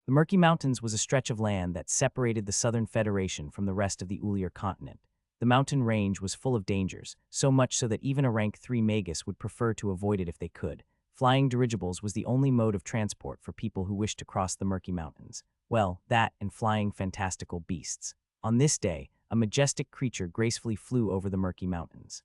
The Murky Mountains was a stretch of land that separated the Southern Federation from the rest of the Ulier continent. The mountain range was full of dangers, so much so that even a rank 3 magus would prefer to avoid it if they could. Flying dirigibles was the only mode of transport for people who wished to cross the Murky Mountains. Well, that and flying fantastical beasts. On this day, a majestic creature gracefully flew over the Murky Mountains.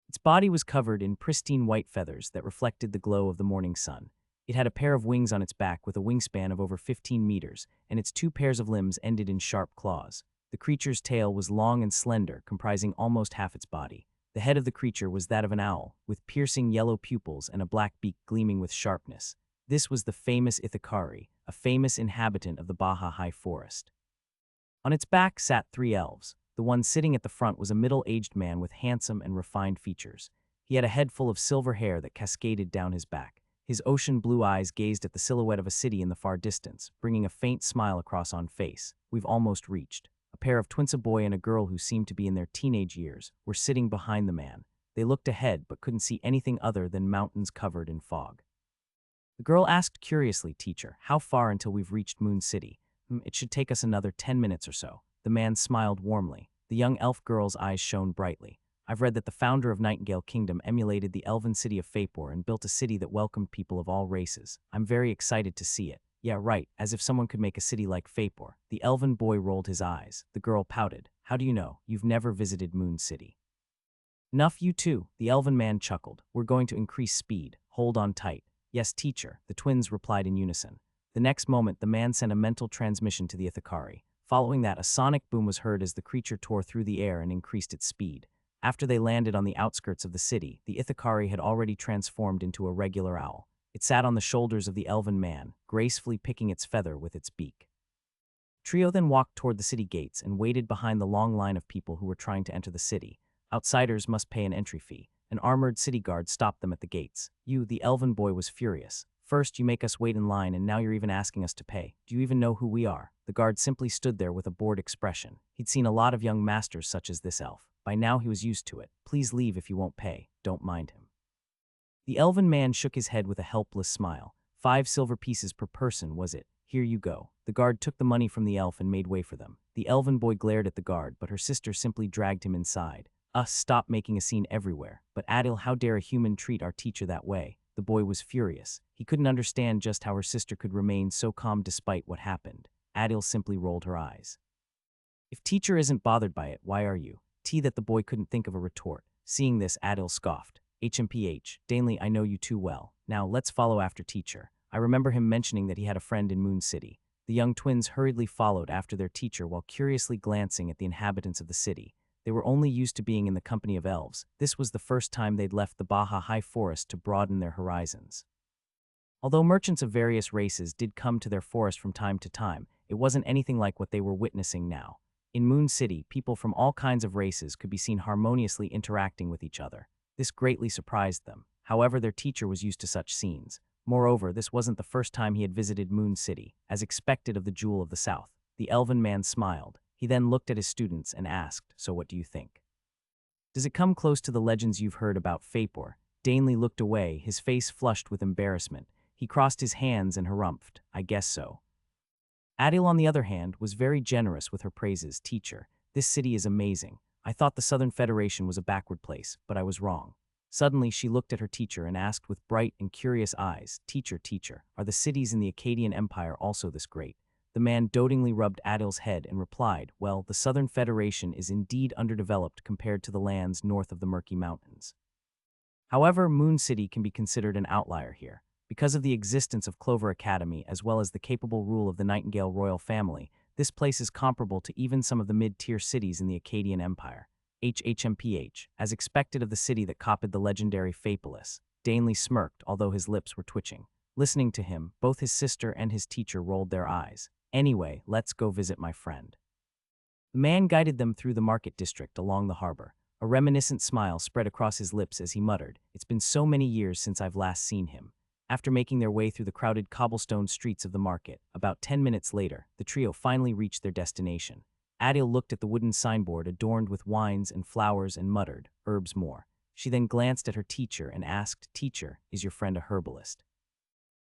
Its body was covered in pristine white feathers that reflected the glow of the morning sun. It had a pair of wings on its back with a wingspan of over 15 meters, and its 2 pairs of limbs ended in sharp claws. The creature's tail was long and slender, comprising almost half its body. The head of the creature was that of an owl, with piercing yellow pupils and a black beak gleaming with sharpness. This was the famous Ithacari, a famous inhabitant of the Baja High Forest. On its back sat 3 elves. The one sitting at the front was a middle-aged man with handsome and refined features. He had a head full of silver hair that cascaded down his back. His ocean blue eyes gazed at the silhouette of a city in the far distance, bringing a faint smile across on face. We've almost reached. A pair of twins, a boy and a girl who seemed to be in their teenage years, were sitting behind the man. They looked ahead but couldn't see anything other than mountains covered in fog. The girl asked curiously, "Teacher, how far until we've reached Moon City?" "It should take us another 10 minutes or so." The man smiled warmly. The young elf girl's eyes shone brightly. "I've read that the founder of Nightingale Kingdom emulated the elven city of Fapor and built a city that welcomed people of all races. I'm very excited to see it." "Yeah, right, as if someone could make a city like Fapor." The elven boy rolled his eyes. The girl pouted. "How do you know? You've never visited Moon City." "Nuff, you too." The elven man chuckled. "We're going to increase speed. Hold on tight." "Yes, teacher," the twins replied in unison. The next moment, the man sent a mental transmission to the Ithacari. Following that, a sonic boom was heard as the creature tore through the air and increased its speed. After they landed on the outskirts of the city, the Ithacari had already transformed into a regular owl. It sat on the shoulders of the elven man, gracefully picking its feather with its beak. The trio then walked toward the city gates and waited behind the long line of people who were trying to enter the city. Outsiders must pay an entry fee. An armored city guard stopped them at the gates. "You," the elven boy was furious. "First you make us wait in line and now you're even asking us to pay. Do you even know who we are?" The guard simply stood there with a bored expression. He'd seen a lot of young masters such as this elf. By now he was used to it. "Please leave if you won't pay. Don't mind him." The elven man shook his head with a helpless smile. 5 silver pieces per person, was it? "Here you go." The guard took the money from the elf and made way for them. The elven boy glared at the guard, but her sister simply dragged him inside. Stop making a scene everywhere." "But Adil, how dare a human treat our teacher that way?" The boy was furious. He couldn't understand just how her sister could remain so calm despite what happened. Adil simply rolled her eyes. "If teacher isn't bothered by it, why are you?" That the boy couldn't think of a retort. Seeing this, Adil scoffed. "HMPH, Danley, I know you too well. Now let's follow after teacher. I remember him mentioning that he had a friend in Moon City." The young twins hurriedly followed after their teacher while curiously glancing at the inhabitants of the city. They were only used to being in the company of elves. This was the first time they'd left the Baja High Forest to broaden their horizons. Although merchants of various races did come to their forest from time to time, it wasn't anything like what they were witnessing now. In Moon City, people from all kinds of races could be seen harmoniously interacting with each other. This greatly surprised them. However, their teacher was used to such scenes. Moreover, this wasn't the first time he had visited Moon City, as expected of the Jewel of the South. The elven man smiled. He then looked at his students and asked, "So what do you think? Does it come close to the legends you've heard about Fapor?" Danley looked away, his face flushed with embarrassment. He crossed his hands and harumphed, "I guess so." Adil, on the other hand, was very generous with her praises. "Teacher, this city is amazing. I thought the Southern Federation was a backward place, but I was wrong." Suddenly, she looked at her teacher and asked with bright and curious eyes, Teacher, are the cities in the Akkadian Empire also this great?" The man dotingly rubbed Adil's head and replied, "Well, the Southern Federation is indeed underdeveloped compared to the lands north of the Murky Mountains. However, Moon City can be considered an outlier here. Because of the existence of Clover Academy as well as the capable rule of the Nightingale royal family, this place is comparable to even some of the mid-tier cities in the Akkadian Empire. HMPH, as expected of the city that copied the legendary Fapolis." Danley smirked, although his lips were twitching. Listening to him, both his sister and his teacher rolled their eyes. "Anyway, let's go visit my friend." The man guided them through the market district along the harbor. A reminiscent smile spread across his lips as he muttered, "It's been so many years since I've last seen him." After making their way through the crowded cobblestone streets of the market, about 10 minutes later, the trio finally reached their destination. Adil looked at the wooden signboard adorned with wines and flowers and muttered, "Herbs more." She then glanced at her teacher and asked, "Teacher, is your friend a herbalist?"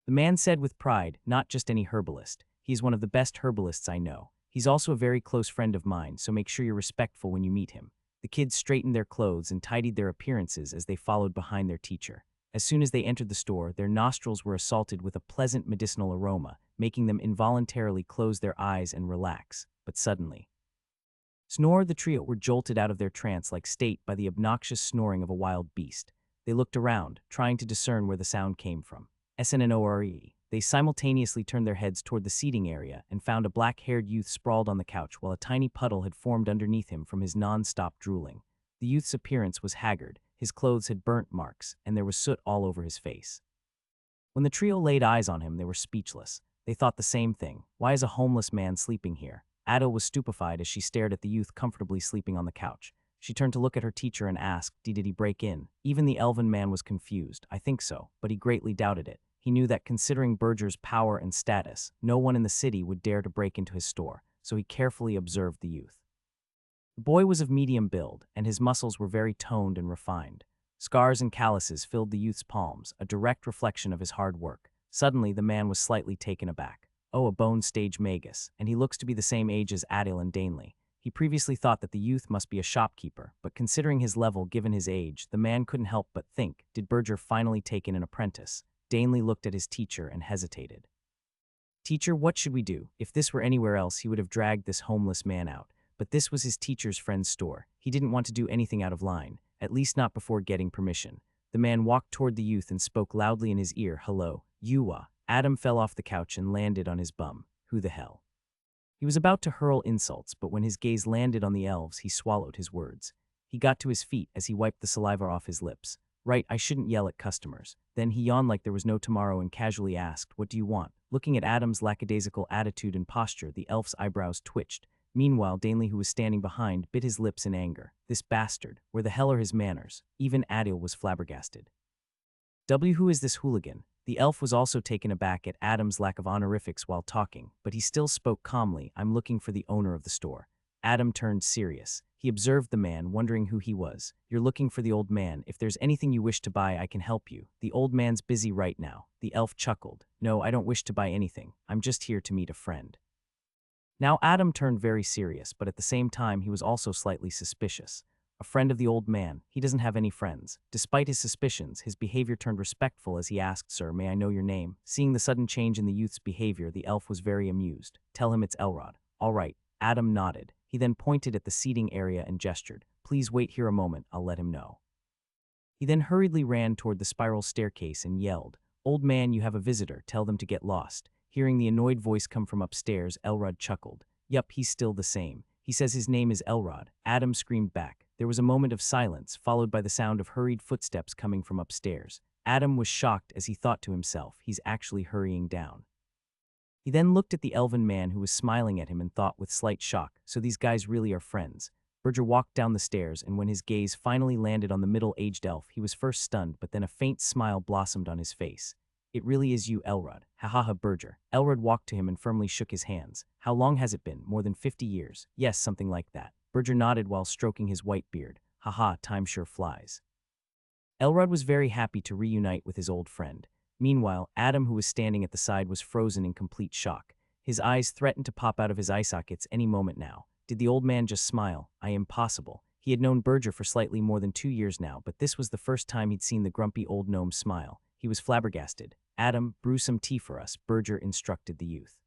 The man said with pride, "Not just any herbalist. He's one of the best herbalists I know. He's also a very close friend of mine, so make sure you're respectful when you meet him." The kids straightened their clothes and tidied their appearances as they followed behind their teacher. As soon as they entered the store, their nostrils were assaulted with a pleasant medicinal aroma, making them involuntarily close their eyes and relax. But suddenly, Snore the trio were jolted out of their trance-like state by the obnoxious snoring of a wild beast. They looked around, trying to discern where the sound came from. Snore. They simultaneously turned their heads toward the seating area and found a black-haired youth sprawled on the couch while a tiny puddle had formed underneath him from his non-stop drooling. The youth's appearance was haggard, his clothes had burnt marks, and there was soot all over his face. When the trio laid eyes on him, they were speechless. They thought the same thing. Why is a homeless man sleeping here? Ada was stupefied as she stared at the youth comfortably sleeping on the couch. She turned to look at her teacher and asked, did he break in? Even the elven man was confused. I think so, but he greatly doubted it. He knew that considering Berger's power and status, no one in the city would dare to break into his store, so he carefully observed the youth. The boy was of medium build, and his muscles were very toned and refined. Scars and calluses filled the youth's palms, a direct reflection of his hard work. Suddenly, the man was slightly taken aback. Oh, a bone stage magus, and he looks to be the same age as Adil and Danley. He previously thought that the youth must be a shopkeeper, but considering his level given his age, the man couldn't help but think, did Berger finally take in an apprentice? Danley looked at his teacher and hesitated. Teacher, what should we do? If this were anywhere else, he would have dragged this homeless man out. But this was his teacher's friend's store. He didn't want to do anything out of line, at least not before getting permission. The man walked toward the youth and spoke loudly in his ear, hello, Yuwa. Adam fell off the couch and landed on his bum. Who the hell? He was about to hurl insults, but when his gaze landed on the elves, he swallowed his words. He got to his feet as he wiped the saliva off his lips. Right, I shouldn't yell at customers. Then he yawned like there was no tomorrow and casually asked, what do you want? Looking at Adam's lackadaisical attitude and posture, the elf's eyebrows twitched. Meanwhile, Danley, who was standing behind, bit his lips in anger. This bastard. Where the hell are his manners? Even Adil was flabbergasted. Who is this hooligan? The elf was also taken aback at Adam's lack of honorifics while talking, but he still spoke calmly. I'm looking for the owner of the store. Adam turned serious. He observed the man, wondering who he was. You're looking for the old man. If there's anything you wish to buy, I can help you. The old man's busy right now. The elf chuckled. No, I don't wish to buy anything. I'm just here to meet a friend. Now Adam turned very serious, but at the same time he was also slightly suspicious. A friend of the old man. He doesn't have any friends. Despite his suspicions, his behavior turned respectful as he asked, Sir, may I know your name? Seeing the sudden change in the youth's behavior, the elf was very amused. Tell him it's Elrod. All right. Adam nodded. He then pointed at the seating area and gestured. Please wait here a moment, I'll let him know. He then hurriedly ran toward the spiral staircase and yelled, Old man, you have a visitor, tell them to get lost. Hearing the annoyed voice come from upstairs, Elrod chuckled. Yup, he's still the same. He says his name is Elrod. Adam screamed back. There was a moment of silence, followed by the sound of hurried footsteps coming from upstairs. Adam was shocked as he thought to himself, he's actually hurrying down. He then looked at the elven man who was smiling at him and thought with slight shock, so these guys really are friends. Berger walked down the stairs, and when his gaze finally landed on the middle-aged elf, he was first stunned, but then a faint smile blossomed on his face. It really is you, Elrod. Ha ha ha, Berger. Elrod walked to him and firmly shook his hands. How long has it been? More than 50 years. Yes, something like that. Berger nodded while stroking his white beard. Ha ha, time sure flies. Elrod was very happy to reunite with his old friend. Meanwhile, Adam, who was standing at the side, was frozen in complete shock. His eyes threatened to pop out of his eye sockets any moment now. Did the old man just smile? Impossible. He had known Berger for slightly more than 2 years now, but this was the first time he'd seen the grumpy old gnome smile. He was flabbergasted. Adam, brew some tea for us, Berger instructed the youth.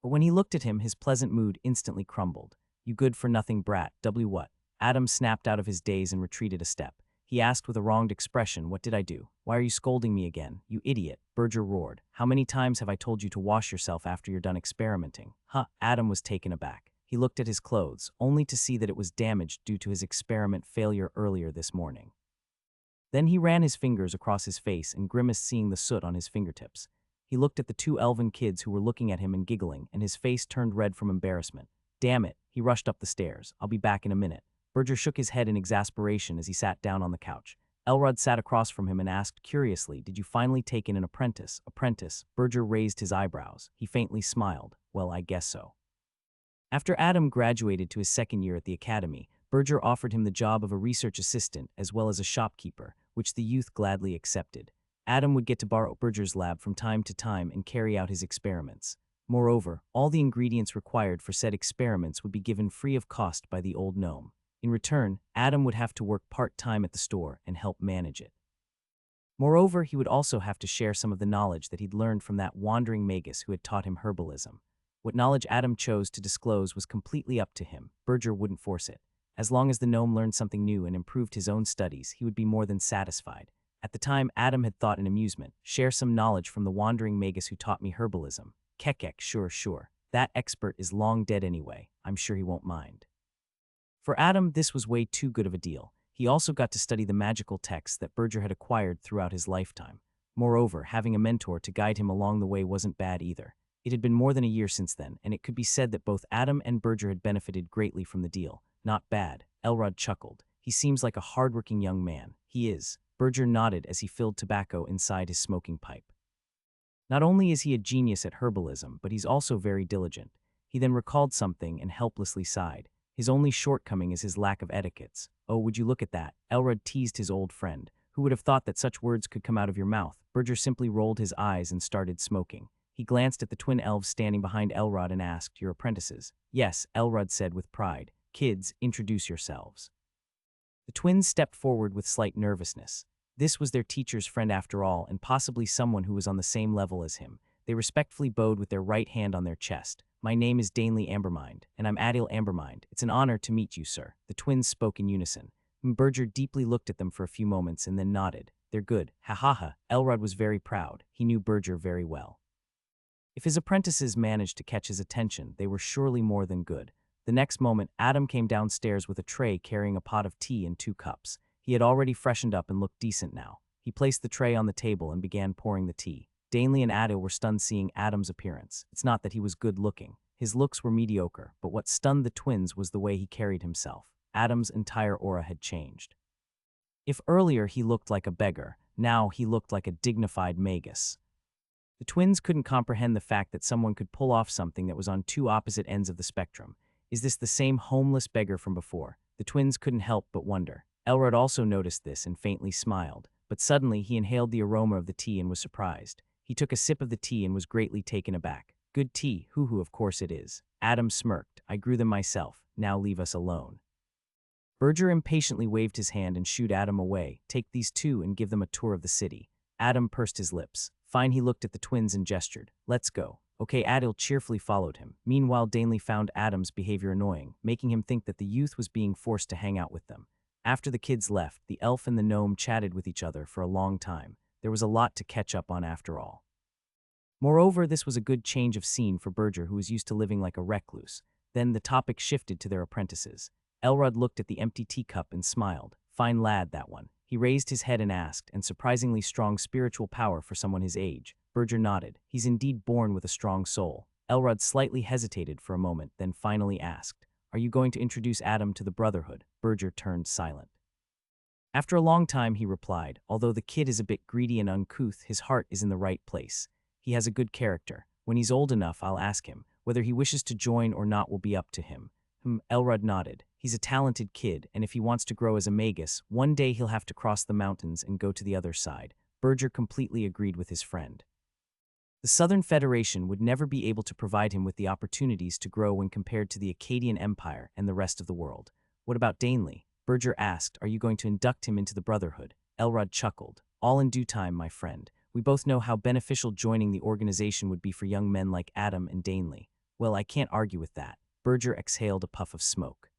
But when he looked at him, his pleasant mood instantly crumbled. You good-for-nothing brat, what? Adam snapped out of his daze and retreated a step. He asked with a wronged expression, what did I do? Why are you scolding me again? You idiot, Berger roared. How many times have I told you to wash yourself after you're done experimenting? Huh, Adam was taken aback. He looked at his clothes, only to see that it was damaged due to his experiment failure earlier this morning. Then he ran his fingers across his face and grimaced, seeing the soot on his fingertips. He looked at the two elven kids who were looking at him and giggling, and his face turned red from embarrassment. Damn it, he rushed up the stairs. I'll be back in a minute. Berger shook his head in exasperation as he sat down on the couch. Elrod sat across from him and asked curiously, did you finally take in an apprentice? Apprentice? Berger raised his eyebrows. He faintly smiled. Well, I guess so. After Adam graduated to his second year at the academy, Berger offered him the job of a research assistant as well as a shopkeeper, which the youth gladly accepted. Adam would get to borrow Berger's lab from time to time and carry out his experiments. Moreover, all the ingredients required for said experiments would be given free of cost by the old gnome. In return, Adam would have to work part-time at the store and help manage it. Moreover, he would also have to share some of the knowledge that he'd learned from that wandering magus who had taught him herbalism. What knowledge Adam chose to disclose was completely up to him. Berger wouldn't force it. As long as the gnome learned something new and improved his own studies, he would be more than satisfied. At the time, Adam had thought in amusement, share some knowledge from the wandering magus who taught me herbalism. Kekek, sure. That expert is long dead anyway. I'm sure he won't mind. For Adam, this was way too good of a deal. He also got to study the magical texts that Berger had acquired throughout his lifetime. Moreover, having a mentor to guide him along the way wasn't bad either. It had been more than a year since then, and it could be said that both Adam and Berger had benefited greatly from the deal. Not bad. Elrod chuckled. He seems like a hardworking young man. He is. Berger nodded as he filled tobacco inside his smoking pipe. Not only is he a genius at herbalism, but he's also very diligent. He then recalled something and helplessly sighed. His only shortcoming is his lack of etiquettes. Oh, would you look at that? Elrod teased his old friend. Who would have thought that such words could come out of your mouth? Berger simply rolled his eyes and started smoking. He glanced at the twin elves standing behind Elrod and asked, "Your apprentices?" "Yes," Elrod said with pride. "Kids, introduce yourselves." The twins stepped forward with slight nervousness. This was their teacher's friend after all, and possibly someone who was on the same level as him. They respectfully bowed with their right hand on their chest. "My name is Danley Ambermind, and I'm Adil Ambermind. It's an honor to meet you, sir." The twins spoke in unison. Berger deeply looked at them for a few moments and then nodded. "They're good. Ha ha ha." Elrod was very proud. He knew Berger very well. If his apprentices managed to catch his attention, they were surely more than good. The next moment, Adam came downstairs with a tray carrying a pot of tea and 2 cups. He had already freshened up and looked decent now. He placed the tray on the table and began pouring the tea. Danley and Adil were stunned seeing Adam's appearance. It's not that he was good-looking. His looks were mediocre, but what stunned the twins was the way he carried himself. Adam's entire aura had changed. If earlier he looked like a beggar, now he looked like a dignified magus. The twins couldn't comprehend the fact that someone could pull off something that was on 2 opposite ends of the spectrum. Is this the same homeless beggar from before? The twins couldn't help but wonder. Elrod also noticed this and faintly smiled, but suddenly he inhaled the aroma of the tea and was surprised. He took a sip of the tea and was greatly taken aback. "Good tea, hoo-hoo, of course it is." Adam smirked. "I grew them myself. Now leave us alone." Berger impatiently waved his hand and shooed Adam away. "Take these 2 and give them a tour of the city." Adam pursed his lips. Fine, he looked at the twins and gestured. "Let's go." Okay, Adil cheerfully followed him. Meanwhile, Danley found Adam's behavior annoying, making him think that the youth was being forced to hang out with them. After the kids left, the elf and the gnome chatted with each other for a long time. There was a lot to catch up on after all. Moreover, this was a good change of scene for Berger, who was used to living like a recluse. Then the topic shifted to their apprentices. Elrod looked at the empty teacup and smiled. "Fine lad, that one." He raised his head and asked, "And surprisingly strong spiritual power for someone his age." Berger nodded. "He's indeed born with a strong soul." Elrod slightly hesitated for a moment, then finally asked, "Are you going to introduce Adam to the Brotherhood?" Berger turned silent. After a long time, he replied, "Although the kid is a bit greedy and uncouth, his heart is in the right place. He has a good character. When he's old enough, I'll ask him. Whether he wishes to join or not will be up to him." Elrod nodded. "He's a talented kid, and if he wants to grow as a magus, one day he'll have to cross the mountains and go to the other side." Berger completely agreed with his friend. The Southern Federation would never be able to provide him with the opportunities to grow when compared to the Akkadian Empire and the rest of the world. "What about Danley?" Berger asked. "Are you going to induct him into the Brotherhood?" Elrod chuckled. "All in due time, my friend. We both know how beneficial joining the organization would be for young men like Adam and Danley." "Well, I can't argue with that." Berger exhaled a puff of smoke.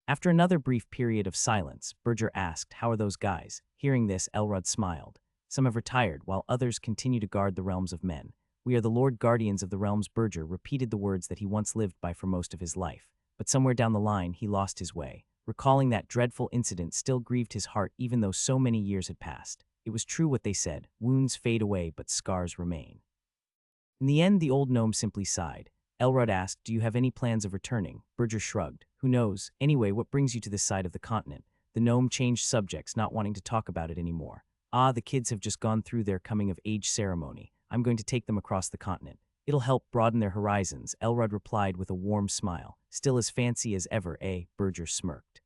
After another brief period of silence, Berger asked, "How are those guys?" Hearing this, Elrod smiled. "Some have retired, while others continue to guard the realms of men. We are the Lord Guardians of the realms." Berger repeated the words that he once lived by for most of his life. But somewhere down the line, he lost his way. Recalling that dreadful incident still grieved his heart even though so many years had passed. It was true what they said, wounds fade away but scars remain. In the end, the old gnome simply sighed. Elrod asked, "Do you have any plans of returning?" Berger shrugged. "Who knows? Anyway, what brings you to this side of the continent?" The gnome changed subjects, not wanting to talk about it anymore. "Ah, the kids have just gone through their coming-of-age ceremony. I'm going to take them across the continent. It'll help broaden their horizons," Elrod replied with a warm smile. "Still as fancy as ever, eh?" Berger smirked.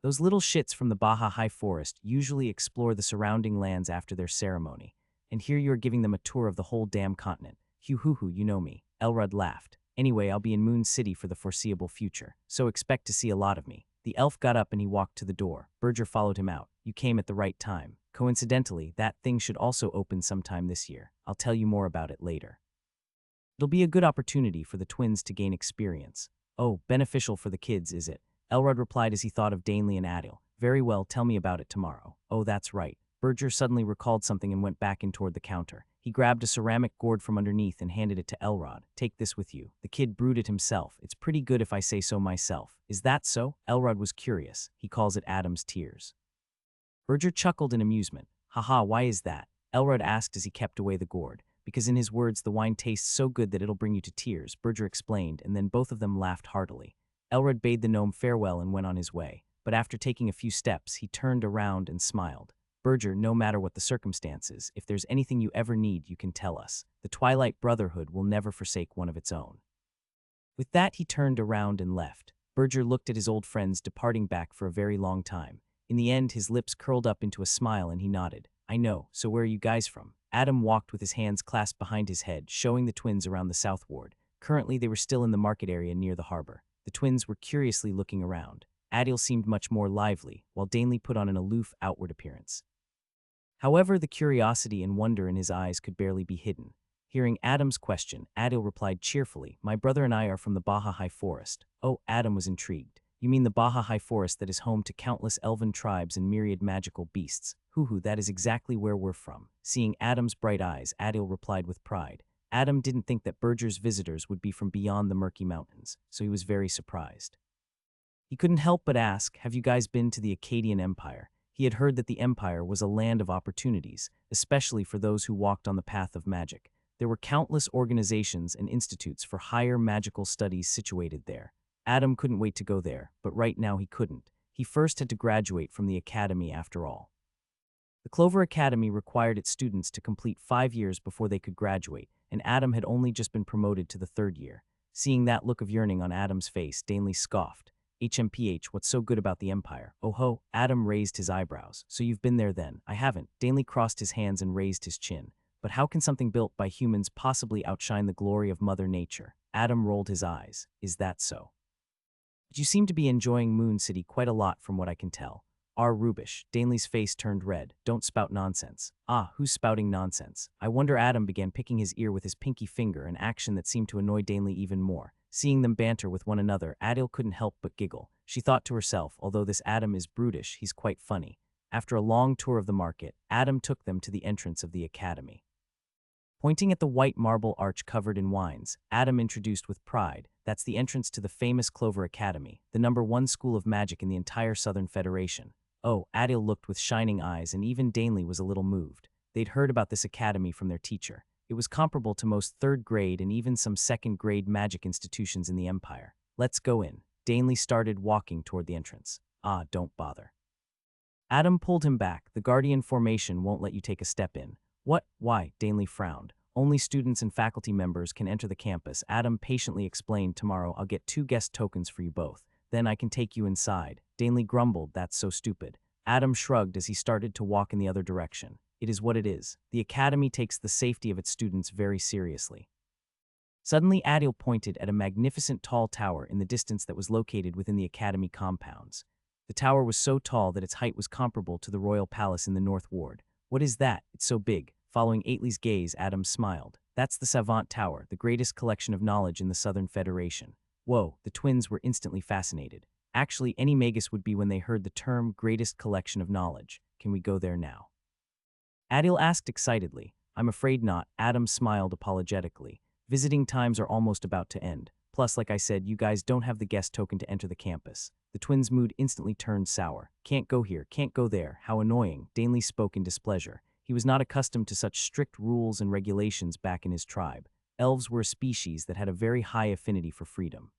"Those little shits from the Baja High Forest usually explore the surrounding lands after their ceremony. And here you're giving them a tour of the whole damn continent. Hoo hoo hoo, you know me. Elrod laughed. Anyway, I'll be in Moon City for the foreseeable future, so expect to see a lot of me. The elf got up and he walked to the door. Berger followed him out. You came at the right time. Coincidentally, that thing should also open sometime this year. I'll tell you more about it later. It'll be a good opportunity for the twins to gain experience. Oh, beneficial for the kids, is it? Elrod replied as he thought of Danley and Adil. Very well, tell me about it tomorrow. Oh, that's right. Berger suddenly recalled something and went back in toward the counter. He grabbed a ceramic gourd from underneath and handed it to Elrod. Take this with you. The kid brewed it himself. It's pretty good if I say so myself. Is that so? Elrod was curious. He calls it Adam's tears. Berger chuckled in amusement. Haha, why is that? Elrod asked as he kept away the gourd. Because in his words, the wine tastes so good that it'll bring you to tears, Berger explained, and then both of them laughed heartily. Elrod bade the gnome farewell and went on his way. But after taking a few steps, he turned around and smiled. Berger, no matter what the circumstances, if there's anything you ever need, you can tell us. The Twilight Brotherhood will never forsake one of its own. With that, he turned around and left. Berger looked at his old friends departing back for a very long time. In the end, his lips curled up into a smile and he nodded. I know, so where are you guys from? Adam walked with his hands clasped behind his head, showing the twins around the south ward. Currently, they were still in the market area near the harbor. The twins were curiously looking around. Adil seemed much more lively, while Danley put on an aloof outward appearance. However, the curiosity and wonder in his eyes could barely be hidden. Hearing Adam's question, Adil replied cheerfully, My brother and I are from the Baja High Forest. Oh, Adam was intrigued. You mean the Baja High Forest that is home to countless elven tribes and myriad magical beasts? Hoo-hoo, that is exactly where we're from. Seeing Adam's bright eyes, Adil replied with pride. Adam didn't think that Berger's visitors would be from beyond the murky mountains, so he was very surprised. He couldn't help but ask, have you guys been to the Akkadian Empire? He had heard that the Empire was a land of opportunities, especially for those who walked on the path of magic. There were countless organizations and institutes for higher magical studies situated there. Adam couldn't wait to go there, but right now he couldn't. He first had to graduate from the academy after all. The Clover Academy required its students to complete 5 years before they could graduate, and Adam had only just been promoted to the 3rd year. Seeing that look of yearning on Adam's face, Danley scoffed. HMPH, what's so good about the Empire? Oh ho, Adam raised his eyebrows. So you've been there then? I haven't. Danley crossed his hands and raised his chin. But how can something built by humans possibly outshine the glory of Mother Nature? Adam rolled his eyes. Is that so? You seem to be enjoying Moon City quite a lot from what I can tell. R. Rubish. Danley's face turned red. Don't spout nonsense. Ah, who's spouting nonsense? I wonder. Adam began picking his ear with his pinky finger, an action that seemed to annoy Danley even more. Seeing them banter with one another, Adil couldn't help but giggle. She thought to herself, although this Adam is brutish, he's quite funny. After a long tour of the market, Adam took them to the entrance of the academy. Pointing at the white marble arch covered in wines, Adam introduced with pride, that's the entrance to the famous Clover Academy, the #1 school of magic in the entire Southern Federation. Oh, Adil looked with shining eyes, and even Danley was a little moved. They'd heard about this academy from their teacher. It was comparable to most 3rd grade and even some 2nd grade magic institutions in the Empire. Let's go in. Danley started walking toward the entrance. Ah, don't bother. Adam pulled him back. The Guardian formation won't let you take a step in. What? Why? Danley frowned. Only students and faculty members can enter the campus. Adam patiently explained, tomorrow I'll get 2 guest tokens for you both. Then I can take you inside. Danley grumbled, that's so stupid. Adam shrugged as he started to walk in the other direction. It is what it is. The academy takes the safety of its students very seriously. Suddenly, Adil pointed at a magnificent tall tower in the distance that was located within the academy compounds. The tower was so tall that its height was comparable to the royal palace in the North Ward. What is that? It's so big. Following Aitley's gaze, Adam smiled. That's the Savant Tower, the greatest collection of knowledge in the Southern Federation. Whoa, the twins were instantly fascinated. Actually, any magus would be when they heard the term greatest collection of knowledge. Can we go there now? Adil asked excitedly. I'm afraid not. Adam smiled apologetically. Visiting times are almost about to end. Plus, like I said, you guys don't have the guest token to enter the campus. The twins' mood instantly turned sour. Can't go here, can't go there. How annoying. Danley spoke in displeasure. He was not accustomed to such strict rules and regulations back in his tribe. Elves were a species that had a very high affinity for freedom.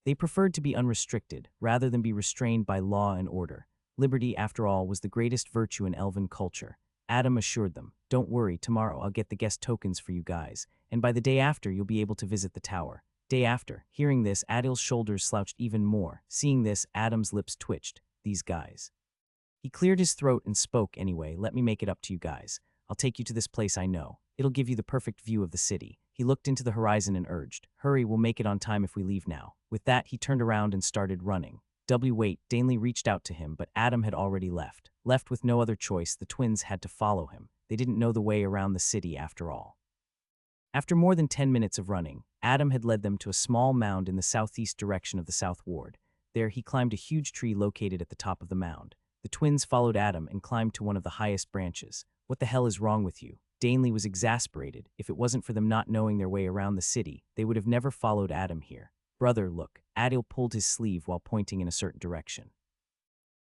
They preferred to be unrestricted, rather than be restrained by law and order. Liberty, after all, was the greatest virtue in elven culture. Adam assured them, don't worry, tomorrow I'll get the guest tokens for you guys, and by the day after you'll be able to visit the tower. Day after. Hearing this, Adil's shoulders slouched even more. Seeing this, Adam's lips twitched. These guys. He cleared his throat and spoke anyway. Let me make it up to you guys. I'll take you to this place I know. It'll give you the perfect view of the city. He looked into the horizon and urged, "Hurry, we'll make it on time if we leave now." With that, he turned around and started running. Wait, Danley reached out to him, but Adam had already left. Left with no other choice, the twins had to follow him. They didn't know the way around the city after all. After more than 10 minutes of running, Adam had led them to a small mound in the southeast direction of the South Ward. There, he climbed a huge tree located at the top of the mound. The twins followed Adam and climbed to one of the highest branches. "What the hell is wrong with you?" Danley was exasperated. If it wasn't for them not knowing their way around the city, they would have never followed Adam here. "Brother, look." Adil pulled his sleeve while pointing in a certain direction.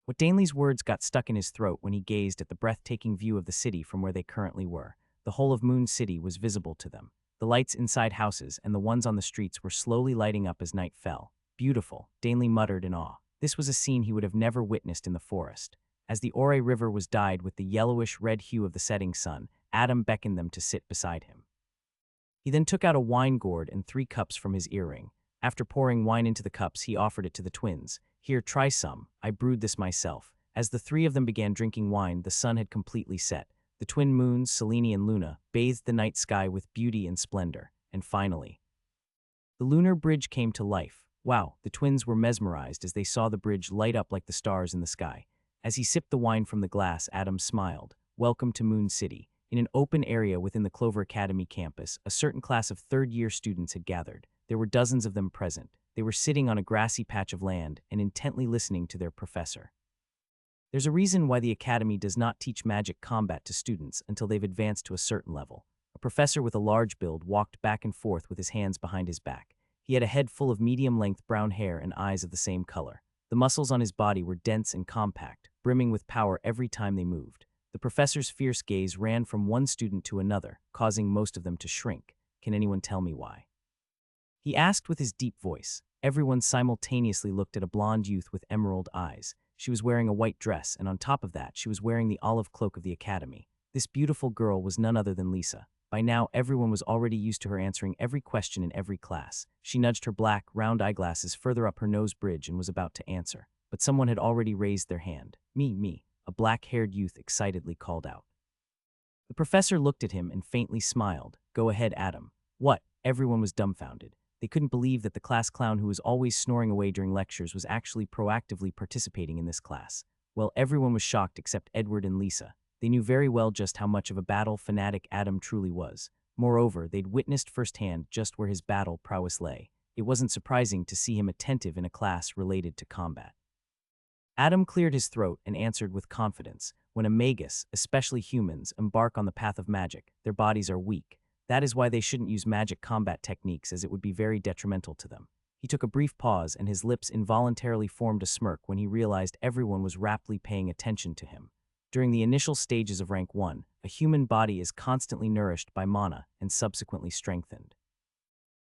What Danley's words got stuck in his throat when he gazed at the breathtaking view of the city from where they currently were. The whole of Moon City was visible to them. The lights inside houses and the ones on the streets were slowly lighting up as night fell. "Beautiful," Danley muttered in awe. This was a scene he would have never witnessed in the forest. As the Ore River was dyed with the yellowish-red hue of the setting sun, Adam beckoned them to sit beside him. He then took out a wine gourd and 3 cups from his earring. After pouring wine into the cups, he offered it to the twins. "Here, try some. I brewed this myself." As the 3 of them began drinking wine, the sun had completely set. The twin moons, Selene and Luna, bathed the night sky with beauty and splendor. And finally, the lunar bridge came to life. Wow, the twins were mesmerized as they saw the bridge light up like the stars in the sky. As he sipped the wine from the glass, Adam smiled. "Welcome to Moon City." In an open area within the Clover Academy campus, a certain class of third-year students had gathered. There were dozens of them present. They were sitting on a grassy patch of land and intently listening to their professor. There's a reason why the Academy does not teach magic combat to students until they've advanced to a certain level. A professor with a large build walked back and forth with his hands behind his back. He had a head full of medium-length brown hair and eyes of the same color. The muscles on his body were dense and compact, brimming with power every time they moved. The professor's fierce gaze ran from one student to another, causing most of them to shrink. "Can anyone tell me why?" he asked with his deep voice. Everyone simultaneously looked at a blonde youth with emerald eyes. She was wearing a white dress, and on top of that, she was wearing the olive cloak of the Academy. This beautiful girl was none other than Lisa. By now, everyone was already used to her answering every question in every class. She nudged her black, round eyeglasses further up her nose bridge and was about to answer. But someone had already raised their hand. Me, a black-haired youth excitedly called out. The professor looked at him and faintly smiled. "Go ahead, Adam." "What?" Everyone was dumbfounded. They couldn't believe that the class clown who was always snoring away during lectures was actually proactively participating in this class. Well, everyone was shocked except Edward and Lisa. They knew very well just how much of a battle fanatic Adam truly was. Moreover, they'd witnessed firsthand just where his battle prowess lay. It wasn't surprising to see him attentive in a class related to combat. Adam cleared his throat and answered with confidence. "When a magus, especially humans, embark on the path of magic, their bodies are weak. That is why they shouldn't use magic combat techniques, as it would be very detrimental to them." He took a brief pause and his lips involuntarily formed a smirk when he realized everyone was raptly paying attention to him. During the initial stages of rank 1, a human body is constantly nourished by mana and subsequently strengthened.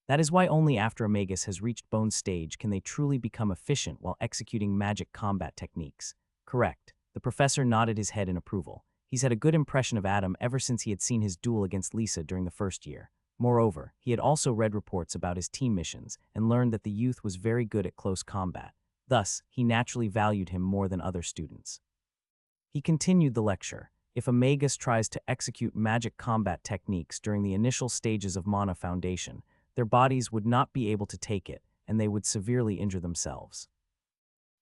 That is why only after a magus has reached bone stage can they truly become efficient while executing magic combat techniques. Correct. The professor nodded his head in approval. He's had a good impression of Adam ever since he had seen his duel against Lisa during the first year. Moreover, he had also read reports about his team missions and learned that the youth was very good at close combat. Thus, he naturally valued him more than other students. He continued the lecture. If a magus tries to execute magic combat techniques during the initial stages of Mana Foundation, their bodies would not be able to take it, and they would severely injure themselves.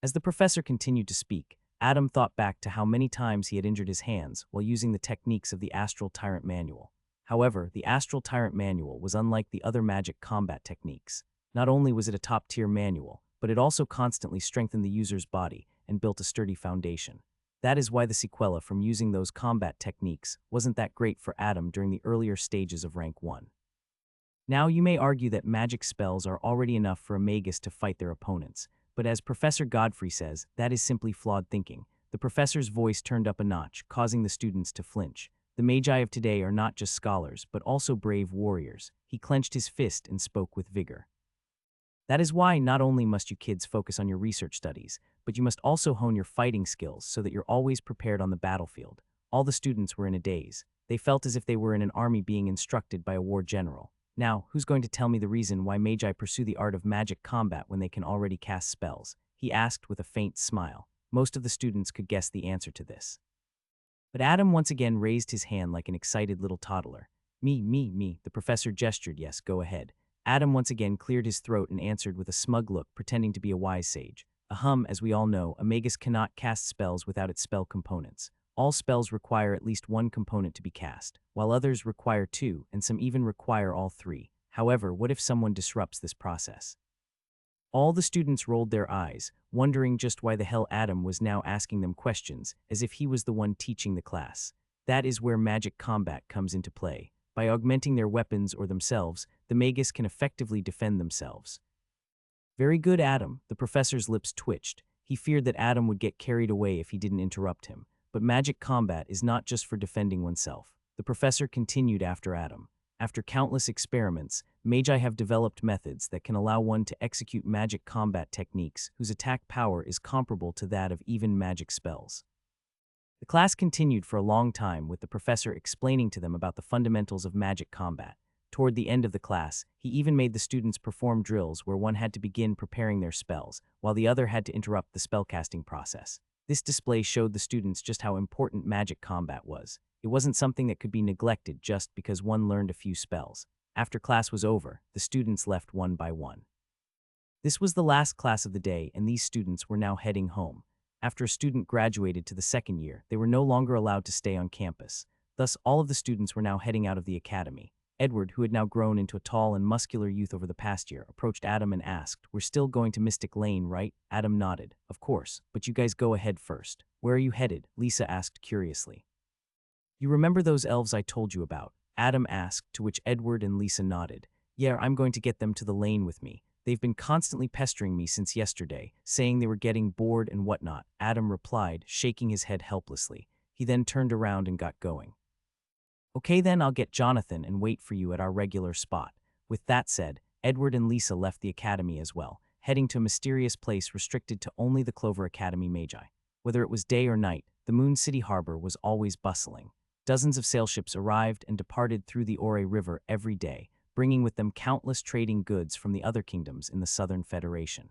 As the professor continued to speak, Adam thought back to how many times he had injured his hands while using the techniques of the Astral Tyrant Manual. However, the Astral Tyrant Manual was unlike the other magic combat techniques. Not only was it a top-tier manual, but it also constantly strengthened the user's body and built a sturdy foundation. That is why the sequela from using those combat techniques wasn't that great for Adam during the earlier stages of rank 1. Now, you may argue that magic spells are already enough for a magus to fight their opponents, but as Professor Godfrey says, that is simply flawed thinking. The professor's voice turned up a notch, causing the students to flinch. The magi of today are not just scholars, but also brave warriors. He clenched his fist and spoke with vigor. That is why not only must you kids focus on your research studies, but you must also hone your fighting skills so that you're always prepared on the battlefield. All the students were in a daze. They felt as if they were in an army being instructed by a war general. Now, who's going to tell me the reason why magi pursue the art of magic combat when they can already cast spells? He asked with a faint smile. Most of the students could guess the answer to this. But Adam once again raised his hand like an excited little toddler. Me, the professor gestured. Yes, go ahead. Adam once again cleared his throat and answered with a smug look, pretending to be a wise sage. As we all know, a magus cannot cast spells without its spell components. All spells require at least one component to be cast, while others require two, and some even require all three. However, what if someone disrupts this process? All the students rolled their eyes, wondering just why the hell Adam was now asking them questions, as if he was the one teaching the class. That is where magic combat comes into play. By augmenting their weapons or themselves, the magus can effectively defend themselves. Very good, Adam. The professor's lips twitched. He feared that Adam would get carried away if he didn't interrupt him. But magic combat is not just for defending oneself. The professor continued after Adam. After countless experiments, magi have developed methods that can allow one to execute magic combat techniques whose attack power is comparable to that of even magic spells. The class continued for a long time, with the professor explaining to them about the fundamentals of magic combat. Toward the end of the class, he even made the students perform drills where one had to begin preparing their spells, while the other had to interrupt the spellcasting process. This display showed the students just how important magic combat was. It wasn't something that could be neglected just because one learned a few spells. After class was over, the students left one by one. This was the last class of the day, and these students were now heading home. After a student graduated to the second year, they were no longer allowed to stay on campus. Thus, all of the students were now heading out of the academy. Edward, who had now grown into a tall and muscular youth over the past year, approached Adam and asked, "We're still going to Mystic Lane, right?" Adam nodded. "Of course, but you guys go ahead first." "Where are you headed?" Lisa asked curiously. "You remember those elves I told you about?" Adam asked, to which Edward and Lisa nodded. "Yeah, I'm going to get them to the lane with me. They've been constantly pestering me since yesterday, saying they were getting bored and whatnot," Adam replied, shaking his head helplessly. He then turned around and got going. "Okay then, I'll get Jonathan and wait for you at our regular spot." With that said, Edward and Lisa left the academy as well, heading to a mysterious place restricted to only the Clover Academy magi. Whether it was day or night, the Moon City Harbor was always bustling. Dozens of sailships arrived and departed through the Ore River every day, bringing with them countless trading goods from the other kingdoms in the Southern Federation.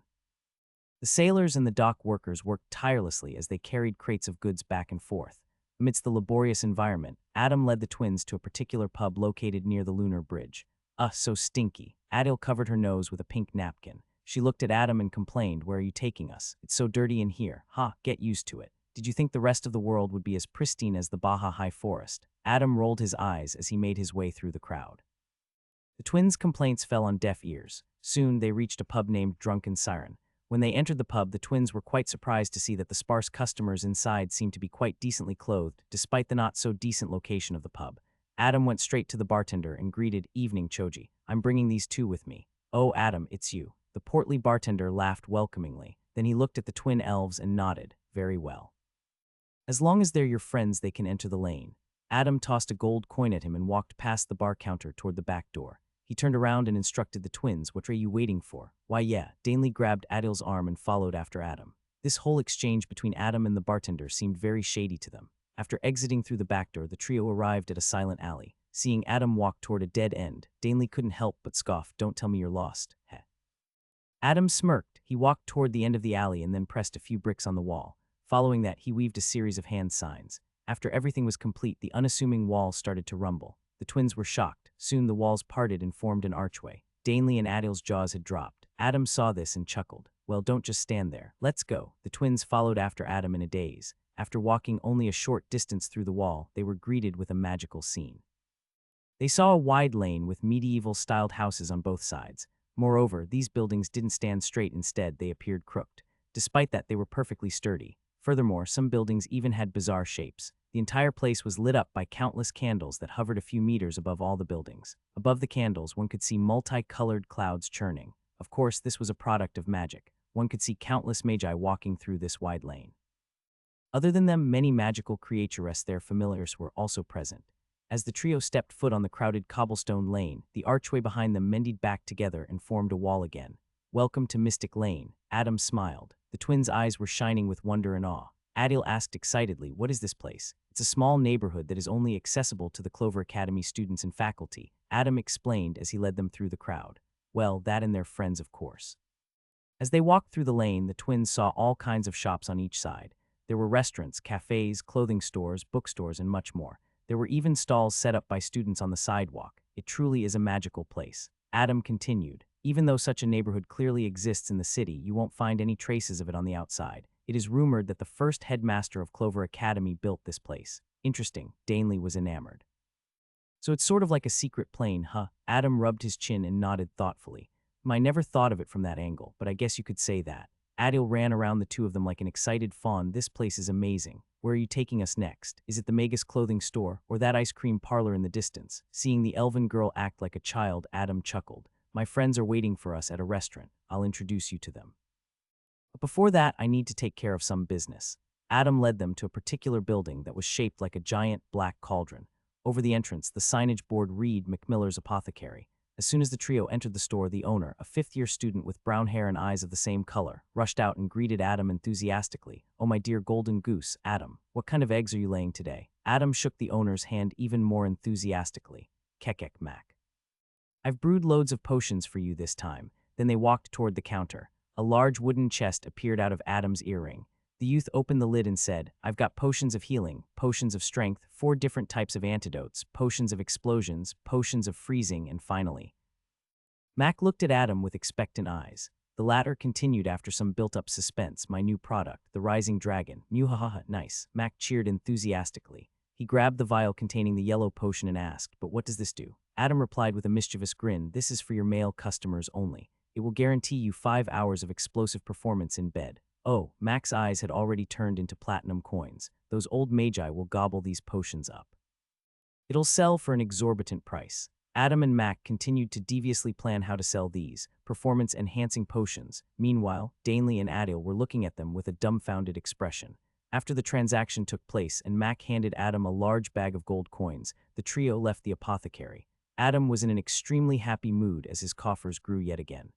The sailors and the dock workers worked tirelessly as they carried crates of goods back and forth. Amidst the laborious environment, Adam led the twins to a particular pub located near the lunar bridge. So stinky." Adil covered her nose with a pink napkin. She looked at Adam and complained, "Where are you taking us? It's so dirty in here." "Ha, get used to it. Did you think the rest of the world would be as pristine as the Baja High Forest?" Adam rolled his eyes as he made his way through the crowd. The twins' complaints fell on deaf ears. Soon they reached a pub named Drunken Siren. When they entered the pub, the twins were quite surprised to see that the sparse customers inside seemed to be quite decently clothed, despite the not-so-decent location of the pub. Adam went straight to the bartender and greeted, "Evening, Choji. I'm bringing these two with me." "Oh, Adam, it's you." The portly bartender laughed welcomingly. Then he looked at the twin elves and nodded. "Very well. As long as they're your friends, they can enter the lane." Adam tossed a gold coin at him and walked past the bar counter toward the back door. He turned around and instructed the twins, "What are you waiting for?" "Why yeah." Danley grabbed Adil's arm and followed after Adam. This whole exchange between Adam and the bartender seemed very shady to them. After exiting through the back door, the trio arrived at a silent alley. Seeing Adam walk toward a dead end, Danley couldn't help but scoff, "Don't tell me you're lost." Heh. Adam smirked. He walked toward the end of the alley and then pressed a few bricks on the wall. Following that, he weaved a series of hand signs. After everything was complete, the unassuming wall started to rumble. The twins were shocked. Soon the walls parted and formed an archway. Danley and Adil's jaws had dropped. Adam saw this and chuckled. "Well, don't just stand there. Let's go." The twins followed after Adam in a daze. After walking only a short distance through the wall, they were greeted with a magical scene. They saw a wide lane with medieval-styled houses on both sides. Moreover, these buildings didn't stand straight, instead they appeared crooked. Despite that, they were perfectly sturdy. Furthermore, some buildings even had bizarre shapes. The entire place was lit up by countless candles that hovered a few meters above all the buildings. Above the candles, one could see multicolored clouds churning. Of course, this was a product of magic. One could see countless magi walking through this wide lane. Other than them, many magical creatures, their familiars, were also present. As the trio stepped foot on the crowded cobblestone lane, the archway behind them mended back together and formed a wall again. "Welcome to Mystic Lane." Adam smiled. The twins' eyes were shining with wonder and awe. Adil asked excitedly, "What is this place?" "It's a small neighborhood that is only accessible to the Clover Academy students and faculty," Adam explained as he led them through the crowd. Well, that and their friends, of course. As they walked through the lane, the twins saw all kinds of shops on each side. There were restaurants, cafes, clothing stores, bookstores, and much more. There were even stalls set up by students on the sidewalk. It truly is a magical place. Adam continued, even though such a neighborhood clearly exists in the city, you won't find any traces of it on the outside. It is rumored that the first headmaster of Clover Academy built this place. Interesting, Danley was enamored. So it's sort of like a secret plane, huh? Adam rubbed his chin and nodded thoughtfully. I never thought of it from that angle, but I guess you could say that. Adil ran around the two of them like an excited fawn. This place is amazing. Where are you taking us next? Is it the Magus clothing store or that ice cream parlor in the distance? Seeing the elven girl act like a child, Adam chuckled. My friends are waiting for us at a restaurant. I'll introduce you to them. But before that, I need to take care of some business. Adam led them to a particular building that was shaped like a giant black cauldron. Over the entrance, the signage board read McMiller's Apothecary. As soon as the trio entered the store, the owner, a fifth-year student with brown hair and eyes of the same color, rushed out and greeted Adam enthusiastically. Oh, my dear golden goose, Adam, what kind of eggs are you laying today? Adam shook the owner's hand even more enthusiastically. Kekek Mac. I've brewed loads of potions for you this time. Then they walked toward the counter. A large wooden chest appeared out of Adam's earring. The youth opened the lid and said, I've got potions of healing, potions of strength, 4 different types of antidotes, potions of explosions, potions of freezing, and finally. Mac looked at Adam with expectant eyes. The latter continued after some built-up suspense, my new product, the Rising Dragon. Muhahaha, nice. Mac cheered enthusiastically. He grabbed the vial containing the yellow potion and asked, but what does this do? Adam replied with a mischievous grin, this is for your male customers only. It will guarantee you 5 hours of explosive performance in bed. Oh, Mac's eyes had already turned into platinum coins. Those old magi will gobble these potions up. It'll sell for an exorbitant price. Adam and Mac continued to deviously plan how to sell these performance-enhancing potions. Meanwhile, Danley and Adil were looking at them with a dumbfounded expression. After the transaction took place and Mac handed Adam a large bag of gold coins, the trio left the apothecary. Adam was in an extremely happy mood as his coffers grew yet again.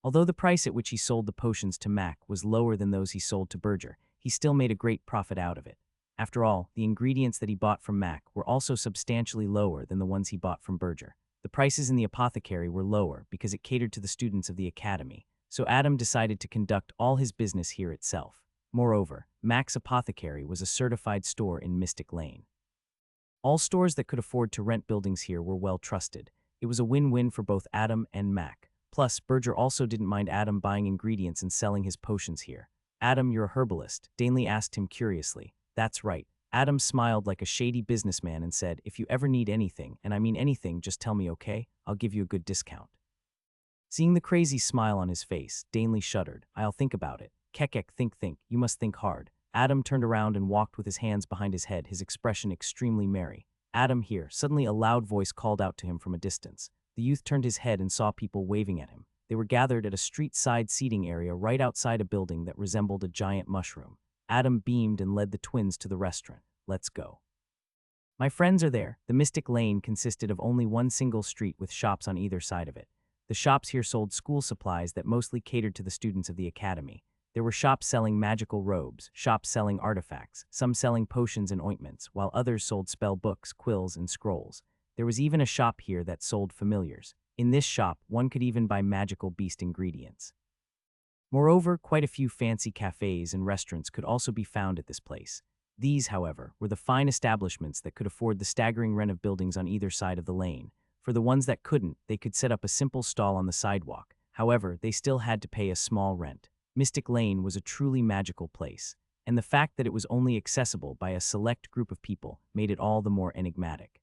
Although the price at which he sold the potions to Mac was lower than those he sold to Berger, he still made a great profit out of it. After all, the ingredients that he bought from Mac were also substantially lower than the ones he bought from Berger. The prices in the apothecary were lower because it catered to the students of the academy, so Adam decided to conduct all his business here itself. Moreover, Mac's apothecary was a certified store in Mystic Lane. All stores that could afford to rent buildings here were well trusted. It was a win-win for both Adam and Mac. Plus, Berger also didn't mind Adam buying ingredients and selling his potions here. Adam, you're a herbalist, Danley asked him curiously. That's right. Adam smiled like a shady businessman and said, if you ever need anything, and I mean anything, just tell me, okay? I'll give you a good discount. Seeing the crazy smile on his face, Danley shuddered. I'll think about it. Kekek, think, you must think hard. Adam turned around and walked with his hands behind his head, his expression extremely merry. Adam here. Suddenly a loud voice called out to him from a distance. The youth turned his head and saw people waving at him. They were gathered at a street-side seating area right outside a building that resembled a giant mushroom. Adam beamed and led the twins to the restaurant. Let's go. My friends are there. The Mystic Lane consisted of only one single street with shops on either side of it. The shops here sold school supplies that mostly catered to the students of the academy. There were shops selling magical robes, shops selling artifacts, some selling potions and ointments, while others sold spell books, quills, and scrolls. There was even a shop here that sold familiars. In this shop, one could even buy magical beast ingredients. Moreover, quite a few fancy cafes and restaurants could also be found at this place. These, however, were the fine establishments that could afford the staggering rent of buildings on either side of the lane. For the ones that couldn't, they could set up a simple stall on the sidewalk. However, they still had to pay a small rent. Mystic Lane was a truly magical place, and the fact that it was only accessible by a select group of people made it all the more enigmatic.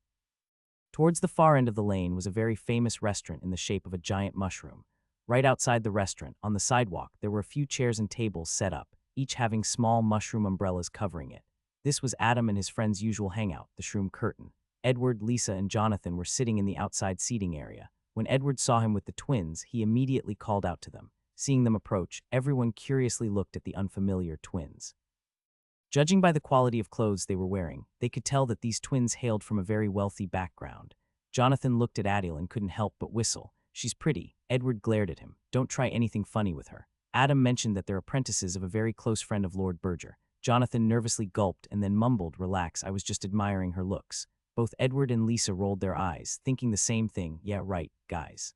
Towards the far end of the lane was a very famous restaurant in the shape of a giant mushroom. Right outside the restaurant, on the sidewalk, there were a few chairs and tables set up, each having small mushroom umbrellas covering it. This was Adam and his friend's usual hangout, the Shroom Curtain. Edward, Lisa, and Jonathan were sitting in the outside seating area. When Edward saw him with the twins, he immediately called out to them. Seeing them approach, everyone curiously looked at the unfamiliar twins. Judging by the quality of clothes they were wearing, they could tell that these twins hailed from a very wealthy background. Jonathan looked at Adil and couldn't help but whistle. She's pretty. Edward glared at him. Don't try anything funny with her. Adam mentioned that they're apprentices of a very close friend of Lord Berger. Jonathan nervously gulped and then mumbled, relax, I was just admiring her looks. Both Edward and Lisa rolled their eyes, thinking the same thing, yeah right, guys.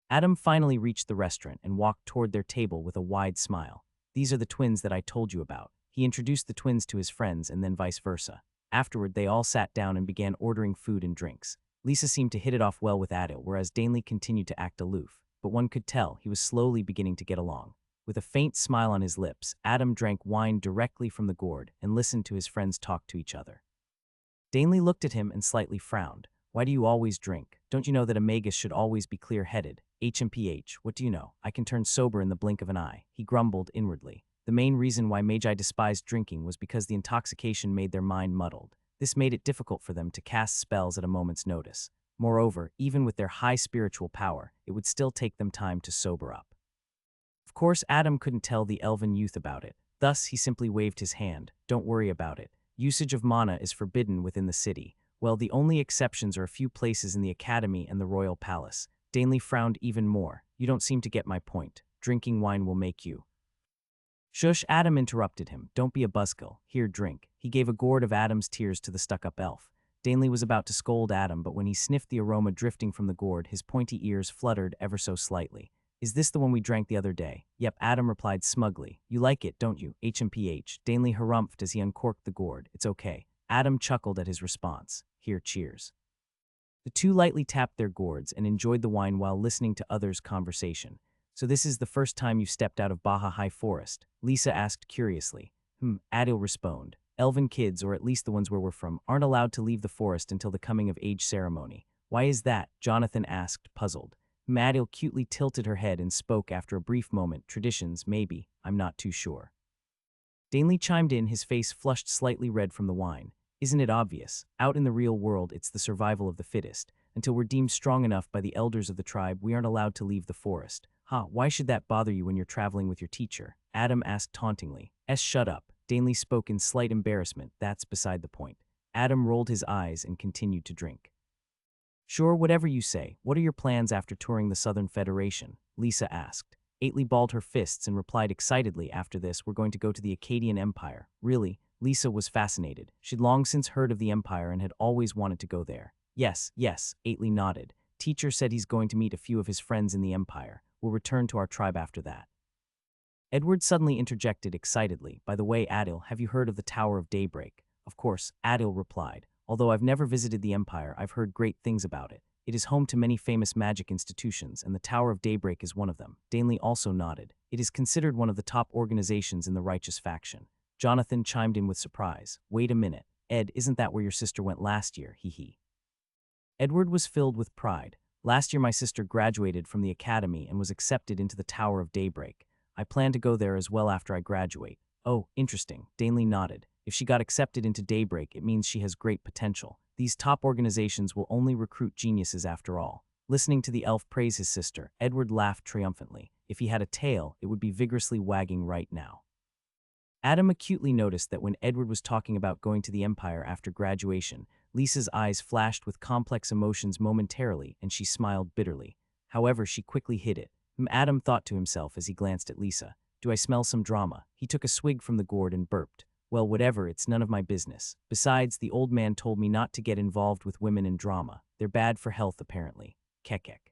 Adam finally reached the restaurant and walked toward their table with a wide smile. These are the twins that I told you about. He introduced the twins to his friends and then vice versa. Afterward, they all sat down and began ordering food and drinks. Lisa seemed to hit it off well with Adil, whereas Danley continued to act aloof, but one could tell he was slowly beginning to get along. With a faint smile on his lips, Adam drank wine directly from the gourd and listened to his friends talk to each other. Danley looked at him and slightly frowned. Why do you always drink? Don't you know that a magus should always be clear-headed? HMPH, what do you know? I can turn sober in the blink of an eye, he grumbled inwardly. The main reason why magi despised drinking was because the intoxication made their mind muddled. This made it difficult for them to cast spells at a moment's notice. Moreover, even with their high spiritual power, it would still take them time to sober up. Of course, Adam couldn't tell the elven youth about it. Thus, he simply waved his hand. Don't worry about it. Usage of mana is forbidden within the city. Well, the only exceptions are a few places in the academy and the royal palace. Danley frowned even more. You don't seem to get my point. Drinking wine will make you. Shush, Adam interrupted him. Don't be a buzzkill. Here, drink. He gave a gourd of Adam's tears to the stuck-up elf. Danley was about to scold Adam, but when he sniffed the aroma drifting from the gourd, his pointy ears fluttered ever so slightly. Is this the one we drank the other day? Yep, Adam replied smugly. You like it, don't you? HMPH. Danley harumphed as he uncorked the gourd. It's okay. Adam chuckled at his response. Here, cheers. The two lightly tapped their gourds and enjoyed the wine while listening to others' conversation. So this is the first time you've stepped out of Baja High Forest? Lisa asked curiously. Adil responded. Elven kids, or at least the ones where we're from, aren't allowed to leave the forest until the coming-of-age ceremony. Why is that? Jonathan asked, puzzled. Adil cutely tilted her head and spoke after a brief moment. Traditions, maybe. I'm not too sure. Danley chimed in, his face flushed slightly red from the wine. Isn't it obvious? Out in the real world, it's the survival of the fittest. Until we're deemed strong enough by the elders of the tribe, we aren't allowed to leave the forest. Why should that bother you when you're traveling with your teacher? Adam asked tauntingly. Shut up. Danley spoke in slight embarrassment. That's beside the point. Adam rolled his eyes and continued to drink. Sure, whatever you say. What are your plans after touring the Southern Federation? Lisa asked. Atley balled her fists and replied excitedly, after this, we're going to go to the Akkadian Empire. Really? Lisa was fascinated. She'd long since heard of the Empire and had always wanted to go there. Yes, Atley nodded. Teacher said he's going to meet a few of his friends in the Empire. We'll return to our tribe after that. Edward suddenly interjected excitedly. By the way, Adil, have you heard of the Tower of Daybreak? Of course, Adil replied. Although I've never visited the Empire, I've heard great things about it. It is home to many famous magic institutions, and the Tower of Daybreak is one of them. Danley also nodded. It is considered one of the top organizations in the righteous faction. Jonathan chimed in with surprise. Wait a minute. Ed, isn't that where your sister went last year? Hee. Edward was filled with pride. Last year my sister graduated from the academy and was accepted into the Tower of Daybreak. I plan to go there as well after I graduate. Oh, interesting. Danley nodded. If she got accepted into Daybreak, it means she has great potential. These top organizations will only recruit geniuses after all. Listening to the elf praise his sister, Edward laughed triumphantly. If he had a tail, it would be vigorously wagging right now. Adam acutely noticed that when Edward was talking about going to the Empire after graduation, Lisa's eyes flashed with complex emotions momentarily, and she smiled bitterly. However, she quickly hid it. Adam thought to himself as he glanced at Lisa. Do I smell some drama? He took a swig from the gourd and burped. Well, whatever, it's none of my business. Besides, the old man told me not to get involved with women in drama. They're bad for health, apparently. Kekek.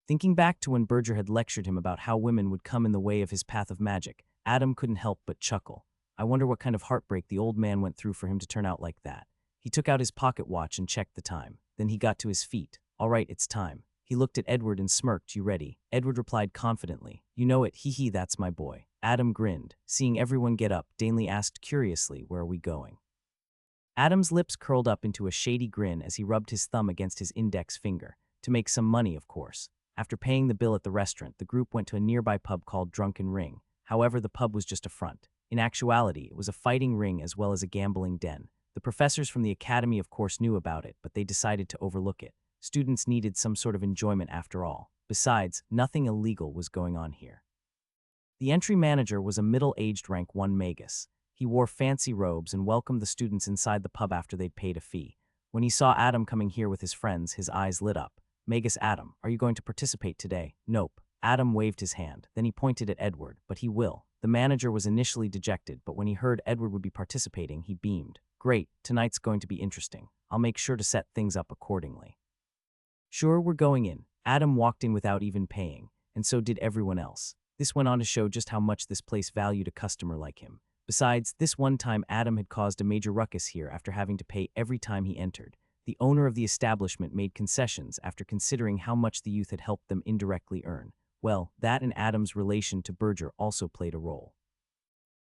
Thinking back to when Berger had lectured him about how women would come in the way of his path of magic, Adam couldn't help but chuckle. I wonder what kind of heartbreak the old man went through for him to turn out like that. He took out his pocket watch and checked the time. Then he got to his feet. All right, it's time. He looked at Edward and smirked. You ready? Edward replied confidently. You know it, hee, that's my boy. Adam grinned. Seeing everyone get up, Danley asked curiously, where are we going? Adam's lips curled up into a shady grin as he rubbed his thumb against his index finger. To make some money, of course. After paying the bill at the restaurant, the group went to a nearby pub called Drunken Ring. However, the pub was just a front. In actuality, it was a fighting ring as well as a gambling den. The professors from the academy of course knew about it, but they decided to overlook it. Students needed some sort of enjoyment after all. Besides, nothing illegal was going on here. The entry manager was a middle-aged rank 1 magus. He wore fancy robes and welcomed the students inside the pub after they'd paid a fee. When he saw Adam coming here with his friends, his eyes lit up. Magus Adam, are you going to participate today? Nope. Adam waved his hand. Then he pointed at Edward, but he will. The manager was initially dejected, but when he heard Edward would be participating, he beamed. Great, tonight's going to be interesting. I'll make sure to set things up accordingly. Sure, we're going in. Adam walked in without even paying, and so did everyone else. This went on to show just how much this place valued a customer like him. Besides, this one time Adam had caused a major ruckus here after having to pay every time he entered. The owner of the establishment made concessions after considering how much the youth had helped them indirectly earn. Well, that and Adam's relation to Berger also played a role.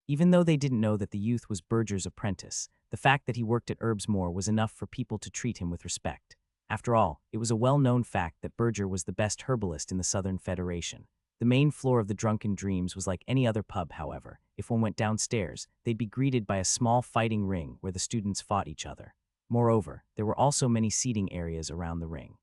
Even though they didn't know that the youth was Berger's apprentice, the fact that he worked at Herbsmore was enough for people to treat him with respect. After all, it was a well-known fact that Berger was the best herbalist in the Southern Federation. The main floor of the Drunken Dreams was like any other pub, however. If one went downstairs, they'd be greeted by a small fighting ring where the students fought each other. Moreover, there were also many seating areas around the ring.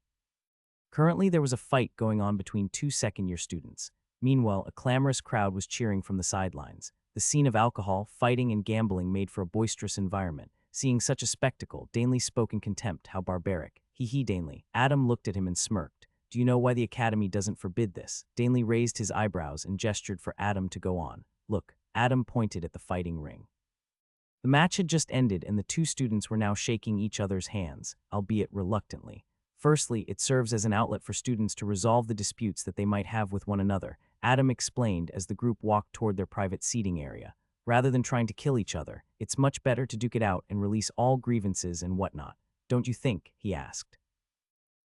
Currently, there was a fight going on between two second-year students. Meanwhile, a clamorous crowd was cheering from the sidelines. The scene of alcohol, fighting, and gambling made for a boisterous environment. Seeing such a spectacle, Danley spoke in contempt. How barbaric. Hee Danley. Adam looked at him and smirked. Do you know why the Academy doesn't forbid this? Danley raised his eyebrows and gestured for Adam to go on. Look, Adam pointed at the fighting ring. The match had just ended and the two students were now shaking each other's hands, albeit reluctantly. Firstly, it serves as an outlet for students to resolve the disputes that they might have with one another, Adam explained as the group walked toward their private seating area. Rather than trying to kill each other, it's much better to duke it out and release all grievances and whatnot. Don't you think? He asked.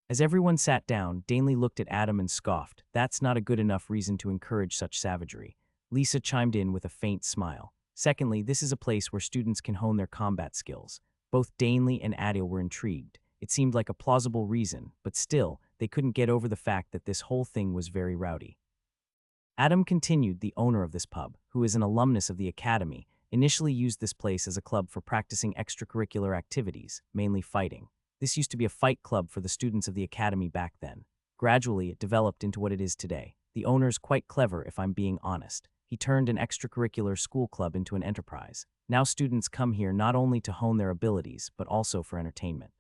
As everyone sat down, Danley looked at Adam and scoffed. That's not a good enough reason to encourage such savagery. Lisa chimed in with a faint smile. Secondly, this is a place where students can hone their combat skills. Both Danley and Adil were intrigued. It seemed like a plausible reason, but still, they couldn't get over the fact that this whole thing was very rowdy. Adam continued, the owner of this pub, who is an alumnus of the Academy, initially used this place as a club for practicing extracurricular activities, mainly fighting. This used to be a fight club for the students of the Academy back then. Gradually, it developed into what it is today. The owner's quite clever, if I'm being honest. He turned an extracurricular school club into an enterprise. Now students come here not only to hone their abilities, but also for entertainment.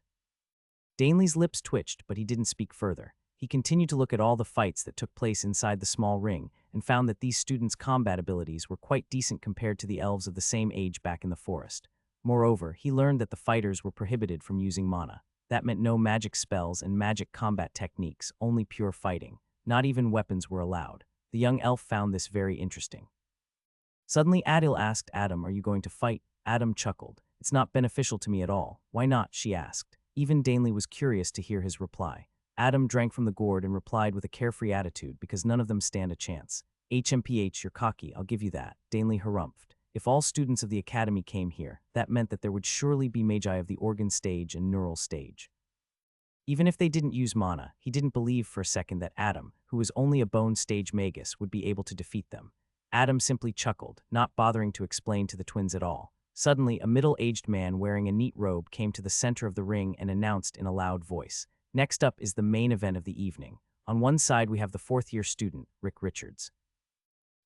Danley's lips twitched, but he didn't speak further. He continued to look at all the fights that took place inside the small ring and found that these students' combat abilities were quite decent compared to the elves of the same age back in the forest. Moreover, he learned that the fighters were prohibited from using mana. That meant no magic spells and magic combat techniques, only pure fighting. Not even weapons were allowed. The young elf found this very interesting. Suddenly, Adil asked Adam, "Are you going to fight?" Adam chuckled. "It's not beneficial to me at all." "Why not?" she asked. Even Danley was curious to hear his reply. Adam drank from the gourd and replied with a carefree attitude, because none of them stand a chance. "HMPH, you're cocky, I'll give you that," Danley harumphed. If all students of the Academy came here, that meant that there would surely be magi of the organ stage and neural stage. Even if they didn't use mana, he didn't believe for a second that Adam, who was only a bone stage magus, would be able to defeat them. Adam simply chuckled, not bothering to explain to the twins at all. Suddenly, a middle-aged man wearing a neat robe came to the center of the ring and announced in a loud voice, "Next up is the main event of the evening. On one side we have the fourth-year student, Rick Richards."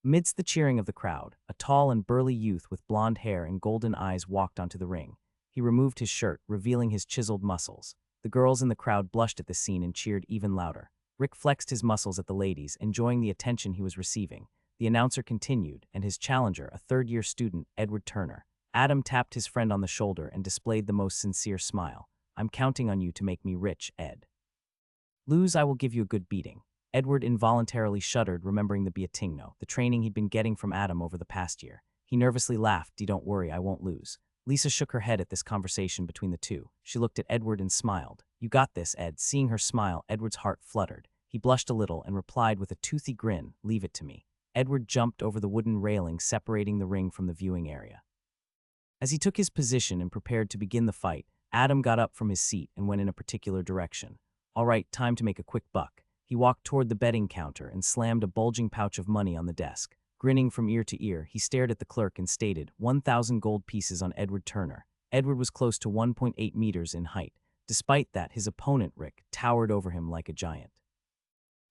Amidst the cheering of the crowd, a tall and burly youth with blonde hair and golden eyes walked onto the ring. He removed his shirt, revealing his chiseled muscles. The girls in the crowd blushed at the scene and cheered even louder. Rick flexed his muscles at the ladies, enjoying the attention he was receiving. The announcer continued, and his challenger, a third-year student, Edward Turner. Adam tapped his friend on the shoulder and displayed the most sincere smile. "I'm counting on you to make me rich, Ed. Lose, I will give you a good beating." Edward involuntarily shuddered, remembering the Beatingno, the training he'd been getting from Adam over the past year. He nervously laughed. "Don't worry, I won't lose." Lisa shook her head at this conversation between the two. She looked at Edward and smiled. "You got this, Ed." Seeing her smile, Edward's heart fluttered. He blushed a little and replied with a toothy grin, "Leave it to me." Edward jumped over the wooden railing separating the ring from the viewing area. As he took his position and prepared to begin the fight, Adam got up from his seat and went in a particular direction. "All right, time to make a quick buck." He walked toward the betting counter and slammed a bulging pouch of money on the desk. Grinning from ear to ear, he stared at the clerk and stated, 1,000 gold pieces on Edward Turner. Edward was close to 1.8 meters in height. Despite that, his opponent, Rick, towered over him like a giant.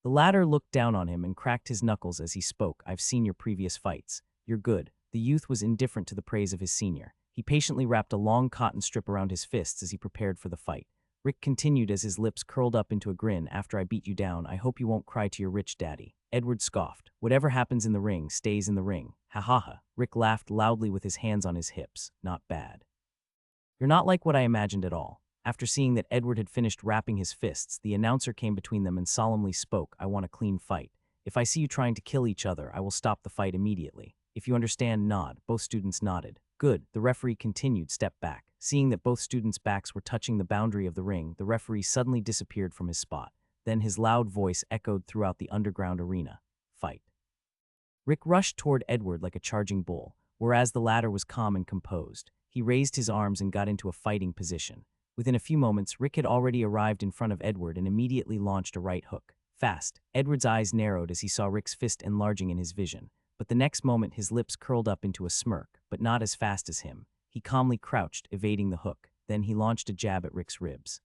The latter looked down on him and cracked his knuckles as he spoke. "I've seen your previous fights. You're good." The youth was indifferent to the praise of his senior. He patiently wrapped a long cotton strip around his fists as he prepared for the fight. Rick continued as his lips curled up into a grin. "After I beat you down, I hope you won't cry to your rich daddy." Edward scoffed. "Whatever happens in the ring stays in the ring." "Ha ha ha." Rick laughed loudly with his hands on his hips. "Not bad. You're not like what I imagined at all." After seeing that Edward had finished wrapping his fists, the announcer came between them and solemnly spoke, "I want a clean fight. If I see you trying to kill each other, I will stop the fight immediately." If you understand, nod. Both students nodded. Good. The referee continued, step back. Seeing that both students' backs were touching the boundary of the ring, the referee suddenly disappeared from his spot. Then his loud voice echoed throughout the underground arena. Fight. Rick rushed toward Edward like a charging bull, whereas the latter was calm and composed. He raised his arms and got into a fighting position. Within a few moments, Rick had already arrived in front of Edward and immediately launched a right hook. Fast. Edward's eyes narrowed as he saw Rick's fist enlarging in his vision. But the next moment his lips curled up into a smirk, but not as fast as him. He calmly crouched, evading the hook. Then he launched a jab at Rick's ribs.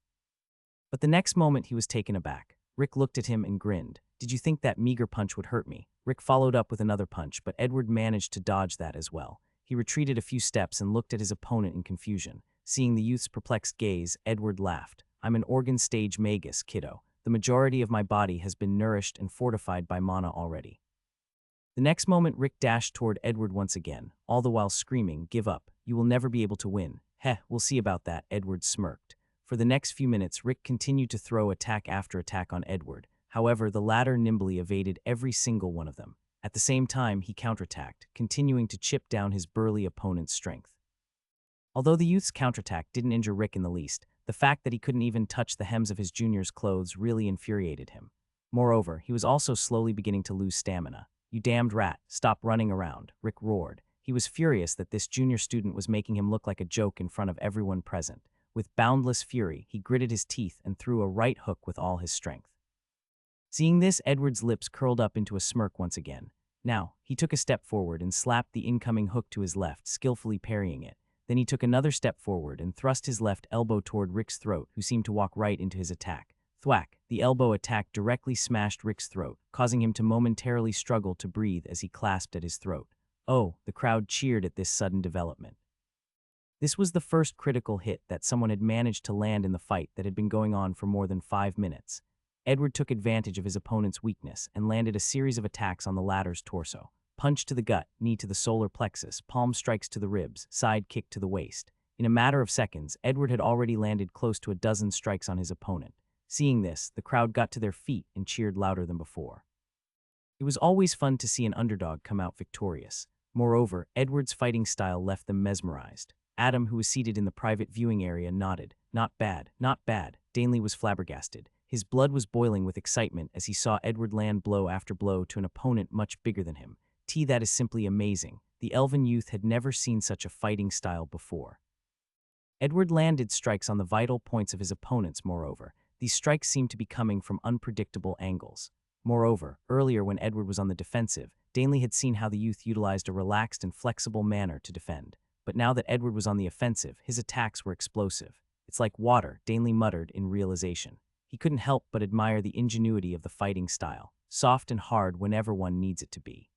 But the next moment he was taken aback. Rick looked at him and grinned. Did you think that meager punch would hurt me? Rick followed up with another punch, but Edward managed to dodge that as well. He retreated a few steps and looked at his opponent in confusion. Seeing the youth's perplexed gaze, Edward laughed. I'm an organ stage magus, kiddo. The majority of my body has been nourished and fortified by mana already. The next moment Rick dashed toward Edward once again, all the while screaming, give up. You will never be able to win. Heh, we'll see about that, Edward smirked. For the next few minutes, Rick continued to throw attack after attack on Edward. However, the latter nimbly evaded every single one of them. At the same time, he counterattacked, continuing to chip down his burly opponent's strength. Although the youth's counterattack didn't injure Rick in the least, the fact that he couldn't even touch the hems of his junior's clothes really infuriated him. Moreover, he was also slowly beginning to lose stamina. You damned rat, stop running around, Rick roared. He was furious that this junior student was making him look like a joke in front of everyone present. With boundless fury, he gritted his teeth and threw a right hook with all his strength. Seeing this, Edward's lips curled up into a smirk once again. Now, he took a step forward and slapped the incoming hook to his left, skillfully parrying it. Then he took another step forward and thrust his left elbow toward Rick's throat, who seemed to walk right into his attack. Thwack! The elbow attack directly smashed Rick's throat, causing him to momentarily struggle to breathe as he clasped at his throat. Oh, the crowd cheered at this sudden development. This was the first critical hit that someone had managed to land in the fight that had been going on for more than 5 minutes. Edward took advantage of his opponent's weakness and landed a series of attacks on the latter's torso. Punch to the gut, knee to the solar plexus, palm strikes to the ribs, side kick to the waist. In a matter of seconds, Edward had already landed close to a dozen strikes on his opponent. Seeing this, the crowd got to their feet and cheered louder than before. It was always fun to see an underdog come out victorious. Moreover, Edward's fighting style left them mesmerized. Adam, who was seated in the private viewing area, nodded. Not bad, not bad. Danley was flabbergasted. His blood was boiling with excitement as he saw Edward land blow after blow to an opponent much bigger than him. That is simply amazing. The elven youth had never seen such a fighting style before. Edward landed strikes on the vital points of his opponents, moreover. These strikes seemed to be coming from unpredictable angles. Moreover, earlier when Edward was on the defensive, Danley had seen how the youth utilized a relaxed and flexible manner to defend. But now that Edward was on the offensive, his attacks were explosive. It's like water, Danley muttered in realization. He couldn't help but admire the ingenuity of the fighting style, soft and hard whenever one needs it to be.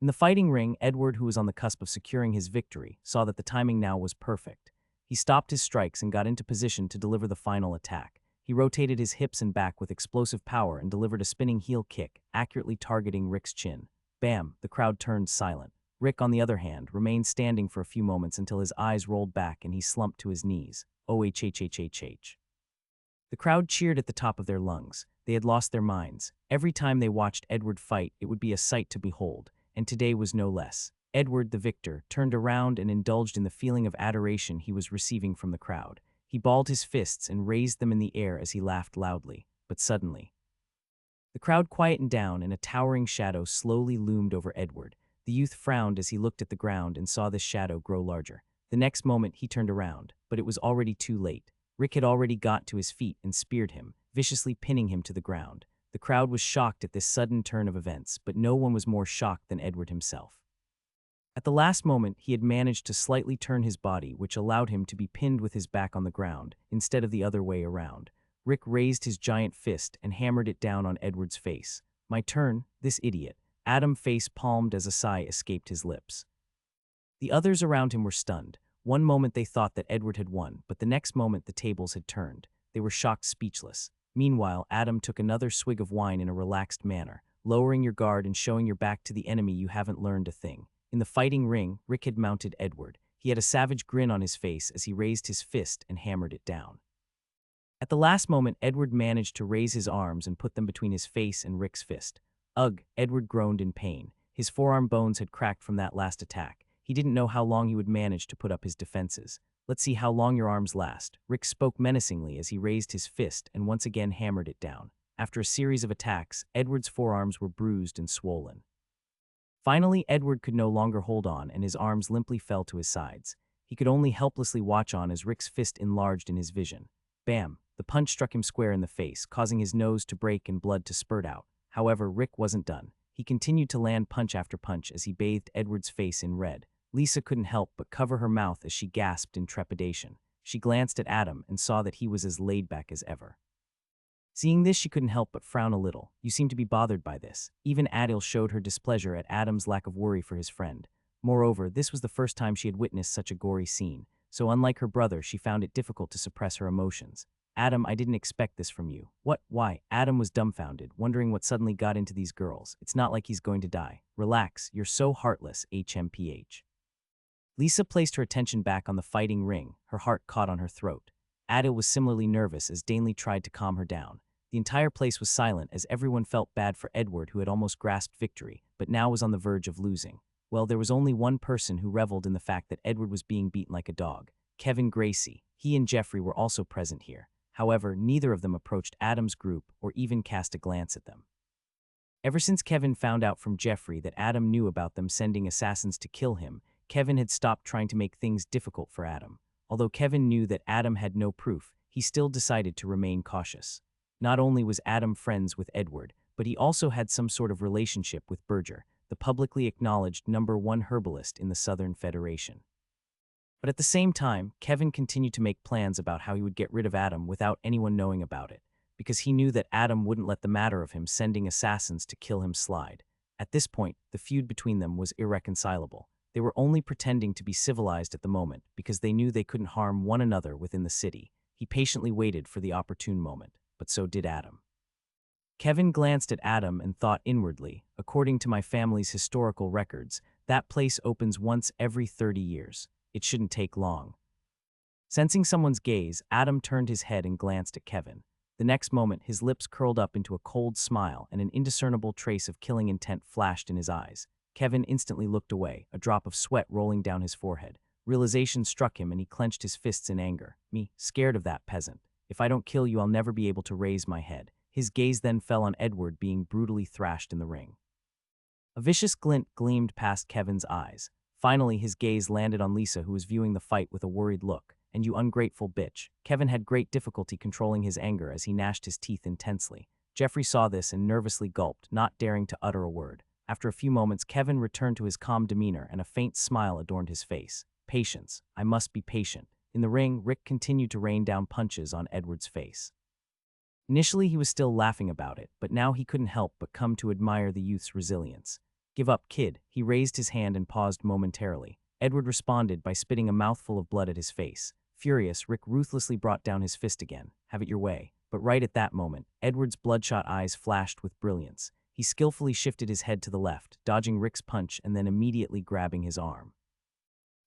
In the fighting ring, Edward, who was on the cusp of securing his victory, saw that the timing now was perfect. He stopped his strikes and got into position to deliver the final attack. He rotated his hips and back with explosive power and delivered a spinning heel kick, accurately targeting Rick's chin. Bam! The crowd turned silent. Rick, on the other hand, remained standing for a few moments until his eyes rolled back and he slumped to his knees. OHHHHH. The crowd cheered at the top of their lungs. They had lost their minds. Every time they watched Edward fight, it would be a sight to behold, and today was no less. Edward, the victor, turned around and indulged in the feeling of adoration he was receiving from the crowd. He balled his fists and raised them in the air as he laughed loudly. But suddenly, the crowd quietened down and a towering shadow slowly loomed over Edward. The youth frowned as he looked at the ground and saw this shadow grow larger. The next moment he turned around, but it was already too late. Rick had already got to his feet and speared him, viciously pinning him to the ground. The crowd was shocked at this sudden turn of events, but no one was more shocked than Edward himself. At the last moment, he had managed to slightly turn his body, which allowed him to be pinned with his back on the ground, instead of the other way around. Rick raised his giant fist and hammered it down on Edward's face. My turn, this idiot. Adam face palmed as a sigh escaped his lips. The others around him were stunned. One moment they thought that Edward had won, but the next moment the tables had turned. They were shocked speechless. Meanwhile, Adam took another swig of wine in a relaxed manner. Lowering your guard and showing your back to the enemy, you haven't learned a thing. In the fighting ring, Rick had mounted Edward. He had a savage grin on his face as he raised his fist and hammered it down. At the last moment, Edward managed to raise his arms and put them between his face and Rick's fist. Ugh, Edward groaned in pain. His forearm bones had cracked from that last attack. He didn't know how long he would manage to put up his defenses. Let's see how long your arms last. Rick spoke menacingly as he raised his fist and once again hammered it down. After a series of attacks, Edward's forearms were bruised and swollen. Finally, Edward could no longer hold on and his arms limply fell to his sides. He could only helplessly watch on as Rick's fist enlarged in his vision. Bam! The punch struck him square in the face, causing his nose to break and blood to spurt out. However, Rick wasn't done. He continued to land punch after punch as he bathed Edward's face in red. Lisa couldn't help but cover her mouth as she gasped in trepidation. She glanced at Adam and saw that he was as laid back as ever. Seeing this, she couldn't help but frown a little. You seem to be bothered by this. Even Adil showed her displeasure at Adam's lack of worry for his friend. Moreover, this was the first time she had witnessed such a gory scene, so unlike her brother, she found it difficult to suppress her emotions. Adam, I didn't expect this from you. What? Why? Adam was dumbfounded, wondering what suddenly got into these girls. It's not like he's going to die. Relax, you're so heartless, HMPH. Lisa placed her attention back on the fighting ring, her heart caught on her throat. Adil was similarly nervous as Danley tried to calm her down. The entire place was silent as everyone felt bad for Edward, who had almost grasped victory, but now was on the verge of losing. Well, there was only one person who reveled in the fact that Edward was being beaten like a dog. Kevin Gracie. He and Jeffrey were also present here. However, neither of them approached Adam's group or even cast a glance at them. Ever since Kevin found out from Jeffrey that Adam knew about them sending assassins to kill him, Kevin had stopped trying to make things difficult for Adam. Although Kevin knew that Adam had no proof, he still decided to remain cautious. Not only was Adam friends with Edward, but he also had some sort of relationship with Berger, the publicly acknowledged #1 herbalist in the Southern Federation. But at the same time, Kevin continued to make plans about how he would get rid of Adam without anyone knowing about it, because he knew that Adam wouldn't let the matter of him sending assassins to kill him slide. At this point, the feud between them was irreconcilable. They were only pretending to be civilized at the moment because they knew they couldn't harm one another within the city. He patiently waited for the opportune moment, but so did Adam. Kevin glanced at Adam and thought inwardly, according to my family's historical records, that place opens once every 30 years. It shouldn't take long. Sensing someone's gaze, Adam turned his head and glanced at Kevin. The next moment, his lips curled up into a cold smile and an indiscernible trace of killing intent flashed in his eyes. Kevin instantly looked away, a drop of sweat rolling down his forehead. Realization struck him and he clenched his fists in anger. Me, scared of that peasant. If I don't kill you, I'll never be able to raise my head. His gaze then fell on Edward being brutally thrashed in the ring. A vicious glint gleamed past Kevin's eyes. Finally, his gaze landed on Lisa, who was viewing the fight with a worried look. And you ungrateful bitch. Kevin had great difficulty controlling his anger as he gnashed his teeth intensely. Jeffrey saw this and nervously gulped, not daring to utter a word. After a few moments, Kevin returned to his calm demeanor and a faint smile adorned his face. Patience. I must be patient. In the ring, Rick continued to rain down punches on Edward's face. Initially, he was still laughing about it, but now he couldn't help but come to admire the youth's resilience. Give up, kid. He raised his hand and paused momentarily. Edward responded by spitting a mouthful of blood at his face. Furious, Rick ruthlessly brought down his fist again. Have it your way. But right at that moment, Edward's bloodshot eyes flashed with brilliance. He skillfully shifted his head to the left, dodging Rick's punch and then immediately grabbing his arm.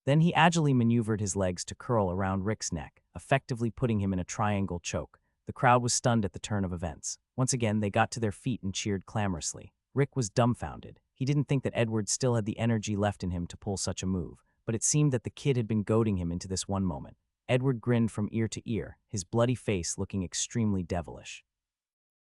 Then he agilely maneuvered his legs to curl around Rick's neck, effectively putting him in a triangle choke. The crowd was stunned at the turn of events. Once again, they got to their feet and cheered clamorously. Rick was dumbfounded. He didn't think that Edward still had the energy left in him to pull such a move, but it seemed that the kid had been goading him into this one moment. Edward grinned from ear to ear, his bloody face looking extremely devilish.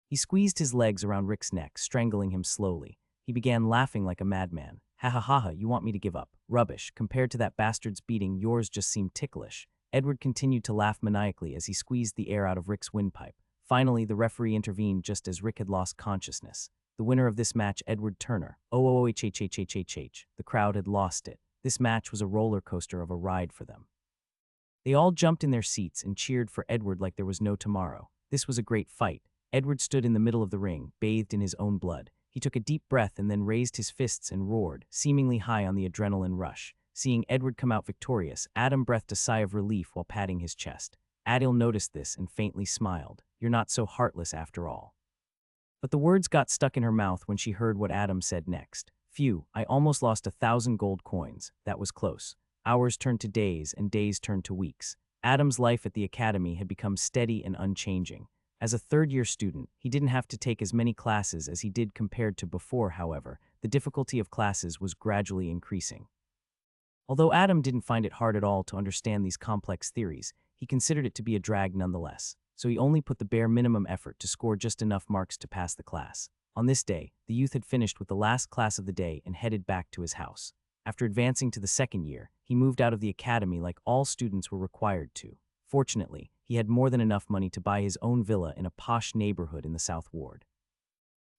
He squeezed his legs around Rick's neck, strangling him slowly. He began laughing like a madman. Ha ha ha ha, you want me to give up? Rubbish. Compared to that bastard's beating, yours just seemed ticklish. Edward continued to laugh maniacally as he squeezed the air out of Rick's windpipe. Finally, the referee intervened just as Rick had lost consciousness. The winner of this match, Edward Turner. Oh. The crowd had lost it. This match was a roller coaster of a ride for them. They all jumped in their seats and cheered for Edward like there was no tomorrow. This was a great fight. Edward stood in the middle of the ring, bathed in his own blood. He took a deep breath and then raised his fists and roared, seemingly high on the adrenaline rush. Seeing Edward come out victorious, Adam breathed a sigh of relief while patting his chest. Adil noticed this and faintly smiled. You're not so heartless after all. But the words got stuck in her mouth when she heard what Adam said next. Phew, I almost lost 1,000 gold coins. That was close. Hours turned to days and days turned to weeks. Adam's life at the academy had become steady and unchanging. As a third-year student, he didn't have to take as many classes as he did compared to before, however. the difficulty of classes was gradually increasing. Although Adam didn't find it hard at all to understand these complex theories, he considered it to be a drag nonetheless, so he only put the bare minimum effort to score just enough marks to pass the class. On this day, the youth had finished with the last class of the day and headed back to his house. After advancing to the second year, he moved out of the academy like all students were required to. Fortunately, he had more than enough money to buy his own villa in a posh neighborhood in the South Ward.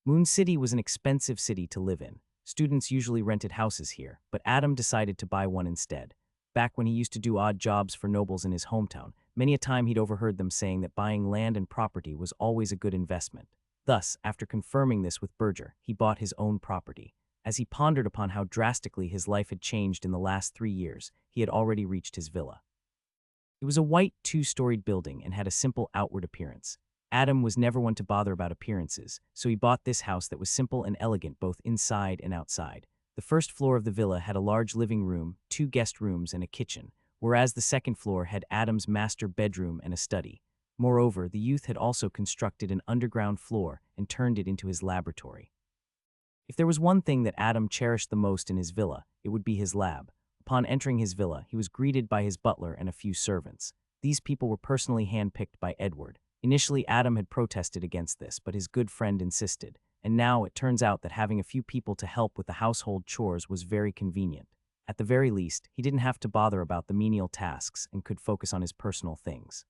Moon City was an expensive city to live in. Students usually rented houses here, but Adam decided to buy one instead. Back when he used to do odd jobs for nobles in his hometown, many a time he'd overheard them saying that buying land and property was always a good investment. Thus, after confirming this with Berger, he bought his own property. As he pondered upon how drastically his life had changed in the last 3 years, he had already reached his villa. It was a white, 2-storied building and had a simple outward appearance. Adam was never one to bother about appearances, so he bought this house that was simple and elegant both inside and outside. The first floor of the villa had a large living room, 2 guest rooms, and a kitchen, whereas the second floor had Adam's master bedroom and a study. Moreover, the youth had also constructed an underground floor and turned it into his laboratory. If there was one thing that Adam cherished the most in his villa, it would be his lab. Upon entering his villa, he was greeted by his butler and a few servants. These people were personally handpicked by Edward. Initially, Adam had protested against this, but his good friend insisted, and now it turns out that having a few people to help with the household chores was very convenient. At the very least, he didn't have to bother about the menial tasks and could focus on his personal things.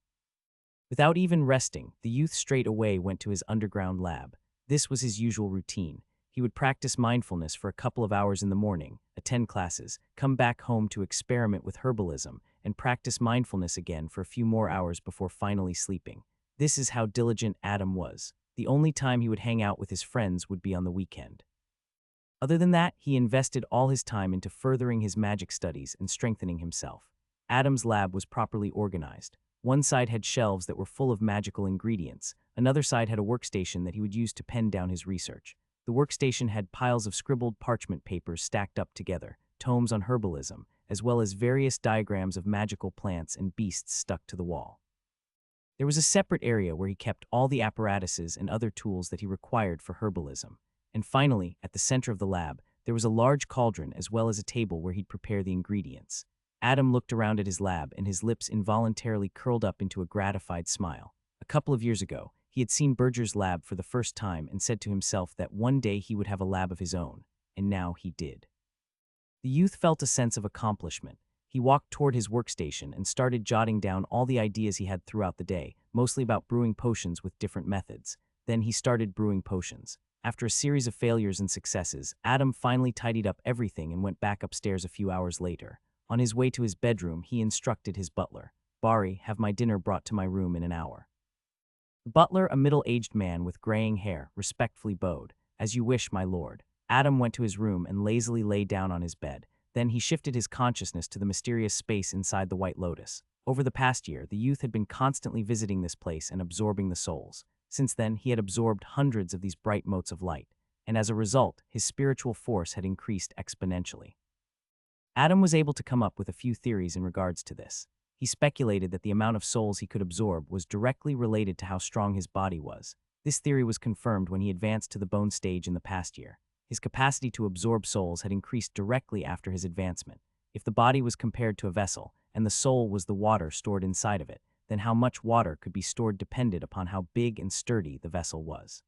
Without even resting, the youth straight away went to his underground lab. This was his usual routine. He would practice mindfulness for a couple of hours in the morning, attend classes, come back home to experiment with herbalism, and practice mindfulness again for a few more hours before finally sleeping. This is how diligent Adam was. The only time he would hang out with his friends would be on the weekend. Other than that, he invested all his time into furthering his magic studies and strengthening himself. Adam's lab was properly organized. One side had shelves that were full of magical ingredients. Another side had a workstation that he would use to pen down his research. The workstation had piles of scribbled parchment papers stacked up together, tomes on herbalism, as well as various diagrams of magical plants and beasts stuck to the wall. There was a separate area where he kept all the apparatuses and other tools that he required for herbalism. And finally, at the center of the lab, there was a large cauldron as well as a table where he'd prepare the ingredients. Adam looked around at his lab and his lips involuntarily curled up into a gratified smile. A couple of years ago, he had seen Berger's lab for the first time and said to himself that one day he would have a lab of his own, and now he did. The youth felt a sense of accomplishment. He walked toward his workstation and started jotting down all the ideas he had throughout the day, mostly about brewing potions with different methods. Then he started brewing potions. After a series of failures and successes, Adam finally tidied up everything and went back upstairs a few hours later. On his way to his bedroom, he instructed his butler, "Bari, have my dinner brought to my room in an hour." The butler, a middle-aged man with graying hair, respectfully bowed. "As you wish, my lord." Adam went to his room and lazily lay down on his bed. Then he shifted his consciousness to the mysterious space inside the White Lotus. Over the past year, the youth had been constantly visiting this place and absorbing the souls. Since then, he had absorbed hundreds of these bright motes of light, and as a result, his spiritual force had increased exponentially. Adam was able to come up with a few theories in regards to this. He speculated that the amount of souls he could absorb was directly related to how strong his body was. This theory was confirmed when he advanced to the bone stage in the past year. His capacity to absorb souls had increased directly after his advancement. If the body was compared to a vessel, and the soul was the water stored inside of it, then how much water could be stored depended upon how big and sturdy the vessel was.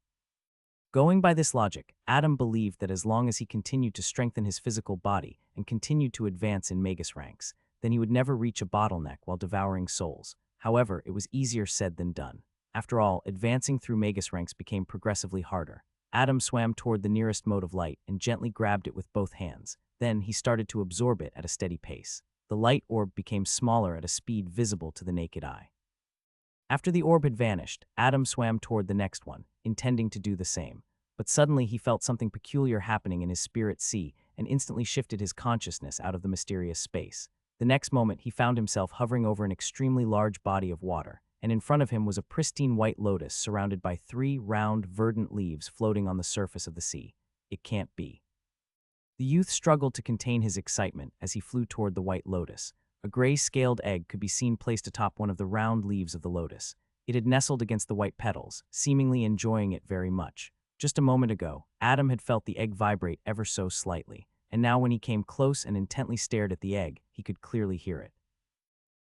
Going by this logic, Adam believed that as long as he continued to strengthen his physical body and continued to advance in magus ranks, then he would never reach a bottleneck while devouring souls. However, it was easier said than done. After all, advancing through magus ranks became progressively harder. Adam swam toward the nearest mode of light and gently grabbed it with both hands. Then he started to absorb it at a steady pace. The light orb became smaller at a speed visible to the naked eye. After the orb had vanished, Adam swam toward the next one, intending to do the same. But suddenly he felt something peculiar happening in his spirit sea and instantly shifted his consciousness out of the mysterious space. The next moment he found himself hovering over an extremely large body of water, and in front of him was a pristine white lotus surrounded by 3 round, verdant leaves floating on the surface of the sea. It can't be. The youth struggled to contain his excitement as he flew toward the white lotus. A gray-scaled egg could be seen placed atop one of the round leaves of the lotus. It had nestled against the white petals, seemingly enjoying it very much. Just a moment ago, Adam had felt the egg vibrate ever so slightly, and now when he came close and intently stared at the egg, he could clearly hear it.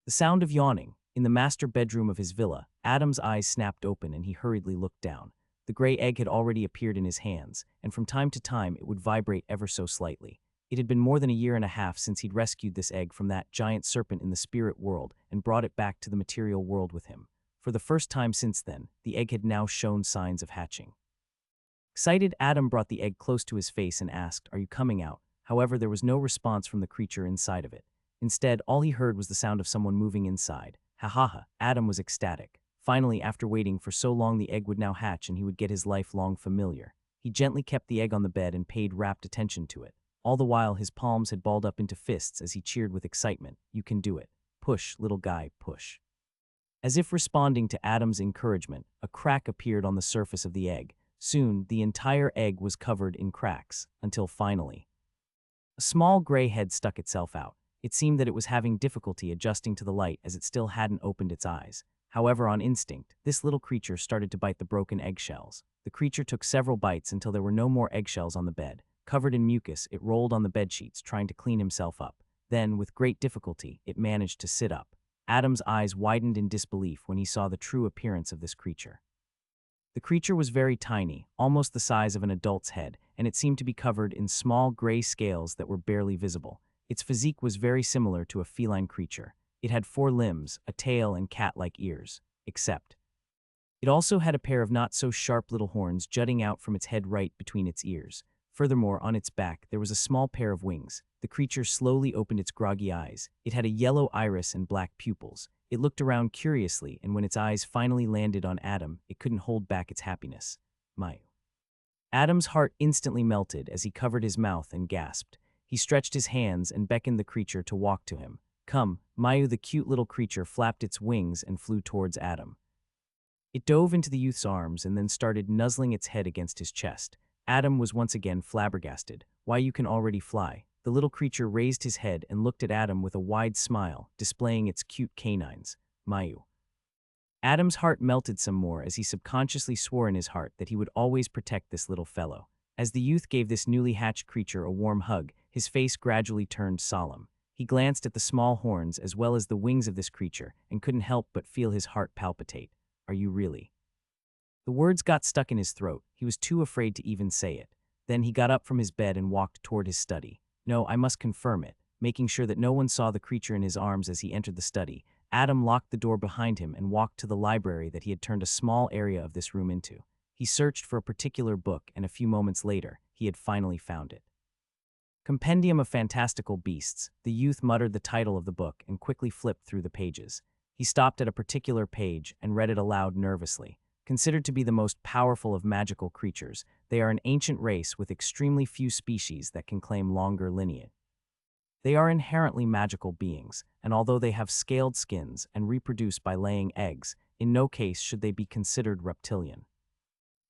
The sound of yawning. In the master bedroom of his villa, Adam's eyes snapped open and he hurriedly looked down. The gray egg had already appeared in his hands, and from time to time it would vibrate ever so slightly. It had been more than a year and a half since he'd rescued this egg from that giant serpent in the spirit world and brought it back to the material world with him. For the first time since then, the egg had now shown signs of hatching. Excited, Adam brought the egg close to his face and asked, "Are you coming out?" However, there was no response from the creature inside of it. Instead, all he heard was the sound of someone moving inside. Ha ha ha, Adam was ecstatic. Finally, after waiting for so long, the egg would now hatch and he would get his lifelong familiar. He gently kept the egg on the bed and paid rapt attention to it. All the while, his palms had balled up into fists as he cheered with excitement. "You can do it. Push, little guy, push." As if responding to Adam's encouragement, a crack appeared on the surface of the egg. Soon, the entire egg was covered in cracks, until finally, a small gray head stuck itself out. It seemed that it was having difficulty adjusting to the light as it still hadn't opened its eyes. However, on instinct, this little creature started to bite the broken eggshells. The creature took several bites until there were no more eggshells on the bed. Covered in mucus, it rolled on the bedsheets, trying to clean himself up. Then, with great difficulty, it managed to sit up. Adam's eyes widened in disbelief when he saw the true appearance of this creature. The creature was very tiny, almost the size of an adult's head, and it seemed to be covered in small gray scales that were barely visible. Its physique was very similar to a feline creature. It had 4 limbs, a tail, and cat-like ears, except it also had a pair of not-so-sharp little horns jutting out from its head right between its ears. Furthermore, on its back, there was a small pair of wings. The creature slowly opened its groggy eyes. It had a yellow iris and black pupils. It looked around curiously, and when its eyes finally landed on Adam, it couldn't hold back its happiness. "Mayu." Adam's heart instantly melted as he covered his mouth and gasped. He stretched his hands and beckoned the creature to walk to him. "Come." Mayu, the cute little creature, flapped its wings and flew towards Adam. It dove into the youth's arms and then started nuzzling its head against his chest. Adam was once again flabbergasted. "Why, you can already fly." The little creature raised his head and looked at Adam with a wide smile, displaying its cute canines. "Mayu." Adam's heart melted some more as he subconsciously swore in his heart that he would always protect this little fellow. As the youth gave this newly hatched creature a warm hug, his face gradually turned solemn. He glanced at the small horns as well as the wings of this creature and couldn't help but feel his heart palpitate. "Are you really?" The words got stuck in his throat. He was too afraid to even say it. Then he got up from his bed and walked toward his study. "No, I must confirm it." Making sure that no one saw the creature in his arms as he entered the study, Adam locked the door behind him and walked to the library that he had turned a small area of this room into. He searched for a particular book, and a few moments later, he had finally found it. Compendium of Fantastical Beasts. The youth muttered the title of the book and quickly flipped through the pages. He stopped at a particular page and read it aloud nervously. Considered to be the most powerful of magical creatures, they are an ancient race with extremely few species that can claim longer lineage. They are inherently magical beings, and although they have scaled skins and reproduce by laying eggs, in no case should they be considered reptilian.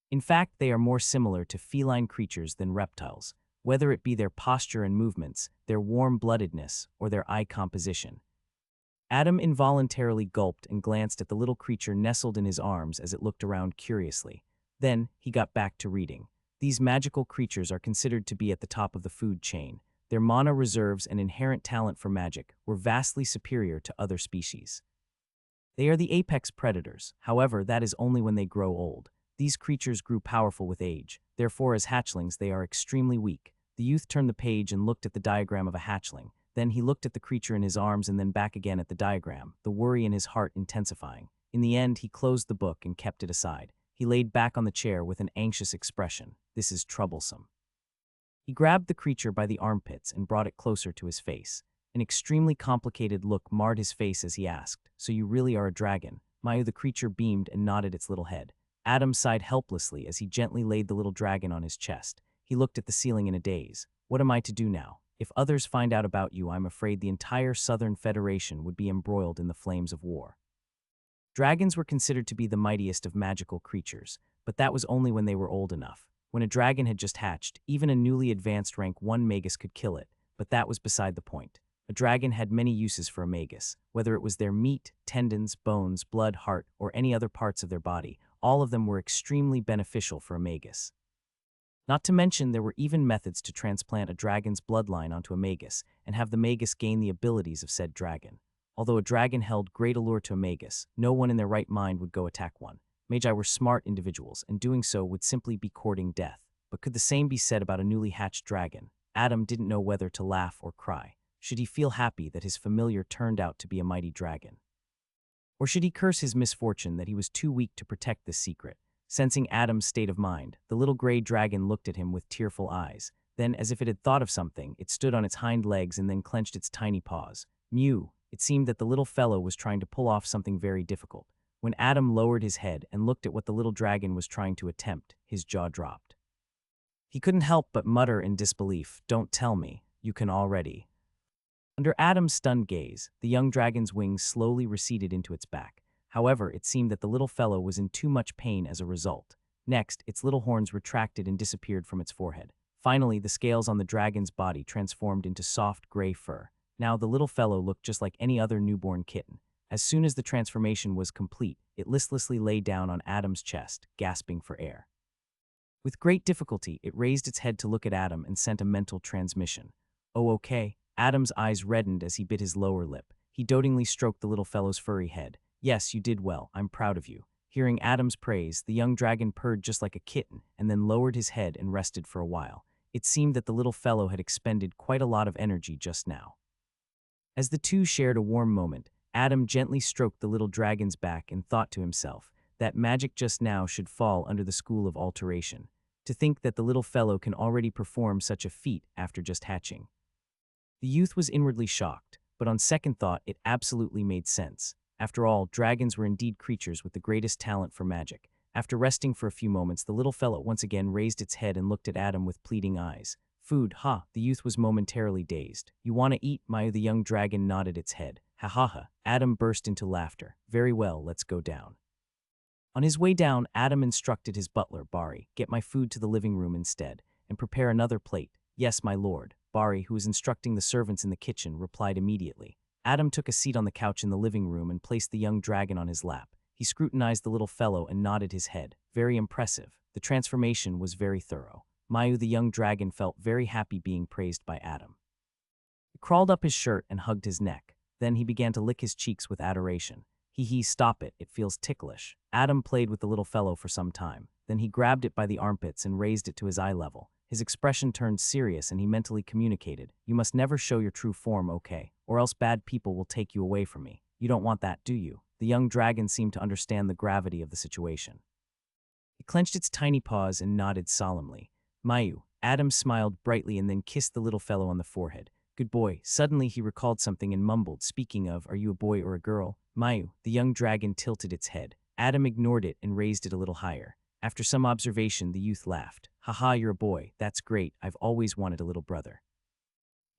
In fact, they are more similar to feline creatures than reptiles, whether it be their posture and movements, their warm-bloodedness, or their eye composition. Adam involuntarily gulped and glanced at the little creature nestled in his arms as it looked around curiously. Then, he got back to reading. These magical creatures are considered to be at the top of the food chain. Their mana reserves and inherent talent for magic were vastly superior to other species. They are the apex predators. However, that is only when they grow old. These creatures grew powerful with age. Therefore, as hatchlings, they are extremely weak. The youth turned the page and looked at the diagram of a hatchling. Then he looked at the creature in his arms and then back again at the diagram, the worry in his heart intensifying. In the end, he closed the book and kept it aside. He laid back on the chair with an anxious expression. "This is troublesome." He grabbed the creature by the armpits and brought it closer to his face. An extremely complicated look marred his face as he asked, "So you really are a dragon?" Mayu, the creature, beamed and nodded its little head. Adam sighed helplessly as he gently laid the little dragon on his chest. He looked at the ceiling in a daze. "What am I to do now? If others find out about you, I'm afraid the entire Southern Federation would be embroiled in the flames of war." Dragons were considered to be the mightiest of magical creatures, but that was only when they were old enough. When a dragon had just hatched, even a newly advanced rank 1 magus could kill it, but that was beside the point. A dragon had many uses for a magus, whether it was their meat, tendons, bones, blood, heart, or any other parts of their body. All of them were extremely beneficial for a magus. Not to mention, there were even methods to transplant a dragon's bloodline onto a magus and have the magus gain the abilities of said dragon. Although a dragon held great allure to a magus, no one in their right mind would go attack one. Magi were smart individuals, and doing so would simply be courting death. But could the same be said about a newly hatched dragon? Adam didn't know whether to laugh or cry. Should he feel happy that his familiar turned out to be a mighty dragon? Or should he curse his misfortune that he was too weak to protect this secret? Sensing Adam's state of mind, the little gray dragon looked at him with tearful eyes. Then, as if it had thought of something, it stood on its hind legs and then clenched its tiny paws. Mew! It seemed that the little fellow was trying to pull off something very difficult. When Adam lowered his head and looked at what the little dragon was trying to attempt, his jaw dropped. He couldn't help but mutter in disbelief, "Don't tell me, you can already." Under Adam's stunned gaze, the young dragon's wings slowly receded into its back. However, it seemed that the little fellow was in too much pain as a result. Next, its little horns retracted and disappeared from its forehead. Finally, the scales on the dragon's body transformed into soft gray fur. Now the little fellow looked just like any other newborn kitten. As soon as the transformation was complete, it listlessly lay down on Adam's chest, gasping for air. With great difficulty, it raised its head to look at Adam and sent a mental transmission. "Oh, okay." Adam's eyes reddened as he bit his lower lip. He dotingly stroked the little fellow's furry head. "Yes, you did well. I'm proud of you." Hearing Adam's praise, the young dragon purred just like a kitten and then lowered his head and rested for a while. It seemed that the little fellow had expended quite a lot of energy just now. As the two shared a warm moment, Adam gently stroked the little dragon's back and thought to himself, that magic just now should fall under the school of alteration. To think that the little fellow can already perform such a feat after just hatching. The youth was inwardly shocked, but on second thought it absolutely made sense. After all, dragons were indeed creatures with the greatest talent for magic. After resting for a few moments, the little fellow once again raised its head and looked at Adam with pleading eyes. "Food, ha!" The youth was momentarily dazed. "You want to eat, Maya?" The young dragon nodded its head. "Ha ha ha." Adam burst into laughter. "Very well, let's go down." On his way down, Adam instructed his butler, Bari, "Get my food to the living room instead, and prepare another plate." "Yes, my lord." Bari, who was instructing the servants in the kitchen, replied immediately. Adam took a seat on the couch in the living room and placed the young dragon on his lap. He scrutinized the little fellow and nodded his head. Very impressive. The transformation was very thorough. Mayu, the young dragon, felt very happy being praised by Adam. He crawled up his shirt and hugged his neck. Then he began to lick his cheeks with adoration. "Hee, stop it, it feels ticklish." Adam played with the little fellow for some time. Then he grabbed it by the armpits and raised it to his eye level. His expression turned serious and he mentally communicated, "You must never show your true form, okay? Or else bad people will take you away from me. You don't want that, do you?" The young dragon seemed to understand the gravity of the situation. It clenched its tiny paws and nodded solemnly. "Mayu." Adam smiled brightly and then kissed the little fellow on the forehead. "Good boy." Suddenly he recalled something and mumbled, "Speaking of, are you a boy or a girl?" "Mayu." The young dragon tilted its head. Adam ignored it and raised it a little higher. After some observation, the youth laughed. "Haha, you're a boy. That's great. I've always wanted a little brother."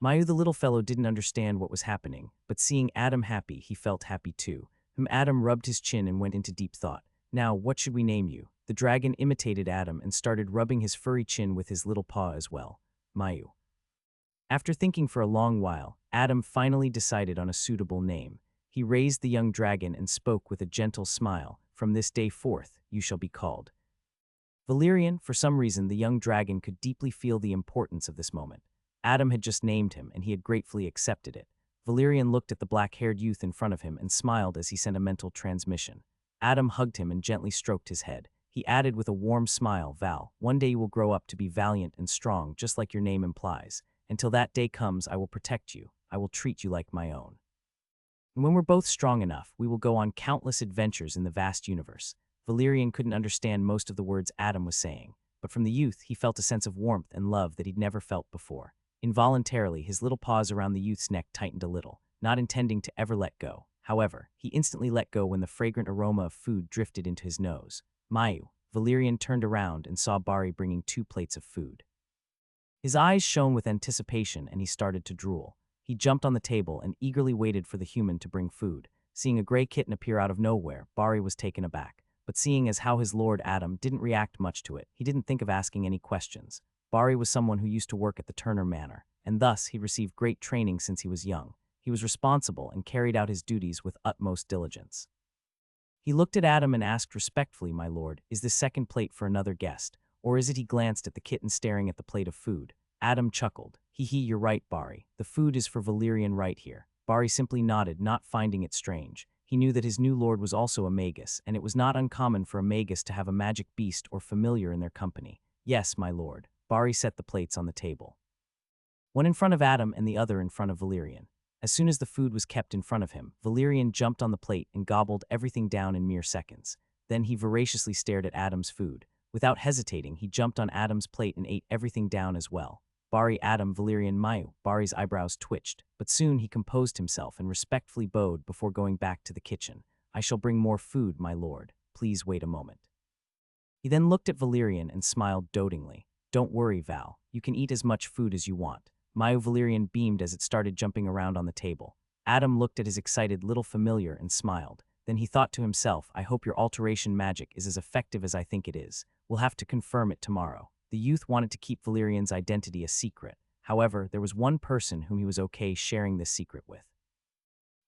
Mayu, the little fellow, didn't understand what was happening, but seeing Adam happy, he felt happy too. Adam rubbed his chin and went into deep thought. "Now, what should we name you?" The dragon imitated Adam and started rubbing his furry chin with his little paw as well. Mayu. After thinking for a long while, Adam finally decided on a suitable name. He raised the young dragon and spoke with a gentle smile. "From this day forth, you shall be called Valerian." For some reason, the young dragon could deeply feel the importance of this moment. Adam had just named him, and he had gratefully accepted it. Valerian looked at the black-haired youth in front of him and smiled as he sent a mental transmission. Adam hugged him and gently stroked his head. He added with a warm smile, "Val, one day you will grow up to be valiant and strong, just like your name implies. Until that day comes, I will protect you. I will treat you like my own. And when we're both strong enough, we will go on countless adventures in the vast universe." Valerian couldn't understand most of the words Adam was saying, but from the youth he felt a sense of warmth and love that he'd never felt before. Involuntarily, his little paws around the youth's neck tightened a little, not intending to ever let go. However, he instantly let go when the fragrant aroma of food drifted into his nose. "Mayu." Valerian turned around and saw Bari bringing 2 plates of food. His eyes shone with anticipation and he started to drool. He jumped on the table and eagerly waited for the human to bring food. Seeing a gray kitten appear out of nowhere, Bari was taken aback. But seeing as how his lord Adam didn't react much to it, he didn't think of asking any questions. Bari was someone who used to work at the Turner Manor, and thus he received great training since he was young. He was responsible and carried out his duties with utmost diligence. He looked at Adam and asked respectfully, "My lord, is this second plate for another guest, Or is it he glanced at the kitten staring at the plate of food? Adam chuckled. Hee hee, you're right, Bari. The food is for Valerian right here. Bari simply nodded, not finding it strange. He knew that his new lord was also a magus, and it was not uncommon for a magus to have a magic beast or familiar in their company. Yes, my lord. Bari set the plates on the table, one in front of Adam and the other in front of Valerian. As soon as the food was kept in front of him, Valerian jumped on the plate and gobbled everything down in mere seconds. Then he voraciously stared at Adam's food. Without hesitating, he jumped on Adam's plate and ate everything down as well. Bari, Adam, Valerian, Mayu. Bari's eyebrows twitched, but soon he composed himself and respectfully bowed before going back to the kitchen. I shall bring more food, my lord. Please wait a moment. He then looked at Valerian and smiled dotingly. Don't worry, Val. You can eat as much food as you want. Mayu. Valerian beamed as it started jumping around on the table. Adam looked at his excited little familiar and smiled. Then he thought to himself, I hope your alteration magic is as effective as I think it is. We'll have to confirm it tomorrow. The youth wanted to keep Valerian's identity a secret. However, there was one person whom he was okay sharing this secret with.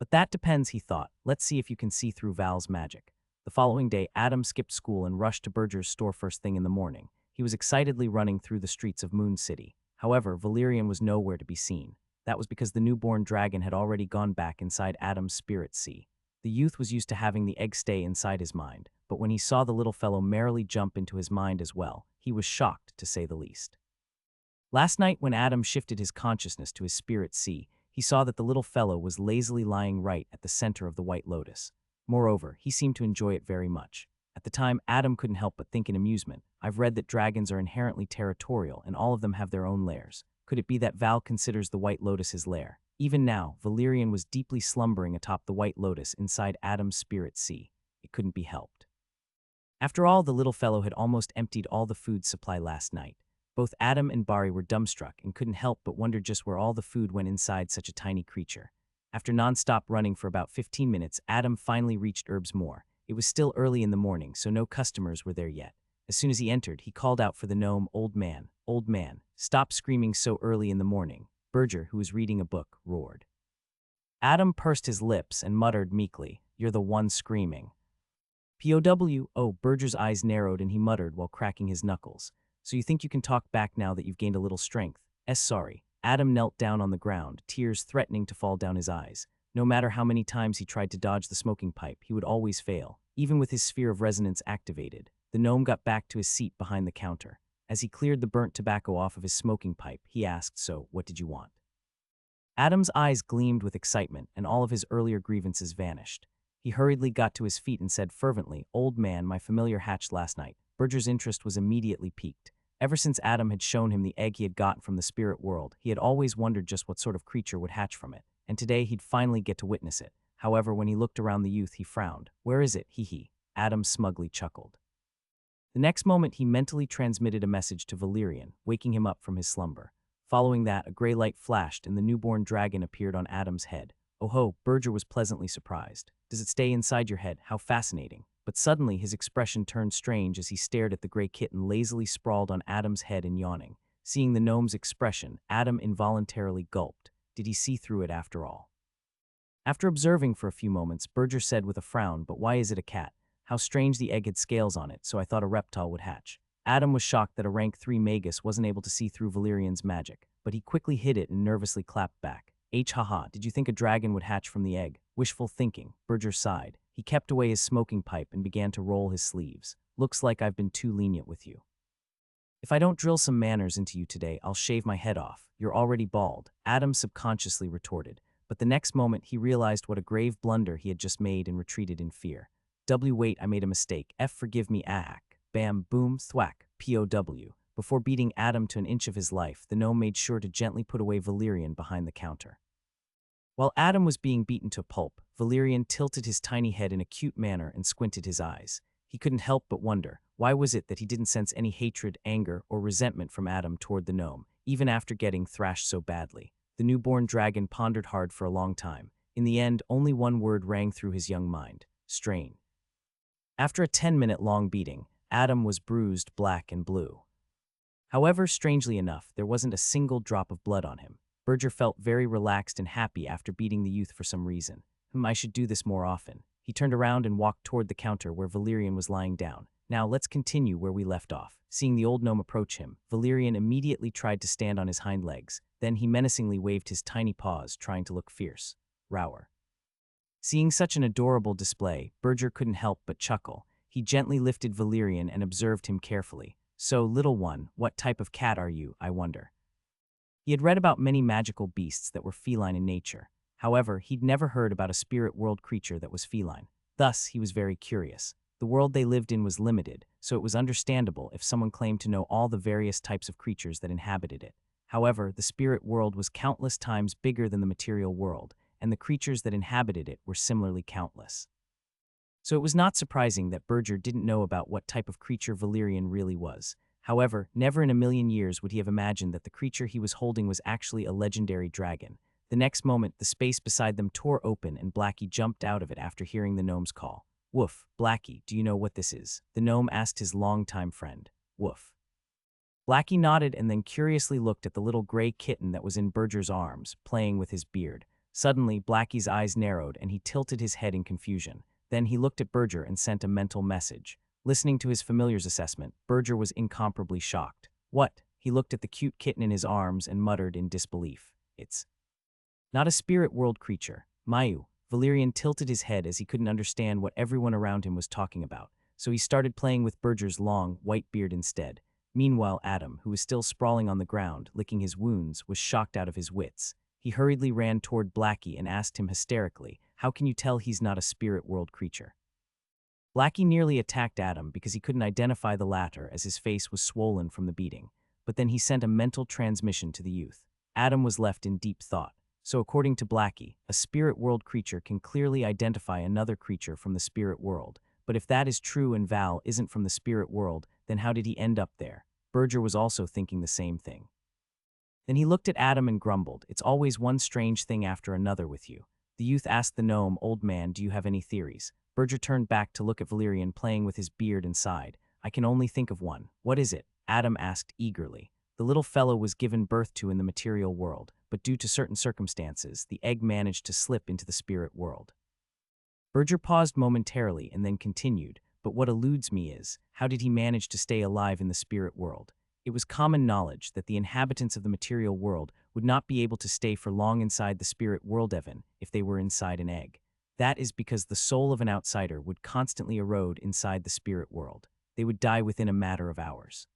But that depends, he thought. Let's see if you can see through Val's magic. The following day, Adam skipped school and rushed to Berger's store first thing in the morning. He was excitedly running through the streets of Moon City. However, Valerian was nowhere to be seen. That was because the newborn dragon had already gone back inside Adam's spirit sea. The youth was used to having the egg stay inside his mind, but when he saw the little fellow merrily jump into his mind as well, he was shocked, to say the least. Last night, when Adam shifted his consciousness to his spirit sea, he saw that the little fellow was lazily lying right at the center of the White Lotus. Moreover, he seemed to enjoy it very much. At the time, Adam couldn't help but think in amusement, I've read that dragons are inherently territorial and all of them have their own lairs. Could it be that Val considers the White Lotus his lair? Even now, Valerian was deeply slumbering atop the White Lotus inside Adam's spirit sea. It couldn't be helped. After all, the little fellow had almost emptied all the food supply last night. Both Adam and Bari were dumbstruck and couldn't help but wonder just where all the food went inside such a tiny creature. After non-stop running for about 15 minutes, Adam finally reached Herb's Moor. It was still early in the morning, so no customers were there yet. As soon as he entered, he called out for the gnome, old man, stop screaming so early in the morning. Berger, who was reading a book, roared. Adam pursed his lips and muttered meekly, you're the one screaming. POW, oh, Berger's eyes narrowed and he muttered while cracking his knuckles. So you think you can talk back now that you've gained a little strength? Sorry. Adam knelt down on the ground, tears threatening to fall down his eyes. No matter how many times he tried to dodge the smoking pipe, he would always fail. Even with his sphere of resonance activated, the gnome got back to his seat behind the counter. As he cleared the burnt tobacco off of his smoking pipe, he asked, so, what did you want? Adam's eyes gleamed with excitement, and all of his earlier grievances vanished. He hurriedly got to his feet and said fervently, old man, my familiar hatched last night. Berger's interest was immediately piqued. Ever since Adam had shown him the egg he had gotten from the spirit world, he had always wondered just what sort of creature would hatch from it, and today he'd finally get to witness it. However, when he looked around the youth, he frowned. Where is it? Hee. Adam smugly chuckled. The next moment, he mentally transmitted a message to Valerian, waking him up from his slumber. Following that, a gray light flashed and the newborn dragon appeared on Adam's head. Oh ho, Berger was pleasantly surprised. Does it stay inside your head? How fascinating. But suddenly his expression turned strange as he stared at the gray kitten lazily sprawled on Adam's head and yawning. Seeing the gnome's expression, Adam involuntarily gulped. Did he see through it after all? After observing for a few moments, Berger said with a frown, but why is it a cat? How strange, the egg had scales on it, so I thought a reptile would hatch. Adam was shocked that a rank 3 magus wasn't able to see through Valerian's magic, but he quickly hid it and nervously clapped back. Haha, did you think a dragon would hatch from the egg? Wishful thinking. Berger sighed. He kept away his smoking pipe and began to roll his sleeves. Looks like I've been too lenient with you. If I don't drill some manners into you today, I'll shave my head off. You're already bald, Adam subconsciously retorted. But the next moment he realized what a grave blunder he had just made and retreated in fear. Wait, I made a mistake. Forgive me, ack. Bam, boom, thwack, POW. Before beating Adam to an inch of his life, the gnome made sure to gently put away Valerian behind the counter. While Adam was being beaten to pulp, Valerian tilted his tiny head in a cute manner and squinted his eyes. He couldn't help but wonder, why was it that he didn't sense any hatred, anger, or resentment from Adam toward the gnome, even after getting thrashed so badly? The newborn dragon pondered hard for a long time. In the end, only one word rang through his young mind: strain. After a 10-minute-long beating, Adam was bruised black and blue. However, strangely enough, there wasn't a single drop of blood on him. Berger felt very relaxed and happy after beating the youth for some reason. I should do this more often. He turned around and walked toward the counter where Valerian was lying down. Now let's continue where we left off. Seeing the old gnome approach him, Valerian immediately tried to stand on his hind legs. Then he menacingly waved his tiny paws, trying to look fierce. Rower. Seeing such an adorable display, Berger couldn't help but chuckle. He gently lifted Valerian and observed him carefully. So, little one, what type of cat are you, I wonder? He had read about many magical beasts that were feline in nature. However, he'd never heard about a spirit world creature that was feline. Thus, he was very curious. The world they lived in was limited, so it was understandable if someone claimed to know all the various types of creatures that inhabited it. However, the spirit world was countless times bigger than the material world, and the creatures that inhabited it were similarly countless. So it was not surprising that Berger didn't know about what type of creature Valerian really was. However, never in a million years would he have imagined that the creature he was holding was actually a legendary dragon. The next moment, the space beside them tore open and Blackie jumped out of it after hearing the gnome's call. Woof, Blackie, do you know what this is? The gnome asked his longtime friend. Woof. Blackie nodded and then curiously looked at the little gray kitten that was in Berger's arms, playing with his beard. Suddenly, Blackie's eyes narrowed and he tilted his head in confusion. Then he looked at Berger and sent a mental message. Listening to his familiar's assessment, Berger was incomparably shocked. What? He looked at the cute kitten in his arms and muttered in disbelief. It's not a spirit world creature. Mayu. Valerian tilted his head as he couldn't understand what everyone around him was talking about, so he started playing with Berger's long, white beard instead. Meanwhile, Adam, who was still sprawling on the ground, licking his wounds, was shocked out of his wits. He hurriedly ran toward Blackie and asked him hysterically, how can you tell he's not a spirit world creature? Blackie nearly attacked Adam because he couldn't identify the latter as his face was swollen from the beating, but then he sent a mental transmission to the youth. Adam was left in deep thought. So according to Blackie, a spirit world creature can clearly identify another creature from the spirit world, but if that is true and Val isn't from the spirit world, then how did he end up there? Berger was also thinking the same thing. Then he looked at Adam and grumbled, it's always one strange thing after another with you. The youth asked the gnome, old man, do you have any theories? Berger turned back to look at Valerian playing with his beard and sighed. I can only think of one. What is it? Adam asked eagerly. The little fellow was given birth to in the material world, but due to certain circumstances, the egg managed to slip into the spirit world. Berger paused momentarily and then continued, but what eludes me is, how did he manage to stay alive in the spirit world? It was common knowledge that the inhabitants of the material world would not be able to stay for long inside the spirit world even if they were inside an egg. That is because the soul of an outsider would constantly erode inside the spirit world. They would die within a matter of hours.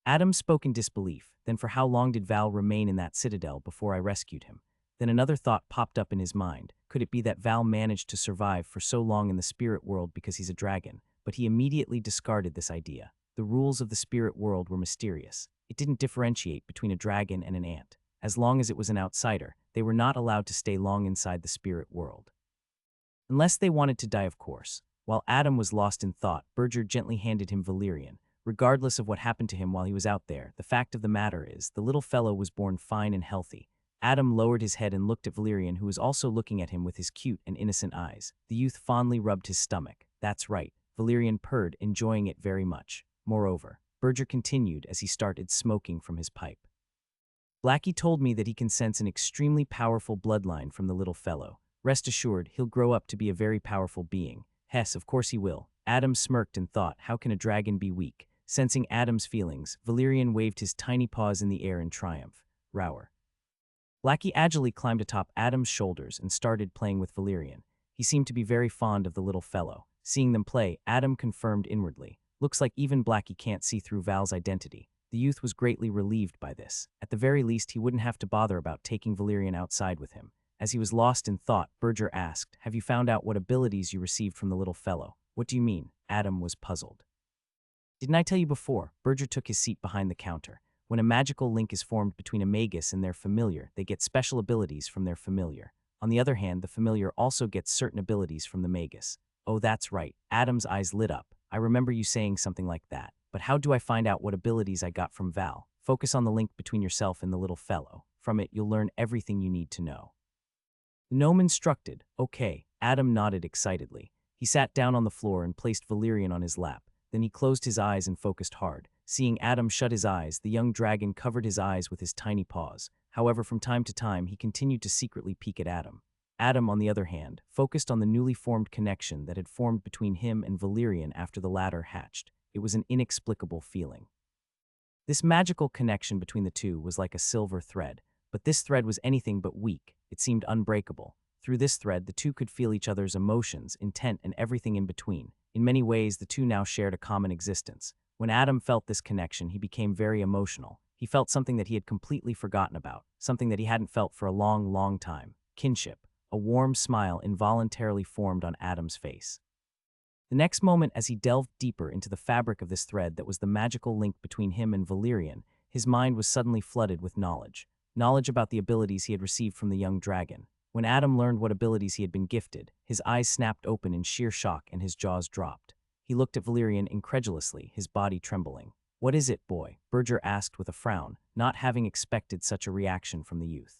Adam spoke in disbelief. Then for how long did Val remain in that citadel before I rescued him? Then another thought popped up in his mind. Could it be that Val managed to survive for so long in the spirit world because he's a dragon? But he immediately discarded this idea. The rules of the spirit world were mysterious. It didn't differentiate between a dragon and an ant. As long as it was an outsider, they were not allowed to stay long inside the spirit world. Unless they wanted to die, of course. While Adam was lost in thought, Berger gently handed him Valerian. Regardless of what happened to him while he was out there, the fact of the matter is, the little fellow was born fine and healthy. Adam lowered his head and looked at Valerian, who was also looking at him with his cute and innocent eyes. The youth fondly rubbed his stomach. That's right, Valerian purred, enjoying it very much. Moreover, Berger continued as he started smoking from his pipe. Blackie told me that he can sense an extremely powerful bloodline from the little fellow. Rest assured, he'll grow up to be a very powerful being. Hess, of course he will. Adam smirked and thought, how can a dragon be weak? Sensing Adam's feelings, Valerian waved his tiny paws in the air in triumph. Rower. Blackie agilely climbed atop Adam's shoulders and started playing with Valerian. He seemed to be very fond of the little fellow. Seeing them play, Adam confirmed inwardly. Looks like even Blackie can't see through Val's identity. The youth was greatly relieved by this. At the very least, he wouldn't have to bother about taking Valerian outside with him. As he was lost in thought, Berger asked, have you found out what abilities you received from the little fellow? What do you mean? Adam was puzzled. Didn't I tell you before? Berger took his seat behind the counter. When a magical link is formed between a magus and their familiar, they get special abilities from their familiar. On the other hand, the familiar also gets certain abilities from the magus. Oh, that's right. Adam's eyes lit up. I remember you saying something like that. But how do I find out what abilities I got from Val? Focus on the link between yourself and the little fellow. From it, you'll learn everything you need to know. The gnome instructed. Okay. Adam nodded excitedly. He sat down on the floor and placed Valerian on his lap. Then he closed his eyes and focused hard. Seeing Adam shut his eyes, the young dragon covered his eyes with his tiny paws. However, from time to time, he continued to secretly peek at Adam. Adam, on the other hand, focused on the newly formed connection that had formed between him and Valerian after the latter hatched. It was an inexplicable feeling. This magical connection between the two was like a silver thread, but this thread was anything but weak. It seemed unbreakable. Through this thread, the two could feel each other's emotions, intent, and everything in between. In many ways, the two now shared a common existence. When Adam felt this connection, he became very emotional. He felt something that he had completely forgotten about, something that he hadn't felt for a long, long time. Kinship. A warm smile involuntarily formed on Adam's face. The next moment, as he delved deeper into the fabric of this thread that was the magical link between him and Valerian, his mind was suddenly flooded with knowledge. Knowledge about the abilities he had received from the young dragon. When Adam learned what abilities he had been gifted, his eyes snapped open in sheer shock and his jaws dropped. He looked at Valerian incredulously, his body trembling. "What is it, boy?" Berger asked with a frown, not having expected such a reaction from the youth.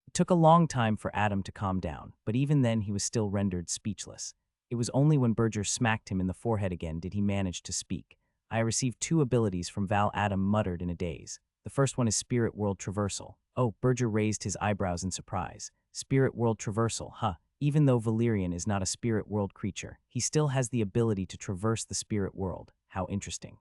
It took a long time for Adam to calm down, but even then he was still rendered speechless. It was only when Berger smacked him in the forehead again did he manage to speak. "I received 2 abilities from Val," Adam muttered in a daze. "The first one is Spirit World Traversal." Oh, Berger raised his eyebrows in surprise. Spirit World Traversal, huh? Even though Valerian is not a spirit world creature, he still has the ability to traverse the spirit world. How interesting.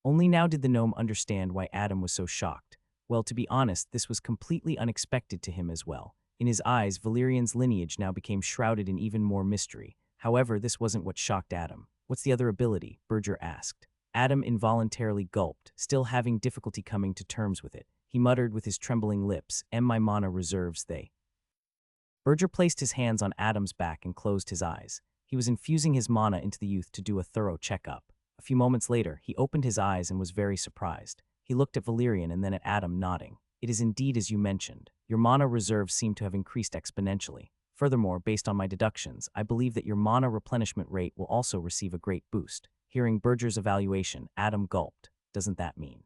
Only now did the gnome understand why Adam was so shocked. Well, to be honest, this was completely unexpected to him as well. In his eyes, Valerian's lineage now became shrouded in even more mystery. However, this wasn't what shocked Adam. "What's the other ability?" Berger asked. Adam involuntarily gulped, still having difficulty coming to terms with it. He muttered with his trembling lips, My mana reserves they." Berger placed his hands on Adam's back and closed his eyes. He was infusing his mana into the youth to do a thorough checkup. A few moments later, he opened his eyes and was very surprised. He looked at Valerian and then at Adam, nodding. "It is indeed as you mentioned. Your mana reserves seem to have increased exponentially. Furthermore, based on my deductions, I believe that your mana replenishment rate will also receive a great boost." Hearing Berger's evaluation, Adam gulped. "Doesn't that mean?"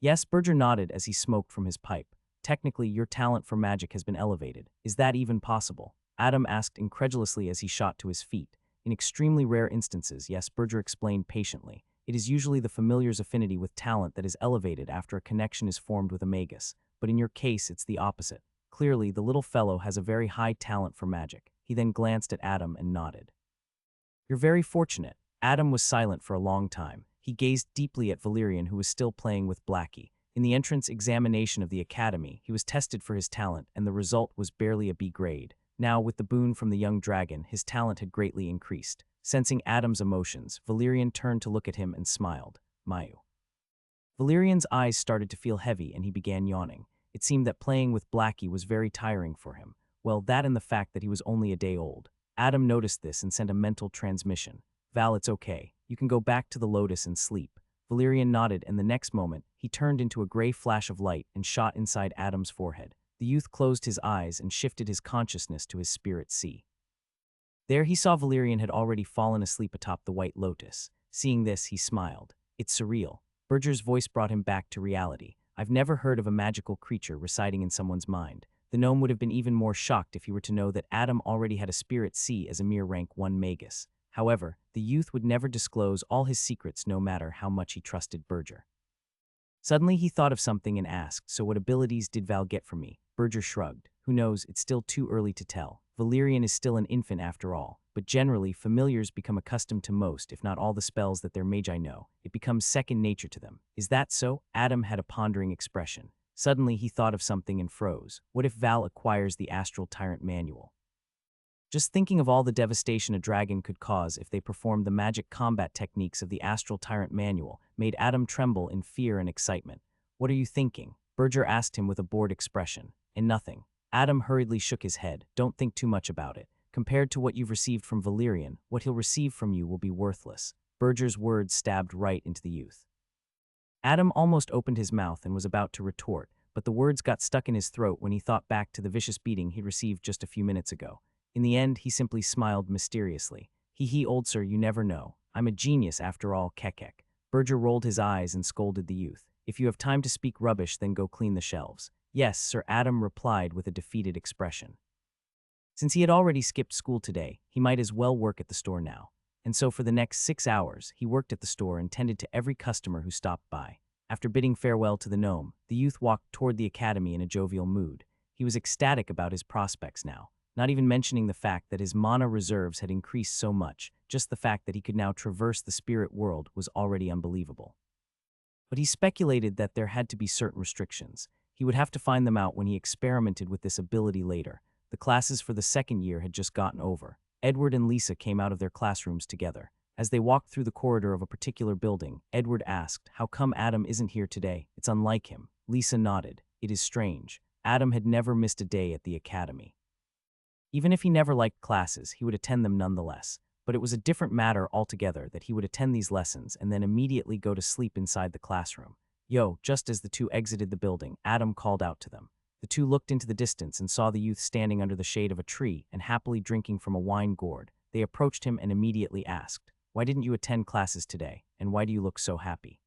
Yes, Berger nodded as he smoked from his pipe. "Technically, your talent for magic has been elevated. Is that even possible?" Adam asked incredulously as he shot to his feet. "In extremely rare instances, yes," Berger explained patiently. "It is usually the familiar's affinity with talent that is elevated after a connection is formed with a magus, but in your case, it's the opposite. Clearly, the little fellow has a very high talent for magic." He then glanced at Adam and nodded. "You're very fortunate." Adam was silent for a long time. He gazed deeply at Valerian, who was still playing with Blackie. In the entrance examination of the academy, he was tested for his talent, and the result was barely a B grade. Now, with the boon from the young dragon, his talent had greatly increased. Sensing Adam's emotions, Valerian turned to look at him and smiled. "Mayu." Valerian's eyes started to feel heavy and he began yawning. It seemed that playing with Blackie was very tiring for him. Well, that and the fact that he was only a day old. Adam noticed this and sent a mental transmission. "Val, it's okay. You can go back to the Lotus and sleep." Valerian nodded, and the next moment, he turned into a gray flash of light and shot inside Adam's forehead. The youth closed his eyes and shifted his consciousness to his spirit sea. There he saw Valerian had already fallen asleep atop the white lotus. Seeing this, he smiled. "It's surreal." Berger's voice brought him back to reality. "I've never heard of a magical creature residing in someone's mind." The gnome would have been even more shocked if he were to know that Adam already had a spirit sea as a mere rank 1 magus. However, the youth would never disclose all his secrets no matter how much he trusted Berger. Suddenly he thought of something and asked, "So what abilities did Val get from me?" Berger shrugged. "Who knows, it's still too early to tell. Valerian is still an infant after all, but generally familiars become accustomed to most, if not all the spells that their magi know. It becomes second nature to them." "Is that so?" Adam had a pondering expression. Suddenly he thought of something and froze. What if Val acquires the Astral Tyrant Manual? Just thinking of all the devastation a dragon could cause if they performed the magic combat techniques of the Astral Tyrant Manual made Adam tremble in fear and excitement. "What are you thinking?" Berger asked him with a bored expression. "And nothing." Adam hurriedly shook his head. "Don't think too much about it. Compared to what you've received from Valerian, what he'll receive from you will be worthless." Berger's words stabbed right into the youth. Adam almost opened his mouth and was about to retort, but the words got stuck in his throat when he thought back to the vicious beating he'd received just a few minutes ago. In the end, he simply smiled mysteriously. "Hee, old sir, you never know. I'm a genius after all, kekek." Berger rolled his eyes and scolded the youth. "If you have time to speak rubbish, then go clean the shelves." "Yes, Sir," Adam replied with a defeated expression. Since he had already skipped school today, he might as well work at the store now. And so for the next 6 hours, he worked at the store and tended to every customer who stopped by. After bidding farewell to the gnome, the youth walked toward the academy in a jovial mood. He was ecstatic about his prospects now, not even mentioning the fact that his mana reserves had increased so much. Just the fact that he could now traverse the spirit world was already unbelievable. But he speculated that there had to be certain restrictions. He would have to find them out when he experimented with this ability later. The classes for the second year had just gotten over. Edward and Lisa came out of their classrooms together. As they walked through the corridor of a particular building, Edward asked, "How come Adam isn't here today? It's unlike him." Lisa nodded. "It is strange. Adam had never missed a day at the academy. Even if he never liked classes, he would attend them nonetheless. But it was a different matter altogether that he would attend these lessons and then immediately go to sleep inside the classroom. Yo, just as the two exited the building, Adam called out to them. The two looked into the distance and saw the youth standing under the shade of a tree and happily drinking from a wine gourd. They approached him and immediately asked, "Why didn't you attend classes today, and why do you look so happy?"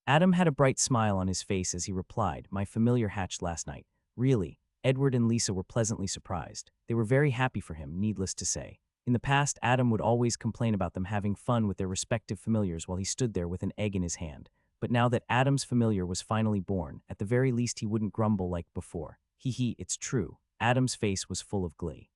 Adam had a bright smile on his face as he replied, "My familiar hatched last night." Really, Edward and Lisa were pleasantly surprised. They were very happy for him, needless to say. In the past, Adam would always complain about them having fun with their respective familiars while he stood there with an egg in his hand. But now that Adam's familiar was finally born, at the very least he wouldn't grumble like before. Hee, it's true. Adam's face was full of glee.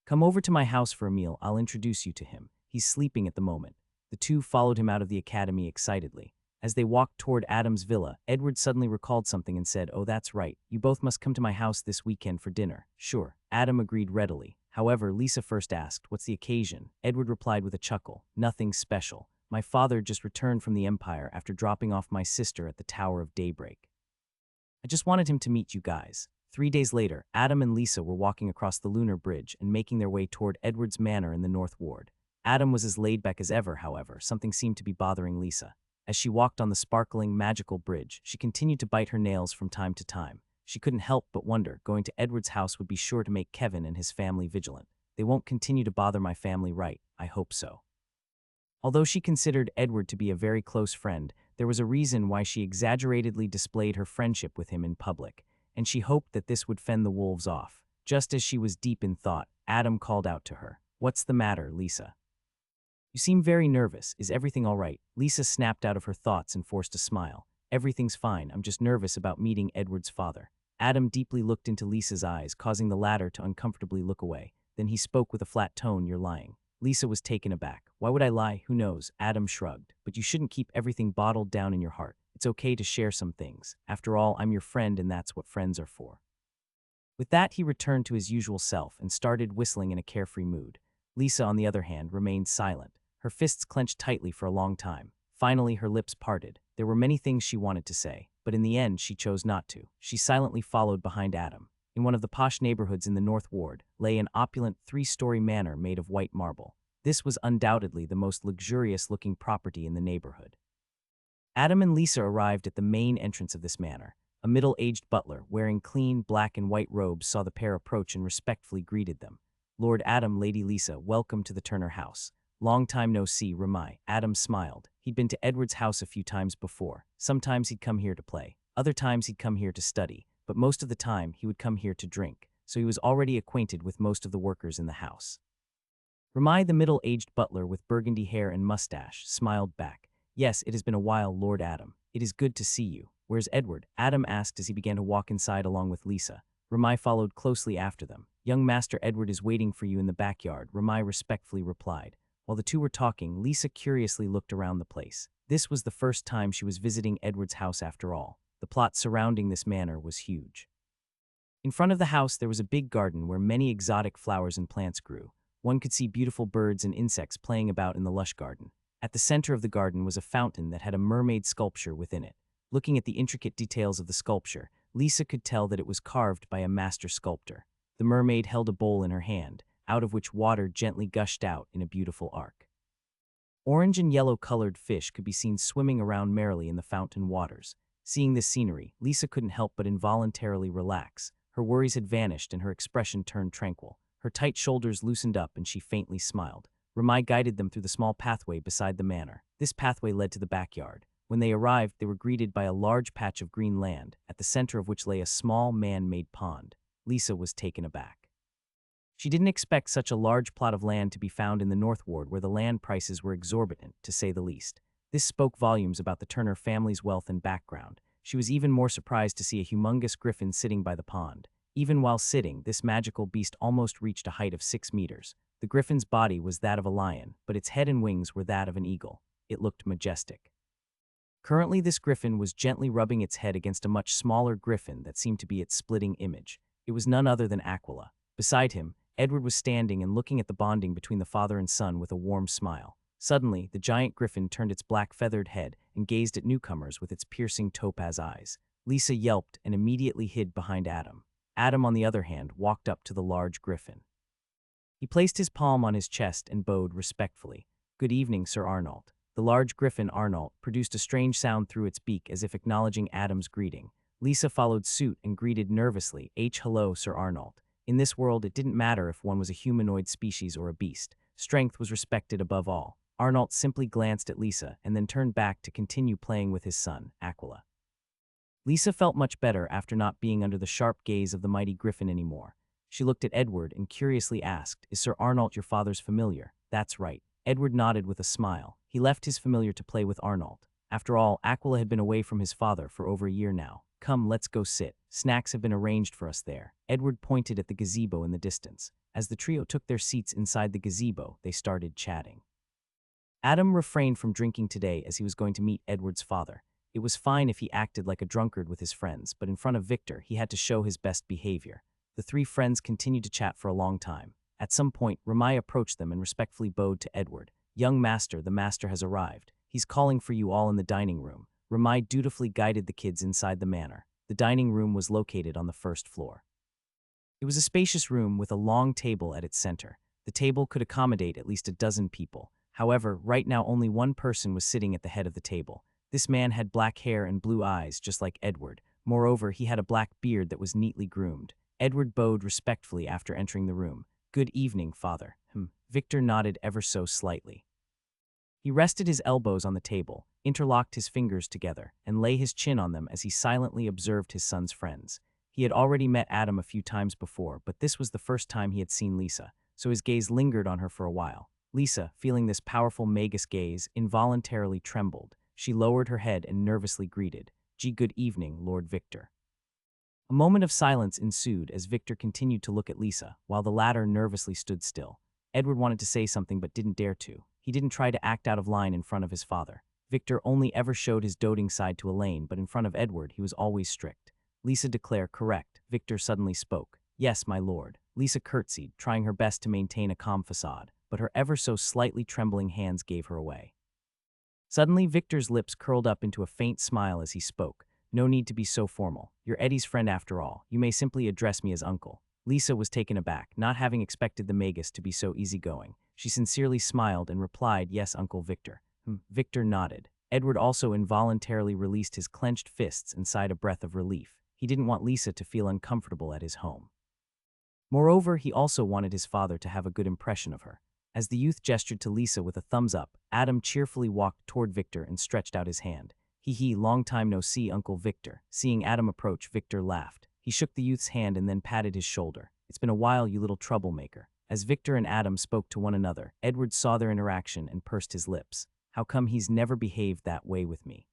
"Come over to my house for a meal, I'll introduce you to him. He's sleeping at the moment." The two followed him out of the academy excitedly. As they walked toward Adam's villa, Edward suddenly recalled something and said, "Oh, that's right. You both must come to my house this weekend for dinner." "Sure." Adam agreed readily. However, Lisa first asked, "What's the occasion?" Edward replied with a chuckle, "Nothing special. My father just returned from the Empire after dropping off my sister at the Tower of Daybreak. I just wanted him to meet you guys." 3 days later, Adam and Lisa were walking across the Lunar Bridge and making their way toward Edward's manor in the North Ward. Adam was as laid back as ever, however, something seemed to be bothering Lisa. As she walked on the sparkling, magical bridge, she continued to bite her nails from time to time. She couldn't help but wonder, going to Edward's house would be sure to make Kevin and his family vigilant. They won't continue to bother my family, right? I hope so. Although she considered Edward to be a very close friend, there was a reason why she exaggeratedly displayed her friendship with him in public, and she hoped that this would fend the wolves off. Just as she was deep in thought, Adam called out to her, "What's the matter, Lisa? You seem very nervous. Is everything all right?" Lisa snapped out of her thoughts and forced a smile. "Everything's fine. I'm just nervous about meeting Edward's father." Adam deeply looked into Lisa's eyes, causing the latter to uncomfortably look away. Then he spoke with a flat tone, "You're lying." Lisa was taken aback. "Why would I lie? Who knows?" Adam shrugged. "But you shouldn't keep everything bottled down in your heart. It's okay to share some things. After all, I'm your friend and that's what friends are for." With that, he returned to his usual self and started whistling in a carefree mood. Lisa, on the other hand, remained silent. Her fists clenched tightly for a long time. Finally, her lips parted. There were many things she wanted to say, but in the end, she chose not to. She silently followed behind Adam. In one of the posh neighborhoods in the North Ward lay an opulent 3-story manor made of white marble. This was undoubtedly the most luxurious-looking property in the neighborhood. Adam and Lisa arrived at the main entrance of this manor. A middle-aged butler, wearing clean black and white robes, saw the pair approach and respectfully greeted them. "Lord Adam, Lady Lisa, welcome to the Turner house. Long time no see, Ramai." Adam smiled. He'd been to Edward's house a few times before. Sometimes he'd come here to play. Other times he'd come here to study. But most of the time, he would come here to drink. So he was already acquainted with most of the workers in the house. Ramai, the middle-aged butler with burgundy hair and mustache, smiled back. "Yes, it has been a while, Lord Adam. It is good to see you. Where's Edward?" Adam asked as he began to walk inside along with Lisa. Ramai followed closely after them. "Young Master Edward is waiting for you in the backyard," Ramai respectfully replied. While the two were talking, Lisa curiously looked around the place. This was the first time she was visiting Edward's house after all. The plot surrounding this manor was huge. In front of the house, there was a big garden where many exotic flowers and plants grew. One could see beautiful birds and insects playing about in the lush garden. At the center of the garden was a fountain that had a mermaid sculpture within it. Looking at the intricate details of the sculpture, Lisa could tell that it was carved by a master sculptor. The mermaid held a bowl in her hand, out of which water gently gushed out in a beautiful arc. Orange and yellow-colored fish could be seen swimming around merrily in the fountain waters. Seeing this scenery, Lisa couldn't help but involuntarily relax. Her worries had vanished and her expression turned tranquil. Her tight shoulders loosened up and she faintly smiled. Ramai guided them through the small pathway beside the manor. This pathway led to the backyard. When they arrived, they were greeted by a large patch of green land, at the center of which lay a small man-made pond. Lisa was taken aback. She didn't expect such a large plot of land to be found in the North Ward, where the land prices were exorbitant, to say the least. This spoke volumes about the Turner family's wealth and background. She was even more surprised to see a humongous griffin sitting by the pond. Even while sitting, this magical beast almost reached a height of 6 meters. The griffin's body was that of a lion, but its head and wings were that of an eagle. It looked majestic. Currently, this griffin was gently rubbing its head against a much smaller griffin that seemed to be its splitting image. It was none other than Aquila. Beside him, Edward was standing and looking at the bonding between the father and son with a warm smile. Suddenly, the giant griffin turned its black feathered head and gazed at newcomers with its piercing topaz eyes. Lisa yelped and immediately hid behind Adam. Adam, on the other hand, walked up to the large griffin. He placed his palm on his chest and bowed respectfully. "Good evening, Sir Arnold." The large griffin, Arnold, produced a strange sound through its beak as if acknowledging Adam's greeting. Lisa followed suit and greeted nervously, "Hello, Sir Arnold." In this world, it didn't matter if one was a humanoid species or a beast. Strength was respected above all. Arnold simply glanced at Lisa and then turned back to continue playing with his son, Aquila. Lisa felt much better after not being under the sharp gaze of the mighty griffin anymore. She looked at Edward and curiously asked, "Is Sir Arnold your father's familiar?" "That's right." Edward nodded with a smile. He left his familiar to play with Arnold. After all, Aquila had been away from his father for over a year now. "Come, let's go sit. Snacks have been arranged for us there." Edward pointed at the gazebo in the distance. As the trio took their seats inside the gazebo, they started chatting. Adam refrained from drinking today as he was going to meet Edward's father. It was fine if he acted like a drunkard with his friends, but in front of Victor, he had to show his best behavior. The three friends continued to chat for a long time. At some point, Ramai approached them and respectfully bowed to Edward. "Young master, the master has arrived. He's calling for you all in the dining room." Ramai dutifully guided the kids inside the manor. The dining room was located on the first floor. It was a spacious room with a long table at its center. The table could accommodate at least a dozen people. However, right now only one person was sitting at the head of the table. This man had black hair and blue eyes, just like Edward. Moreover, he had a black beard that was neatly groomed. Edward bowed respectfully after entering the room. "Good evening, father." Victor nodded ever so slightly. He rested his elbows on the table, interlocked his fingers together, and lay his chin on them as he silently observed his son's friends. He had already met Adam a few times before, but this was the first time he had seen Lisa, so his gaze lingered on her for a while. Lisa, feeling this powerful magus gaze, involuntarily trembled. She lowered her head and nervously greeted, "Good evening, Lord Victor." A moment of silence ensued as Victor continued to look at Lisa, while the latter nervously stood still. Edward wanted to say something but didn't dare to. He didn't try to act out of line in front of his father. Victor only ever showed his doting side to Elaine, but in front of Edward he was always strict. Lisa declared, "Correct." Victor suddenly spoke. "Yes, my lord." Lisa curtsied, trying her best to maintain a calm facade, but her ever so slightly trembling hands gave her away. Suddenly, Victor's lips curled up into a faint smile as he spoke. "No need to be so formal. You're Eddie's friend after all. You may simply address me as uncle." Lisa was taken aback, not having expected the magus to be so easygoing. She sincerely smiled and replied, "Yes, Uncle Victor." Victor nodded. Edward also involuntarily released his clenched fists and sighed a breath of relief. He didn't want Lisa to feel uncomfortable at his home. Moreover, he also wanted his father to have a good impression of her. As the youth gestured to Lisa with a thumbs up, Adam cheerfully walked toward Victor and stretched out his hand. "Hee, long time no see, Uncle Victor." Seeing Adam approach, Victor laughed. He shook the youth's hand and then patted his shoulder. "It's been a while, you little troublemaker." As Victor and Adam spoke to one another, Edward saw their interaction and pursed his lips. "How come he's never behaved that way with me?"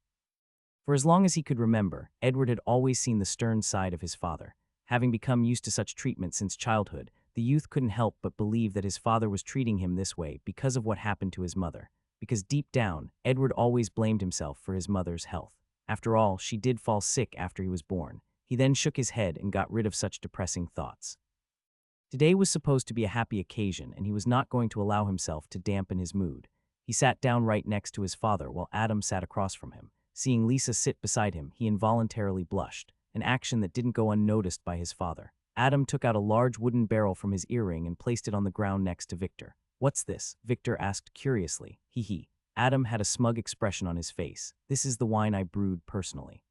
For as long as he could remember, Edward had always seen the stern side of his father. Having become used to such treatment since childhood, the youth couldn't help but believe that his father was treating him this way because of what happened to his mother. Because deep down, Edward always blamed himself for his mother's health. After all, she did fall sick after he was born. He then shook his head and got rid of such depressing thoughts. Today was supposed to be a happy occasion, and he was not going to allow himself to dampen his mood. He sat down right next to his father while Adam sat across from him. Seeing Lisa sit beside him, he involuntarily blushed, an action that didn't go unnoticed by his father. Adam took out a large wooden barrel from his earring and placed it on the ground next to Victor. "What's this?" Victor asked curiously. Hee. Adam had a smug expression on his face. "This is the wine I brewed personally."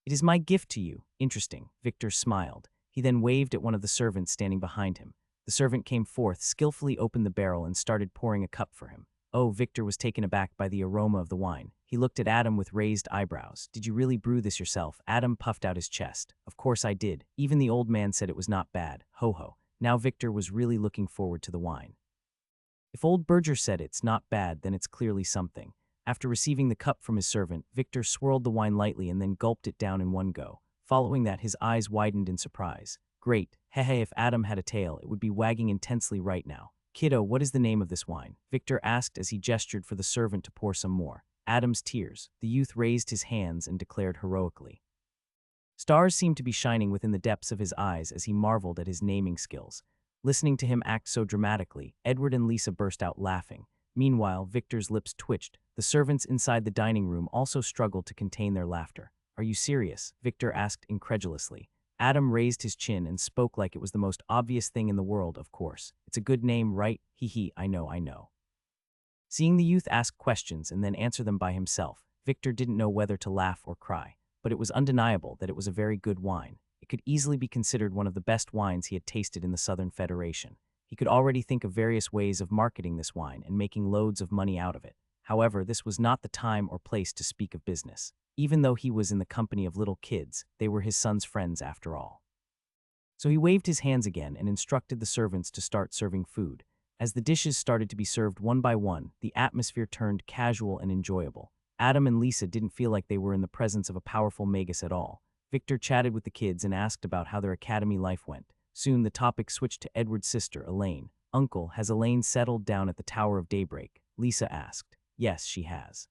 "It is my gift to you." "Interesting." Victor smiled. He then waved at one of the servants standing behind him. The servant came forth, skillfully opened the barrel, and started pouring a cup for him. Oh, Victor was taken aback by the aroma of the wine. He looked at Adam with raised eyebrows. "Did you really brew this yourself?" Adam puffed out his chest. "Of course I did. Even the old man said it was not bad." Ho. Now Victor was really looking forward to the wine. If old Berger said it's not bad, then it's clearly something. After receiving the cup from his servant, Victor swirled the wine lightly and then gulped it down in one go. Following that, his eyes widened in surprise. Great. Hehe, if Adam had a tail, it would be wagging intensely right now. Kiddo, what is the name of this wine? Victor asked as he gestured for the servant to pour some more. Adam's tears. The youth raised his hands and declared heroically. Stars seemed to be shining within the depths of his eyes as he marveled at his naming skills. Listening to him act so dramatically, Edward and Lisa burst out laughing. Meanwhile, Victor's lips twitched. The servants inside the dining room also struggled to contain their laughter. Are you serious? Victor asked incredulously. Adam raised his chin and spoke like it was the most obvious thing in the world, of course. It's a good name, right? Hee, I know. Seeing the youth ask questions and then answer them by himself, Victor didn't know whether to laugh or cry. But it was undeniable that it was a very good wine. It could easily be considered one of the best wines he had tasted in the Southern Federation. He could already think of various ways of marketing this wine and making loads of money out of it. However, this was not the time or place to speak of business. Even though he was in the company of little kids, they were his son's friends after all. So he waved his hands again and instructed the servants to start serving food. As the dishes started to be served one by one, the atmosphere turned casual and enjoyable. Adam and Lisa didn't feel like they were in the presence of a powerful magus at all. Victor chatted with the kids and asked about how their academy life went. Soon the topic switched to Edward's sister, Elaine. Uncle, has Elaine settled down at the Tower of Daybreak? Lisa asked. Yes, she has.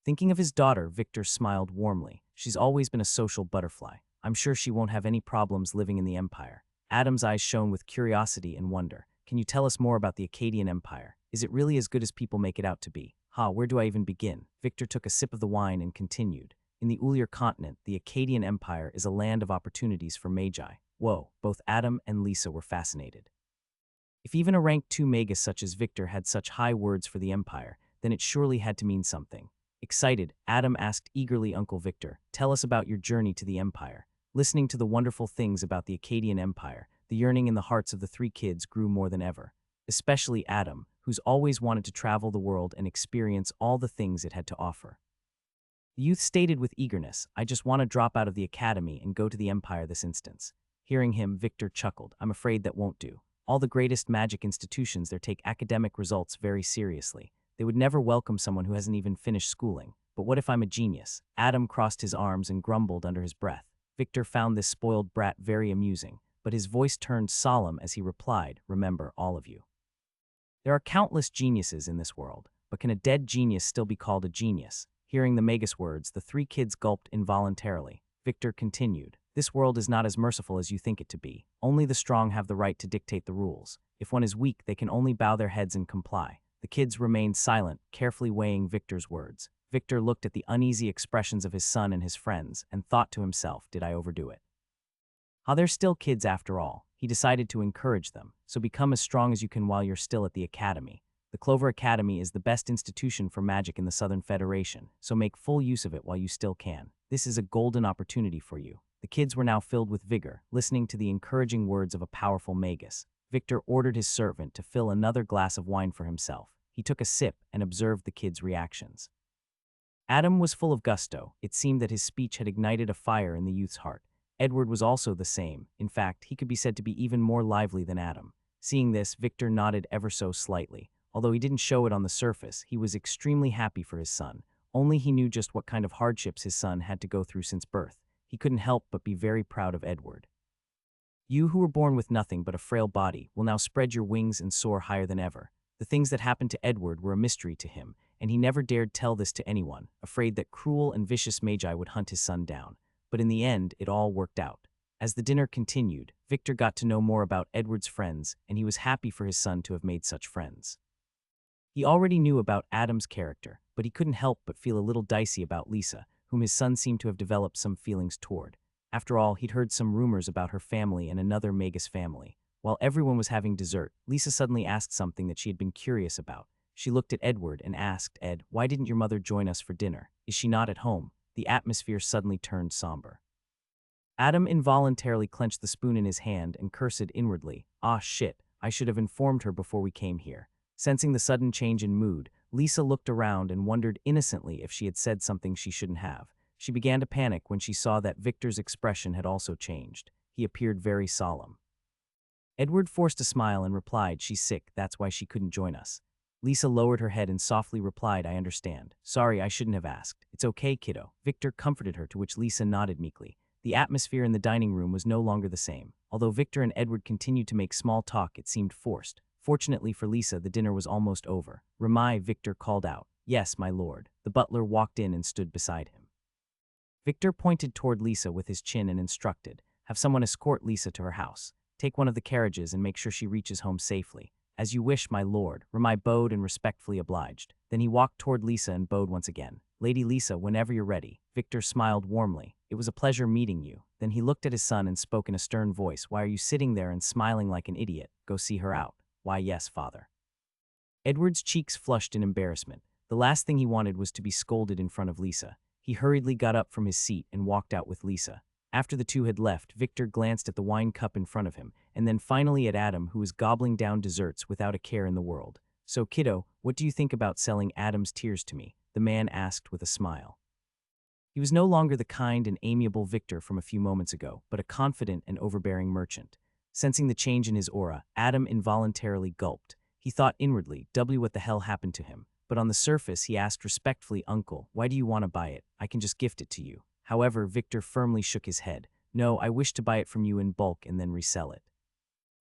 Thinking of his daughter, Victor smiled warmly. She's always been a social butterfly. I'm sure she won't have any problems living in the Empire. Adam's eyes shone with curiosity and wonder. Can you tell us more about the Akkadian Empire? Is it really as good as people make it out to be? Where do I even begin? Victor took a sip of the wine and continued. In the Ulier continent, the Akkadian Empire is a land of opportunities for magi. Whoa, both Adam and Lisa were fascinated. If even a rank 2 magus such as Victor had such high words for the Empire, then it surely had to mean something. Excited, Adam asked eagerly Uncle Victor, tell us about your journey to the Empire. Listening to the wonderful things about the Akkadian Empire, the yearning in the hearts of the three kids grew more than ever. Especially Adam, who's always wanted to travel the world and experience all the things it had to offer. The youth stated with eagerness, I just want to drop out of the academy and go to the Empire this instance. Hearing him, Victor chuckled. I'm afraid that won't do. All the greatest magic institutions there take academic results very seriously. They would never welcome someone who hasn't even finished schooling. But what if I'm a genius? Adam crossed his arms and grumbled under his breath. Victor found this spoiled brat very amusing, but his voice turned solemn as he replied, remember, all of you. There are countless geniuses in this world, but can a dead genius still be called a genius? Hearing the magus words, the three kids gulped involuntarily. Victor continued, this world is not as merciful as you think it to be. Only the strong have the right to dictate the rules. If one is weak, they can only bow their heads and comply. The kids remained silent, carefully weighing Victor's words. Victor looked at the uneasy expressions of his son and his friends and thought to himself, did I overdo it? They're still kids after all. He decided to encourage them, so become as strong as you can while you're still at the academy. The Clover Academy is the best institution for magic in the Southern Federation, so make full use of it while you still can. This is a golden opportunity for you. The kids were now filled with vigor, listening to the encouraging words of a powerful magus. Victor ordered his servant to fill another glass of wine for himself. He took a sip and observed the kids' reactions. Adam was full of gusto. It seemed that his speech had ignited a fire in the youth's heart. Edward was also the same. In fact, he could be said to be even more lively than Adam. Seeing this, Victor nodded ever so slightly. Although he didn't show it on the surface, he was extremely happy for his son. Only he knew just what kind of hardships his son had to go through since birth. He couldn't help but be very proud of Edward. You who were born with nothing but a frail body will now spread your wings and soar higher than ever. The things that happened to Edward were a mystery to him, and he never dared tell this to anyone, afraid that cruel and vicious magi would hunt his son down. But in the end, it all worked out. As the dinner continued, Victor got to know more about Edward's friends, and he was happy for his son to have made such friends. He already knew about Adam's character, but he couldn't help but feel a little dicey about Lisa, whom his son seemed to have developed some feelings toward. After all, he'd heard some rumors about her family and another magus family. While everyone was having dessert, Lisa suddenly asked something that she had been curious about. She looked at Edward and asked, Ed, why didn't your mother join us for dinner? Is she not at home? The atmosphere suddenly turned somber. Adam involuntarily clenched the spoon in his hand and cursed inwardly. Ah, shit, I should have informed her before we came here. Sensing the sudden change in mood, Lisa looked around and wondered innocently if she had said something she shouldn't have. She began to panic when she saw that Victor's expression had also changed. He appeared very solemn. Edward forced a smile and replied, she's sick, that's why she couldn't join us. Lisa lowered her head and softly replied, I understand. Sorry, I shouldn't have asked. It's okay, kiddo. Victor comforted her, to which Lisa nodded meekly. The atmosphere in the dining room was no longer the same. Although Victor and Edward continued to make small talk, it seemed forced. Fortunately for Lisa, the dinner was almost over. "Ramai," Victor called out. "Yes, my lord." The butler walked in and stood beside him. Victor pointed toward Lisa with his chin and instructed, "Have someone escort Lisa to her house. Take one of the carriages and make sure she reaches home safely." "As you wish, my lord." Ramai bowed and respectfully obliged. Then he walked toward Lisa and bowed once again. "Lady Lisa, whenever you're ready." Victor smiled warmly. "It was a pleasure meeting you." Then he looked at his son and spoke in a stern voice. "Why are you sitting there and smiling like an idiot? Go see her out." "Why, yes, father." Edward's cheeks flushed in embarrassment. The last thing he wanted was to be scolded in front of Lisa. He hurriedly got up from his seat and walked out with Lisa. After the two had left, Victor glanced at the wine cup in front of him, and then finally at Adam, who was gobbling down desserts without a care in the world. "So, kiddo, what do you think about selling Adam's tears to me?" the man asked with a smile. He was no longer the kind and amiable Victor from a few moments ago, but a confident and overbearing merchant. Sensing the change in his aura, Adam involuntarily gulped. He thought inwardly, what the hell happened to him? But on the surface, he asked respectfully, "Uncle, why do you want to buy it? I can just gift it to you." However, Victor firmly shook his head. "No, I wish to buy it from you in bulk and then resell it.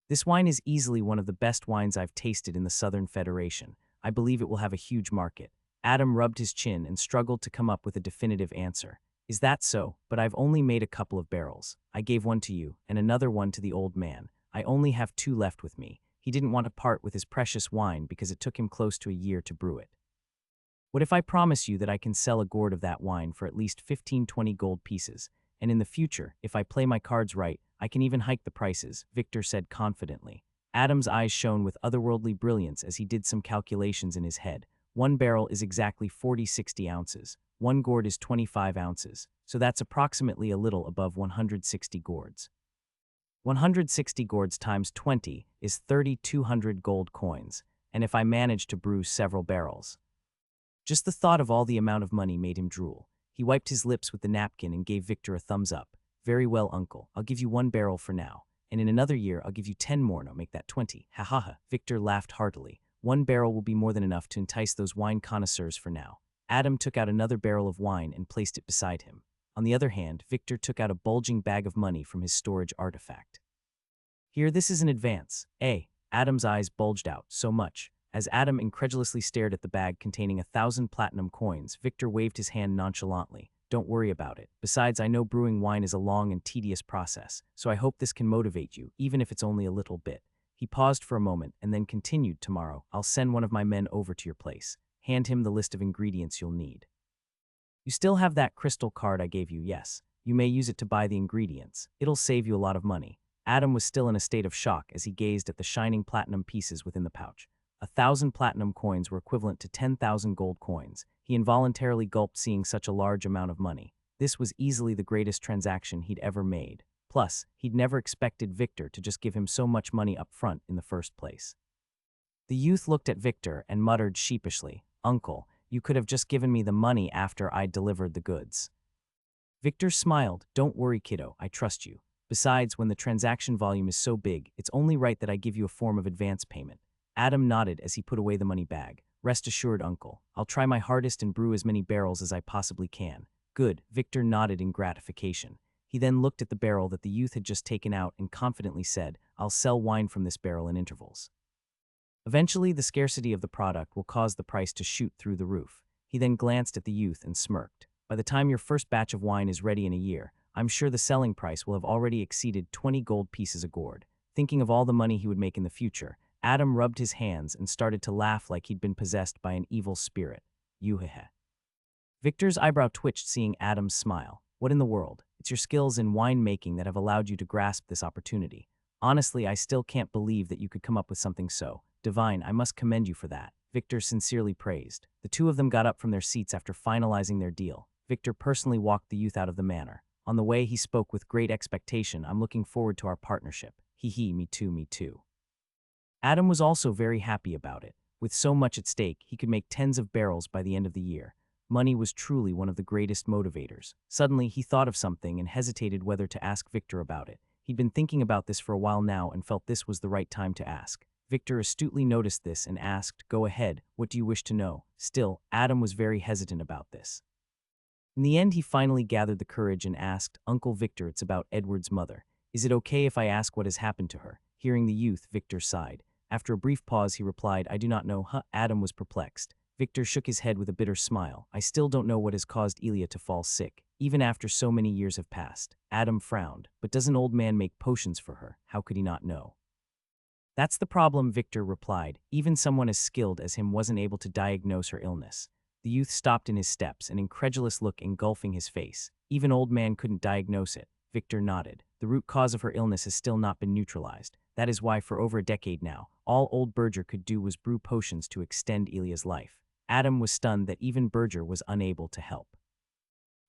This wine is easily one of the best wines I've tasted in the Southern Federation. I believe it will have a huge market." Adam rubbed his chin and struggled to come up with a definitive answer. "Is that so? But I've only made a couple of barrels. I gave one to you, and another one to the old man. I only have 2 left with me." He didn't want to part with his precious wine because it took him close to a year to brew it. "What if I promise you that I can sell a gourd of that wine for at least 15-20 gold pieces? And in the future, if I play my cards right, I can even hike the prices," Victor said confidently. Adam's eyes shone with otherworldly brilliance as he did some calculations in his head. 1 barrel is exactly 40-60 ounces. 1 gourd is 25 ounces, so that's approximately a little above 160 gourds. 160 gourds times 20 is 3,200 gold coins, and if I manage to brew several barrels. Just the thought of all the amount of money made him drool. He wiped his lips with the napkin and gave Victor a thumbs up. "Very well, uncle. I'll give you 1 barrel for now, and in another year I'll give you 10 more and I'll make that 20. Ha ha ha." Victor laughed heartily. 1 barrel will be more than enough to entice those wine connoisseurs for now. Adam took out another barrel of wine and placed it beside him. On the other hand, Victor took out a bulging bag of money from his storage artifact. "Here, this is an advance." Adam's eyes bulged out, so much. As Adam incredulously stared at the bag containing 1,000 platinum coins, Victor waved his hand nonchalantly. "Don't worry about it. Besides, I know brewing wine is a long and tedious process, so I hope this can motivate you, even if it's only a little bit." He paused for a moment and then continued, "Tomorrow, I'll send one of my men over to your place. Hand him the list of ingredients you'll need. You still have that crystal card I gave you, yes. You may use it to buy the ingredients. It'll save you a lot of money." Adam was still in a state of shock as he gazed at the shining platinum pieces within the pouch. 1,000 platinum coins were equivalent to 10,000 gold coins. He involuntarily gulped seeing such a large amount of money. This was easily the greatest transaction he'd ever made. Plus, he'd never expected Victor to just give him so much money up front in the first place. The youth looked at Victor and muttered sheepishly, "Uncle, you could have just given me the money after I'd delivered the goods." Victor smiled. "Don't worry, kiddo, I trust you. Besides, when the transaction volume is so big, it's only right that I give you a form of advance payment." Adam nodded as he put away the money bag. "Rest assured, uncle. I'll try my hardest and brew as many barrels as I possibly can." "Good." Victor nodded in gratification. He then looked at the barrel that the youth had just taken out and confidently said, "I'll sell wine from this barrel in intervals. Eventually, the scarcity of the product will cause the price to shoot through the roof." He then glanced at the youth and smirked. "By the time your first batch of wine is ready in a year, I'm sure the selling price will have already exceeded 20 gold pieces a gourd." Thinking of all the money he would make in the future, Adam rubbed his hands and started to laugh like he'd been possessed by an evil spirit. "Yuhehe." Victor's eyebrow twitched seeing Adam's smile. "What in the world? It's your skills in winemaking that have allowed you to grasp this opportunity. Honestly, I still can't believe that you could come up with something so divine. I must commend you for that," Victor sincerely praised. The two of them got up from their seats after finalizing their deal. Victor personally walked the youth out of the manor. On the way, he spoke with great expectation. "I'm looking forward to our partnership. Hee, me too, me too." Adam was also very happy about it. With so much at stake, he could make tens of barrels by the end of the year. Money was truly one of the greatest motivators. Suddenly, he thought of something and hesitated whether to ask Victor about it. He'd been thinking about this for a while now and felt this was the right time to ask. Victor astutely noticed this and asked, "Go ahead, what do you wish to know?" Still, Adam was very hesitant about this. In the end, he finally gathered the courage and asked, Uncle Victor, it's about Edward's mother. Is it okay if I ask what has happened to her? Hearing the youth, Victor sighed. After a brief pause, he replied, I do not know. Adam was perplexed. Victor shook his head with a bitter smile. I still don't know what has caused Elia to fall sick, even after so many years have passed. Adam frowned. But does an old man make potions for her? How could he not know? That's the problem, Victor replied. Even someone as skilled as him wasn't able to diagnose her illness. The youth stopped in his steps, an incredulous look engulfing his face. Even old man couldn't diagnose it. Victor nodded. The root cause of her illness has still not been neutralized. That is why for over a decade now, all old Berger could do was brew potions to extend Elia's life. Adam was stunned that even Berger was unable to help.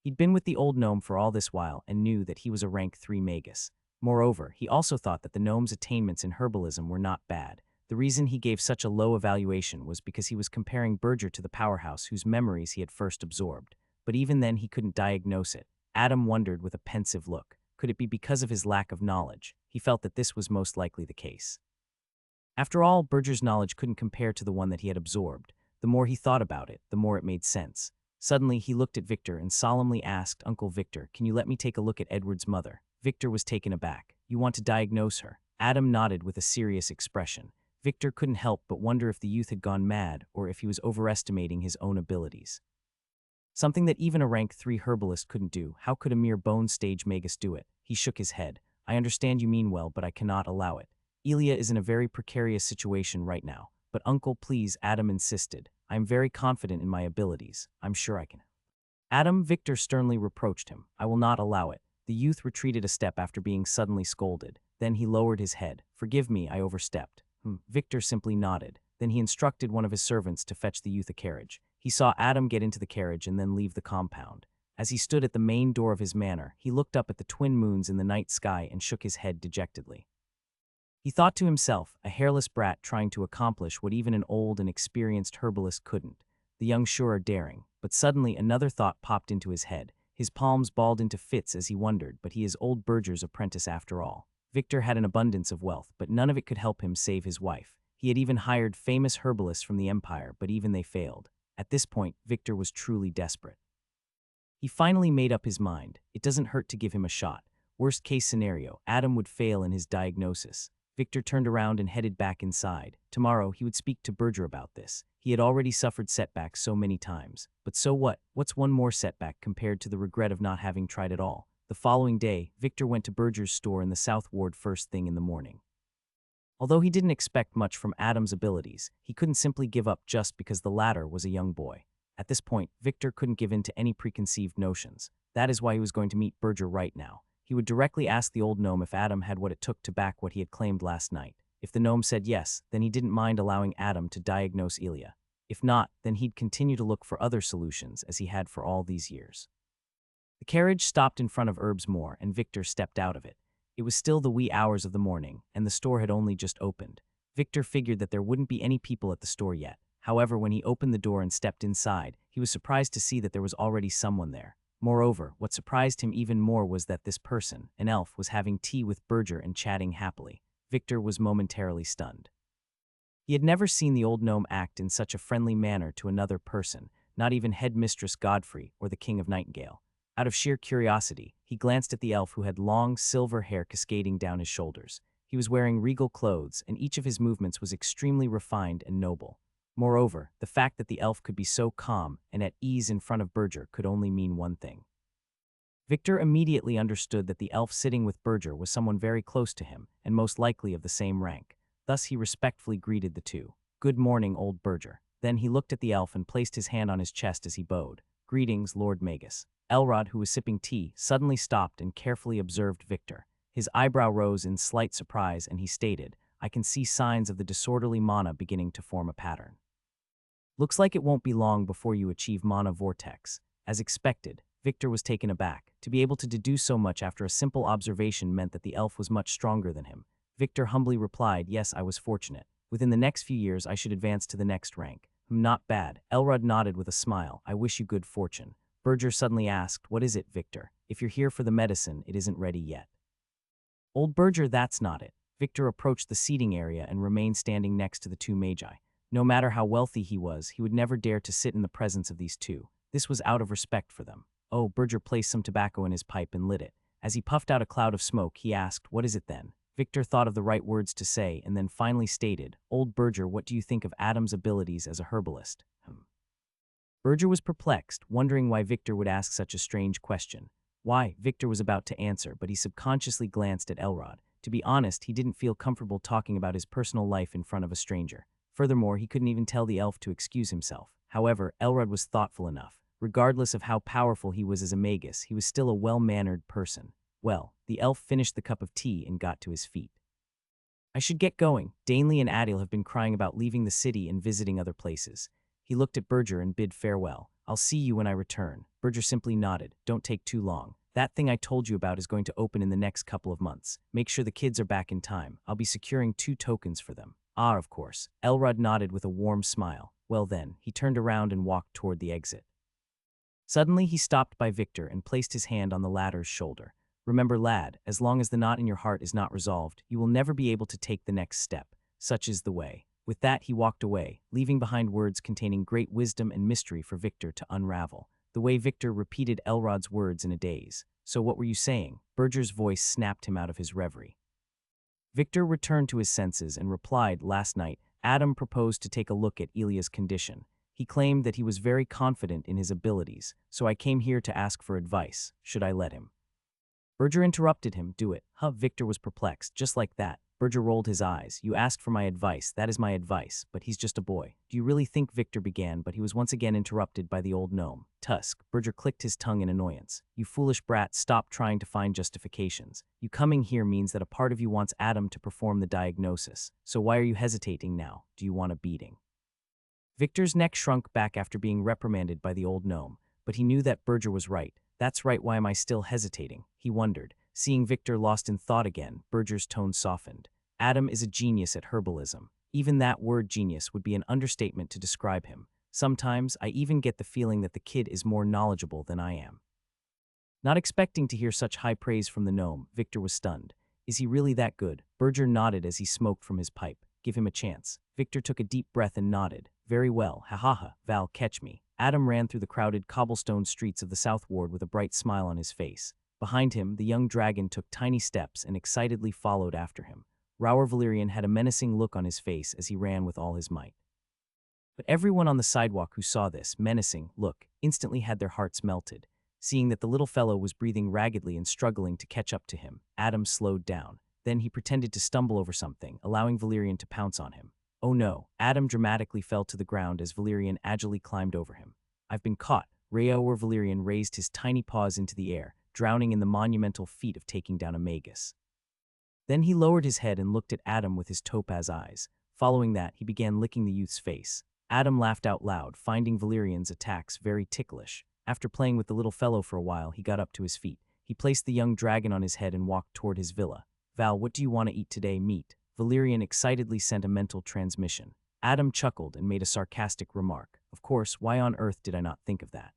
He'd been with the old gnome for all this while and knew that he was a rank 3 magus. Moreover, he also thought that the gnome's attainments in herbalism were not bad. The reason he gave such a low evaluation was because he was comparing Berger to the powerhouse whose memories he had first absorbed. But even then he couldn't diagnose it. Adam wondered with a pensive look. Could it be because of his lack of knowledge? He felt that this was most likely the case. After all, Berger's knowledge couldn't compare to the one that he had absorbed. The more he thought about it, the more it made sense. Suddenly, he looked at Victor and solemnly asked, Uncle Victor, can you let me take a look at Edward's mother? Victor was taken aback. You want to diagnose her? Adam nodded with a serious expression. Victor couldn't help but wonder if the youth had gone mad or if he was overestimating his own abilities. Something that even a rank 3 herbalist couldn't do. How could a mere bone stage magus do it? He shook his head. I understand you mean well, but I cannot allow it. Elia is in a very precarious situation right now. But uncle, please, Adam insisted. I am very confident in my abilities. I'm sure I can. Adam, Victor sternly reproached him. I will not allow it. The youth retreated a step after being suddenly scolded. Then he lowered his head. Forgive me, I overstepped. Victor simply nodded. Then he instructed one of his servants to fetch the youth a carriage. He saw Adam get into the carriage and then leave the compound. As he stood at the main door of his manor, he looked up at the twin moons in the night sky and shook his head dejectedly. He thought to himself, a hairless brat trying to accomplish what even an old and experienced herbalist couldn't. The young sure are daring. But suddenly another thought popped into his head. His palms balled into fits as he wondered, but he is old Berger's apprentice after all. Victor had an abundance of wealth, but none of it could help him save his wife. He had even hired famous herbalists from the empire, but even they failed. At this point, Victor was truly desperate. He finally made up his mind. It doesn't hurt to give him a shot. Worst case scenario, Adam would fail in his diagnosis. Victor turned around and headed back inside. Tomorrow, he would speak to Berger about this. He had already suffered setbacks so many times. But so what? What's one more setback compared to the regret of not having tried at all? The following day, Victor went to Berger's store in the South Ward first thing in the morning. Although he didn't expect much from Adam's abilities, he couldn't simply give up just because the latter was a young boy. At this point, Victor couldn't give in to any preconceived notions. That is why he was going to meet Berger right now. He would directly ask the old gnome if Adam had what it took to back what he had claimed last night. If the gnome said yes, then he didn't mind allowing Adam to diagnose Elia. If not, then he'd continue to look for other solutions as he had for all these years. The carriage stopped in front of Herb's Moor and Victor stepped out of it. It was still the wee hours of the morning, and the store had only just opened. Victor figured that there wouldn't be any people at the store yet. However, when he opened the door and stepped inside, he was surprised to see that there was already someone there. Moreover, what surprised him even more was that this person, an elf, was having tea with Berger and chatting happily. Victor was momentarily stunned. He had never seen the old gnome act in such a friendly manner to another person, not even Headmistress Godfrey or the King of Nightingale. Out of sheer curiosity, he glanced at the elf who had long, silver hair cascading down his shoulders. He was wearing regal clothes, and each of his movements was extremely refined and noble. Moreover, the fact that the elf could be so calm and at ease in front of Berger could only mean one thing. Victor immediately understood that the elf sitting with Berger was someone very close to him, and most likely of the same rank. Thus he respectfully greeted the two. Good morning, old Berger. Then he looked at the elf and placed his hand on his chest as he bowed. Greetings, Lord Magus. Elrod, who was sipping tea, suddenly stopped and carefully observed Victor. His eyebrow rose in slight surprise and he stated, I can see signs of the disorderly mana beginning to form a pattern. Looks like it won't be long before you achieve mana vortex. As expected, Victor was taken aback. To be able to deduce so much after a simple observation meant that the elf was much stronger than him. Victor humbly replied, yes, I was fortunate. Within the next few years, I should advance to the next rank. Not bad. Elrod nodded with a smile. I wish you good fortune. Berger suddenly asked, what is it, Victor? If you're here for the medicine, it isn't ready yet. Old Berger, that's not it. Victor approached the seating area and remained standing next to the two magi. No matter how wealthy he was, he would never dare to sit in the presence of these two. This was out of respect for them. Oh, Berger placed some tobacco in his pipe and lit it. As he puffed out a cloud of smoke, he asked, "What is it then?" Victor thought of the right words to say and then finally stated, "Old Berger, what do you think of Adam's abilities as a herbalist?" Berger was perplexed, wondering why Victor would ask such a strange question. Why, Victor was about to answer, but he subconsciously glanced at Elrod. To be honest, he didn't feel comfortable talking about his personal life in front of a stranger. Furthermore, he couldn't even tell the elf to excuse himself. However, Elrod was thoughtful enough. Regardless of how powerful he was as a magus, he was still a well-mannered person. Well, the elf finished the cup of tea and got to his feet. "I should get going. Danley and Adil have been crying about leaving the city and visiting other places." He looked at Berger and bid farewell. "I'll see you when I return." Berger simply nodded. "Don't take too long. That thing I told you about is going to open in the next couple of months. Make sure the kids are back in time. I'll be securing 2 tokens for them." "Ah, of course." Elrod nodded with a warm smile. Well then, he turned around and walked toward the exit. Suddenly, he stopped by Victor and placed his hand on the latter's shoulder. "Remember, lad, as long as the knot in your heart is not resolved, you will never be able to take the next step. Such is the way." With that, he walked away, leaving behind words containing great wisdom and mystery for Victor to unravel. The way Victor repeated Elrod's words in a daze. "So what were you saying?" Berger's voice snapped him out of his reverie. Victor returned to his senses and replied, "Last night, Adam proposed to take a look at Elia's condition. He claimed that he was very confident in his abilities, so I came here to ask for advice. Should I let him?" Berger interrupted him. "Do it." Huh, Victor was perplexed. "Just like that." Berger rolled his eyes. "You asked for my advice. That is my advice, but he's just a boy." "Do you really think?" Victor began, but he was once again interrupted by the old gnome. "Tusk." Berger clicked his tongue in annoyance. "You foolish brat, stop trying to find justifications. You coming here means that a part of you wants Adam to perform the diagnosis. So why are you hesitating now? Do you want a beating?" Victor's neck shrunk back after being reprimanded by the old gnome, but he knew that Berger was right. "That's right, why am I still hesitating?" he wondered. Seeing Victor lost in thought again, Berger's tone softened. "Adam is a genius at herbalism. Even that word genius would be an understatement to describe him. Sometimes I even get the feeling that the kid is more knowledgeable than I am." Not expecting to hear such high praise from the gnome, Victor was stunned. "Is he really that good?" Berger nodded as he smoked from his pipe. "Give him a chance." Victor took a deep breath and nodded. "Very well, ha ha ha, Val, catch me." Adam ran through the crowded cobblestone streets of the South Ward with a bright smile on his face. Behind him, the young dragon took tiny steps and excitedly followed after him. Rower Valerian had a menacing look on his face as he ran with all his might. But everyone on the sidewalk who saw this menacing look instantly had their hearts melted. Seeing that the little fellow was breathing raggedly and struggling to catch up to him, Adam slowed down. Then he pretended to stumble over something, allowing Valerian to pounce on him. Oh no, Adam dramatically fell to the ground as Valerian agilely climbed over him. "I've been caught." Rower Valerian raised his tiny paws into the air, drowning in the monumental feat of taking down a magus. Then he lowered his head and looked at Adam with his topaz eyes. Following that, he began licking the youth's face. Adam laughed out loud, finding Valerian's attacks very ticklish. After playing with the little fellow for a while, he got up to his feet. He placed the young dragon on his head and walked toward his villa. "Val, what do you want to eat today? Meat." Valerian excitedly sent a mental transmission. Adam chuckled and made a sarcastic remark. "Of course, why on earth did I not think of that?"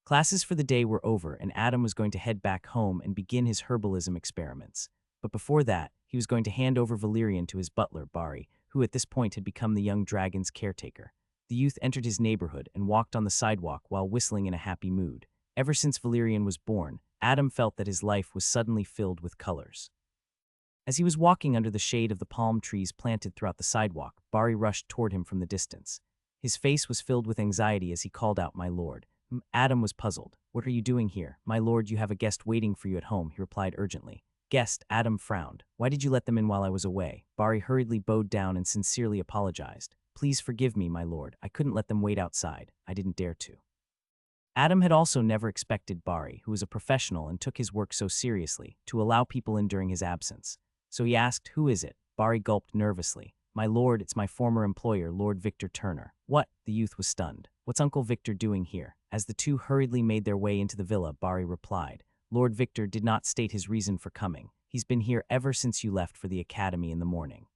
Classes for the day were over, and Adam was going to head back home and begin his herbalism experiments. But before that, he was going to hand over Valerian to his butler, Bari, who at this point had become the young dragon's caretaker. The youth entered his neighborhood and walked on the sidewalk while whistling in a happy mood. Ever since Valerian was born, Adam felt that his life was suddenly filled with colors. As he was walking under the shade of the palm trees planted throughout the sidewalk, Bari rushed toward him from the distance. His face was filled with anxiety as he called out, "My lord." Adam was puzzled. "What are you doing here?" "My lord, you have a guest waiting for you at home," he replied urgently. "Guest?" Adam frowned. "Why did you let them in while I was away?" Bari hurriedly bowed down and sincerely apologized. "Please forgive me, my lord. I couldn't let them wait outside. I didn't dare to." Adam had also never expected Bari, who was a professional and took his work so seriously, to allow people in during his absence. So he asked, "Who is it?" Bari gulped nervously. "My lord, it's my former employer, Lord Victor Turner." "What?" The youth was stunned. "What's Uncle Victor doing here?" As the two hurriedly made their way into the villa, Bari replied, "Lord Victor did not state his reason for coming. He's been here ever since you left for the academy in the morning."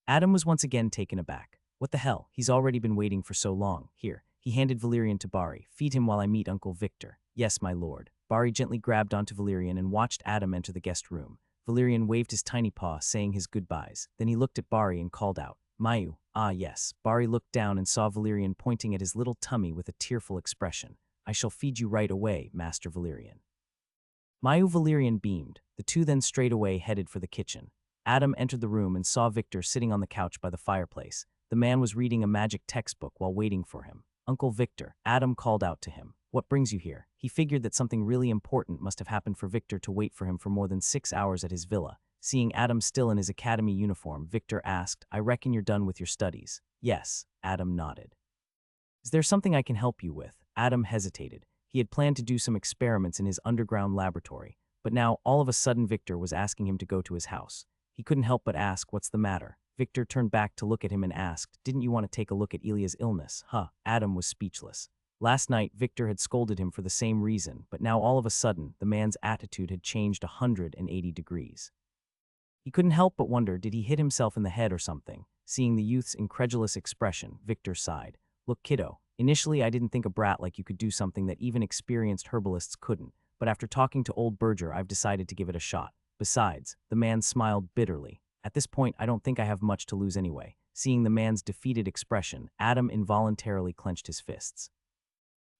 Adam was once again taken aback. "What the hell? He's already been waiting for so long. Here." He handed Valerian to Bari. "Feed him while I meet Uncle Victor." "Yes, my lord." Bari gently grabbed onto Valerian and watched Adam enter the guest room. Valerian waved his tiny paw, saying his goodbyes. Then he looked at Bari and called out, "Mayu." "Ah, yes." Bari looked down and saw Valerian pointing at his little tummy with a tearful expression. I shall feed you right away, Master Valerian. Mayu Valerian beamed. The two then straightway headed for the kitchen. Adam entered the room and saw Victor sitting on the couch by the fireplace. The man was reading a magic textbook while waiting for him. Uncle Victor, Adam called out to him. What brings you here? He figured that something really important must have happened for Victor to wait for him for more than 6 hours at his villa. Seeing Adam still in his academy uniform, Victor asked, I reckon you're done with your studies. Yes, Adam nodded. Is there something I can help you with? Adam hesitated. He had planned to do some experiments in his underground laboratory, but now all of a sudden Victor was asking him to go to his house. He couldn't help but ask, what's the matter? Victor turned back to look at him and asked, didn't you want to take a look at Ilya's illness? Adam was speechless. Last night, Victor had scolded him for the same reason, but now all of a sudden, the man's attitude had changed 180 degrees. He couldn't help but wonder, did he hit himself in the head or something? Seeing the youth's incredulous expression, Victor sighed. Look, kiddo, initially I didn't think a brat like you could do something that even experienced herbalists couldn't, but after talking to old Berger, I've decided to give it a shot. Besides, the man smiled bitterly. At this point, I don't think I have much to lose anyway. Seeing the man's defeated expression, Adam involuntarily clenched his fists.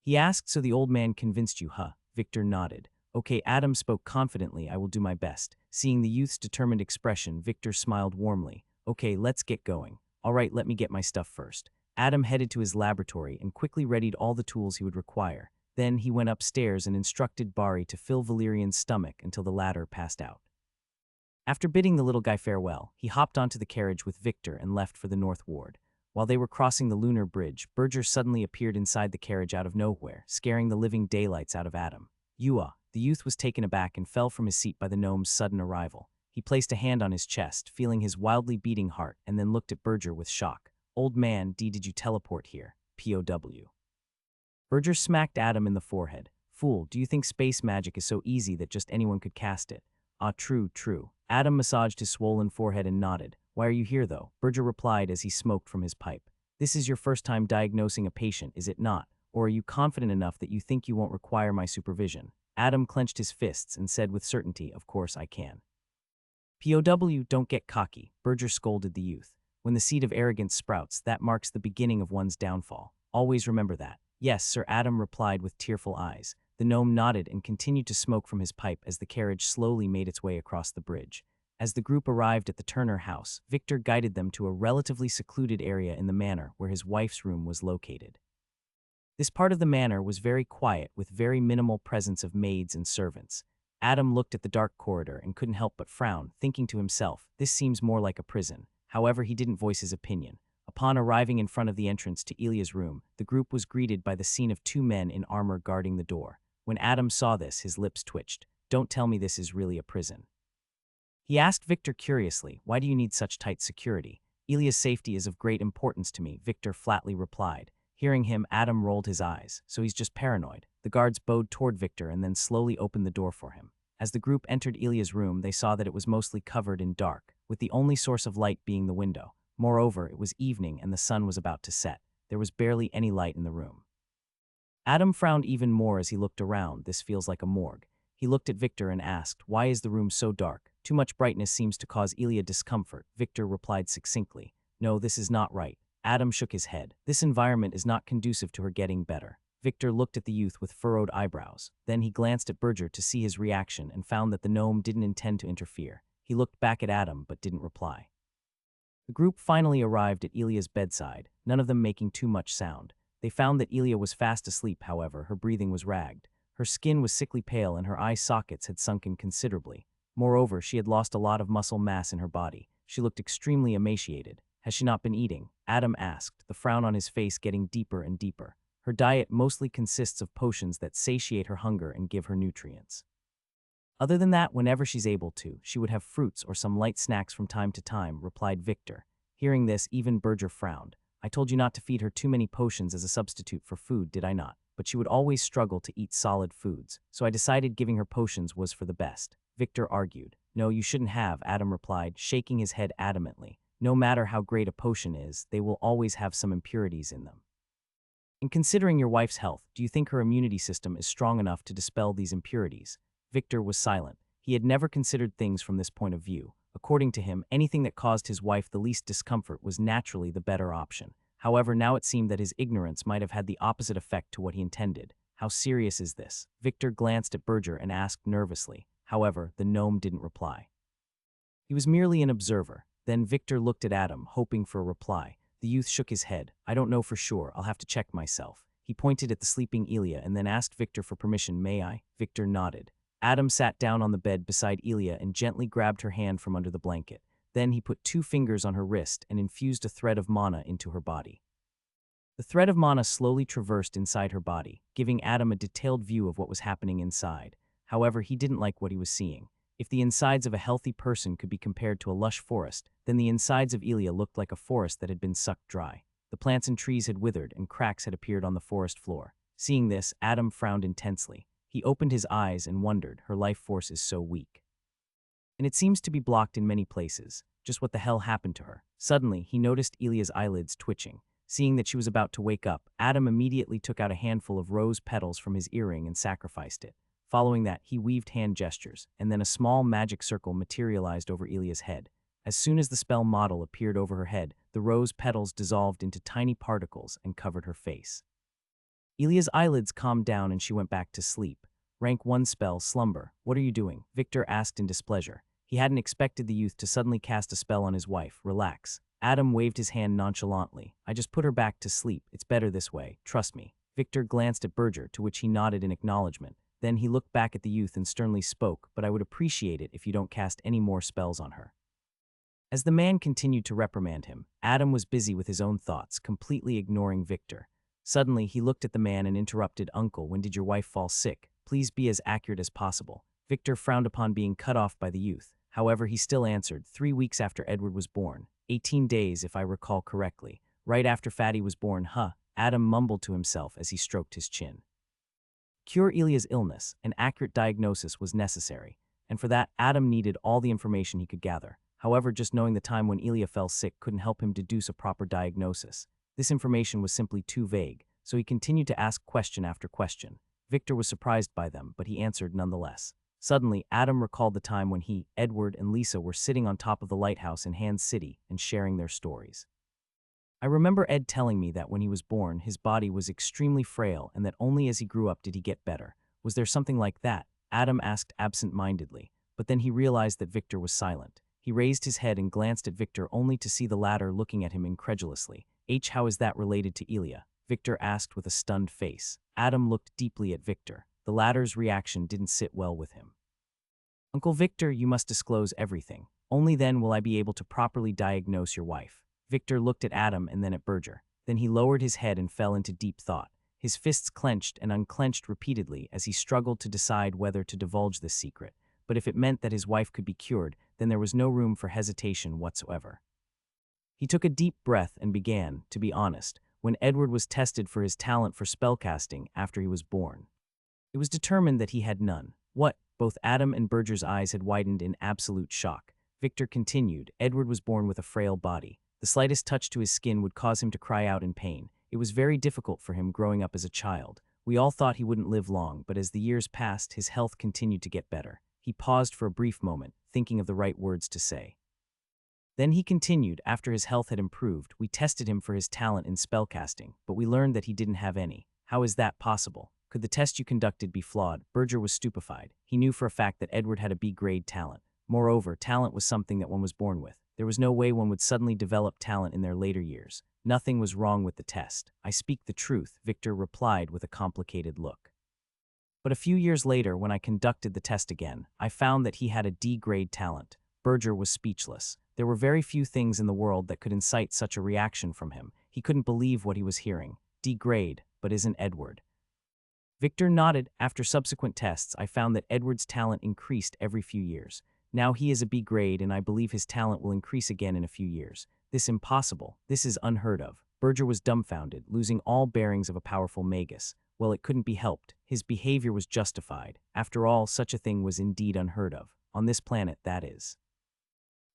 He asked, so the old man convinced you, huh? Victor nodded. Okay, Adam spoke confidently, I will do my best. Seeing the youth's determined expression, Victor smiled warmly. Okay, let's get going. All right, let me get my stuff first. Adam headed to his laboratory and quickly readied all the tools he would require. Then he went upstairs and instructed Bari to fill Valerian's stomach until the latter passed out. After bidding the little guy farewell, he hopped onto the carriage with Victor and left for the North Ward. While they were crossing the lunar bridge, Berger suddenly appeared inside the carriage out of nowhere, scaring the living daylights out of Adam. Yua, the youth was taken aback and fell from his seat by the gnome's sudden arrival. He placed a hand on his chest, feeling his wildly beating heart, and then looked at Berger with shock. Old man, did you teleport here? POW. Berger smacked Adam in the forehead. Fool, do you think space magic is so easy that just anyone could cast it? Ah, true, true. Adam massaged his swollen forehead and nodded. Why are you here, though? Berger replied as he smoked from his pipe. This is your first time diagnosing a patient, is it not? Or are you confident enough that you think you won't require my supervision? Adam clenched his fists and said with certainty, of course I can. POW, don't get cocky, Berger scolded the youth. When the seed of arrogance sprouts, that marks the beginning of one's downfall. Always remember that. Yes, Sir Adam replied with tearful eyes. The gnome nodded and continued to smoke from his pipe as the carriage slowly made its way across the bridge. As the group arrived at the Turner house, Victor guided them to a relatively secluded area in the manor where his wife's room was located. This part of the manor was very quiet with very minimal presence of maids and servants. Adam looked at the dark corridor and couldn't help but frown, thinking to himself, this seems more like a prison. However, he didn't voice his opinion. Upon arriving in front of the entrance to Ilya's room, the group was greeted by the scene of two men in armor guarding the door. When Adam saw this, his lips twitched. Don't tell me this is really a prison. He asked Victor curiously, why do you need such tight security? Ilya's safety is of great importance to me, Victor flatly replied. Hearing him, Adam rolled his eyes. So he's just paranoid. The guards bowed toward Victor and then slowly opened the door for him. As the group entered Ilya's room, they saw that it was mostly covered in dark, with the only source of light being the window. Moreover, it was evening and the sun was about to set. There was barely any light in the room. Adam frowned even more as he looked around. This feels like a morgue. He looked at Victor and asked, why is the room so dark? Too much brightness seems to cause Ilya discomfort. Victor replied succinctly, no, this is not right. Adam shook his head. This environment is not conducive to her getting better. Victor looked at the youth with furrowed eyebrows. Then he glanced at Berger to see his reaction and found that the gnome didn't intend to interfere. He looked back at Adam but didn't reply. The group finally arrived at Ilya's bedside, none of them making too much sound. They found that Ilya was fast asleep, however, her breathing was ragged. Her skin was sickly pale and her eye sockets had sunken considerably. Moreover, she had lost a lot of muscle mass in her body. She looked extremely emaciated. Has she not been eating? Adam asked, the frown on his face getting deeper and deeper. Her diet mostly consists of potions that satiate her hunger and give her nutrients. Other than that, whenever she's able to, she would have fruits or some light snacks from time to time, replied Victor. Hearing this, even Berger frowned. I told you not to feed her too many potions as a substitute for food, did I not? But she would always struggle to eat solid foods, so I decided giving her potions was for the best. Victor argued. No, you shouldn't have, Adam replied, shaking his head adamantly. No matter how great a potion is, they will always have some impurities in them. In considering your wife's health, do you think her immunity system is strong enough to dispel these impurities? Victor was silent. He had never considered things from this point of view. According to him, anything that caused his wife the least discomfort was naturally the better option. However, now it seemed that his ignorance might have had the opposite effect to what he intended. How serious is this? Victor glanced at Berger and asked nervously. However, the gnome didn't reply. He was merely an observer. Then Victor looked at Adam, hoping for a reply. The youth shook his head. I don't know for sure. I'll have to check myself. He pointed at the sleeping Ilya and then asked Victor for permission. May I? Victor nodded. Adam sat down on the bed beside Ilya and gently grabbed her hand from under the blanket. Then he put 2 fingers on her wrist and infused a thread of mana into her body. The thread of mana slowly traversed inside her body, giving Adam a detailed view of what was happening inside. However, he didn't like what he was seeing. If the insides of a healthy person could be compared to a lush forest, then the insides of Ilya looked like a forest that had been sucked dry. The plants and trees had withered and cracks had appeared on the forest floor. Seeing this, Adam frowned intensely. He opened his eyes and wondered, her life force is so weak. And it seems to be blocked in many places. Just what the hell happened to her? Suddenly, he noticed Ilya's eyelids twitching. Seeing that she was about to wake up, Adam immediately took out a handful of rose petals from his earring and sacrificed it. Following that, he weaved hand gestures, and then a small magic circle materialized over Ilya's head. As soon as the spell model appeared over her head, the rose petals dissolved into tiny particles and covered her face. Ilya's eyelids calmed down and she went back to sleep. Rank 1 spell, Slumber. What are you doing? Victor asked in displeasure. He hadn't expected the youth to suddenly cast a spell on his wife. Relax. Adam waved his hand nonchalantly. I just put her back to sleep. It's better this way. Trust me. Victor glanced at Berger, to which he nodded in acknowledgement. Then he looked back at the youth and sternly spoke, but I would appreciate it if you don't cast any more spells on her. As the man continued to reprimand him, Adam was busy with his own thoughts, completely ignoring Victor. Suddenly, he looked at the man and interrupted, Uncle, when did your wife fall sick? Please be as accurate as possible. Victor frowned upon being cut off by the youth. However, he still answered, 3 weeks after Edward was born. 18 days, if I recall correctly. Right after Fatty was born, huh? Adam mumbled to himself as he stroked his chin. Cure Ilya's illness, an accurate diagnosis was necessary, and for that, Adam needed all the information he could gather. However, just knowing the time when Ilya fell sick couldn't help him deduce a proper diagnosis. This information was simply too vague, so he continued to ask question after question. Victor was surprised by them, but he answered nonetheless. Suddenly, Adam recalled the time when he, Edward, and Lisa were sitting on top of the lighthouse in Hans City and sharing their stories. I remember Ed telling me that when he was born, his body was extremely frail and that only as he grew up did he get better. Was there something like that? Adam asked absent-mindedly, but then he realized that Victor was silent. He raised his head and glanced at Victor only to see the latter looking at him incredulously. How is that related to Ilya? Victor asked with a stunned face. Adam looked deeply at Victor. The latter's reaction didn't sit well with him. Uncle Victor, you must disclose everything. Only then will I be able to properly diagnose your wife. Victor looked at Adam and then at Berger. Then he lowered his head and fell into deep thought. His fists clenched and unclenched repeatedly as he struggled to decide whether to divulge this secret. But if it meant that his wife could be cured, then there was no room for hesitation whatsoever. He took a deep breath and began, to be honest, when Edward was tested for his talent for spellcasting after he was born. It was determined that he had none. What? Both Adam and Berger's eyes had widened in absolute shock. Victor continued, Edward was born with a frail body. The slightest touch to his skin would cause him to cry out in pain. It was very difficult for him growing up as a child. We all thought he wouldn't live long, but as the years passed, his health continued to get better. He paused for a brief moment, thinking of the right words to say. Then he continued, after his health had improved, we tested him for his talent in spellcasting, but we learned that he didn't have any. How is that possible? Could the test you conducted be flawed? Berger was stupefied. He knew for a fact that Edward had a B-grade talent. Moreover, talent was something that one was born with. There was no way one would suddenly develop talent in their later years. Nothing was wrong with the test. I speak the truth, Victor replied with a complicated look. But a few years later, when I conducted the test again, I found that he had a D-grade talent. Berger was speechless. There were very few things in the world that could incite such a reaction from him. He couldn't believe what he was hearing. D-grade, but isn't Edward? Victor nodded. After subsequent tests, I found that Edward's talent increased every few years. Now he is a B grade, and I believe his talent will increase again in a few years. This impossible. This is unheard of. Berger was dumbfounded, losing all bearings of a powerful magus. Well, it couldn't be helped. His behavior was justified. After all, such a thing was indeed unheard of. On this planet, that is.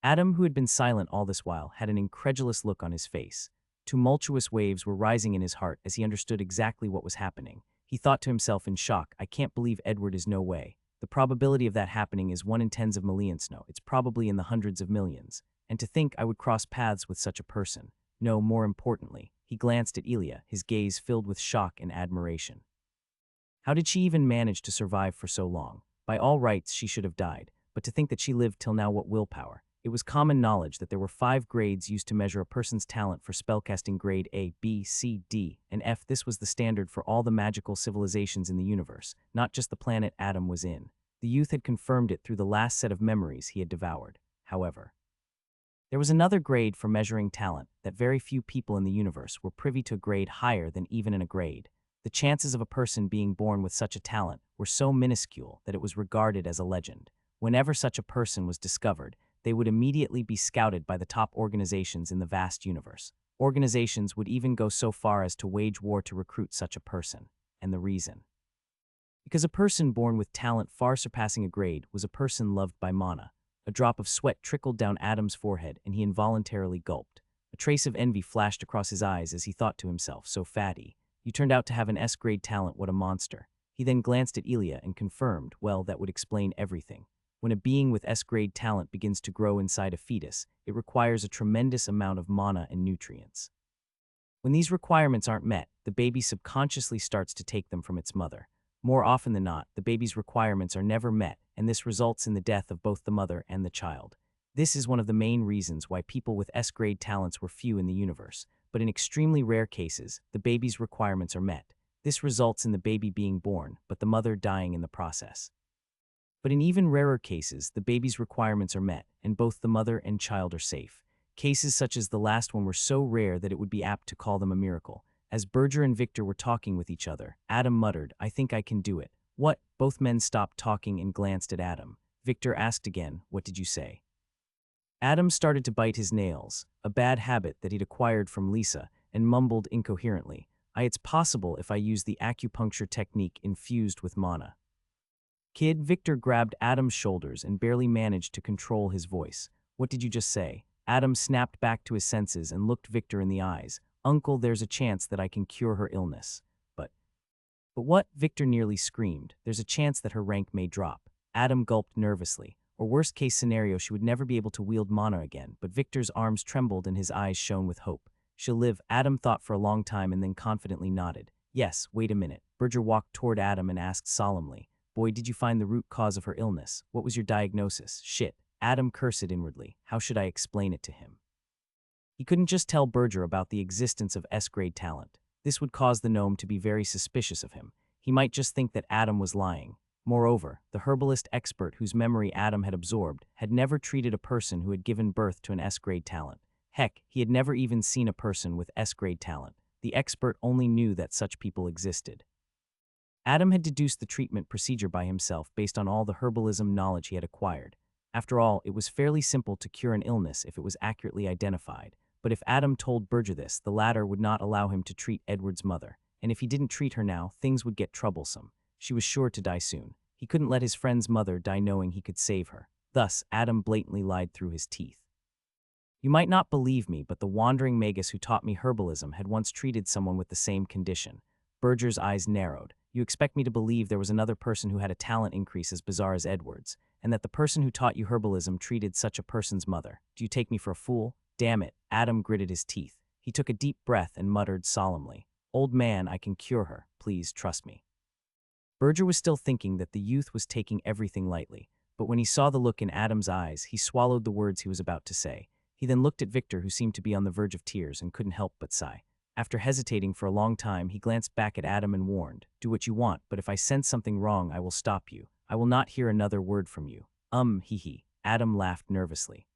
Adam, who had been silent all this while, had an incredulous look on his face. Tumultuous waves were rising in his heart as he understood exactly what was happening. He thought to himself in shock, I can't believe Edward is no way. The probability of that happening is 1 in tens of millions. No, it's probably in the hundreds of millions. And to think I would cross paths with such a person. No, more importantly, he glanced at Ilya, his gaze filled with shock and admiration. How did she even manage to survive for so long? By all rights, she should have died, but to think that she lived till now, what willpower. It was common knowledge that there were 5 grades used to measure a person's talent for spellcasting: grade A, B, C, D, and F. This was the standard for all the magical civilizations in the universe, not just the planet Adam was in. The youth had confirmed it through the last set of memories he had devoured. However, there was another grade for measuring talent that very few people in the universe were privy to. A grade higher than even in a grade. The chances of a person being born with such a talent were so minuscule that it was regarded as a legend. Whenever such a person was discovered, they would immediately be scouted by the top organizations in the vast universe. Organizations would even go so far as to wage war to recruit such a person. And the reason? Because a person born with talent far surpassing a grade was a person loved by Mana. A drop of sweat trickled down Adam's forehead, and he involuntarily gulped. A trace of envy flashed across his eyes as he thought to himself, so fatty. You turned out to have an S-grade talent, what a monster. He then glanced at Ilya and confirmed, well, that would explain everything. When a being with S-grade talent begins to grow inside a fetus, it requires a tremendous amount of mana and nutrients. When these requirements aren't met, the baby subconsciously starts to take them from its mother. More often than not, the baby's requirements are never met, and this results in the death of both the mother and the child. This is one of the main reasons why people with S-grade talents were few in the universe, but in extremely rare cases, the baby's requirements are met. This results in the baby being born, but the mother dying in the process. But in even rarer cases, the baby's requirements are met, and both the mother and child are safe. Cases such as the last one were so rare that it would be apt to call them a miracle. As Berger and Victor were talking with each other, Adam muttered, "I think I can do it." "What?" Both men stopped talking and glanced at Adam. Victor asked again, "What did you say?" Adam started to bite his nails, a bad habit that he'd acquired from Lisa, and mumbled incoherently, "It's possible if I use the acupuncture technique infused with mana." "Kid," Victor grabbed Adam's shoulders and barely managed to control his voice. "What did you just say?" Adam snapped back to his senses and looked Victor in the eyes. "Uncle, there's a chance that I can cure her illness." But what?" Victor nearly screamed. "There's a chance that her rank may drop." Adam gulped nervously. Or worst case scenario, she would never be able to wield mana again, but Victor's arms trembled and his eyes shone with hope. "She'll live." Adam thought for a long time and then confidently nodded. "Yes, wait a minute." Berger walked toward Adam and asked solemnly, "Boy, did you find the root cause of her illness? What was your diagnosis?" "Shit." Adam cursed inwardly. How should I explain it to him? He couldn't just tell Berger about the existence of S-grade talent. This would cause the gnome to be very suspicious of him. He might just think that Adam was lying. Moreover, the herbalist expert whose memory Adam had absorbed had never treated a person who had given birth to an S-grade talent. Heck, he had never even seen a person with S-grade talent. The expert only knew that such people existed. Adam had deduced the treatment procedure by himself based on all the herbalism knowledge he had acquired. After all, it was fairly simple to cure an illness if it was accurately identified. But if Adam told Berger this, the latter would not allow him to treat Edward's mother. And if he didn't treat her now, things would get troublesome. She was sure to die soon. He couldn't let his friend's mother die knowing he could save her. Thus, Adam blatantly lied through his teeth. "You might not believe me, but the wandering magus who taught me herbalism had once treated someone with the same condition." Berger's eyes narrowed. "You expect me to believe there was another person who had a talent increase as bizarre as Edward's, and that the person who taught you herbalism treated such a person's mother? Do you take me for a fool?" "Damn it." Adam gritted his teeth. He took a deep breath and muttered solemnly, "Old man, I can cure her. Please trust me." Berger was still thinking that the youth was taking everything lightly, but when he saw the look in Adam's eyes, he swallowed the words he was about to say. He then looked at Victor, who seemed to be on the verge of tears and couldn't help but sigh. After hesitating for a long time, he glanced back at Adam and warned, "Do what you want, but if I sense something wrong, I will stop you. I will not hear another word from you." Hee. Adam laughed nervously.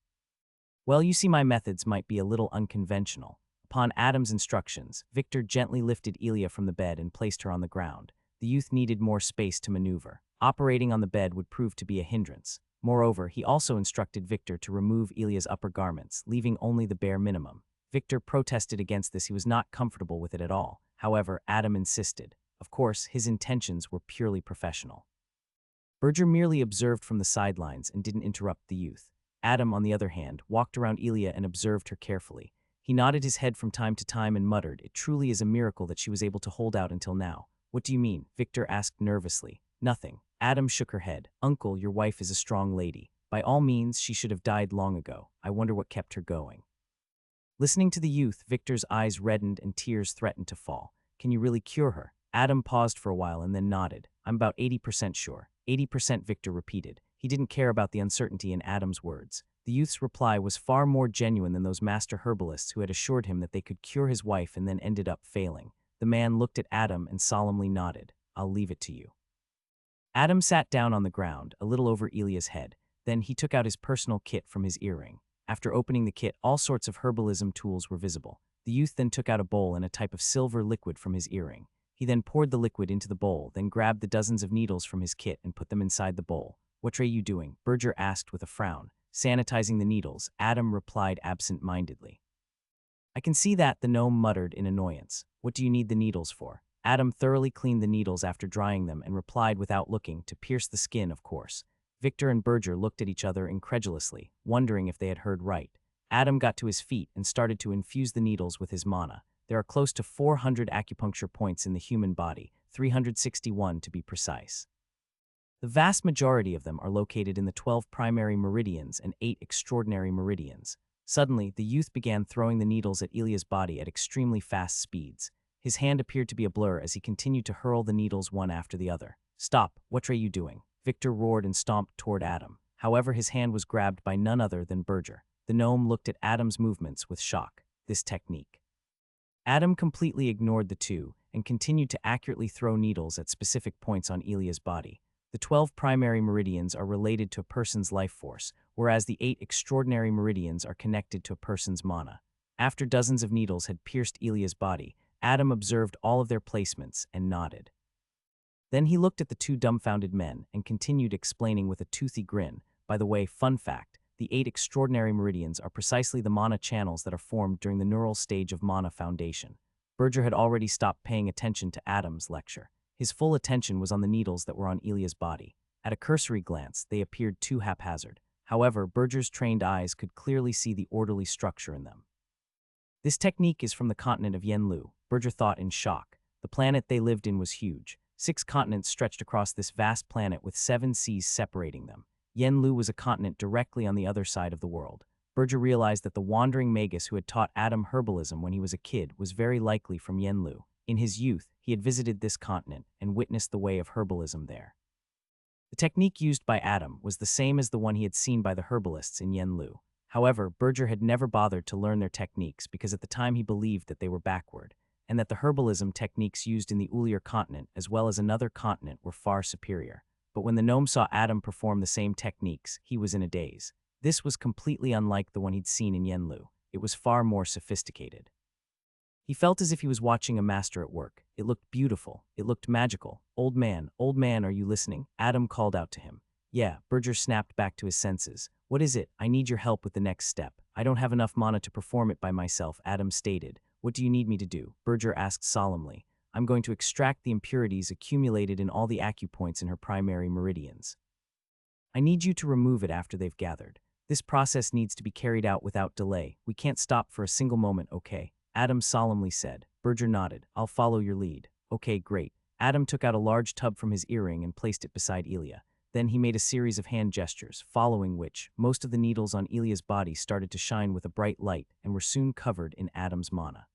"Well, you see, my methods might be a little unconventional." Upon Adam's instructions, Victor gently lifted Ilya from the bed and placed her on the ground. The youth needed more space to maneuver. Operating on the bed would prove to be a hindrance. Moreover, he also instructed Victor to remove Ilya's upper garments, leaving only the bare minimum. Victor protested against this. He was not comfortable with it at all. However, Adam insisted. Of course, his intentions were purely professional. Berger merely observed from the sidelines and didn't interrupt the youth. Adam, on the other hand, walked around Ilya and observed her carefully. He nodded his head from time to time and muttered, "It truly is a miracle that she was able to hold out until now." "What do you mean?" Victor asked nervously. "Nothing." Adam shook her head. "Uncle, your wife is a strong lady. By all means, she should have died long ago. I wonder what kept her going." Listening to the youth, Victor's eyes reddened and tears threatened to fall. "Can you really cure her?" Adam paused for a while and then nodded. I'm about 80% sure. 80%, Victor repeated. He didn't care about the uncertainty in Adam's words. The youth's reply was far more genuine than those master herbalists who had assured him that they could cure his wife and then ended up failing. The man looked at Adam and solemnly nodded. I'll leave it to you. Adam sat down on the ground, a little over Elia's head. Then he took out his personal kit from his earring. After opening the kit, all sorts of herbalism tools were visible. The youth then took out a bowl and a type of silver liquid from his earring. He then poured the liquid into the bowl, then grabbed the dozens of needles from his kit and put them inside the bowl. What are you doing? Berger asked with a frown. Sanitizing the needles, Adam replied absent-mindedly. I can see that, the gnome muttered in annoyance. What do you need the needles for? Adam thoroughly cleaned the needles after drying them and replied without looking, to pierce the skin, of course. Victor and Berger looked at each other incredulously, wondering if they had heard right. Adam got to his feet and started to infuse the needles with his mana. There are close to 400 acupuncture points in the human body, 361 to be precise. The vast majority of them are located in the 12 primary meridians and 8 extraordinary meridians. Suddenly, the youth began throwing the needles at Elia's body at extremely fast speeds. His hand appeared to be a blur as he continued to hurl the needles one after the other. Stop, what are you doing? Victor roared and stomped toward Adam. However, his hand was grabbed by none other than Berger. The gnome looked at Adam's movements with shock. This technique. Adam completely ignored the two and continued to accurately throw needles at specific points on Elia's body. The 12 primary meridians are related to a person's life force, whereas the 8 extraordinary meridians are connected to a person's mana. After dozens of needles had pierced Elia's body, Adam observed all of their placements and nodded. Then he looked at the two dumbfounded men and continued explaining with a toothy grin. By the way, fun fact, the 8 extraordinary meridians are precisely the mana channels that are formed during the neural stage of mana foundation. Berger had already stopped paying attention to Adam's lecture. His full attention was on the needles that were on Elia's body. At a cursory glance, they appeared too haphazard. However, Berger's trained eyes could clearly see the orderly structure in them. This technique is from the continent of Yenlu, Berger thought in shock. The planet they lived in was huge. 6 continents stretched across this vast planet with 7 seas separating them. Yenlu was a continent directly on the other side of the world. Berger realized that the wandering magus who had taught Adam herbalism when he was a kid was very likely from Yenlu. In his youth, he had visited this continent and witnessed the way of herbalism there. The technique used by Adam was the same as the one he had seen by the herbalists in Yenlu. However, Berger had never bothered to learn their techniques because at the time he believed that they were backward, and that the herbalism techniques used in the Ulier continent as well as another continent were far superior. But when the gnome saw Adam perform the same techniques, he was in a daze. This was completely unlike the one he'd seen in Yenlu. It was far more sophisticated. He felt as if he was watching a master at work. It looked beautiful. It looked magical. Old man, are you listening? Adam called out to him. Yeah, Berger snapped back to his senses. What is it? I need your help with the next step. I don't have enough mana to perform it by myself, Adam stated. What do you need me to do? Berger asked solemnly. I'm going to extract the impurities accumulated in all the acupoints in her primary meridians. I need you to remove it after they've gathered. This process needs to be carried out without delay. We can't stop for a single moment, okay? Adam solemnly said. Berger nodded. I'll follow your lead. Okay, great. Adam took out a large tub from his earring and placed it beside Elia. Then he made a series of hand gestures, following which, most of the needles on Elia's body started to shine with a bright light and were soon covered in Adam's mana.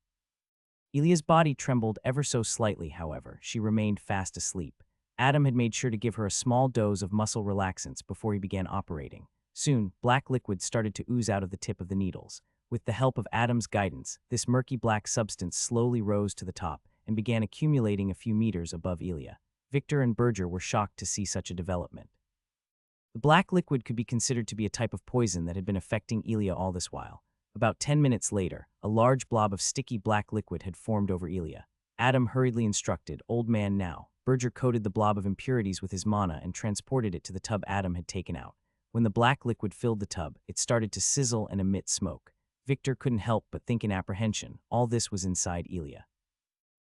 Elia's body trembled ever so slightly, however. She remained fast asleep. Adam had made sure to give her a small dose of muscle relaxants before he began operating. Soon, black liquid started to ooze out of the tip of the needles. With the help of Adam's guidance, this murky black substance slowly rose to the top and began accumulating a few meters above Elia. Victor and Berger were shocked to see such a development. The black liquid could be considered to be a type of poison that had been affecting Elia all this while. About 10 minutes later, a large blob of sticky black liquid had formed over Elia. Adam hurriedly instructed, Old man now. Berger coated the blob of impurities with his mana and transported it to the tub Adam had taken out. When the black liquid filled the tub, it started to sizzle and emit smoke. Victor couldn't help but think in apprehension. All this was inside Elia.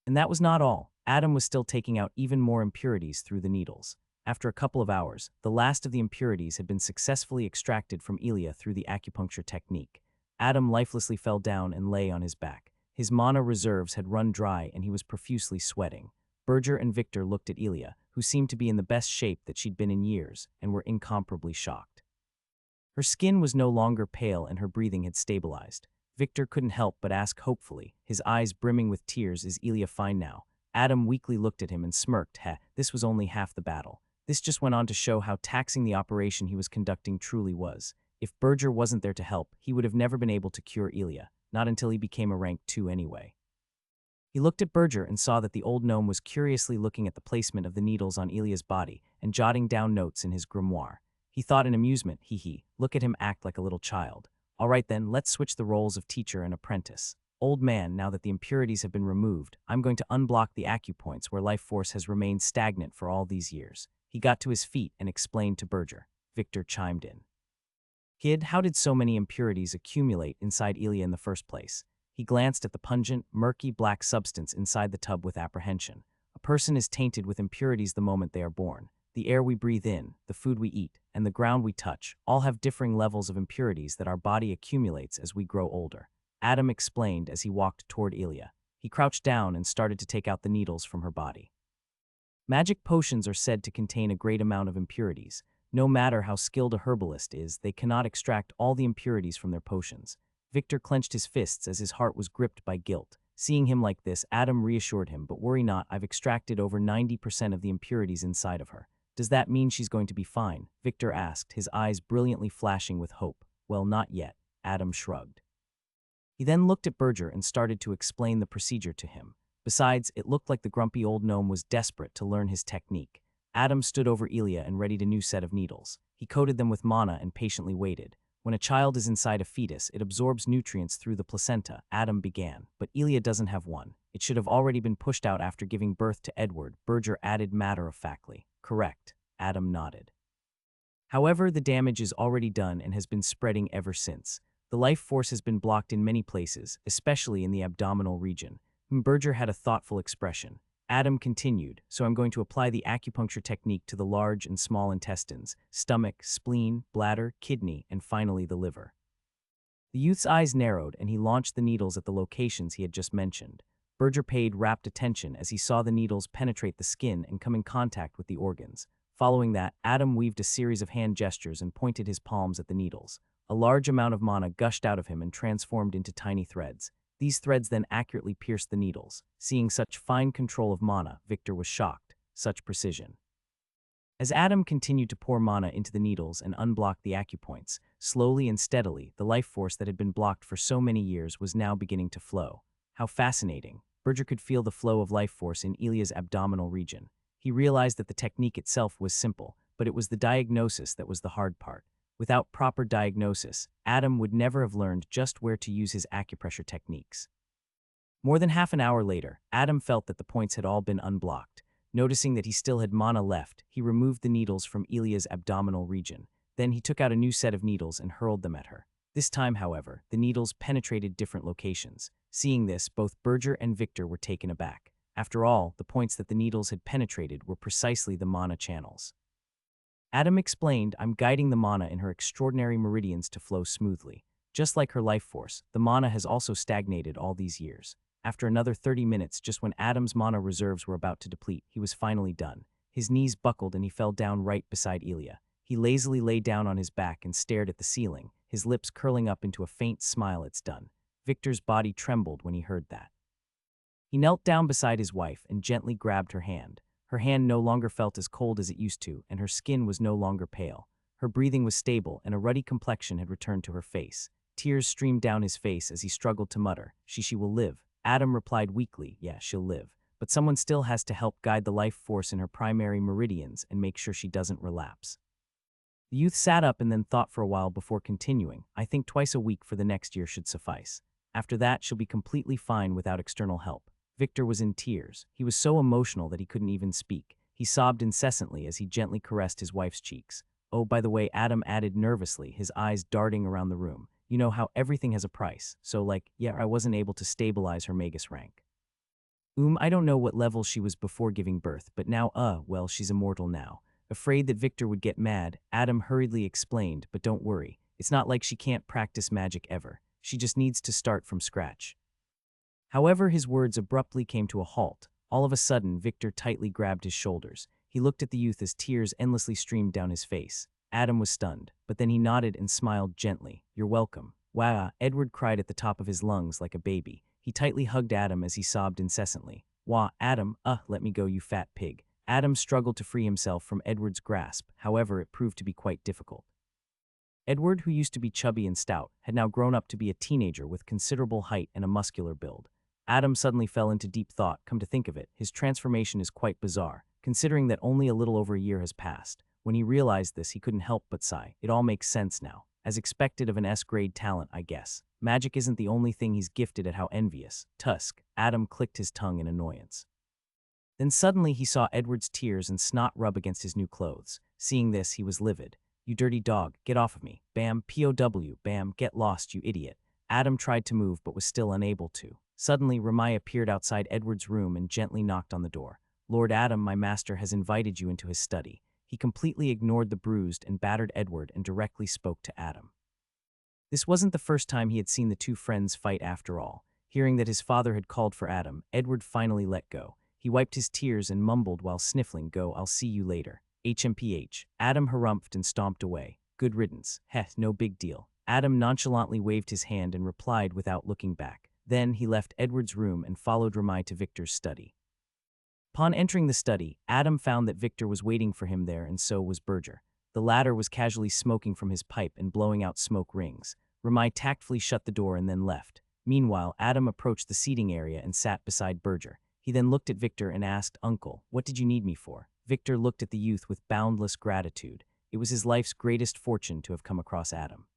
And that was not all. Adam was still taking out even more impurities through the needles. After a couple of hours, the last of the impurities had been successfully extracted from Elia through the acupuncture technique. Adam lifelessly fell down and lay on his back. His mana reserves had run dry and he was profusely sweating. Berger and Victor looked at Elia, who seemed to be in the best shape that she'd been in years, and were incomparably shocked. Her skin was no longer pale and her breathing had stabilized. Victor couldn't help but ask hopefully, his eyes brimming with tears, Is Elia fine now? Adam weakly looked at him and smirked. This was only half the battle. This just went on to show how taxing the operation he was conducting truly was. If Berger wasn't there to help, he would have never been able to cure Ilya, not until he became a rank 2 anyway. He looked at Berger and saw that the old gnome was curiously looking at the placement of the needles on Ilya's body and jotting down notes in his grimoire. He thought in amusement, look at him act like a little child. All right then, let's switch the roles of teacher and apprentice. Old man, now that the impurities have been removed, I'm going to unblock the acupoints where life force has remained stagnant for all these years. He got to his feet and explained to Berger. Victor chimed in. Kid, how did so many impurities accumulate inside Ilya in the first place? He glanced at the pungent, murky black substance inside the tub with apprehension. A person is tainted with impurities the moment they are born. The air we breathe in, the food we eat, and the ground we touch all have differing levels of impurities that our body accumulates as we grow older. Adam explained as he walked toward Ilya. He crouched down and started to take out the needles from her body. Magic potions are said to contain a great amount of impurities. No matter how skilled a herbalist is, they cannot extract all the impurities from their potions. Victor clenched his fists as his heart was gripped by guilt. Seeing him like this, Adam reassured him, but worry not, I've extracted over 90% of the impurities inside of her. Does that mean she's going to be fine? Victor asked, his eyes brilliantly flashing with hope. Well, not yet, Adam shrugged. He then looked at Berger and started to explain the procedure to him. Besides, it looked like the grumpy old gnome was desperate to learn his technique. Adam stood over Ilya and readied a new set of needles. He coated them with mana and patiently waited. When a child is inside a fetus, it absorbs nutrients through the placenta, Adam began, but Ilya doesn't have one. It should have already been pushed out after giving birth to Edward, Berger added matter-of-factly. Correct, Adam nodded. However, the damage is already done and has been spreading ever since. The life force has been blocked in many places, especially in the abdominal region. Berger had a thoughtful expression. Adam continued, so I'm going to apply the acupuncture technique to the large and small intestines, stomach, spleen, bladder, kidney, and finally the liver. The youth's eyes narrowed and he launched the needles at the locations he had just mentioned. Berger paid rapt attention as he saw the needles penetrate the skin and come in contact with the organs. Following that, Adam weaved a series of hand gestures and pointed his palms at the needles. A large amount of mana gushed out of him and transformed into tiny threads. These threads then accurately pierced the needles. Seeing such fine control of mana, Victor was shocked. Such precision. As Adam continued to pour mana into the needles and unblock the acupoints, slowly and steadily, the life force that had been blocked for so many years was now beginning to flow. How fascinating. Berger could feel the flow of life force in Ilya's abdominal region. He realized that the technique itself was simple, but it was the diagnosis that was the hard part. Without proper diagnosis, Adam would never have learned just where to use his acupressure techniques. More than half an hour later, Adam felt that the points had all been unblocked. Noticing that he still had mana left, he removed the needles from Ilya's abdominal region. Then he took out a new set of needles and hurled them at her. This time, however, the needles penetrated different locations. Seeing this, both Berger and Victor were taken aback. After all, the points that the needles had penetrated were precisely the mana channels. Adam explained, I'm guiding the mana in her extraordinary meridians to flow smoothly. Just like her life force, the mana has also stagnated all these years. After another 30 minutes, just when Adam's mana reserves were about to deplete, he was finally done. His knees buckled and he fell down right beside Ilya. He lazily lay down on his back and stared at the ceiling, his lips curling up into a faint smile. It's done. Victor's body trembled when he heard that. He knelt down beside his wife and gently grabbed her hand. Her hand no longer felt as cold as it used to, and her skin was no longer pale. Her breathing was stable, and a ruddy complexion had returned to her face. Tears streamed down his face as he struggled to mutter, She will live. Adam replied weakly, Yeah, she'll live. But someone still has to help guide the life force in her primary meridians and make sure she doesn't relapse. The youth sat up and then thought for a while before continuing, I think twice a week for the next year should suffice. After that, she'll be completely fine without external help. Victor was in tears. He was so emotional that he couldn't even speak. He sobbed incessantly as he gently caressed his wife's cheeks. Oh, by the way, Adam added nervously, his eyes darting around the room. You know how everything has a price, so I wasn't able to stabilize her magus rank. I don't know what level she was before giving birth, but now, well, she's immortal now. Afraid that Victor would get mad, Adam hurriedly explained, but don't worry. It's not like she can't practice magic ever. She just needs to start from scratch. However, his words abruptly came to a halt. All of a sudden, Victor tightly grabbed his shoulders. He looked at the youth as tears endlessly streamed down his face. Adam was stunned, but then he nodded and smiled gently. You're welcome. Wow, Edward cried at the top of his lungs like a baby. He tightly hugged Adam as he sobbed incessantly. Wah, Adam, let me go, you fat pig. Adam struggled to free himself from Edward's grasp, however, it proved to be quite difficult. Edward, who used to be chubby and stout, had now grown up to be a teenager with considerable height and a muscular build. Adam suddenly fell into deep thought. Come to think of it, his transformation is quite bizarre, considering that only a little over a year has passed. When he realized this, he couldn't help but sigh. It all makes sense now. As expected of an S-grade talent, I guess. Magic isn't the only thing he's gifted at. How envious. Tusk. Adam clicked his tongue in annoyance. Then suddenly he saw Edward's tears and snot rub against his new clothes. Seeing this, he was livid. You dirty dog, get off of me. Bam, POW, bam, get lost, you idiot. Adam tried to move but was still unable to. Suddenly, Ramai appeared outside Edward's room and gently knocked on the door. Lord Adam, my master has invited you into his study. He completely ignored the bruised and battered Edward and directly spoke to Adam. This wasn't the first time he had seen the two friends fight after all. Hearing that his father had called for Adam, Edward finally let go. He wiped his tears and mumbled while sniffling, "Go, I'll see you later." HMPH. Adam harumphed and stomped away. Good riddance. Heh, no big deal. Adam nonchalantly waved his hand and replied without looking back. Then he left Edward's room and followed Ramai to Victor's study. Upon entering the study, Adam found that Victor was waiting for him there, and so was Berger. The latter was casually smoking from his pipe and blowing out smoke rings. Ramai tactfully shut the door and then left. Meanwhile, Adam approached the seating area and sat beside Berger. He then looked at Victor and asked, "Uncle, what did you need me for?" Victor looked at the youth with boundless gratitude. It was his life's greatest fortune to have come across Adam.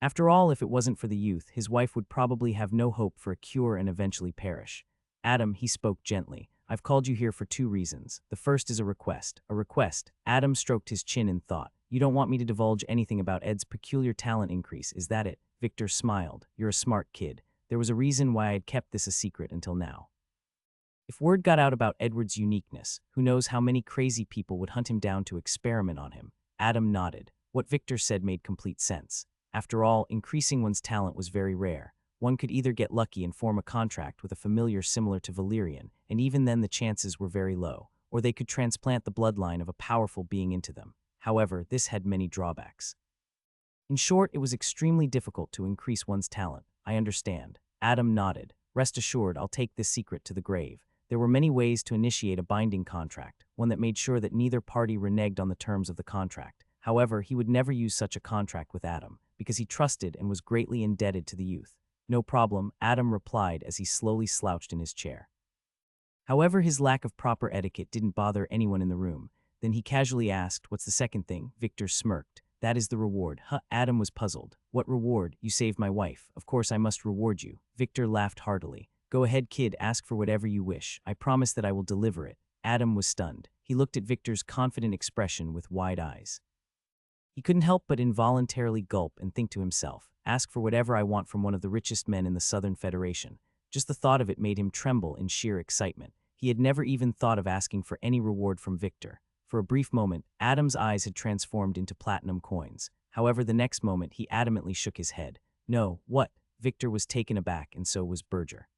After all, if it wasn't for the youth, his wife would probably have no hope for a cure and eventually perish. Adam, he spoke gently. I've called you here for two reasons. The first is a request. A request. Adam stroked his chin in thought. You don't want me to divulge anything about Ed's peculiar talent increase, is that it? Victor smiled. You're a smart kid. There was a reason why I'd kept this a secret until now. If word got out about Edward's uniqueness, who knows how many crazy people would hunt him down to experiment on him. Adam nodded. What Victor said made complete sense. After all, increasing one's talent was very rare. One could either get lucky and form a contract with a familiar similar to Valerian, and even then the chances were very low, or they could transplant the bloodline of a powerful being into them. However, this had many drawbacks. In short, it was extremely difficult to increase one's talent. I understand. Adam nodded. Rest assured, I'll take this secret to the grave. There were many ways to initiate a binding contract, one that made sure that neither party reneged on the terms of the contract. However, he would never use such a contract with Adam, because he trusted and was greatly indebted to the youth. No problem, Adam replied as he slowly slouched in his chair. However, his lack of proper etiquette didn't bother anyone in the room. Then he casually asked, what's the second thing? Victor smirked. That is the reward. Huh? Adam was puzzled. What reward? You saved my wife. Of course I must reward you. Victor laughed heartily. Go ahead, kid, ask for whatever you wish. I promise that I will deliver it. Adam was stunned. He looked at Victor's confident expression with wide eyes. He couldn't help but involuntarily gulp and think to himself, ask for whatever I want from one of the richest men in the Southern Federation. Just the thought of it made him tremble in sheer excitement. He had never even thought of asking for any reward from Victor. For a brief moment, Adam's eyes had transformed into platinum coins. However, the next moment, he adamantly shook his head. No, what? Victor was taken aback, and so was Berger.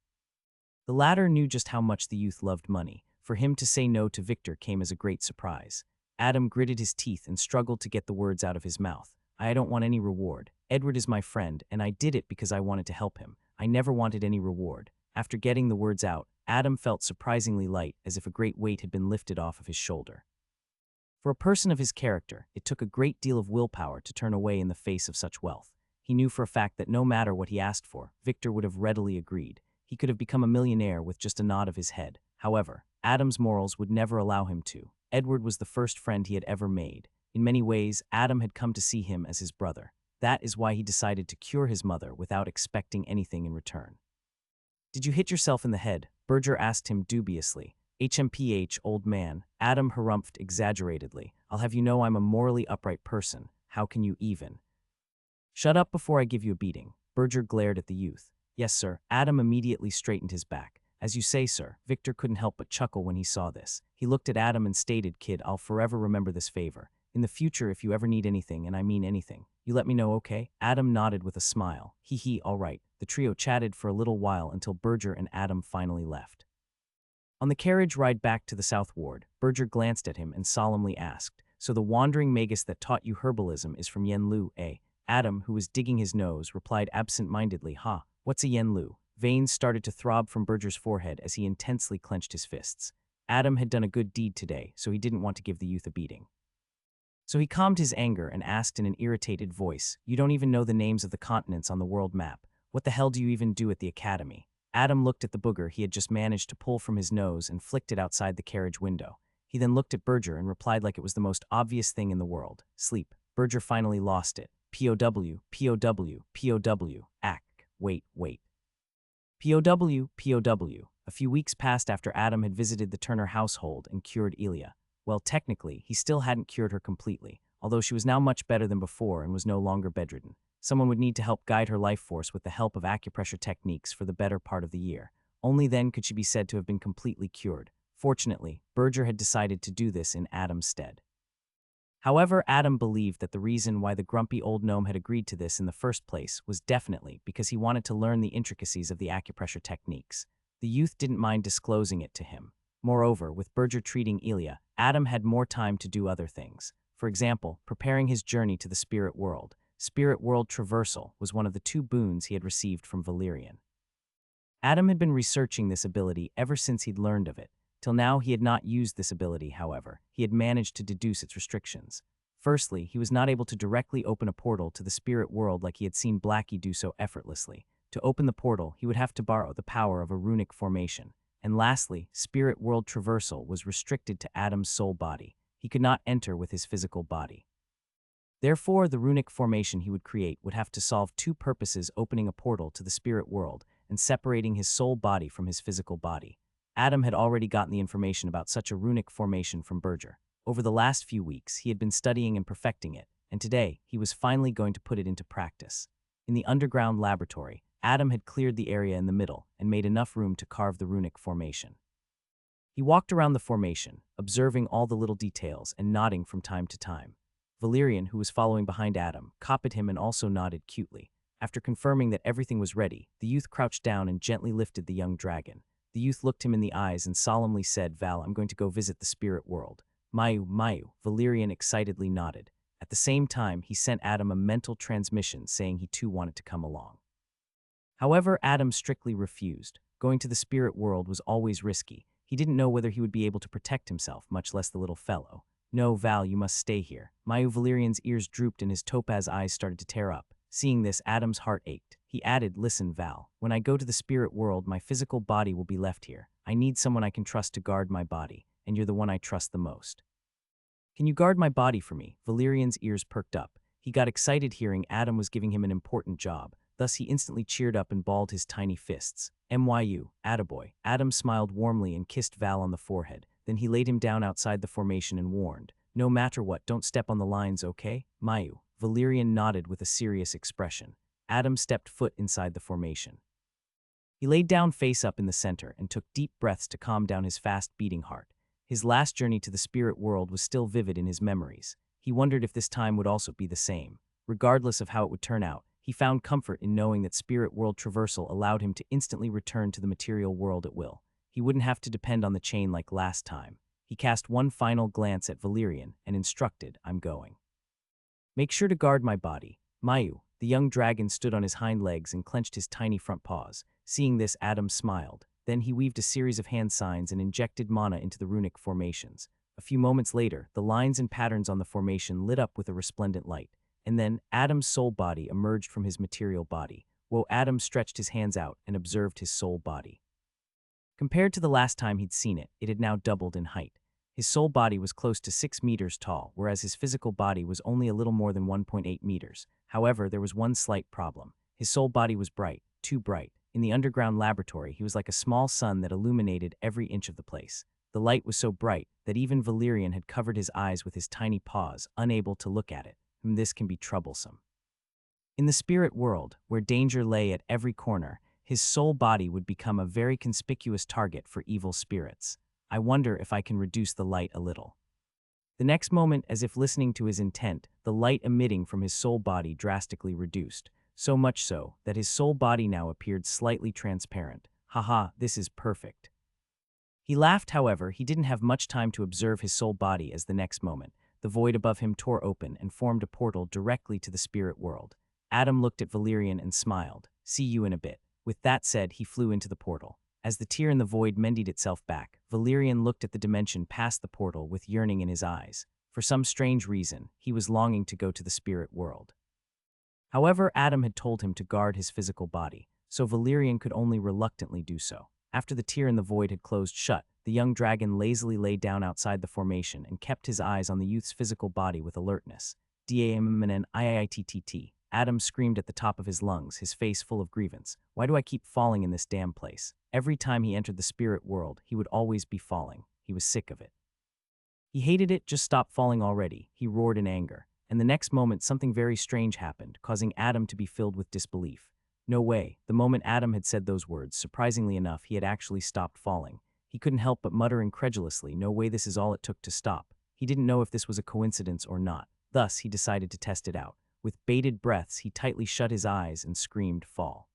The latter knew just how much the youth loved money. For him to say no to Victor came as a great surprise. Adam gritted his teeth and struggled to get the words out of his mouth. I don't want any reward. Edward is my friend, and I did it because I wanted to help him. I never wanted any reward. After getting the words out, Adam felt surprisingly light, as if a great weight had been lifted off of his shoulder. For a person of his character, it took a great deal of willpower to turn away in the face of such wealth. He knew for a fact that no matter what he asked for, Victor would have readily agreed. He could have become a millionaire with just a nod of his head. However, Adam's morals would never allow him to. Edward was the first friend he had ever made. In many ways, Adam had come to see him as his brother. That is why he decided to cure his mother without expecting anything in return. Did you hit yourself in the head? Berger asked him dubiously. HMPH, old man. Adam harumphed exaggeratedly. I'll have you know I'm a morally upright person. How can you even? Shut up before I give you a beating. Berger glared at the youth. Yes, sir. Adam immediately straightened his back. As you say, sir. Victor couldn't help but chuckle when he saw this. He looked at Adam and stated, Kid, I'll forever remember this favor. In the future, if you ever need anything, and I mean anything, you let me know, okay? Adam nodded with a smile. Hee, all right. The trio chatted for a little while until Berger and Adam finally left. On the carriage ride back to the South Ward, Berger glanced at him and solemnly asked, So the wandering magus that taught you herbalism is from Yenlu, eh? Adam, who was digging his nose, replied absent-mindedly, Ha, what's a Yenlu? Veins started to throb from Berger's forehead as he intensely clenched his fists. Adam had done a good deed today, so he didn't want to give the youth a beating. So he calmed his anger and asked in an irritated voice, "You don't even know the names of the continents on the world map. What the hell do you even do at the academy?" Adam looked at the booger he had just managed to pull from his nose and flicked it outside the carriage window. He then looked at Berger and replied like it was the most obvious thing in the world. Sleep. Berger finally lost it. POW, POW, POW, ack, wait. POW, POW. A few weeks passed after Adam had visited the Turner household and cured Elia. Well, technically, he still hadn't cured her completely, although she was now much better than before and was no longer bedridden. Someone would need to help guide her life force with the help of acupressure techniques for the better part of the year. Only then could she be said to have been completely cured. Fortunately, Berger had decided to do this in Adam's stead. However, Adam believed that the reason why the grumpy old gnome had agreed to this in the first place was definitely because he wanted to learn the intricacies of the acupressure techniques. The youth didn't mind disclosing it to him. Moreover, with Berger treating Elia, Adam had more time to do other things. For example, preparing his journey to the spirit world. Spirit world traversal was one of the 2 boons he had received from Valerian. Adam had been researching this ability ever since he'd learned of it. Till now he had not used this ability, however. He had managed to deduce its restrictions. Firstly, he was not able to directly open a portal to the spirit world like he had seen Blackie do so effortlessly. To open the portal, he would have to borrow the power of a runic formation. And lastly, spirit world traversal was restricted to Adam's soul body. He could not enter with his physical body. Therefore, the runic formation he would create would have to solve 2 purposes: opening a portal to the spirit world and separating his soul body from his physical body. Adam had already gotten the information about such a runic formation from Berger. Over the last few weeks, he had been studying and perfecting it, and today, he was finally going to put it into practice. In the underground laboratory, Adam had cleared the area in the middle and made enough room to carve the runic formation. He walked around the formation, observing all the little details and nodding from time to time. Valerian, who was following behind Adam, copied him and also nodded cutely. After confirming that everything was ready, the youth crouched down and gently lifted the young dragon. The youth looked him in the eyes and solemnly said, "Val, I'm going to go visit the spirit world." Mayu. Valerian excitedly nodded. At the same time, he sent Adam a mental transmission saying he too wanted to come along. However, Adam strictly refused. Going to the spirit world was always risky. He didn't know whether he would be able to protect himself, much less the little fellow. "No, Val, you must stay here." Valerian's ears drooped and his topaz eyes started to tear up. Seeing this, Adam's heart ached. He added, "Listen, Val, when I go to the spirit world, my physical body will be left here. I need someone I can trust to guard my body, and you're the one I trust the most. Can you guard my body for me?" Valerian's ears perked up. He got excited hearing Adam was giving him an important job. Thus, he instantly cheered up and balled his tiny fists. Attaboy. Adam smiled warmly and kissed Val on the forehead. Then he laid him down outside the formation and warned, "No matter what, don't step on the lines, okay?" Valerian nodded with a serious expression. Adam stepped foot inside the formation. He laid down face up in the center and took deep breaths to calm down his fast-beating heart. His last journey to the spirit world was still vivid in his memories. He wondered if this time would also be the same. Regardless of how it would turn out, he found comfort in knowing that spirit world traversal allowed him to instantly return to the material world at will. He wouldn't have to depend on the chain like last time. He cast one final glance at Valerian and instructed, "I'm going. Make sure to guard my body." The young dragon stood on his hind legs and clenched his tiny front paws. Seeing this, Adam smiled. Then he weaved a series of hand signs and injected mana into the runic formations. A few moments later, the lines and patterns on the formation lit up with a resplendent light. And then, Adam's soul body emerged from his material body. Adam stretched his hands out and observed his soul body. Compared to the last time he'd seen it, it had now doubled in height. His soul body was close to 6 meters tall, whereas his physical body was only a little more than 1.8 meters. However, there was one slight problem. His soul body was bright, too bright. In the underground laboratory, he was like a small sun that illuminated every inch of the place. The light was so bright that even Valerian had covered his eyes with his tiny paws, unable to look at it. And this can be troublesome. In the spirit world, where danger lay at every corner, his soul body would become a very conspicuous target for evil spirits. "I wonder if I can reduce the light a little." The next moment, as if listening to his intent, the light emitting from his soul body drastically reduced, so much so that his soul body now appeared slightly transparent. "Haha, this is perfect." He laughed. However, he didn't have much time to observe his soul body as the next moment, the void above him tore open and formed a portal directly to the spirit world. Adam looked at Valerian and smiled. "See you in a bit." With that said, he flew into the portal. As the tear in the void mended itself back, Valerian looked at the dimension past the portal with yearning in his eyes. For some strange reason, he was longing to go to the spirit world. However, Adam had told him to guard his physical body, so Valerian could only reluctantly do so. After the tear in the void had closed shut, the young dragon lazily lay down outside the formation and kept his eyes on the youth's physical body with alertness. D-A-M-M-N-I-I-T-T-T. Adam screamed at the top of his lungs, his face full of grievance. Why do I keep falling in this damn place? Every time he entered the spirit world, he would always be falling. He was sick of it. He hated it, just stop falling already, he roared in anger. And the next moment, something very strange happened, causing Adam to be filled with disbelief. No way. The moment Adam had said those words, surprisingly enough, he had actually stopped falling. He couldn't help but mutter incredulously, no way, this is all it took to stop. He didn't know if this was a coincidence or not. Thus, he decided to test it out. With bated breaths, he tightly shut his eyes and screamed, fall.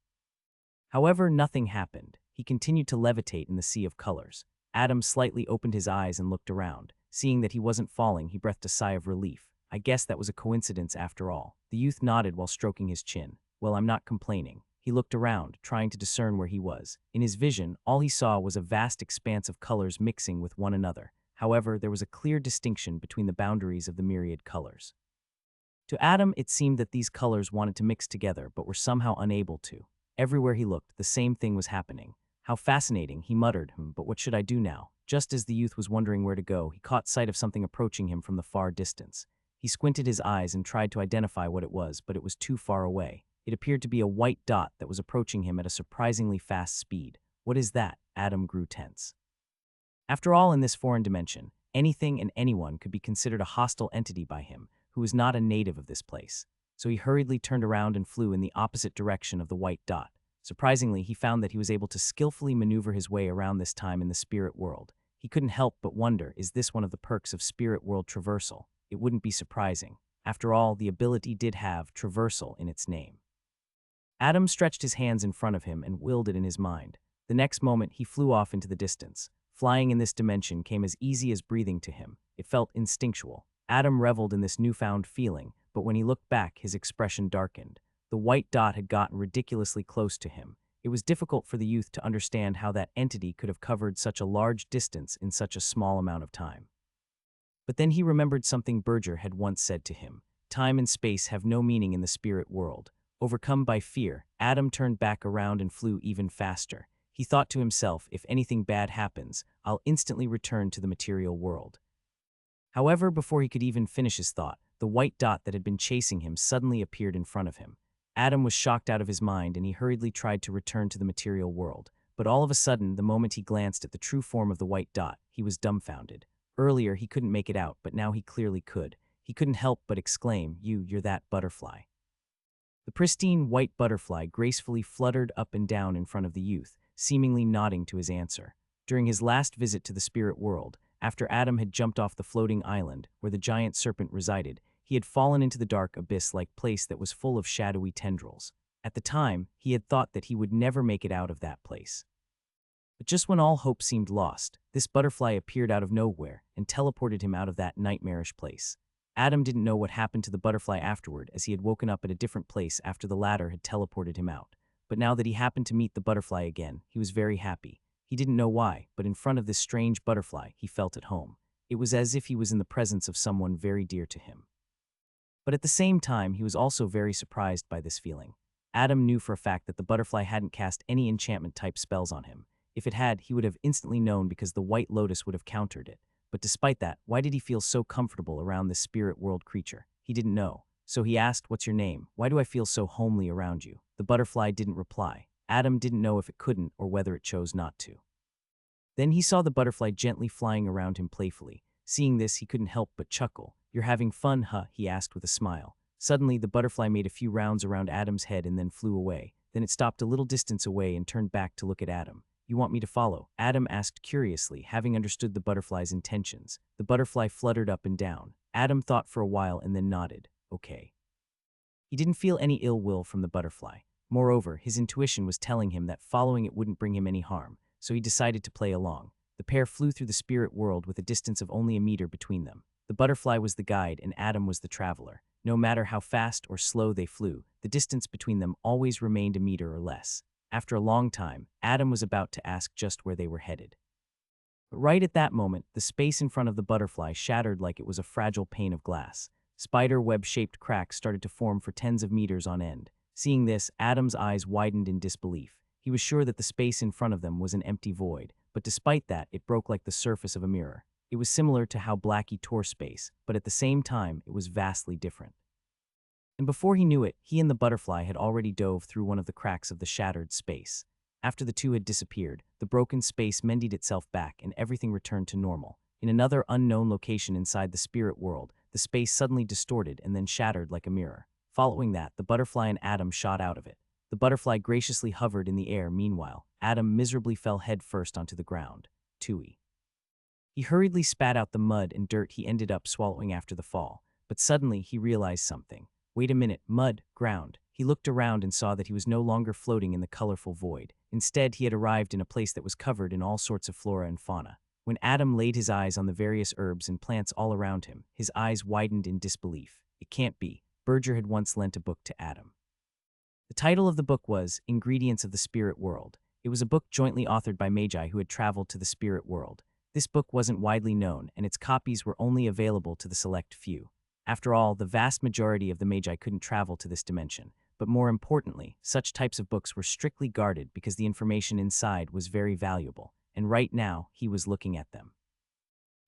However, nothing happened. He continued to levitate in the sea of colors. Adam slightly opened his eyes and looked around. Seeing that he wasn't falling, he breathed a sigh of relief. I guess that was a coincidence after all. The youth nodded while stroking his chin. Well, I'm not complaining. He looked around, trying to discern where he was. In his vision, all he saw was a vast expanse of colors mixing with one another. However, there was a clear distinction between the boundaries of the myriad colors. To Adam, it seemed that these colors wanted to mix together but were somehow unable to. Everywhere he looked, the same thing was happening. How fascinating, he muttered, but what should I do now? Just as the youth was wondering where to go, he caught sight of something approaching him from the far distance. He squinted his eyes and tried to identify what it was, but it was too far away. It appeared to be a white dot that was approaching him at a surprisingly fast speed. What is that? Adam grew tense. After all, in this foreign dimension, anything and anyone could be considered a hostile entity by him, who was not a native of this place. So he hurriedly turned around and flew in the opposite direction of the white dot. Surprisingly, he found that he was able to skillfully maneuver his way around this time in the spirit world. He couldn't help but wonder, is this one of the perks of spirit world traversal? It wouldn't be surprising. After all, the ability did have traversal in its name. Adam stretched his hands in front of him and willed it in his mind. The next moment, he flew off into the distance. Flying in this dimension came as easy as breathing to him. It felt instinctual. Adam reveled in this newfound feeling, but when he looked back, his expression darkened. The white dot had gotten ridiculously close to him. It was difficult for the youth to understand how that entity could have covered such a large distance in such a small amount of time. But then he remembered something Berger had once said to him. Time and space have no meaning in the spirit world. Overcome by fear, Adam turned back around and flew even faster. He thought to himself, if anything bad happens, I'll instantly return to the material world. However, before he could even finish his thought, the white dot that had been chasing him suddenly appeared in front of him. Adam was shocked out of his mind and he hurriedly tried to return to the material world. But all of a sudden, the moment he glanced at the true form of the white dot, he was dumbfounded. Earlier, he couldn't make it out, but now he clearly could. He couldn't help but exclaim, you're that butterfly. The pristine white butterfly gracefully fluttered up and down in front of the youth, seemingly nodding to his answer. During his last visit to the spirit world, after Adam had jumped off the floating island where the giant serpent resided, he had fallen into the dark abyss-like place that was full of shadowy tendrils. At the time, he had thought that he would never make it out of that place. But just when all hope seemed lost, this butterfly appeared out of nowhere and teleported him out of that nightmarish place. Adam didn't know what happened to the butterfly afterward, as he had woken up at a different place after the latter had teleported him out. But now that he happened to meet the butterfly again, he was very happy. He didn't know why, but in front of this strange butterfly, he felt at home. It was as if he was in the presence of someone very dear to him. But at the same time, he was also very surprised by this feeling. Adam knew for a fact that the butterfly hadn't cast any enchantment-type spells on him. If it had, he would have instantly known because the white lotus would have countered it. But despite that, why did he feel so comfortable around this spirit world creature? He didn't know. So he asked, what's your name? Why do I feel so homely around you? The butterfly didn't reply. Adam didn't know if it couldn't or whether it chose not to. Then he saw the butterfly gently flying around him playfully. Seeing this, he couldn't help but chuckle. You're having fun, huh? He asked with a smile. Suddenly, the butterfly made a few rounds around Adam's head and then flew away. Then it stopped a little distance away and turned back to look at Adam. You want me to follow? Adam asked curiously, having understood the butterfly's intentions. The butterfly fluttered up and down. Adam thought for a while and then nodded. Okay. He didn't feel any ill will from the butterfly. Moreover, his intuition was telling him that following it wouldn't bring him any harm, so he decided to play along. The pair flew through the spirit world with a distance of only a meter between them. The butterfly was the guide and Adam was the traveler. No matter how fast or slow they flew, the distance between them always remained a meter or less. After a long time, Adam was about to ask just where they were headed. But right at that moment, the space in front of the butterfly shattered like it was a fragile pane of glass. Spider web-shaped cracks started to form for tens of meters on end. Seeing this, Adam's eyes widened in disbelief. He was sure that the space in front of them was an empty void, but despite that, it broke like the surface of a mirror. It was similar to how Blackie tore space, but at the same time, it was vastly different. And before he knew it, he and the butterfly had already dove through one of the cracks of the shattered space. After the two had disappeared, the broken space mended itself back and everything returned to normal. In another unknown location inside the spirit world, the space suddenly distorted and then shattered like a mirror. Following that, the butterfly and Adam shot out of it. The butterfly graciously hovered in the air. Meanwhile, Adam miserably fell headfirst onto the ground. Tui. He hurriedly spat out the mud and dirt he ended up swallowing after the fall. But suddenly, he realized something. Wait a minute, mud, ground. He looked around and saw that he was no longer floating in the colorful void. Instead, he had arrived in a place that was covered in all sorts of flora and fauna. When Adam laid his eyes on the various herbs and plants all around him, his eyes widened in disbelief. It can't be. Berger had once lent a book to Adam. The title of the book was Ingredients of the Spirit World. It was a book jointly authored by magi who had traveled to the spirit world. This book wasn't widely known, and its copies were only available to the select few. After all, the vast majority of the magi couldn't travel to this dimension. But more importantly, such types of books were strictly guarded because the information inside was very valuable, and right now, he was looking at them.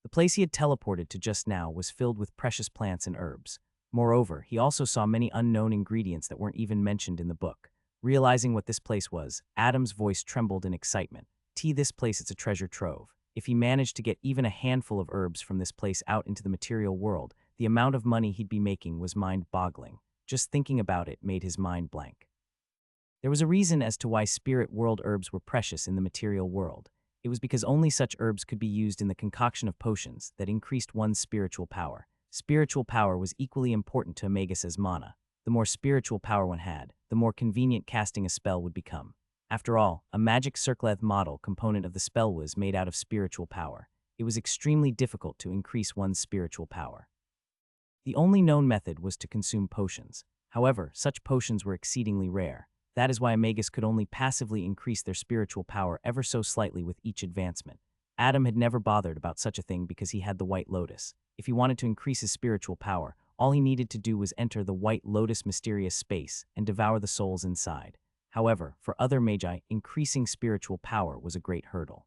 The place he had teleported to just now was filled with precious plants and herbs. Moreover, he also saw many unknown ingredients that weren't even mentioned in the book. Realizing what this place was, Adam's voice trembled in excitement. This place is a treasure trove. If he managed to get even a handful of herbs from this place out into the material world, the amount of money he'd be making was mind-boggling. Just thinking about it made his mind blank. There was a reason as to why spirit world herbs were precious in the material world. It was because only such herbs could be used in the concoction of potions that increased one's spiritual power. Spiritual power was equally important to a magus as mana. The more spiritual power one had, the more convenient casting a spell would become. After all, a magic circleth model component of the spell was made out of spiritual power. It was extremely difficult to increase one's spiritual power. The only known method was to consume potions. However, such potions were exceedingly rare. That is why a magus could only passively increase their spiritual power ever so slightly with each advancement. Adam had never bothered about such a thing because he had the White Lotus. If he wanted to increase his spiritual power, all he needed to do was enter the White Lotus mysterious space and devour the souls inside. However, for other magi, increasing spiritual power was a great hurdle.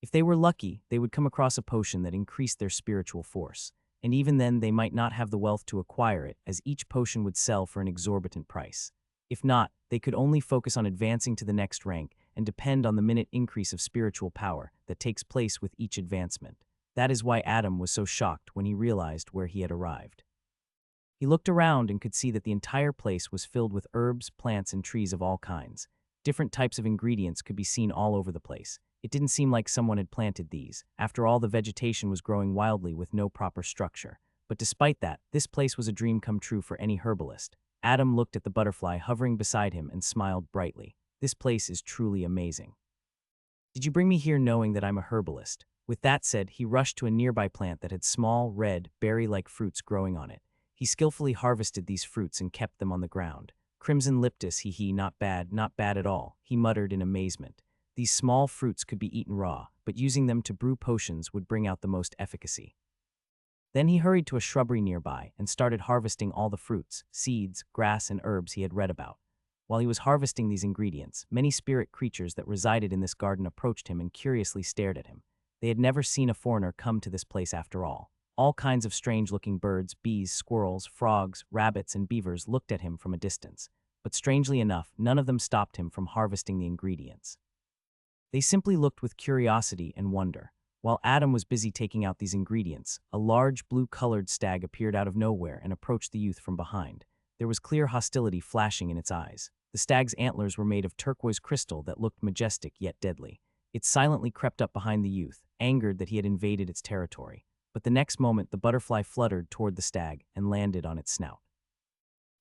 If they were lucky, they would come across a potion that increased their spiritual force. And even then they might not have the wealth to acquire it, as each potion would sell for an exorbitant price. If not, they could only focus on advancing to the next rank and depend on the minute increase of spiritual power that takes place with each advancement. That is why Adam was so shocked when he realized where he had arrived. He looked around and could see that the entire place was filled with herbs, plants, and trees of all kinds. Different types of ingredients could be seen all over the place. It didn't seem like someone had planted these. After all, the vegetation was growing wildly with no proper structure. But despite that, this place was a dream come true for any herbalist. Adam looked at the butterfly hovering beside him and smiled brightly. This place is truly amazing. Did you bring me here knowing that I'm a herbalist? With that said, he rushed to a nearby plant that had small, red, berry-like fruits growing on it. He skillfully harvested these fruits and kept them on the ground. Crimson Liptus, not bad at all, he muttered in amazement. These small fruits could be eaten raw, but using them to brew potions would bring out the most efficacy. Then he hurried to a shrubbery nearby and started harvesting all the fruits, seeds, grass, and herbs he had read about. While he was harvesting these ingredients, many spirit creatures that resided in this garden approached him and curiously stared at him. They had never seen a foreigner come to this place after all. All kinds of strange-looking birds, bees, squirrels, frogs, rabbits, and beavers looked at him from a distance. But strangely enough, none of them stopped him from harvesting the ingredients. They simply looked with curiosity and wonder. While Adam was busy taking out these ingredients, a large blue-colored stag appeared out of nowhere and approached the youth from behind. There was clear hostility flashing in its eyes. The stag's antlers were made of turquoise crystal that looked majestic yet deadly. It silently crept up behind the youth, angered that he had invaded its territory. But the next moment, the butterfly fluttered toward the stag and landed on its snout.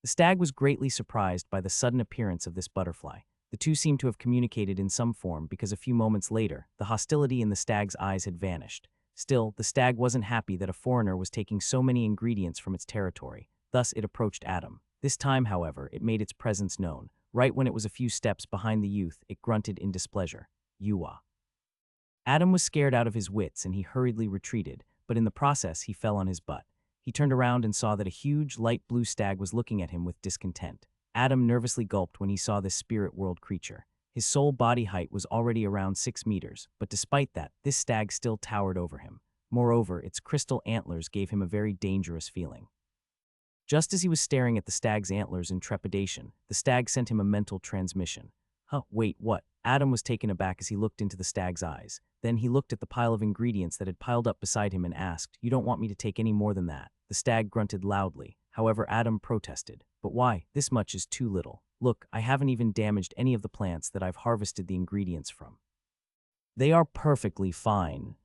The stag was greatly surprised by the sudden appearance of this butterfly. The two seemed to have communicated in some form because a few moments later, the hostility in the stag's eyes had vanished. Still, the stag wasn't happy that a foreigner was taking so many ingredients from its territory. Thus, it approached Adam. This time, however, it made its presence known. Right when it was a few steps behind the youth, it grunted in displeasure. Yuwa. Adam was scared out of his wits and he hurriedly retreated, but in the process he fell on his butt. He turned around and saw that a huge, light blue stag was looking at him with discontent. Adam nervously gulped when he saw this spirit world creature. His sole body height was already around 6 meters, but despite that, this stag still towered over him. Moreover, its crystal antlers gave him a very dangerous feeling. Just as he was staring at the stag's antlers in trepidation, the stag sent him a mental transmission. Wait, what? Adam was taken aback as he looked into the stag's eyes. Then he looked at the pile of ingredients that had piled up beside him and asked, "You don't want me to take any more than that?" The stag grunted loudly. However, Adam protested. "But why? This much is too little. Look, I haven't even damaged any of the plants that I've harvested the ingredients from. They are perfectly fine."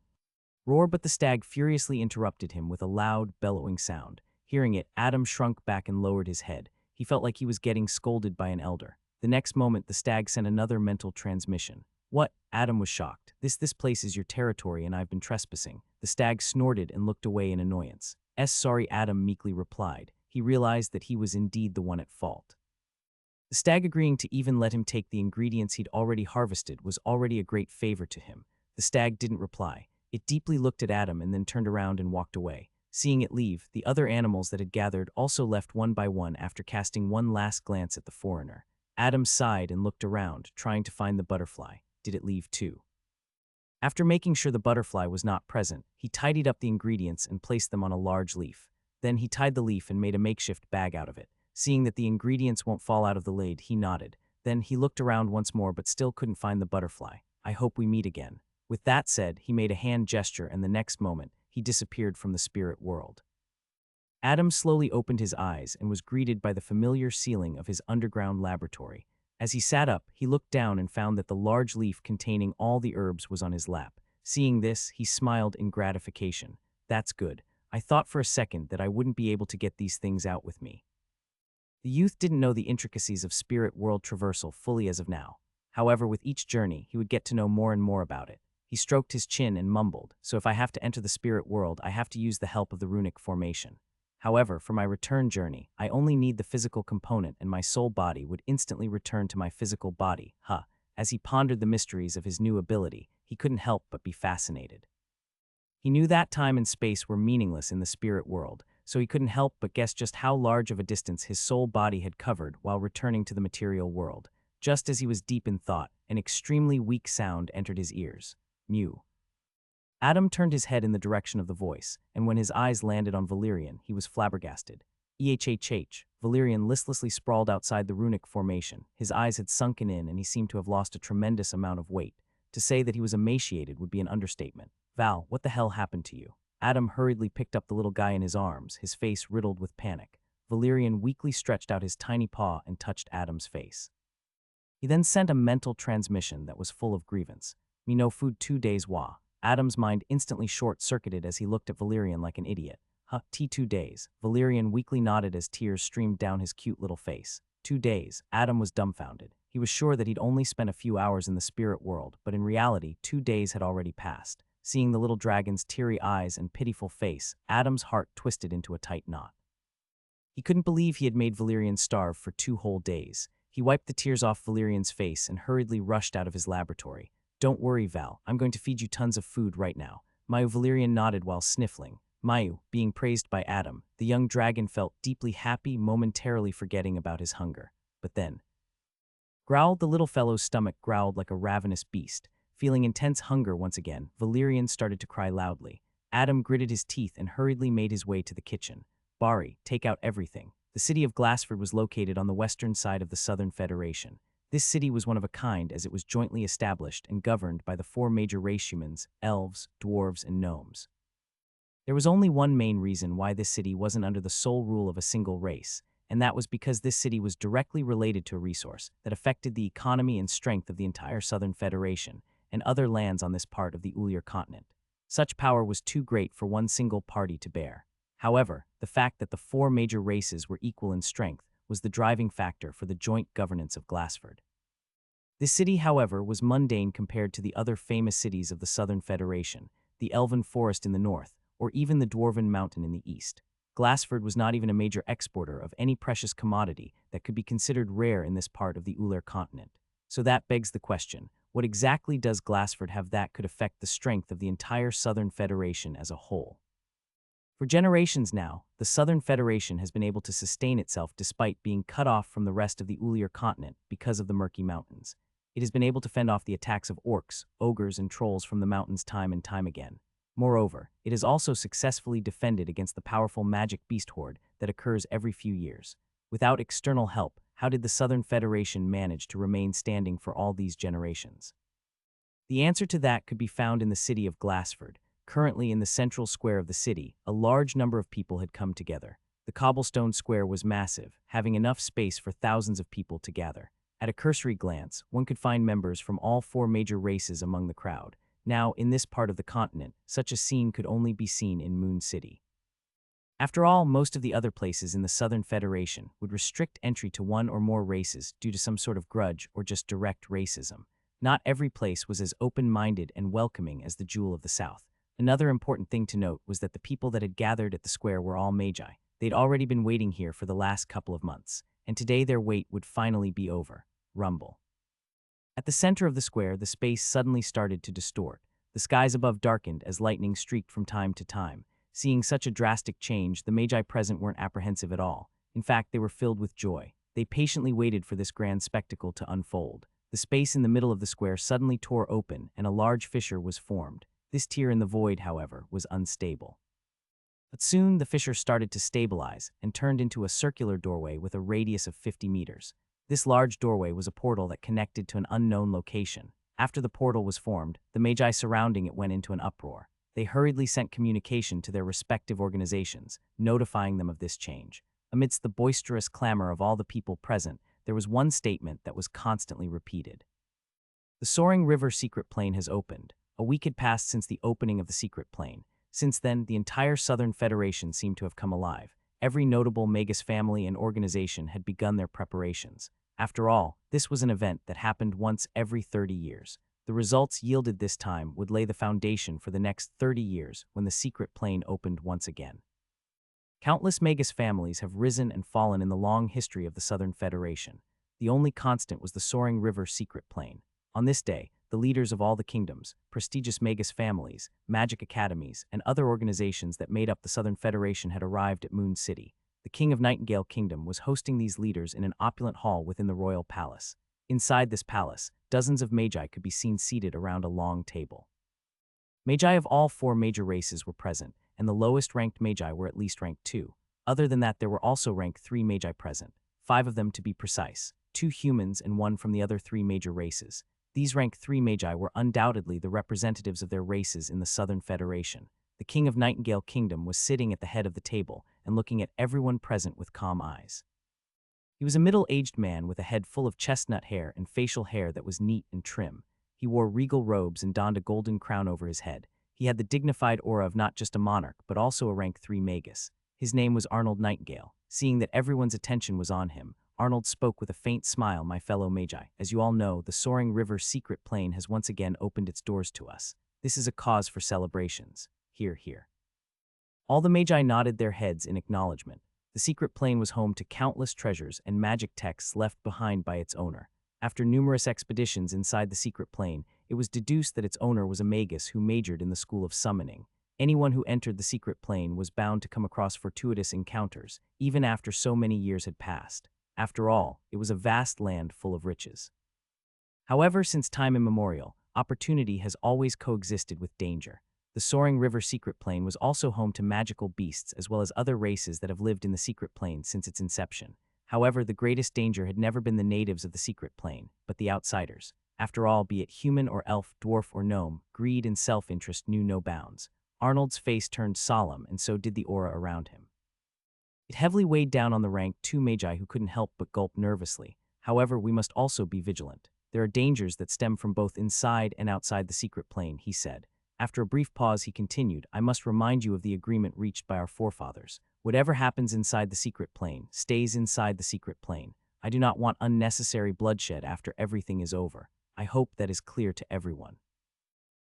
Roar, but the stag furiously interrupted him with a loud, bellowing sound. Hearing it, Adam shrunk back and lowered his head. He felt like he was getting scolded by an elder. The next moment, the stag sent another mental transmission. "What?" Adam was shocked. This place is your territory and I've been trespassing." The stag snorted and looked away in annoyance. Sorry," Adam meekly replied. He realized that he was indeed the one at fault. The stag agreeing to even let him take the ingredients he'd already harvested was already a great favor to him. The stag didn't reply. It deeply looked at Adam and then turned around and walked away. Seeing it leave, the other animals that had gathered also left one by one after casting one last glance at the foreigner. Adam sighed and looked around, trying to find the butterfly. Did it leave too? After making sure the butterfly was not present, he tidied up the ingredients and placed them on a large leaf. Then he tied the leaf and made a makeshift bag out of it. Seeing that the ingredients won't fall out of the lid, he nodded. Then he looked around once more but still couldn't find the butterfly. "I hope we meet again." With that said, he made a hand gesture and the next moment, he disappeared from the spirit world. Adam slowly opened his eyes and was greeted by the familiar ceiling of his underground laboratory. As he sat up, he looked down and found that the large leaf containing all the herbs was on his lap. Seeing this, he smiled in gratification. "That's good. I thought for a second that I wouldn't be able to get these things out with me." The youth didn't know the intricacies of spirit world traversal fully as of now. However, with each journey, he would get to know more and more about it. He stroked his chin and mumbled, "So if I have to enter the spirit world, I have to use the help of the runic formation. However, for my return journey, I only need the physical component and my soul body would instantly return to my physical body." As he pondered the mysteries of his new ability, he couldn't help but be fascinated. He knew that time and space were meaningless in the spirit world, so he couldn't help but guess just how large of a distance his soul body had covered while returning to the material world. Just as he was deep in thought, an extremely weak sound entered his ears. Mew. Adam turned his head in the direction of the voice, and when his eyes landed on Valerian, he was flabbergasted. Valerian listlessly sprawled outside the runic formation. His eyes had sunken in and he seemed to have lost a tremendous amount of weight. To say that he was emaciated would be an understatement. "Val, what the hell happened to you?" Adam hurriedly picked up the little guy in his arms, his face riddled with panic. Valerian weakly stretched out his tiny paw and touched Adam's face. He then sent a mental transmission that was full of grievance. "Me no food 2 days wa." Adam's mind instantly short-circuited as he looked at Valerian like an idiot. 2 days. Valerian weakly nodded as tears streamed down his cute little face. 2 days. Adam was dumbfounded. He was sure that he'd only spent a few hours in the spirit world, but in reality, 2 days had already passed. Seeing the little dragon's teary eyes and pitiful face, Adam's heart twisted into a tight knot. He couldn't believe he had made Valerian starve for 2 whole days. He wiped the tears off Valerian's face and hurriedly rushed out of his laboratory. "Don't worry, Val. I'm going to feed you tons of food right now." Valerian nodded while sniffling. Being praised by Adam, the young dragon felt deeply happy, momentarily forgetting about his hunger. But then, growled, the little fellow's stomach growled like a ravenous beast. Feeling intense hunger once again, Valerian started to cry loudly. Adam gritted his teeth and hurriedly made his way to the kitchen. "Bari, take out everything." The city of Glassford was located on the western side of the Southern Federation. This city was one of a kind as it was jointly established and governed by the 4 major race humans, elves, dwarves, and gnomes. There was only one main reason why this city wasn't under the sole rule of a single race, and that was because this city was directly related to a resource that affected the economy and strength of the entire Southern Federation and other lands on this part of the Ulir continent. Such power was too great for one single party to bear. However, the fact that the 4 major races were equal in strength was the driving factor for the joint governance of Glassford. This city, however, was mundane compared to the other famous cities of the Southern Federation, the Elven Forest in the north, or even the Dwarven Mountain in the east. Glassford was not even a major exporter of any precious commodity that could be considered rare in this part of the Uller continent. So that begs the question, what exactly does Glassford have that could affect the strength of the entire Southern Federation as a whole? For generations now, the Southern Federation has been able to sustain itself despite being cut off from the rest of the Uller continent because of the Murky Mountains. It has been able to fend off the attacks of orcs, ogres, and trolls from the mountains time and time again. Moreover, it has also successfully defended against the powerful magic beast horde that occurs every few years. Without external help, how did the Southern Federation manage to remain standing for all these generations? The answer to that could be found in the city of Glassford. Currently in the central square of the city, a large number of people had come together. The cobblestone square was massive, having enough space for thousands of people to gather. At a cursory glance, one could find members from all four major races among the crowd. Now, in this part of the continent, such a scene could only be seen in Moon City. After all, most of the other places in the Southern Federation would restrict entry to one or more races due to some sort of grudge or just direct racism. Not every place was as open-minded and welcoming as the Jewel of the South. Another important thing to note was that the people that had gathered at the square were all magi. They'd already been waiting here for the last couple of months, and today their wait would finally be over. Rumble. At the center of the square, the space suddenly started to distort. The skies above darkened as lightning streaked from time to time. Seeing such a drastic change, the magi present weren't apprehensive at all. In fact, they were filled with joy. They patiently waited for this grand spectacle to unfold. The space in the middle of the square suddenly tore open, and a large fissure was formed. This tear in the void, however, was unstable. But soon the fissure started to stabilize and turned into a circular doorway with a radius of 50 meters. This large doorway was a portal that connected to an unknown location. After the portal was formed, the magi surrounding it went into an uproar. They hurriedly sent communication to their respective organizations, notifying them of this change. Amidst the boisterous clamor of all the people present, there was one statement that was constantly repeated. The Soaring River Secret Plane has opened. A week had passed since the opening of the secret plane. Since then, the entire Southern Federation seemed to have come alive. Every notable Magus family and organization had begun their preparations. After all, this was an event that happened once every 30 years. The results yielded this time would lay the foundation for the next 30 years when the secret plane opened once again. Countless Magus families have risen and fallen in the long history of the Southern Federation. The only constant was the Soaring River Secret Plane. On this day, the leaders of all the kingdoms, prestigious Magus families, magic academies, and other organizations that made up the Southern Federation had arrived at Moon City. The King of Nightingale Kingdom was hosting these leaders in an opulent hall within the royal palace. Inside this palace, dozens of magi could be seen seated around a long table. Magi of all four major races were present, and the lowest-ranked magi were at least rank 2. Other than that, there were also rank 3 magi present, 5 of them to be precise, 2 humans and 1 from the other 3 major races. These rank 3 magi were undoubtedly the representatives of their races in the Southern Federation. The King of Nightingale Kingdom was sitting at the head of the table and looking at everyone present with calm eyes. He was a middle-aged man with a head full of chestnut hair and facial hair that was neat and trim. He wore regal robes and donned a golden crown over his head. He had the dignified aura of not just a monarch, but also a rank 3 magus. His name was Arnold Nightingale. Seeing that everyone's attention was on him, Arnold spoke with a faint smile. "My fellow magi, as you all know, the Soaring River Secret Plane has once again opened its doors to us. This is a cause for celebrations. Hear, hear." All the magi nodded their heads in acknowledgement. The secret plane was home to countless treasures and magic texts left behind by its owner. After numerous expeditions inside the secret plane, it was deduced that its owner was a magus who majored in the School of Summoning. Anyone who entered the secret plane was bound to come across fortuitous encounters, even after so many years had passed. After all, it was a vast land full of riches. However, since time immemorial, opportunity has always coexisted with danger. The Soaring River Secret Plane was also home to magical beasts as well as other races that have lived in the secret plane since its inception. However, the greatest danger had never been the natives of the secret plane, but the outsiders. After all, be it human or elf, dwarf or gnome, greed and self-interest knew no bounds. Arnold's face turned solemn, and so did the aura around him. It heavily weighed down on the rank 2 magi who couldn't help but gulp nervously. However, we must also be vigilant. There are dangers that stem from both inside and outside the secret plane, he said. After a brief pause, he continued, "I must remind you of the agreement reached by our forefathers. Whatever happens inside the secret plane stays inside the secret plane. I do not want unnecessary bloodshed after everything is over. I hope that is clear to everyone."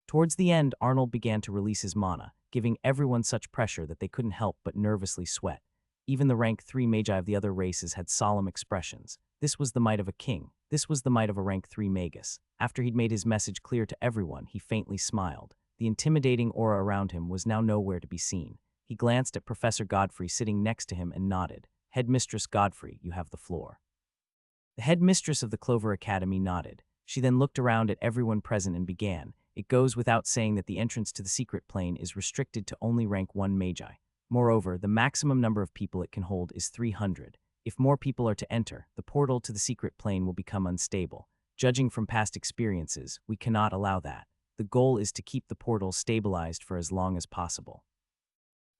Towards the end, Arnold began to release his mana, giving everyone such pressure that they couldn't help but nervously sweat. Even the rank 3 magi of the other races had solemn expressions. This was the might of a king. This was the might of a rank 3 magus. After he'd made his message clear to everyone, he faintly smiled. The intimidating aura around him was now nowhere to be seen. He glanced at Professor Godfrey sitting next to him and nodded. "Headmistress Godfrey, you have the floor." The headmistress of the Clover Academy nodded. She then looked around at everyone present and began. "It goes without saying that the entrance to the secret plane is restricted to only rank 1 magi. Moreover, the maximum number of people it can hold is 300. If more people are to enter, the portal to the secret plane will become unstable. Judging from past experiences, we cannot allow that. The goal is to keep the portal stabilized for as long as possible.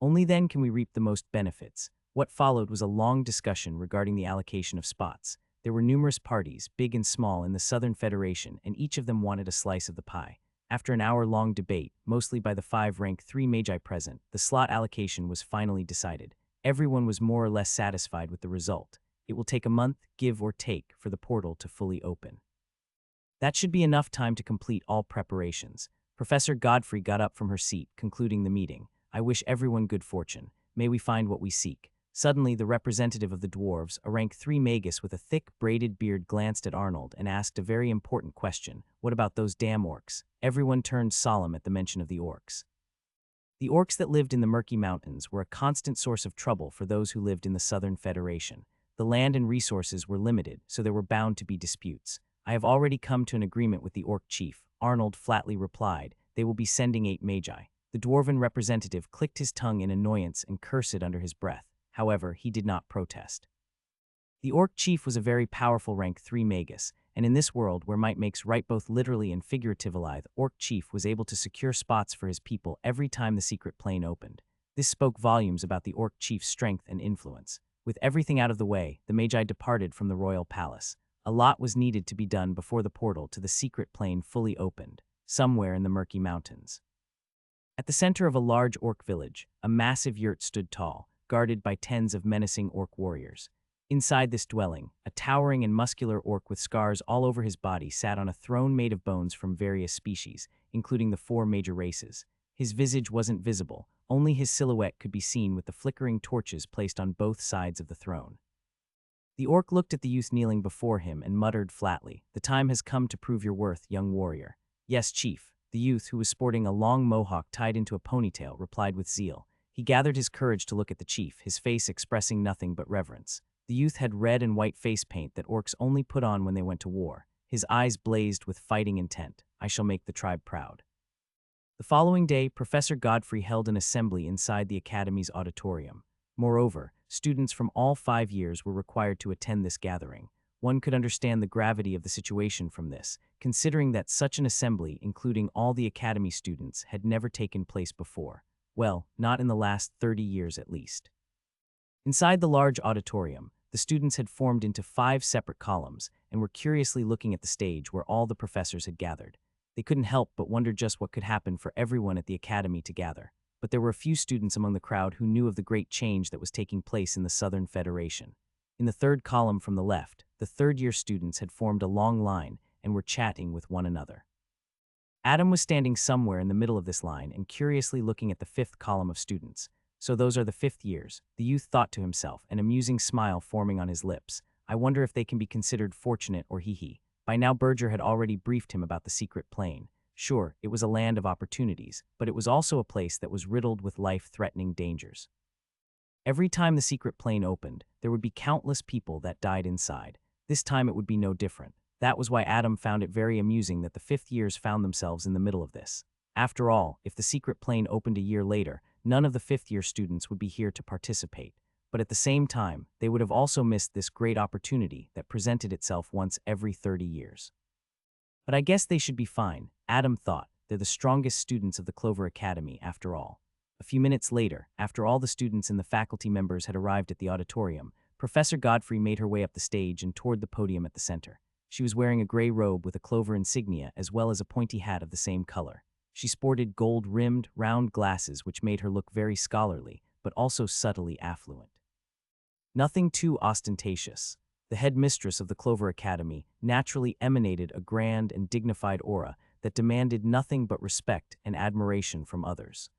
Only then can we reap the most benefits." What followed was a long discussion regarding the allocation of spots. There were numerous parties, big and small, in the Southern Federation, and each of them wanted a slice of the pie. After an hour-long debate, mostly by the 5 rank 3 magi present, the slot allocation was finally decided. Everyone was more or less satisfied with the result. It will take a month, give or take, for the portal to fully open. That should be enough time to complete all preparations. Professor Godfrey got up from her seat, concluding the meeting. "I wish everyone good fortune. May we find what we seek." Suddenly, the representative of the dwarves, a rank 3 magus with a thick, braided beard, glanced at Arnold and asked a very important question. "What about those damn orcs?" Everyone turned solemn at the mention of the orcs. The orcs that lived in the Murky Mountains were a constant source of trouble for those who lived in the Southern Federation. The land and resources were limited, so there were bound to be disputes. "I have already come to an agreement with the orc chief," Arnold flatly replied. "They will be sending 8 magi." The dwarven representative clicked his tongue in annoyance and cursed under his breath. However, he did not protest. The orc chief was a very powerful rank 3 magus, and in this world where might makes right both literally and figuratively, the orc chief was able to secure spots for his people every time the secret plane opened. This spoke volumes about the orc chief's strength and influence. With everything out of the way, the magi departed from the royal palace. A lot was needed to be done before the portal to the secret plane fully opened, somewhere in the Murky Mountains. At the center of a large orc village, a massive yurt stood tall, guarded by tens of menacing orc warriors. Inside this dwelling, a towering and muscular orc with scars all over his body sat on a throne made of bones from various species, including the 4 major races. His visage wasn't visible, only his silhouette could be seen with the flickering torches placed on both sides of the throne. The orc looked at the youth kneeling before him and muttered flatly, "The time has come to prove your worth, young warrior." "Yes, chief." The youth, who was sporting a long mohawk tied into a ponytail, replied with zeal. He gathered his courage to look at the chief, his face expressing nothing but reverence. The youth had red and white face paint that orcs only put on when they went to war. His eyes blazed with fighting intent. "I shall make the tribe proud." The following day, Professor Godfrey held an assembly inside the Academy's auditorium. Moreover, students from all 5 years were required to attend this gathering. One could understand the gravity of the situation from this, considering that such an assembly, including all the Academy students, had never taken place before. Well, not in the last 30 years at least. Inside the large auditorium, the students had formed into 5 separate columns and were curiously looking at the stage where all the professors had gathered. They couldn't help but wonder just what could happen for everyone at the academy to gather. But there were a few students among the crowd who knew of the great change that was taking place in the Southern Federation. In the 3rd column from the left, the 3rd-year students had formed a long line and were chatting with one another. Adam was standing somewhere in the middle of this line and curiously looking at the 5th column of students. "So those are the 5th years," the youth thought to himself, an amusing smile forming on his lips. "I wonder if they can be considered fortunate or hee-hee." By now Berger had already briefed him about the secret plane. Sure, it was a land of opportunities, but it was also a place that was riddled with life-threatening dangers. Every time the secret plane opened, there would be countless people that died inside. This time it would be no different. That was why Adam found it very amusing that the 5th years found themselves in the middle of this. After all, if the secret plane opened a year later, none of the 5th-year students would be here to participate. But at the same time, they would have also missed this great opportunity that presented itself once every 30 years. But I guess they should be fine, Adam thought. They're the strongest students of the Clover Academy, after all. A few minutes later, after all the students and the faculty members had arrived at the auditorium, Professor Godfrey made her way up the stage and toward the podium at the center. She was wearing a gray robe with a clover insignia as well as a pointy hat of the same color. She sported gold-rimmed, round glasses which made her look very scholarly, but also subtly affluent. Nothing too ostentatious. The headmistress of the Clover Academy naturally emanated a grand and dignified aura that demanded nothing but respect and admiration from others.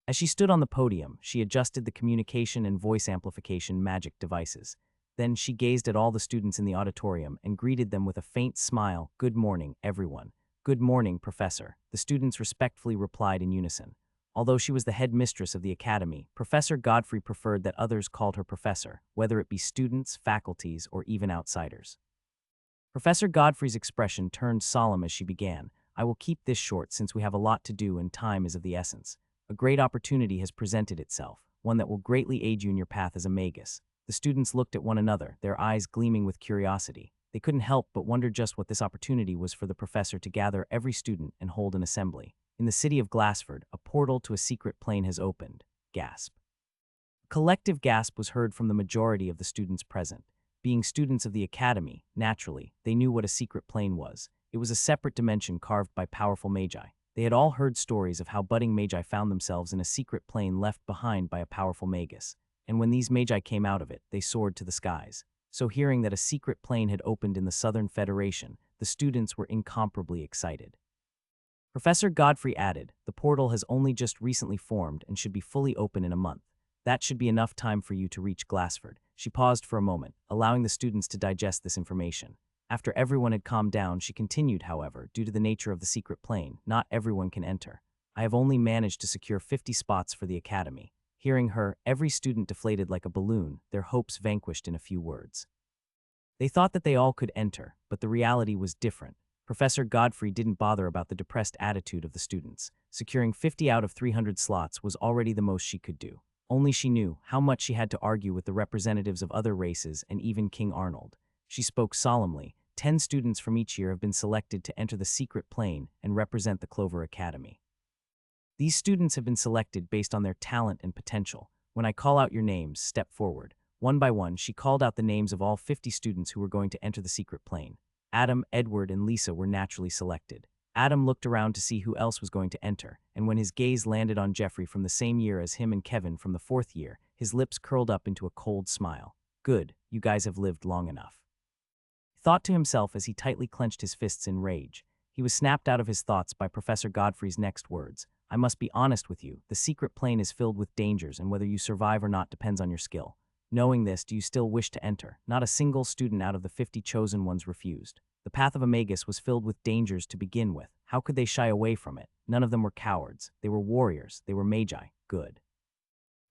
As she stood on the podium, she adjusted the communication and voice amplification magic devices. Then she gazed at all the students in the auditorium and greeted them with a faint smile. "Good morning, everyone." "Good morning, Professor," the students respectfully replied in unison. Although she was the head mistress of the academy, Professor Godfrey preferred that others called her professor, whether it be students, faculties, or even outsiders. Professor Godfrey's expression turned solemn as she began. "I will keep this short since we have a lot to do and time is of the essence. A great opportunity has presented itself, one that will greatly aid you in your path as a magus." The students looked at one another, their eyes gleaming with curiosity. They couldn't help but wonder just what this opportunity was for the professor to gather every student and hold an assembly. In the city of Glassford, a portal to a secret plane has opened. Gasp. A collective gasp was heard from the majority of the students present. Being students of the academy, naturally, they knew what a secret plane was. It was a separate dimension carved by powerful magi. They had all heard stories of how budding magi found themselves in a secret plane left behind by a powerful magus. And when these magi came out of it, they soared to the skies. So hearing that a secret plane had opened in the Southern Federation, the students were incomparably excited. Professor Godfrey added, "The portal has only just recently formed and should be fully open in a month. That should be enough time for you to reach Glassford." She paused for a moment, allowing the students to digest this information. After everyone had calmed down, she continued, "However, due to the nature of the secret plane, not everyone can enter. I have only managed to secure 50 spots for the academy." Hearing her, every student deflated like a balloon, their hopes vanquished in a few words. They thought that they all could enter, but the reality was different. Professor Godfrey didn't bother about the depressed attitude of the students. Securing 50 out of 300 slots was already the most she could do. Only she knew how much she had to argue with the representatives of other races and even King Arnold. She spoke solemnly. 10 students from each year have been selected to enter the secret plane and represent the Clover Academy. These students have been selected based on their talent and potential. When I call out your names, step forward. One by one, she called out the names of all 50 students who were going to enter the secret plane. Adam, Edward, and Lisa were naturally selected. Adam looked around to see who else was going to enter, and when his gaze landed on Jeffrey from the same year as him and Kevin from the 4th year, his lips curled up into a cold smile. "Good, you guys have lived long enough," he thought to himself as he tightly clenched his fists in rage. He was snapped out of his thoughts by Professor Godfrey's next words. "I must be honest with you, the secret plane is filled with dangers, and whether you survive or not depends on your skill. Knowing this, do you still wish to enter?" Not a single student out of the 50 chosen ones refused. The path of a magus was filled with dangers to begin with. How could they shy away from it? None of them were cowards. They were warriors. They were magi. Good.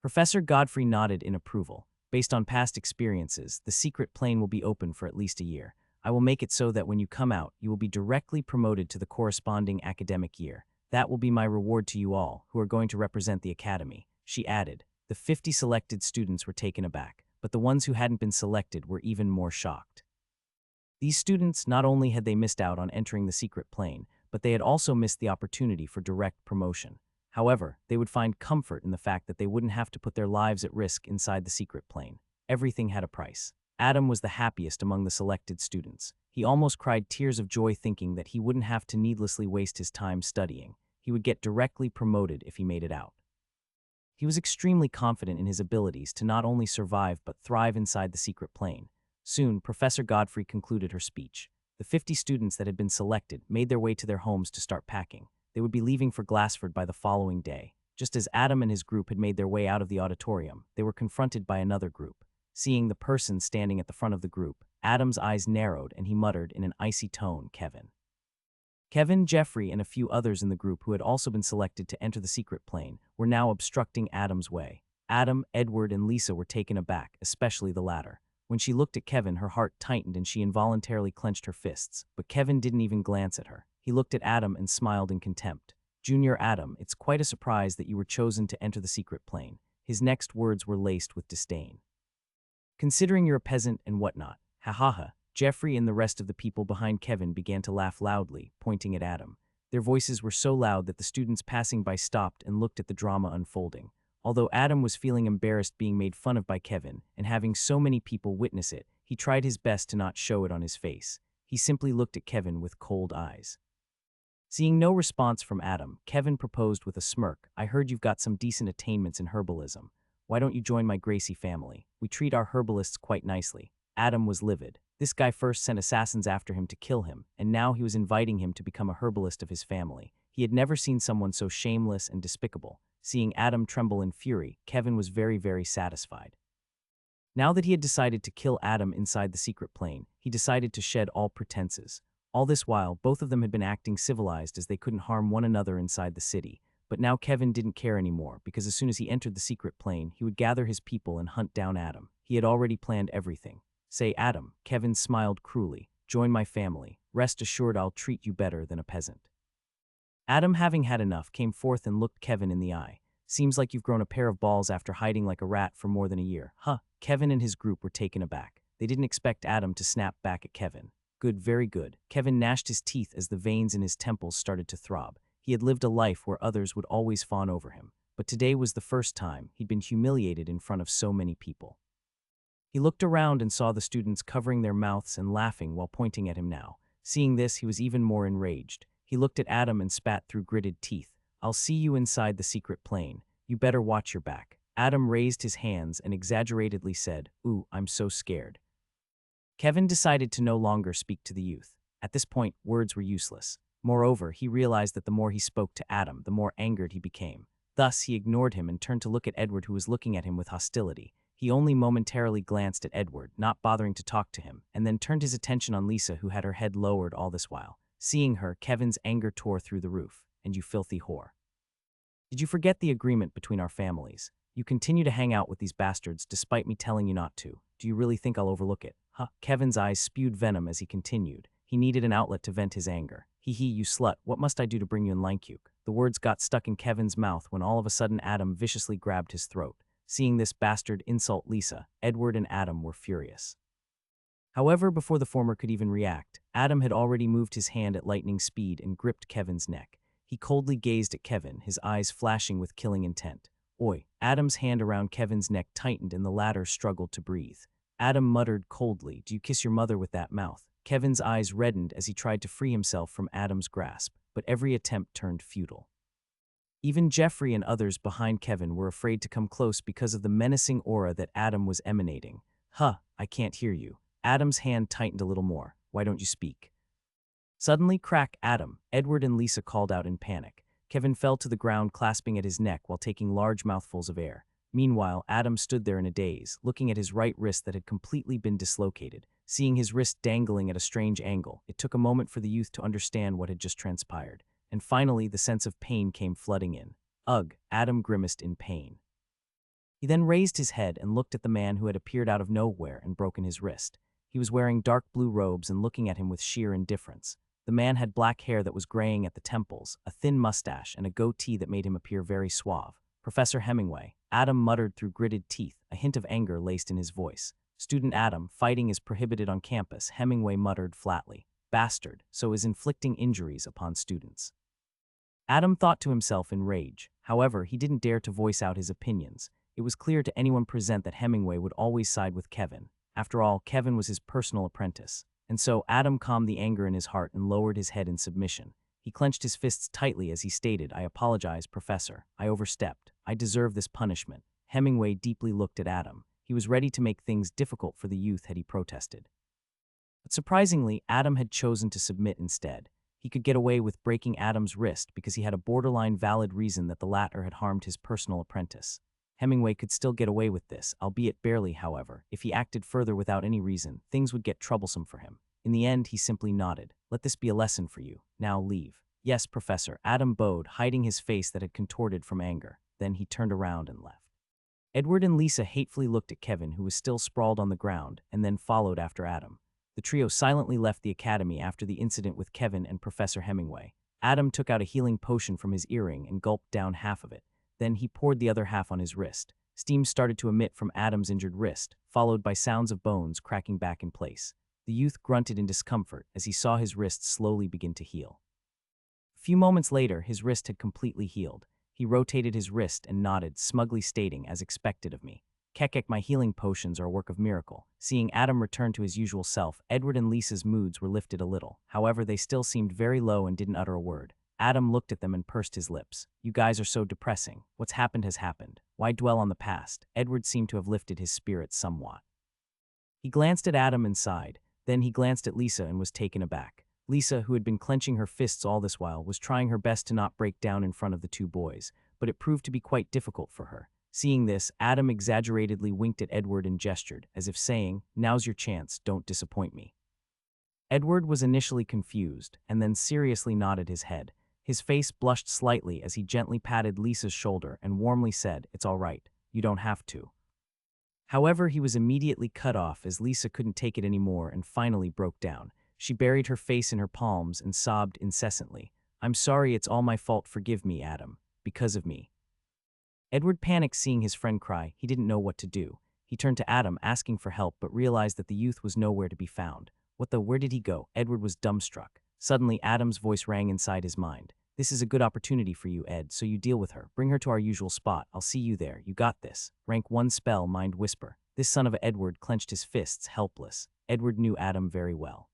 Professor Godfrey nodded in approval. "Based on past experiences, the secret plane will be open for at least a year. I will make it so that when you come out, you will be directly promoted to the corresponding academic year. That will be my reward to you all, who are going to represent the academy," she added. The 50 selected students were taken aback, but the ones who hadn't been selected were even more shocked. These students, not only had they missed out on entering the secret plane, but they had also missed the opportunity for direct promotion. However, they would find comfort in the fact that they wouldn't have to put their lives at risk inside the secret plane. Everything had a price. Adam was the happiest among the selected students. He almost cried tears of joy thinking that he wouldn't have to needlessly waste his time studying. He would get directly promoted if he made it out. He was extremely confident in his abilities to not only survive but thrive inside the secret plane. Soon, Professor Godfrey concluded her speech. The 50 students that had been selected made their way to their homes to start packing. They would be leaving for Glassford by the following day. Just as Adam and his group had made their way out of the auditorium, they were confronted by another group. Seeing the person standing at the front of the group, Adam's eyes narrowed and he muttered in an icy tone, "Kevin." Kevin, Jeffrey, and a few others in the group who had also been selected to enter the secret plane were now obstructing Adam's way. Adam, Edward, and Lisa were taken aback, especially the latter. When she looked at Kevin, her heart tightened and she involuntarily clenched her fists, but Kevin didn't even glance at her. He looked at Adam and smiled in contempt. "Junior Adam, it's quite a surprise that you were chosen to enter the secret plane." His next words were laced with disdain. "Considering you're a peasant and whatnot, ha ha ha." Jeffrey and the rest of the people behind Kevin began to laugh loudly, pointing at Adam. Their voices were so loud that the students passing by stopped and looked at the drama unfolding. Although Adam was feeling embarrassed being made fun of by Kevin and having so many people witness it, he tried his best to not show it on his face. He simply looked at Kevin with cold eyes. Seeing no response from Adam, Kevin proposed with a smirk, "I heard you've got some decent attainments in herbalism. Why don't you join my Gracie family? We treat our herbalists quite nicely." Adam was livid. This guy first sent assassins after him to kill him, and now he was inviting him to become a herbalist of his family. He had never seen someone so shameless and despicable. Seeing Adam tremble in fury, Kevin was very, very satisfied. Now that he had decided to kill Adam inside the secret plane, he decided to shed all pretenses. All this while, both of them had been acting civilized as they couldn't harm one another inside the city. But now Kevin didn't care anymore, because as soon as he entered the secret plane, he would gather his people and hunt down Adam. He had already planned everything. Say, Adam, Kevin smiled cruelly. Join my family. Rest assured I'll treat you better than a peasant. Adam, having had enough, came forth and looked Kevin in the eye. Seems like you've grown a pair of balls after hiding like a rat for more than a year. Huh. Kevin and his group were taken aback. They didn't expect Adam to snap back at Kevin. Good, very good. Kevin gnashed his teeth as the veins in his temples started to throb. He had lived a life where others would always fawn over him. But today was the first time he'd been humiliated in front of so many people. He looked around and saw the students covering their mouths and laughing while pointing at him now. Seeing this, he was even more enraged. He looked at Adam and spat through gritted teeth. I'll see you inside the secret plane. You better watch your back. Adam raised his hands and exaggeratedly said, Ooh, I'm so scared. Kevin decided to no longer speak to the youth. At this point, words were useless. Moreover, he realized that the more he spoke to Adam, the more angered he became. Thus, he ignored him and turned to look at Edward, who was looking at him with hostility. He only momentarily glanced at Edward, not bothering to talk to him, and then turned his attention on Lisa, who had her head lowered all this while. Seeing her, Kevin's anger tore through the roof. And you filthy whore. Did you forget the agreement between our families? You continue to hang out with these bastards despite me telling you not to. Do you really think I'll overlook it? Huh? Kevin's eyes spewed venom as he continued. He needed an outlet to vent his anger. Hee, you slut, what must I do to bring you in Lankyuk? The words got stuck in Kevin's mouth when all of a sudden Adam viciously grabbed his throat. Seeing this bastard insult Lisa, Edward and Adam were furious. However, before the former could even react, Adam had already moved his hand at lightning speed and gripped Kevin's neck. He coldly gazed at Kevin, his eyes flashing with killing intent. Oi! Adam's hand around Kevin's neck tightened and the latter struggled to breathe. Adam muttered coldly, Do you kiss your mother with that mouth? Kevin's eyes reddened as he tried to free himself from Adam's grasp, but every attempt turned futile. Even Jeffrey and others behind Kevin were afraid to come close because of the menacing aura that Adam was emanating. Huh, I can't hear you. Adam's hand tightened a little more. Why don't you speak? Suddenly, crack, Adam, Edward and Lisa called out in panic. Kevin fell to the ground, clasping at his neck while taking large mouthfuls of air. Meanwhile, Adam stood there in a daze, looking at his right wrist that had completely been dislocated. Seeing his wrist dangling at a strange angle, it took a moment for the youth to understand what had just transpired. And finally, the sense of pain came flooding in. Ugh, Adam grimaced in pain. He then raised his head and looked at the man who had appeared out of nowhere and broken his wrist. He was wearing dark blue robes and looking at him with sheer indifference. The man had black hair that was graying at the temples, a thin mustache, and a goatee that made him appear very suave. Professor Hemingway, Adam muttered through gritted teeth, a hint of anger laced in his voice. Student Adam, fighting is prohibited on campus, Hemingway muttered flatly. Bastard, so is inflicting injuries upon students. Adam thought to himself in rage. However, he didn't dare to voice out his opinions. It was clear to anyone present that Hemingway would always side with Kevin. After all, Kevin was his personal apprentice. And so Adam calmed the anger in his heart and lowered his head in submission. He clenched his fists tightly as he stated, I apologize, Professor. I overstepped. I deserve this punishment. Hemingway deeply looked at Adam. He was ready to make things difficult for the youth had he protested. But surprisingly, Adam had chosen to submit instead. He could get away with breaking Adam's wrist because he had a borderline valid reason that the latter had harmed his personal apprentice. Hemingway could still get away with this, albeit barely, however. If he acted further without any reason, things would get troublesome for him. In the end, he simply nodded. Let this be a lesson for you. Now leave. Yes, Professor. Adam bowed, hiding his face that had contorted from anger. Then he turned around and left. Edward and Lisa hatefully looked at Kevin, who was still sprawled on the ground, and then followed after Adam. The trio silently left the academy after the incident with Kevin and Professor Hemingway. Adam took out a healing potion from his earring and gulped down half of it. Then he poured the other half on his wrist. Steam started to emit from Adam's injured wrist, followed by sounds of bones cracking back in place. The youth grunted in discomfort as he saw his wrist slowly begin to heal. A few moments later, his wrist had completely healed. He rotated his wrist and nodded, smugly stating, as expected of me. Kekek, my healing potions are a work of miracle. Seeing Adam return to his usual self, Edward and Lisa's moods were lifted a little. However, they still seemed very low and didn't utter a word. Adam looked at them and pursed his lips. You guys are so depressing. What's happened has happened. Why dwell on the past? Edward seemed to have lifted his spirits somewhat. He glanced at Adam and sighed. Then he glanced at Lisa and was taken aback. Lisa, who had been clenching her fists all this while, was trying her best to not break down in front of the two boys, but it proved to be quite difficult for her. Seeing this, Adam exaggeratedly winked at Edward and gestured, as if saying, "Now's your chance, don't disappoint me." Edward was initially confused, and then seriously nodded his head. His face blushed slightly as he gently patted Lisa's shoulder and warmly said, "It's all right, you don't have to." However, he was immediately cut off as Lisa couldn't take it anymore and finally broke down. She buried her face in her palms and sobbed incessantly. "I'm sorry, it's all my fault, forgive me, Adam. Because of me." Edward panicked seeing his friend cry. He didn't know what to do. He turned to Adam, asking for help, but realized that the youth was nowhere to be found. Where did he go? Edward was dumbstruck. Suddenly, Adam's voice rang inside his mind. "This is a good opportunity for you, Ed, so you deal with her. Bring her to our usual spot. I'll see you there. You got this. Rank 1 spell, Mind Whisper." This son of a Edward clenched his fists, helpless. Edward knew Adam very well.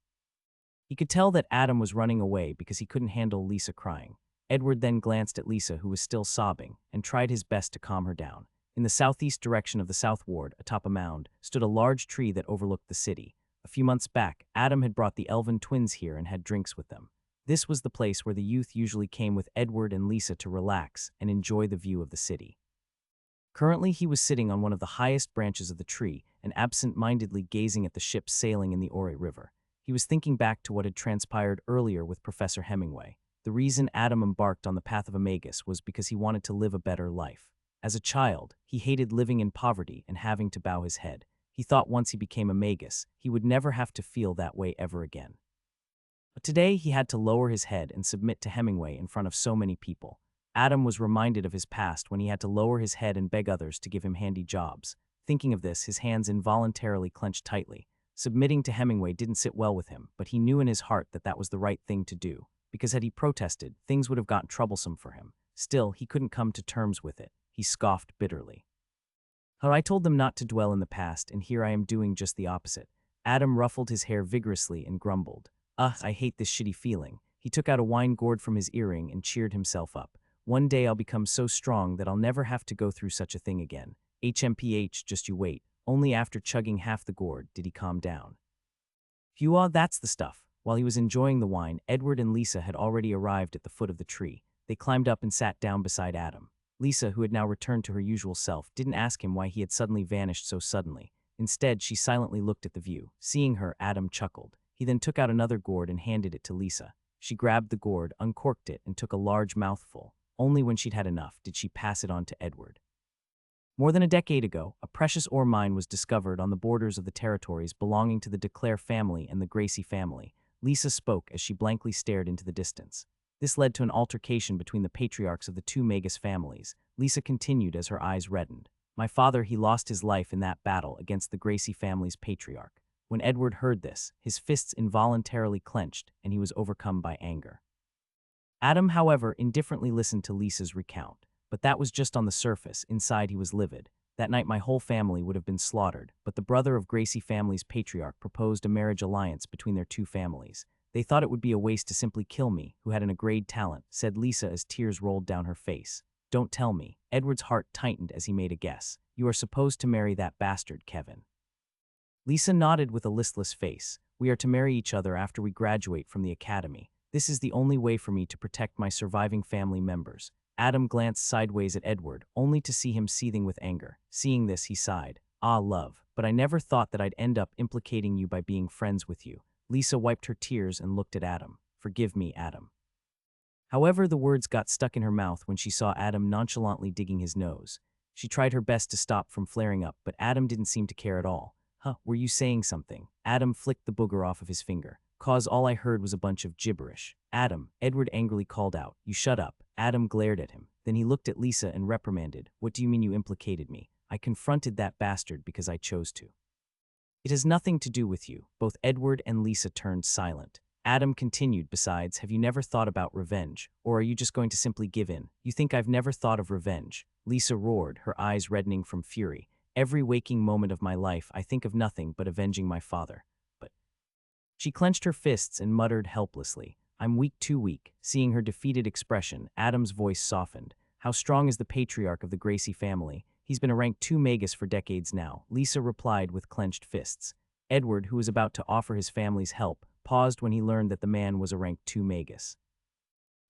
He could tell that Adam was running away because he couldn't handle Lisa crying. Edward then glanced at Lisa, who was still sobbing, and tried his best to calm her down. In the southeast direction of the South Ward, atop a mound, stood a large tree that overlooked the city. A few months back, Adam had brought the elven twins here and had drinks with them. This was the place where the youth usually came with Edward and Lisa to relax and enjoy the view of the city. Currently, he was sitting on one of the highest branches of the tree and absent-mindedly gazing at the ships sailing in the Ore River. He was thinking back to what had transpired earlier with Professor Hemingway. The reason Adam embarked on the path of a magus was because he wanted to live a better life. As a child, he hated living in poverty and having to bow his head. He thought once he became a magus, he would never have to feel that way ever again. But today, he had to lower his head and submit to Hemingway in front of so many people. Adam was reminded of his past when he had to lower his head and beg others to give him handy jobs. Thinking of this, his hands involuntarily clenched tightly. Submitting to Hemingway didn't sit well with him, but he knew in his heart that that was the right thing to do, because had he protested, things would have gotten troublesome for him. Still, he couldn't come to terms with it. He scoffed bitterly. "I told them not to dwell in the past, and here I am doing just the opposite." Adam ruffled his hair vigorously and grumbled. I hate this shitty feeling." He took out a wine gourd from his earring and cheered himself up. "One day I'll become so strong that I'll never have to go through such a thing again. HMPH, just you wait." Only after chugging half the gourd did he calm down. Phew, that's the stuff. While he was enjoying the wine, Edward and Lisa had already arrived at the foot of the tree. They climbed up and sat down beside Adam. Lisa, who had now returned to her usual self, didn't ask him why he had suddenly vanished so suddenly. Instead, she silently looked at the view. Seeing her, Adam chuckled. He then took out another gourd and handed it to Lisa. She grabbed the gourd, uncorked it, and took a large mouthful. Only when she'd had enough did she pass it on to Edward. More than a decade ago, a precious ore mine was discovered on the borders of the territories belonging to the De Clare family and the Gracie family. Lisa spoke as she blankly stared into the distance. This led to an altercation between the patriarchs of the two Magus families. Lisa continued as her eyes reddened. "My father, he lost his life in that battle against the Gracie family's patriarch." When Edward heard this, his fists involuntarily clenched and he was overcome by anger. Adam, however, indifferently listened to Lisa's recount. But that was just on the surface. Inside, he was livid. "That night my whole family would have been slaughtered, but the brother of Gracie family's patriarch proposed a marriage alliance between their two families. They thought it would be a waste to simply kill me, who had an agreed talent," said Lisa as tears rolled down her face. "Don't tell me." Edward's heart tightened as he made a guess. "You are supposed to marry that bastard, Kevin." Lisa nodded with a listless face. "We are to marry each other after we graduate from the academy. This is the only way for me to protect my surviving family members." Adam glanced sideways at Edward, only to see him seething with anger. Seeing this, he sighed. "Ah, love, but I never thought that I'd end up implicating you by being friends with you." Lisa wiped her tears and looked at Adam. "Forgive me, Adam." However, the words got stuck in her mouth when she saw Adam nonchalantly digging his nose. She tried her best to stop from flaring up, but Adam didn't seem to care at all. Were you saying something?" Adam flicked the booger off of his finger. "'Cause all I heard was a bunch of gibberish." "Adam," Edward angrily called out. "You shut up." Adam glared at him. Then he looked at Lisa and reprimanded. "What do you mean you implicated me? I confronted that bastard because I chose to." "It has nothing to do with you." Both Edward and Lisa turned silent. Adam continued, "Besides, have you never thought about revenge? Or are you just going to simply give in? You think I've never thought of revenge?" Lisa roared, her eyes reddening from fury. "Every waking moment of my life, I think of nothing but avenging my father." But she clenched her fists and muttered helplessly, "I'm weak, too weak." Seeing her defeated expression, Adam's voice softened. "How strong is the patriarch of the Gracie family? He's been a rank 2 magus for decades now." Lisa replied with clenched fists. Edward, who was about to offer his family's help, paused when he learned that the man was a rank 2 magus.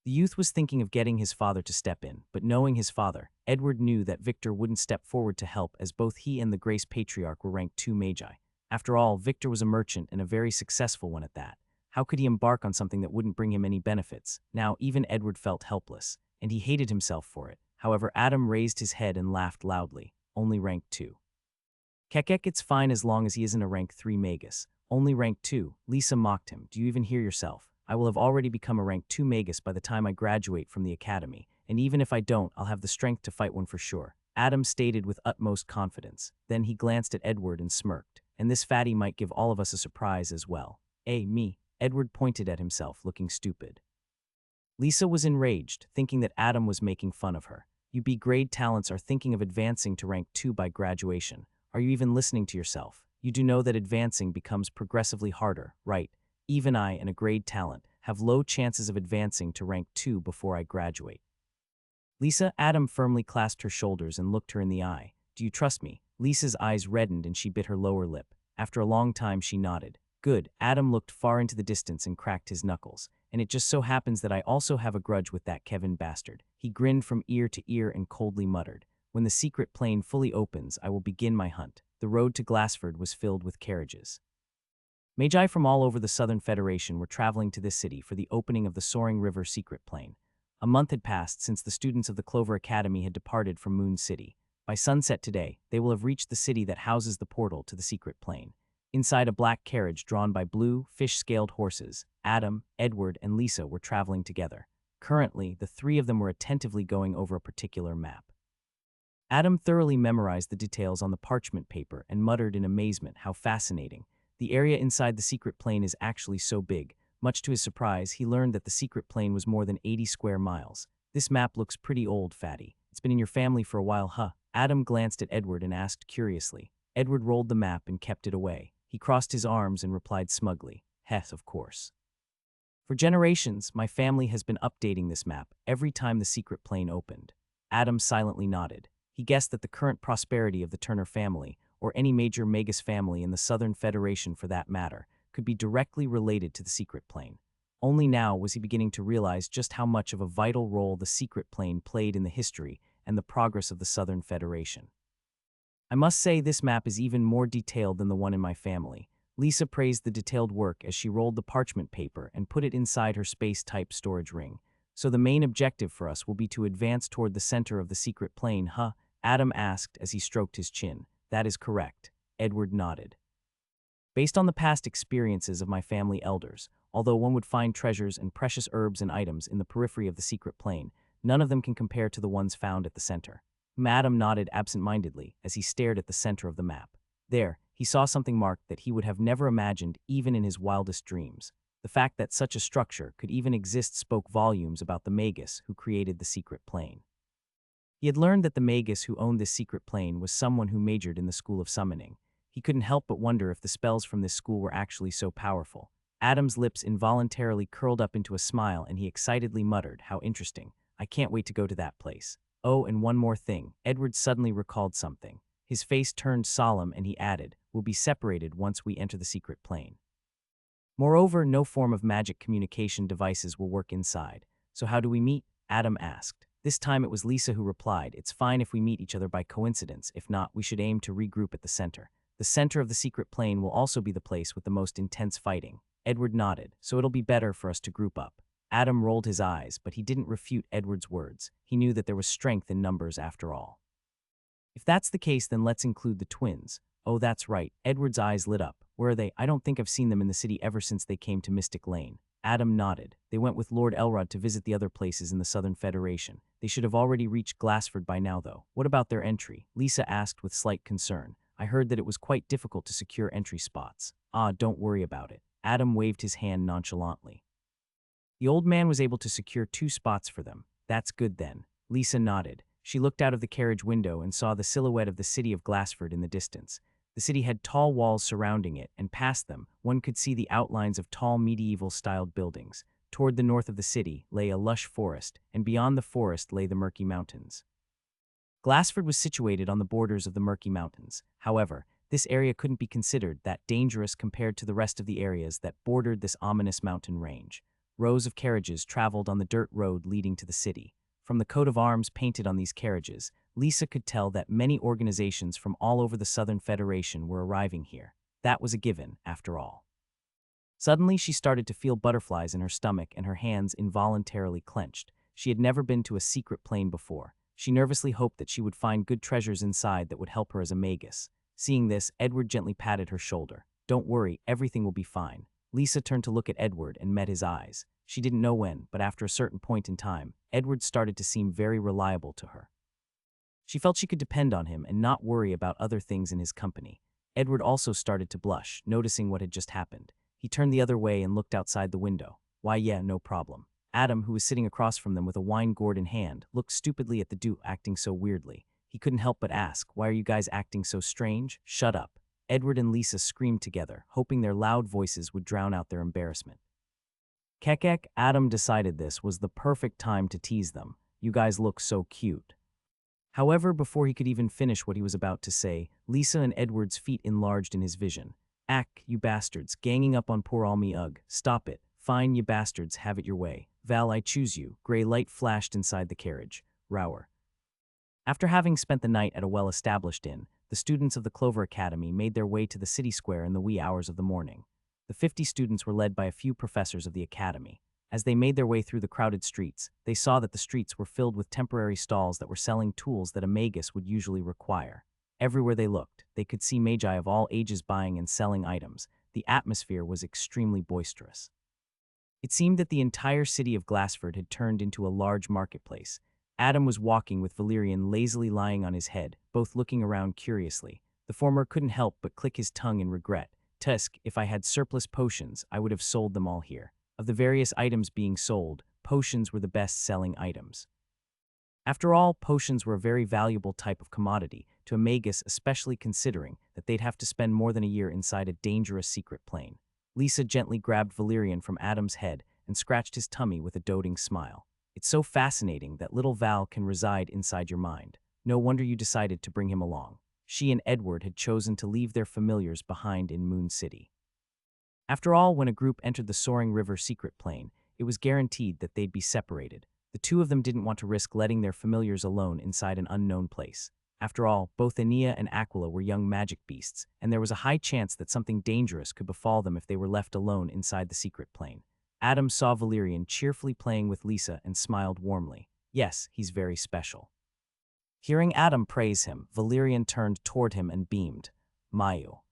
The youth was thinking of getting his father to step in, but knowing his father, Edward knew that Victor wouldn't step forward to help as both he and the Grace Patriarch were rank 2 magi. After all, Victor was a merchant and a very successful one at that. How could he embark on something that wouldn't bring him any benefits? Now, even Edward felt helpless, and he hated himself for it. However, Adam raised his head and laughed loudly. Only rank 2. Kekek, it's fine as long as he isn't a rank 3 magus. Only rank 2. Lisa mocked him. Do you even hear yourself? I will have already become a rank 2 magus by the time I graduate from the academy, and even if I don't, I'll have the strength to fight one for sure. Adam stated with utmost confidence. Then he glanced at Edward and smirked. And this fatty might give all of us a surprise as well. Me. Edward pointed at himself, looking stupid. Lisa was enraged, thinking that Adam was making fun of her. You B-grade talents are thinking of advancing to rank 2 by graduation. Are you even listening to yourself? You do know that advancing becomes progressively harder, right? Even I, and a grade talent, have low chances of advancing to rank 2 before I graduate. Lisa, Adam firmly clasped her shoulders and looked her in the eye. Do you trust me? Lisa's eyes reddened and she bit her lower lip. After a long time she nodded. Good. Adam looked far into the distance and cracked his knuckles. And it just so happens that I also have a grudge with that Kevin bastard. He grinned from ear to ear and coldly muttered. When the secret plane fully opens, I will begin my hunt. The road to Glassford was filled with carriages. Magi from all over the Southern Federation were traveling to this city for the opening of the Soaring River secret plane. A month had passed since the students of the Clover Academy had departed from Moon City. By sunset today, they will have reached the city that houses the portal to the secret plane. Inside a black carriage drawn by blue, fish-scaled horses, Adam, Edward, and Lisa were traveling together. Currently, the three of them were attentively going over a particular map. Adam thoroughly memorized the details on the parchment paper and muttered in amazement how fascinating. The area inside the secret plane is actually so big. Much to his surprise, he learned that the secret plane was more than 80 square miles. This map looks pretty old, fatty. It's been in your family for a while, huh? Adam glanced at Edward and asked curiously. Edward rolled the map and kept it away. He crossed his arms and replied smugly, Heth, of course. For generations, my family has been updating this map every time the secret plane opened. Adam silently nodded. He guessed that the current prosperity of the Turner family, or any major magus family in the Southern Federation for that matter, could be directly related to the secret plane. Only now was he beginning to realize just how much of a vital role the secret plane played in the history and the progress of the Southern Federation. I must say this map is even more detailed than the one in my family. Lisa praised the detailed work as she rolled the parchment paper and put it inside her space-type storage ring. So the main objective for us will be to advance toward the center of the secret plane, huh? Adam asked as he stroked his chin. That is correct. Edward nodded. Based on the past experiences of my family elders, although one would find treasures and precious herbs and items in the periphery of the secret plane, none of them can compare to the ones found at the center. Adam nodded absent-mindedly as he stared at the center of the map. There, he saw something marked that he would have never imagined even in his wildest dreams. The fact that such a structure could even exist spoke volumes about the magus who created the secret plane. He had learned that the magus who owned this secret plane was someone who majored in the School of Summoning. He couldn't help but wonder if the spells from this school were actually so powerful. Adam's lips involuntarily curled up into a smile and he excitedly muttered, How interesting. I can't wait to go to that place. Oh, and one more thing. Edward suddenly recalled something. His face turned solemn and he added, We'll be separated once we enter the secret plane. Moreover, no form of magic communication devices will work inside. So how do we meet? Adam asked. This time it was Lisa who replied, It's fine if we meet each other by coincidence. If not, we should aim to regroup at the center. The center of the secret plane will also be the place with the most intense fighting. Edward nodded, so it'll be better for us to group up. Adam rolled his eyes, but he didn't refute Edward's words. He knew that there was strength in numbers after all. If that's the case, then let's include the twins. Oh, that's right. Edward's eyes lit up. Where are they? I don't think I've seen them in the city ever since they came to Mystic Lane. Adam nodded. They went with Lord Elrod to visit the other places in the Southern Federation. They should have already reached Glassford by now, though. What about their entry? Lisa asked with slight concern. I heard that it was quite difficult to secure entry spots. Don't worry about it. Adam waved his hand nonchalantly. The old man was able to secure 2 spots for them. That's good then. Lisa nodded. She looked out of the carriage window and saw the silhouette of the city of Glassford in the distance. The city had tall walls surrounding it, and past them, one could see the outlines of tall medieval-styled buildings. Toward the north of the city lay a lush forest, and beyond the forest lay the Murky Mountains. Glassford was situated on the borders of the Murky Mountains. However, This area couldn't be considered that dangerous compared to the rest of the areas that bordered this ominous mountain range. Rows of carriages traveled on the dirt road leading to the city. From the coat of arms painted on these carriages, Lisa could tell that many organizations from all over the Southern Federation were arriving here. That was a given, after all. Suddenly, she started to feel butterflies in her stomach and her hands involuntarily clenched. She had never been to a secret plane before. She nervously hoped that she would find good treasures inside that would help her as a magus. Seeing this, Edward gently patted her shoulder. "Don't worry, everything will be fine." Lisa turned to look at Edward and met his eyes. She didn't know when, but after a certain point in time, Edward started to seem very reliable to her. She felt she could depend on him and not worry about other things in his company. Edward also started to blush, noticing what had just happened. He turned the other way and looked outside the window. "Why, yeah, no problem." Adam, who was sitting across from them with a wine gourd in hand, looked stupidly at the dude acting so weirdly. He couldn't help but ask, "Why are you guys acting so strange?" "Shut up." Edward and Lisa screamed together, hoping their loud voices would drown out their embarrassment. Kekek, Adam decided this was the perfect time to tease them. "You guys look so cute." However, before he could even finish what he was about to say, Lisa and Edward's feet enlarged in his vision. "Ack, you bastards, ganging up on poor Almi Ugg. Stop it. Fine, you bastards, have it your way. Val, I choose you." Gray light flashed inside the carriage. Rower. After having spent the night at a well-established inn, the students of the Clover Academy made their way to the city square in the wee hours of the morning. The 50 students were led by a few professors of the academy. As they made their way through the crowded streets, they saw that the streets were filled with temporary stalls that were selling tools that a magus would usually require. Everywhere they looked, they could see magi of all ages buying and selling items. The atmosphere was extremely boisterous. It seemed that the entire city of Glassford had turned into a large marketplace. Adam was walking with Valerian lazily lying on his head, both looking around curiously. The former couldn't help but click his tongue in regret. "Tusk, if I had surplus potions, I would have sold them all here." Of the various items being sold, potions were the best-selling items. After all, potions were a very valuable type of commodity to a magus, especially considering that they'd have to spend more than a year inside a dangerous secret plane. Lisa gently grabbed Valerian from Adam's head and scratched his tummy with a doting smile. "It's so fascinating that little Val can reside inside your mind. No wonder you decided to bring him along." She and Edward had chosen to leave their familiars behind in Moon City. After all, when a group entered the Soaring River secret plane, it was guaranteed that they'd be separated. The two of them didn't want to risk letting their familiars alone inside an unknown place. After all, both Aeneas and Aquila were young magic beasts, and there was a high chance that something dangerous could befall them if they were left alone inside the secret plane. Adam saw Valerian cheerfully playing with Lisa and smiled warmly. "Yes, he's very special." Hearing Adam praise him, Valerian turned toward him and beamed. "Mayu."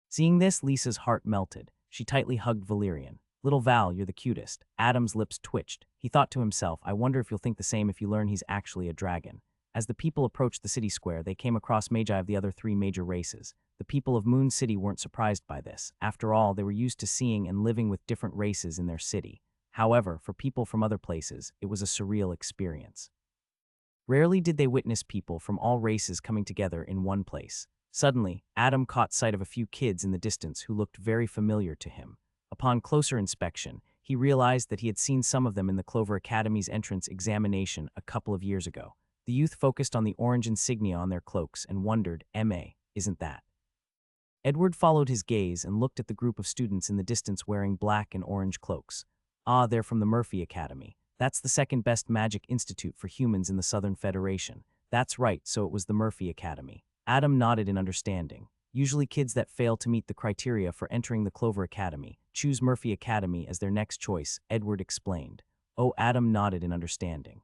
Seeing this, Lisa's heart melted. She tightly hugged Valerian. "Little Val, you're the cutest." Adam's lips twitched. He thought to himself, "I wonder if you'll think the same if you learn he's actually a dragon." As the people approached the city square, they came across magi of the other three major races. The people of Moon City weren't surprised by this. After all, they were used to seeing and living with different races in their city. However, for people from other places, it was a surreal experience. Rarely did they witness people from all races coming together in one place. Suddenly, Adam caught sight of a few kids in the distance who looked very familiar to him. Upon closer inspection, he realized that he had seen some of them in the Clover Academy's entrance examination a couple of years ago. The youth focused on the orange insignia on their cloaks and wondered, isn't that?" Edward followed his gaze and looked at the group of students in the distance wearing black and orange cloaks. "Ah, they're from the Murphy Academy. That's the second best magic institute for humans in the Southern Federation." "That's right, so it was the Murphy Academy." Adam nodded in understanding. Usually kids that fail to meet the criteria for entering the Clover Academy choose Murphy Academy as their next choice, Edward explained. Oh, Adam nodded in understanding.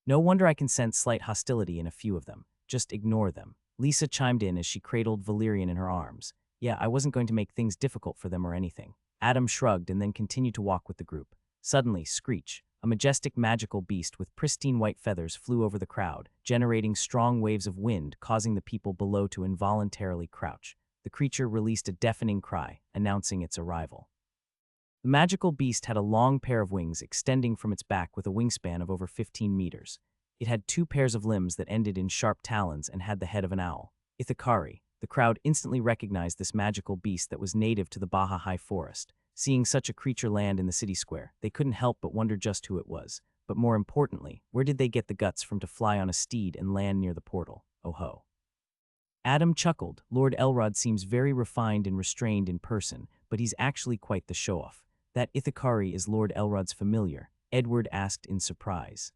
"No wonder I can sense slight hostility in a few of them. Just ignore them." Lisa chimed in as she cradled Valerian in her arms. "Yeah, I wasn't going to make things difficult for them or anything." Adam shrugged and then continued to walk with the group. Suddenly, Screech, a majestic magical beast with pristine white feathers, flew over the crowd, generating strong waves of wind, causing the people below to involuntarily crouch. The creature released a deafening cry, announcing its arrival. The magical beast had a long pair of wings extending from its back with a wingspan of over 15 meters. It had two pairs of limbs that ended in sharp talons and had the head of an owl. Ithakari. The crowd instantly recognized this magical beast that was native to the Baja High Forest. Seeing such a creature land in the city square, they couldn't help but wonder just who it was. But more importantly, where did they get the guts from to fly on a steed and land near the portal? Oh ho. Adam chuckled. Lord Elrod seems very refined and restrained in person, but he's actually quite the show-off. That Ithacari is Lord Elrod's familiar, Edward asked in surprise.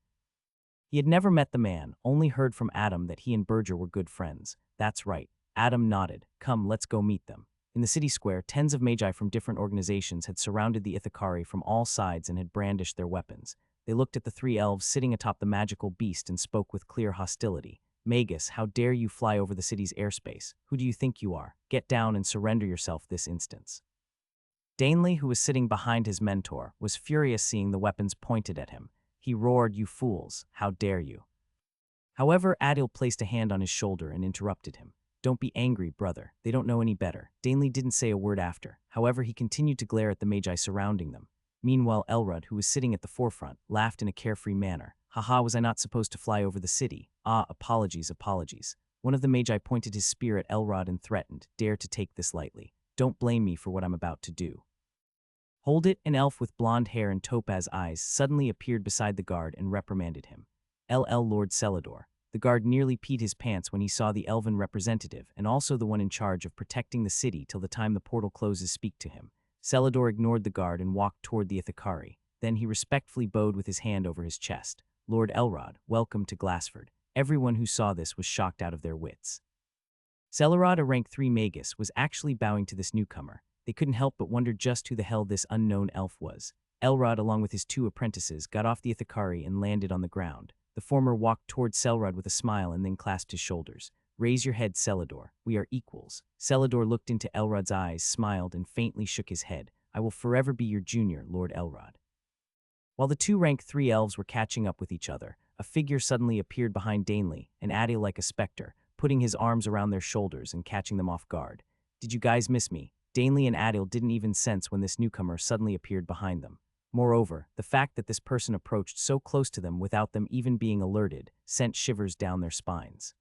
He had never met the man, only heard from Adam that he and Berger were good friends. That's right. Adam nodded. Come, let's go meet them. In the city square, tens of magi from different organizations had surrounded the Ithacari from all sides and had brandished their weapons. They looked at the three elves sitting atop the magical beast and spoke with clear hostility. Magus, how dare you fly over the city's airspace? Who do you think you are? Get down and surrender yourself this instant. Danley, who was sitting behind his mentor, was furious seeing the weapons pointed at him. He roared, you fools, how dare you? However, Adil placed a hand on his shoulder and interrupted him. Don't be angry, brother. They don't know any better. Danley didn't say a word after. However, he continued to glare at the magi surrounding them. Meanwhile, Elrod, who was sitting at the forefront, laughed in a carefree manner. Haha, was I not supposed to fly over the city? Ah, apologies, apologies. One of the magi pointed his spear at Elrod and threatened, dare to take this lightly. Don't blame me for what I'm about to do. Hold it, an elf with blonde hair and topaz eyes suddenly appeared beside the guard and reprimanded him. Lord Celador. The guard nearly peed his pants when he saw the elven representative and also the one in charge of protecting the city till the time the portal closes speak to him. Celador ignored the guard and walked toward the Ithacari. Then he respectfully bowed with his hand over his chest. Lord Elrod, welcome to Glassford. Everyone who saw this was shocked out of their wits. Celarod, a rank 3 magus, was actually bowing to this newcomer. They couldn't help but wonder just who the hell this unknown elf was. Elrod, along with his 2 apprentices, got off the Ithacari and landed on the ground. The former walked toward Celrod with a smile and then clasped his shoulders. Raise your head, Celador. We are equals. Celador looked into Elrod's eyes, smiled, and faintly shook his head. I will forever be your junior, Lord Elrod. While the 2 rank 3 elves were catching up with each other, a figure suddenly appeared behind Danley, and Adil like a specter, putting his arms around their shoulders and catching them off guard. Did you guys miss me? Danley and Adil didn't even sense when this newcomer suddenly appeared behind them. Moreover, the fact that this person approached so close to them without them even being alerted sent shivers down their spines.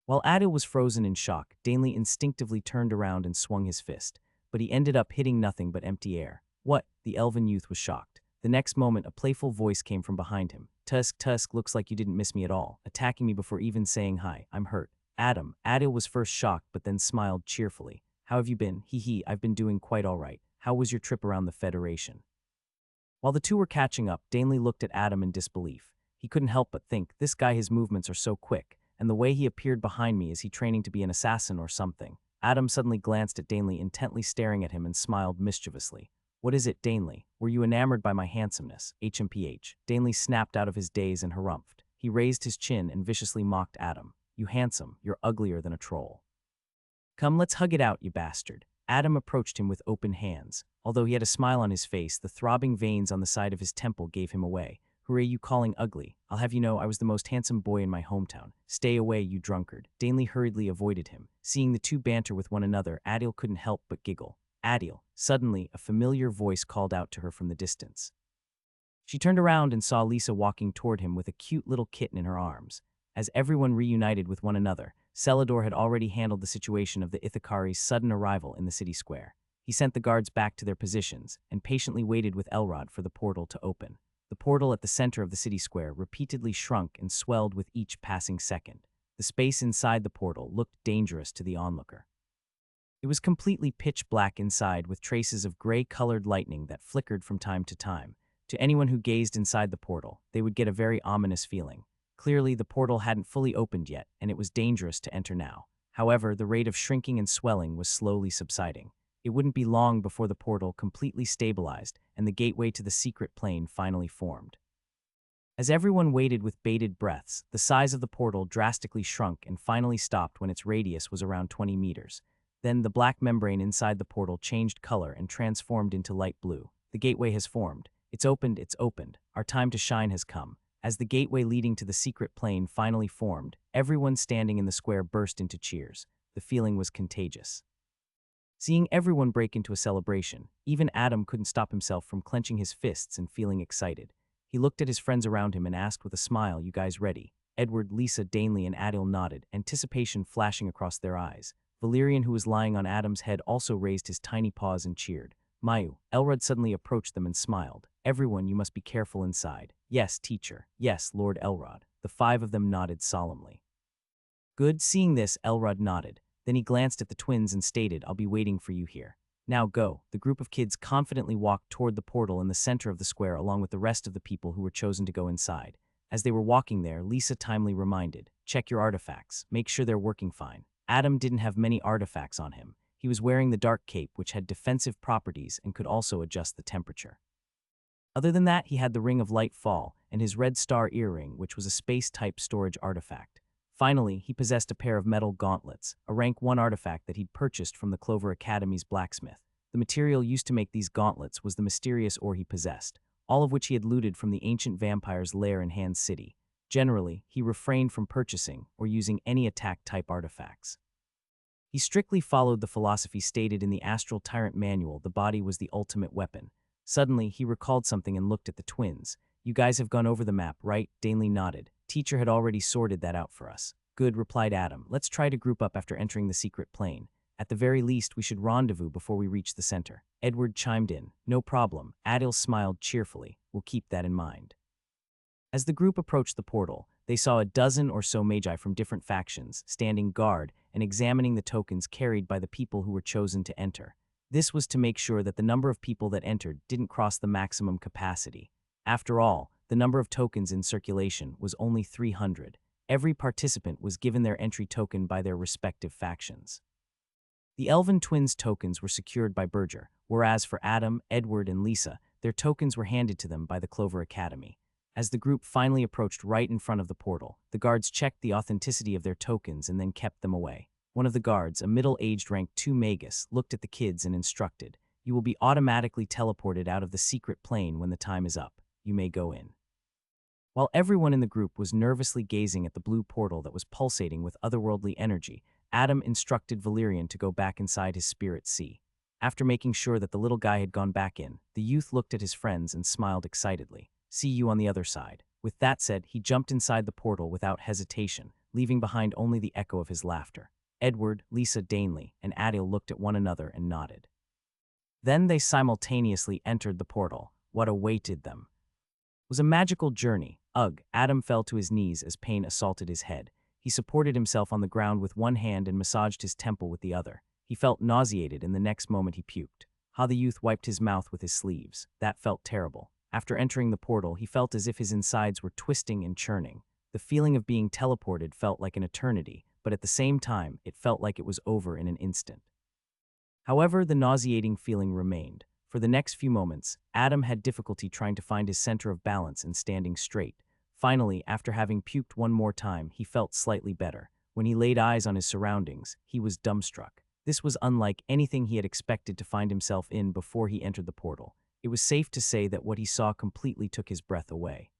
While Adil was frozen in shock, Danley instinctively turned around and swung his fist, but he ended up hitting nothing but empty air. What? The elven youth was shocked. The next moment, a playful voice came from behind him. Tusk, looks like you didn't miss me at all, attacking me before even saying hi. I'm hurt. Adil was first shocked but then smiled cheerfully. How have you been? Hee, I've been doing quite all right. How was your trip around the Federation? While the 2 were catching up, Danley looked at Adam in disbelief. He couldn't help but think, this guy, his movements are so quick, and the way he appeared behind me, is he training to be an assassin or something? Adam suddenly glanced at Danley, intently staring at him, and smiled mischievously. What is it, Danley? Were you enamored by my handsomeness? HMPH. Danley snapped out of his daze and harumphed. He raised his chin and viciously mocked Adam. You handsome, you're uglier than a troll. Come, let's hug it out, you bastard. Adam approached him with open hands. Although he had a smile on his face, the throbbing veins on the side of his temple gave him away. Who are you calling ugly? I'll have you know I was the most handsome boy in my hometown. Stay away, you drunkard. Danley hurriedly avoided him. Seeing the 2 banter with one another, Adil couldn't help but giggle. Adil. Suddenly, a familiar voice called out to her from the distance. She turned around and saw Lisa walking toward him with a cute little kitten in her arms. As everyone reunited with one another, Celador had already handled the situation of the Ithacari's sudden arrival in the city square. He sent the guards back to their positions and patiently waited with Elrod for the portal to open. The portal at the center of the city square repeatedly shrunk and swelled with each passing second. The space inside the portal looked dangerous to the onlooker. It was completely pitch black inside with traces of gray-colored lightning that flickered from time to time. To anyone who gazed inside the portal, they would get a very ominous feeling. Clearly, the portal hadn't fully opened yet, and it was dangerous to enter now. However, the rate of shrinking and swelling was slowly subsiding. It wouldn't be long before the portal completely stabilized and the gateway to the secret plane finally formed. As everyone waited with bated breaths, the size of the portal drastically shrunk and finally stopped when its radius was around 20 meters. Then the black membrane inside the portal changed color and transformed into light blue. The gateway has formed. It's opened. Our time to shine has come. As the gateway leading to the secret plane finally formed, everyone standing in the square burst into cheers. The feeling was contagious. Seeing everyone break into a celebration, even Adam couldn't stop himself from clenching his fists and feeling excited. He looked at his friends around him and asked with a smile, "You guys ready?" Edward, Lisa, Danley, and Adil nodded, anticipation flashing across their eyes. Valerian, who was lying on Adam's head, also raised his tiny paws and cheered. Mayu, Elrod suddenly approached them and smiled. "Everyone, you must be careful inside." "Yes, teacher. Yes, Lord Elrod." The 5 of them nodded solemnly. Good. Seeing this, Elrod nodded. Then he glanced at the twins and stated, I'll be waiting for you here. Now go. The group of kids confidently walked toward the portal in the center of the square along with the rest of the people who were chosen to go inside. As they were walking there, Lisa timely reminded, check your artifacts, make sure they're working fine. Adam didn't have many artifacts on him. He was wearing the dark cape, which had defensive properties and could also adjust the temperature. Other than that, he had the Ring of Light Fall and his red star earring, which was a space-type storage artifact. Finally, he possessed a pair of metal gauntlets, a rank 1 artifact that he'd purchased from the Clover Academy's blacksmith. The material used to make these gauntlets was the mysterious ore he possessed, all of which he had looted from the ancient vampire's lair in Hand City. Generally, he refrained from purchasing or using any attack-type artifacts. He strictly followed the philosophy stated in the Astral Tyrant Manual, the body was the ultimate weapon. Suddenly, he recalled something and looked at the twins. You guys have gone over the map, right? Danley nodded. Teacher had already sorted that out for us. Good, replied Adam. Let's try to group up after entering the secret plane. At the very least, we should rendezvous before we reach the center. Edward chimed in. No problem. Adil smiled cheerfully. We'll keep that in mind. As the group approached the portal, they saw a dozen or so magi from different factions standing guard and examining the tokens carried by the people who were chosen to enter. This was to make sure that the number of people that entered didn't cross the maximum capacity. After all, the number of tokens in circulation was only 300. Every participant was given their entry token by their respective factions. The Elven twins' tokens were secured by Berger, whereas for Adam, Edward, and Lisa, their tokens were handed to them by the Clover Academy. As the group finally approached right in front of the portal, the guards checked the authenticity of their tokens and then kept them away. One of the guards, a middle-aged rank 2 magus, looked at the kids and instructed, you will be automatically teleported out of the secret plane when the time is up. You may go in. While everyone in the group was nervously gazing at the blue portal that was pulsating with otherworldly energy, Adam instructed Valerian to go back inside his spirit sea. After making sure that the little guy had gone back in, the youth looked at his friends and smiled excitedly. See you on the other side. With that said, he jumped inside the portal without hesitation, leaving behind only the echo of his laughter. Edward, Lisa, Danley, and Adil looked at one another and nodded. Then they simultaneously entered the portal. What awaited them was a magical journey. Ugh, Adam fell to his knees as pain assaulted his head. He supported himself on the ground with one hand and massaged his temple with the other. He felt nauseated and the next moment he puked. The youth wiped his mouth with his sleeves. That felt terrible. After entering the portal, he felt as if his insides were twisting and churning. The feeling of being teleported felt like an eternity, but at the same time, it felt like it was over in an instant. However, the nauseating feeling remained. For the next few moments, Adam had difficulty trying to find his center of balance and standing straight. Finally, after having puked one more time, he felt slightly better. When he laid eyes on his surroundings, he was dumbstruck. This was unlike anything he had expected to find himself in before he entered the portal. It was safe to say that what he saw completely took his breath away.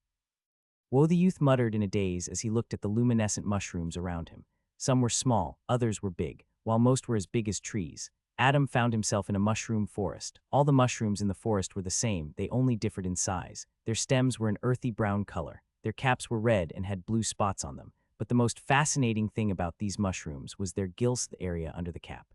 Woe, the youth muttered in a daze as he looked at the luminescent mushrooms around him. Some were small, others were big, while most were as big as trees. Adam found himself in a mushroom forest. All the mushrooms in the forest were the same, they only differed in size. Their stems were an earthy brown color. Their caps were red and had blue spots on them. But the most fascinating thing about these mushrooms was their gills area under the cap.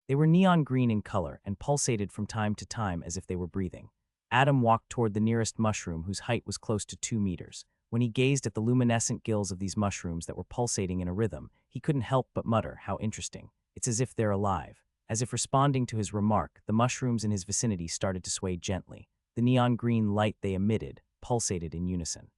They were neon green in color and pulsated from time to time as if they were breathing. Adam walked toward the nearest mushroom whose height was close to 2 meters. When he gazed at the luminescent gills of these mushrooms that were pulsating in a rhythm, he couldn't help but mutter, how interesting. It's as if they're alive. As if responding to his remark, the mushrooms in his vicinity started to sway gently. The neon green light they emitted pulsated in unison.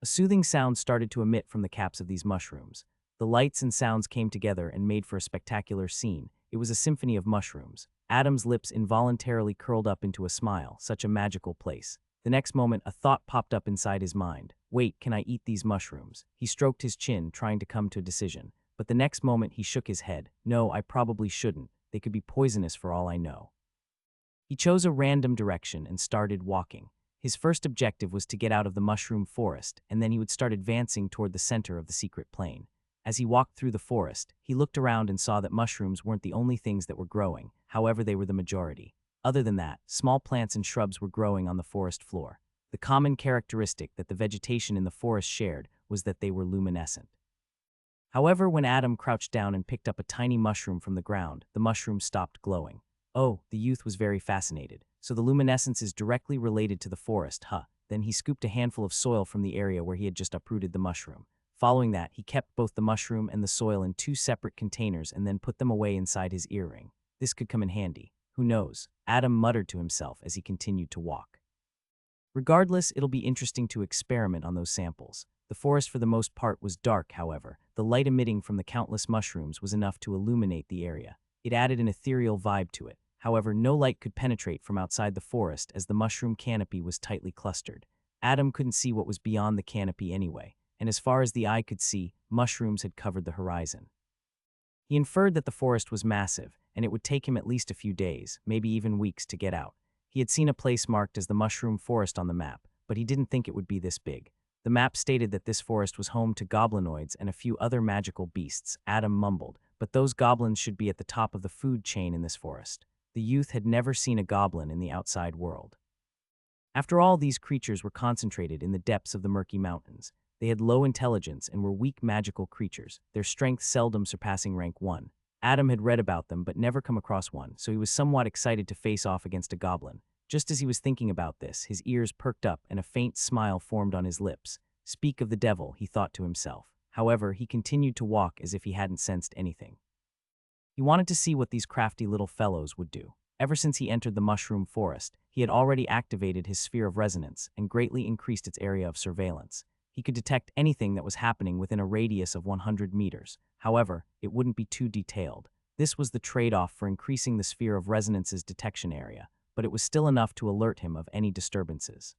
A soothing sound started to emit from the caps of these mushrooms. The lights and sounds came together and made for a spectacular scene. It was a symphony of mushrooms. Adam's lips involuntarily curled up into a smile, such a magical place. The next moment, a thought popped up inside his mind. Wait, can I eat these mushrooms? He stroked his chin, trying to come to a decision. But the next moment, he shook his head. No, I probably shouldn't. They could be poisonous for all I know. He chose a random direction and started walking. His first objective was to get out of the mushroom forest, and then he would start advancing toward the center of the secret plane. As he walked through the forest, he looked around and saw that mushrooms weren't the only things that were growing, however they were the majority. Other than that, small plants and shrubs were growing on the forest floor. The common characteristic that the vegetation in the forest shared was that they were luminescent. However, when Adam crouched down and picked up a tiny mushroom from the ground, the mushroom stopped glowing. Oh, the youth was very fascinated. So the luminescence is directly related to the forest, huh? Then he scooped a handful of soil from the area where he had just uprooted the mushroom. Following that, he kept both the mushroom and the soil in two separate containers and then put them away inside his earring. This could come in handy. Who knows? Adam muttered to himself as he continued to walk. Regardless, it'll be interesting to experiment on those samples. The forest for the most part was dark, however. The light emitting from the countless mushrooms was enough to illuminate the area. It added an ethereal vibe to it. However, no light could penetrate from outside the forest as the mushroom canopy was tightly clustered. Adam couldn't see what was beyond the canopy anyway, and as far as the eye could see, mushrooms had covered the horizon. He inferred that the forest was massive, and it would take him at least a few days, maybe even weeks, to get out. He had seen a place marked as the Mushroom Forest on the map, but he didn't think it would be this big. The map stated that this forest was home to goblinoids and a few other magical beasts. Adam mumbled, but those goblins should be at the top of the food chain in this forest. The youth had never seen a goblin in the outside world. After all, these creatures were concentrated in the depths of the murky mountains. They had low intelligence and were weak magical creatures, their strength seldom surpassing rank 1. Adam had read about them but never come across one, so he was somewhat excited to face off against a goblin. Just as he was thinking about this, his ears perked up and a faint smile formed on his lips. Speak of the devil, he thought to himself. However, he continued to walk as if he hadn't sensed anything. He wanted to see what these crafty little fellows would do. Ever since he entered the mushroom forest, he had already activated his sphere of resonance and greatly increased its area of surveillance. He could detect anything that was happening within a radius of 100 meters. However, it wouldn't be too detailed. This was the trade-off for increasing the sphere of resonance's detection area, but it was still enough to alert him of any disturbances.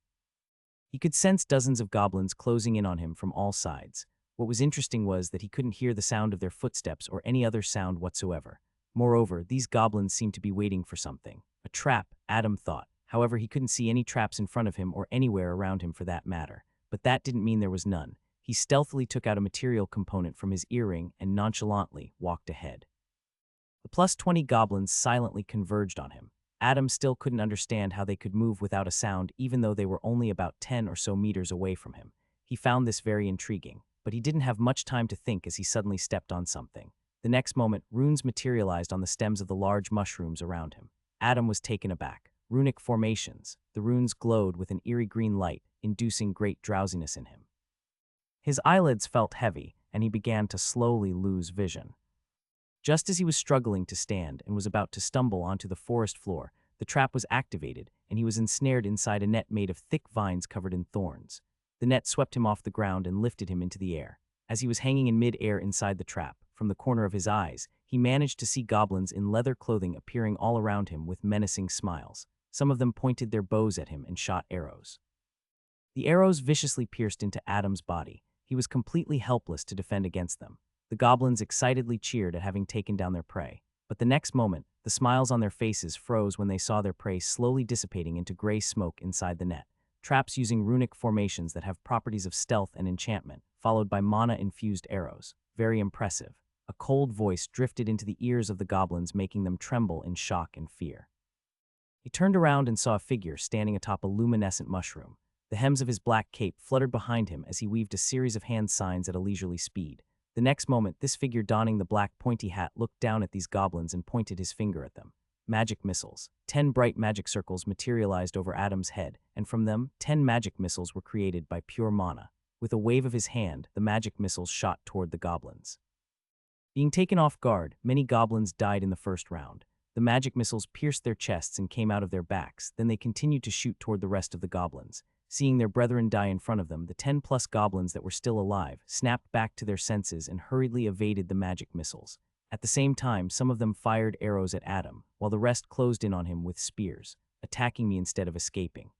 He could sense dozens of goblins closing in on him from all sides. What was interesting was that he couldn't hear the sound of their footsteps or any other sound whatsoever. Moreover, these goblins seemed to be waiting for something. A trap, Adam thought. However, he couldn't see any traps in front of him or anywhere around him for that matter. But that didn't mean there was none. He stealthily took out a material component from his earring and nonchalantly walked ahead. The +20 goblins silently converged on him. Adam still couldn't understand how they could move without a sound even though they were only about 10 or so meters away from him. He found this very intriguing, but he didn't have much time to think as he suddenly stepped on something. The next moment, runes materialized on the stems of the large mushrooms around him. Adam was taken aback. Runic formations. The runes glowed with an eerie green light, inducing great drowsiness in him. His eyelids felt heavy, and he began to slowly lose vision. Just as he was struggling to stand and was about to stumble onto the forest floor, the trap was activated, and he was ensnared inside a net made of thick vines covered in thorns. The net swept him off the ground and lifted him into the air. As he was hanging in mid-air inside the trap, from the corner of his eyes, he managed to see goblins in leather clothing appearing all around him with menacing smiles. Some of them pointed their bows at him and shot arrows. The arrows viciously pierced into Adam's body. He was completely helpless to defend against them. The goblins excitedly cheered at having taken down their prey. But the next moment, the smiles on their faces froze when they saw their prey slowly dissipating into gray smoke inside the net. Traps using runic formations that have properties of stealth and enchantment, followed by mana-infused arrows. Very impressive. A cold voice drifted into the ears of the goblins, making them tremble in shock and fear. He turned around and saw a figure standing atop a luminescent mushroom. The hems of his black cape fluttered behind him as he weaved a series of hand signs at a leisurely speed. The next moment, this figure donning the black pointy hat looked down at these goblins and pointed his finger at them. Magic missiles. 10 bright magic circles materialized over Adam's head, and from them, 10 magic missiles were created by pure mana. With a wave of his hand, the magic missiles shot toward the goblins. Being taken off guard, many goblins died in the first round. The magic missiles pierced their chests and came out of their backs, then they continued to shoot toward the rest of the goblins. Seeing their brethren die in front of them, the 10+ goblins that were still alive snapped back to their senses and hurriedly evaded the magic missiles. At the same time, some of them fired arrows at Adam, while the rest closed in on him with spears, attacking me instead of escaping.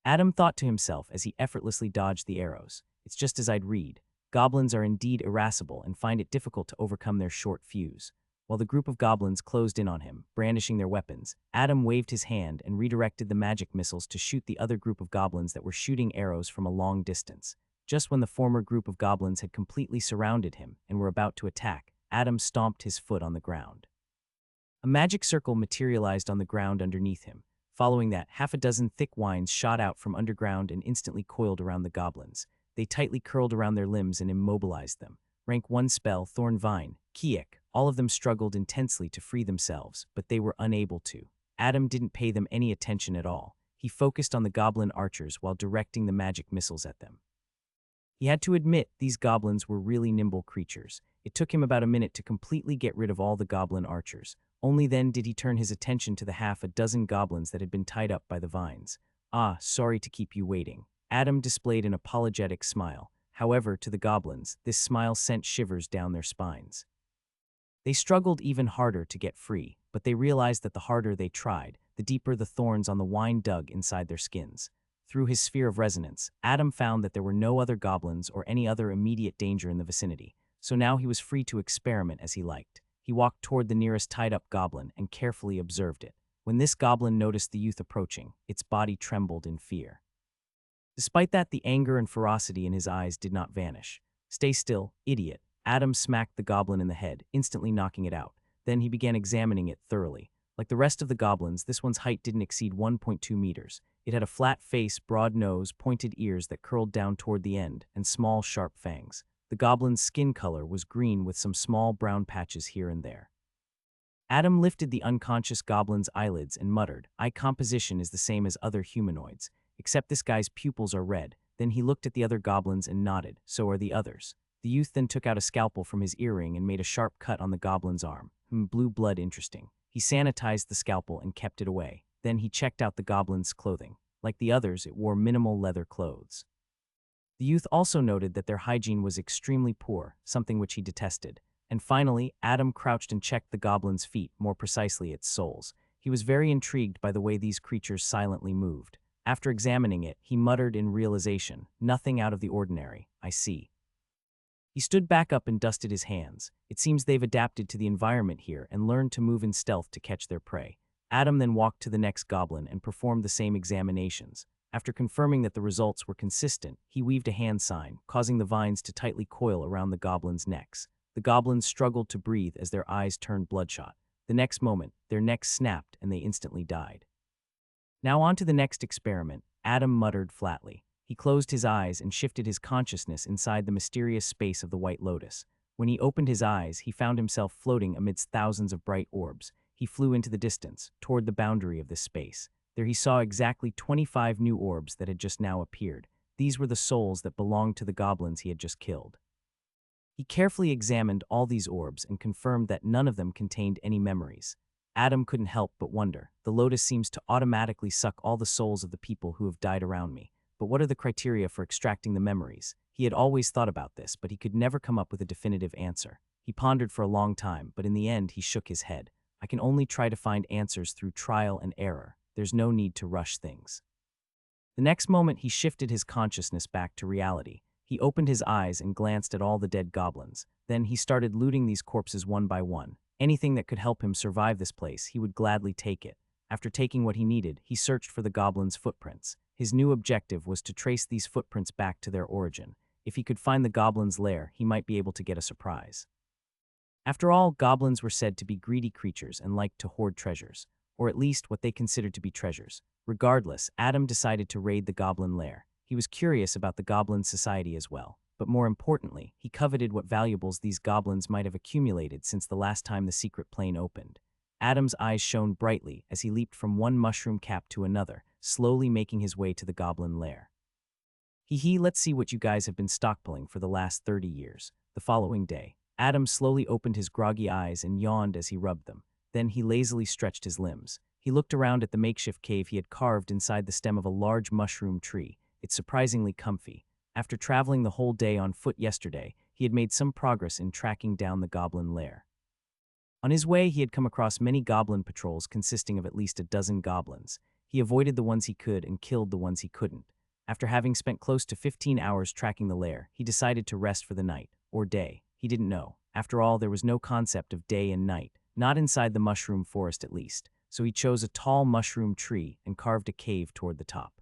Adam thought to himself as he effortlessly dodged the arrows. It's just as I'd read. Goblins are indeed irascible and find it difficult to overcome their short fuse. While the group of goblins closed in on him, brandishing their weapons, Adam waved his hand and redirected the magic missiles to shoot the other group of goblins that were shooting arrows from a long distance. Just when the former group of goblins had completely surrounded him and were about to attack, Adam stomped his foot on the ground. A magic circle materialized on the ground underneath him. Following that, half a dozen thick vines shot out from underground and instantly coiled around the goblins. They tightly curled around their limbs and immobilized them. Rank 1 spell, Thorn Vine, Kiek. All of them struggled intensely to free themselves, but they were unable to. Adam didn't pay them any attention at all. He focused on the goblin archers while directing the magic missiles at them. He had to admit these goblins were really nimble creatures. It took him about a minute to completely get rid of all the goblin archers. Only then did he turn his attention to the half a dozen goblins that had been tied up by the vines. "Ah, sorry to keep you waiting." Adam displayed an apologetic smile. However, to the goblins, this smile sent shivers down their spines. They struggled even harder to get free, but they realized that the harder they tried, the deeper the thorns on the vine dug inside their skins. Through his sphere of resonance, Adam found that there were no other goblins or any other immediate danger in the vicinity, so now he was free to experiment as he liked. He walked toward the nearest tied-up goblin and carefully observed it. When this goblin noticed the youth approaching, its body trembled in fear. Despite that, the anger and ferocity in his eyes did not vanish. "Stay still, idiot." Adam smacked the goblin in the head, instantly knocking it out. Then he began examining it thoroughly. Like the rest of the goblins, this one's height didn't exceed 1.2 meters. It had a flat face, broad nose, pointed ears that curled down toward the end, and small, sharp fangs. The goblin's skin color was green with some small brown patches here and there. Adam lifted the unconscious goblin's eyelids and muttered, "Eye composition is the same as other humanoids, except this guy's pupils are red." Then he looked at the other goblins and nodded, "So are the others." The youth then took out a scalpel from his earring and made a sharp cut on the goblin's arm. Blue blood, interesting. He sanitized the scalpel and kept it away. Then he checked out the goblin's clothing. Like the others, it wore minimal leather clothes. The youth also noted that their hygiene was extremely poor, something which he detested. And finally, Adam crouched and checked the goblin's feet, more precisely its soles. He was very intrigued by the way these creatures silently moved. After examining it, he muttered in realization, "Nothing out of the ordinary, I see." He stood back up and dusted his hands. It seems they've adapted to the environment here and learned to move in stealth to catch their prey. Adam then walked to the next goblin and performed the same examinations. After confirming that the results were consistent, he weaved a hand sign, causing the vines to tightly coil around the goblins' necks. The goblins struggled to breathe as their eyes turned bloodshot. The next moment, their necks snapped and they instantly died. Now on to the next experiment, Adam muttered flatly. He closed his eyes and shifted his consciousness inside the mysterious space of the White Lotus. When he opened his eyes, he found himself floating amidst thousands of bright orbs. He flew into the distance, toward the boundary of this space. There he saw exactly 25 new orbs that had just now appeared. These were the souls that belonged to the goblins he had just killed. He carefully examined all these orbs and confirmed that none of them contained any memories. Adam couldn't help but wonder. The Lotus seems to automatically suck all the souls of the people who have died around me. But what are the criteria for extracting the memories? He had always thought about this, but he could never come up with a definitive answer. He pondered for a long time, but in the end he shook his head. "I can only try to find answers through trial and error. There's no need to rush things." The next moment he shifted his consciousness back to reality. He opened his eyes and glanced at all the dead goblins. Then he started looting these corpses one by one. Anything that could help him survive this place, he would gladly take it. After taking what he needed, he searched for the goblins' footprints. His new objective was to trace these footprints back to their origin. If he could find the goblin's lair, he might be able to get a surprise. After all, goblins were said to be greedy creatures and liked to hoard treasures, or at least what they considered to be treasures. Regardless, Adam decided to raid the goblin lair. He was curious about the goblin society as well, but more importantly, he coveted what valuables these goblins might have accumulated since the last time the secret plane opened. Adam's eyes shone brightly as he leaped from one mushroom cap to another, slowly making his way to the goblin lair. Let's see what you guys have been stockpiling for the last 30 years. The following day, Adam slowly opened his groggy eyes and yawned as he rubbed them. Then he lazily stretched his limbs. He looked around at the makeshift cave he had carved inside the stem of a large mushroom tree. It's surprisingly comfy. After traveling the whole day on foot yesterday, he had made some progress in tracking down the goblin lair. On his way, he had come across many goblin patrols consisting of at least a dozen goblins. He avoided the ones he could and killed the ones he couldn't. After having spent close to 15 hours tracking the lair, he decided to rest for the night, or day. He didn't know. After all, there was no concept of day and night, not inside the mushroom forest at least, so he chose a tall mushroom tree and carved a cave toward the top.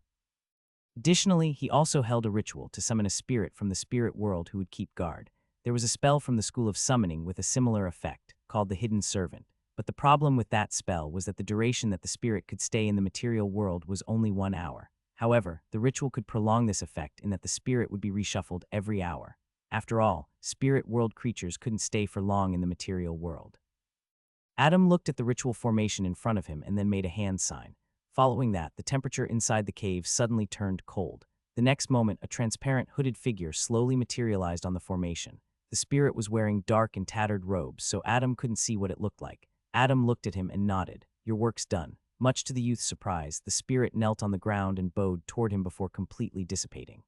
Additionally, he also held a ritual to summon a spirit from the spirit world who would keep guard. There was a spell from the School of Summoning with a similar effect, called the Hidden Servant. But the problem with that spell was that the duration that the spirit could stay in the material world was only 1 hour. However, the ritual could prolong this effect in that the spirit would be reshuffled every hour. After all, spirit world creatures couldn't stay for long in the material world. Adam looked at the ritual formation in front of him and then made a hand sign. Following that, the temperature inside the cave suddenly turned cold. The next moment, a transparent, hooded figure slowly materialized on the formation. The spirit was wearing dark and tattered robes, so Adam couldn't see what it looked like. Adam looked at him and nodded. "Your work's done." Much to the youth's surprise, the spirit knelt on the ground and bowed toward him before completely dissipating.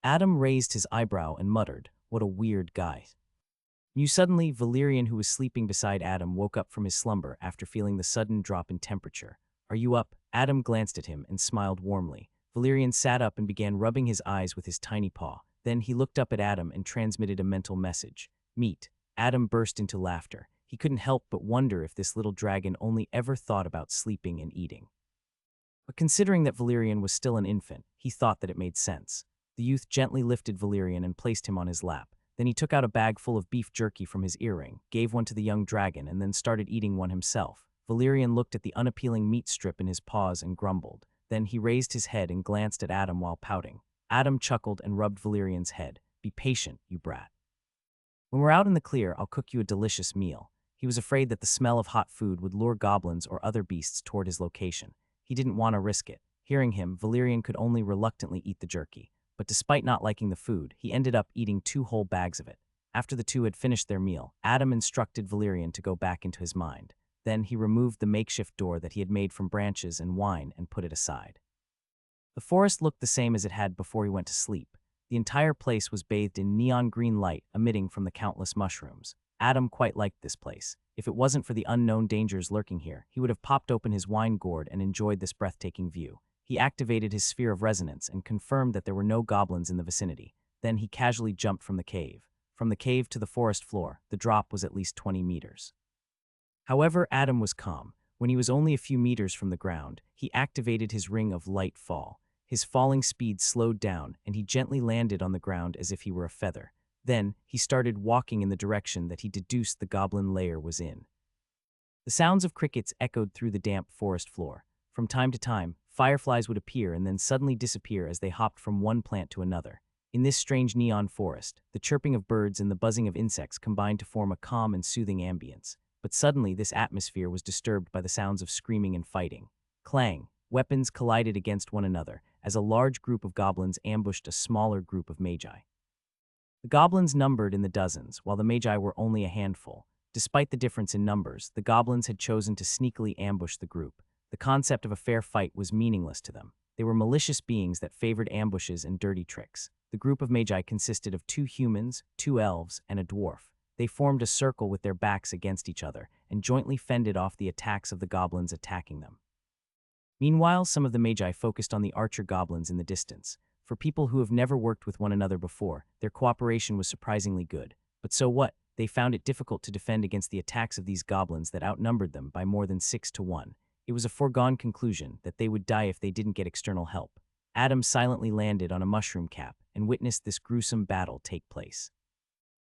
Adam raised his eyebrow and muttered, "What a weird guy." Suddenly, Valerian, who was sleeping beside Adam, woke up from his slumber after feeling the sudden drop in temperature. "Are you up?" Adam glanced at him and smiled warmly. Valerian sat up and began rubbing his eyes with his tiny paw. Then he looked up at Adam and transmitted a mental message. "Meet." Adam burst into laughter. He couldn't help but wonder if this little dragon only ever thought about sleeping and eating. But considering that Valerian was still an infant, he thought that it made sense. The youth gently lifted Valerian and placed him on his lap. Then he took out a bag full of beef jerky from his earring, gave one to the young dragon, and then started eating one himself. Valerian looked at the unappealing meat strip in his paws and grumbled. Then he raised his head and glanced at Adam while pouting. Adam chuckled and rubbed Valerian's head. "Be patient, you brat. When we're out in the clear, I'll cook you a delicious meal." He was afraid that the smell of hot food would lure goblins or other beasts toward his location. He didn't want to risk it. Hearing him, Valerian could only reluctantly eat the jerky. But despite not liking the food, he ended up eating 2 whole bags of it. After the two had finished their meal, Adam instructed Valerian to go back into his mind. Then he removed the makeshift door that he had made from branches and wine and put it aside. The forest looked the same as it had before he went to sleep. The entire place was bathed in neon green light emitting from the countless mushrooms. Adam quite liked this place. If it wasn't for the unknown dangers lurking here, he would have popped open his wine gourd and enjoyed this breathtaking view. He activated his sphere of resonance and confirmed that there were no goblins in the vicinity. Then he casually jumped from the cave. From the cave to the forest floor, the drop was at least 20 meters. However, Adam was calm. When he was only a few meters from the ground, he activated his ring of light fall. His falling speed slowed down, and he gently landed on the ground as if he were a feather. Then, he started walking in the direction that he deduced the goblin lair was in. The sounds of crickets echoed through the damp forest floor. From time to time, fireflies would appear and then suddenly disappear as they hopped from one plant to another. In this strange neon forest, the chirping of birds and the buzzing of insects combined to form a calm and soothing ambience. But suddenly, this atmosphere was disturbed by the sounds of screaming and fighting. Clang! Weapons collided against one another as a large group of goblins ambushed a smaller group of magi. The goblins numbered in the dozens, while the magi were only a handful. Despite the difference in numbers, the goblins had chosen to sneakily ambush the group. The concept of a fair fight was meaningless to them. They were malicious beings that favored ambushes and dirty tricks. The group of magi consisted of 2 humans, 2 elves, and a dwarf. They formed a circle with their backs against each other and jointly fended off the attacks of the goblins attacking them. Meanwhile, some of the magi focused on the archer goblins in the distance. For people who have never worked with one another before, their cooperation was surprisingly good. But so what? They found it difficult to defend against the attacks of these goblins that outnumbered them by more than 6 to 1. It was a foregone conclusion that they would die if they didn't get external help. Adam silently landed on a mushroom cap and witnessed this gruesome battle take place.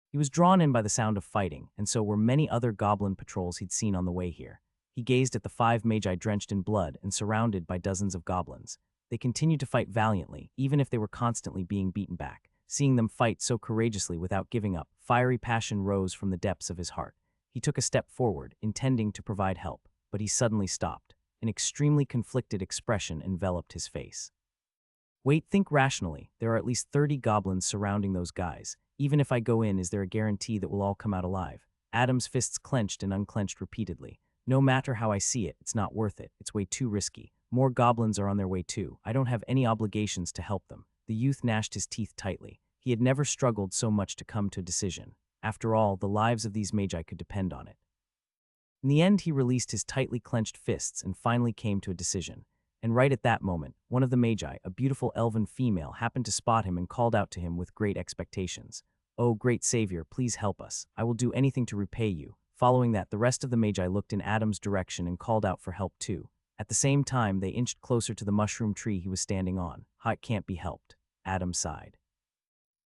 He was drawn in by the sound of fighting, and so were many other goblin patrols he'd seen on the way here. He gazed at the 5 magi drenched in blood and surrounded by dozens of goblins. They continued to fight valiantly, even if they were constantly being beaten back. Seeing them fight so courageously without giving up, fiery passion rose from the depths of his heart. He took a step forward, intending to provide help, but he suddenly stopped. An extremely conflicted expression enveloped his face. "Wait, think rationally. There are at least 30 goblins surrounding those guys. Even if I go in, is there a guarantee that we'll all come out alive?" Adam's fists clenched and unclenched repeatedly. "No matter how I see it, it's not worth it. It's way too risky. More goblins are on their way too. I don't have any obligations to help them." The youth gnashed his teeth tightly. He had never struggled so much to come to a decision. After all, the lives of these magi could depend on it. In the end, he released his tightly clenched fists and finally came to a decision. And right at that moment, one of the magi, a beautiful elven female, happened to spot him and called out to him with great expectations. "Oh, great savior, please help us. I will do anything to repay you." Following that, the rest of the magi looked in Adam's direction and called out for help too. At the same time, they inched closer to the mushroom tree he was standing on. "It can't be helped," Adam sighed.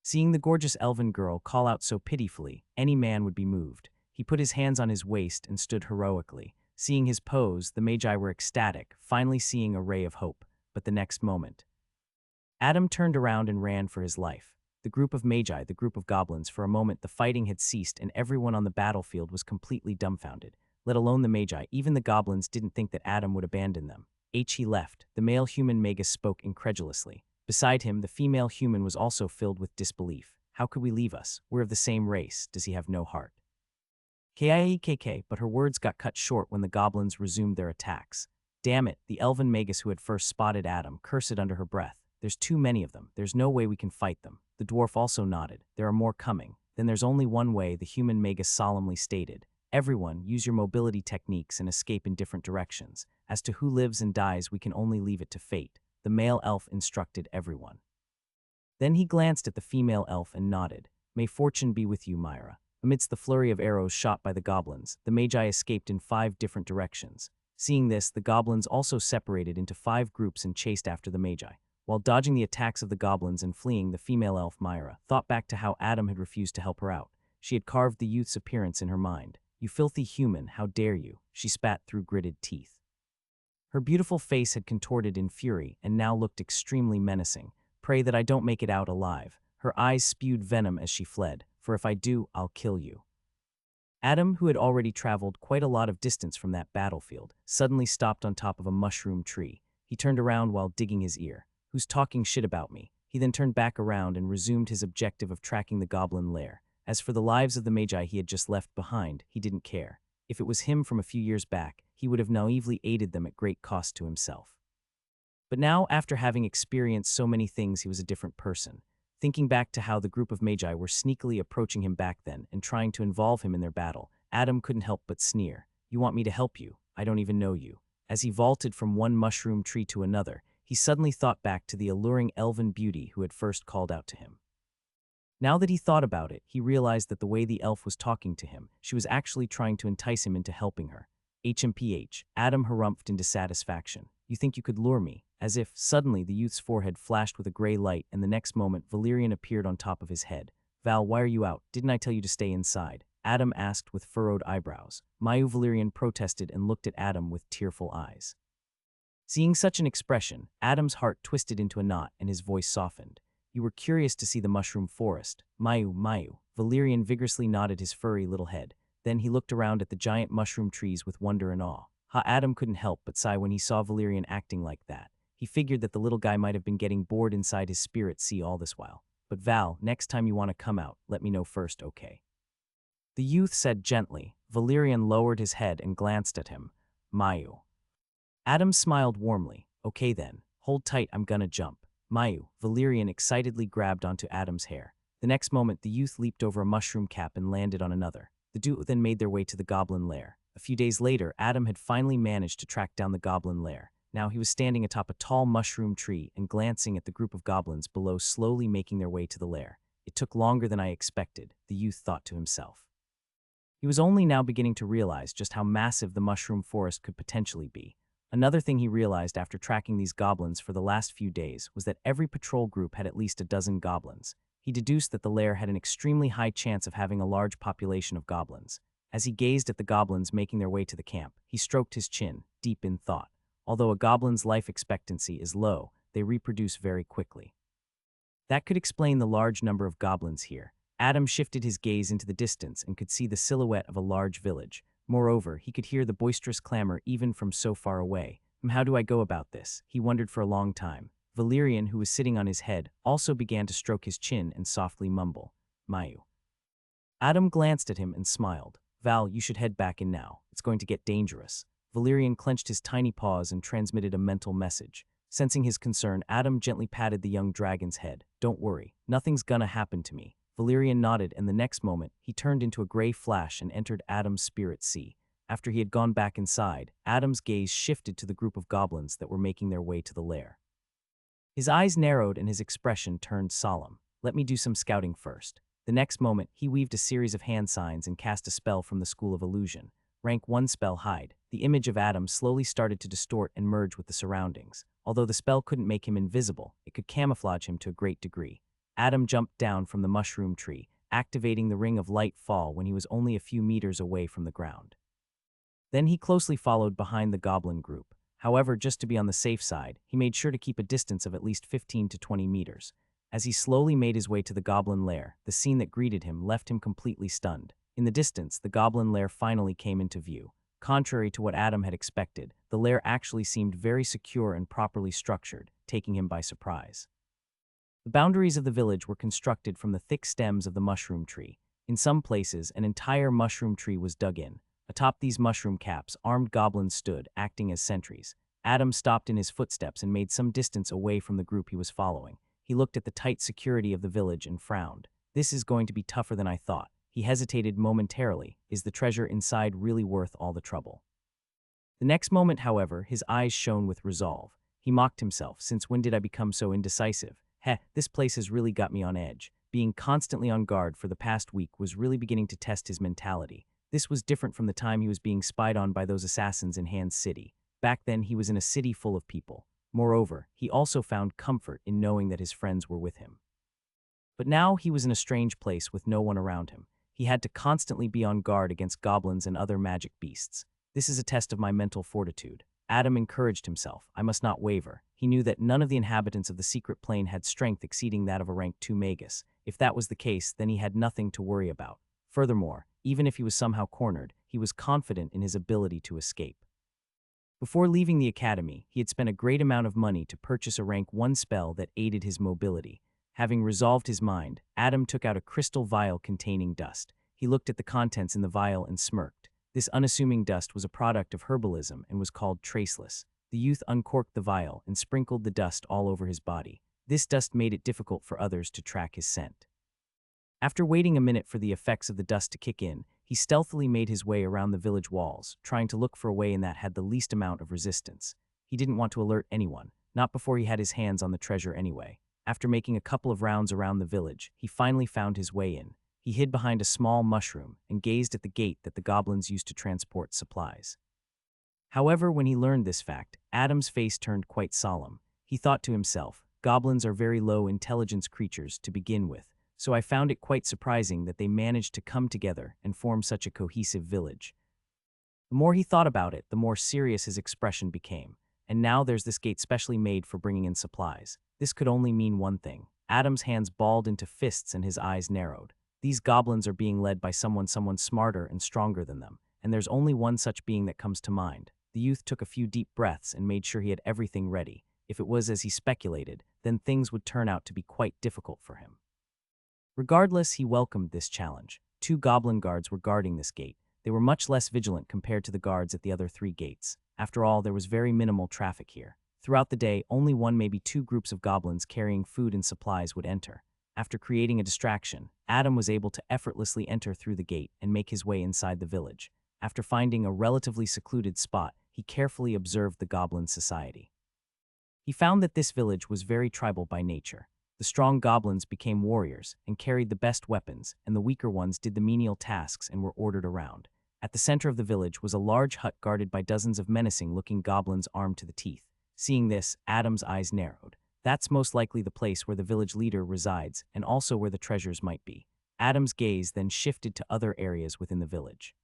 Seeing the gorgeous elven girl call out so pitifully, any man would be moved. He put his hands on his waist and stood heroically. Seeing his pose, the magi were ecstatic, finally seeing a ray of hope. But the next moment, Adam turned around and ran for his life. The group of magi, the group of goblins, for a moment the fighting had ceased and everyone on the battlefield was completely dumbfounded. Let alone the magi, even the goblins didn't think that Adam would abandon them. He left. The male human magus spoke incredulously. Beside him, the female human was also filled with disbelief. How could we leave us? We're of the same race. Does he have no heart? Kiekk, but her words got cut short when the goblins resumed their attacks. Damn it, the elven magus who had first spotted Adam cursed under her breath. There's too many of them. There's no way we can fight them. The dwarf also nodded. There are more coming. Then there's only one way, the human magus solemnly stated. Everyone, use your mobility techniques and escape in different directions. As to who lives and dies, we can only leave it to fate. The male elf instructed everyone. Then he glanced at the female elf and nodded. May fortune be with you, Myra. Amidst the flurry of arrows shot by the goblins, the magi escaped in 5 different directions. Seeing this, the goblins also separated into 5 groups and chased after the magi. While dodging the attacks of the goblins and fleeing, the female elf, Myra, thought back to how Adam had refused to help her out. She had carved the youth's appearance in her mind. You filthy human, how dare you? She spat through gritted teeth. Her beautiful face had contorted in fury and now looked extremely menacing. Pray that I don't make it out alive. Her eyes spewed venom as she fled. For if I do, I'll kill you. Adam, who had already traveled quite a lot of distance from that battlefield, suddenly stopped on top of a mushroom tree. He turned around while digging his ear. Who's talking shit about me? He then turned back around and resumed his objective of tracking the goblin lair. As for the lives of the magi he had just left behind, he didn't care. If it was him from a few years back, he would have naively aided them at great cost to himself. But now, after having experienced so many things, he was a different person. Thinking back to how the group of magi were sneakily approaching him back then and trying to involve him in their battle, Adam couldn't help but sneer. You want me to help you? I don't even know you. As he vaulted from one mushroom tree to another, he suddenly thought back to the alluring elven beauty who had first called out to him. Now that he thought about it, he realized that the way the elf was talking to him, she was actually trying to entice him into helping her. HMPH, Adam harumphed in dissatisfaction. You think you could lure me? As if, suddenly, the youth's forehead flashed with a gray light, and the next moment, Valerian appeared on top of his head. Val, why are you out? Didn't I tell you to stay inside? Adam asked with furrowed eyebrows. Valerian protested and looked at Adam with tearful eyes. Seeing such an expression, Adam's heart twisted into a knot and his voice softened. You were curious to see the mushroom forest. Mayu. Valerian vigorously nodded his furry little head. Then he looked around at the giant mushroom trees with wonder and awe. Adam couldn't help but sigh when he saw Valerian acting like that. He figured that the little guy might have been getting bored inside his spirit sea all this while. But Val, next time you want to come out, let me know first, okay? The youth said gently. Valerian lowered his head and glanced at him. Mayu. Adam smiled warmly. Okay then, hold tight, I'm gonna jump. Mayu. Valerian excitedly grabbed onto Adam's hair. The next moment, the youth leaped over a mushroom cap and landed on another. The duo then made their way to the goblin lair. A few days later, Adam had finally managed to track down the goblin lair. Now he was standing atop a tall mushroom tree and glancing at the group of goblins below slowly making their way to the lair. It took longer than I expected, the youth thought to himself. He was only now beginning to realize just how massive the mushroom forest could potentially be. Another thing he realized after tracking these goblins for the last few days was that every patrol group had at least a dozen goblins. He deduced that the lair had an extremely high chance of having a large population of goblins. As he gazed at the goblins making their way to the camp, he stroked his chin, deep in thought. Although a goblin's life expectancy is low, they reproduce very quickly. That could explain the large number of goblins here. Adam shifted his gaze into the distance and could see the silhouette of a large village. Moreover, he could hear the boisterous clamor even from so far away. How do I go about this? He wondered for a long time. Valerian, who was sitting on his head, also began to stroke his chin and softly mumble, Mayu. Adam glanced at him and smiled. Val, you should head back in now. It's going to get dangerous. Valerian clenched his tiny paws and transmitted a mental message. Sensing his concern, Adam gently patted the young dragon's head. Don't worry, nothing's gonna happen to me. Valerian nodded, and the next moment, he turned into a gray flash and entered Adam's spirit sea. After he had gone back inside, Adam's gaze shifted to the group of goblins that were making their way to the lair. His eyes narrowed and his expression turned solemn. Let me do some scouting first. The next moment, he weaved a series of hand signs and cast a spell from the School of Illusion. Rank 1 spell hide. The image of Adam slowly started to distort and merge with the surroundings. Although the spell couldn't make him invisible, it could camouflage him to a great degree. Adam jumped down from the mushroom tree, activating the ring of light fall when he was only a few meters away from the ground. Then he closely followed behind the goblin group. However, just to be on the safe side, he made sure to keep a distance of at least 15 to 20 meters. As he slowly made his way to the goblin lair, the scene that greeted him left him completely stunned. In the distance, the goblin lair finally came into view. Contrary to what Adam had expected, the lair actually seemed very secure and properly structured, taking him by surprise. The boundaries of the village were constructed from the thick stems of the mushroom tree. In some places, an entire mushroom tree was dug in. Atop these mushroom caps, armed goblins stood, acting as sentries. Adam stopped in his footsteps and made some distance away from the group he was following. He looked at the tight security of the village and frowned. This is going to be tougher than I thought. He hesitated momentarily. Is the treasure inside really worth all the trouble? The next moment, however, his eyes shone with resolve. He mocked himself. Since when did I become so indecisive? This place has really got me on edge. Being constantly on guard for the past week was really beginning to test his mentality. This was different from the time he was being spied on by those assassins in Hans City. Back then, he was in a city full of people. Moreover, he also found comfort in knowing that his friends were with him. But now he was in a strange place with no one around him. He had to constantly be on guard against goblins and other magic beasts. This is a test of my mental fortitude. Adam encouraged himself. I must not waver. He knew that none of the inhabitants of the secret plane had strength exceeding that of a rank 2 magus. If that was the case, then he had nothing to worry about. Furthermore, even if he was somehow cornered, he was confident in his ability to escape. Before leaving the academy, he had spent a great amount of money to purchase a rank 1 spell that aided his mobility. Having resolved his mind, Adam took out a crystal vial containing dust. He looked at the contents in the vial and smirked. This unassuming dust was a product of herbalism and was called traceless. The youth uncorked the vial and sprinkled the dust all over his body. This dust made it difficult for others to track his scent. After waiting a minute for the effects of the dust to kick in, he stealthily made his way around the village walls, trying to look for a way in that had the least amount of resistance. He didn't want to alert anyone, not before he had his hands on the treasure anyway. After making a couple of rounds around the village, he finally found his way in. He hid behind a small mushroom and gazed at the gate that the goblins used to transport supplies. However, when he learned this fact, Adam's face turned quite solemn. He thought to himself, goblins are very low intelligence creatures to begin with, so I found it quite surprising that they managed to come together and form such a cohesive village. The more he thought about it, the more serious his expression became. And now there's this gate specially made for bringing in supplies. This could only mean one thing. Adam's hands balled into fists and his eyes narrowed. These goblins are being led by someone smarter and stronger than them, and there's only one such being that comes to mind. The youth took a few deep breaths and made sure he had everything ready. If it was as he speculated, then things would turn out to be quite difficult for him. Regardless, he welcomed this challenge. 2 goblin guards were guarding this gate. They were much less vigilant compared to the guards at the other 3 gates. After all, there was very minimal traffic here. Throughout the day, only 1, maybe 2 groups of goblins carrying food and supplies would enter. After creating a distraction, Adam was able to effortlessly enter through the gate and make his way inside the village. After finding a relatively secluded spot, he carefully observed the goblin society. He found that this village was very tribal by nature. The strong goblins became warriors and carried the best weapons, and the weaker ones did the menial tasks and were ordered around. At the center of the village was a large hut guarded by dozens of menacing-looking goblins armed to the teeth. Seeing this, Adam's eyes narrowed. That's most likely the place where the village leader resides and also where the treasures might be. Adam's gaze then shifted to other areas within the village.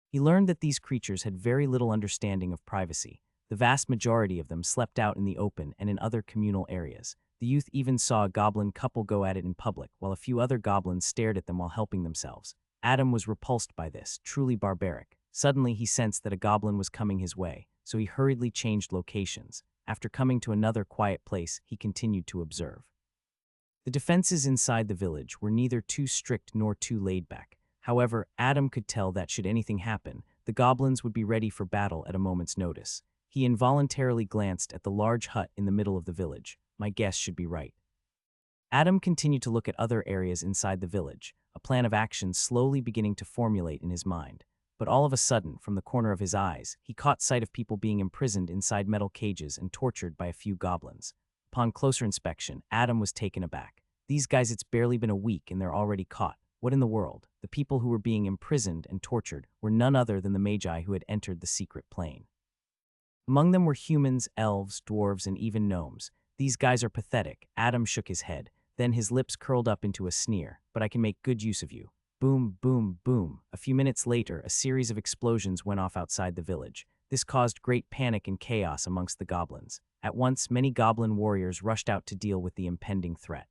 He learned that these creatures had very little understanding of privacy. The vast majority of them slept out in the open and in other communal areas. The youth even saw a goblin couple go at it in public, while a few other goblins stared at them while helping themselves. Adam was repulsed by this, truly barbaric. Suddenly he sensed that a goblin was coming his way, so he hurriedly changed locations. After coming to another quiet place, he continued to observe. The defenses inside the village were neither too strict nor too laid back. However, Adam could tell that should anything happen, the goblins would be ready for battle at a moment's notice. He involuntarily glanced at the large hut in the middle of the village. My guess should be right. Adam continued to look at other areas inside the village, a plan of action slowly beginning to formulate in his mind. But all of a sudden, from the corner of his eyes, he caught sight of people being imprisoned inside metal cages and tortured by a few goblins. Upon closer inspection, Adam was taken aback. These guys, it's barely been a week and they're already caught. What in the world? The people who were being imprisoned and tortured were none other than the magi who had entered the secret plane. Among them were humans, elves, dwarves, and even gnomes. These guys are pathetic. Adam shook his head. Then his lips curled up into a sneer. But I can make good use of you. Boom, boom, boom. A few minutes later, a series of explosions went off outside the village. This caused great panic and chaos amongst the goblins. At once, many goblin warriors rushed out to deal with the impending threat.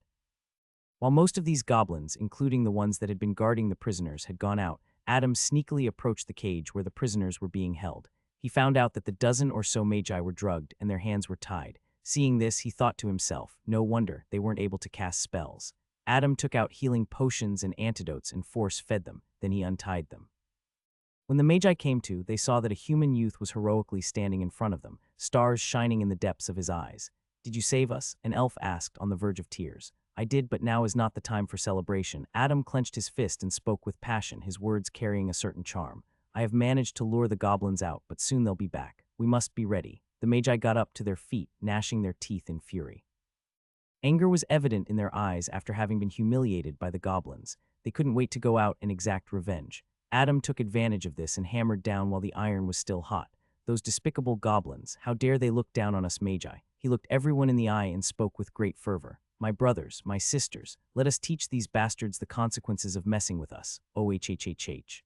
While most of these goblins, including the ones that had been guarding the prisoners, had gone out, Adam sneakily approached the cage where the prisoners were being held. He found out that the dozen or so magi were drugged and their hands were tied. Seeing this, he thought to himself, no wonder they weren't able to cast spells. Adam took out healing potions and antidotes and force-fed them, then he untied them. When the Magi came to, they saw that a human youth was heroically standing in front of them, stars shining in the depths of his eyes. "Did you save us?" an elf asked, on the verge of tears. "I did, but now is not the time for celebration." Adam clenched his fist and spoke with passion, his words carrying a certain charm. "I have managed to lure the goblins out, but soon they'll be back. We must be ready." The Magi got up to their feet, gnashing their teeth in fury. Anger was evident in their eyes after having been humiliated by the goblins. They couldn't wait to go out and exact revenge. Adam took advantage of this and hammered down while the iron was still hot. "Those despicable goblins, how dare they look down on us Magi?" He looked everyone in the eye and spoke with great fervor. "My brothers, my sisters, let us teach these bastards the consequences of messing with us. OHHHH.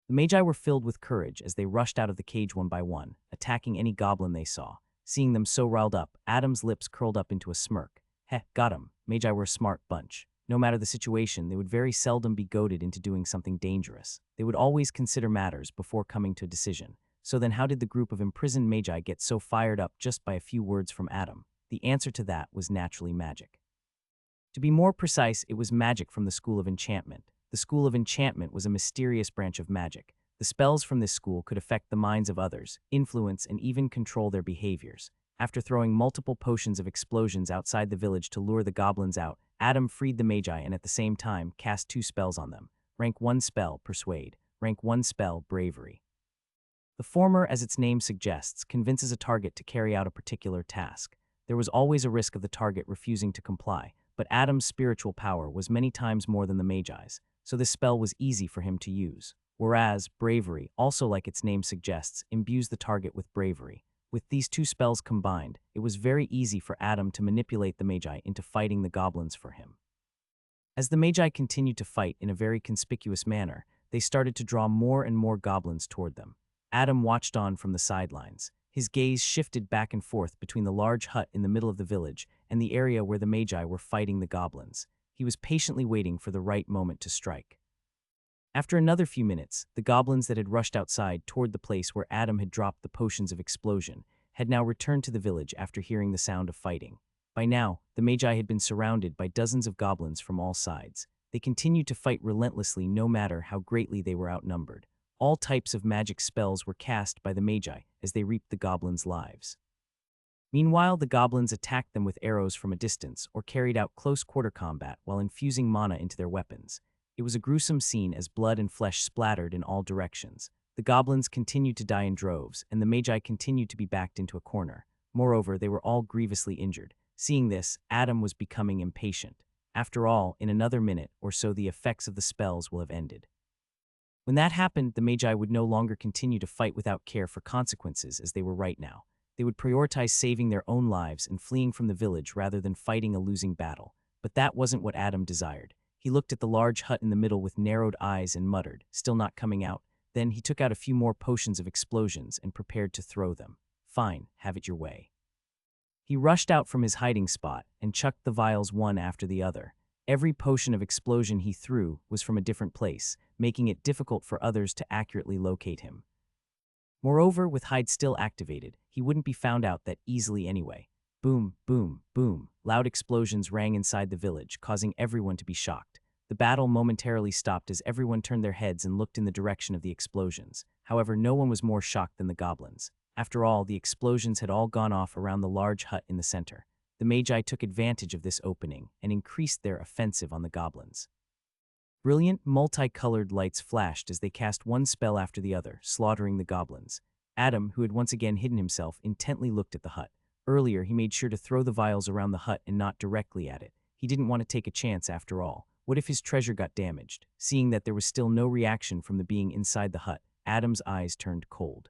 The Magi were filled with courage as they rushed out of the cage one by one, attacking any goblin they saw. Seeing them so riled up, Adam's lips curled up into a smirk. "Heh, got 'em." Magi were a smart bunch. No matter the situation, they would very seldom be goaded into doing something dangerous. They would always consider matters before coming to a decision. So then how did the group of imprisoned Magi get so fired up just by a few words from Adam? The answer to that was naturally magic. To be more precise, it was magic from the School of Enchantment. The School of Enchantment was a mysterious branch of magic. The spells from this school could affect the minds of others, influence and even control their behaviors. After throwing multiple potions of explosions outside the village to lure the goblins out, Adam freed the Magi and at the same time cast 2 spells on them. Rank 1 spell, Persuade. Rank 1 spell, Bravery. The former, as its name suggests, convinces a target to carry out a particular task. There was always a risk of the target refusing to comply, but Adam's spiritual power was many times more than the Magi's, so this spell was easy for him to use. Whereas, Bravery, also like its name suggests, imbues the target with bravery. With these 2 spells combined, it was very easy for Adam to manipulate the Magi into fighting the goblins for him. As the Magi continued to fight in a very conspicuous manner, they started to draw more and more goblins toward them. Adam watched on from the sidelines. His gaze shifted back and forth between the large hut in the middle of the village and the area where the Magi were fighting the goblins. He was patiently waiting for the right moment to strike. After another few minutes, the goblins that had rushed outside toward the place where Adam had dropped the potions of explosion had now returned to the village after hearing the sound of fighting. By now, the Magi had been surrounded by dozens of goblins from all sides. They continued to fight relentlessly no matter how greatly they were outnumbered. All types of magic spells were cast by the Magi as they reaped the goblins' lives. Meanwhile, the goblins attacked them with arrows from a distance or carried out close-quarter combat while infusing mana into their weapons. It was a gruesome scene as blood and flesh splattered in all directions. The goblins continued to die in droves, and the Magi continued to be backed into a corner. Moreover, they were all grievously injured. Seeing this, Adam was becoming impatient. After all, in another minute or so the effects of the spells will have ended. When that happened, the Magi would no longer continue to fight without care for consequences as they were right now. They would prioritize saving their own lives and fleeing from the village rather than fighting a losing battle. But that wasn't what Adam desired. He looked at the large hut in the middle with narrowed eyes and muttered, still not coming out. Then he took out a few more potions of explosions and prepared to throw them. "Fine, have it your way." He rushed out from his hiding spot and chucked the vials one after the other. Every potion of explosion he threw was from a different place, making it difficult for others to accurately locate him. Moreover, with hide still activated, he wouldn't be found out that easily anyway. Boom, boom, boom. Loud explosions rang inside the village, causing everyone to be shocked. The battle momentarily stopped as everyone turned their heads and looked in the direction of the explosions. However, no one was more shocked than the goblins. After all, the explosions had all gone off around the large hut in the center. The Magi took advantage of this opening and increased their offensive on the goblins. Brilliant, multicolored lights flashed as they cast one spell after the other, slaughtering the goblins. Adam, who had once again hidden himself, intently looked at the hut. Earlier, he made sure to throw the vials around the hut and not directly at it. He didn't want to take a chance after all. What if his treasure got damaged? Seeing that there was still no reaction from the being inside the hut, Adam's eyes turned cold.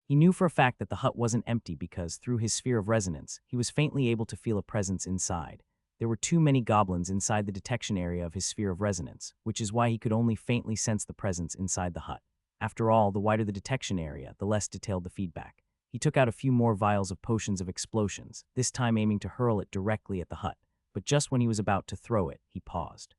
He knew for a fact that the hut wasn't empty because, through his sphere of resonance, he was faintly able to feel a presence inside. There were too many goblins inside the detection area of his sphere of resonance, which is why he could only faintly sense the presence inside the hut. After all, the wider the detection area, the less detailed the feedback. He took out a few more vials of potions of explosions, this time aiming to hurl it directly at the hut. But just when he was about to throw it, he paused.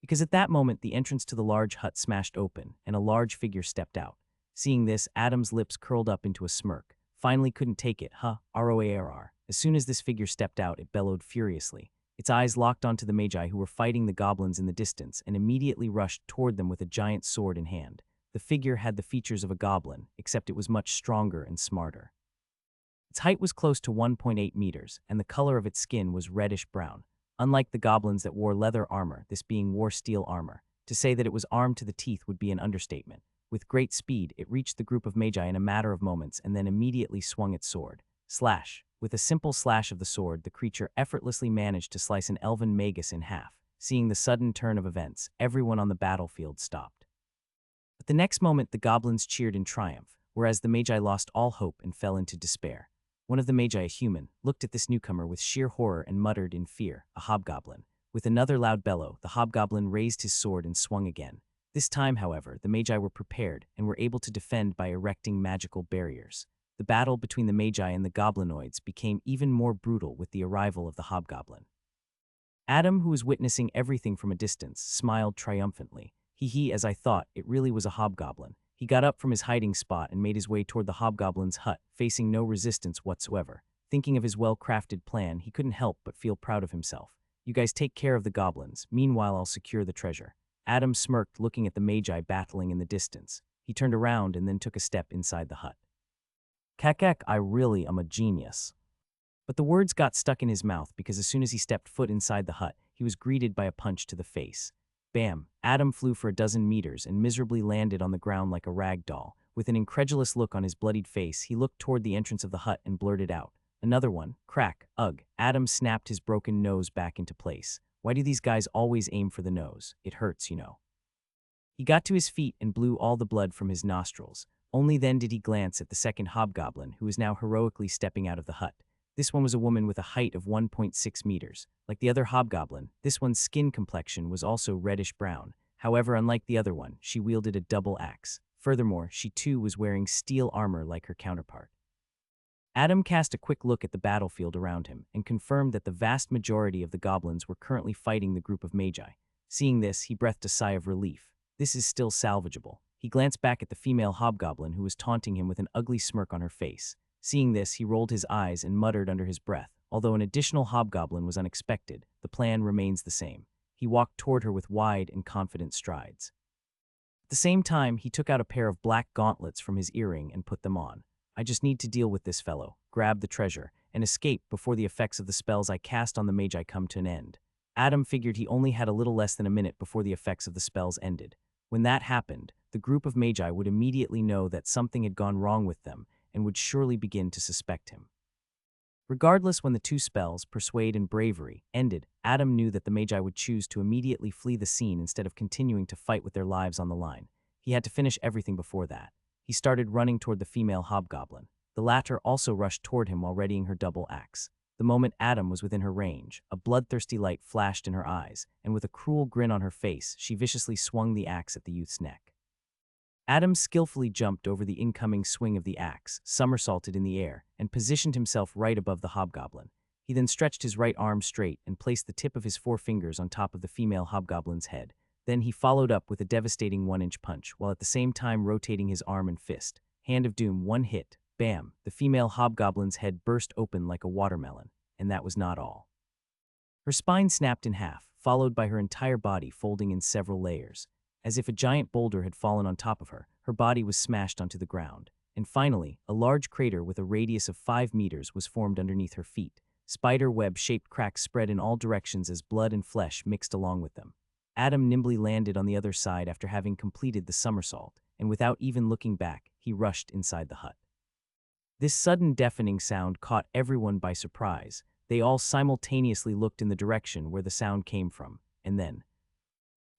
Because at that moment, the entrance to the large hut smashed open, and a large figure stepped out. Seeing this, Adam's lips curled up into a smirk. finally couldn't take it, huh? ROARR. As soon as this figure stepped out, it bellowed furiously. Its eyes locked onto the magi who were fighting the goblins in the distance and immediately rushed toward them with a giant sword in hand. The figure had the features of a goblin, except it was much stronger and smarter. Its height was close to 1.8 meters, and the color of its skin was reddish-brown. Unlike the goblins that wore leather armor, this being wore steel armor. To say that it was armed to the teeth would be an understatement. With great speed, it reached the group of magi in a matter of moments and then immediately swung its sword. Slash. With a simple slash of the sword, the creature effortlessly managed to slice an elven magus in half. Seeing the sudden turn of events, everyone on the battlefield stopped. But the next moment, the goblins cheered in triumph, whereas the magi lost all hope and fell into despair. One of the magi, a human, looked at this newcomer with sheer horror and muttered in fear, "A hobgoblin." With another loud bellow, the hobgoblin raised his sword and swung again. This time, however, the magi were prepared and were able to defend by erecting magical barriers. The battle between the magi and the goblinoids became even more brutal with the arrival of the hobgoblin. Adam, who was witnessing everything from a distance, smiled triumphantly. He, as I thought, it really was a hobgoblin. He got up from his hiding spot and made his way toward the hobgoblin's hut, facing no resistance whatsoever. Thinking of his well-crafted plan, he couldn't help but feel proud of himself. "You guys take care of the goblins. Meanwhile, I'll secure the treasure." Adam smirked, looking at the magi battling in the distance. He turned around and then took a step inside the hut. "Kakak, I really am a genius." But the words got stuck in his mouth because as soon as he stepped foot inside the hut, he was greeted by a punch to the face. Bam! Adam flew for a dozen meters and miserably landed on the ground like a rag doll. With an incredulous look on his bloodied face, he looked toward the entrance of the hut and blurted out, "Another one. Crack. Ugh." Adam snapped his broken nose back into place. Why do these guys always aim for the nose? It hurts, you know. He got to his feet and blew all the blood from his nostrils. Only then did he glance at the second hobgoblin, who was now heroically stepping out of the hut. This one was a woman with a height of 1.6 meters. Like the other hobgoblin, this one's skin complexion was also reddish-brown. However, unlike the other one, she wielded a double axe. Furthermore, she too was wearing steel armor like her counterpart. Adam cast a quick look at the battlefield around him and confirmed that the vast majority of the goblins were currently fighting the group of magi. Seeing this, he breathed a sigh of relief. This is still salvageable. He glanced back at the female hobgoblin who was taunting him with an ugly smirk on her face. Seeing this, he rolled his eyes and muttered under his breath. Although an additional hobgoblin was unexpected, the plan remains the same. He walked toward her with wide and confident strides. At the same time, he took out a pair of black gauntlets from his earring and put them on. "I just need to deal with this fellow, grab the treasure, and escape before the effects of the spells I cast on the magi come to an end." Adam figured he only had a little less than a minute before the effects of the spells ended. When that happened, the group of magi would immediately know that something had gone wrong with them and would surely begin to suspect him. Regardless, when the two spells, Persuade and Bravery, ended, Adam knew that the magi would choose to immediately flee the scene instead of continuing to fight with their lives on the line. He had to finish everything before that. He started running toward the female hobgoblin. The latter also rushed toward him while readying her double axe. The moment Adam was within her range, a bloodthirsty light flashed in her eyes, and with a cruel grin on her face, she viciously swung the axe at the youth's neck. Adam skillfully jumped over the incoming swing of the axe, somersaulted in the air, and positioned himself right above the hobgoblin. He then stretched his right arm straight and placed the tip of his forefingers on top of the female hobgoblin's head. Then he followed up with a devastating 1-inch punch, while at the same time rotating his arm and fist. Hand of Doom, one hit. Bam! The female hobgoblin's head burst open like a watermelon, and that was not all. Her spine snapped in half, followed by her entire body folding in several layers. As if a giant boulder had fallen on top of her, her body was smashed onto the ground. And finally, a large crater with a radius of 5 meters was formed underneath her feet. Spider web-shaped cracks spread in all directions as blood and flesh mixed along with them. Adam nimbly landed on the other side after having completed the somersault, and without even looking back, he rushed inside the hut. This sudden deafening sound caught everyone by surprise. They all simultaneously looked in the direction where the sound came from, and then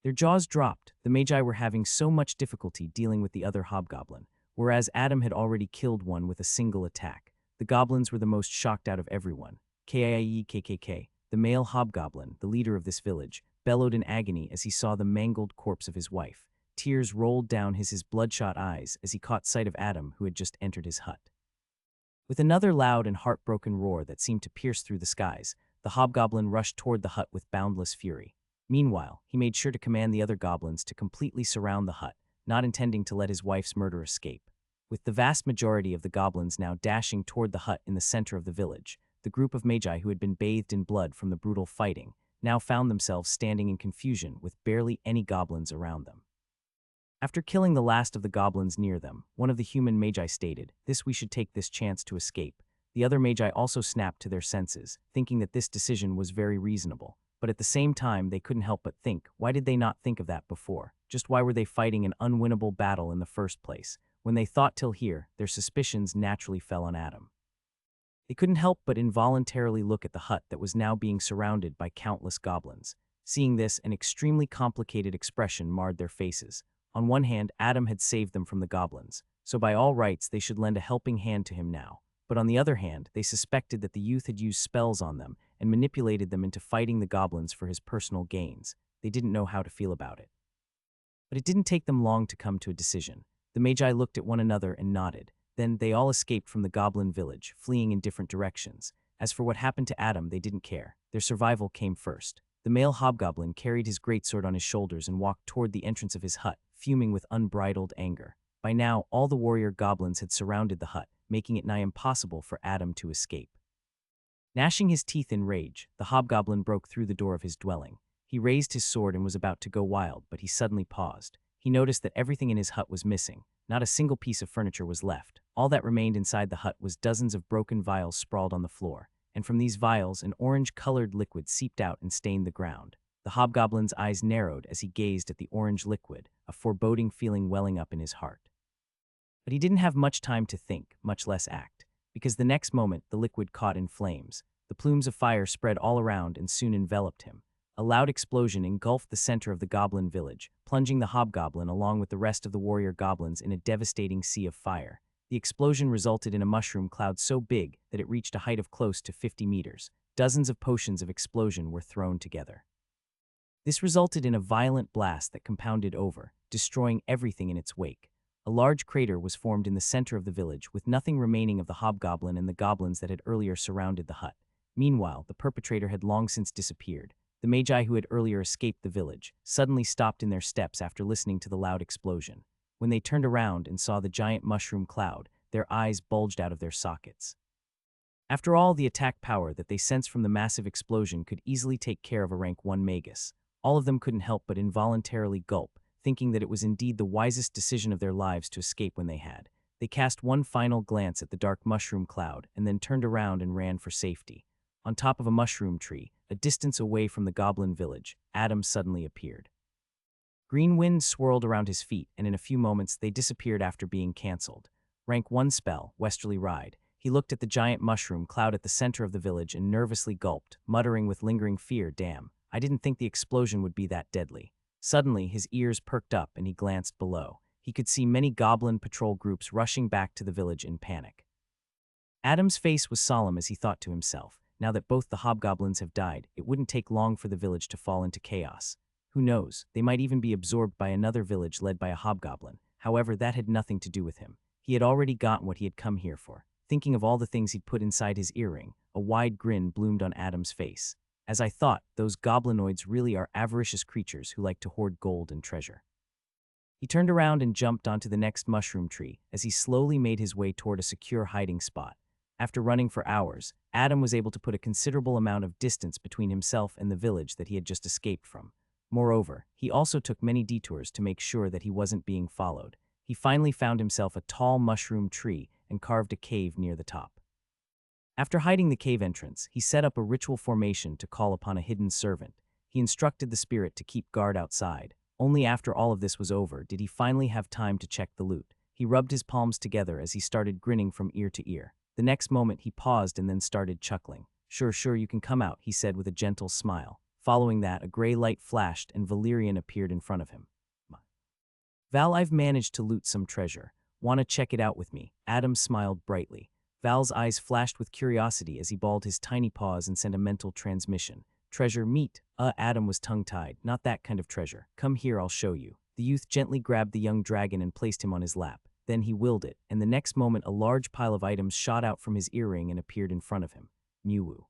their jaws dropped. The magi were having so much difficulty dealing with the other hobgoblin, whereas Adam had already killed one with a single attack. The goblins were the most shocked out of everyone. KKK, the male hobgoblin, the leader of this village, bellowed in agony as he saw the mangled corpse of his wife. Tears rolled down his bloodshot eyes as he caught sight of Adam, who had just entered his hut. With another loud and heartbroken roar that seemed to pierce through the skies, the hobgoblin rushed toward the hut with boundless fury. Meanwhile, he made sure to command the other goblins to completely surround the hut, not intending to let his wife's murder escape. With the vast majority of the goblins now dashing toward the hut in the center of the village, the group of magi who had been bathed in blood from the brutal fighting now found themselves standing in confusion with barely any goblins around them. After killing the last of the goblins near them, one of the human magi stated, we should take this chance to escape." The other magi also snapped to their senses, thinking that this decision was very reasonable. But at the same time, they couldn't help but think, why did they not think of that before? Just why were they fighting an unwinnable battle in the first place? When they thought till here, their suspicions naturally fell on Adam. They couldn't help but involuntarily look at the hut that was now being surrounded by countless goblins. Seeing this, an extremely complicated expression marred their faces. On one hand, Adam had saved them from the goblins, so by all rights they should lend a helping hand to him now. But on the other hand, they suspected that the youth had used spells on them and manipulated them into fighting the goblins for his personal gains. They didn't know how to feel about it. But it didn't take them long to come to a decision. The magi looked at one another and nodded. Then they all escaped from the goblin village, fleeing in different directions. As for what happened to Adam, they didn't care. Their survival came first. The male hobgoblin carried his greatsword on his shoulders and walked toward the entrance of his hut, fuming with unbridled anger. By now, all the warrior goblins had surrounded the hut, making it nigh impossible for Adam to escape. Gnashing his teeth in rage, the hobgoblin broke through the door of his dwelling. He raised his sword and was about to go wild, but he suddenly paused. He noticed that everything in his hut was missing. Not a single piece of furniture was left. All that remained inside the hut was dozens of broken vials sprawled on the floor, and from these vials an orange-colored liquid seeped out and stained the ground. The hobgoblin's eyes narrowed as he gazed at the orange liquid, a foreboding feeling welling up in his heart. But he didn't have much time to think, much less act, because the next moment the liquid caught in flames. The plumes of fire spread all around and soon enveloped him. A loud explosion engulfed the center of the goblin village, plunging the hobgoblin along with the rest of the warrior goblins in a devastating sea of fire. The explosion resulted in a mushroom cloud so big that it reached a height of close to 50 meters. Dozens of potions of explosion were thrown together. This resulted in a violent blast that compounded over, destroying everything in its wake. A large crater was formed in the center of the village, with nothing remaining of the hobgoblin and the goblins that had earlier surrounded the hut. Meanwhile, the perpetrator had long since disappeared. The magi who had earlier escaped the village suddenly stopped in their steps after listening to the loud explosion. When they turned around and saw the giant mushroom cloud, their eyes bulged out of their sockets. After all, the attack power that they sensed from the massive explosion could easily take care of a rank 1 magus. All of them couldn't help but involuntarily gulp, thinking that it was indeed the wisest decision of their lives to escape when they had. They cast one final glance at the dark mushroom cloud and then turned around and ran for safety. On top of a mushroom tree, a distance away from the goblin village, Adam suddenly appeared. Green wind swirled around his feet, and in a few moments they disappeared after being cancelled. Rank 1 spell, Westerly Ride. He looked at the giant mushroom cloud at the center of the village and nervously gulped, muttering with lingering fear, "Damn, I didn't think the explosion would be that deadly." Suddenly, his ears perked up and he glanced below. He could see many goblin patrol groups rushing back to the village in panic. Adam's face was solemn as he thought to himself, now that both the hobgoblins have died, it wouldn't take long for the village to fall into chaos. Who knows, they might even be absorbed by another village led by a hobgoblin. However, that had nothing to do with him. He had already gotten what he had come here for. Thinking of all the things he'd put inside his earring, a wide grin bloomed on Adam's face. As I thought, those goblinoids really are avaricious creatures who like to hoard gold and treasure. He turned around and jumped onto the next mushroom tree as he slowly made his way toward a secure hiding spot. After running for hours, Adam was able to put a considerable amount of distance between himself and the village that he had just escaped from. Moreover, he also took many detours to make sure that he wasn't being followed. He finally found himself a tall mushroom tree and carved a cave near the top. After hiding the cave entrance, he set up a ritual formation to call upon a hidden servant. He instructed the spirit to keep guard outside. Only after all of this was over did he finally have time to check the loot. He rubbed his palms together as he started grinning from ear to ear. The next moment he paused and then started chuckling. Sure, you can come out," he said with a gentle smile. Following that, a gray light flashed and Valerian appeared in front of him. "Val, I've managed to loot some treasure. Wanna check it out with me?" Adam smiled brightly. Val's eyes flashed with curiosity as he balled his tiny paws and sent a mental transmission. "Treasure, meat?" Adam was tongue-tied. "Not that kind of treasure. Come here, I'll show you." The youth gently grabbed the young dragon and placed him on his lap. Then he willed it, and the next moment a large pile of items shot out from his earring and appeared in front of him. Mew.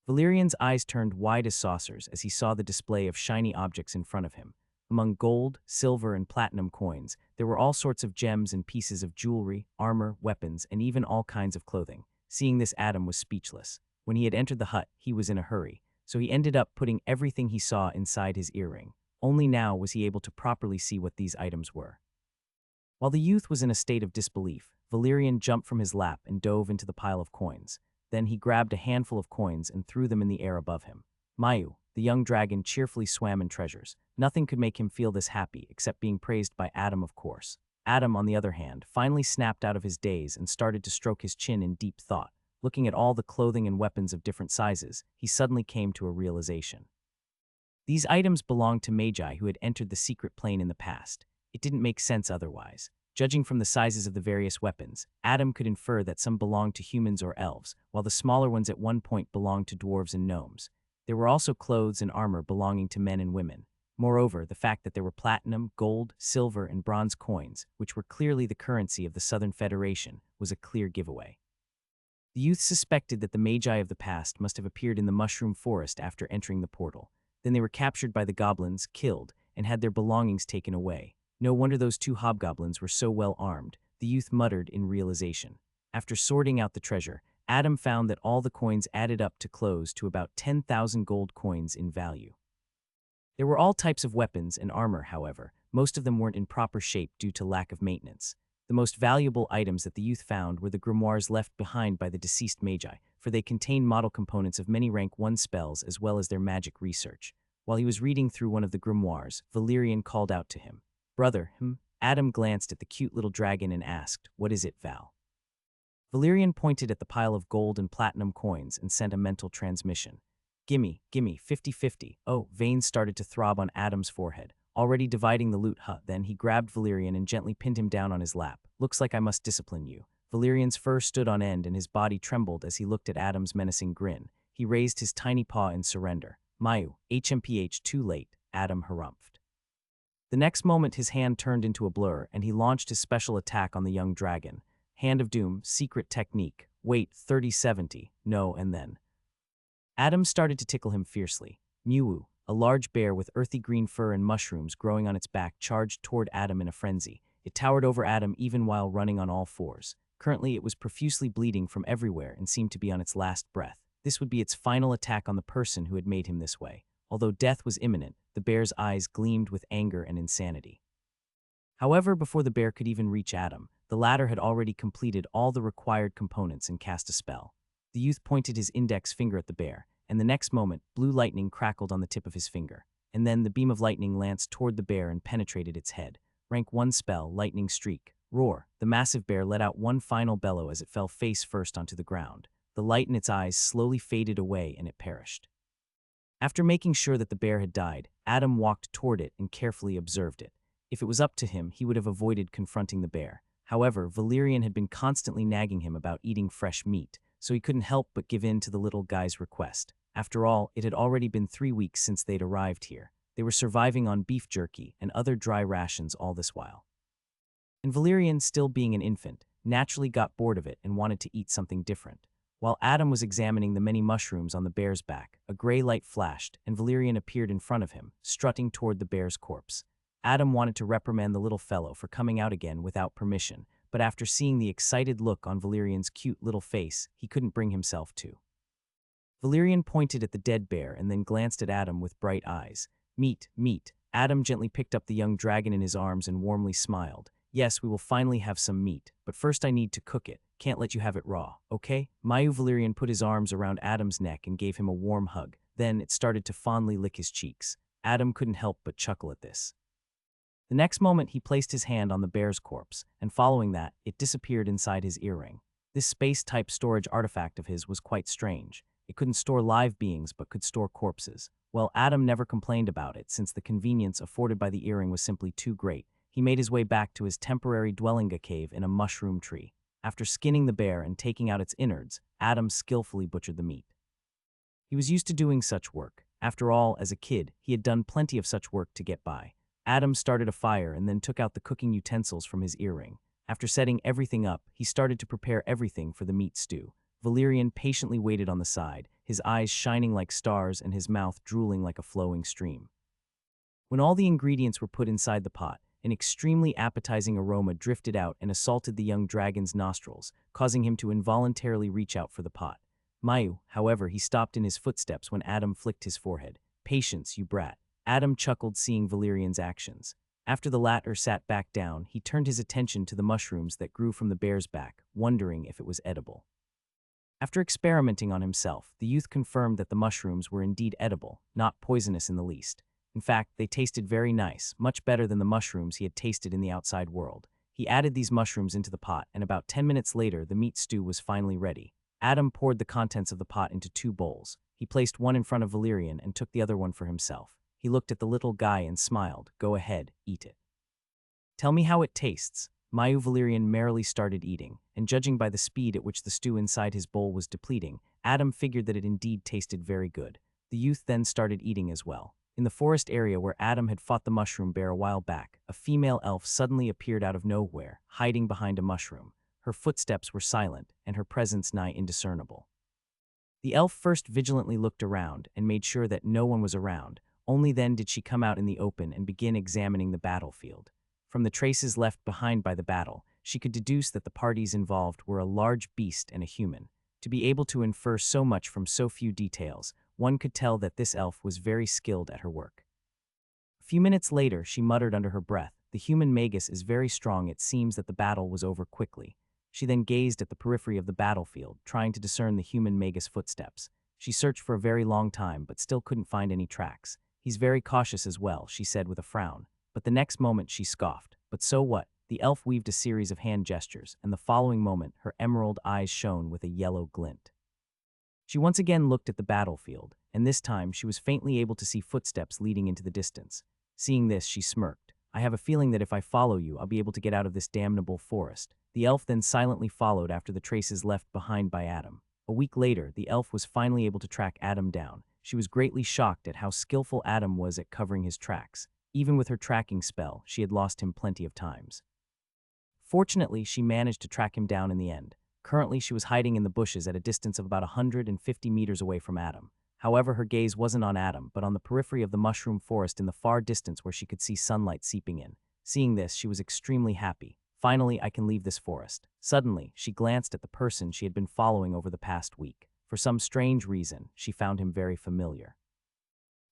Valerian's eyes turned wide as saucers as he saw the display of shiny objects in front of him. Among gold, silver, and platinum coins, there were all sorts of gems and pieces of jewelry, armor, weapons, and even all kinds of clothing. Seeing this, Adam was speechless. When he had entered the hut, he was in a hurry, so he ended up putting everything he saw inside his earring. Only now was he able to properly see what these items were. While the youth was in a state of disbelief, Valerian jumped from his lap and dove into the pile of coins. Then he grabbed a handful of coins and threw them in the air above him. Mayu, the young dragon, cheerfully swam in treasures. Nothing could make him feel this happy except being praised by Adam, of course. Adam, on the other hand, finally snapped out of his daze and started to stroke his chin in deep thought. Looking at all the clothing and weapons of different sizes, he suddenly came to a realization. These items belonged to magi who had entered the secret plane in the past. It didn't make sense otherwise. Judging from the sizes of the various weapons, Adam could infer that some belonged to humans or elves, while the smaller ones at one point belonged to dwarves and gnomes. There were also clothes and armor belonging to men and women. Moreover, the fact that there were platinum, gold, silver, and bronze coins, which were clearly the currency of the Southern Federation, was a clear giveaway. The youth suspected that the magi of the past must have appeared in the mushroom forest after entering the portal. Then they were captured by the goblins, killed, and had their belongings taken away. No wonder those two hobgoblins were so well armed, the youth muttered in realization. After sorting out the treasure, Adam found that all the coins added up to close to about 10,000 gold coins in value. There were all types of weapons and armor, however. Most of them weren't in proper shape due to lack of maintenance. The most valuable items that the youth found were the grimoires left behind by the deceased magi, for they contained model components of many rank 1 spells as well as their magic research. While he was reading through one of the grimoires, Valerian called out to him. "Brother, Adam glanced at the cute little dragon and asked, "What is it, Val?" Valerian pointed at the pile of gold and platinum coins and sent a mental transmission. Gimme, 50-50. Oh, veins started to throb on Adam's forehead. Already dividing the loot. Then he grabbed Valerian and gently pinned him down on his lap. Looks like I must discipline you. Valerian's fur stood on end and his body trembled as he looked at Adam's menacing grin. He raised his tiny paw in surrender. Mayu, HMPH, too late, Adam harumphed. The next moment his hand turned into a blur and he launched his special attack on the young dragon. Hand of Doom, secret technique. Wait, 30-70, no, and then. Adam started to tickle him fiercely. Mew, a large bear with earthy green fur and mushrooms growing on its back, charged toward Adam in a frenzy. It towered over Adam even while running on all fours. Currently, it was profusely bleeding from everywhere and seemed to be on its last breath. This would be its final attack on the person who had made him this way. Although death was imminent, the bear's eyes gleamed with anger and insanity. However, before the bear could even reach Adam, the latter had already completed all the required components and cast a spell. The youth pointed his index finger at the bear, and the next moment, blue lightning crackled on the tip of his finger. And then the beam of lightning lanced toward the bear and penetrated its head. Rank 1 spell, Lightning Streak. Roar. The massive bear let out one final bellow as it fell face first onto the ground. The light in its eyes slowly faded away and it perished. After making sure that the bear had died, Adam walked toward it and carefully observed it. If it was up to him, he would have avoided confronting the bear. However, Valerian had been constantly nagging him about eating fresh meat, so he couldn't help but give in to the little guy's request. After all, it had already been 3 weeks since they'd arrived here. They were surviving on beef jerky and other dry rations all this while. And Valerian, still being an infant, naturally got bored of it and wanted to eat something different. While Adam was examining the many mushrooms on the bear's back, a gray light flashed and Valerian appeared in front of him, strutting toward the bear's corpse. Adam wanted to reprimand the little fellow for coming out again without permission, but after seeing the excited look on Valerian's cute little face, he couldn't bring himself to. Valerian pointed at the dead bear and then glanced at Adam with bright eyes. Meat, meat. Adam gently picked up the young dragon in his arms and warmly smiled. Yes, we will finally have some meat, but first I need to cook it. Can't let you have it raw, okay? Mayu. Valerian put his arms around Adam's neck and gave him a warm hug. Then it started to fondly lick his cheeks. Adam couldn't help but chuckle at this. The next moment he placed his hand on the bear's corpse, and following that, it disappeared inside his earring. This space-type storage artifact of his was quite strange. It couldn't store live beings but could store corpses. Well, Adam never complained about it since the convenience afforded by the earring was simply too great. He made his way back to his temporary dwelling cave in a mushroom tree. After skinning the bear and taking out its innards, Adam skillfully butchered the meat. He was used to doing such work. After all, as a kid, he had done plenty of such work to get by. Adam started a fire and then took out the cooking utensils from his earring. After setting everything up, he started to prepare everything for the meat stew. Valerian patiently waited on the side, his eyes shining like stars and his mouth drooling like a flowing stream. When all the ingredients were put inside the pot, an extremely appetizing aroma drifted out and assaulted the young dragon's nostrils, causing him to involuntarily reach out for the pot. Mayu, however, he stopped in his footsteps when Adam flicked his forehead. "Patience, you brat." Adam chuckled, seeing Valerian's actions. After the latter sat back down, he turned his attention to the mushrooms that grew from the bear's back, wondering if it was edible. After experimenting on himself, the youth confirmed that the mushrooms were indeed edible, not poisonous in the least. In fact, they tasted very nice, much better than the mushrooms he had tasted in the outside world. He added these mushrooms into the pot, and about 10 minutes later, the meat stew was finally ready. Adam poured the contents of the pot into 2 bowls. He placed one in front of Valerian and took the other one for himself. He looked at the little guy and smiled. "Go ahead, eat it." "Tell me how it tastes." Mayu Valerian merrily started eating, and judging by the speed at which the stew inside his bowl was depleting, Adam figured that it indeed tasted very good. The youth then started eating as well. In the forest area where Adam had fought the mushroom bear a while back, a female elf suddenly appeared out of nowhere, hiding behind a mushroom. Her footsteps were silent, and her presence nigh indiscernible. The elf first vigilantly looked around and made sure that no one was around. Only then did she come out in the open and begin examining the battlefield. From the traces left behind by the battle, she could deduce that the parties involved were a large beast and a human. To be able to infer so much from so few details, one could tell that this elf was very skilled at her work. A few minutes later, she muttered under her breath, "The human magus is very strong. It seems that the battle was over quickly." She then gazed at the periphery of the battlefield, trying to discern the human magus footsteps. She searched for a very long time, but still couldn't find any tracks. "He's very cautious as well," she said with a frown. But the next moment she scoffed. "But so what?" The elf weaved a series of hand gestures, and the following moment her emerald eyes shone with a yellow glint. She once again looked at the battlefield, and this time she was faintly able to see footsteps leading into the distance. Seeing this, she smirked. "I have a feeling that if I follow you, I'll be able to get out of this damnable forest." The elf then silently followed after the traces left behind by Adam. A week later, the elf was finally able to track Adam down. She was greatly shocked at how skillful Adam was at covering his tracks. Even with her tracking spell, she had lost him plenty of times. Fortunately, she managed to track him down in the end. Currently, she was hiding in the bushes at a distance of about 150 meters away from Adam. However, her gaze wasn't on Adam, but on the periphery of the mushroom forest in the far distance where she could see sunlight seeping in. Seeing this, she was extremely happy. "Finally, I can leave this forest." Suddenly, she glanced at the person she had been following over the past week. For some strange reason, she found him very familiar.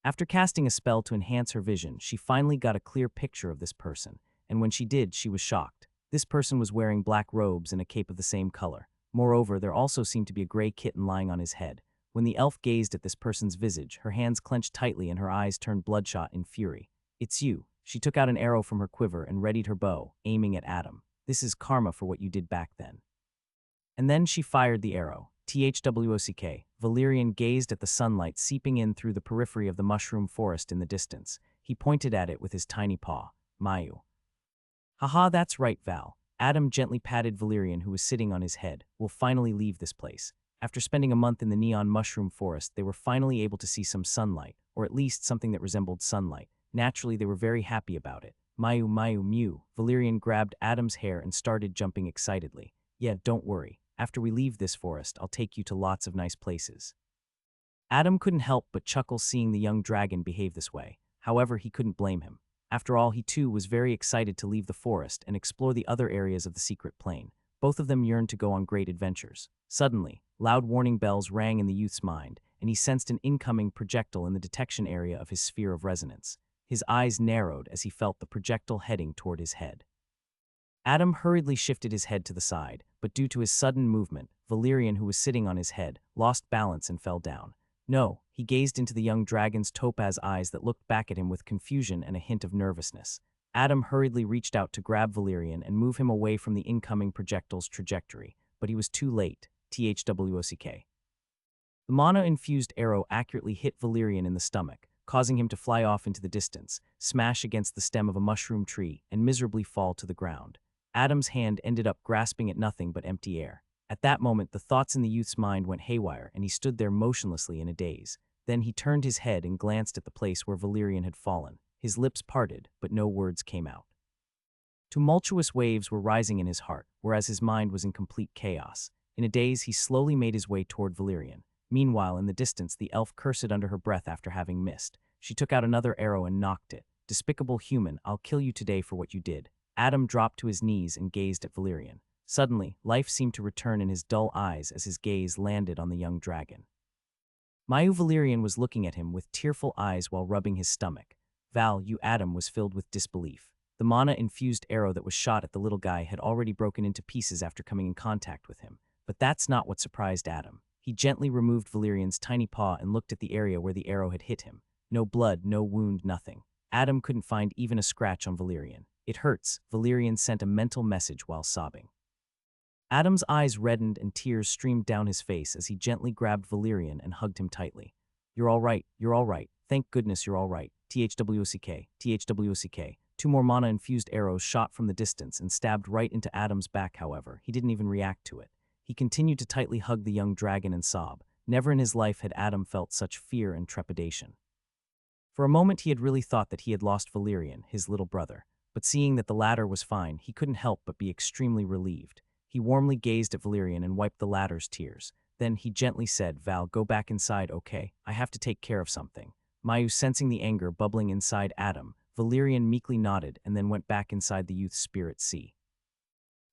After casting a spell to enhance her vision, she finally got a clear picture of this person, and when she did, she was shocked. This person was wearing black robes and a cape of the same color. Moreover, there also seemed to be a gray kitten lying on his head. When the elf gazed at this person's visage, her hands clenched tightly and her eyes turned bloodshot in fury. "It's you." She took out an arrow from her quiver and readied her bow, aiming at Adam. "This is karma for what you did back then." And then she fired the arrow. THWOCK. Valerian gazed at the sunlight seeping in through the periphery of the mushroom forest in the distance. He pointed at it with his tiny paw. "Mayu." "Haha, that's right, Val." Adam gently patted Valerian, who was sitting on his head. "We'll finally leave this place." After spending a month in the neon mushroom forest, they were finally able to see some sunlight, or at least something that resembled sunlight. Naturally, they were very happy about it. "Mayu, Mayu, Mew." Valerian grabbed Adam's hair and started jumping excitedly. "Yeah, don't worry. After we leave this forest, I'll take you to lots of nice places." Adam couldn't help but chuckle seeing the young dragon behave this way. However, he couldn't blame him. After all, he too was very excited to leave the forest and explore the other areas of the secret plane. Both of them yearned to go on great adventures. Suddenly, loud warning bells rang in the youth's mind, and he sensed an incoming projectile in the detection area of his sphere of resonance. His eyes narrowed as he felt the projectile heading toward his head. Adam hurriedly shifted his head to the side, but due to his sudden movement, Valerian, who was sitting on his head, lost balance and fell down. "No," he gazed into the young dragon's topaz eyes that looked back at him with confusion and a hint of nervousness. Adam hurriedly reached out to grab Valerian and move him away from the incoming projectile's trajectory, but he was too late. THWOCK. The mana-infused arrow accurately hit Valerian in the stomach, causing him to fly off into the distance, smash against the stem of a mushroom tree, and miserably fall to the ground. Adam's hand ended up grasping at nothing but empty air. At that moment, the thoughts in the youth's mind went haywire, and he stood there motionlessly in a daze. Then he turned his head and glanced at the place where Valerian had fallen. His lips parted, but no words came out. Tumultuous waves were rising in his heart, whereas his mind was in complete chaos. In a daze, he slowly made his way toward Valerian. Meanwhile, in the distance, the elf cursed under her breath after having missed. She took out another arrow and nocked it. Despicable human, I'll kill you today for what you did. Adam dropped to his knees and gazed at Valerian. Suddenly, life seemed to return in his dull eyes as his gaze landed on the young dragon. Valerian was looking at him with tearful eyes while rubbing his stomach. Val, you Adam was filled with disbelief. The mana-infused arrow that was shot at the little guy had already broken into pieces after coming in contact with him. But that's not what surprised Adam. He gently removed Valerian's tiny paw and looked at the area where the arrow had hit him. No blood, no wound, nothing. Adam couldn't find even a scratch on Valerian. It hurts, Valerian sent a mental message while sobbing. Adam's eyes reddened and tears streamed down his face as he gently grabbed Valerian and hugged him tightly. You're all right, you're all right. Thank goodness you're all right. THWOCK, THWOCK. Two more mana-infused arrows shot from the distance and stabbed right into Adam's back, however. He didn't even react to it. He continued to tightly hug the young dragon and sob. Never in his life had Adam felt such fear and trepidation. For a moment he had really thought that he had lost Valerian, his little brother, but seeing that the latter was fine, he couldn't help but be extremely relieved. He warmly gazed at Valerian and wiped the latter's tears. Then he gently said, Val, go back inside, okay? I have to take care of something. Mayu, sensing the anger bubbling inside Adam, Valerian meekly nodded and then went back inside the youth's spirit sea.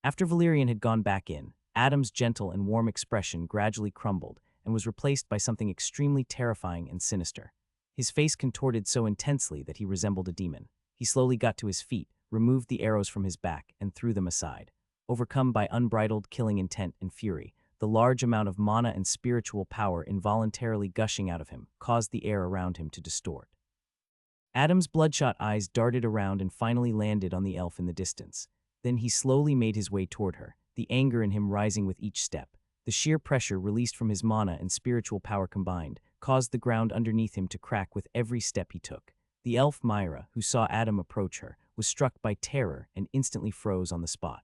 After Valerian had gone back in, Adam's gentle and warm expression gradually crumbled and was replaced by something extremely terrifying and sinister. His face contorted so intensely that he resembled a demon. He slowly got to his feet, removed the arrows from his back, and threw them aside. Overcome by unbridled killing intent and fury, the large amount of mana and spiritual power involuntarily gushing out of him caused the air around him to distort. Adam's bloodshot eyes darted around and finally landed on the elf in the distance. Then he slowly made his way toward her, the anger in him rising with each step. The sheer pressure released from his mana and spiritual power combined caused the ground underneath him to crack with every step he took. The elf Myra, who saw Adam approach her, was struck by terror and instantly froze on the spot.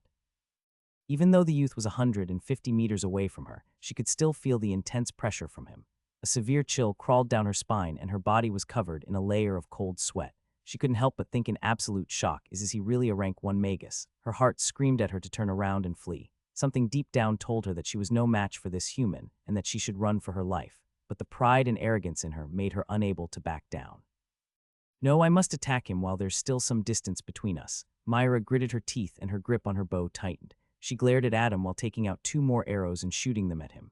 Even though the youth was 150 meters away from her, she could still feel the intense pressure from him. A severe chill crawled down her spine and her body was covered in a layer of cold sweat. She couldn't help but think in absolute shock, is he really a rank 1 magus? Her heart screamed at her to turn around and flee. Something deep down told her that she was no match for this human and that she should run for her life, but the pride and arrogance in her made her unable to back down. No, I must attack him while there's still some distance between us. Myra gritted her teeth and her grip on her bow tightened. She glared at Adam while taking out 2 more arrows and shooting them at him.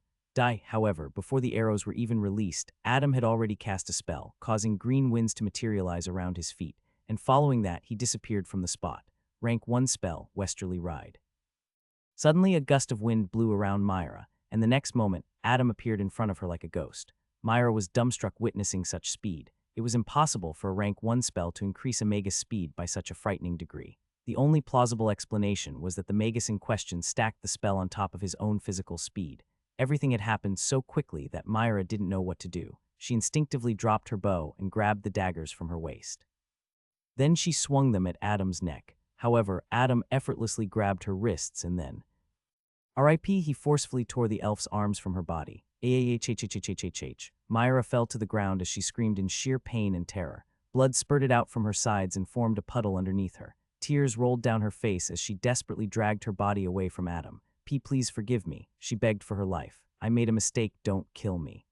However, before the arrows were even released, Adam had already cast a spell, causing green winds to materialize around his feet, and following that, he disappeared from the spot. Rank 1 spell, Westerly Ride. Suddenly, a gust of wind blew around Myra, and the next moment, Adam appeared in front of her like a ghost. Myra was dumbstruck witnessing such speed. It was impossible for a rank 1 spell to increase a magus speed by such a frightening degree. The only plausible explanation was that the magus in question stacked the spell on top of his own physical speed. Everything had happened so quickly that Myra didn't know what to do. She instinctively dropped her bow and grabbed the daggers from her waist. Then she swung them at Adam's neck. However, Adam effortlessly grabbed her wrists and then, R.I.P. he forcefully tore the elf's arms from her body. Myra fell to the ground as she screamed in sheer pain and terror. Blood spurted out from her sides and formed a puddle underneath her. Tears rolled down her face as she desperately dragged her body away from Adam. Please forgive me, she begged for her life. I made a mistake, don't kill me.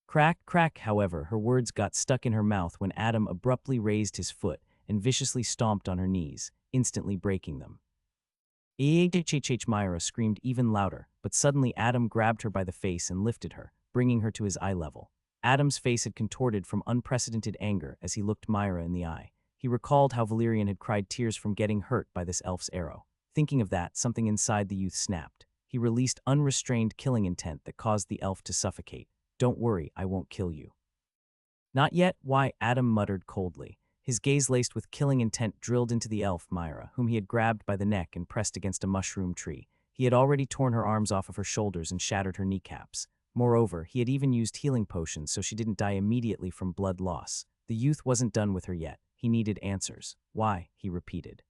Crack, crack, however, her words got stuck in her mouth when Adam abruptly raised his foot and viciously stomped on her knees, instantly breaking them. Myra screamed even louder, but suddenly Adam grabbed her by the face and lifted her, bringing her to his eye level. Adam's face had contorted from unprecedented anger as he looked Myra in the eye. He recalled how Valerian had cried tears from getting hurt by this elf's arrow. Thinking of that, something inside the youth snapped. He released unrestrained killing intent that caused the elf to suffocate. Don't worry, I won't kill you. Not yet, why? Adam muttered coldly. His gaze laced with killing intent drilled into the elf Myra, whom he had grabbed by the neck and pressed against a mushroom tree. He had already torn her arms off of her shoulders and shattered her kneecaps. Moreover, he had even used healing potions so she didn't die immediately from blood loss. The youth wasn't done with her yet. He needed answers. Why? He repeated.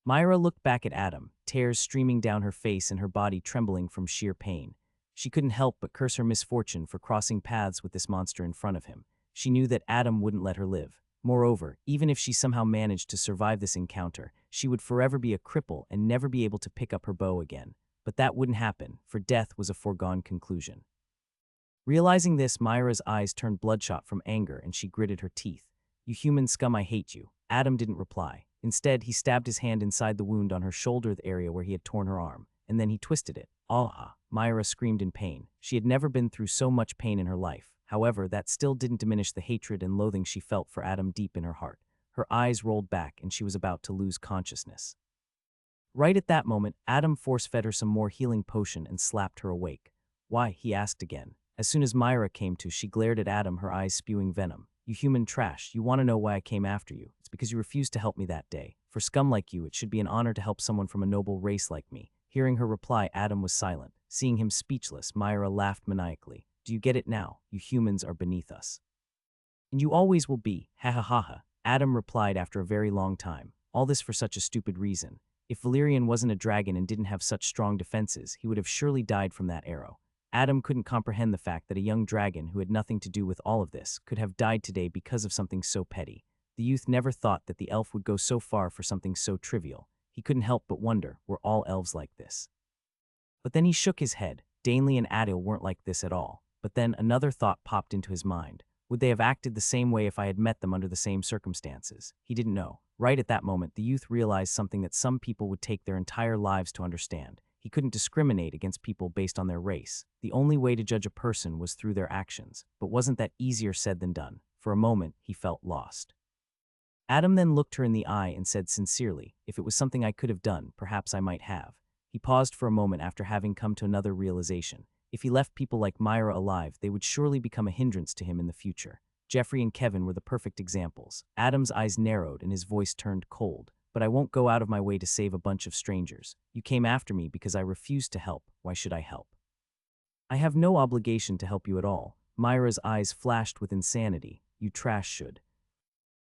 Myra looked back at Adam, tears streaming down her face and her body trembling from sheer pain. She couldn't help but curse her misfortune for crossing paths with this monster in front of him. She knew that Adam wouldn't let her live. Moreover, even if she somehow managed to survive this encounter, she would forever be a cripple and never be able to pick up her bow again. But that wouldn't happen, for death was a foregone conclusion. Realizing this, Myra's eyes turned bloodshot from anger and she gritted her teeth. "You human scum, I hate you." Adam didn't reply. Instead, he stabbed his hand inside the wound on her shoulder, the area where he had torn her arm, and then he twisted it. Ah! Myra screamed in pain. She had never been through so much pain in her life. However, that still didn't diminish the hatred and loathing she felt for Adam deep in her heart. Her eyes rolled back, and she was about to lose consciousness. Right at that moment, Adam force-fed her some more healing potion and slapped her awake. "Why?" he asked again. As soon as Myra came to, she glared at Adam, her eyes spewing venom. "You human trash, you want to know why I came after you? It's because you refused to help me that day. For scum like you, it should be an honor to help someone from a noble race like me." Hearing her reply, Adam was silent. Seeing him speechless, Myra laughed maniacally. "Do you get it now? You humans are beneath us. And you always will be, ha ha ha ha." Adam replied after a very long time. All this for such a stupid reason. If Valerian wasn't a dragon and didn't have such strong defenses, he would have surely died from that arrow. Adam couldn't comprehend the fact that a young dragon who had nothing to do with all of this could have died today because of something so petty. The youth never thought that the elf would go so far for something so trivial. He couldn't help but wonder, were all elves like this? But then he shook his head. Danley and Adil weren't like this at all. But then another thought popped into his mind. Would they have acted the same way if I had met them under the same circumstances? He didn't know. Right at that moment, the youth realized something that some people would take their entire lives to understand. He couldn't discriminate against people based on their race. The only way to judge a person was through their actions. But wasn't that easier said than done? For a moment, he felt lost. Adam then looked her in the eye and said sincerely, "If it was something I could have done, perhaps I might have." He paused for a moment after having come to another realization. If he left people like Myra alive, they would surely become a hindrance to him in the future. Jeffrey and Kevin were the perfect examples. Adam's eyes narrowed and his voice turned cold. "But I won't go out of my way to save a bunch of strangers. You came after me because I refused to help. Why should I help? I have no obligation to help you at all." Myra's eyes flashed with insanity. "You trash should."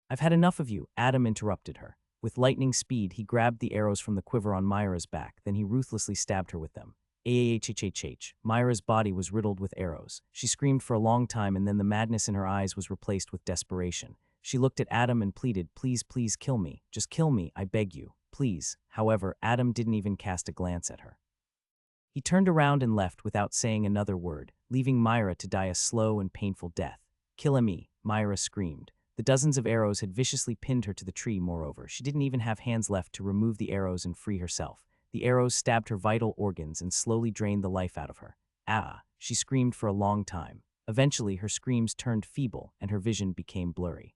"I've had enough of you," Adam interrupted her. With lightning speed, he grabbed the arrows from the quiver on Myra's back, then he ruthlessly stabbed her with them. Ahhhhh. Myra's body was riddled with arrows. She screamed for a long time, and then the madness in her eyes was replaced with desperation. She looked at Adam and pleaded, "Please, please kill me. Just kill me, I beg you. Please." However, Adam didn't even cast a glance at her. He turned around and left without saying another word, leaving Myra to die a slow and painful death. "Kill me," Myra screamed. The dozens of arrows had viciously pinned her to the tree. Moreover, she didn't even have hands left to remove the arrows and free herself. The arrows stabbed her vital organs and slowly drained the life out of her. "Ah!" She screamed for a long time. Eventually, her screams turned feeble and her vision became blurry.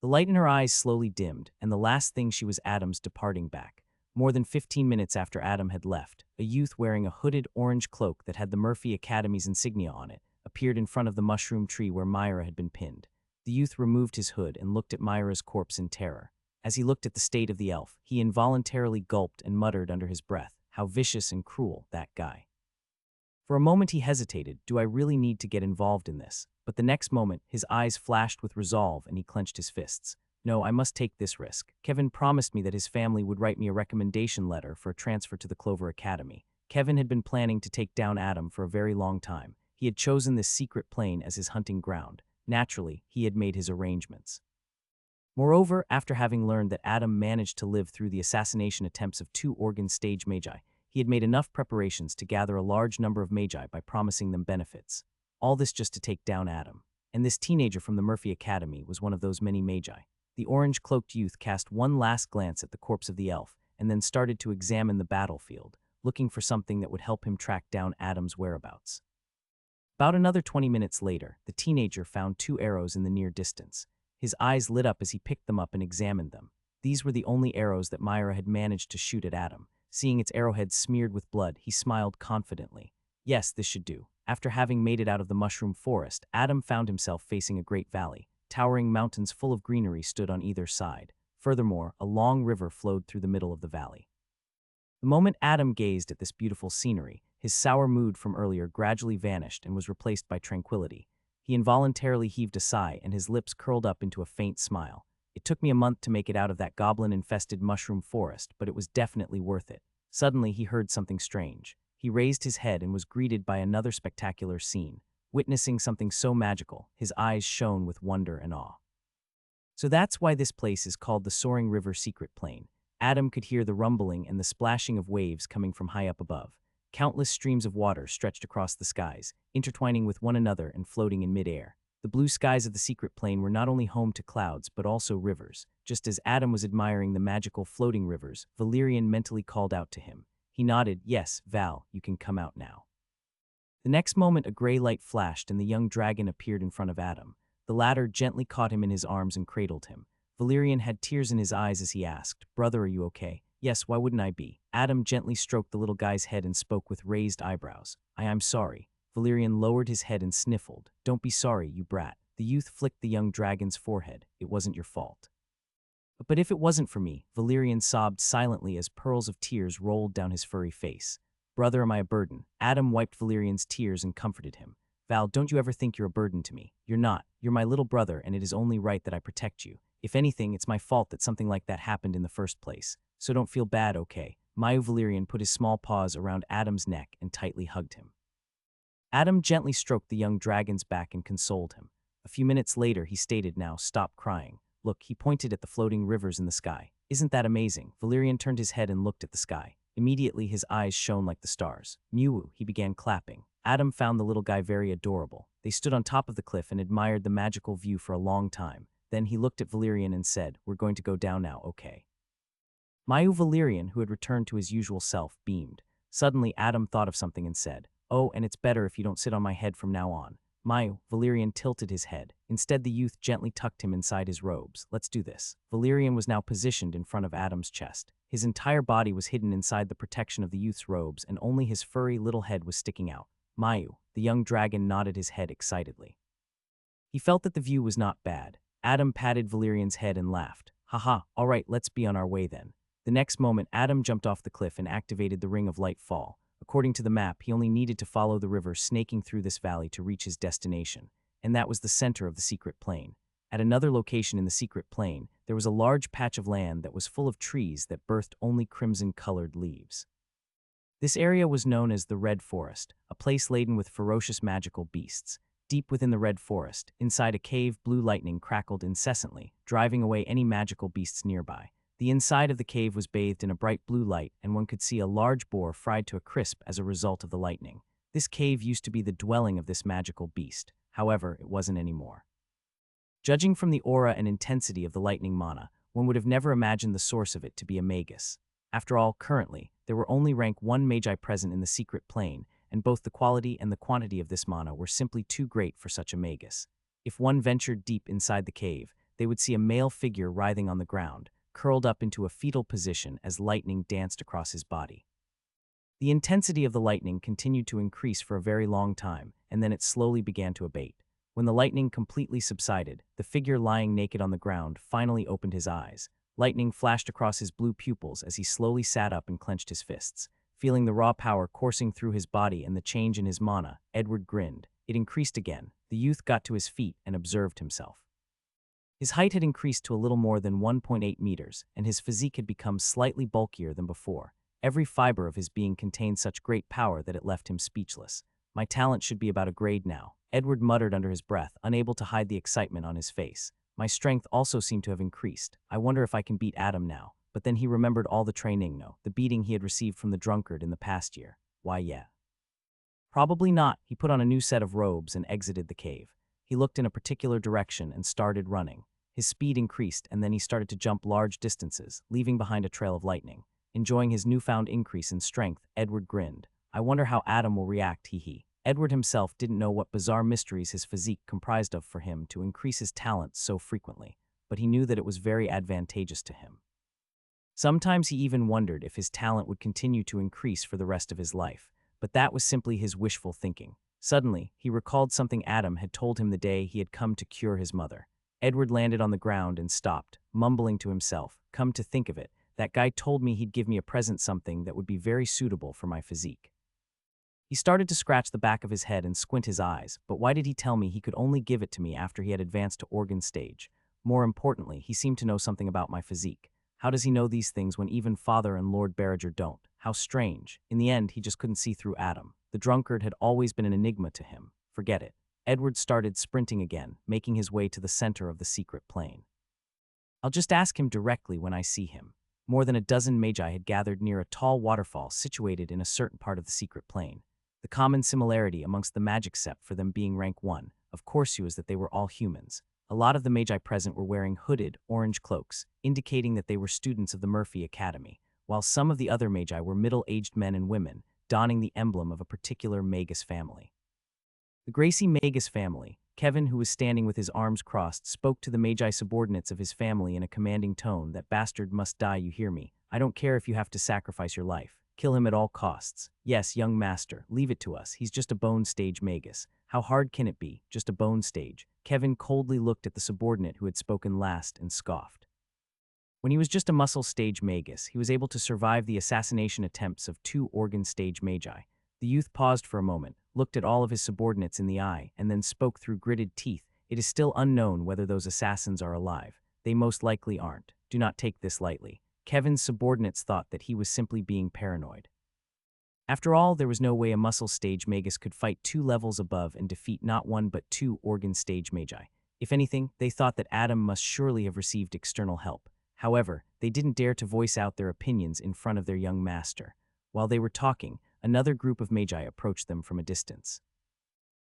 The light in her eyes slowly dimmed, and the last thing she was Adam's departing back. More than 15 minutes after Adam had left, a youth wearing a hooded orange cloak that had the Murphy Academy's insignia on it appeared in front of the mushroom tree where Myra had been pinned. The youth removed his hood and looked at Myra's corpse in terror. As he looked at the state of the elf, he involuntarily gulped and muttered under his breath, "How vicious and cruel, that guy." For a moment he hesitated, do I really need to get involved in this? But the next moment, his eyes flashed with resolve and he clenched his fists. No, I must take this risk. Kevin promised me that his family would write me a recommendation letter for a transfer to the Clover Academy. Kevin had been planning to take down Adam for a very long time. He had chosen this secret plane as his hunting ground. Naturally, he had made his arrangements. Moreover, after having learned that Adam managed to live through the assassination attempts of 2 Organ stage magi, he had made enough preparations to gather a large number of magi by promising them benefits. All this just to take down Adam. And this teenager from the Murphy Academy was one of those many magi. The orange-cloaked youth cast one last glance at the corpse of the elf and then started to examine the battlefield, looking for something that would help him track down Adam's whereabouts. About another 20 minutes later, the teenager found 2 arrows in the near distance. His eyes lit up as he picked them up and examined them. These were the only arrows that Myra had managed to shoot at Adam. Seeing its arrowheads smeared with blood, he smiled confidently. Yes, this should do. After having made it out of the mushroom forest, Adam found himself facing a great valley. Towering mountains full of greenery stood on either side. Furthermore, a long river flowed through the middle of the valley. The moment Adam gazed at this beautiful scenery, his sour mood from earlier gradually vanished and was replaced by tranquility. He involuntarily heaved a sigh and his lips curled up into a faint smile. It took me a month to make it out of that goblin-infested mushroom forest, but it was definitely worth it. Suddenly, he heard something strange. He raised his head and was greeted by another spectacular scene. Witnessing something so magical, his eyes shone with wonder and awe. So that's why this place is called the Soaring River Secret Plane. Adam could hear the rumbling and the splashing of waves coming from high up above. Countless streams of water stretched across the skies, intertwining with one another and floating in midair. The blue skies of the secret plane were not only home to clouds, but also rivers. Just as Adam was admiring the magical floating rivers, Valerian mentally called out to him. He nodded, "Yes, Val, you can come out now." The next moment, a gray light flashed and the young dragon appeared in front of Adam. The latter gently caught him in his arms and cradled him. Valerian had tears in his eyes as he asked, "Brother, are you okay?" "Yes, why wouldn't I be?" Adam gently stroked the little guy's head and spoke with raised eyebrows. I'm sorry." Valerian lowered his head and sniffled. "Don't be sorry, you brat." The youth flicked the young dragon's forehead. "It wasn't your fault." "But if it wasn't for me," Valerian sobbed silently as pearls of tears rolled down his furry face. "Brother, am I a burden?" Adam wiped Valerian's tears and comforted him. "Val, don't you ever think you're a burden to me. You're not. You're my little brother, and it is only right that I protect you. If anything, it's my fault that something like that happened in the first place. So don't feel bad, okay?" Valerian put his small paws around Adam's neck and tightly hugged him. Adam gently stroked the young dragon's back and consoled him. A few minutes later, he stated, "Now, stop crying. Look," he pointed at the floating rivers in the sky. "Isn't that amazing?" Valerian turned his head and looked at the sky. Immediately, his eyes shone like the stars. "Mew," he began clapping. Adam found the little guy very adorable. They stood on top of the cliff and admired the magical view for a long time. Then he looked at Valerian and said, "We're going to go down now, okay?" Valerian, who had returned to his usual self, beamed. Suddenly, Adam thought of something and said, "Oh, and it's better if you don't sit on my head from now on." Valerian tilted his head. Instead, the youth gently tucked him inside his robes. "Let's do this." Valerian was now positioned in front of Adam's chest. His entire body was hidden inside the protection of the youth's robes, and only his furry little head was sticking out. The young dragon nodded his head excitedly. He felt that the view was not bad. Adam patted Valerian's head and laughed. "Haha, all right, let's be on our way then." The next moment, Adam jumped off the cliff and activated the Ring of Light Fall. According to the map, he only needed to follow the river snaking through this valley to reach his destination, and that was the center of the secret plane. At another location in the secret plane, there was a large patch of land that was full of trees that birthed only crimson-colored leaves. This area was known as the Red Forest, a place laden with ferocious magical beasts. Deep within the Red Forest, inside a cave, blue lightning crackled incessantly, driving away any magical beasts nearby. The inside of the cave was bathed in a bright blue light, and one could see a large boar fried to a crisp as a result of the lightning. This cave used to be the dwelling of this magical beast. However, it wasn't anymore. Judging from the aura and intensity of the lightning mana, one would have never imagined the source of it to be a magus. After all, currently, there were only rank 1 magi present in the secret plane, and both the quality and the quantity of this mana were simply too great for such a magus. If one ventured deep inside the cave, they would see a male figure writhing on the ground, curled up into a fetal position as lightning danced across his body. The intensity of the lightning continued to increase for a very long time, and then it slowly began to abate. When the lightning completely subsided, the figure lying naked on the ground finally opened his eyes. Lightning flashed across his blue pupils as he slowly sat up and clenched his fists. Feeling the raw power coursing through his body and the change in his mana, Edward grinned. It increased again. The youth got to his feet and observed himself. His height had increased to a little more than 1.8 meters, and his physique had become slightly bulkier than before. Every fiber of his being contained such great power that it left him speechless. "My talent should be about a grade now," Edward muttered under his breath, unable to hide the excitement on his face. "My strength also seemed to have increased. I wonder if I can beat Adam now." But then he remembered all the training, the beating he had received from the drunkard in the past year. Yeah. Probably not. He put on a new set of robes and exited the cave. He looked in a particular direction and started running. His speed increased, and then he started to jump large distances, leaving behind a trail of lightning. Enjoying his newfound increase in strength, Edward grinned. "I wonder how Adam will react, he. Edward himself didn't know what bizarre mysteries his physique comprised of for him to increase his talent so frequently, but he knew that it was very advantageous to him. Sometimes he even wondered if his talent would continue to increase for the rest of his life, but that was simply his wishful thinking. Suddenly, he recalled something Adam had told him the day he had come to cure his mother. Edward landed on the ground and stopped, mumbling to himself, "Come to think of it, that guy told me he'd give me a present, something that would be very suitable for my physique." He started to scratch the back of his head and squint his eyes, but why did he tell me he could only give it to me after he had advanced to organ stage? More importantly, he seemed to know something about my physique. How does he know these things when even Father and Lord Barriger don't? How strange. In the end, he just couldn't see through Adam. The drunkard had always been an enigma to him. Forget it. Edward started sprinting again, making his way to the center of the secret plane. "I'll just ask him directly when I see him." More than a dozen magi had gathered near a tall waterfall situated in a certain part of the secret plane. The common similarity amongst the magic sept for them being rank 1, of course, was that they were all humans. A lot of the magi present were wearing hooded, orange cloaks, indicating that they were students of the Murphy Academy, while some of the other magi were middle-aged men and women, donning the emblem of a particular Magus family. The Gracie Magus family. Kevin, who was standing with his arms crossed, spoke to the magi subordinates of his family in a commanding tone. "That bastard must die, you hear me? I don't care if you have to sacrifice your life. Kill him at all costs. Yes, young master, leave it to us. He's just a bone stage magus. How hard can it be? Just a bone stage." Kevin coldly looked at the subordinate who had spoken last and scoffed. When he was just a muscle stage magus, he was able to survive the assassination attempts of 2 organ stage magi. The youth paused for a moment, looked at all of his subordinates in the eye, and then spoke through gritted teeth. "It is still unknown whether those assassins are alive. They most likely aren't. Do not take this lightly." Kevin's subordinates thought that he was simply being paranoid. After all, there was no way a muscle stage magus could fight 2 levels above and defeat not 1 but 2 organ stage magi. If anything, they thought that Adam must surely have received external help. However, they didn't dare to voice out their opinions in front of their young master. While they were talking, another group of magi approached them from a distance.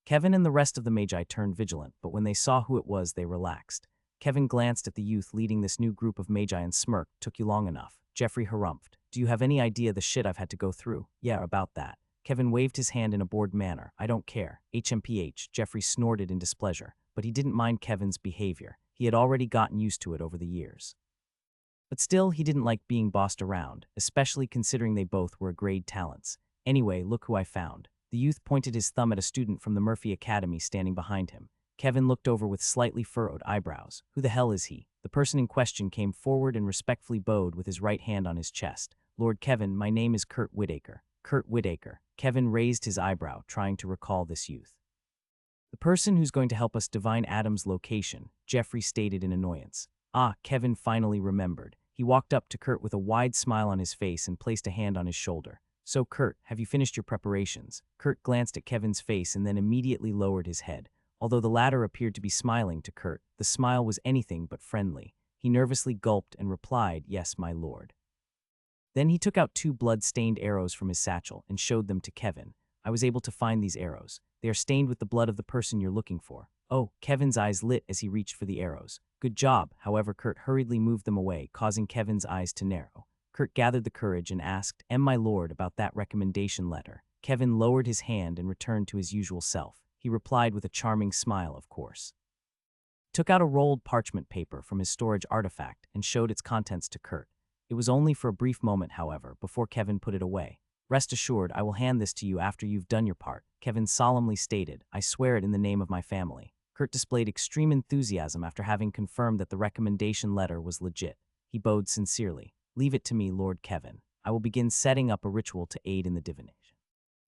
Kevin and the rest of the magi turned vigilant, but when they saw who it was, they relaxed. Kevin glanced at the youth leading this new group of magi and smirked. "Took you long enough." Jeffrey harumphed. "Do you have any idea the shit I've had to go through?" "Yeah, about that." Kevin waved his hand in a bored manner. "I don't care." HMPH, Jeffrey snorted in displeasure, but he didn't mind Kevin's behavior. He had already gotten used to it over the years. But still, he didn't like being bossed around, especially considering they both were grade talents. "Anyway, look who I found." The youth pointed his thumb at a student from the Murphy Academy standing behind him. Kevin looked over with slightly furrowed eyebrows. "Who the hell is he?" The person in question came forward and respectfully bowed with his right hand on his chest. "Lord Kevin, my name is Kurt Whitaker." Kurt Whitaker. Kevin raised his eyebrow, trying to recall this youth. "The person who's going to help us divine Adam's location," Jeffrey stated in annoyance. Ah, Kevin finally remembered. He walked up to Kurt with a wide smile on his face and placed a hand on his shoulder. "So, Kurt, have you finished your preparations?" Kurt glanced at Kevin's face and then immediately lowered his head. Although the latter appeared to be smiling to Kurt, the smile was anything but friendly. He nervously gulped and replied, "Yes, my lord." Then he took out 2 blood-stained arrows from his satchel and showed them to Kevin. "I was able to find these arrows. They are stained with the blood of the person you're looking for." Oh, Kevin's eyes lit as he reached for the arrows. "Good job." However, Kurt hurriedly moved them away, causing Kevin's eyes to narrow. Kurt gathered the courage and asked, "My lord, about that recommendation letter." Kevin lowered his hand and returned to his usual self. He replied with a charming smile, of course. Took out a rolled parchment paper from his storage artifact and showed its contents to Kurt. It was only for a brief moment, however, before Kevin put it away. "Rest assured, I will hand this to you after you've done your part," Kevin solemnly stated. "I swear it in the name of my family." Kurt displayed extreme enthusiasm after having confirmed that the recommendation letter was legit. He bowed sincerely. "Leave it to me, Lord Kevin. I will begin setting up a ritual to aid in the divination."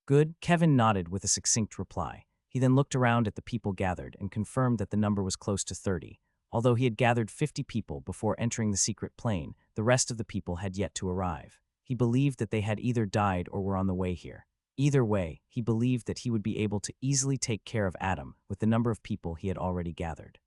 "Good." Kevin nodded with a succinct reply. He then looked around at the people gathered and confirmed that the number was close to 30. Although he had gathered 50 people before entering the secret plane, the rest of the people had yet to arrive. He believed that they had either died or were on the way here. Either way, he believed that he would be able to easily take care of Adam with the number of people he had already gathered.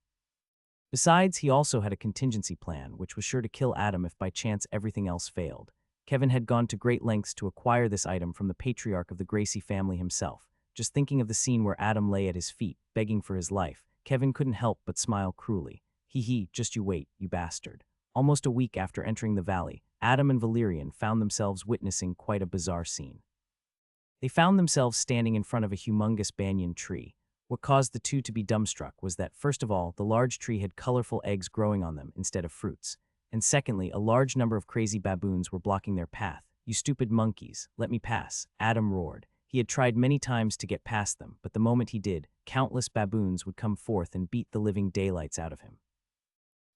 Besides, he also had a contingency plan, which was sure to kill Adam if by chance everything else failed. Kevin had gone to great lengths to acquire this item from the patriarch of the Gracie family himself. Just thinking of the scene where Adam lay at his feet, begging for his life, Kevin couldn't help but smile cruelly. Hee, just you wait, you bastard." Almost a week after entering the valley, Adam and Valerian found themselves witnessing quite a bizarre scene. They found themselves standing in front of a humongous banyan tree. What caused the two to be dumbstruck was that, first of all, the large tree had colorful eggs growing on them instead of fruits. And secondly, a large number of crazy baboons were blocking their path. "You stupid monkeys, let me pass," Adam roared. He had tried many times to get past them, but the moment he did, countless baboons would come forth and beat the living daylights out of him.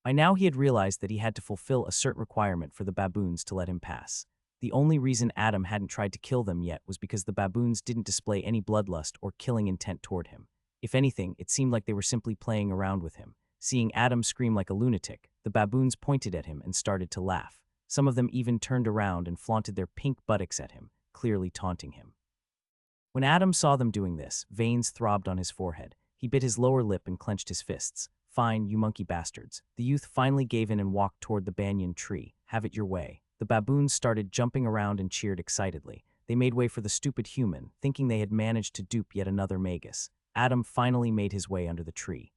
By now he had realized that he had to fulfill a certain requirement for the baboons to let him pass. The only reason Adam hadn't tried to kill them yet was because the baboons didn't display any bloodlust or killing intent toward him. If anything, it seemed like they were simply playing around with him. Seeing Adam scream like a lunatic, the baboons pointed at him and started to laugh. Some of them even turned around and flaunted their pink buttocks at him, clearly taunting him. When Adam saw them doing this, veins throbbed on his forehead. He bit his lower lip and clenched his fists. "Fine, you monkey bastards." The youth finally gave in and walked toward the banyan tree. "Have it your way." The baboons started jumping around and cheered excitedly. They made way for the stupid human, thinking they had managed to dupe yet another magus. Adam finally made his way under the tree.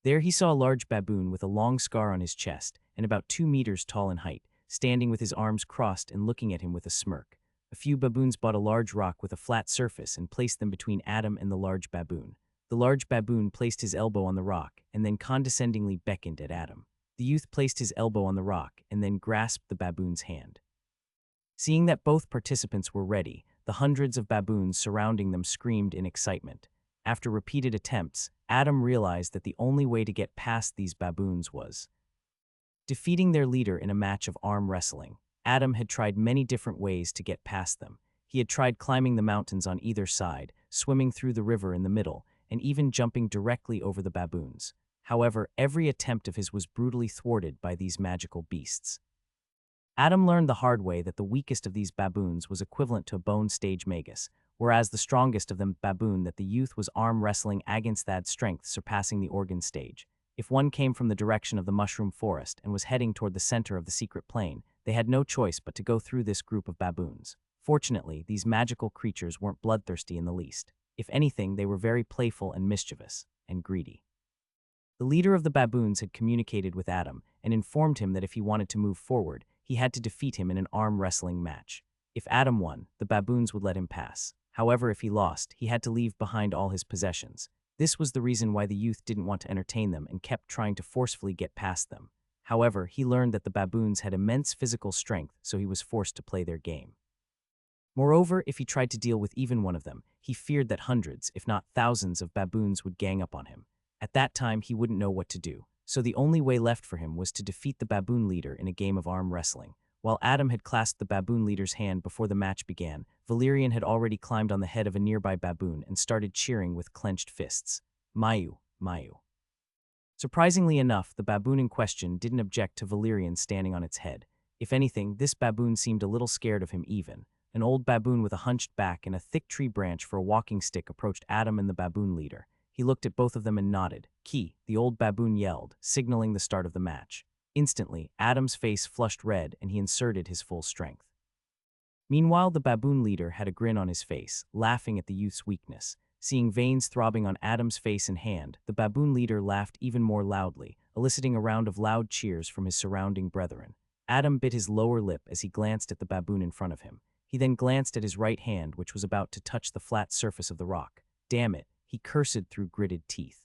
There he saw a large baboon with a long scar on his chest and about 2 meters tall in height, standing with his arms crossed and looking at him with a smirk. A few baboons bought a large rock with a flat surface and placed them between Adam and the large baboon. The large baboon placed his elbow on the rock and then condescendingly beckoned at Adam. The youth placed his elbow on the rock and then grasped the baboon's hand. Seeing that both participants were ready, the hundreds of baboons surrounding them screamed in excitement. After repeated attempts, Adam realized that the only way to get past these baboons was defeating their leader in a match of arm wrestling. Adam had tried many different ways to get past them. He had tried climbing the mountains on either side, swimming through the river in the middle, and even jumping directly over the baboons. However, every attempt of his was brutally thwarted by these magical beasts. Adam learned the hard way that the weakest of these baboons was equivalent to a bone stage magus, whereas the strongest of them baboon that the youth was arm wrestling against that strength surpassing the organ stage. If one came from the direction of the mushroom forest and was heading toward the center of the secret plane, they had no choice but to go through this group of baboons. Fortunately, these magical creatures weren't bloodthirsty in the least. If anything, they were very playful and mischievous, and greedy. The leader of the baboons had communicated with Adam and informed him that if he wanted to move forward, he had to defeat him in an arm wrestling match. If Adam won, the baboons would let him pass. However, if he lost, he had to leave behind all his possessions. This was the reason why the youth didn't want to entertain them and kept trying to forcefully get past them. However, he learned that the baboons had immense physical strength, so he was forced to play their game. Moreover, if he tried to deal with even one of them, he feared that hundreds, if not thousands, of baboons would gang up on him. At that time, he wouldn't know what to do, so the only way left for him was to defeat the baboon leader in a game of arm wrestling. While Adam had clasped the baboon leader's hand before the match began, Valerian had already climbed on the head of a nearby baboon and started cheering with clenched fists. Mayu, Mayu. Surprisingly enough, the baboon in question didn't object to Valerian standing on its head. If anything, this baboon seemed a little scared of him even. An old baboon with a hunched back and a thick tree branch for a walking stick approached Adam and the baboon leader. He looked at both of them and nodded. Ki, the old baboon yelled, signaling the start of the match. Instantly, Adam's face flushed red and he inserted his full strength. Meanwhile, the baboon leader had a grin on his face, laughing at the youth's weakness. Seeing veins throbbing on Adam's face and hand, the baboon leader laughed even more loudly, eliciting a round of loud cheers from his surrounding brethren. Adam bit his lower lip as he glanced at the baboon in front of him. He then glanced at his right hand, which was about to touch the flat surface of the rock. Damn it, he cursed through gritted teeth.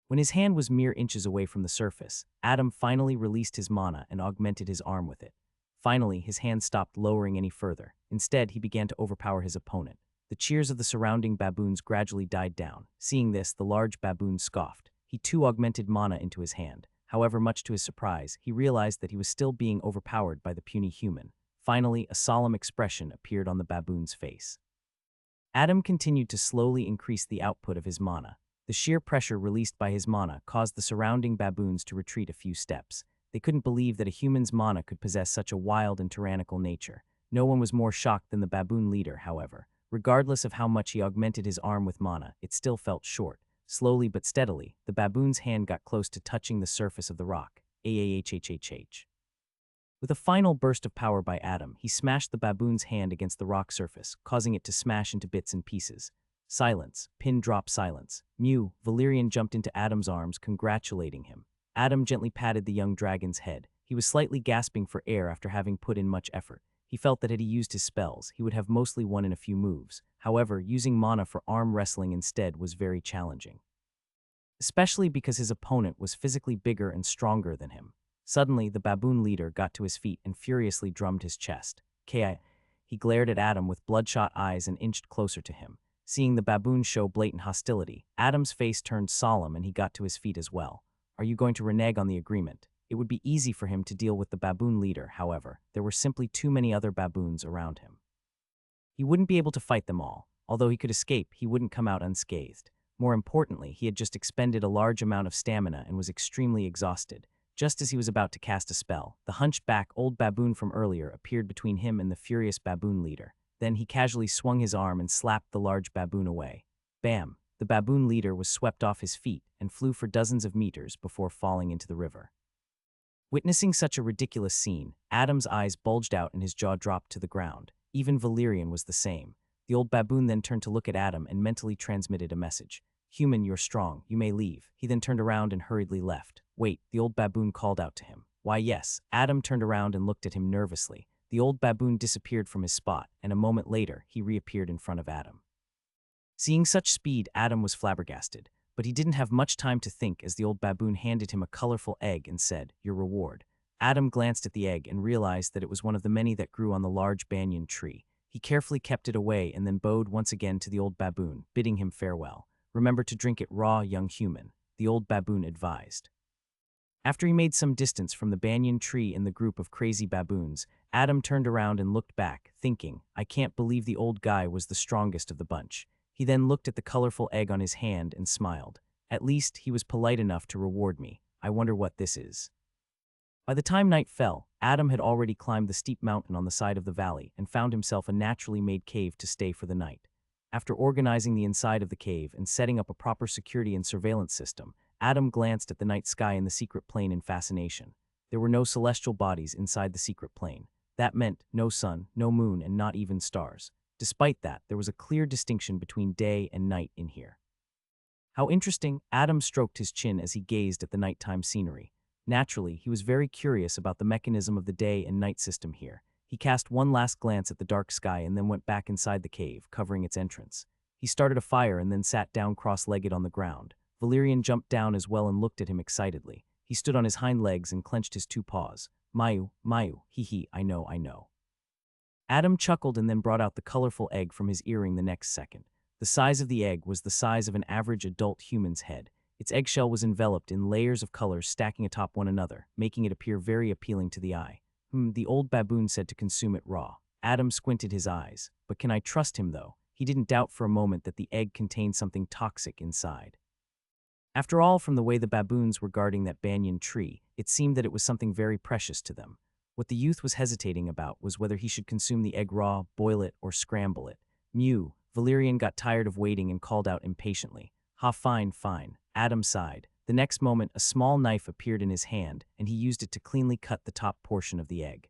When his hand was mere inches away from the surface, Adam finally released his mana and augmented his arm with it. Finally, his hand stopped lowering any further. Instead, he began to overpower his opponent. The cheers of the surrounding baboons gradually died down. Seeing this, the large baboon scoffed. He too augmented mana into his hand. However, much to his surprise, he realized that he was still being overpowered by the puny human. Finally, a solemn expression appeared on the baboon's face. Adam continued to slowly increase the output of his mana. The sheer pressure released by his mana caused the surrounding baboons to retreat a few steps. They couldn't believe that a human's mana could possess such a wild and tyrannical nature. No one was more shocked than the baboon leader, however. Regardless of how much he augmented his arm with mana, it still felt short. Slowly but steadily, the baboon's hand got close to touching the surface of the rock. Ahhhhh. With a final burst of power by Adam, he smashed the baboon's hand against the rock surface, causing it to smash into bits and pieces. Silence. Pin drop silence. Mew. Valerian jumped into Adam's arms, congratulating him. Adam gently patted the young dragon's head. He was slightly gasping for air after having put in much effort. He felt that had he used his spells, he would have mostly won in a few moves. However, using mana for arm wrestling instead was very challenging, especially because his opponent was physically bigger and stronger than him. Suddenly, the baboon leader got to his feet and furiously drummed his chest. He glared at Adam with bloodshot eyes and inched closer to him. Seeing the baboon show blatant hostility, Adam's face turned solemn and he got to his feet as well. Are you going to renege on the agreement? It would be easy for him to deal with the baboon leader, however. There were simply too many other baboons around him. He wouldn't be able to fight them all. Although he could escape, he wouldn't come out unscathed. More importantly, he had just expended a large amount of stamina and was extremely exhausted. Just as he was about to cast a spell, the hunchback old baboon from earlier appeared between him and the furious baboon leader. Then he casually swung his arm and slapped the large baboon away. Bam! The baboon leader was swept off his feet and flew for dozens of meters before falling into the river. Witnessing such a ridiculous scene, Adam's eyes bulged out and his jaw dropped to the ground. Even Valerian was the same. The old baboon then turned to look at Adam and mentally transmitted a message. Human, you're strong. You may leave. He then turned around and hurriedly left. Wait, the old baboon called out to him. Why, yes. Adam turned around and looked at him nervously. The old baboon disappeared from his spot, and a moment later, he reappeared in front of Adam. Seeing such speed, Adam was flabbergasted, but he didn't have much time to think as the old baboon handed him a colorful egg and said, "Your reward." Adam glanced at the egg and realized that it was one of the many that grew on the large banyan tree. He carefully kept it away and then bowed once again to the old baboon, bidding him farewell. "Remember to drink it raw, young human," the old baboon advised. After he made some distance from the banyan tree and the group of crazy baboons, Adam turned around and looked back, thinking, "I can't believe the old guy was the strongest of the bunch." He then looked at the colorful egg on his hand and smiled. "At least he was polite enough to reward me. I wonder what this is." By the time night fell, Adam had already climbed the steep mountain on the side of the valley and found himself a naturally made cave to stay for the night. After organizing the inside of the cave and setting up a proper security and surveillance system, Adam glanced at the night sky in the secret plane in fascination. There were no celestial bodies inside the secret plane. That meant no sun, no moon, and not even stars. Despite that, there was a clear distinction between day and night in here. How interesting, Adam stroked his chin as he gazed at the nighttime scenery. Naturally, he was very curious about the mechanism of the day and night system here. He cast one last glance at the dark sky and then went back inside the cave, covering its entrance. He started a fire and then sat down cross-legged on the ground. Valerian jumped down as well and looked at him excitedly. He stood on his hind legs and clenched his two paws. "Mayu, Mayu, hee, I know, I know." Adam chuckled and then brought out the colorful egg from his earring the next second. The size of the egg was the size of an average adult human's head. Its eggshell was enveloped in layers of colors stacking atop one another, making it appear very appealing to the eye. The old baboon said to consume it raw. Adam squinted his eyes. But can I trust him, though? He didn't doubt for a moment that the egg contained something toxic inside. After all, from the way the baboons were guarding that banyan tree, it seemed that it was something very precious to them. What the youth was hesitating about was whether he should consume the egg raw, boil it, or scramble it. Mew. Valerian got tired of waiting and called out impatiently. "Ha, fine, fine." Adam sighed. The next moment, a small knife appeared in his hand, and he used it to cleanly cut the top portion of the egg.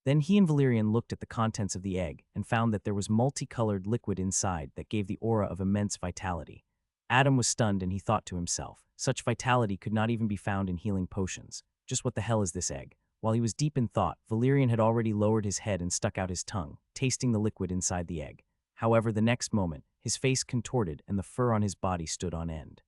Then he and Valerian looked at the contents of the egg and found that there was multicolored liquid inside that gave the aura of immense vitality. Adam was stunned and he thought to himself, such vitality could not even be found in healing potions. Just what the hell is this egg? While he was deep in thought, Valerian had already lowered his head and stuck out his tongue, tasting the liquid inside the egg. However, the next moment, his face contorted and the fur on his body stood on end.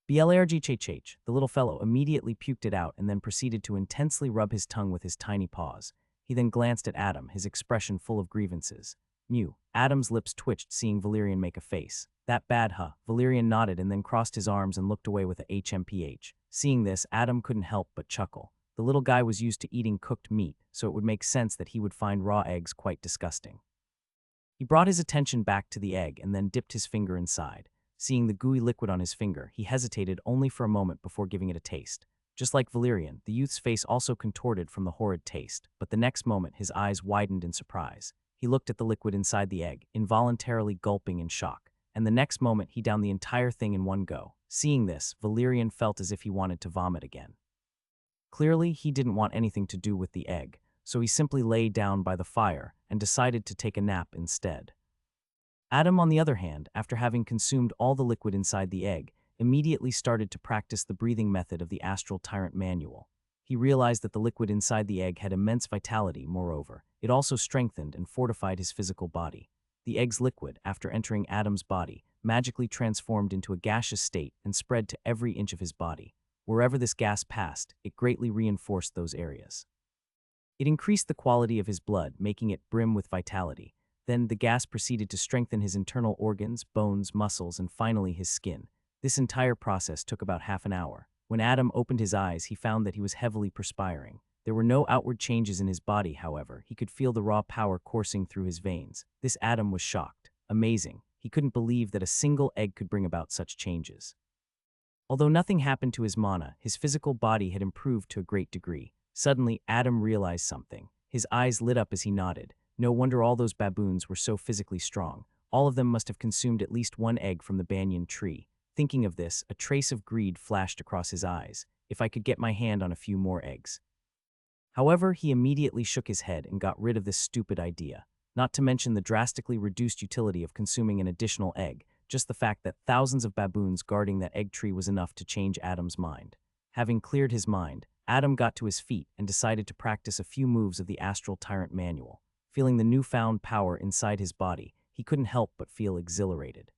Blargchh, the little fellow immediately puked it out and then proceeded to intensely rub his tongue with his tiny paws. He then glanced at Adam, his expression full of grievances. Mew. Adam's lips twitched seeing Valerian make a face. "That bad, huh?" Valerian nodded and then crossed his arms and looked away with a HMPH. Seeing this, Adam couldn't help but chuckle. The little guy was used to eating cooked meat, so it would make sense that he would find raw eggs quite disgusting. He brought his attention back to the egg and then dipped his finger inside. Seeing the gooey liquid on his finger, he hesitated only for a moment before giving it a taste. Just like Valerian, the youth's face also contorted from the horrid taste, but the next moment his eyes widened in surprise. He looked at the liquid inside the egg, involuntarily gulping in shock, and the next moment he downed the entire thing in one go. Seeing this, Valerian felt as if he wanted to vomit again. Clearly, he didn't want anything to do with the egg, so he simply lay down by the fire and decided to take a nap instead. Adam, on the other hand, after having consumed all the liquid inside the egg, immediately started to practice the breathing method of the Astral Tyrant Manual. He realized that the liquid inside the egg had immense vitality, moreover. It also strengthened and fortified his physical body. The egg's liquid, after entering Adam's body, magically transformed into a gaseous state and spread to every inch of his body. Wherever this gas passed, it greatly reinforced those areas. It increased the quality of his blood, making it brim with vitality. Then the gas proceeded to strengthen his internal organs, bones, muscles, and finally his skin. This entire process took about half an hour. When Adam opened his eyes, he found that he was heavily perspiring. There were no outward changes in his body, however. He could feel the raw power coursing through his veins. This Adam was shocked. Amazing. He couldn't believe that a single egg could bring about such changes. Although nothing happened to his mana, his physical body had improved to a great degree. Suddenly, Adam realized something. His eyes lit up as he nodded. No wonder all those baboons were so physically strong. All of them must have consumed at least one egg from the banyan tree. Thinking of this, a trace of greed flashed across his eyes. If I could get my hand on a few more eggs. However, he immediately shook his head and got rid of this stupid idea. not to mention the drastically reduced utility of consuming an additional egg. Just the fact that thousands of baboons guarding that egg tree was enough to change Adam's mind. Having cleared his mind, Adam got to his feet and decided to practice a few moves of the Astral Tyrant manual. Feeling the newfound power inside his body, he couldn't help but feel exhilarated.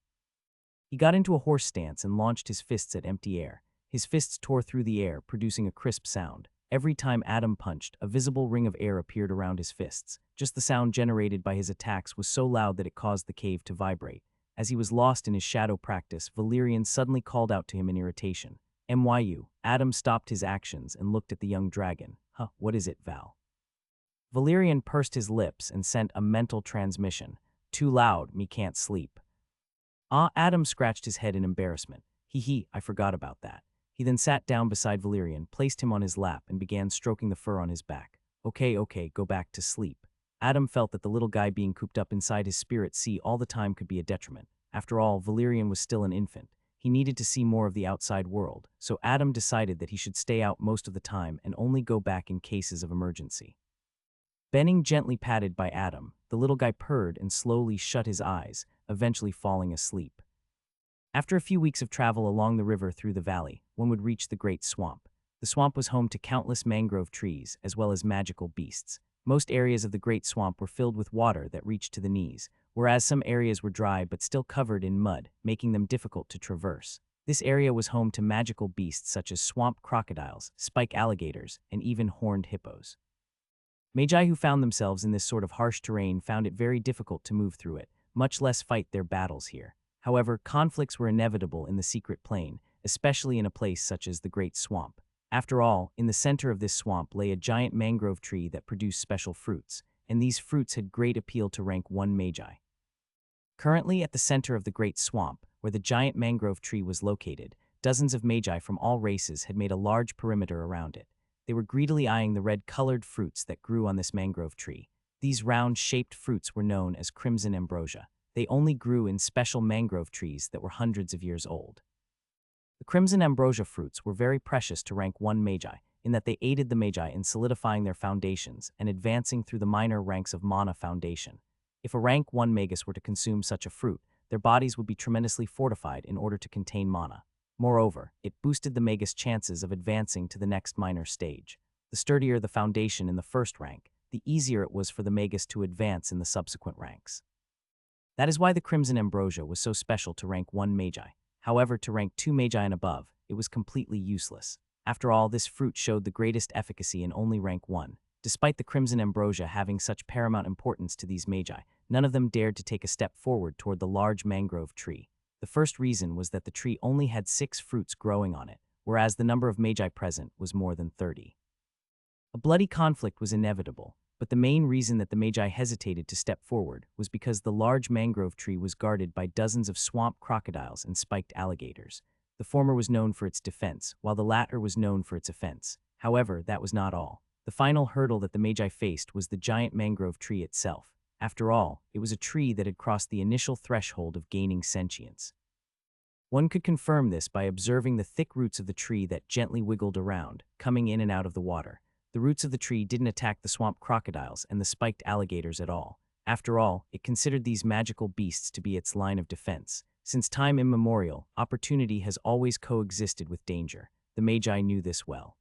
He got into a horse stance and launched his fists at empty air. His fists tore through the air, producing a crisp sound. Every time Adam punched, a visible ring of air appeared around his fists. Just the sound generated by his attacks was so loud that it caused the cave to vibrate. As he was lost in his shadow practice, Valerian suddenly called out to him in irritation. "MYU." Adam stopped his actions and looked at the young dragon. "Huh, what is it, Val?" Valerian pursed his lips and sent a mental transmission. "Too loud, me can't sleep." Adam scratched his head in embarrassment. I forgot about that." He then sat down beside Valerian, placed him on his lap, and began stroking the fur on his back. Okay, go back to sleep." Adam felt that the little guy being cooped up inside his spirit sea all the time could be a detriment. After all, Valerian was still an infant. He needed to see more of the outside world, so Adam decided that he should stay out most of the time and only go back in cases of emergency. Being gently patted by Adam, the little guy purred and slowly shut his eyes, eventually falling asleep. After a few weeks of travel along the river through the valley, one would reach the Great Swamp. The swamp was home to countless mangrove trees, as well as magical beasts. Most areas of the Great Swamp were filled with water that reached to the knees, whereas some areas were dry but still covered in mud, making them difficult to traverse. This area was home to magical beasts such as swamp crocodiles, spike alligators, and even horned hippos. Magi who found themselves in this sort of harsh terrain found it very difficult to move through it, much less fight their battles here. However, conflicts were inevitable in the secret plane, especially in a place such as the Great Swamp. After all, in the center of this swamp lay a giant mangrove tree that produced special fruits, and these fruits had great appeal to rank 1 magi. Currently at the center of the Great Swamp, where the giant mangrove tree was located, dozens of magi from all races had made a large perimeter around it. They were greedily eyeing the red-colored fruits that grew on this mangrove tree. These round-shaped fruits were known as crimson ambrosia. They only grew in special mangrove trees that were hundreds of years old. The crimson ambrosia fruits were very precious to rank 1 magi, in that they aided the magi in solidifying their foundations and advancing through the minor ranks of mana foundation. If a rank 1 magus were to consume such a fruit, their bodies would be tremendously fortified in order to contain mana. Moreover, it boosted the magus' chances of advancing to the next minor stage. The sturdier the foundation in the first rank, the easier it was for the magus to advance in the subsequent ranks. That is why the crimson ambrosia was so special to rank 1 magi. However, to rank 2 magi and above, it was completely useless. After all, this fruit showed the greatest efficacy in only rank 1. Despite the crimson ambrosia having such paramount importance to these magi, none of them dared to take a step forward toward the large mangrove tree. The first reason was that the tree only had 6 fruits growing on it, whereas the number of magi present was more than 30. A bloody conflict was inevitable, but the main reason that the magi hesitated to step forward was because the large mangrove tree was guarded by dozens of swamp crocodiles and spiked alligators. The former was known for its defense, while the latter was known for its offense. However, that was not all. The final hurdle that the magi faced was the giant mangrove tree itself. After all, it was a tree that had crossed the initial threshold of gaining sentience. One could confirm this by observing the thick roots of the tree that gently wiggled around, coming in and out of the water. The roots of the tree didn't attack the swamp crocodiles and the spiked alligators at all. After all, it considered these magical beasts to be its line of defense. Since time immemorial, opportunity has always coexisted with danger. The magi knew this well.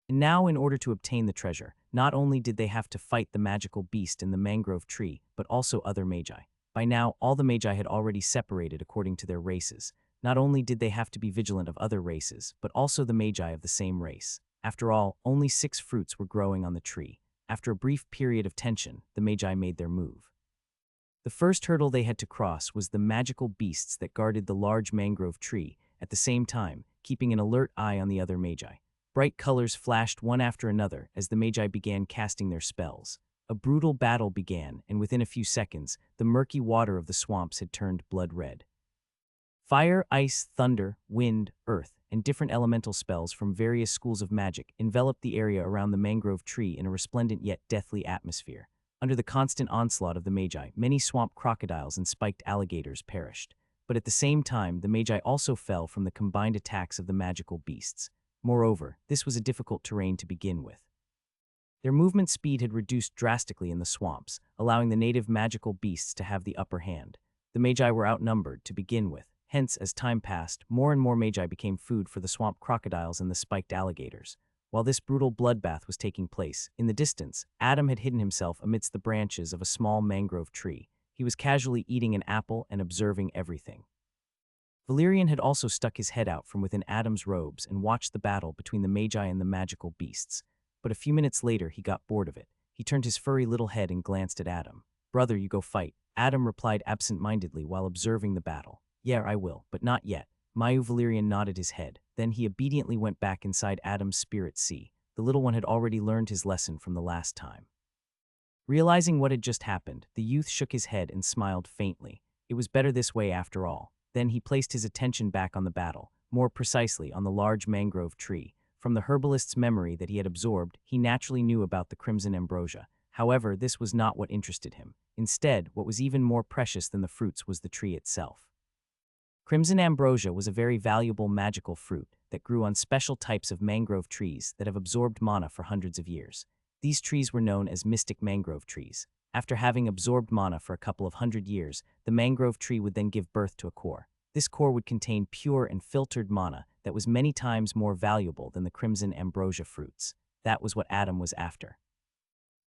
And now, in order to obtain the treasure, not only did they have to fight the magical beast in the mangrove tree, but also other magi. By now, all the magi had already separated according to their races. Not only did they have to be vigilant of other races, but also the magi of the same race. After all, only 6 fruits were growing on the tree. After a brief period of tension, the magi made their move. The first hurdle they had to cross was the magical beasts that guarded the large mangrove tree, at the same time, keeping an alert eye on the other magi. Bright colors flashed one after another as the magi began casting their spells. A brutal battle began, and within a few seconds, the murky water of the swamps had turned blood red. Fire, ice, thunder, wind, earth, and different elemental spells from various schools of magic enveloped the area around the mangrove tree in a resplendent yet deathly atmosphere. Under the constant onslaught of the magi, many swamp crocodiles and spiked alligators perished. But at the same time, the magi also fell from the combined attacks of the magical beasts. Moreover, this was a difficult terrain to begin with. Their movement speed had reduced drastically in the swamps, allowing the native magical beasts to have the upper hand. The magi were outnumbered to begin with, hence, as time passed, more and more magi became food for the swamp crocodiles and the spiked alligators. While this brutal bloodbath was taking place, in the distance, Adam had hidden himself amidst the branches of a small mangrove tree. He was casually eating an apple and observing everything. Valerian had also stuck his head out from within Adam's robes and watched the battle between the magi and the magical beasts. But a few minutes later, he got bored of it. He turned his furry little head and glanced at Adam. "Brother, you go fight." Adam replied absent-mindedly while observing the battle. "Yeah, I will, but not yet." Valerian nodded his head. Then he obediently went back inside Adam's spirit sea. The little one had already learned his lesson from the last time. Realizing what had just happened, the youth shook his head and smiled faintly. It was better this way after all. Then he placed his attention back on the battle, more precisely on the large mangrove tree. From the herbalist's memory that he had absorbed, he naturally knew about the crimson ambrosia. However, this was not what interested him. Instead, what was even more precious than the fruits was the tree itself. Crimson ambrosia was a very valuable magical fruit that grew on special types of mangrove trees that have absorbed mana for hundreds of years. These trees were known as mystic mangrove trees. After having absorbed mana for a couple of hundred years, the mangrove tree would then give birth to a core. This core would contain pure and filtered mana that was many times more valuable than the crimson ambrosia fruits. That was what Adam was after.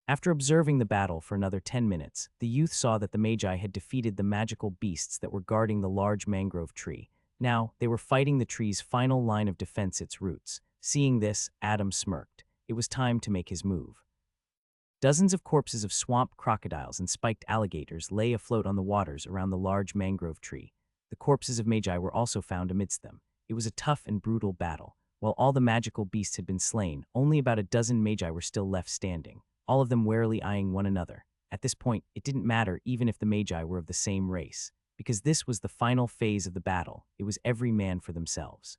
After observing the battle for another 10 minutes, the youth saw that the magi had defeated the magical beasts that were guarding the large mangrove tree. Now, they were fighting the tree's final line of defense, its roots. Seeing this, Adam smirked. It was time to make his move. Dozens of corpses of swamp crocodiles and spiked alligators lay afloat on the waters around the large mangrove tree. The corpses of magi were also found amidst them. It was a tough and brutal battle. While all the magical beasts had been slain, only about a dozen magi were still left standing, all of them warily eyeing one another. At this point, it didn't matter even if the magi were of the same race, because this was the final phase of the battle. It was every man for themselves.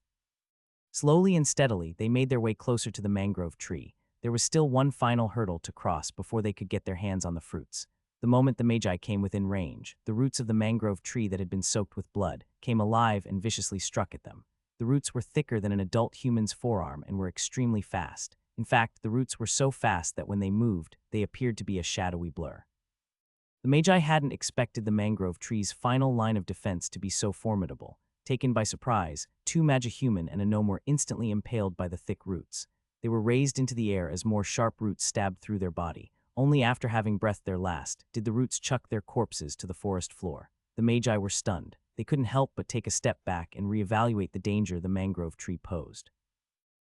Slowly and steadily, they made their way closer to the mangrove tree. There was still one final hurdle to cross before they could get their hands on the fruits. The moment the magi came within range, the roots of the mangrove tree that had been soaked with blood came alive and viciously struck at them. The roots were thicker than an adult human's forearm and were extremely fast. In fact, the roots were so fast that when they moved, they appeared to be a shadowy blur. The magi hadn't expected the mangrove tree's final line of defense to be so formidable. Taken by surprise, two magi-human and a gnome were instantly impaled by the thick roots. They were raised into the air as more sharp roots stabbed through their body. Only after having breathed their last did the roots chuck their corpses to the forest floor. The magi were stunned. They couldn't help but take a step back and reevaluate the danger the mangrove tree posed.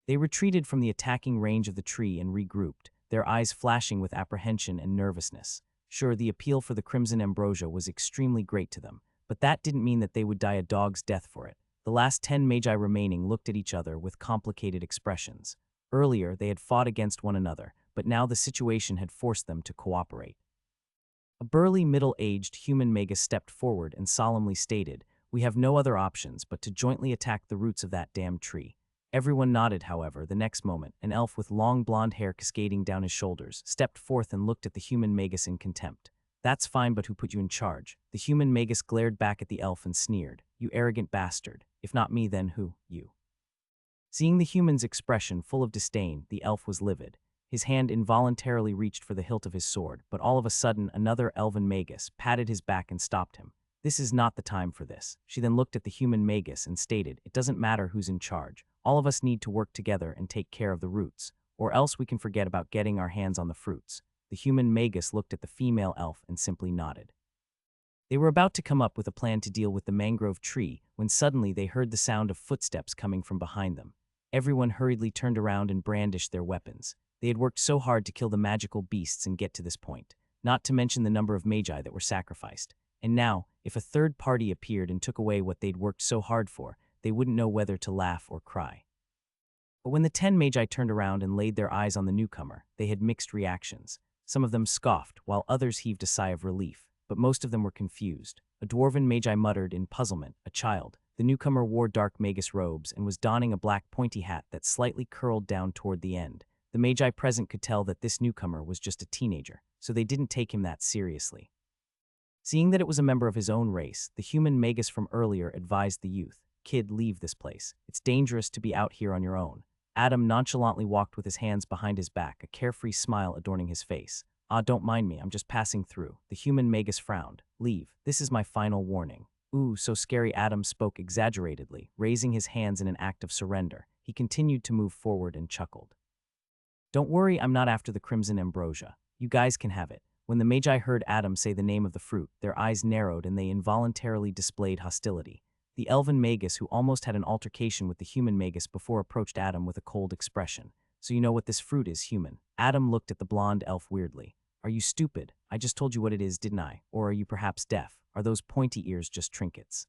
They retreated from the attacking range of the tree and regrouped, their eyes flashing with apprehension and nervousness. Sure, the appeal for the crimson ambrosia was extremely great to them, but that didn't mean that they would die a dog's death for it. The last 10 magi remaining looked at each other with complicated expressions. Earlier, they had fought against one another, but now the situation had forced them to cooperate. A burly, middle-aged human magus stepped forward and solemnly stated, "We have no other options but to jointly attack the roots of that damned tree." Everyone nodded, however. The next moment, an elf with long blonde hair cascading down his shoulders stepped forth and looked at the human magus in contempt. "That's fine, but who put you in charge?" The human magus glared back at the elf and sneered, "You arrogant bastard. If not me, then who? You." Seeing the human's expression full of disdain, the elf was livid. His hand involuntarily reached for the hilt of his sword, but all of a sudden another elven magus patted his back and stopped him. "This is not the time for this." She then looked at the human magus and stated, "It doesn't matter who's in charge. All of us need to work together and take care of the roots, or else we can forget about getting our hands on the fruits." The human magus looked at the female elf and simply nodded. They were about to come up with a plan to deal with the mangrove tree when suddenly they heard the sound of footsteps coming from behind them. Everyone hurriedly turned around and brandished their weapons. They had worked so hard to kill the magical beasts and get to this point, not to mention the number of magi that were sacrificed. And now, if a third party appeared and took away what they'd worked so hard for, they wouldn't know whether to laugh or cry. But when the 10 magi turned around and laid their eyes on the newcomer, they had mixed reactions. Some of them scoffed, while others heaved a sigh of relief, but most of them were confused. A dwarven magi muttered in puzzlement, "A child." The newcomer wore dark magus robes and was donning a black pointy hat that slightly curled down toward the end. The magi present could tell that this newcomer was just a teenager, so they didn't take him that seriously. Seeing that it was a member of his own race, the human magus from earlier advised the youth, "Kid, leave this place. It's dangerous to be out here on your own." Adam nonchalantly walked with his hands behind his back, a carefree smile adorning his face. Ah, don't mind me, I'm just passing through. The human magus frowned. Leave, this is my final warning. Ooh, so scary. Adam spoke exaggeratedly, raising his hands in an act of surrender. He continued to move forward and chuckled. Don't worry, I'm not after the crimson ambrosia. You guys can have it. When the Magi heard Adam say the name of the fruit, their eyes narrowed and they involuntarily displayed hostility. The elven magus, who almost had an altercation with the human magus before, approached Adam with a cold expression. So you know what this fruit is, human? Adam looked at the blonde elf weirdly. Are you stupid? I just told you what it is, didn't I? Or are you perhaps deaf? Are those pointy ears just trinkets?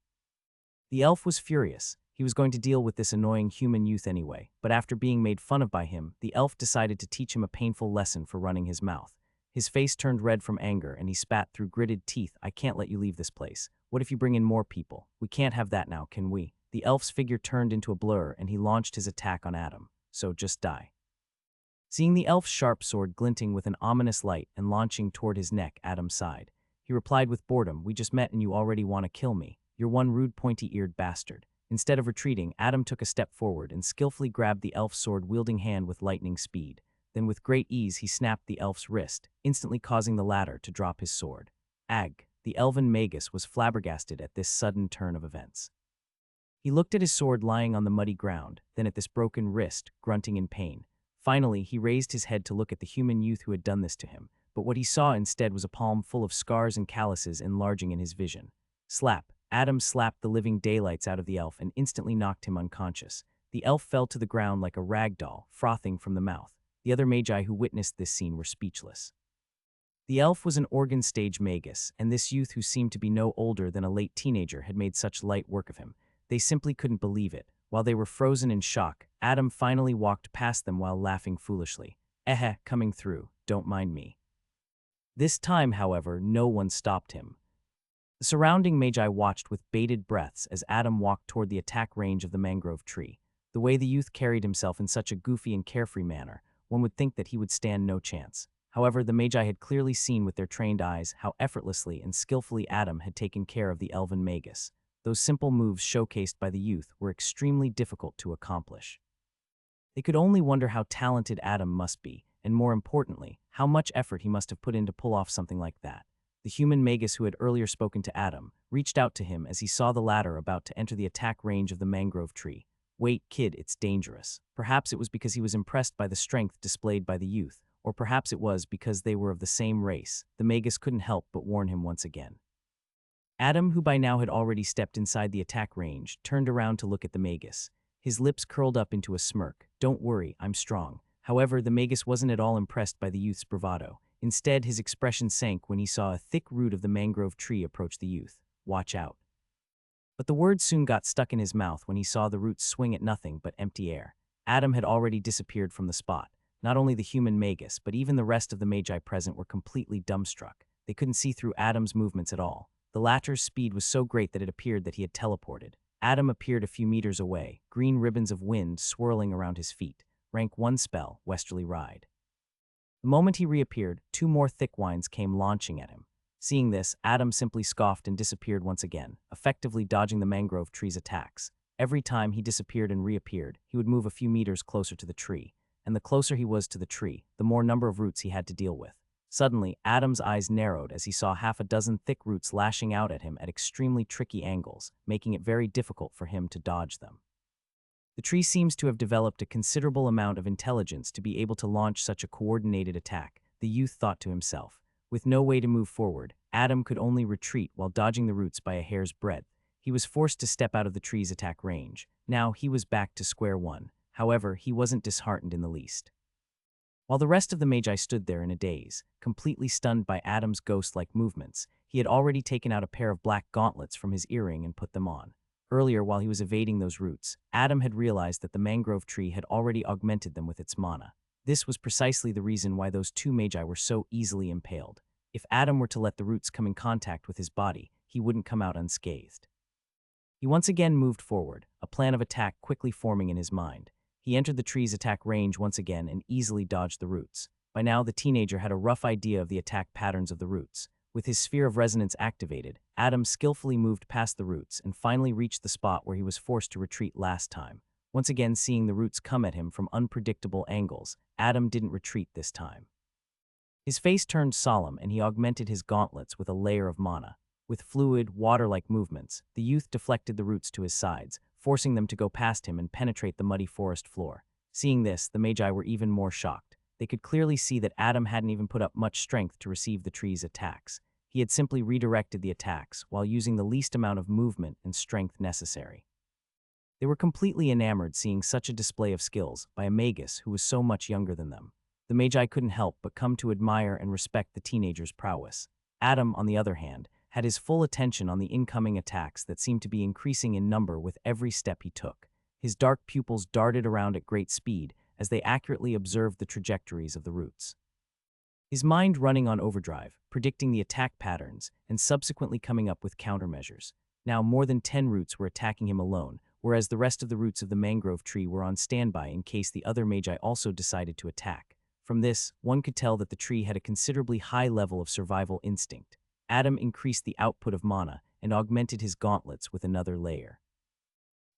The elf was furious. He was going to deal with this annoying human youth anyway, but after being made fun of by him, the elf decided to teach him a painful lesson for running his mouth. His face turned red from anger and he spat through gritted teeth. I can't let you leave this place. What if you bring in more people? We can't have that now, can we? The elf's figure turned into a blur and he launched his attack on Adam. So just die. Seeing the elf's sharp sword glinting with an ominous light and launching toward his neck, Adam sighed. He replied with boredom, we just met and you already want to kill me. You're one rude pointy-eared bastard. Instead of retreating, Adam took a step forward and skillfully grabbed the elf's sword-wielding hand with lightning speed. Then with great ease he snapped the elf's wrist, instantly causing the latter to drop his sword. Ag, the elven magus was flabbergasted at this sudden turn of events. He looked at his sword lying on the muddy ground, then at this broken wrist, grunting in pain. Finally, he raised his head to look at the human youth who had done this to him, but what he saw instead was a palm full of scars and calluses enlarging in his vision. Slap! Adam slapped the living daylights out of the elf and instantly knocked him unconscious. The elf fell to the ground like a rag doll, frothing from the mouth. The other magi who witnessed this scene were speechless. The elf was an organ stage magus, and this youth who seemed to be no older than a late teenager had made such light work of him. They simply couldn't believe it. While they were frozen in shock, Adam finally walked past them while laughing foolishly. Coming through, don't mind me. This time, however, no one stopped him. The surrounding magi watched with bated breaths as Adam walked toward the attack range of the mangrove tree. The way the youth carried himself in such a goofy and carefree manner, one would think that he would stand no chance. However, the magi had clearly seen with their trained eyes how effortlessly and skillfully Adam had taken care of the elven magus. Those simple moves showcased by the youth were extremely difficult to accomplish. They could only wonder how talented Adam must be, and more importantly, how much effort he must have put in to pull off something like that. The human magus who had earlier spoken to Adam reached out to him as he saw the latter about to enter the attack range of the mangrove tree. Wait, kid, it's dangerous. Perhaps it was because he was impressed by the strength displayed by the youth, or perhaps it was because they were of the same race. The magus couldn't help but warn him once again. Adam, who by now had already stepped inside the attack range, turned around to look at the magus. His lips curled up into a smirk. Don't worry, I'm strong. However, the magus wasn't at all impressed by the youth's bravado. Instead, his expression sank when he saw a thick root of the mangrove tree approach the youth. Watch out. But the words soon got stuck in his mouth when he saw the roots swing at nothing but empty air. Adam had already disappeared from the spot. Not only the human magus, but even the rest of the magi present were completely dumbstruck. They couldn't see through Adam's movements at all. The latter's speed was so great that it appeared that he had teleported. Adam appeared a few meters away, green ribbons of wind swirling around his feet. Rank 1 spell, Westerly Ride. The moment he reappeared, 2 more thick wines came launching at him. Seeing this, Adam simply scoffed and disappeared once again, effectively dodging the mangrove tree's attacks. Every time he disappeared and reappeared, he would move a few meters closer to the tree, and the closer he was to the tree, the more number of roots he had to deal with. Suddenly, Adam's eyes narrowed as he saw half a dozen thick roots lashing out at him at extremely tricky angles, making it very difficult for him to dodge them. The tree seems to have developed a considerable amount of intelligence to be able to launch such a coordinated attack, the youth thought to himself. With no way to move forward, Adam could only retreat while dodging the roots by a hair's breadth. He was forced to step out of the tree's attack range. Now he was back to square one. However, he wasn't disheartened in the least. While the rest of the magi stood there in a daze, completely stunned by Adam's ghost-like movements, he had already taken out a pair of black gauntlets from his earring and put them on. Earlier, while he was evading those roots, Adam had realized that the mangrove tree had already augmented them with its mana. This was precisely the reason why those 2 magi were so easily impaled. If Adam were to let the roots come in contact with his body, he wouldn't come out unscathed. He once again moved forward, a plan of attack quickly forming in his mind. He entered the tree's attack range once again and easily dodged the roots. By now, the teenager had a rough idea of the attack patterns of the roots. With his sphere of resonance activated, Adam skillfully moved past the roots and finally reached the spot where he was forced to retreat last time. Once again seeing the roots come at him from unpredictable angles, Adam didn't retreat this time. His face turned solemn and he augmented his gauntlets with a layer of mana. With fluid, water-like movements, the youth deflected the roots to his sides, forcing them to go past him and penetrate the muddy forest floor. Seeing this, the magi were even more shocked. They could clearly see that Adam hadn't even put up much strength to receive the tree's attacks. He had simply redirected the attacks while using the least amount of movement and strength necessary. They were completely enamored seeing such a display of skills by a magus who was so much younger than them. The magi couldn't help but come to admire and respect the teenager's prowess. Adam, on the other hand, had his full attention on the incoming attacks that seemed to be increasing in number with every step he took. His dark pupils darted around at great speed as they accurately observed the trajectories of the roots. His mind running on overdrive, predicting the attack patterns, and subsequently coming up with countermeasures. Now more than 10 roots were attacking him alone, whereas the rest of the roots of the mangrove tree were on standby in case the other magi also decided to attack. From this, one could tell that the tree had a considerably high level of survival instinct. Adam increased the output of mana and augmented his gauntlets with another layer.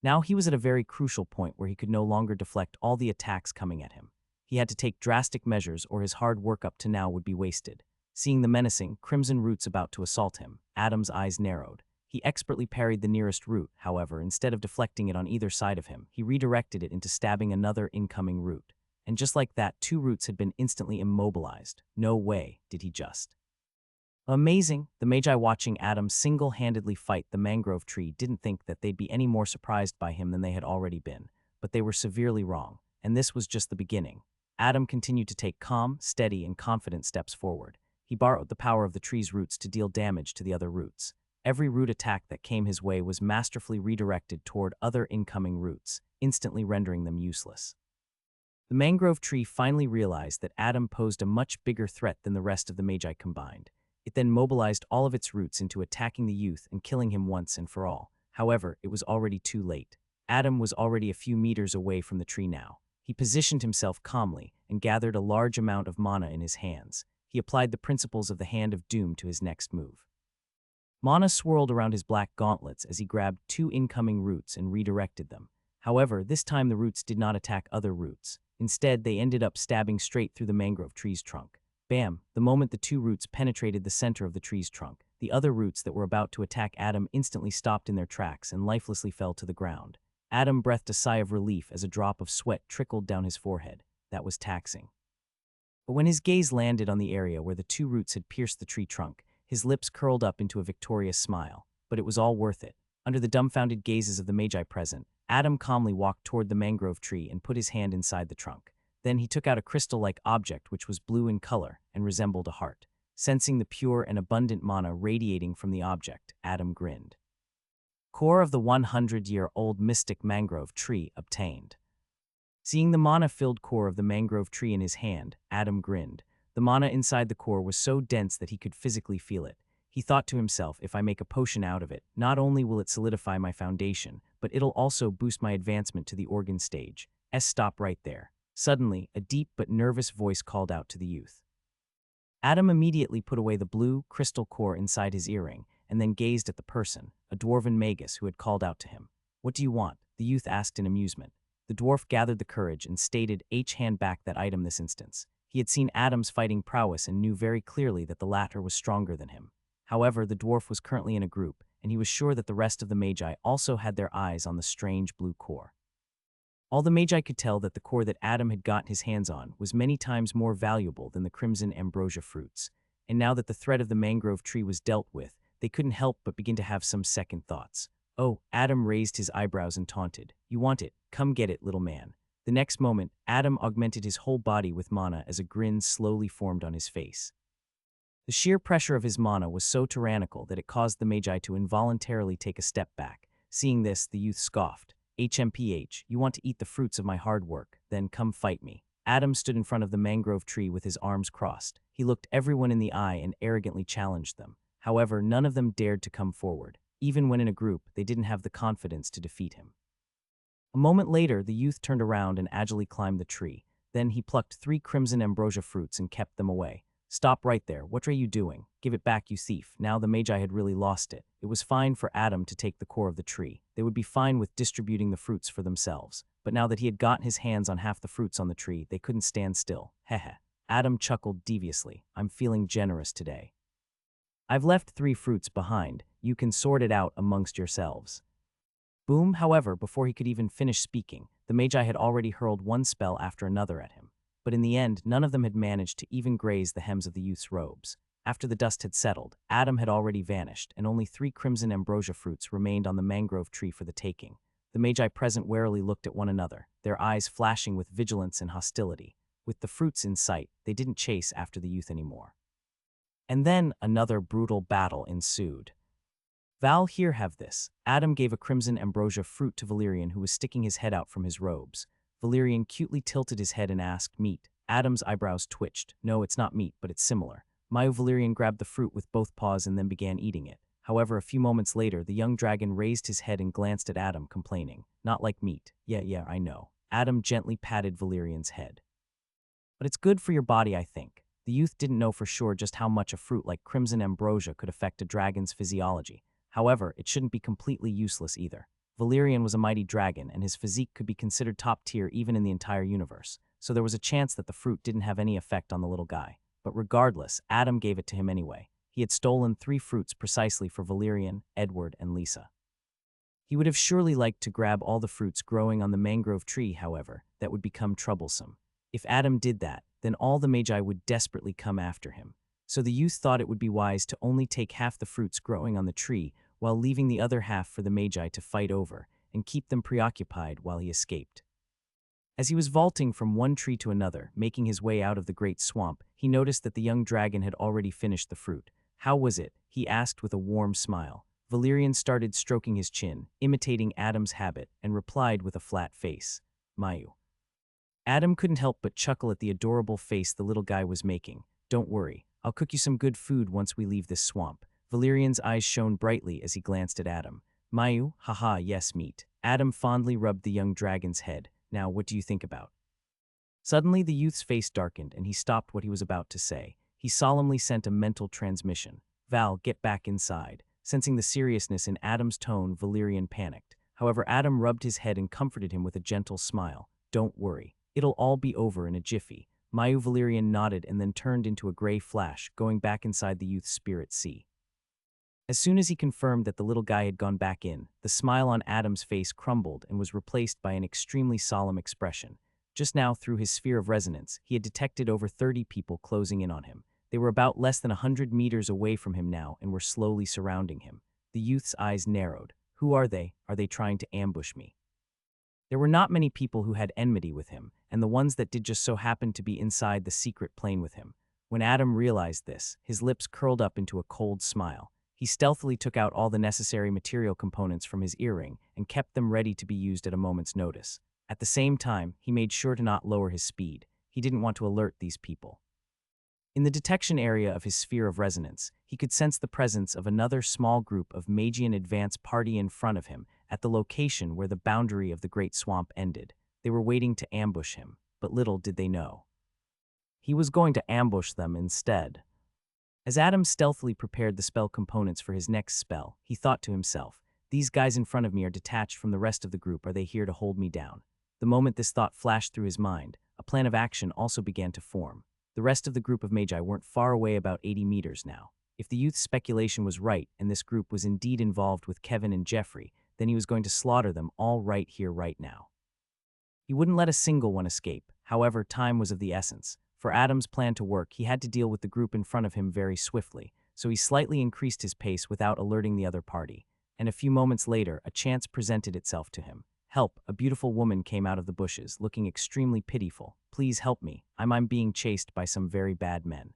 Now he was at a very crucial point where he could no longer deflect all the attacks coming at him. He had to take drastic measures or his hard work up to now would be wasted. Seeing the menacing, crimson roots about to assault him, Adam's eyes narrowed. He expertly parried the nearest root, however, instead of deflecting it on either side of him, he redirected it into stabbing another incoming root. And just like that, 2 roots had been instantly immobilized. No way did he just. Amazing, the magi watching Adam single-handedly fight the mangrove tree didn't think that they'd be any more surprised by him than they had already been, but they were severely wrong, and this was just the beginning. Adam continued to take calm, steady, and confident steps forward. He borrowed the power of the tree's roots to deal damage to the other roots. Every root attack that came his way was masterfully redirected toward other incoming roots, instantly rendering them useless. The mangrove tree finally realized that Adam posed a much bigger threat than the rest of the magi combined. It then mobilized all of its roots into attacking the youth and killing him once and for all. However, it was already too late. Adam was already a few meters away from the tree now. He positioned himself calmly and gathered a large amount of mana in his hands. He applied the principles of the Hand of Doom to his next move. Mana swirled around his black gauntlets as he grabbed 2 incoming roots and redirected them. However, this time the roots did not attack other roots. Instead, they ended up stabbing straight through the mangrove tree's trunk. Bam! The moment the 2 roots penetrated the center of the tree's trunk, the other roots that were about to attack Adam instantly stopped in their tracks and lifelessly fell to the ground. Adam breathed a sigh of relief as a drop of sweat trickled down his forehead. That was taxing. But when his gaze landed on the area where the 2 roots had pierced the tree trunk, his lips curled up into a victorious smile. But it was all worth it. Under the dumbfounded gazes of the magi present, Adam calmly walked toward the mangrove tree and put his hand inside the trunk. Then he took out a crystal-like object which was blue in color and resembled a heart. Sensing the pure and abundant mana radiating from the object, Adam grinned. Core of the 100-year-old mystic mangrove tree obtained. Seeing the mana-filled core of the mangrove tree in his hand, Adam grinned. The mana inside the core was so dense that he could physically feel it. He thought to himself, if I make a potion out of it, not only will it solidify my foundation, but it'll also boost my advancement to the organ stage. Stop right there. Suddenly, a deep but nervous voice called out to the youth. Adam immediately put away the blue, crystal core inside his earring, and then gazed at the person, a dwarven magus who had called out to him. What do you want? The youth asked in amusement. The dwarf gathered the courage and stated, hand back that item this instance. He had seen Adam's fighting prowess and knew very clearly that the latter was stronger than him. However, the dwarf was currently in a group, and he was sure that the rest of the magi also had their eyes on the strange blue core. All the magi could tell that the core that Adam had gotten his hands on was many times more valuable than the crimson ambrosia fruits, and now that the threat of the mangrove tree was dealt with, they couldn't help but begin to have some second thoughts. Oh, Adam raised his eyebrows and taunted. You want it? Come get it, little man. The next moment, Adam augmented his whole body with mana as a grin slowly formed on his face. The sheer pressure of his mana was so tyrannical that it caused the magi to involuntarily take a step back. Seeing this, the youth scoffed. HMPH, you want to eat the fruits of my hard work, then come fight me. Adam stood in front of the mangrove tree with his arms crossed. He looked everyone in the eye and arrogantly challenged them. However, none of them dared to come forward. Even when in a group, they didn't have the confidence to defeat him. A moment later, the youth turned around and agilely climbed the tree. Then he plucked 3 crimson ambrosia fruits and kept them away. Stop right there. What are you doing? Give it back, you thief. Now the magi had really lost it. It was fine for Adam to take the core of the tree. They would be fine with distributing the fruits for themselves. but now that he had gotten his hands on half the fruits on the tree, they couldn't stand still. Heh. Adam chuckled deviously. I'm feeling generous today. I've left 3 fruits behind. You can sort it out amongst yourselves. Boom, however, before he could even finish speaking, the Magi had already hurled one spell after another at him. But in the end, none of them had managed to even graze the hems of the youth's robes. After the dust had settled, Adam had already vanished, and only 3 crimson ambrosia fruits remained on the mangrove tree for the taking. The Magi present warily looked at one another, their eyes flashing with vigilance and hostility. With the fruits in sight, they didn't chase after the youth anymore. And then another brutal battle ensued. Val, here have this. Adam gave a crimson ambrosia fruit to Valerian, who was sticking his head out from his robes. Valerian cutely tilted his head and asked, meat. Adam's eyebrows twitched. No, it's not meat, but it's similar. Valerian grabbed the fruit with both paws and then began eating it. However, a few moments later, the young dragon raised his head and glanced at Adam, complaining. Not like meat. Yeah, I know. Adam gently patted Valerian's head. But it's good for your body, I think. The youth didn't know for sure just how much a fruit like crimson ambrosia could affect a dragon's physiology. However, it shouldn't be completely useless either. Valerian was a mighty dragon, and his physique could be considered top tier even in the entire universe, so there was a chance that the fruit didn't have any effect on the little guy. But regardless, Adam gave it to him anyway. He had stolen 3 fruits precisely for Valerian, Edward, and Lisa. He would have surely liked to grab all the fruits growing on the mangrove tree, however, that would become troublesome. If Adam did that, then all the Magi would desperately come after him. So the youth thought it would be wise to only take half the fruits growing on the tree while leaving the other half for the Magi to fight over and keep them preoccupied while he escaped. As he was vaulting from one tree to another, making his way out of the great swamp, he noticed that the young dragon had already finished the fruit. How was it? He asked with a warm smile. Valerian started stroking his chin, imitating Adam's habit, and replied with a flat face. Mayu. Adam couldn't help but chuckle at the adorable face the little guy was making. Don't worry, I'll cook you some good food once we leave this swamp. Valerian's eyes shone brightly as he glanced at Adam. Mayu, haha, yes, meat. Adam fondly rubbed the young dragon's head. Now, what do you think about? Suddenly, the youth's face darkened, and he stopped what he was about to say. He solemnly sent a mental transmission. Val, get back inside. Sensing the seriousness in Adam's tone, Valerian panicked. However, Adam rubbed his head and comforted him with a gentle smile. Don't worry. It'll all be over in a jiffy. Mayu Valerian nodded and then turned into a gray flash, going back inside the youth's spirit sea. As soon as he confirmed that the little guy had gone back in, the smile on Adam's face crumbled and was replaced by an extremely solemn expression. Just now, through his sphere of resonance, he had detected over 30 people closing in on him. They were about less than 100 meters away from him now and were slowly surrounding him. The youth's eyes narrowed. Who are they? Are they trying to ambush me? There were not many people who had enmity with him, and the ones that did just so happened to be inside the secret plane with him. When Adam realized this, his lips curled up into a cold smile. He stealthily took out all the necessary material components from his earring and kept them ready to be used at a moment's notice. At the same time, he made sure to not lower his speed. He didn't want to alert these people. In the detection area of his sphere of resonance, he could sense the presence of another small group of Magian advance party in front of him at the location where the boundary of the Great Swamp ended. They were waiting to ambush him, but little did they know. He was going to ambush them instead. As Adam stealthily prepared the spell components for his next spell, he thought to himself, these guys in front of me are detached from the rest of the group. Are they here to hold me down? The moment this thought flashed through his mind, a plan of action also began to form. The rest of the group of Magi weren't far away, about 80 meters now. If the youth's speculation was right, and this group was indeed involved with Kevin and Jeffrey, then he was going to slaughter them all right here, right now. He wouldn't let a single one escape. However, time was of the essence. For Adam's plan to work, he had to deal with the group in front of him very swiftly, so he slightly increased his pace without alerting the other party. And a few moments later, a chance presented itself to him. Help, a beautiful woman came out of the bushes, looking extremely pitiful. Please help me. I'm being chased by some very bad men.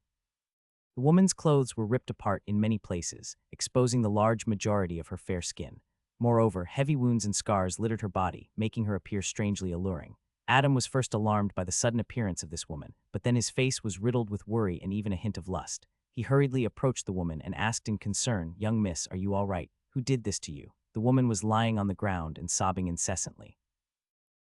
The woman's clothes were ripped apart in many places, exposing the large majority of her fair skin. Moreover, heavy wounds and scars littered her body, making her appear strangely alluring. Adam was first alarmed by the sudden appearance of this woman, but then his face was riddled with worry and even a hint of lust. He hurriedly approached the woman and asked in concern, "Young miss, are you all right? Who did this to you?" The woman was lying on the ground and sobbing incessantly.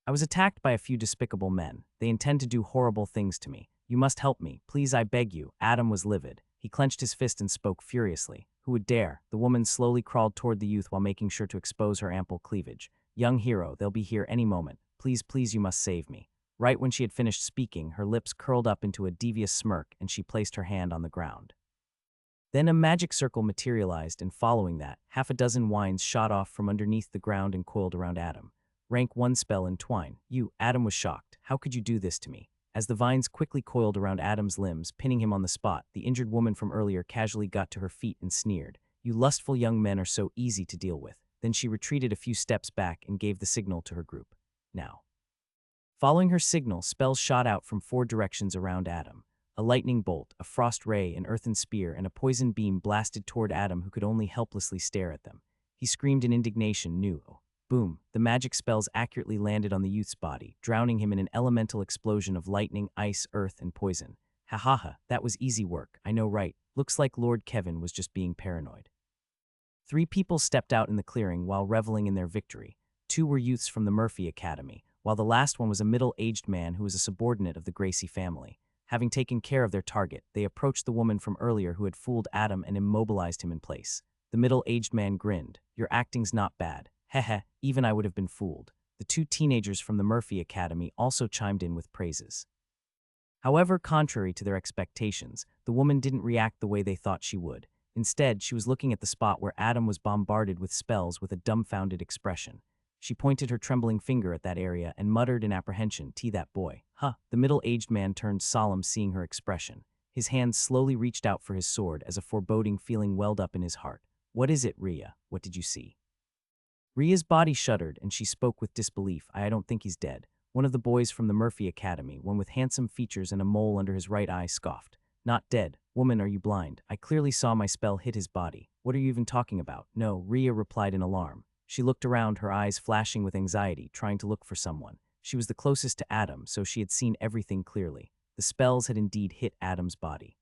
"I was attacked by a few despicable men. They intend to do horrible things to me. You must help me. Please, I beg you." Adam was livid. He clenched his fist and spoke furiously. Who would dare? The woman slowly crawled toward the youth while making sure to expose her ample cleavage. "Young hero, they'll be here any moment. Please, please, you must save me." Right when she had finished speaking, her lips curled up into a devious smirk and she placed her hand on the ground. Then a magic circle materialized, and following that, half a dozen vines shot off from underneath the ground and coiled around Adam. Rank 1 spell entwine. You, Adam was shocked. How could you do this to me? As the vines quickly coiled around Adam's limbs, pinning him on the spot, the injured woman from earlier casually got to her feet and sneered. You lustful young men are so easy to deal with. Then she retreated a few steps back and gave the signal to her group. Now. Following her signal, spells shot out from 4 directions around Adam. A lightning bolt, a frost ray, an earthen spear, and a poison beam blasted toward Adam, who could only helplessly stare at them. He screamed in indignation. Boom, the magic spells accurately landed on the youth's body, drowning him in an elemental explosion of lightning, ice, earth, and poison. Ha ha ha, that was easy work, I know, right? Looks like Lord Kevin was just being paranoid. 3 people stepped out in the clearing while reveling in their victory. 2 were youths from the Murphy Academy, while the last one was a middle-aged man who was a subordinate of the Gracie family. Having taken care of their target, they approached the woman from earlier who had fooled Adam and immobilized him in place. The middle-aged man grinned. Your acting's not bad. Heh, even I would have been fooled. The 2 teenagers from the Murphy Academy also chimed in with praises. However, contrary to their expectations, the woman didn't react the way they thought she would. Instead, she was looking at the spot where Adam was bombarded with spells with a dumbfounded expression. She pointed her trembling finger at that area and muttered in apprehension, that boy. Huh. The middle-aged man turned solemn seeing her expression. His hand slowly reached out for his sword as a foreboding feeling welled up in his heart. What is it, Rhea? What did you see? Rhea's body shuddered and she spoke with disbelief. I don't think he's dead. One of the boys from the Murphy Academy, one with handsome features and a mole under his right eye, scoffed. Not dead. Woman, are you blind? I clearly saw my spell hit his body. What are you even talking about? No, Rhea replied in alarm. She looked around, her eyes flashing with anxiety, trying to look for someone. She was the closest to Adam, so she had seen everything clearly. The spells had indeed hit Adam's body.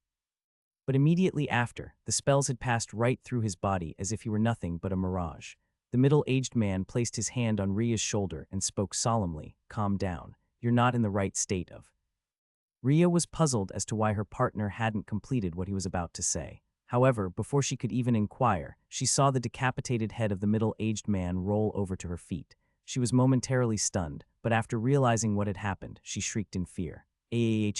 But immediately after, the spells had passed right through his body as if he were nothing but a mirage. The middle-aged man placed his hand on Rhea's shoulder and spoke solemnly. Calm down. You're not in the right state of. Rhea was puzzled as to why her partner hadn't completed what he was about to say. However, before she could even inquire, she saw the decapitated head of the middle-aged man roll over to her feet. She was momentarily stunned, but after realizing what had happened, she shrieked in fear. Ah.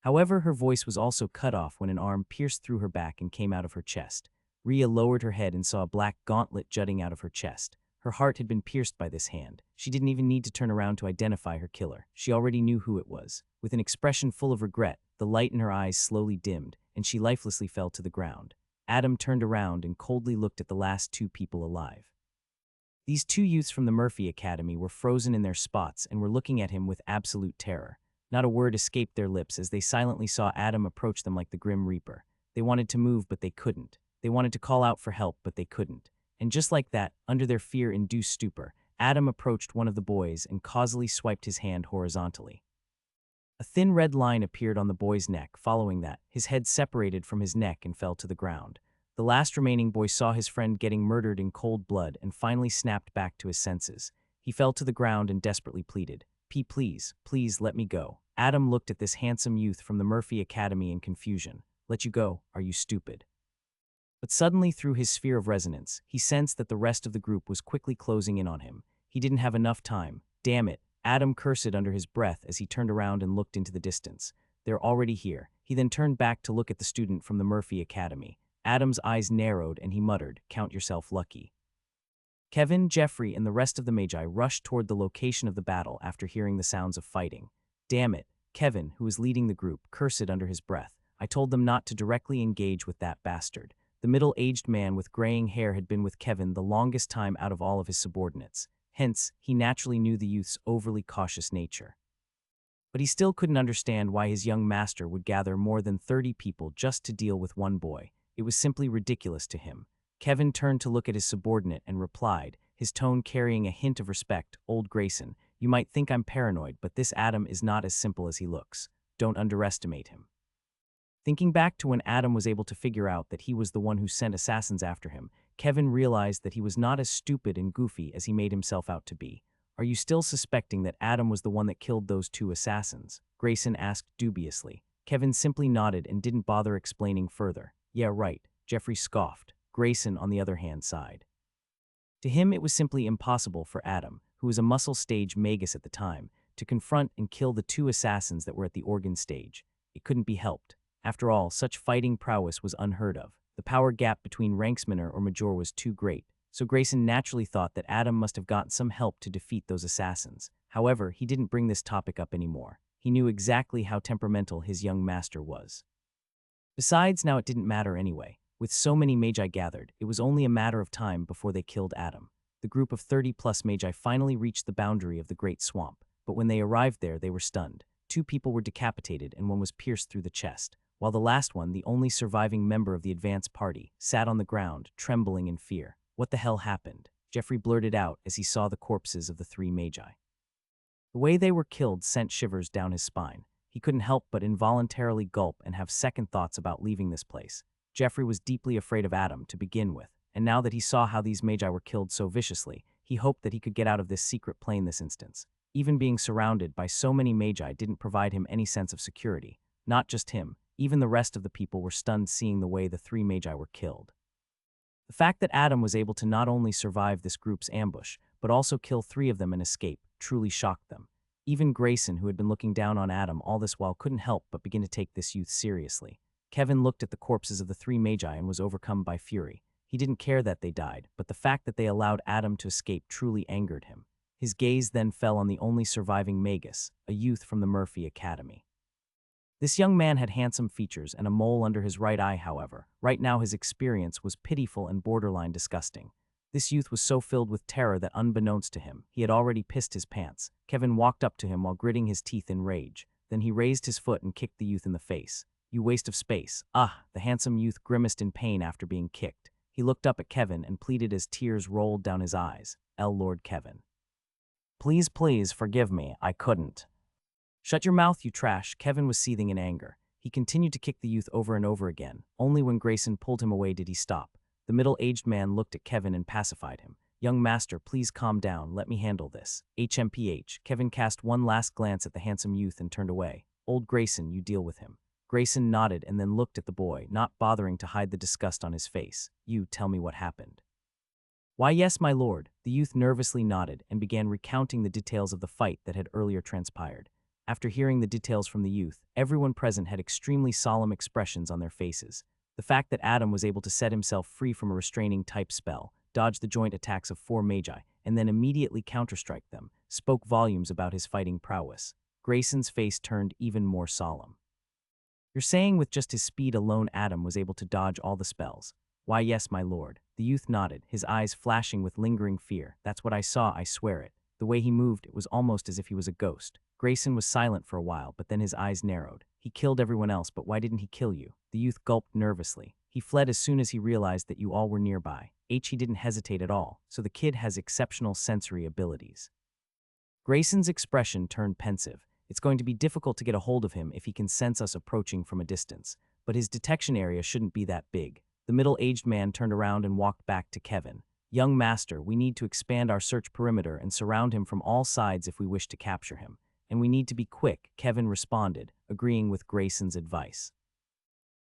However, her voice was also cut off when an arm pierced through her back and came out of her chest. Rhea lowered her head and saw a black gauntlet jutting out of her chest. Her heart had been pierced by this hand. She didn't even need to turn around to identify her killer. She already knew who it was. With an expression full of regret, the light in her eyes slowly dimmed, and she lifelessly fell to the ground. Adam turned around and coldly looked at the last 2 people alive. These 2 youths from the Murphy Academy were frozen in their spots and were looking at him with absolute terror. Not a word escaped their lips as they silently saw Adam approach them like the Grim Reaper. They wanted to move, but they couldn't. They wanted to call out for help, but they couldn't. And just like that, under their fear-induced stupor, Adam approached one of the boys and causally swiped his hand horizontally. A thin red line appeared on the boy's neck. Following that, his head separated from his neck and fell to the ground. The last remaining boy saw his friend getting murdered in cold blood and finally snapped back to his senses. He fell to the ground and desperately pleaded, Please, please let me go." Adam looked at this handsome youth from the Murphy Academy in confusion. Let you go? Are you stupid? But suddenly, through his sphere of resonance, he sensed that the rest of the group was quickly closing in on him. He didn't have enough time. Damn it. Adam cursed under his breath as he turned around and looked into the distance. They're already here. He then turned back to look at the student from the Murphy Academy. Adam's eyes narrowed and he muttered, Count yourself lucky. Kevin, Jeffrey, and the rest of the Magi rushed toward the location of the battle after hearing the sounds of fighting. Damn it. Kevin, who was leading the group, cursed under his breath. I told them not to directly engage with that bastard. The middle-aged man with graying hair had been with Kevin the longest time out of all of his subordinates. Hence, he naturally knew the youth's overly cautious nature. But he still couldn't understand why his young master would gather more than 30 people just to deal with one boy. It was simply ridiculous to him. Kevin turned to look at his subordinate and replied, his tone carrying a hint of respect, Old Grayson, you might think I'm paranoid, but this Adam is not as simple as he looks. Don't underestimate him. Thinking back to when Adam was able to figure out that he was the one who sent assassins after him, Kevin realized that he was not as stupid and goofy as he made himself out to be. Are you still suspecting that Adam was the one that killed those 2 assassins? Grayson asked dubiously. Kevin simply nodded and didn't bother explaining further. Yeah, right, Jeffrey scoffed. Grayson, on the other hand, sighed. To him, it was simply impossible for Adam, who was a muscle stage magus at the time, to confront and kill the two assassins that were at the organ stage. It couldn't be helped. After all, such fighting prowess was unheard of. The power gap between ranksmanner or major was too great, so Grayson naturally thought that Adam must have gotten some help to defeat those assassins. However, he didn't bring this topic up anymore. He knew exactly how temperamental his young master was. Besides, now it didn't matter anyway. With so many magi gathered, it was only a matter of time before they killed Adam. The group of 30-plus magi finally reached the boundary of the Great Swamp, but when they arrived there, they were stunned. 2 people were decapitated and 1 was pierced through the chest, while the last one, the only surviving member of the advance party, sat on the ground, trembling in fear. What the hell happened? Jeffrey blurted out as he saw the corpses of the 3 magi. The way they were killed sent shivers down his spine. He couldn't help but involuntarily gulp and have second thoughts about leaving this place. Jeffrey was deeply afraid of Adam to begin with, and now that he saw how these magi were killed so viciously, he hoped that he could get out of this secret plane this instance. Even being surrounded by so many magi didn't provide him any sense of security. Not just him, even the rest of the people were stunned seeing the way the 3 magi were killed. The fact that Adam was able to not only survive this group's ambush, but also kill 3 of them and escape, truly shocked them. Even Grayson, who had been looking down on Adam all this while, couldn't help but begin to take this youth seriously. Kevin looked at the corpses of the 3 magi and was overcome by fury. He didn't care that they died, but the fact that they allowed Adam to escape truly angered him. His gaze then fell on the only surviving magus, a youth from the Murphy Academy. This young man had handsome features and a mole under his right eye, however. Right now his experience was pitiful and borderline disgusting. This youth was so filled with terror that unbeknownst to him, he had already pissed his pants. Kevin walked up to him while gritting his teeth in rage. Then he raised his foot and kicked the youth in the face. "You waste of space." "Ah!" The handsome youth grimaced in pain after being kicked. He looked up at Kevin and pleaded as tears rolled down his eyes. Lord Kevin. Please forgive me, I couldn't." "Shut your mouth, you trash." Kevin was seething in anger. He continued to kick the youth over and over again. Only when Grayson pulled him away did he stop. The middle-aged man looked at Kevin and pacified him. "Young master, please calm down, let me handle this." HMPH. Kevin cast one last glance at the handsome youth and turned away. "Old Grayson, you deal with him." Grayson nodded and then looked at the boy, not bothering to hide the disgust on his face. "You tell me what happened." "Why, yes, my lord." The youth nervously nodded and began recounting the details of the fight that had earlier transpired. After hearing the details from the youth, everyone present had extremely solemn expressions on their faces. The fact that Adam was able to set himself free from a restraining type spell, dodge the joint attacks of 4 magi, and then immediately counterstrike them, spoke volumes about his fighting prowess. Grayson's face turned even more solemn. "You're saying with just his speed alone Adam was able to dodge all the spells?" "Why, yes, my lord." The youth nodded, his eyes flashing with lingering fear. "That's what I saw, I swear it. The way he moved, it was almost as if he was a ghost." Grayson was silent for a while, but then his eyes narrowed. "He killed everyone else, but why didn't he kill you?" The youth gulped nervously. "He fled as soon as he realized that you all were nearby." He didn't hesitate at all, so the kid has exceptional sensory abilities. Grayson's expression turned pensive. It's going to be difficult to get a hold of him if he can sense us approaching from a distance, but his detection area shouldn't be that big. The middle-aged man turned around and walked back to Kevin. "Young master, we need to expand our search perimeter and surround him from all sides if we wish to capture him. And we need to be quick," Kevin responded, agreeing with Grayson's advice.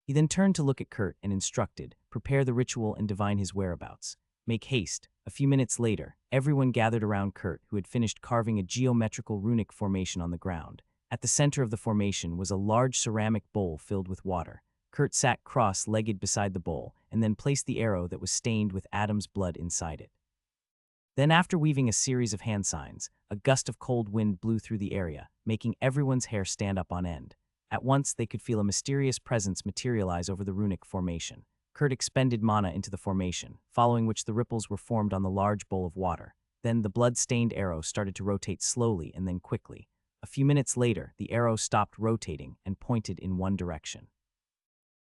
He then turned to look at Kurt and instructed, "Prepare the ritual and divine his whereabouts. Make haste." A few minutes later, everyone gathered around Kurt, who had finished carving a geometrical runic formation on the ground. At the center of the formation was a large ceramic bowl filled with water. Kurt sat cross-legged beside the bowl and then placed the arrow that was stained with Adam's blood inside it. Then, after weaving a series of hand signs, a gust of cold wind blew through the area, making everyone's hair stand up on end. At once, they could feel a mysterious presence materialize over the runic formation. Kurt expended mana into the formation, following which the ripples were formed on the large bowl of water. Then the blood-stained arrow started to rotate slowly and then quickly. A few minutes later, the arrow stopped rotating and pointed in one direction.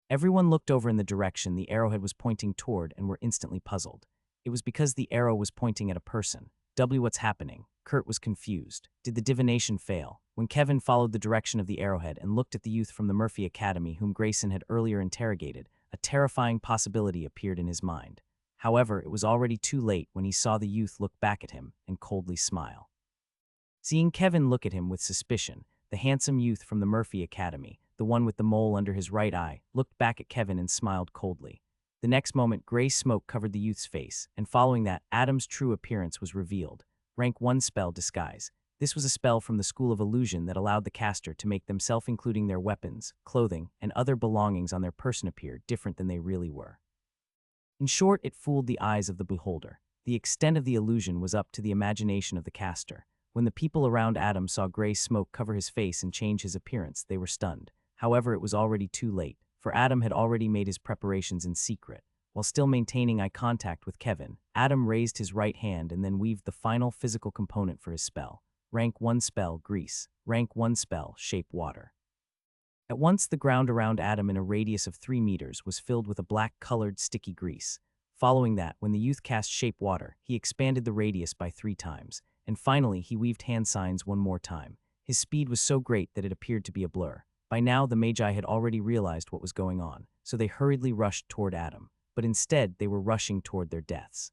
Everyone looked over in the direction the arrowhead was pointing toward and were instantly puzzled. It was because the arrow was pointing at a person. What's happening? Kurt was confused. Did the divination fail? When Kevin followed the direction of the arrowhead and looked at the youth from the Murphy Academy whom Grayson had earlier interrogated, a terrifying possibility appeared in his mind. However, it was already too late when he saw the youth look back at him and coldly smile. Seeing Kevin look at him with suspicion, the handsome youth from the Murphy Academy, the one with the mole under his right eye, looked back at Kevin and smiled coldly. The next moment, gray smoke covered the youth's face, and following that, Adam's true appearance was revealed. Rank 1 spell, Disguise. This was a spell from the School of Illusion that allowed the caster to make themselves, including their weapons, clothing, and other belongings on their person, appear different than they really were. In short, it fooled the eyes of the beholder. The extent of the illusion was up to the imagination of the caster. When the people around Adam saw gray smoke cover his face and change his appearance, they were stunned. However, it was already too late, for Adam had already made his preparations in secret. While still maintaining eye contact with Kevin, Adam raised his right hand and then weaved the final physical component for his spell. Rank 1 spell, Grease. Rank 1 spell, Shape Water. At once, the ground around Adam in a radius of 3 meters was filled with a black-colored sticky grease. Following that, when the youth cast Shape Water, he expanded the radius by 3 times, and finally he weaved hand signs one more time. His speed was so great that it appeared to be a blur. By now, the Magi had already realized what was going on, so they hurriedly rushed toward Adam, but instead they were rushing toward their deaths.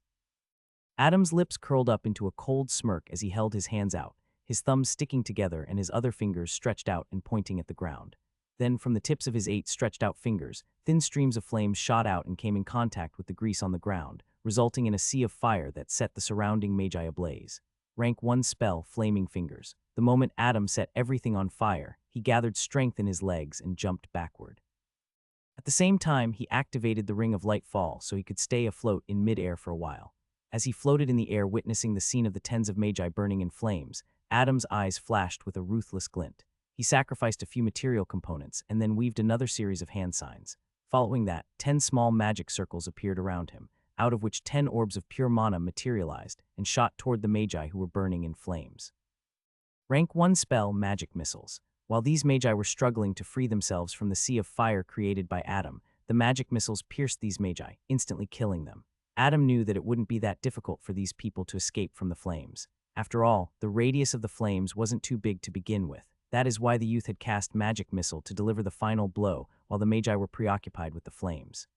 Adam's lips curled up into a cold smirk as he held his hands out, his thumbs sticking together and his other fingers stretched out and pointing at the ground. Then, from the tips of his 8 stretched-out fingers, thin streams of flames shot out and came in contact with the grease on the ground, resulting in a sea of fire that set the surrounding Magi ablaze. Rank 1 spell, Flaming Fingers. The moment Adam set everything on fire, he gathered strength in his legs and jumped backward. At the same time, he activated the Ring of Light Fall so he could stay afloat in mid-air for a while. As he floated in the air witnessing the scene of the tens of Magi burning in flames, Adam's eyes flashed with a ruthless glint. He sacrificed a few material components and then weaved another series of hand signs. Following that, 10 small magic circles appeared around him, out of which 10 orbs of pure mana materialized and shot toward the Magi who were burning in flames. Rank 1 spell, Magic Missiles. While these Magi were struggling to free themselves from the sea of fire created by Adam, the magic missiles pierced these Magi, instantly killing them. Adam knew that it wouldn't be that difficult for these people to escape from the flames. After all, the radius of the flames wasn't too big to begin with. That is why the youth had cast Magic Missile to deliver the final blow while the Magi were preoccupied with the flames.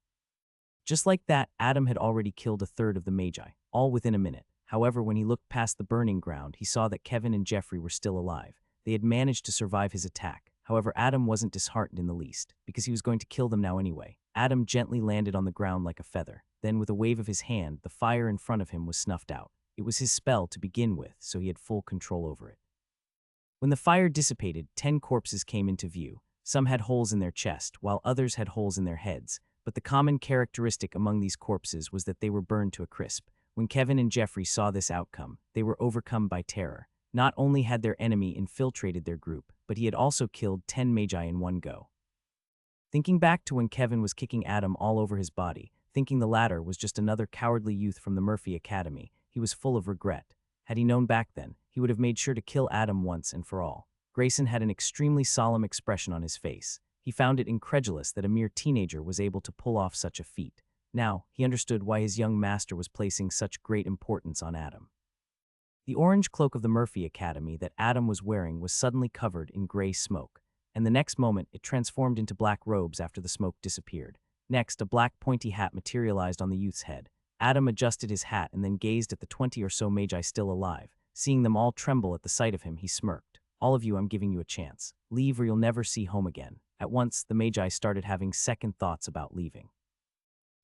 Just like that, Adam had already killed a third of the Magi, all within a minute. However, when he looked past the burning ground, he saw that Kevin and Jeffrey were still alive. They had managed to survive his attack. However, Adam wasn't disheartened in the least, because he was going to kill them now anyway. Adam gently landed on the ground like a feather. Then, with a wave of his hand, the fire in front of him was snuffed out. It was his spell to begin with, so he had full control over it. When the fire dissipated, 10 corpses came into view. Some had holes in their chest, while others had holes in their heads. But the common characteristic among these corpses was that they were burned to a crisp. When Kevin and Jeffrey saw this outcome, they were overcome by terror. Not only had their enemy infiltrated their group, but he had also killed 10 Magi in one go. Thinking back to when Kevin was kicking Adam all over his body, thinking the latter was just another cowardly youth from the Murphy Academy, he was full of regret. Had he known back then, he would have made sure to kill Adam once and for all. Grayson had an extremely solemn expression on his face. He found it incredulous that a mere teenager was able to pull off such a feat. Now, he understood why his young master was placing such great importance on Adam. The orange cloak of the Murphy Academy that Adam was wearing was suddenly covered in gray smoke, and the next moment it transformed into black robes after the smoke disappeared. Next, a black pointy hat materialized on the youth's head. Adam adjusted his hat and then gazed at the 20 or so Magi still alive. Seeing them all tremble at the sight of him, he smirked. "All of you, I'm giving you a chance. Leave or you'll never see home again." At once, the Magi started having second thoughts about leaving.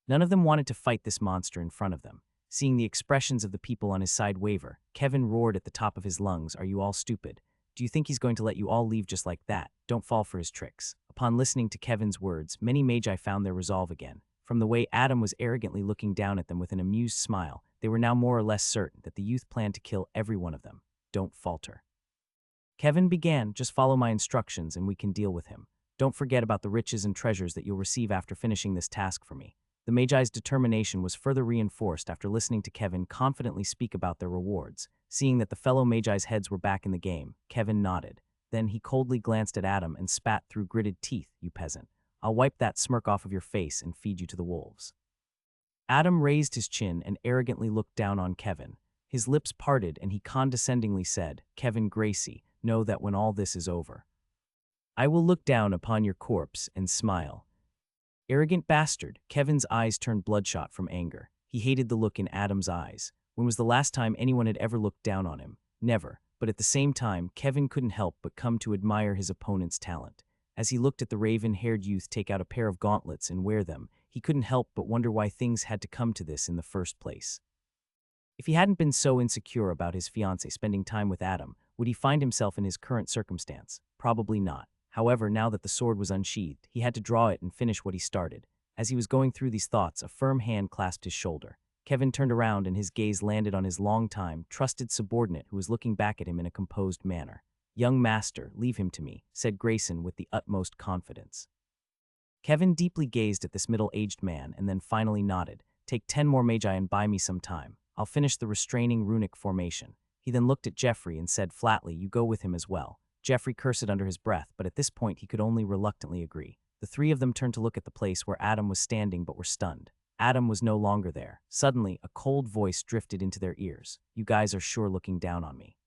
None of them wanted to fight this monster in front of them. Seeing the expressions of the people on his side waver, Kevin roared at the top of his lungs, "Are you all stupid? Do you think he's going to let you all leave just like that? Don't fall for his tricks." Upon listening to Kevin's words, many Magi found their resolve again. From the way Adam was arrogantly looking down at them with an amused smile, they were now more or less certain that the youth planned to kill every one of them. "Don't falter." Kevin began, "Just follow my instructions and we can deal with him. Don't forget about the riches and treasures that you'll receive after finishing this task for me." The Magi's determination was further reinforced after listening to Kevin confidently speak about their rewards. Seeing that the fellow Magi's heads were back in the game, Kevin nodded. Then he coldly glanced at Adam and spat through gritted teeth, "You peasant. I'll wipe that smirk off of your face and feed you to the wolves." Adam raised his chin and arrogantly looked down on Kevin. His lips parted and he condescendingly said, "Kevin Gracie, know that when all this is over, I will look down upon your corpse and smile." Arrogant bastard. Kevin's eyes turned bloodshot from anger. He hated the look in Adam's eyes. When was the last time anyone had ever looked down on him? Never. But at the same time, Kevin couldn't help but come to admire his opponent's talent. As he looked at the raven-haired youth take out a pair of gauntlets and wear them, he couldn't help but wonder why things had to come to this in the first place. If he hadn't been so insecure about his fiancée spending time with Adam, would he find himself in his current circumstance? Probably not. However, now that the sword was unsheathed, he had to draw it and finish what he started. As he was going through these thoughts, a firm hand clasped his shoulder. Kevin turned around and his gaze landed on his long-time, trusted subordinate who was looking back at him in a composed manner. "Young master, leave him to me," said Grayson with the utmost confidence. Kevin deeply gazed at this middle-aged man and then finally nodded. "Take 10 more magi and buy me some time. I'll finish the restraining runic formation." He then looked at Jeffrey and said flatly, "You go with him as well." Jeffrey cursed under his breath, but at this point he could only reluctantly agree. The three of them turned to look at the place where Adam was standing but were stunned. Adam was no longer there. Suddenly, a cold voice drifted into their ears. "You guys are sure looking down on me.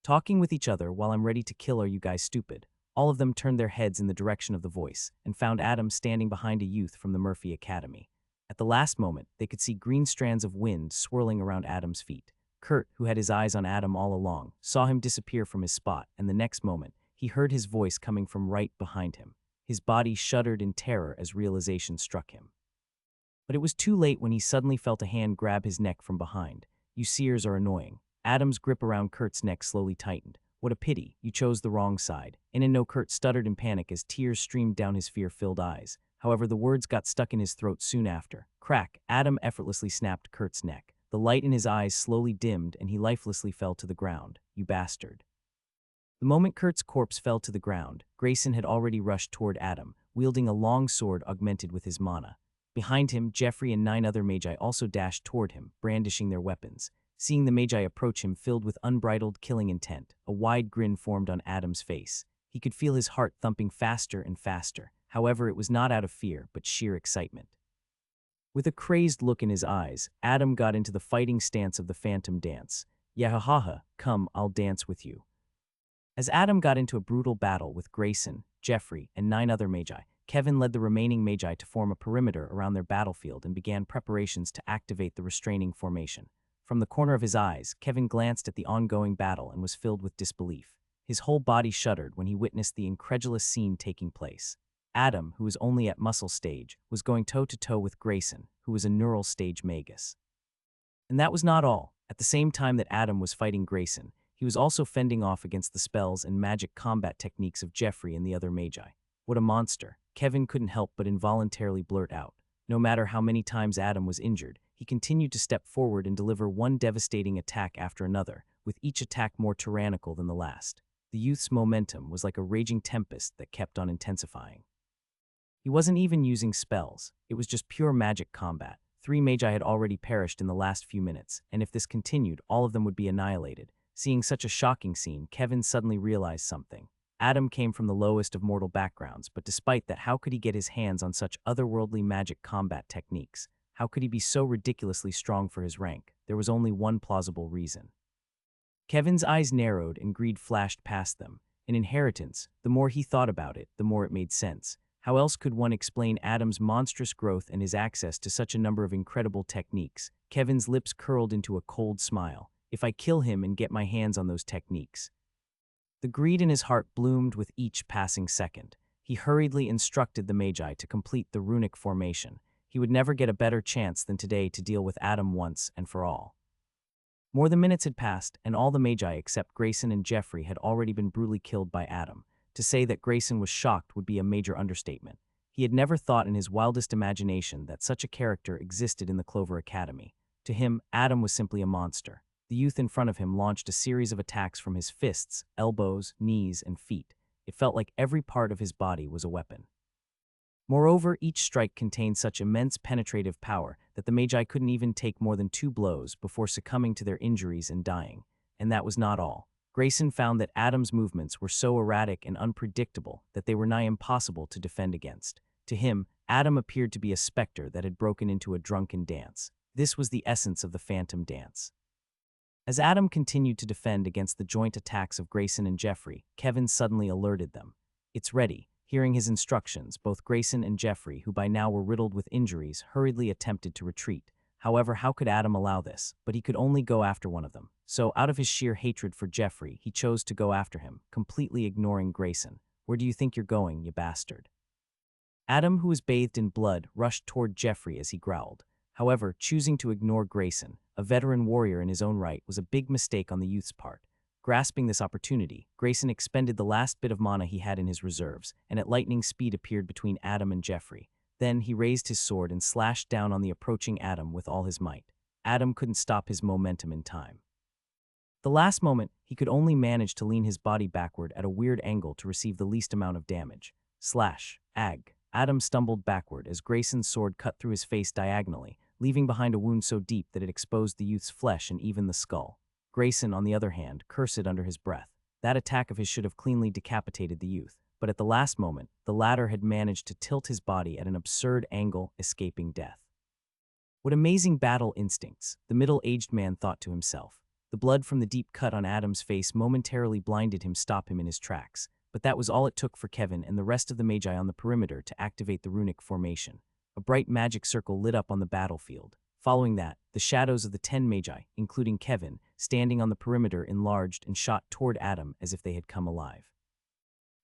Talking with each other while I'm ready to kill, are you guys stupid?" All of them turned their heads in the direction of the voice and found Adam standing behind a youth from the Murphy Academy. At the last moment, they could see green strands of wind swirling around Adam's feet. Kurt, who had his eyes on Adam all along, saw him disappear from his spot, and the next moment, he heard his voice coming from right behind him. His body shuddered in terror as realization struck him. But it was too late when he suddenly felt a hand grab his neck from behind. "You seers are annoying." Adam's grip around Kurt's neck slowly tightened. "What a pity, you chose the wrong side." And no, Kurt stuttered in panic as tears streamed down his fear-filled eyes. However, the words got stuck in his throat soon after. Crack! Adam effortlessly snapped Kurt's neck. The light in his eyes slowly dimmed and he lifelessly fell to the ground. "You bastard." The moment Kurt's corpse fell to the ground, Grayson had already rushed toward Adam, wielding a long sword augmented with his mana. Behind him, Jeffrey and 9 other magi also dashed toward him, brandishing their weapons. Seeing the magi approach him filled with unbridled killing intent, a wide grin formed on Adam's face. He could feel his heart thumping faster and faster. However, it was not out of fear, but sheer excitement. With a crazed look in his eyes, Adam got into the fighting stance of the phantom dance. "Yahahaha, come, I'll dance with you." As Adam got into a brutal battle with Grayson, Jeffrey, and 9 other magi, Kevin led the remaining magi to form a perimeter around their battlefield and began preparations to activate the restraining formation. From the corner of his eyes, Kevin glanced at the ongoing battle and was filled with disbelief. His whole body shuddered when he witnessed the incredulous scene taking place. Adam, who was only at muscle stage, was going toe-to-toe with Grayson, who was a neural stage magus. And that was not all. At the same time that Adam was fighting Grayson, he was also fending off against the spells and magic combat techniques of Jeffrey and the other magi. What a monster! Kevin couldn't help but involuntarily blurt out. No matter how many times Adam was injured, he continued to step forward and deliver one devastating attack after another, with each attack more tyrannical than the last. The youth's momentum was like a raging tempest that kept on intensifying. He wasn't even using spells. It was just pure magic combat. 3 magi had already perished in the last few minutes, and if this continued, all of them would be annihilated. Seeing such a shocking scene, Kevin suddenly realized something. Adam came from the lowest of mortal backgrounds, but despite that, how could he get his hands on such otherworldly magic combat techniques? How could he be so ridiculously strong for his rank? There was only one plausible reason. Kevin's eyes narrowed and greed flashed past them. An inheritance. The more he thought about it, the more it made sense. How else could one explain Adam's monstrous growth and his access to such a number of incredible techniques? Kevin's lips curled into a cold smile. If I kill him and get my hands on those techniques. The greed in his heart bloomed with each passing second. He hurriedly instructed the magi to complete the runic formation. He would never get a better chance than today to deal with Adam once and for all. More than minutes had passed, and all the magi except Grayson and Jeffrey had already been brutally killed by Adam. To say that Grayson was shocked would be a major understatement. He had never thought in his wildest imagination that such a character existed in the Clover Academy. To him, Adam was simply a monster. The youth in front of him launched a series of attacks from his fists, elbows, knees, and feet. It felt like every part of his body was a weapon. Moreover, each strike contained such immense penetrative power that the magi couldn't even take more than 2 blows before succumbing to their injuries and dying. And that was not all. Grayson found that Adam's movements were so erratic and unpredictable that they were nigh impossible to defend against. To him, Adam appeared to be a specter that had broken into a drunken dance. This was the essence of the phantom dance. As Adam continued to defend against the joint attacks of Grayson and Jeffrey, Kevin suddenly alerted them. "It's ready." Hearing his instructions, both Grayson and Jeffrey, who by now were riddled with injuries, hurriedly attempted to retreat. However, how could Adam allow this? But he could only go after one of them. So, out of his sheer hatred for Jeffrey, he chose to go after him, completely ignoring Grayson. "Where do you think you're going, you bastard?" Adam, who was bathed in blood, rushed toward Jeffrey as he growled. However, choosing to ignore Grayson, a veteran warrior in his own right, was a big mistake on the youth's part. Grasping this opportunity, Grayson expended the last bit of mana he had in his reserves, and at lightning speed appeared between Adam and Jeffrey. Then he raised his sword and slashed down on the approaching Adam with all his might. Adam couldn't stop his momentum in time. The last moment, he could only manage to lean his body backward at a weird angle to receive the least amount of damage. Slash. Ag. Adam stumbled backward as Grayson's sword cut through his face diagonally, leaving behind a wound so deep that it exposed the youth's flesh and even the skull. Grayson, on the other hand, cursed under his breath. That attack of his should have cleanly decapitated the youth, but at the last moment, the latter had managed to tilt his body at an absurd angle, escaping death. What amazing battle instincts, the middle-aged man thought to himself. The blood from the deep cut on Adam's face momentarily blinded him, stop him in his tracks, but that was all it took for Kevin and the rest of the magi on the perimeter to activate the runic formation. A bright magic circle lit up on the battlefield. Following that, the shadows of the 10 magi, including Kevin, standing on the perimeter, enlarged and shot toward Adam as if they had come alive.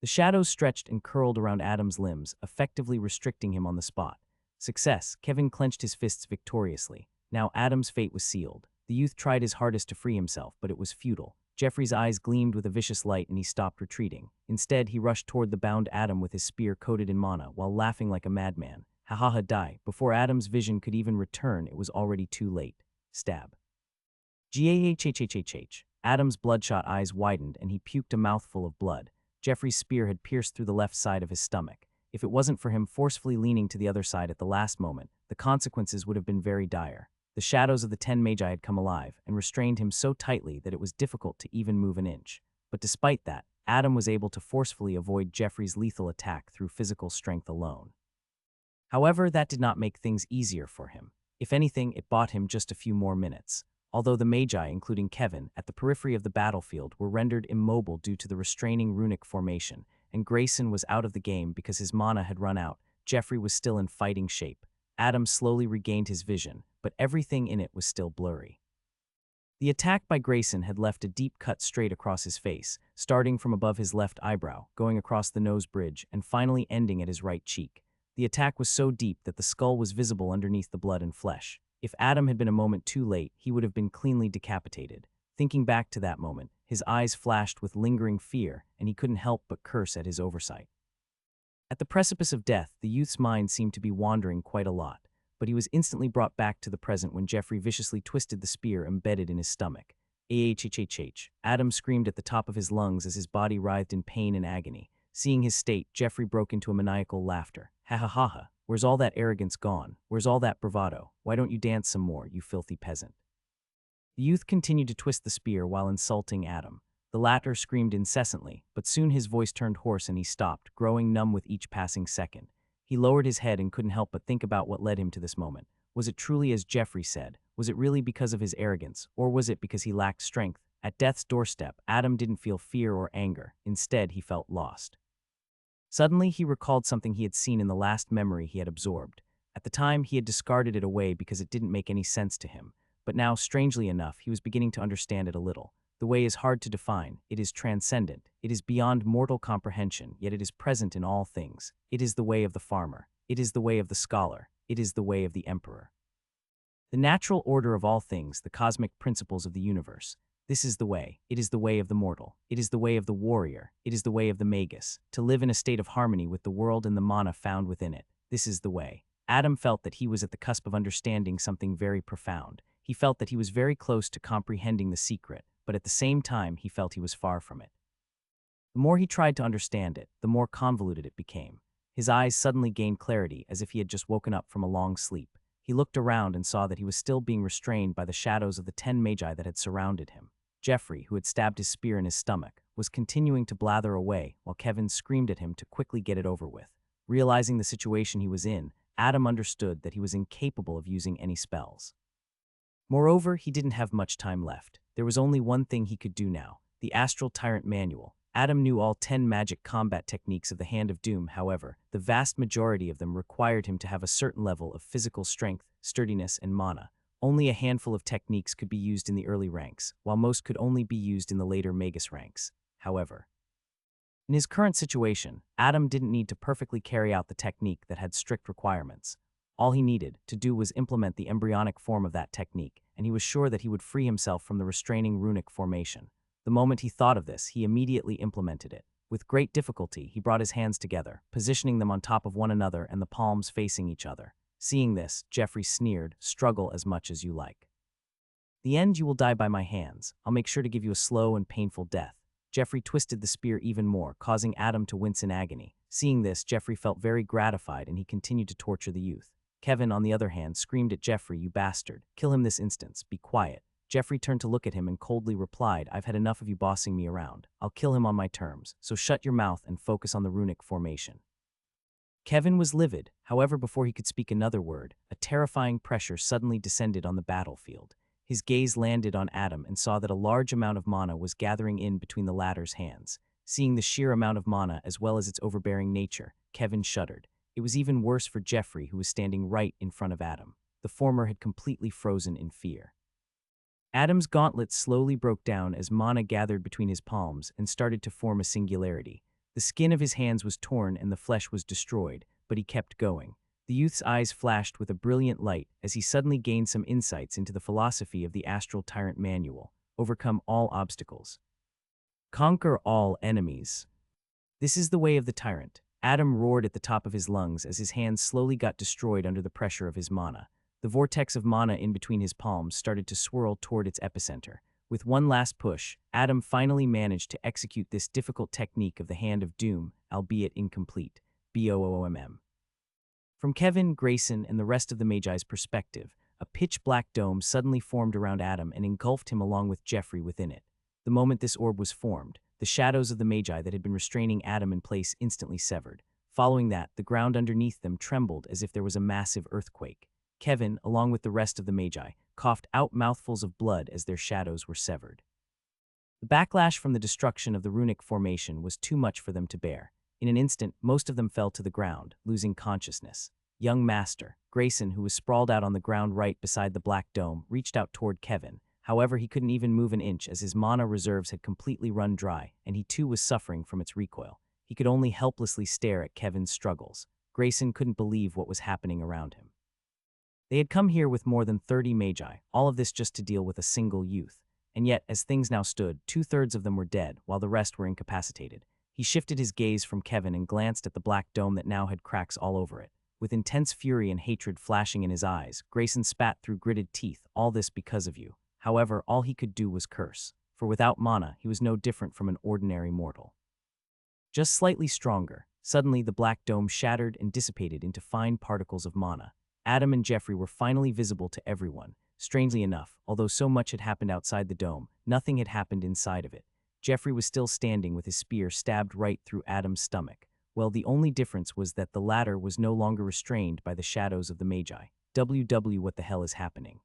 The shadows stretched and curled around Adam's limbs, effectively restricting him on the spot. Success. Kevin clenched his fists victoriously. Now Adam's fate was sealed. The youth tried his hardest to free himself, but it was futile. Jeffrey's eyes gleamed with a vicious light and he stopped retreating. Instead, he rushed toward the bound Adam with his spear coated in mana while laughing like a madman. Ha ha ha, die. Before Adam's vision could even return, it was already too late. Stab. Gahhhhhh. Adam's bloodshot eyes widened and he puked a mouthful of blood. Jeffrey's spear had pierced through the left side of his stomach. If it wasn't for him forcefully leaning to the other side at the last moment, the consequences would have been very dire. The shadows of the 10 magi had come alive and restrained him so tightly that it was difficult to even move an inch. But despite that, Adam was able to forcefully avoid Jeffrey's lethal attack through physical strength alone. However, that did not make things easier for him. If anything, it bought him just a few more minutes. Although the magi, including Kevin, at the periphery of the battlefield were rendered immobile due to the restraining runic formation, and Grayson was out of the game because his mana had run out, Jeffrey was still in fighting shape. Adam slowly regained his vision, but everything in it was still blurry. The attack by Grayson had left a deep cut straight across his face, starting from above his left eyebrow, going across the nose bridge, and finally ending at his right cheek. The attack was so deep that the skull was visible underneath the blood and flesh. If Adam had been a moment too late, he would have been cleanly decapitated. Thinking back to that moment, his eyes flashed with lingering fear, and he couldn't help but curse at his oversight. At the precipice of death, the youth's mind seemed to be wandering quite a lot, but he was instantly brought back to the present when Jeffrey viciously twisted the spear embedded in his stomach. Ahhhhh. Adam screamed at the top of his lungs as his body writhed in pain and agony. Seeing his state, Jeffrey broke into a maniacal laughter. Ha ha ha ha. Where's all that arrogance gone? Where's all that bravado? Why don't you dance some more, you filthy peasant? The youth continued to twist the spear while insulting Adam. The latter screamed incessantly, but soon his voice turned hoarse and he stopped, growing numb with each passing second. He lowered his head and couldn't help but think about what led him to this moment. Was it truly as Jeffrey said? Was it really because of his arrogance, or was it because he lacked strength? At death's doorstep, Adam didn't feel fear or anger. Instead, he felt lost. Suddenly, he recalled something he had seen in the last memory he had absorbed. At the time, he had discarded it away because it didn't make any sense to him. But now, strangely enough, he was beginning to understand it a little. The way is hard to define. It is transcendent. It is beyond mortal comprehension, yet it is present in all things. It is the way of the farmer. It is the way of the scholar. It is the way of the emperor. The natural order of all things, the cosmic principles of the universe. This is the way. It is the way of the mortal. It is the way of the warrior. It is the way of the magus. To live in a state of harmony with the world and the mana found within it. This is the way. Adam felt that he was at the cusp of understanding something very profound. He felt that he was very close to comprehending the secret, but at the same time he felt he was far from it. The more he tried to understand it, the more convoluted it became. His eyes suddenly gained clarity as if he had just woken up from a long sleep. He looked around and saw that he was still being restrained by the shadows of the 10 magi that had surrounded him. Jeffrey, who had stabbed his spear in his stomach, was continuing to blather away while Kevin screamed at him to quickly get it over with. Realizing the situation he was in, Adam understood that he was incapable of using any spells. Moreover, he didn't have much time left. There was only one thing he could do now, the Astral Tyrant Manual. Adam knew all 10 magic combat techniques of the Hand of Doom, however, the vast majority of them required him to have a certain level of physical strength, sturdiness, and mana. Only a handful of techniques could be used in the early ranks, while most could only be used in the later magus ranks. However, in his current situation, Adam didn't need to perfectly carry out the technique that had strict requirements. All he needed to do was implement the embryonic form of that technique, and he was sure that he would free himself from the restraining runic formation. The moment he thought of this, he immediately implemented it. With great difficulty, he brought his hands together, positioning them on top of one another and the palms facing each other. Seeing this, Jeffrey sneered, "Struggle as much as you like. The end you will die by my hands. I'll make sure to give you a slow and painful death." Jeffrey twisted the spear even more, causing Adam to wince in agony. Seeing this, Jeffrey felt very gratified and he continued to torture the youth. Kevin, on the other hand, screamed at Jeffrey, "You bastard. Kill him this instant. Be quiet." Jeffrey turned to look at him and coldly replied, "I've had enough of you bossing me around. I'll kill him on my terms, so shut your mouth and focus on the runic formation." Kevin was livid. However, before he could speak another word, a terrifying pressure suddenly descended on the battlefield. His gaze landed on Adam and saw that a large amount of mana was gathering in between the latter's hands. Seeing the sheer amount of mana as well as its overbearing nature, Kevin shuddered. It was even worse for Jeffrey, who was standing right in front of Adam. The former had completely frozen in fear. Adam's gauntlet slowly broke down as mana gathered between his palms and started to form a singularity. The skin of his hands was torn and the flesh was destroyed, but he kept going. The youth's eyes flashed with a brilliant light as he suddenly gained some insights into the philosophy of the Astral Tyrant Manual: overcome all obstacles. Conquer all enemies. This is the way of the tyrant. Adam roared at the top of his lungs as his hands slowly got destroyed under the pressure of his mana. The vortex of mana in between his palms started to swirl toward its epicenter. With one last push, Adam finally managed to execute this difficult technique of the Hand of Doom, albeit incomplete. BOOMM. From Kevin, Grayson, and the rest of the Magi's perspective, a pitch-black dome suddenly formed around Adam and engulfed him along with Jeffrey within it. The moment this orb was formed, the shadows of the Magi that had been restraining Adam in place instantly severed. Following that, the ground underneath them trembled as if there was a massive earthquake. Kevin, along with the rest of the Magi, coughed out mouthfuls of blood as their shadows were severed. The backlash from the destruction of the runic formation was too much for them to bear. In an instant, most of them fell to the ground, losing consciousness. Young Master, Grayson, who was sprawled out on the ground right beside the black dome, reached out toward Kevin. However, he couldn't even move an inch as his mana reserves had completely run dry, and he too was suffering from its recoil. He could only helplessly stare at Kevin's struggles. Grayson couldn't believe what was happening around him. They had come here with more than 30 Magi, all of this just to deal with a single youth. And yet, as things now stood, 2/3 of them were dead, while the rest were incapacitated. He shifted his gaze from Kevin and glanced at the black dome that now had cracks all over it. With intense fury and hatred flashing in his eyes, Grayson spat through gritted teeth, "All this because of you." However, all he could do was curse, for without mana, he was no different from an ordinary mortal. Just slightly stronger, suddenly the black dome shattered and dissipated into fine particles of mana. Adam and Jeffrey were finally visible to everyone. Strangely enough, although so much had happened outside the dome, nothing had happened inside of it. Jeffrey was still standing with his spear stabbed right through Adam's stomach. Well, the only difference was that the latter was no longer restrained by the shadows of the Magi. What the hell is happening?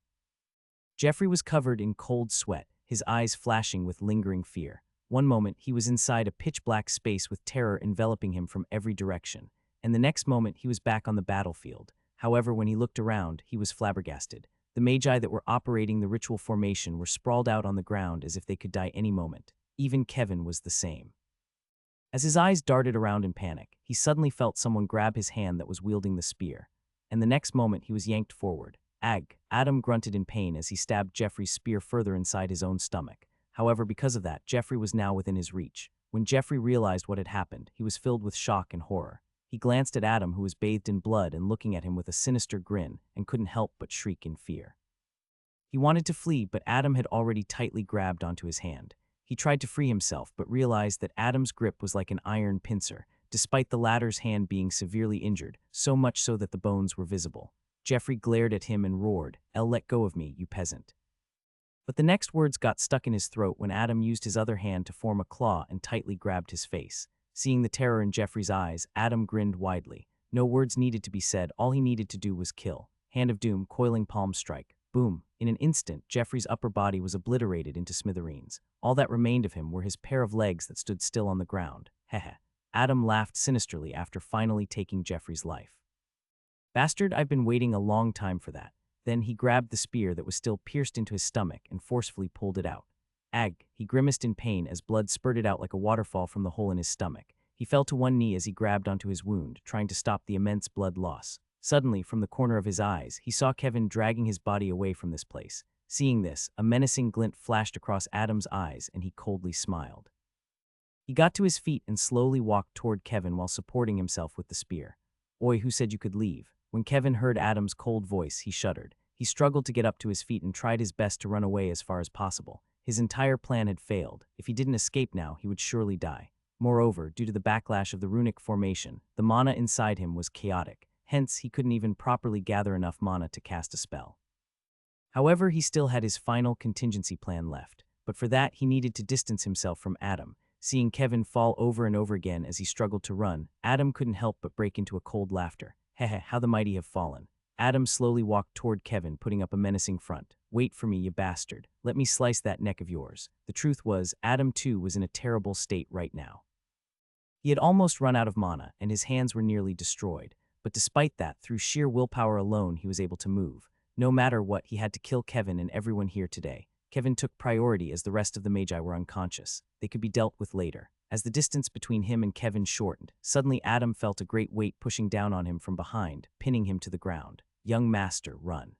Jeffrey was covered in cold sweat, his eyes flashing with lingering fear. One moment, he was inside a pitch-black space with terror enveloping him from every direction, and the next moment, he was back on the battlefield. However, when he looked around, he was flabbergasted. The Magi that were operating the ritual formation were sprawled out on the ground as if they could die any moment. Even Kevin was the same. As his eyes darted around in panic, he suddenly felt someone grab his hand that was wielding the spear, and the next moment he was yanked forward. Ag! Adam grunted in pain as he stabbed Jeffrey's spear further inside his own stomach. However, because of that, Jeffrey was now within his reach. When Jeffrey realized what had happened, he was filled with shock and horror. He glanced at Adam, who was bathed in blood and looking at him with a sinister grin, and couldn't help but shriek in fear. He wanted to flee, but Adam had already tightly grabbed onto his hand. He tried to free himself, but realized that Adam's grip was like an iron pincer, despite the latter's hand being severely injured, so much so that the bones were visible. Jeffrey glared at him and roared, "Let go of me, you peasant." But the next words got stuck in his throat when Adam used his other hand to form a claw and tightly grabbed his face. Seeing the terror in Jeffrey's eyes, Adam grinned widely. No words needed to be said, all he needed to do was kill. Hand of Doom, coiling palm strike. Boom! In an instant, Jeffrey's upper body was obliterated into smithereens. All that remained of him were his pair of legs that stood still on the ground. Heh. Adam laughed sinisterly after finally taking Jeffrey's life. "Bastard, I've been waiting a long time for that." Then he grabbed the spear that was still pierced into his stomach and forcefully pulled it out. Ag! He grimaced in pain as blood spurted out like a waterfall from the hole in his stomach. He fell to one knee as he grabbed onto his wound, trying to stop the immense blood loss. Suddenly, from the corner of his eyes, he saw Kevin dragging his body away from this place. Seeing this, a menacing glint flashed across Adam's eyes and he coldly smiled. He got to his feet and slowly walked toward Kevin while supporting himself with the spear. "Oi, who said you could leave?" When Kevin heard Adam's cold voice, he shuddered. He struggled to get up to his feet and tried his best to run away as far as possible. His entire plan had failed. If he didn't escape now, he would surely die. Moreover, due to the backlash of the runic formation, the mana inside him was chaotic. Hence, he couldn't even properly gather enough mana to cast a spell. However, he still had his final contingency plan left, but for that he needed to distance himself from Adam. Seeing Kevin fall over and over again as he struggled to run, Adam couldn't help but break into a cold laughter. Heh, how the mighty have fallen. Adam slowly walked toward Kevin, putting up a menacing front. "Wait for me, you bastard. Let me slice that neck of yours." The truth was, Adam too was in a terrible state right now. He had almost run out of mana, and his hands were nearly destroyed. But despite that, through sheer willpower alone, he was able to move. No matter what, he had to kill Kevin and everyone here today. Kevin took priority as the rest of the magi were unconscious. They could be dealt with later. As the distance between him and Kevin shortened, suddenly Adam felt a great weight pushing down on him from behind, pinning him to the ground. "Young master, run."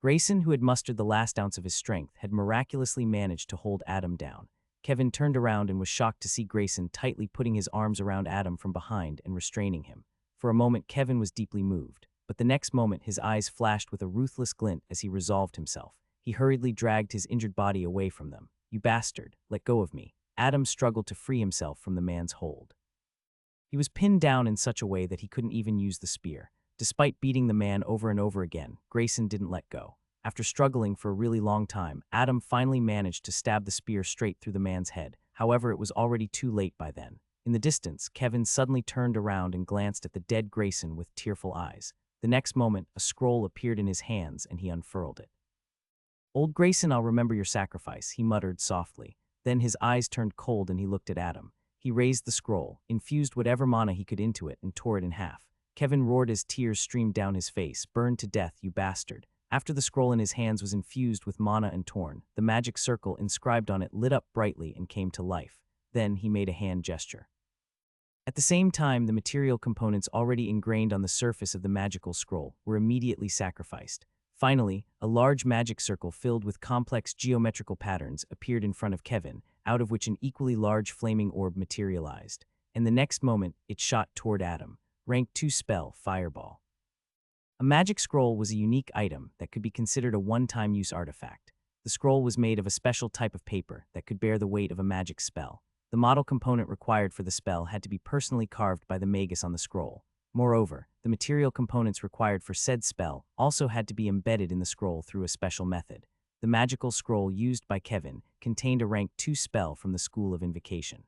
Grayson, who had mustered the last ounce of his strength, had miraculously managed to hold Adam down. Kevin turned around and was shocked to see Grayson tightly putting his arms around Adam from behind and restraining him. For a moment, Kevin was deeply moved, but the next moment his eyes flashed with a ruthless glint as he resolved himself. He hurriedly dragged his injured body away from them. "You bastard, let go of me." Adam struggled to free himself from the man's hold. He was pinned down in such a way that he couldn't even use the spear. Despite beating the man over and over again, Grayson didn't let go. After struggling for a really long time, Adam finally managed to stab the spear straight through the man's head. However, it was already too late by then. In the distance, Kevin suddenly turned around and glanced at the dead Grayson with tearful eyes. The next moment, a scroll appeared in his hands and he unfurled it. "Old Grayson, I'll remember your sacrifice," he muttered softly. Then his eyes turned cold and he looked at Adam. He raised the scroll, infused whatever mana he could into it, and tore it in half. Kevin roared as tears streamed down his face. "Burned to death, you bastard." After the scroll in his hands was infused with mana and torn, the magic circle inscribed on it lit up brightly and came to life. Then he made a hand gesture. At the same time, the material components already ingrained on the surface of the magical scroll were immediately sacrificed. Finally, a large magic circle filled with complex geometrical patterns appeared in front of Kevin, out of which an equally large flaming orb materialized. And the next moment, it shot toward Adam. Rank 2 spell, Fireball. A magic scroll was a unique item that could be considered a one-time use artifact. The scroll was made of a special type of paper that could bear the weight of a magic spell. The model component required for the spell had to be personally carved by the magus on the scroll. Moreover, the material components required for said spell also had to be embedded in the scroll through a special method. The magical scroll used by Kevin contained a rank 2 spell from the School of Invocation.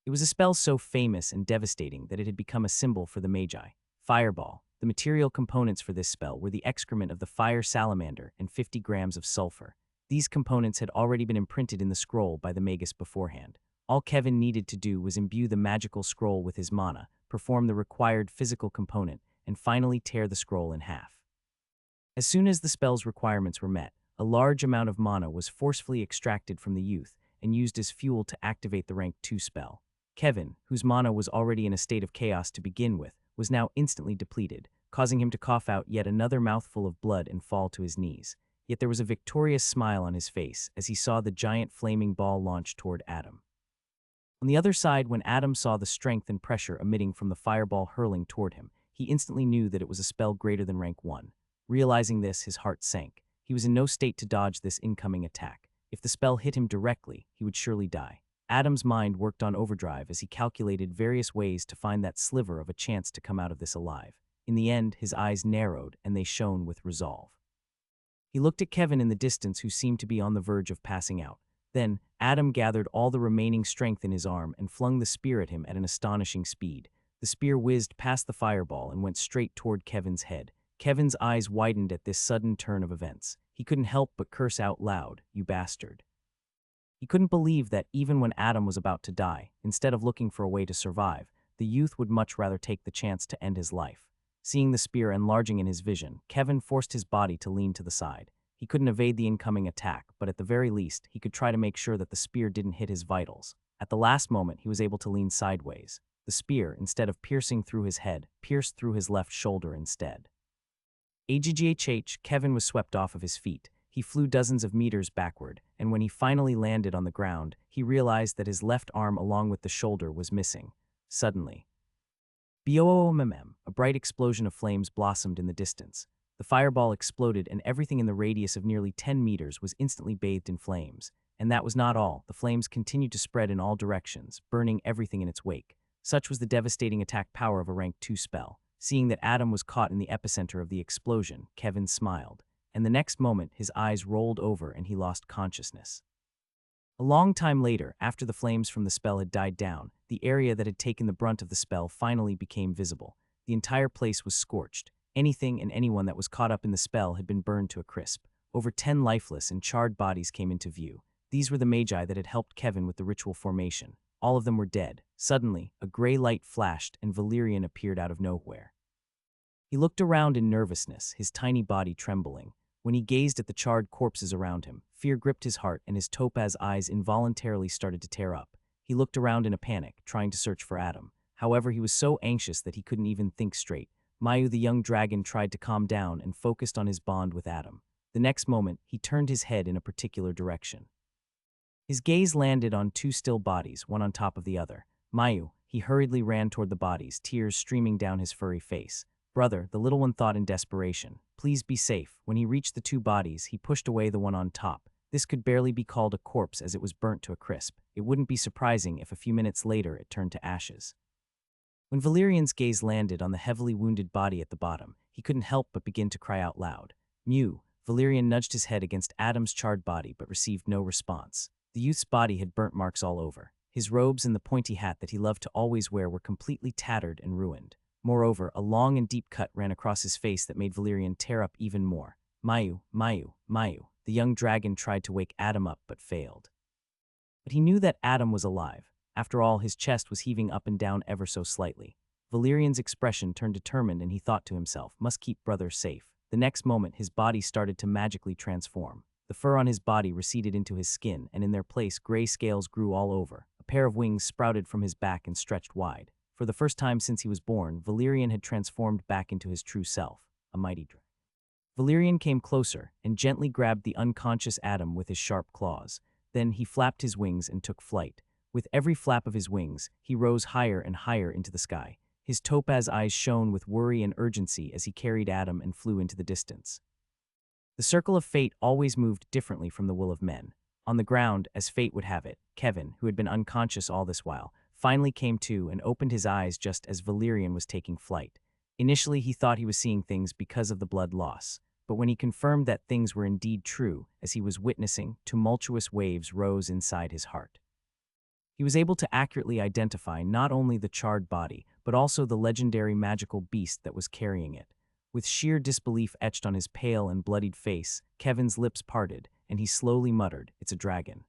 It was a spell so famous and devastating that it had become a symbol for the Magi. Fireball. The material components for this spell were the excrement of the fire salamander and 50 grams of sulfur. These components had already been imprinted in the scroll by the magus beforehand. All Kevin needed to do was imbue the magical scroll with his mana, perform the required physical component, and finally tear the scroll in half. As soon as the spell's requirements were met, a large amount of mana was forcefully extracted from the youth and used as fuel to activate the rank 2 spell. Kevin, whose mana was already in a state of chaos to begin with, was now instantly depleted, causing him to cough out yet another mouthful of blood and fall to his knees. Yet there was a victorious smile on his face as he saw the giant flaming ball launch toward Adam. On the other side, when Adam saw the strength and pressure emitting from the fireball hurling toward him, he instantly knew that it was a spell greater than rank 1. Realizing this, his heart sank. He was in no state to dodge this incoming attack. If the spell hit him directly, he would surely die. Adam's mind worked on overdrive as he calculated various ways to find that sliver of a chance to come out of this alive. In the end, his eyes narrowed and they shone with resolve. He looked at Kevin in the distance, who seemed to be on the verge of passing out. Then, Adam gathered all the remaining strength in his arm and flung the spear at him at an astonishing speed. The spear whizzed past the fireball and went straight toward Kevin's head. Kevin's eyes widened at this sudden turn of events. He couldn't help but curse out loud, "You bastard." He couldn't believe that even when Adam was about to die, instead of looking for a way to survive, the youth would much rather take the chance to end his life. Seeing the spear enlarging in his vision, Kevin forced his body to lean to the side. He couldn't evade the incoming attack, but at the very least, he could try to make sure that the spear didn't hit his vitals. At the last moment, he was able to lean sideways. The spear, instead of piercing through his head, pierced through his left shoulder instead. Aghh, Kevin was swept off of his feet. He flew dozens of meters backward, and when he finally landed on the ground, he realized that his left arm along with the shoulder was missing. Suddenly, BOOMM, a bright explosion of flames blossomed in the distance. The fireball exploded and everything in the radius of nearly 10 meters was instantly bathed in flames. And that was not all. The flames continued to spread in all directions, burning everything in its wake. Such was the devastating attack power of a rank 2 spell. Seeing that Adam was caught in the epicenter of the explosion, Kevin smiled. And the next moment, his eyes rolled over and he lost consciousness. A long time later, after the flames from the spell had died down, the area that had taken the brunt of the spell finally became visible. The entire place was scorched. Anything and anyone that was caught up in the spell had been burned to a crisp. Over 10 lifeless and charred bodies came into view. These were the magi that had helped Kevin with the ritual formation. All of them were dead. Suddenly, a gray light flashed and Valerian appeared out of nowhere. He looked around in nervousness, his tiny body trembling. When he gazed at the charred corpses around him, fear gripped his heart and his topaz eyes involuntarily started to tear up. He looked around in a panic, trying to search for Adam. However, he was so anxious that he couldn't even think straight. Mayu the young dragon tried to calm down and focused on his bond with Adam. The next moment, he turned his head in a particular direction. His gaze landed on 2 still bodies, one on top of the other. Mayu, he hurriedly ran toward the bodies, tears streaming down his furry face. Brother, the little one thought in desperation. Please be safe. When he reached the 2 bodies, he pushed away the one on top. This could barely be called a corpse as it was burnt to a crisp. It wouldn't be surprising if a few minutes later it turned to ashes. When Valerian's gaze landed on the heavily wounded body at the bottom, he couldn't help but begin to cry out loud. Mew. Valerian nudged his head against Adam's charred body but received no response. The youth's body had burnt marks all over. His robes and the pointy hat that he loved to always wear were completely tattered and ruined. Moreover, a long and deep cut ran across his face that made Valerian tear up even more. Mayu, Mayu, Mayu. The young dragon tried to wake Adam up but failed. But he knew that Adam was alive. After all, his chest was heaving up and down ever so slightly. Valerian's expression turned determined and he thought to himself, must keep brother safe. The next moment, his body started to magically transform. The fur on his body receded into his skin, and in their place, gray scales grew all over. A pair of wings sprouted from his back and stretched wide. For the first time since he was born, Valerian had transformed back into his true self, a mighty dragon. Valerian came closer and gently grabbed the unconscious Adam with his sharp claws. Then he flapped his wings and took flight. With every flap of his wings, he rose higher and higher into the sky. His topaz eyes shone with worry and urgency as he carried Adam and flew into the distance. The circle of fate always moved differently from the will of men. On the ground, as fate would have it, Kevin, who had been unconscious all this while, finally came to and opened his eyes just as Valerian was taking flight. Initially, he thought he was seeing things because of the blood loss, but when he confirmed that things were indeed true, as he was witnessing, tumultuous waves rose inside his heart. He was able to accurately identify not only the charred body, but also the legendary magical beast that was carrying it. With sheer disbelief etched on his pale and bloodied face, Kevin's lips parted, and he slowly muttered, "It's a dragon."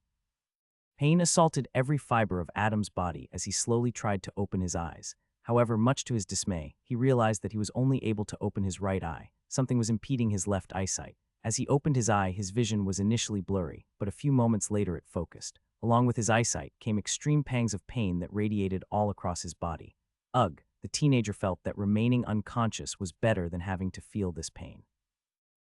Pain assaulted every fiber of Adam's body as he slowly tried to open his eyes. However, much to his dismay, he realized that he was only able to open his right eye. Something was impeding his left eyesight. As he opened his eye, his vision was initially blurry, but a few moments later it focused. Along with his eyesight came extreme pangs of pain that radiated all across his body. Ugh, the teenager felt that remaining unconscious was better than having to feel this pain.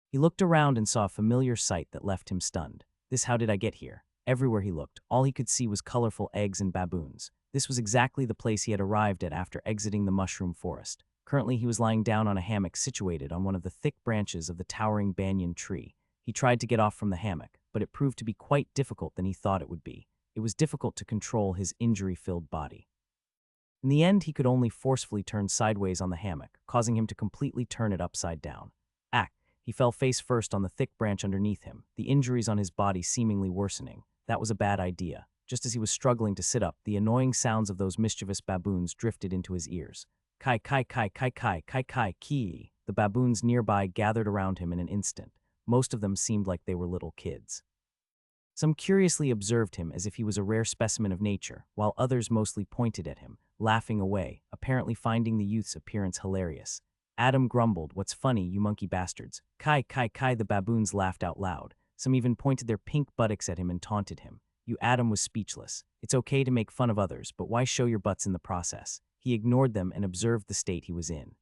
He looked around and saw a familiar sight that left him stunned. This how did I get here? Everywhere he looked, all he could see was colorful eggs and baboons. This was exactly the place he had arrived at after exiting the mushroom forest. Currently, he was lying down on a hammock situated on one of the thick branches of the towering banyan tree. He tried to get off from the hammock, but it proved to be quite difficult than he thought it would be. It was difficult to control his injury-filled body. In the end, he could only forcefully turn sideways on the hammock, causing him to completely turn it upside down. He fell face first on the thick branch underneath him, the injuries on his body seemingly worsening. That was a bad idea. Just as he was struggling to sit up, the annoying sounds of those mischievous baboons drifted into his ears. Kai kai kai kai kai kai kai ki. The baboons nearby gathered around him in an instant. Most of them seemed like they were little kids. Some curiously observed him as if he was a rare specimen of nature, while others mostly pointed at him, laughing away, apparently finding the youth's appearance hilarious. Adam grumbled, "What's funny, you monkey bastards?" Kai kai kai. The baboons laughed out loud. Some even pointed their pink buttocks at him and taunted him. Adam was speechless. It's okay to make fun of others, but why show your butts in the process? he ignored them and observed the state he was in.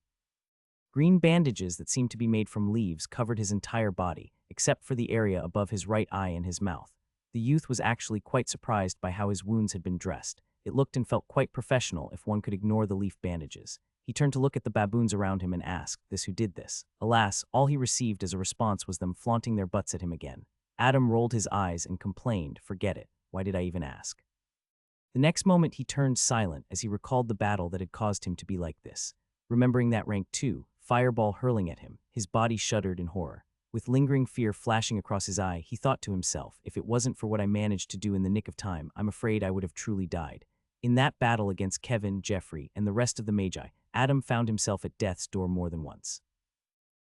Green bandages that seemed to be made from leaves covered his entire body, except for the area above his right eye and his mouth. The youth was actually quite surprised by how his wounds had been dressed. It looked and felt quite professional if one could ignore the leaf bandages. He turned to look at the baboons around him and asked this who did this. Alas, all he received as a response was them flaunting their butts at him again. Adam rolled his eyes and complained, "Forget it. Why did I even ask?" The next moment he turned silent as he recalled the battle that had caused him to be like this. Remembering that rank 2, fireball hurling at him, his body shuddered in horror. With lingering fear flashing across his eye, he thought to himself, if it wasn't for what I managed to do in the nick of time, I'm afraid I would have truly died. In that battle against Kevin, Jeffrey, and the rest of the Magi, Adam found himself at death's door more than once.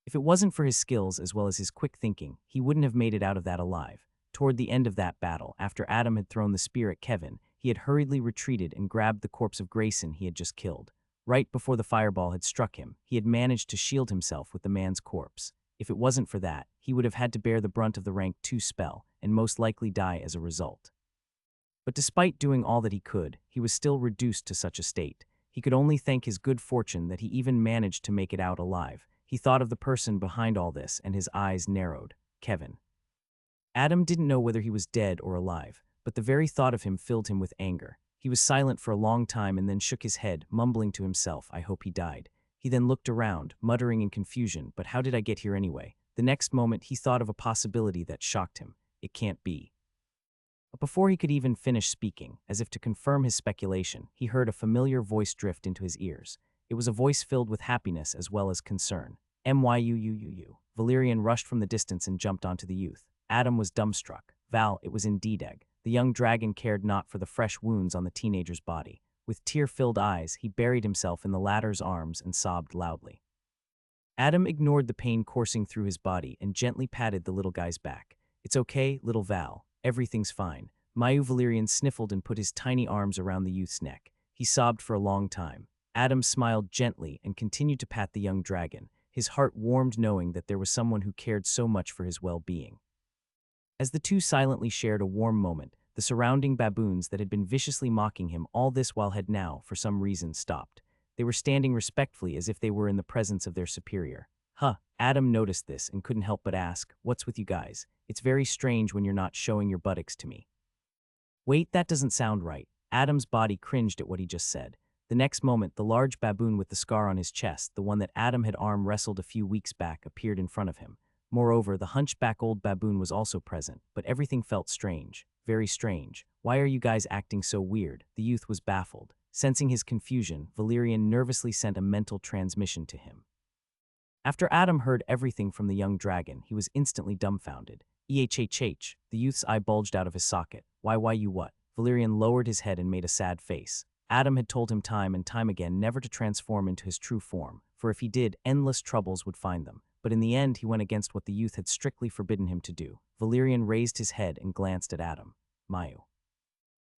If it wasn't for his skills as well as his quick thinking, he wouldn't have made it out of that alive. Toward the end of that battle, after Adam had thrown the spear at Kevin, he had hurriedly retreated and grabbed the corpse of Grayson he had just killed. Right before the fireball had struck him, he had managed to shield himself with the man's corpse. If it wasn't for that, he would have had to bear the brunt of the rank 2 spell, and most likely die as a result. But despite doing all that he could, he was still reduced to such a state. He could only thank his good fortune that he even managed to make it out alive. He thought of the person behind all this, and his eyes narrowed. Kevin. Adam didn't know whether he was dead or alive, but the very thought of him filled him with anger. He was silent for a long time and then shook his head, mumbling to himself, "I hope he died." He then looked around, muttering in confusion, "But how did I get here anyway?" The next moment he thought of a possibility that shocked him. It can't be. But before he could even finish speaking, as if to confirm his speculation, he heard a familiar voice drift into his ears. It was a voice filled with happiness as well as concern. "Myuuuuu." Valerian rushed from the distance and jumped onto the youth. Adam was dumbstruck. Val, it was indeed Egg. The young dragon cared not for the fresh wounds on the teenager's body. With tear-filled eyes, he buried himself in the latter's arms and sobbed loudly. Adam ignored the pain coursing through his body and gently patted the little guy's back. "It's okay, little Val. Everything's fine." Valerian sniffled and put his tiny arms around the youth's neck. He sobbed for a long time. Adam smiled gently and continued to pat the young dragon. His heart warmed knowing that there was someone who cared so much for his well-being. As the two silently shared a warm moment, the surrounding baboons that had been viciously mocking him all this while had now, for some reason, stopped. They were standing respectfully as if they were in the presence of their superior. Adam noticed this and couldn't help but ask, "What's with you guys? It's very strange when you're not showing your buttocks to me." Wait, that doesn't sound right. Adam's body cringed at what he just said. The next moment, the large baboon with the scar on his chest, the one that Adam had arm wrestled a few weeks back, appeared in front of him. Moreover, the hunchback old baboon was also present, but everything felt strange. Very strange. "Why are you guys acting so weird?" The youth was baffled. Sensing his confusion, Valerian nervously sent a mental transmission to him. After Adam heard everything from the young dragon, he was instantly dumbfounded. "EHHH." The youth's eye bulged out of his socket. Why you what?" Valerian lowered his head and made a sad face. Adam had told him time and time again never to transform into his true form, for if he did, endless troubles would find them. But in the end, he went against what the youth had strictly forbidden him to do. Valerian raised his head and glanced at Adam. Mayu.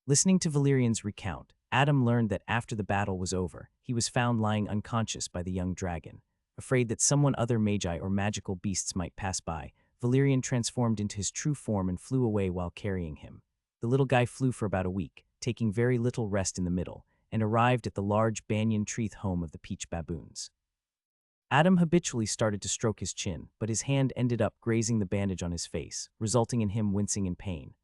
Listening to Valerian's recount, Adam learned that after the battle was over, he was found lying unconscious by the young dragon. Afraid that someone other magi or magical beasts might pass by, Valerian transformed into his true form and flew away while carrying him. The little guy flew for about a week, taking very little rest in the middle, and arrived at the large banyan tree home of the peach baboons. Adam habitually started to stroke his chin, but his hand ended up grazing the bandage on his face, resulting in him wincing in pain.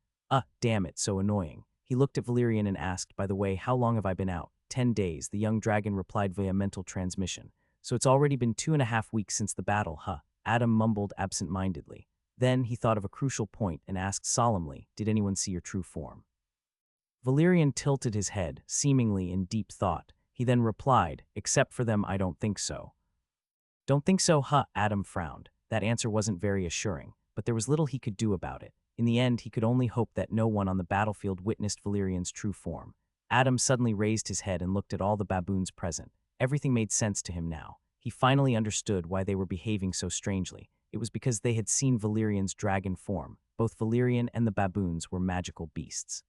Damn it, so annoying." He looked at Valerian and asked, "By the way, how long have I been out?" 10 days, the young dragon replied via mental transmission. "So it's already been 2.5 weeks since the battle, huh?" Adam mumbled absent-mindedly. Then he thought of a crucial point and asked solemnly, "Did anyone see your true form?" Valerian tilted his head, seemingly in deep thought. He then replied, "Except for them, I don't think so." "Don't think so, huh?" Adam frowned. That answer wasn't very assuring, but there was little he could do about it. In the end, he could only hope that no one on the battlefield witnessed Valerian's true form. Adam suddenly raised his head and looked at all the baboons present. Everything made sense to him now. He finally understood why they were behaving so strangely. It was because they had seen Valerian's dragon form. Both Valerian and the baboons were magical beasts.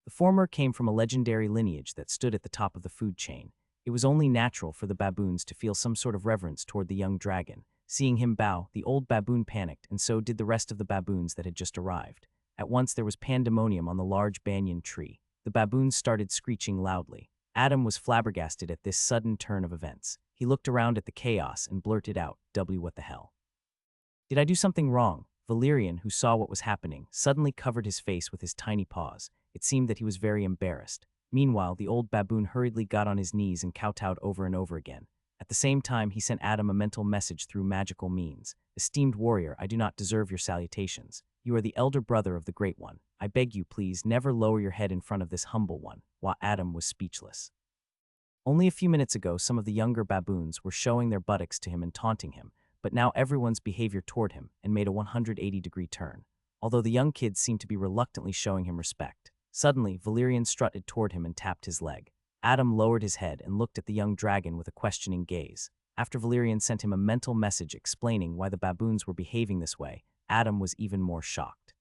The former came from a legendary lineage that stood at the top of the food chain. It was only natural for the baboons to feel some sort of reverence toward the young dragon. Seeing him bow, the old baboon panicked, and so did the rest of the baboons that had just arrived. At once there was pandemonium on the large banyan tree. The baboons started screeching loudly. Adam was flabbergasted at this sudden turn of events. He looked around at the chaos and blurted out, what the hell? Did I do something wrong? Valerian, who saw what was happening, suddenly covered his face with his tiny paws. It seemed that he was very embarrassed. Meanwhile, the old baboon hurriedly got on his knees and kowtowed over and over again. At the same time, he sent Adam a mental message through magical means. Esteemed warrior, I do not deserve your salutations. You are the elder brother of the Great One. I beg you, please, never lower your head in front of this humble one. While Adam was speechless. Only a few minutes ago, some of the younger baboons were showing their buttocks to him and taunting him, but now everyone's behavior toward him and made a 180-degree turn. Although the young kids seemed to be reluctantly showing him respect. Suddenly, Valerian strutted toward him and tapped his leg. Adam lowered his head and looked at the young dragon with a questioning gaze. After Valerian sent him a mental message explaining why the baboons were behaving this way, Adam was even more shocked.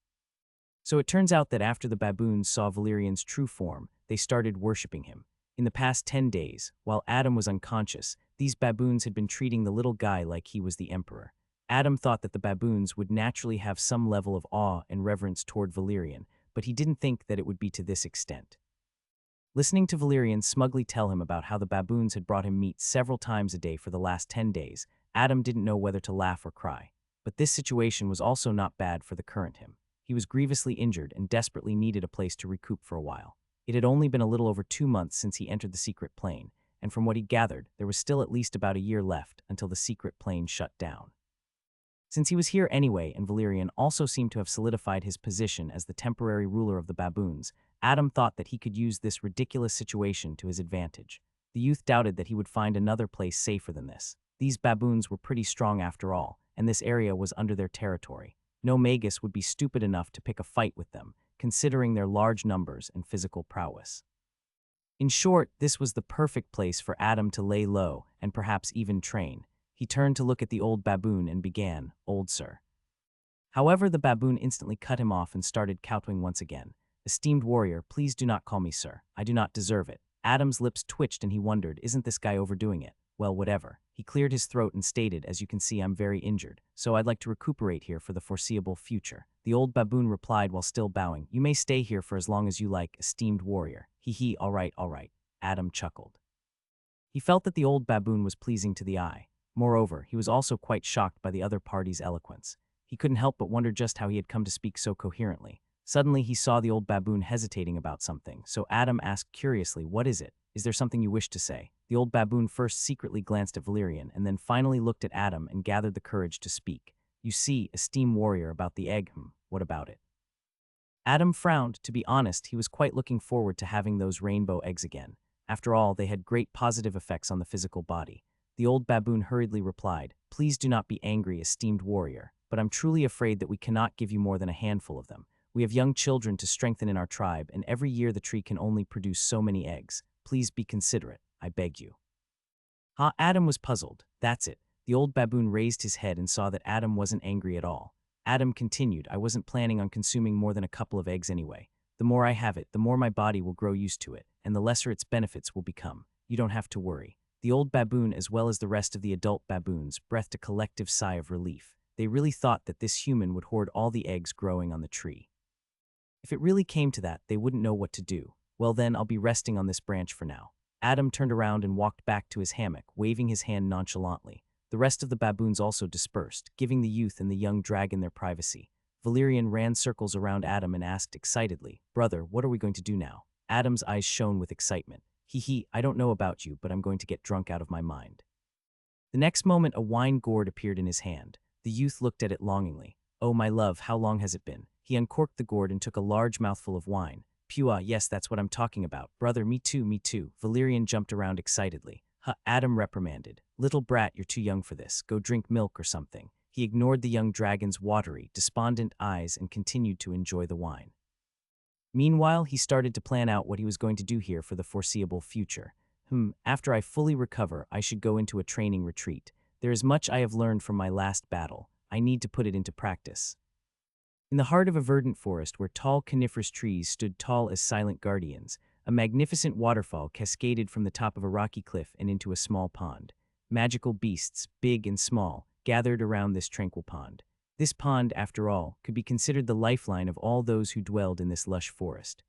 So it turns out that after the baboons saw Valerian's true form, they started worshipping him. In the past 10 days, while Adam was unconscious, these baboons had been treating the little guy like he was the emperor. Adam thought that the baboons would naturally have some level of awe and reverence toward Valerian, but he didn't think that it would be to this extent. Listening to Valerian smugly tell him about how the baboons had brought him meat several times a day for the last 10 days, Adam didn't know whether to laugh or cry. But this situation was also not bad for the current him. He was grievously injured and desperately needed a place to recoup for a while. It had only been a little over 2 months since he entered the secret plane, and from what he gathered, there was still at least about a year left until the secret plane shut down. Since he was here anyway and Valerian also seemed to have solidified his position as the temporary ruler of the baboons, Adam thought that he could use this ridiculous situation to his advantage. The youth doubted that he would find another place safer than this. These baboons were pretty strong after all, and this area was under their territory. No magus would be stupid enough to pick a fight with them, considering their large numbers and physical prowess. In short, this was the perfect place for Adam to lay low and perhaps even train. He turned to look at the old baboon and began, "Old sir." However, the baboon instantly cut him off and started kowtowing once again. "Esteemed warrior, please do not call me sir. I do not deserve it." Adam's lips twitched and he wondered, isn't this guy overdoing it? Well, whatever. He cleared his throat and stated, "As you can see, I'm very injured, so I'd like to recuperate here for the foreseeable future." The old baboon replied while still bowing, "You may stay here for as long as you like, esteemed warrior." Hee, all right. Adam chuckled. He felt that the old baboon was pleasing to the eye. Moreover, he was also quite shocked by the other party's eloquence. He couldn't help but wonder just how he had come to speak so coherently. Suddenly, he saw the old baboon hesitating about something, so Adam asked curiously, "What is it? Is there something you wish to say?" The old baboon first secretly glanced at Valerian and then finally looked at Adam and gathered the courage to speak. "You see, esteemed warrior, about the egg, what about it?" Adam frowned. To be honest, he was quite looking forward to having those rainbow eggs again. After all, they had great positive effects on the physical body. The old baboon hurriedly replied, "Please do not be angry, esteemed warrior, but I'm truly afraid that we cannot give you more than a handful of them. We have young children to strengthen in our tribe, and every year the tree can only produce so many eggs. Please be considerate, I beg you." Adam was puzzled. That's it. The old baboon raised his head and saw that Adam wasn't angry at all. Adam continued, "I wasn't planning on consuming more than a couple of eggs anyway. The more I have it, the more my body will grow used to it, and the lesser its benefits will become. You don't have to worry." The old baboon, as well as the rest of the adult baboons, breathed a collective sigh of relief. They really thought that this human would hoard all the eggs growing on the tree. If it really came to that, they wouldn't know what to do. "Well then, I'll be resting on this branch for now." Adam turned around and walked back to his hammock, waving his hand nonchalantly. The rest of the baboons also dispersed, giving the youth and the young dragon their privacy. Valerian ran circles around Adam and asked excitedly, "Brother, what are we going to do now?" Adam's eyes shone with excitement. I don't know about you, but I'm going to get drunk out of my mind." The next moment, a wine gourd appeared in his hand. The youth looked at it longingly. "Oh, my love, how long has it been?" He uncorked the gourd and took a large mouthful of wine. "Pua, yes, that's what I'm talking about. Brother, me too. Valerian jumped around excitedly. Adam reprimanded. "Little brat, you're too young for this. Go drink milk or something." He ignored the young dragon's watery, despondent eyes and continued to enjoy the wine. Meanwhile, he started to plan out what he was going to do here for the foreseeable future. After I fully recover, I should go into a training retreat. There is much I have learned from my last battle. I need to put it into practice. In the heart of a verdant forest where tall coniferous trees stood tall as silent guardians, a magnificent waterfall cascaded from the top of a rocky cliff and into a small pond. Magical beasts, big and small, gathered around this tranquil pond. This pond, after all, could be considered the lifeline of all those who dwelled in this lush forest.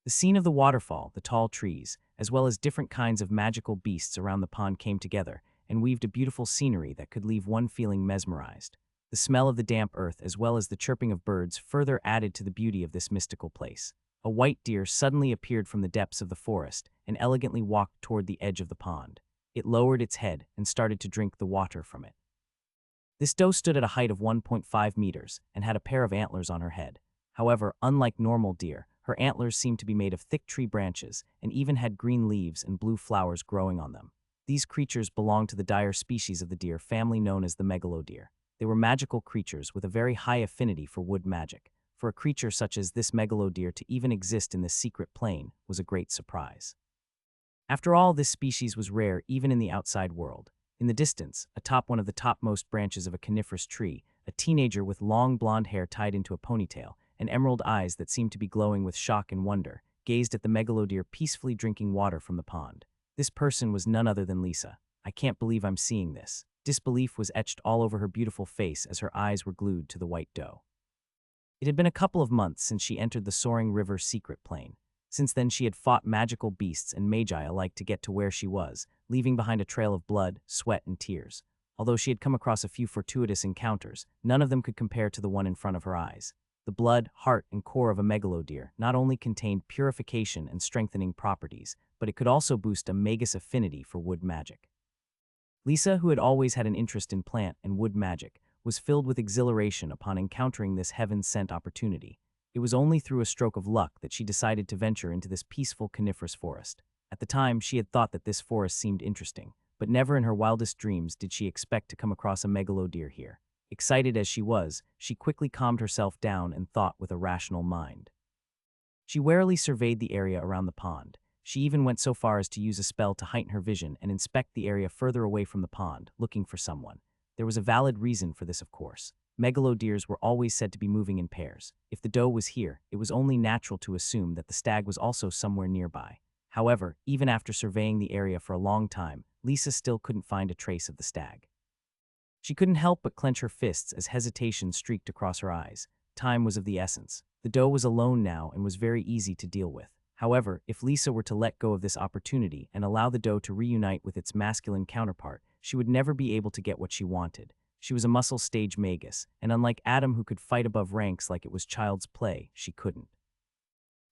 The scene of the waterfall, the tall trees, as well as different kinds of magical beasts around the pond came together and weaved a beautiful scenery that could leave one feeling mesmerized. The smell of the damp earth as well as the chirping of birds further added to the beauty of this mystical place. A white deer suddenly appeared from the depths of the forest and elegantly walked toward the edge of the pond. It lowered its head and started to drink the water from it. This doe stood at a height of 1.5 meters and had a pair of antlers on her head. However, unlike normal deer, her antlers seemed to be made of thick tree branches and even had green leaves and blue flowers growing on them. These creatures belonged to the dire species of the deer family known as the megalodeer. They were magical creatures with a very high affinity for wood magic. For a creature such as this megalodeer to even exist in this secret plane was a great surprise. After all, this species was rare even in the outside world. In the distance, atop one of the topmost branches of a coniferous tree, a teenager with long blonde hair tied into a ponytail and emerald eyes that seemed to be glowing with shock and wonder, gazed at the megalodeer peacefully drinking water from the pond. This person was none other than Lisa. "I can't believe I'm seeing this." Disbelief was etched all over her beautiful face as her eyes were glued to the white doe. It had been a couple of months since she entered the soaring river secret plane. Since then she had fought magical beasts and magi alike to get to where she was, leaving behind a trail of blood, sweat, and tears. Although she had come across a few fortuitous encounters, none of them could compare to the one in front of her eyes. The blood, heart, and core of a megalodeer not only contained purification and strengthening properties, but it could also boost a magus affinity for wood magic. Lisa, who had always had an interest in plant and wood magic, was filled with exhilaration upon encountering this heaven-sent opportunity. It was only through a stroke of luck that she decided to venture into this peaceful coniferous forest. At the time, she had thought that this forest seemed interesting, but never in her wildest dreams did she expect to come across a megalodeer here. Excited as she was, she quickly calmed herself down and thought with a rational mind. She warily surveyed the area around the pond. She even went so far as to use a spell to heighten her vision and inspect the area further away from the pond, looking for someone. There was a valid reason for this, of course. Megalodeers were always said to be moving in pairs. If the doe was here, it was only natural to assume that the stag was also somewhere nearby. However, even after surveying the area for a long time, Lisa still couldn't find a trace of the stag. She couldn't help but clench her fists as hesitation streaked across her eyes. Time was of the essence. The doe was alone now and was very easy to deal with. However, if Lisa were to let go of this opportunity and allow the doe to reunite with its masculine counterpart, she would never be able to get what she wanted. She was a muscle stage magus, and unlike Adam who could fight above ranks like it was child's play, she couldn't.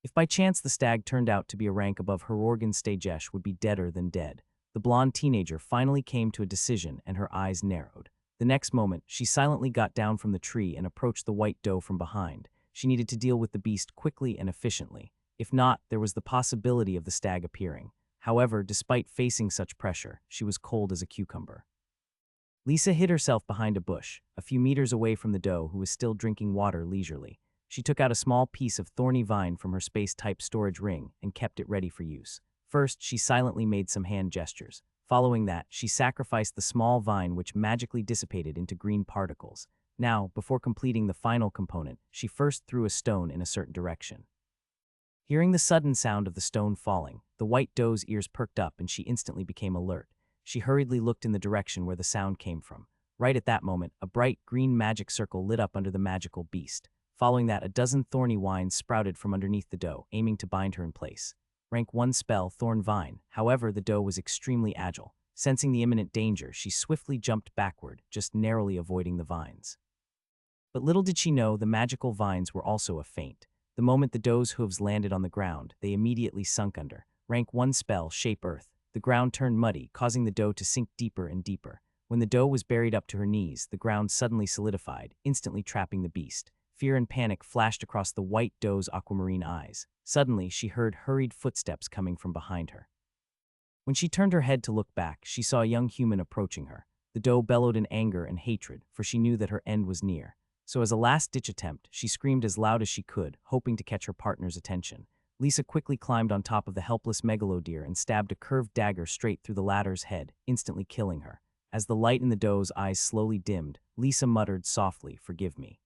If by chance the stag turned out to be a rank above her organ stagesh would be deader than dead. The blonde teenager finally came to a decision and her eyes narrowed. The next moment, she silently got down from the tree and approached the white doe from behind. She needed to deal with the beast quickly and efficiently. If not, there was the possibility of the stag appearing. However, despite facing such pressure, she was cold as a cucumber. Lisa hid herself behind a bush, a few meters away from the doe who was still drinking water leisurely. She took out a small piece of thorny vine from her space-type storage ring and kept it ready for use. First, she silently made some hand gestures. Following that, she sacrificed the small vine which magically dissipated into green particles. Now, before completing the final component, she first threw a stone in a certain direction. Hearing the sudden sound of the stone falling, the white doe's ears perked up and she instantly became alert. She hurriedly looked in the direction where the sound came from. Right at that moment, a bright green magic circle lit up under the magical beast. Following that, a dozen thorny vines sprouted from underneath the doe, aiming to bind her in place. Rank 1 spell, Thorn Vine. However, the doe was extremely agile. Sensing the imminent danger, she swiftly jumped backward, just narrowly avoiding the vines. But little did she know the magical vines were also a feint. The moment the doe's hooves landed on the ground, they immediately sunk under. Rank 1 spell, Shape Earth. The ground turned muddy, causing the doe to sink deeper and deeper. When the doe was buried up to her knees, the ground suddenly solidified, instantly trapping the beast. Fear and panic flashed across the white doe's aquamarine eyes. Suddenly, she heard hurried footsteps coming from behind her. When she turned her head to look back, she saw a young human approaching her. The doe bellowed in anger and hatred, for she knew that her end was near. So as a last-ditch attempt, she screamed as loud as she could, hoping to catch her partner's attention. Lisa quickly climbed on top of the helpless megalodeer and stabbed a curved dagger straight through the latter's head, instantly killing her. As the light in the doe's eyes slowly dimmed, Lisa muttered softly, "Forgive me."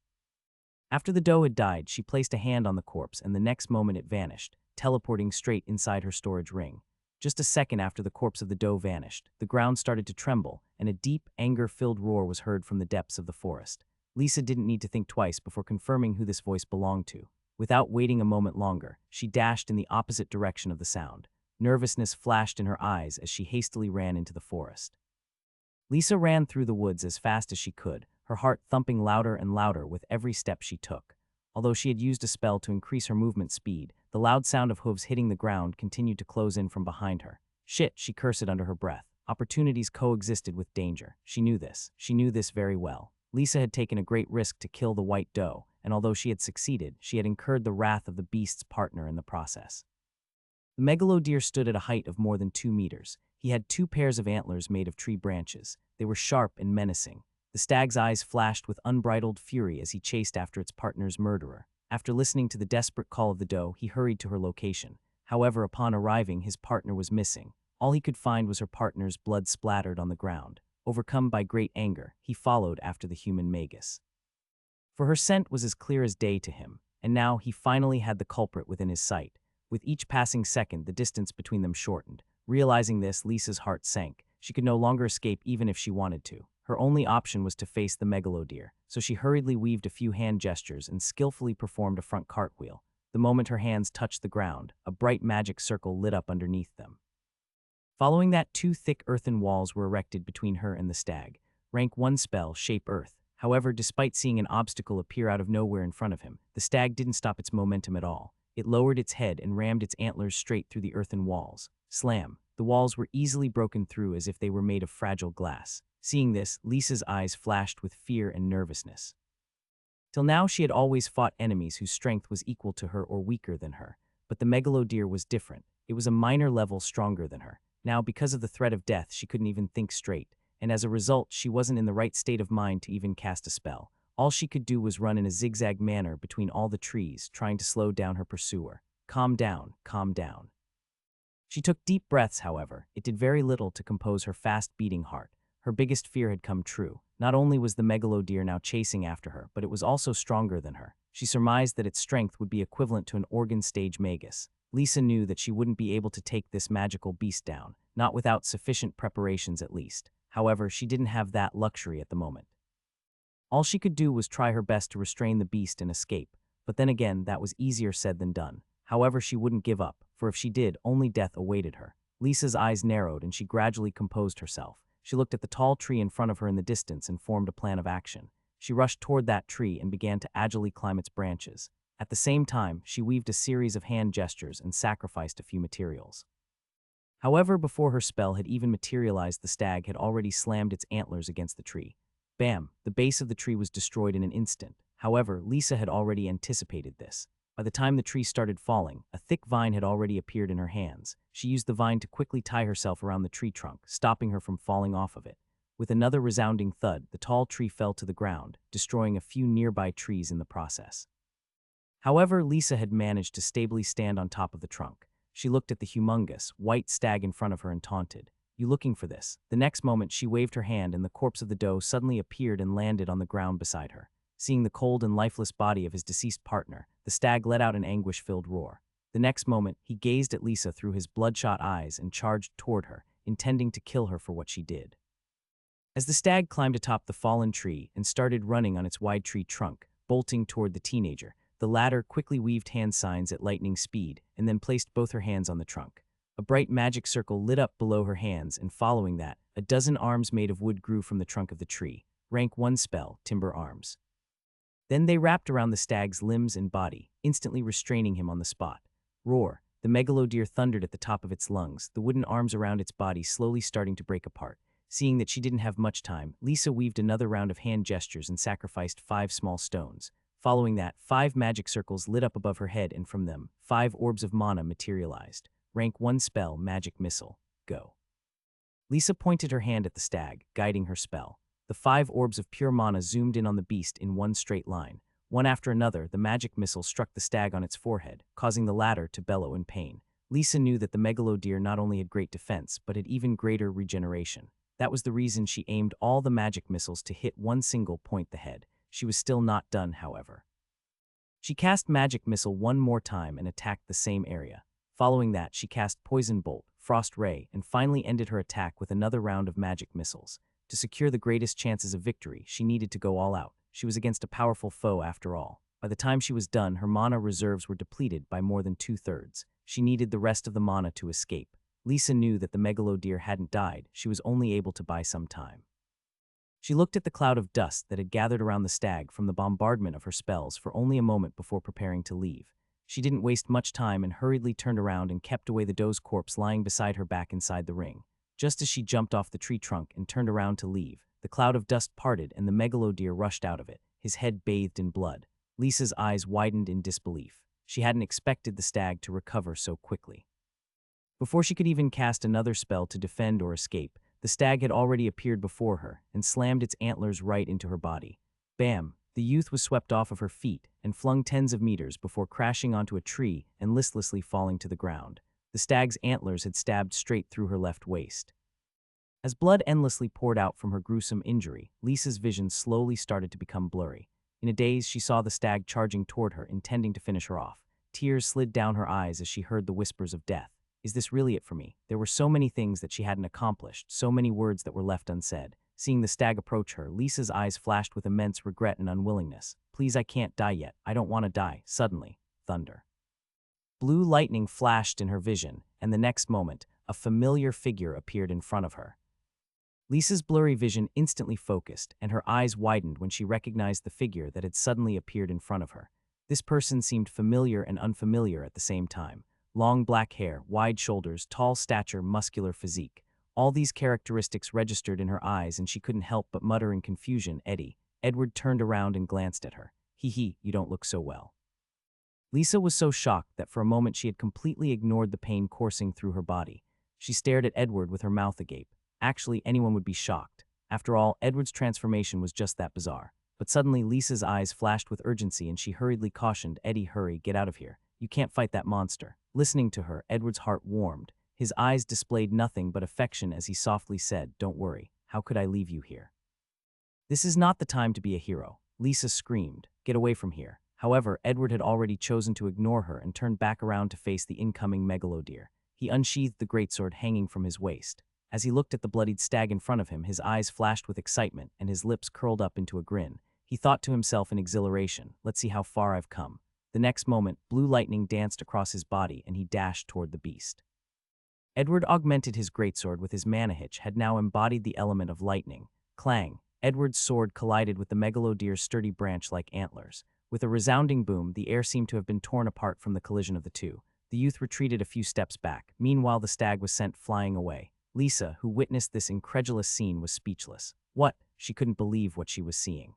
After the doe had died, she placed a hand on the corpse and the next moment it vanished, teleporting straight inside her storage ring. Just a second after the corpse of the doe vanished, the ground started to tremble, and a deep, anger-filled roar was heard from the depths of the forest. Lisa didn't need to think twice before confirming who this voice belonged to. Without waiting a moment longer, she dashed in the opposite direction of the sound. Nervousness flashed in her eyes as she hastily ran into the forest. Lisa ran through the woods as fast as she could, her heart thumping louder and louder with every step she took. Although she had used a spell to increase her movement speed, the loud sound of hooves hitting the ground continued to close in from behind her. Shit, she cursed under her breath. Opportunities coexisted with danger. She knew this. She knew this very well. Lisa had taken a great risk to kill the white doe, and although she had succeeded, she had incurred the wrath of the beast's partner in the process. The megalodeer stood at a height of more than 2 meters. He had 2 pairs of antlers made of tree branches. They were sharp and menacing. The stag's eyes flashed with unbridled fury as he chased after its partner's murderer. After listening to the desperate call of the doe, he hurried to her location. However, upon arriving, his partner was missing. All he could find was her partner's blood splattered on the ground. Overcome by great anger, he followed after the human magus. For her scent was as clear as day to him, and now he finally had the culprit within his sight. With each passing second, the distance between them shortened. Realizing this, Lisa's heart sank. She could no longer escape even if she wanted to. Her only option was to face the megalodeer, so she hurriedly weaved a few hand gestures and skillfully performed a front cartwheel. The moment her hands touched the ground, a bright magic circle lit up underneath them. Following that, 2 thick earthen walls were erected between her and the stag. Rank 1 spell, Shape Earth. However, despite seeing an obstacle appear out of nowhere in front of him, the stag didn't stop its momentum at all. It lowered its head and rammed its antlers straight through the earthen walls. Slam! The walls were easily broken through as if they were made of fragile glass. Seeing this, Lisa's eyes flashed with fear and nervousness. Till now, she had always fought enemies whose strength was equal to her or weaker than her. But the megalodeer was different. It was a minor level stronger than her. Now, because of the threat of death, she couldn't even think straight, and as a result, she wasn't in the right state of mind to even cast a spell. All she could do was run in a zigzag manner between all the trees, trying to slow down her pursuer. Calm down, calm down. She took deep breaths, however. It did very little to compose her fast-beating heart. Her biggest fear had come true. Not only was the megalodeer now chasing after her, but it was also stronger than her. She surmised that its strength would be equivalent to an organ stage magus. Lisa knew that she wouldn't be able to take this magical beast down, not without sufficient preparations at least. However, she didn't have that luxury at the moment. All she could do was try her best to restrain the beast and escape, but then again, that was easier said than done. However, she wouldn't give up, for if she did, only death awaited her. Lisa's eyes narrowed and she gradually composed herself. She looked at the tall tree in front of her in the distance and formed a plan of action. She rushed toward that tree and began to agilely climb its branches. At the same time, she weaved a series of hand gestures and sacrificed a few materials. However, before her spell had even materialized, the stag had already slammed its antlers against the tree. Bam! The base of the tree was destroyed in an instant. However, Lisa had already anticipated this. By the time the tree started falling, a thick vine had already appeared in her hands. She used the vine to quickly tie herself around the tree trunk, stopping her from falling off of it. With another resounding thud, the tall tree fell to the ground, destroying a few nearby trees in the process. However, Lisa had managed to stably stand on top of the trunk. She looked at the humongous, white stag in front of her and taunted, "You looking for this?" The next moment, she waved her hand and the corpse of the doe suddenly appeared and landed on the ground beside her. Seeing the cold and lifeless body of his deceased partner, the stag let out an anguish-filled roar. The next moment, he gazed at Lisa through his bloodshot eyes and charged toward her, intending to kill her for what she did. As the stag climbed atop the fallen tree and started running on its wide tree trunk, bolting toward the teenager, the latter quickly weaved hand signs at lightning speed and then placed both her hands on the trunk. A bright magic circle lit up below her hands, and following that, a dozen arms made of wood grew from the trunk of the tree. Rank 1 spell, Timber Arms. Then they wrapped around the stag's limbs and body, instantly restraining him on the spot. Roar! The megalodeer thundered at the top of its lungs, the wooden arms around its body slowly starting to break apart. Seeing that she didn't have much time, Lisa weaved another round of hand gestures and sacrificed 5 small stones. Following that, 5 magic circles lit up above her head, and from them, 5 orbs of mana materialized. Rank 1 spell, Magic Missile. Go. Lisa pointed her hand at the stag, guiding her spell. The 5 orbs of pure mana zoomed in on the beast in one straight line. One after another, the magic missile struck the stag on its forehead, causing the latter to bellow in pain. Lisa knew that the megalodeer not only had great defense, but had even greater regeneration. That was the reason she aimed all the magic missiles to hit one single point, the head. She was still not done, however. She cast Magic Missile one more time and attacked the same area. Following that, she cast Poison Bolt, Frost Ray, and finally ended her attack with another round of magic missiles. To secure the greatest chances of victory, she needed to go all out. She was against a powerful foe after all. By the time she was done, her mana reserves were depleted by more than 2/3. She needed the rest of the mana to escape. Lisa knew that the megalodeer hadn't died. She was only able to buy some time. She looked at the cloud of dust that had gathered around the stag from the bombardment of her spells for only a moment before preparing to leave. She didn't waste much time and hurriedly turned around and kept away the doe's corpse lying beside her back inside the ring. Just as she jumped off the tree trunk and turned around to leave, the cloud of dust parted and the megalodeer rushed out of it, his head bathed in blood. Lisa's eyes widened in disbelief. She hadn't expected the stag to recover so quickly. Before she could even cast another spell to defend or escape, the stag had already appeared before her and slammed its antlers right into her body. Bam! The youth was swept off of her feet and flung tens of meters before crashing onto a tree and listlessly falling to the ground. The stag's antlers had stabbed straight through her left waist. As blood endlessly poured out from her gruesome injury, Lisa's vision slowly started to become blurry. In a daze, she saw the stag charging toward her, intending to finish her off. Tears slid down her eyes as she heard the whispers of death. Is this really it for me? There were so many things that she hadn't accomplished, so many words that were left unsaid. Seeing the stag approach her, Lisa's eyes flashed with immense regret and unwillingness. Please, I can't die yet. I don't want to die. Suddenly, thunder. Blue lightning flashed in her vision, and the next moment, a familiar figure appeared in front of her. Lisa's blurry vision instantly focused, and her eyes widened when she recognized the figure that had suddenly appeared in front of her. This person seemed familiar and unfamiliar at the same time. Long black hair, wide shoulders, tall stature, muscular physique. All these characteristics registered in her eyes, and she couldn't help but mutter in confusion, "Eddie." Edward turned around and glanced at her. "Hee, you don't look so well." Lisa was so shocked that for a moment she had completely ignored the pain coursing through her body. She stared at Edward with her mouth agape. Actually, anyone would be shocked. After all, Edward's transformation was just that bizarre. But suddenly, Lisa's eyes flashed with urgency and she hurriedly cautioned, "Eddie, hurry, get out of here. You can't fight that monster." Listening to her, Edward's heart warmed. His eyes displayed nothing but affection as he softly said, "Don't worry. How could I leave you here?" "This is not the time to be a hero." Lisa screamed, "Get away from here." However, Edward had already chosen to ignore her and turned back around to face the incoming megalodeer. He unsheathed the greatsword hanging from his waist. As he looked at the bloodied stag in front of him, his eyes flashed with excitement and his lips curled up into a grin. He thought to himself in exhilaration, "Let's see how far I've come." The next moment, blue lightning danced across his body and he dashed toward the beast. Edward augmented his greatsword with his manhwaedit had now embodied the element of lightning. Clang! Edward's sword collided with the megalodeer's sturdy branch-like antlers. With a resounding boom, the air seemed to have been torn apart from the collision of the two. The youth retreated a few steps back. Meanwhile, the stag was sent flying away. Lisa, who witnessed this incredulous scene, was speechless. What? She couldn't believe what she was seeing.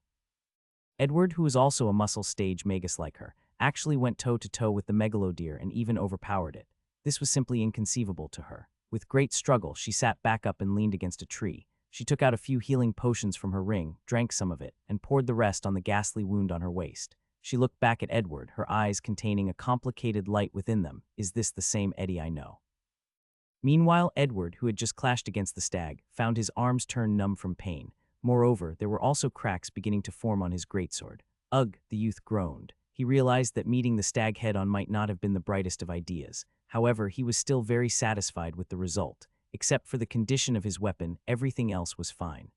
Edward, who was also a muscle stage magus like her, actually went toe-to-toe with the megalodeer and even overpowered it. This was simply inconceivable to her. With great struggle, she sat back up and leaned against a tree. She took out a few healing potions from her ring, drank some of it, and poured the rest on the ghastly wound on her waist. She looked back at Edward, her eyes containing a complicated light within them. Is this the same Eddie I know? Meanwhile, Edward, who had just clashed against the stag, found his arms turn numb from pain. Moreover, there were also cracks beginning to form on his greatsword. Ugh, the youth groaned. He realized that meeting the stag head-on might not have been the brightest of ideas. However, he was still very satisfied with the result. Except for the condition of his weapon, everything else was fine.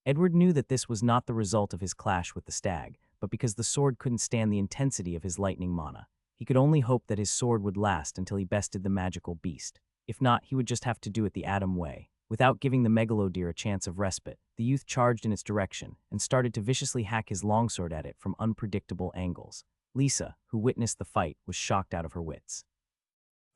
Edward knew that this was not the result of his clash with the stag, but because the sword couldn't stand the intensity of his lightning mana. He could only hope that his sword would last until he bested the magical beast. If not, he would just have to do it the Adam way. Without giving the megalodeer a chance of respite, the youth charged in its direction and started to viciously hack his longsword at it from unpredictable angles. Lisa, who witnessed the fight, was shocked out of her wits.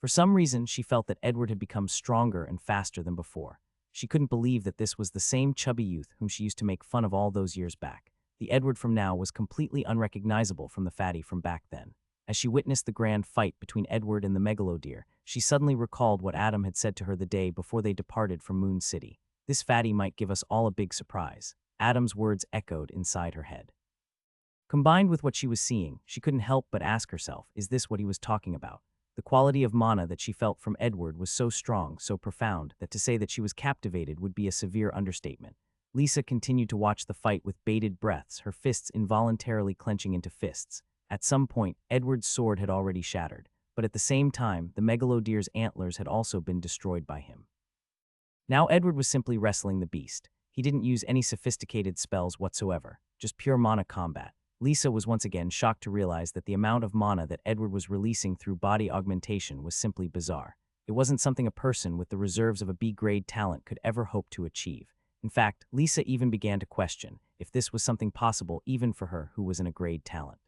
For some reason, she felt that Edward had become stronger and faster than before. She couldn't believe that this was the same chubby youth whom she used to make fun of all those years back. The Edward from now was completely unrecognizable from the fatty from back then. As she witnessed the grand fight between Edward and the megalodeer, she suddenly recalled what Adam had said to her the day before they departed from Moon City. This fatty might give us all a big surprise. Adam's words echoed inside her head. Combined with what she was seeing, she couldn't help but ask herself, is this what he was talking about? The quality of mana that she felt from Edward was so strong, so profound, that to say that she was captivated would be a severe understatement. Lisa continued to watch the fight with bated breaths, her fists involuntarily clenching into fists. At some point, Edward's sword had already shattered, but at the same time, the megalodeer's antlers had also been destroyed by him. Now Edward was simply wrestling the beast. He didn't use any sophisticated spells whatsoever, just pure mana combat. Lisa was once again shocked to realize that the amount of mana that Edward was releasing through body augmentation was simply bizarre. It wasn't something a person with the reserves of a B-grade talent could ever hope to achieve. In fact, Lisa even began to question if this was something possible even for her who was in a grade talent.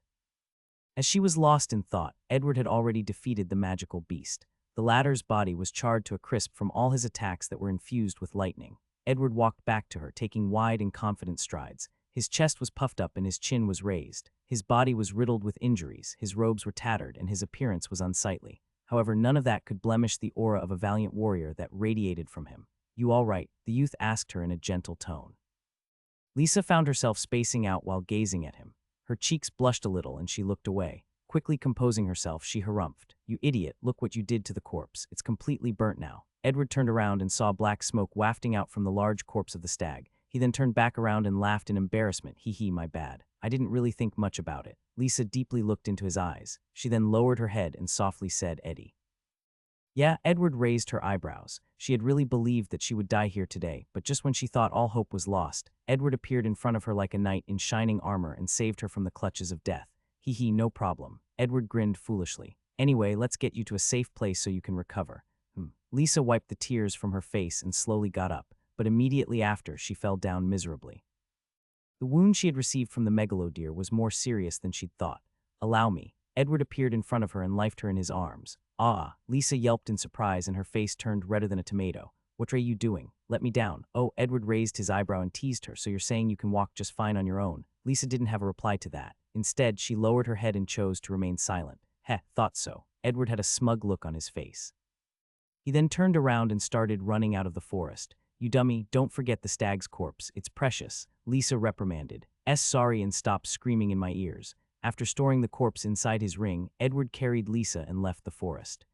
As she was lost in thought, Edward had already defeated the magical beast. The latter's body was charred to a crisp from all his attacks that were infused with lightning. Edward walked back to her, taking wide and confident strides. His chest was puffed up and his chin was raised. His body was riddled with injuries, his robes were tattered, and his appearance was unsightly. However, none of that could blemish the aura of a valiant warrior that radiated from him. "You all right?" the youth asked her in a gentle tone. Lisa found herself spacing out while gazing at him. Her cheeks blushed a little and she looked away. Quickly composing herself, she harumphed, "You idiot, look what you did to the corpse. It's completely burnt now." Edward turned around and saw black smoke wafting out from the large corpse of the stag. He then turned back around and laughed in embarrassment. "Hee, my bad. I didn't really think much about it." Lisa deeply looked into his eyes. She then lowered her head and softly said, "Eddie." "Yeah." Edward raised her eyebrows. She had really believed that she would die here today, but just when she thought all hope was lost, Edward appeared in front of her like a knight in shining armor and saved her from the clutches of death. "Hee, no problem." Edward grinned foolishly. "Anyway, let's get you to a safe place so you can recover." Lisa wiped the tears from her face and slowly got up, but immediately after, she fell down miserably. The wound she had received from the megalodeer was more serious than she'd thought. "Allow me." Edward appeared in front of her and lifted her in his arms. "Ah!" Lisa yelped in surprise and her face turned redder than a tomato. "What are you doing? Let me down." "Oh," Edward raised his eyebrow and teased her, "so you're saying you can walk just fine on your own?" Lisa didn't have a reply to that. Instead, she lowered her head and chose to remain silent. Thought so." Edward had a smug look on his face. He then turned around and started running out of the forest. "You dummy, don't forget the stag's corpse. It's precious," Lisa reprimanded. Sorry," and stopped screaming in my ears." After storing the corpse inside his ring, Edward carried Lisa and left the forest.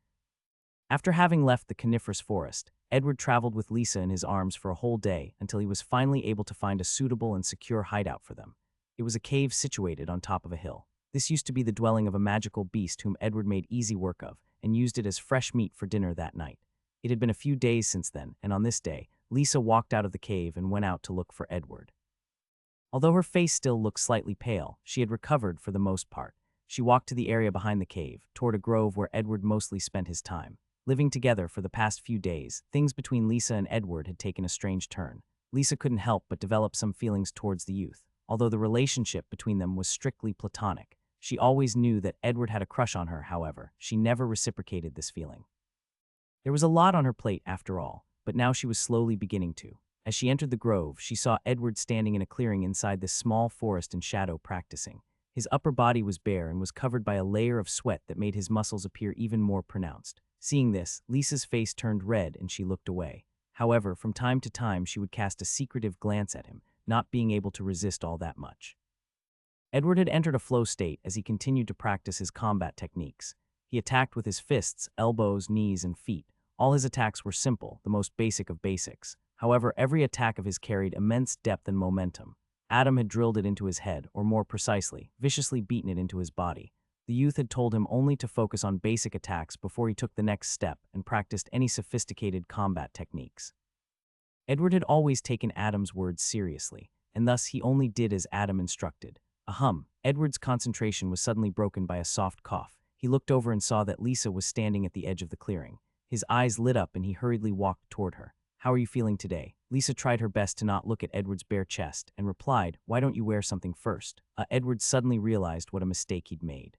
After having left the coniferous forest, Edward traveled with Lisa in his arms for a whole day until he was finally able to find a suitable and secure hideout for them. It was a cave situated on top of a hill. This used to be the dwelling of a magical beast whom Edward made easy work of and used it as fresh meat for dinner that night. It had been a few days since then, and on this day, Lisa walked out of the cave and went out to look for Edward. Although her face still looked slightly pale, she had recovered for the most part. She walked to the area behind the cave, toward a grove where Edward mostly spent his time. Living together for the past few days, things between Lisa and Edward had taken a strange turn. Lisa couldn't help but develop some feelings towards the youth. Although the relationship between them was strictly platonic, she always knew that Edward had a crush on her. However, she never reciprocated this feeling. There was a lot on her plate after all, but now she was slowly beginning to. As she entered the grove, she saw Edward standing in a clearing inside this small forest in shadow practicing. His upper body was bare and was covered by a layer of sweat that made his muscles appear even more pronounced. Seeing this, Lisa's face turned red and she looked away. However, from time to time she would cast a secretive glance at him, not being able to resist all that much. Edward had entered a flow state as he continued to practice his combat techniques. He attacked with his fists, elbows, knees, and feet. All his attacks were simple, the most basic of basics. However, every attack of his carried immense depth and momentum. Adam had drilled it into his head, or more precisely, viciously beaten it into his body. The youth had told him only to focus on basic attacks before he took the next step and practiced any sophisticated combat techniques. Edward had always taken Adam's words seriously, and thus he only did as Adam instructed. Edward's concentration was suddenly broken by a soft cough. He looked over and saw that Lisa was standing at the edge of the clearing. His eyes lit up and he hurriedly walked toward her. "How are you feeling today?" Lisa tried her best to not look at Edward's bare chest and replied, "Why don't you wear something first?" Edward suddenly realized what a mistake he'd made.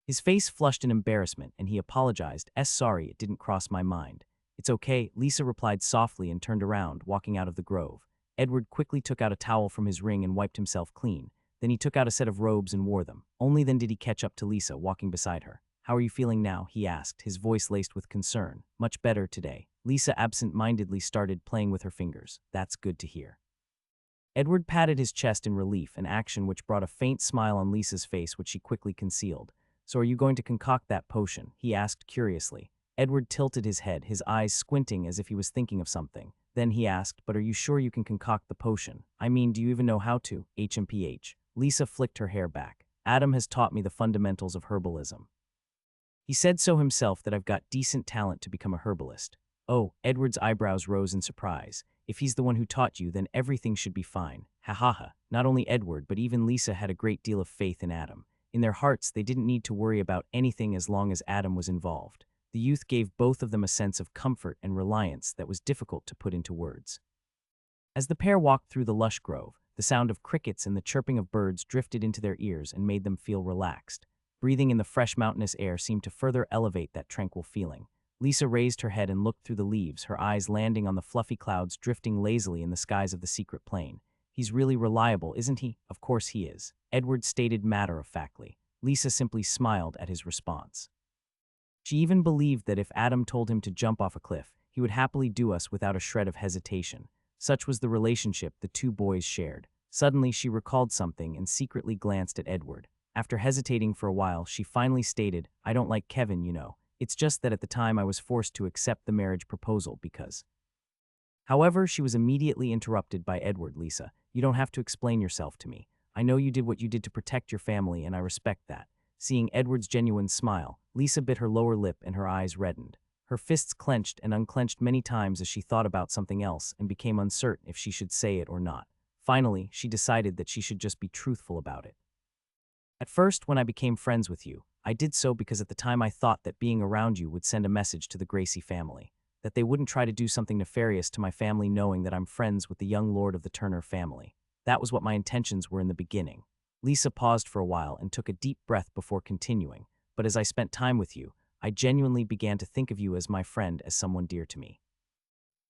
His face flushed in embarrassment and he apologized. "Sorry, it didn't cross my mind." "It's okay," Lisa replied softly and turned around, walking out of the grove. Edward quickly took out a towel from his ring and wiped himself clean. Then he took out a set of robes and wore them. Only then did he catch up to Lisa, walking beside her. "How are you feeling now?" he asked, his voice laced with concern. "Much better today." Lisa absent-mindedly started playing with her fingers. "That's good to hear." Edward patted his chest in relief, an action which brought a faint smile on Lisa's face which she quickly concealed. "So are you going to concoct that potion?" he asked curiously. Edward tilted his head, his eyes squinting as if he was thinking of something. Then he asked, "But are you sure you can concoct the potion? I mean, do you even know how to?" HMPH. Lisa flicked her hair back. "Adam has taught me the fundamentals of herbalism. He said so himself that I've got decent talent to become a herbalist." "Oh," Edward's eyebrows rose in surprise. If he's the one who taught you, then everything should be fine. Ha ha ha. Not only Edward, but even Lisa had a great deal of faith in Adam. In their hearts, they didn't need to worry about anything as long as Adam was involved. The youth gave both of them a sense of comfort and reliance that was difficult to put into words. As the pair walked through the lush grove, the sound of crickets and the chirping of birds drifted into their ears and made them feel relaxed. Breathing in the fresh mountainous air seemed to further elevate that tranquil feeling. Lisa raised her head and looked through the leaves, her eyes landing on the fluffy clouds drifting lazily in the skies of the secret plain. He's really reliable, isn't he? Of course he is, Edward stated matter-of-factly. Lisa simply smiled at his response. She even believed that if Adam told him to jump off a cliff, he would happily do us without a shred of hesitation. Such was the relationship the two boys shared. Suddenly, she recalled something and secretly glanced at Edward. After hesitating for a while, she finally stated, "I don't like Kevin, you know. It's just that at the time I was forced to accept the marriage proposal because—" However, she was immediately interrupted by Edward. "Lisa, you don't have to explain yourself to me. I know you did what you did to protect your family, and I respect that." Seeing Edward's genuine smile, Lisa bit her lower lip and her eyes reddened. Her fists clenched and unclenched many times as she thought about something else and became uncertain if she should say it or not. Finally, she decided that she should just be truthful about it. "At first, when I became friends with you, I did so because at the time I thought that being around you would send a message to the Gracie family, that they wouldn't try to do something nefarious to my family knowing that I'm friends with the young lord of the Turner family. That was what my intentions were in the beginning." Lisa paused for a while and took a deep breath before continuing. "But as I spent time with you, I genuinely began to think of you as my friend, as someone dear to me."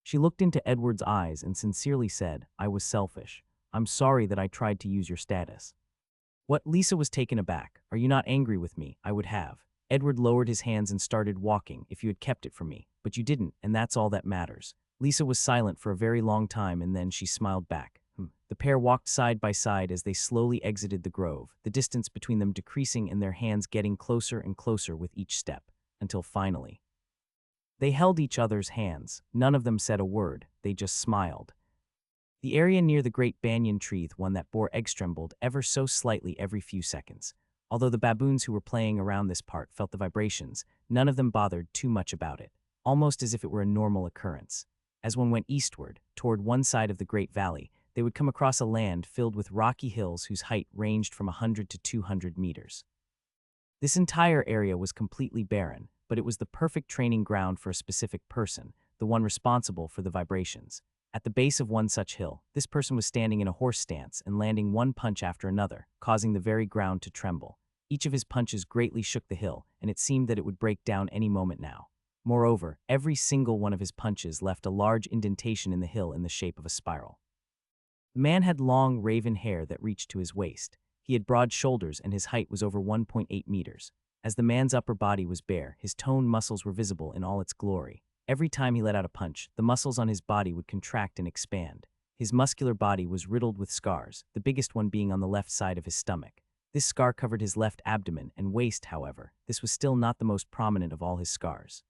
She looked into Edward's eyes and sincerely said, "I was selfish. I'm sorry that I tried to use your status." "What?" Lisa was taken aback. "Are you not angry with me? I would have." Edward lowered his hands and started walking. "If you had kept it from me. But you didn't, and that's all that matters." Lisa was silent for a very long time, and then she smiled back. The pair walked side by side as they slowly exited the grove, the distance between them decreasing and their hands getting closer and closer with each step, until finally they held each other's hands. None of them said a word, they just smiled. The area near the great banyan tree, the one that bore eggs, trembled ever so slightly every few seconds. Although the baboons who were playing around this part felt the vibrations, none of them bothered too much about it, almost as if it were a normal occurrence. As one went eastward, toward one side of the great valley, they would come across a land filled with rocky hills whose height ranged from 100 to 200 meters. This entire area was completely barren, but it was the perfect training ground for a specific person, the one responsible for the vibrations. At the base of one such hill, this person was standing in a horse stance and landing one punch after another, causing the very ground to tremble. Each of his punches greatly shook the hill, and it seemed that it would break down any moment now. Moreover, every single one of his punches left a large indentation in the hill in the shape of a spiral. The man had long, raven hair that reached to his waist. He had broad shoulders and his height was over 1.8 meters. As the man's upper body was bare, his toned muscles were visible in all its glory. Every time he let out a punch, the muscles on his body would contract and expand. His muscular body was riddled with scars, the biggest one being on the left side of his stomach. This scar covered his left abdomen and waist, however. This was still not the most prominent of all his scars.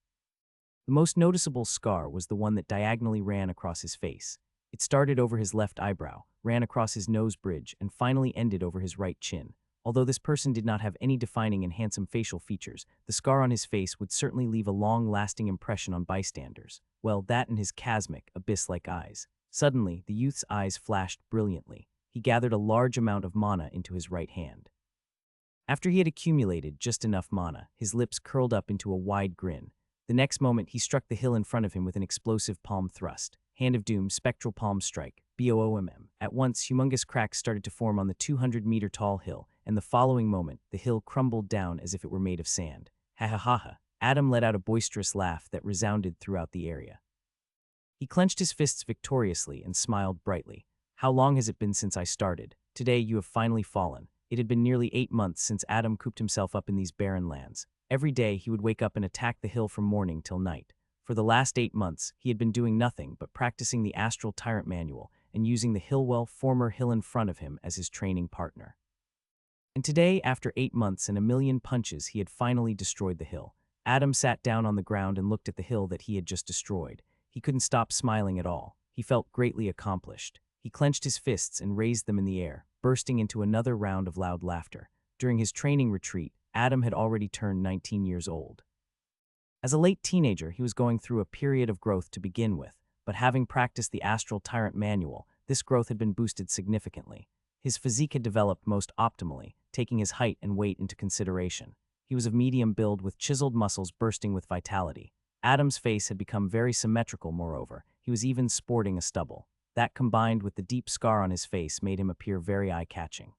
The most noticeable scar was the one that diagonally ran across his face. It started over his left eyebrow, ran across his nose bridge, and finally ended over his right chin. Although this person did not have any defining and handsome facial features, the scar on his face would certainly leave a long-lasting impression on bystanders. Well, that and his chasmic, abyss-like eyes. Suddenly, the youth's eyes flashed brilliantly. He gathered a large amount of mana into his right hand. After he had accumulated just enough mana, his lips curled up into a wide grin. The next moment, he struck the hill in front of him with an explosive palm thrust. Hand of Doom, spectral palm strike, BOOMM. At once, humongous cracks started to form on the 200-meter-tall hill, and the following moment, the hill crumbled down as if it were made of sand. Ha ha ha ha. Adam let out a boisterous laugh that resounded throughout the area. He clenched his fists victoriously and smiled brightly. "How long has it been since I started? Today you have finally fallen." It had been nearly 8 months since Adam cooped himself up in these barren lands. Every day he would wake up and attack the hill from morning till night. For the last 8 months, he had been doing nothing but practicing the Astral Tyrant Manual and using the Hillwell former hill in front of him as his training partner. And today, after 8 months and a million punches, he had finally destroyed the hill. Adam sat down on the ground and looked at the hill that he had just destroyed. He couldn't stop smiling at all. He felt greatly accomplished. He clenched his fists and raised them in the air, bursting into another round of loud laughter. During his training retreat, Adam had already turned 19 years old. As a late teenager, he was going through a period of growth to begin with. but having practiced the Astral Tyrant manual, this growth had been boosted significantly. His physique had developed most optimally, taking his height and weight into consideration. He was of medium build with chiseled muscles bursting with vitality. Adam's face had become very symmetrical, moreover. He was even sporting a stubble. That, combined with the deep scar on his face, made him appear very eye-catching.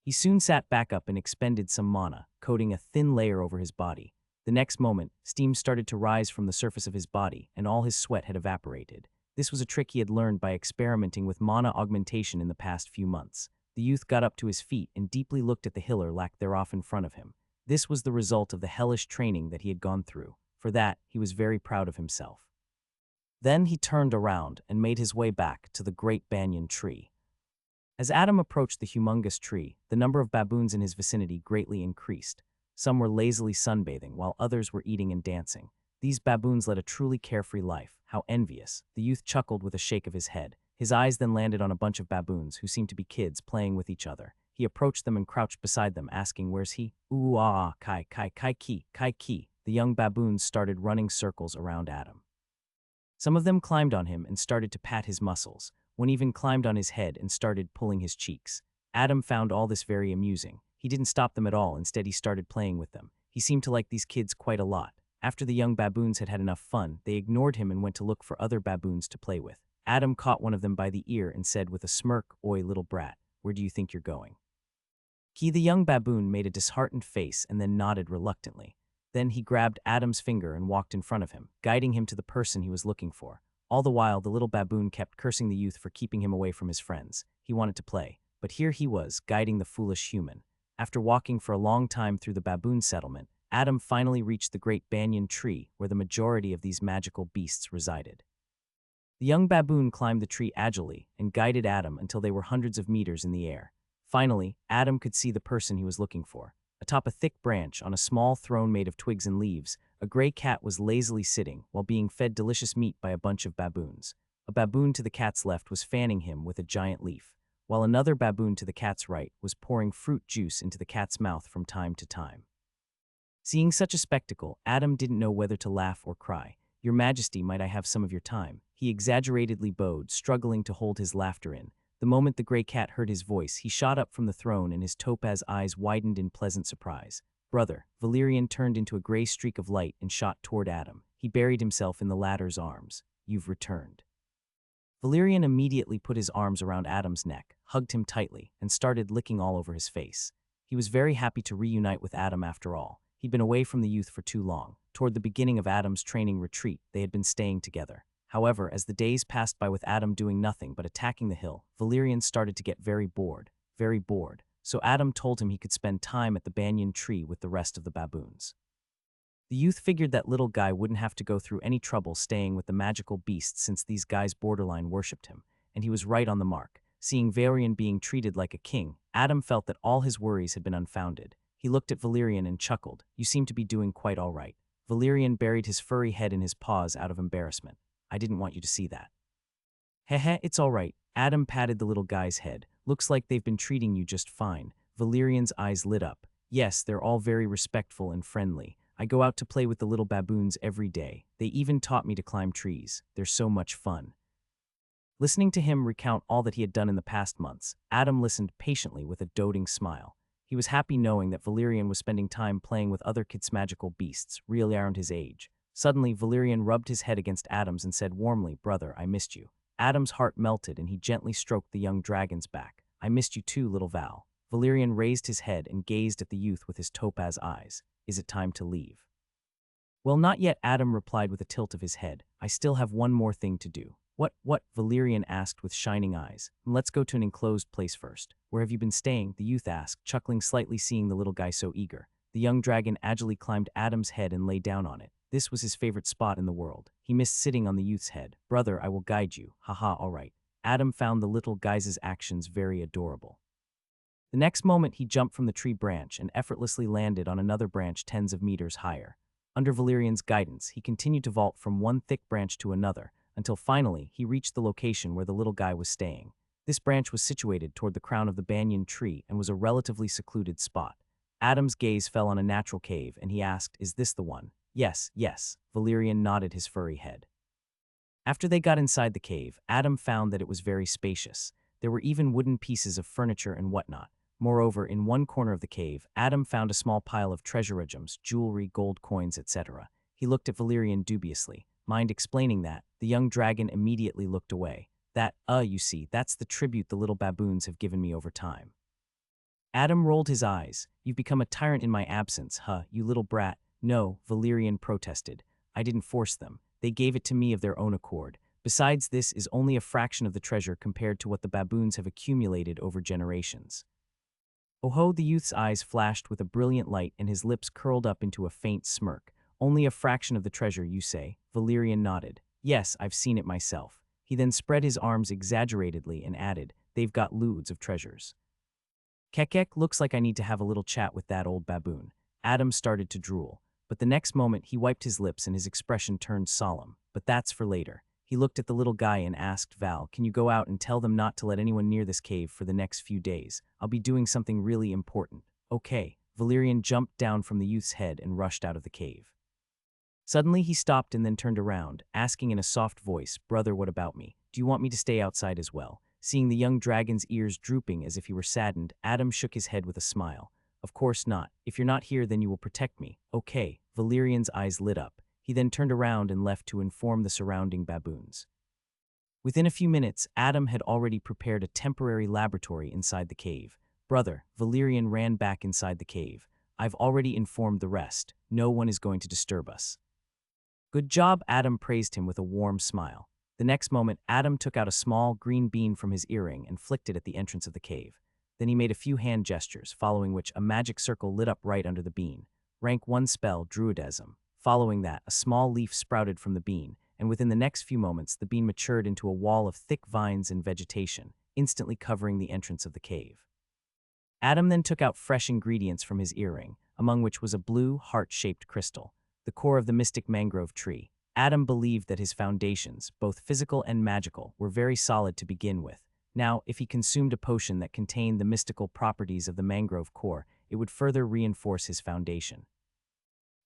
He soon sat back up and expended some mana, coating a thin layer over his body. The next moment, steam started to rise from the surface of his body, and all his sweat had evaporated. This was a trick he had learned by experimenting with mana augmentation in the past few months. The youth got up to his feet and deeply looked at the hillar lacked thereof in front of him. This was the result of the hellish training that he had gone through. For that, he was very proud of himself. Then he turned around and made his way back to the great banyan tree. As Adam approached the humongous tree, the number of baboons in his vicinity greatly increased. Some were lazily sunbathing, while others were eating and dancing. These baboons led a truly carefree life. How envious. The youth chuckled with a shake of his head. His eyes then landed on a bunch of baboons who seemed to be kids playing with each other. He approached them and crouched beside them, asking, "Where's he?" "Ooh, ah, kai, kai, kai, ki, kai, ki." The young baboons started running circles around Adam. Some of them climbed on him and started to pat his muscles. One even climbed on his head and started pulling his cheeks. Adam found all this very amusing. He didn't stop them at all. Instead, he started playing with them. He seemed to like these kids quite a lot. After the young baboons had had enough fun, they ignored him and went to look for other baboons to play with. Adam caught one of them by the ear and said with a smirk, "Oi, little brat, where do you think you're going?" The young baboon made a disheartened face and then nodded reluctantly. Then he grabbed Adam's finger and walked in front of him, guiding him to the person he was looking for. All the while, the little baboon kept cursing the youth for keeping him away from his friends. He wanted to play, but here he was, guiding the foolish human. After walking for a long time through the baboon settlement, Adam finally reached the great banyan tree where the majority of these magical beasts resided. The young baboon climbed the tree agilely and guided Adam until they were hundreds of meters in the air. Finally, Adam could see the person he was looking for. Atop a thick branch, on a small throne made of twigs and leaves, a gray cat was lazily sitting while being fed delicious meat by a bunch of baboons. A baboon to the cat's left was fanning him with a giant leaf, while another baboon to the cat's right was pouring fruit juice into the cat's mouth from time to time. Seeing such a spectacle, Adam didn't know whether to laugh or cry. "Your Majesty, might I have some of your time?" He exaggeratedly bowed, struggling to hold his laughter in. The moment the gray cat heard his voice, he shot up from the throne and his topaz eyes widened in pleasant surprise. "Brother." Valerian turned into a gray streak of light and shot toward Adam. He buried himself in the latter's arms. "You've returned." Valerian immediately put his arms around Adam's neck, hugged him tightly, and started licking all over his face. He was very happy to reunite with Adam after all. He'd been away from the youth for too long. Toward the beginning of Adam's training retreat, they had been staying together. However, as the days passed by with Adam doing nothing but attacking the hill, Valerian started to get very bored. So Adam told him he could spend time at the banyan tree with the rest of the baboons. The youth figured that little guy wouldn't have to go through any trouble staying with the magical beasts since these guys borderline worshipped him, and he was right on the mark. Seeing Valerian being treated like a king, Adam felt that all his worries had been unfounded. He looked at Valerian and chuckled. "You seem to be doing quite all right." Valerian buried his furry head in his paws out of embarrassment. "I didn't want you to see that." "Heh, it's all right." Adam patted the little guy's head. "Looks like they've been treating you just fine." Valerian's eyes lit up. "Yes, they're all very respectful and friendly. I go out to play with the little baboons every day. They even taught me to climb trees. They're so much fun." Listening to him recount all that he had done in the past months, Adam listened patiently with a doting smile. He was happy knowing that Valerian was spending time playing with other kids' magical beasts, really around his age. Suddenly, Valerian rubbed his head against Adam's and said warmly, "Brother, I missed you." Adam's heart melted and he gently stroked the young dragon's back. "I missed you too, little Val." Valerian raised his head and gazed at the youth with his topaz eyes. "Is it time to leave?" "Well, not yet," Adam replied with a tilt of his head. "I still have one more thing to do." What? Valerian asked with shining eyes. "Let's go to an enclosed place first." "Where have you been staying?" the youth asked, chuckling slightly seeing the little guy so eager. The young dragon agilely climbed Adam's head and lay down on it. This was his favorite spot in the world. He missed sitting on the youth's head. "Brother, I will guide you." "Haha, all right." Adam found the little guy's actions very adorable. The next moment, he jumped from the tree branch and effortlessly landed on another branch tens of meters higher. Under Valerian's guidance, he continued to vault from one thick branch to another, until finally he reached the location where the little guy was staying. This branch was situated toward the crown of the banyan tree and was a relatively secluded spot. Adam's gaze fell on a natural cave and he asked, "Is this the one?" Yes. Valerian nodded his furry head. After they got inside the cave, Adam found that it was very spacious. There were even wooden pieces of furniture and whatnot. Moreover, in one corner of the cave, Adam found a small pile of treasure gems, jewelry, gold coins, etc. He looked at Valerian dubiously. Mind explaining that? The young dragon immediately looked away. You see, that's the tribute the little baboons have given me over time. Adam rolled his eyes. You've become a tyrant in my absence, you little brat. No, Valerian protested. I didn't force them. They gave it to me of their own accord. Besides, this is only a fraction of the treasure compared to what the baboons have accumulated over generations. Oh, the youth's eyes flashed with a brilliant light and his lips curled up into a faint smirk. Only a fraction of the treasure, you say? Valerian nodded. Yes, I've seen it myself. He then spread his arms exaggeratedly and added, they've got loads of treasures. Kekek, looks like I need to have a little chat with that old baboon. Adam started to drool, but the next moment he wiped his lips and his expression turned solemn. But that's for later. He looked at the little guy and asked Val, can you go out and tell them not to let anyone near this cave for the next few days? I'll be doing something really important. Okay. Valerian jumped down from the youth's head and rushed out of the cave. Suddenly he stopped and then turned around, asking in a soft voice, brother, what about me? Do you want me to stay outside as well? Seeing the young dragon's ears drooping as if he were saddened, Adam shook his head with a smile. Of course not. If you're not here, then you will protect me. Okay. Valerian's eyes lit up. He then turned around and left to inform the surrounding baboons. Within a few minutes, Adam had already prepared a temporary laboratory inside the cave. Brother, Valerian ran back inside the cave. I've already informed the rest. No one is going to disturb us. Good job, Adam praised him with a warm smile. The next moment, Adam took out a small green bean from his earring and flicked it at the entrance of the cave. Then he made a few hand gestures, following which a magic circle lit up right under the bean. Rank 1 spell, Druidism. Following that, a small leaf sprouted from the bean, and within the next few moments, the bean matured into a wall of thick vines and vegetation, instantly covering the entrance of the cave. Adam then took out fresh ingredients from his earring, among which was a blue, heart-shaped crystal, the core of the mystic mangrove tree. Adam believed that his foundations, both physical and magical, were very solid to begin with. Now, if he consumed a potion that contained the mystical properties of the mangrove core, it would further reinforce his foundation.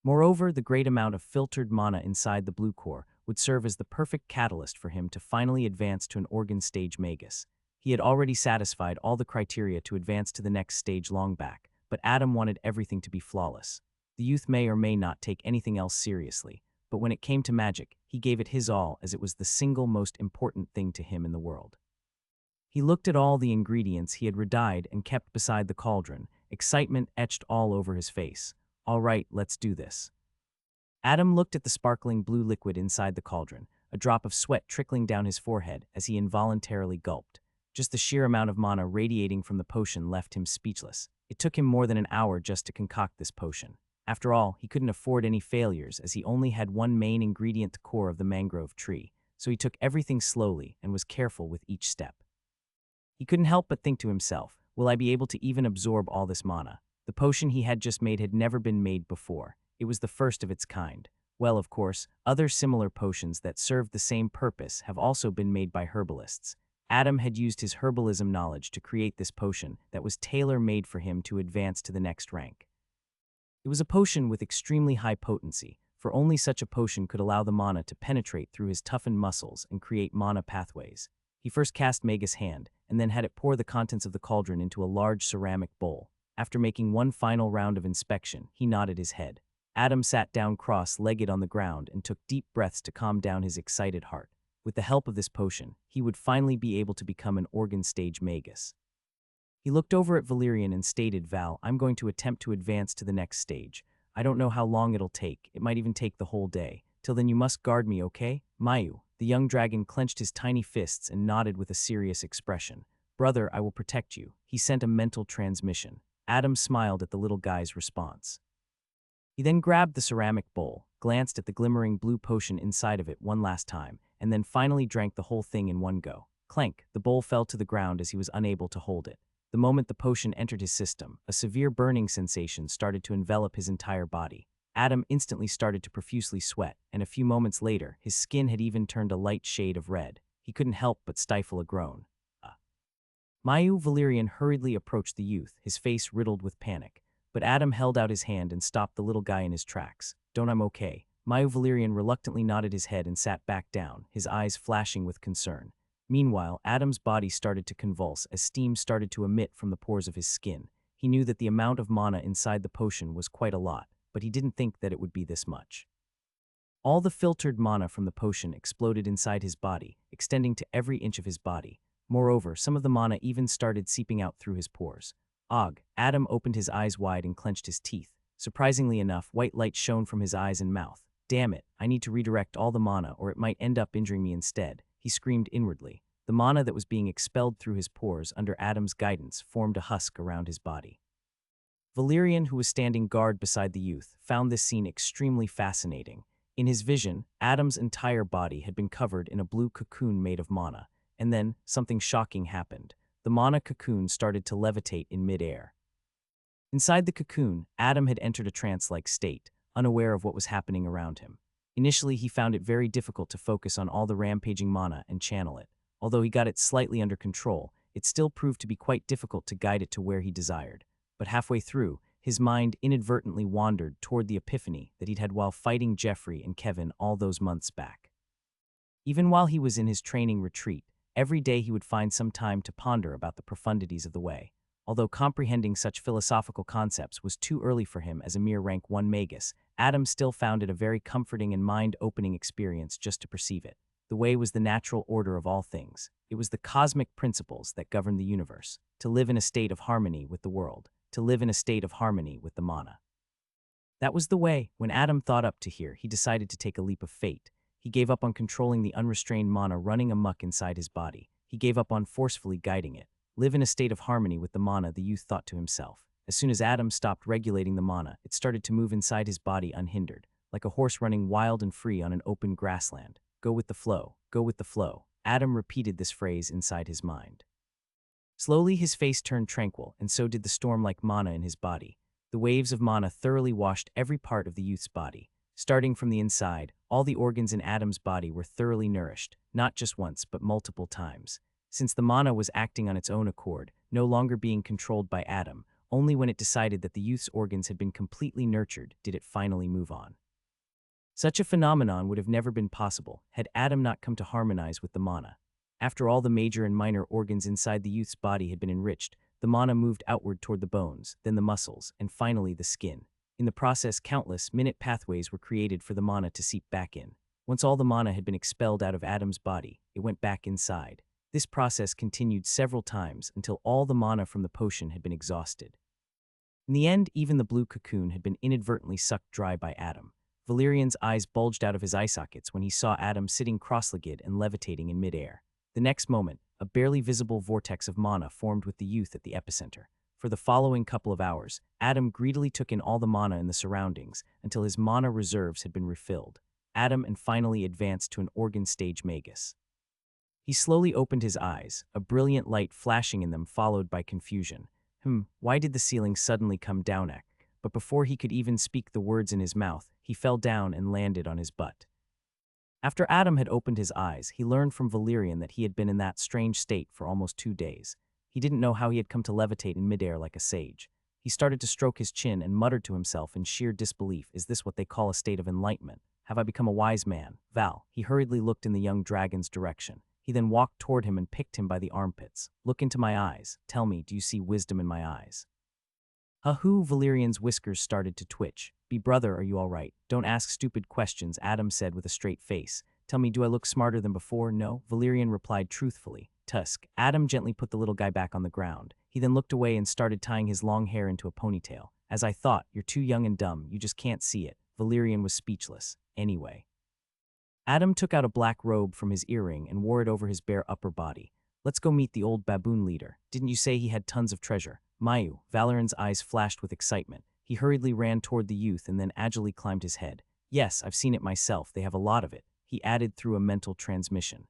Moreover, the great amount of filtered mana inside the blue core would serve as the perfect catalyst for him to finally advance to an organ stage magus. He had already satisfied all the criteria to advance to the next stage long back, but Adam wanted everything to be flawless. The youth may or may not take anything else seriously, but when it came to magic, he gave it his all as it was the single most important thing to him in the world. He looked at all the ingredients he had redyed and kept beside the cauldron, excitement etched all over his face. All right, let's do this. Adam looked at the sparkling blue liquid inside the cauldron, a drop of sweat trickling down his forehead as he involuntarily gulped. Just the sheer amount of mana radiating from the potion left him speechless. It took him more than an hour just to concoct this potion. After all, he couldn't afford any failures as he only had one main ingredient, the core of the mangrove tree, so he took everything slowly and was careful with each step. He couldn't help but think to himself, will I be able to even absorb all this mana? The potion he had just made had never been made before. It was the first of its kind. Well, of course, other similar potions that served the same purpose have also been made by herbalists. Adam had used his herbalism knowledge to create this potion that was tailor-made for him to advance to the next rank. It was a potion with extremely high potency, for only such a potion could allow the mana to penetrate through his toughened muscles and create mana pathways. He first cast Magus' hand, and then had it pour the contents of the cauldron into a large ceramic bowl. After making one final round of inspection, he nodded his head. Adam sat down cross-legged on the ground and took deep breaths to calm down his excited heart. With the help of this potion, he would finally be able to become an organ stage magus. He looked over at Valerian and stated, Val, I'm going to attempt to advance to the next stage. I don't know how long it'll take. It might even take the whole day. Till then you must guard me, okay? Mayu. The young dragon clenched his tiny fists and nodded with a serious expression. Brother, I will protect you. He sent a mental transmission. Adam smiled at the little guy's response. He then grabbed the ceramic bowl, glanced at the glimmering blue potion inside of it one last time, and then finally drank the whole thing in one go. Clank, the bowl fell to the ground as he was unable to hold it. The moment the potion entered his system, a severe burning sensation started to envelop his entire body. Adam instantly started to profusely sweat, and a few moments later, his skin had even turned a light shade of red. He couldn't help but stifle a groan. Mayu. Valerian hurriedly approached the youth, his face riddled with panic. But Adam held out his hand and stopped the little guy in his tracks. Don't, I'm okay. Valerian reluctantly nodded his head and sat back down, his eyes flashing with concern. Meanwhile, Adam's body started to convulse as steam started to emit from the pores of his skin. He knew that the amount of mana inside the potion was quite a lot, but he didn't think that it would be this much. All the filtered mana from the potion exploded inside his body, extending to every inch of his body. Moreover, some of the mana even started seeping out through his pores. Og, Adam opened his eyes wide and clenched his teeth. Surprisingly enough, white light shone from his eyes and mouth. Damn it, I need to redirect all the mana or it might end up injuring me instead, he screamed inwardly. The mana that was being expelled through his pores under Adam's guidance formed a husk around his body. Valerian, who was standing guard beside the youth, found this scene extremely fascinating. In his vision, Adam's entire body had been covered in a blue cocoon made of mana, and then something shocking happened. The mana cocoon started to levitate in midair. Inside the cocoon, Adam had entered a trance-like state, unaware of what was happening around him. Initially, he found it very difficult to focus on all the rampaging mana and channel it. Although he got it slightly under control, it still proved to be quite difficult to guide it to where he desired. But halfway through, his mind inadvertently wandered toward the epiphany that he'd had while fighting Jeffrey and Kevin all those months back. Even while he was in his training retreat, every day he would find some time to ponder about the profundities of the way. Although comprehending such philosophical concepts was too early for him as a mere rank 1 magus, Adam still found it a very comforting and mind-opening experience just to perceive it. The way was the natural order of all things. It was the cosmic principles that govern the universe, to live in a state of harmony with the world, to live in a state of harmony with the mana. That was the way. When Adam thought up to here, he decided to take a leap of fate. He gave up on controlling the unrestrained mana running amok inside his body. He gave up on forcefully guiding it. Live in a state of harmony with the mana, the youth thought to himself. As soon as Adam stopped regulating the mana, it started to move inside his body unhindered, like a horse running wild and free on an open grassland. Go with the flow, go with the flow. Adam repeated this phrase inside his mind. Slowly his face turned tranquil, and so did the storm-like mana in his body. The waves of mana thoroughly washed every part of the youth's body. Starting from the inside, all the organs in Adam's body were thoroughly nourished, not just once but multiple times. Since the mana was acting on its own accord, no longer being controlled by Adam, only when it decided that the youth's organs had been completely nurtured did it finally move on. Such a phenomenon would have never been possible had Adam not come to harmonize with the mana. After all the major and minor organs inside the youth's body had been enriched, the mana moved outward toward the bones, then the muscles, and finally the skin. In the process, countless minute pathways were created for the mana to seep back in. Once all the mana had been expelled out of Adam's body, it went back inside. This process continued several times until all the mana from the potion had been exhausted. In the end, even the blue cocoon had been inadvertently sucked dry by Adam. Valerian's eyes bulged out of his eye sockets when he saw Adam sitting cross-legged and levitating in midair. The next moment, a barely visible vortex of mana formed with the youth at the epicenter. For the following couple of hours, Adam greedily took in all the mana in the surroundings until his mana reserves had been refilled. Adam and finally advanced to an organ stage magus. He slowly opened his eyes, a brilliant light flashing in them followed by confusion. Why did the ceiling suddenly come down? But before he could even speak the words in his mouth, he fell down and landed on his butt. After Adam had opened his eyes, he learned from Valerian that he had been in that strange state for almost 2 days. He didn't know how he had come to levitate in midair like a sage. He started to stroke his chin and muttered to himself in sheer disbelief, "Is this what they call a state of enlightenment? Have I become a wise man?" Val. He hurriedly looked in the young dragon's direction. He then walked toward him and picked him by the armpits. "Look into my eyes. Tell me, do you see wisdom in my eyes?" "Hoo!" Valerian's whiskers started to twitch. "Be brother, are you all right? Don't ask stupid questions," Adam said with a straight face. "Tell me, do I look smarter than before?" "No," Valerian replied truthfully. "Tusk." Adam gently put the little guy back on the ground. He then looked away and started tying his long hair into a ponytail. "As I thought, you're too young and dumb, you just can't see it." Valerian was speechless. Anyway. Adam took out a black robe from his earring and wore it over his bare upper body. "Let's go meet the old baboon leader. Didn't you say he had tons of treasure?" "Mayu." Valerian's eyes flashed with excitement. He hurriedly ran toward the youth and then agilely climbed his head. "Yes, I've seen it myself. They have a lot of it," he added through a mental transmission.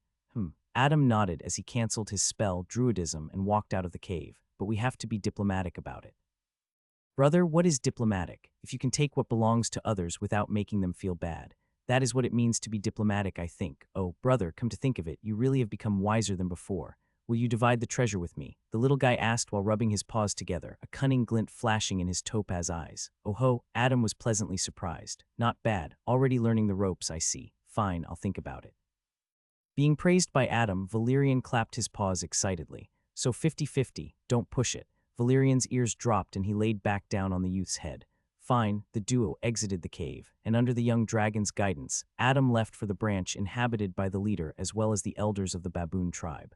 Adam nodded as he canceled his spell, druidism, and walked out of the cave. "But we have to be diplomatic about it." "Brother, what is diplomatic? If you can take what belongs to others without making them feel bad. That is what it means to be diplomatic, I think. Oh, brother, come to think of it, you really have become wiser than before. Will you divide the treasure with me? The little guy asked while rubbing his paws together, a cunning glint flashing in his topaz eyes. Oh ho, Adam was pleasantly surprised. Not bad, already learning the ropes, I see. Fine, I'll think about it. Being praised by Adam, Valerian clapped his paws excitedly. So 50-50, don't push it. Valerian's ears dropped and he laid back down on the youth's head. Fine, the duo exited the cave, and under the young dragon's guidance, Adam left for the branch inhabited by the leader as well as the elders of the baboon tribe.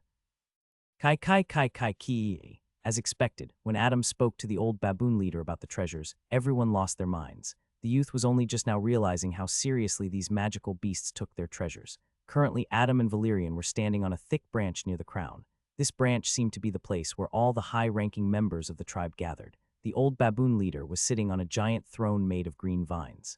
Kai kai kai kai ki. As expected, when Adam spoke to the old baboon leader about the treasures, everyone lost their minds. The youth was only just now realizing how seriously these magical beasts took their treasures. Currently, Adam and Valerian were standing on a thick branch near the crown. This branch seemed to be the place where all the high-ranking members of the tribe gathered. The old baboon leader was sitting on a giant throne made of green vines.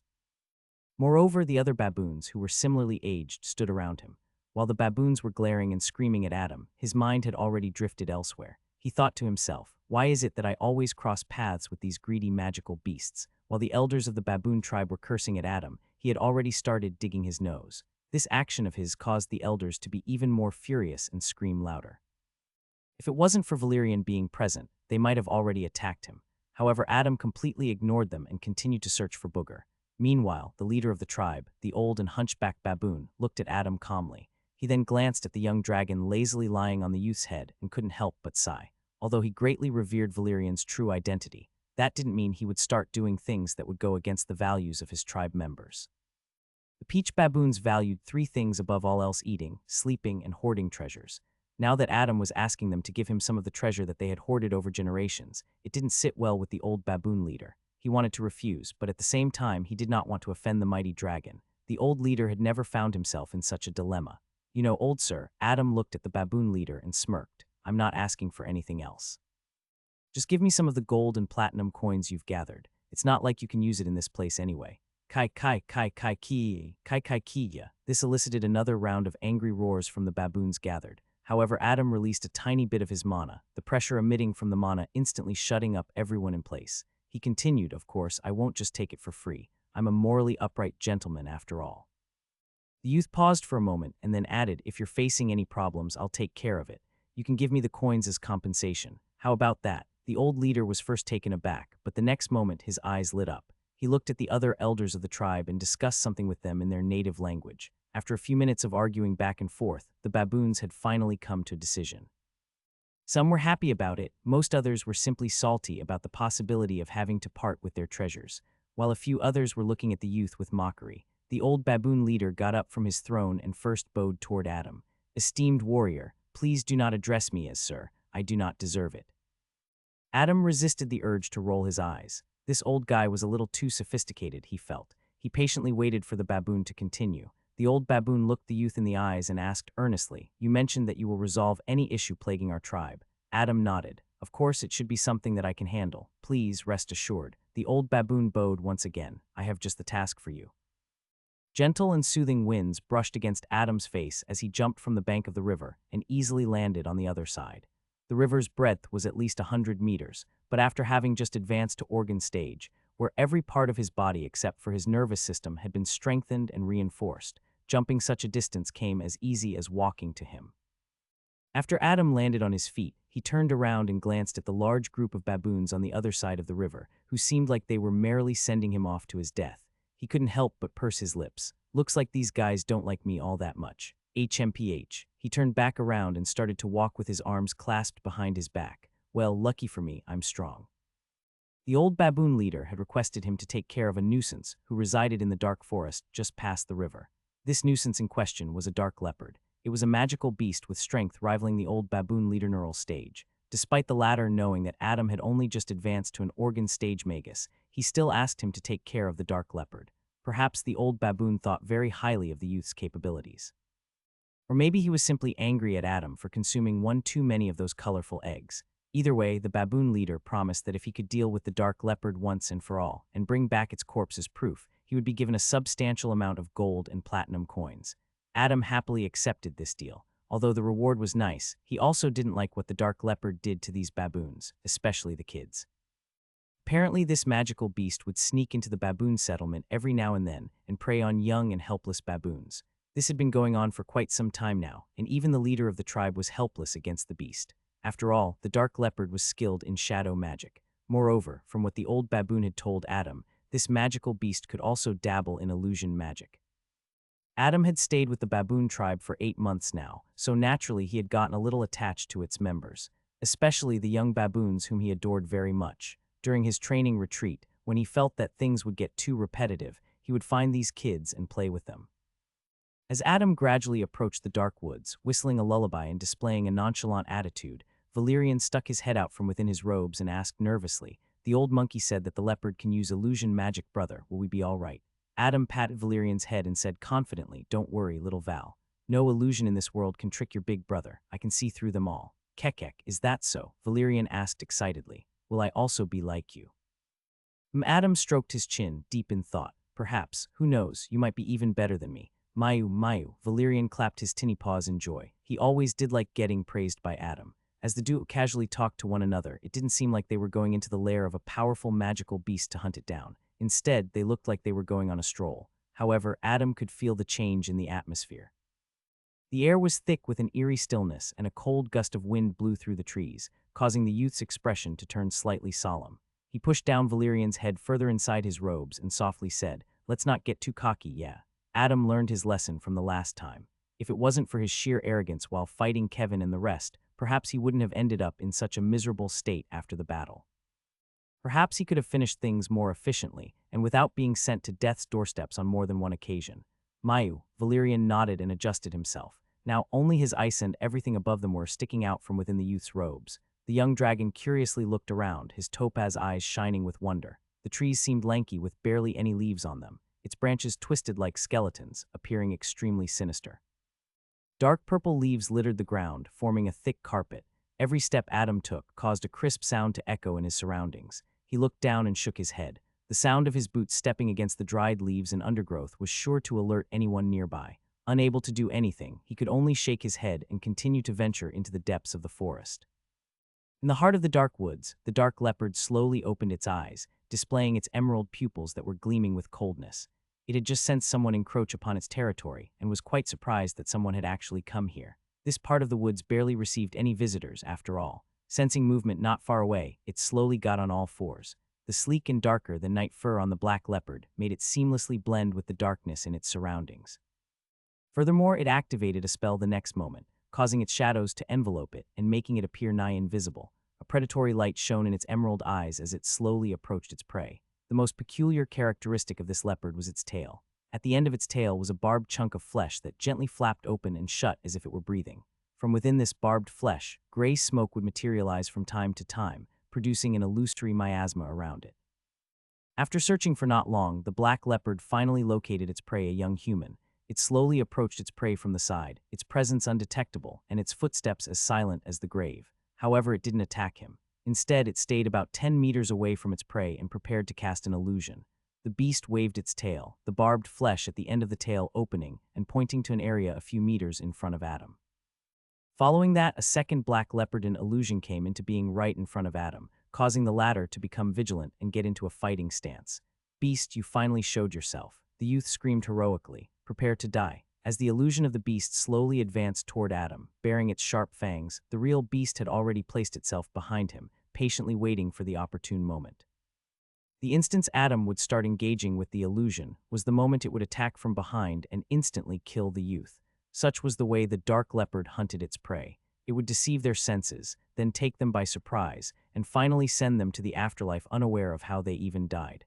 Moreover, the other baboons, who were similarly aged, stood around him. While the baboons were glaring and screaming at Adam, his mind had already drifted elsewhere. He thought to himself, why is it that I always cross paths with these greedy magical beasts? While the elders of the baboon tribe were cursing at Adam, he had already started digging his nose. This action of his caused the elders to be even more furious and scream louder. If it wasn't for Valerian being present, they might have already attacked him. However, Adam completely ignored them and continued to search for Booger. Meanwhile, the leader of the tribe, the old and hunchbacked baboon, looked at Adam calmly. He then glanced at the young dragon lazily lying on the youth's head and couldn't help but sigh. Although he greatly revered Valerian's true identity, that didn't mean he would start doing things that would go against the values of his tribe members. The peach baboons valued three things above all else: eating, sleeping, and hoarding treasures. Now that Adam was asking them to give him some of the treasure that they had hoarded over generations, it didn't sit well with the old baboon leader. He wanted to refuse, but at the same time he did not want to offend the mighty dragon. The old leader had never found himself in such a dilemma. You know, old sir, Adam looked at the baboon leader and smirked. I'm not asking for anything else. Just give me some of the gold and platinum coins you've gathered. It's not like you can use it in this place anyway. Kai kai kai kai ki, kai kai kiya. This elicited another round of angry roars from the baboons gathered. However, Adam released a tiny bit of his mana, the pressure emitting from the mana instantly shutting up everyone in place. He continued, of course, I won't just take it for free. I'm a morally upright gentleman after all. The youth paused for a moment and then added, if you're facing any problems, I'll take care of it. You can give me the coins as compensation. How about that? The old leader was first taken aback, but the next moment his eyes lit up. He looked at the other elders of the tribe and discussed something with them in their native language. After a few minutes of arguing back and forth, the baboons had finally come to a decision. Some were happy about it, most others were simply salty about the possibility of having to part with their treasures, while a few others were looking at the youth with mockery. The old baboon leader got up from his throne and first bowed toward Adam. Esteemed warrior, please do not address me as sir. I do not deserve it. Adam resisted the urge to roll his eyes. This old guy was a little too sophisticated, he felt. He patiently waited for the baboon to continue. The old baboon looked the youth in the eyes and asked earnestly, you mentioned that you will resolve any issue plaguing our tribe. Adam nodded. Of course, it should be something that I can handle. Please rest assured. The old baboon bowed once again. I have just the task for you. Gentle and soothing winds brushed against Adam's face as he jumped from the bank of the river and easily landed on the other side. The river's breadth was at least 100 meters, but after having just advanced to organ stage, where every part of his body except for his nervous system had been strengthened and reinforced, jumping such a distance came as easy as walking to him. After Adam landed on his feet, he turned around and glanced at the large group of baboons on the other side of the river, who seemed like they were merrily sending him off to his death. He couldn't help but purse his lips. Looks like these guys don't like me all that much. HMPH. He turned back around and started to walk with his arms clasped behind his back. Well, lucky for me, I'm strong. The old baboon leader had requested him to take care of a nuisance who resided in the dark forest just past the river. This nuisance in question was a dark leopard. It was a magical beast with strength rivaling the old baboon leader neural stage. Despite the latter knowing that Adam had only just advanced to an organ stage magus, he still asked him to take care of the dark leopard. Perhaps the old baboon thought very highly of the youth's capabilities. Or maybe he was simply angry at Adam for consuming one too many of those colorful eggs. Either way, the baboon leader promised that if he could deal with the dark leopard once and for all, and bring back its corpse as proof, he would be given a substantial amount of gold and platinum coins. Adam happily accepted this deal. Although the reward was nice, he also didn't like what the dark leopard did to these baboons, especially the kids. Apparently, this magical beast would sneak into the baboon settlement every now and then and prey on young and helpless baboons. This had been going on for quite some time now, and even the leader of the tribe was helpless against the beast. After all, the dark leopard was skilled in shadow magic. Moreover, from what the old baboon had told Adam, this magical beast could also dabble in illusion magic. Adam had stayed with the baboon tribe for 8 months now, so naturally he had gotten a little attached to its members, especially the young baboons whom he adored very much. During his training retreat, when he felt that things would get too repetitive, he would find these kids and play with them. As Adam gradually approached the dark woods, whistling a lullaby and displaying a nonchalant attitude, Valerian stuck his head out from within his robes and asked nervously, "The old monkey said that the leopard can use illusion magic, brother. Will we be all right?" Adam patted Valerian's head and said confidently, "Don't worry, little Val. No illusion in this world can trick your big brother. I can see through them all." "Kekek, is that so?" Valerian asked excitedly. "Will I also be like you?" Adam stroked his chin, deep in thought. "Perhaps, who knows, you might be even better than me." "Mayu, Mayu." Valerian clapped his tinny paws in joy. He always did like getting praised by Adam. As the duo casually talked to one another, it didn't seem like they were going into the lair of a powerful magical beast to hunt it down. Instead, they looked like they were going on a stroll. However, Adam could feel the change in the atmosphere. The air was thick with an eerie stillness, and a cold gust of wind blew through the trees, causing the youth's expression to turn slightly solemn. He pushed down Valerian's head further inside his robes and softly said, "Let's not get too cocky, yeah." Adam learned his lesson from the last time. If it wasn't for his sheer arrogance while fighting Kevin and the rest, perhaps he wouldn't have ended up in such a miserable state after the battle. Perhaps he could have finished things more efficiently, and without being sent to death's doorsteps on more than one occasion. Mayu, Valerian nodded and adjusted himself. Now only his eyes and everything above them were sticking out from within the youth's robes. The young dragon curiously looked around, his topaz eyes shining with wonder. The trees seemed lanky with barely any leaves on them, its branches twisted like skeletons, appearing extremely sinister. Dark purple leaves littered the ground, forming a thick carpet. Every step Adam took caused a crisp sound to echo in his surroundings. He looked down and shook his head. The sound of his boots stepping against the dried leaves and undergrowth was sure to alert anyone nearby. Unable to do anything, he could only shake his head and continue to venture into the depths of the forest. In the heart of the dark woods, the dark leopard slowly opened its eyes, displaying its emerald pupils that were gleaming with coldness. It had just sensed someone encroach upon its territory and was quite surprised that someone had actually come here. This part of the woods barely received any visitors, after all. Sensing movement not far away, it slowly got on all fours. The sleek and darker than night fur on the black leopard made it seamlessly blend with the darkness in its surroundings. Furthermore, it activated a spell the next moment, causing its shadows to envelope it and making it appear nigh invisible. A predatory light shone in its emerald eyes as it slowly approached its prey. The most peculiar characteristic of this leopard was its tail. At the end of its tail was a barbed chunk of flesh that gently flapped open and shut as if it were breathing. From within this barbed flesh, gray smoke would materialize from time to time, producing an illusory miasma around it. After searching for not long, the black leopard finally located its prey, a young human. It slowly approached its prey from the side, its presence undetectable and its footsteps as silent as the grave. However, it didn't attack him. Instead, it stayed about 10 meters away from its prey and prepared to cast an illusion. The beast waved its tail, the barbed flesh at the end of the tail opening and pointing to an area a few meters in front of Adam. Following that, a second black leopardin illusion came into being right in front of Adam, causing the latter to become vigilant and get into a fighting stance. "Beast, you finally showed yourself," the youth screamed heroically. "Prepare to die." As the illusion of the beast slowly advanced toward Adam, bearing its sharp fangs, the real beast had already placed itself behind him, patiently waiting for the opportune moment. The instant Adam would start engaging with the illusion was the moment it would attack from behind and instantly kill the youth. Such was the way the dark leopard hunted its prey. It would deceive their senses, then take them by surprise, and finally send them to the afterlife unaware of how they even died.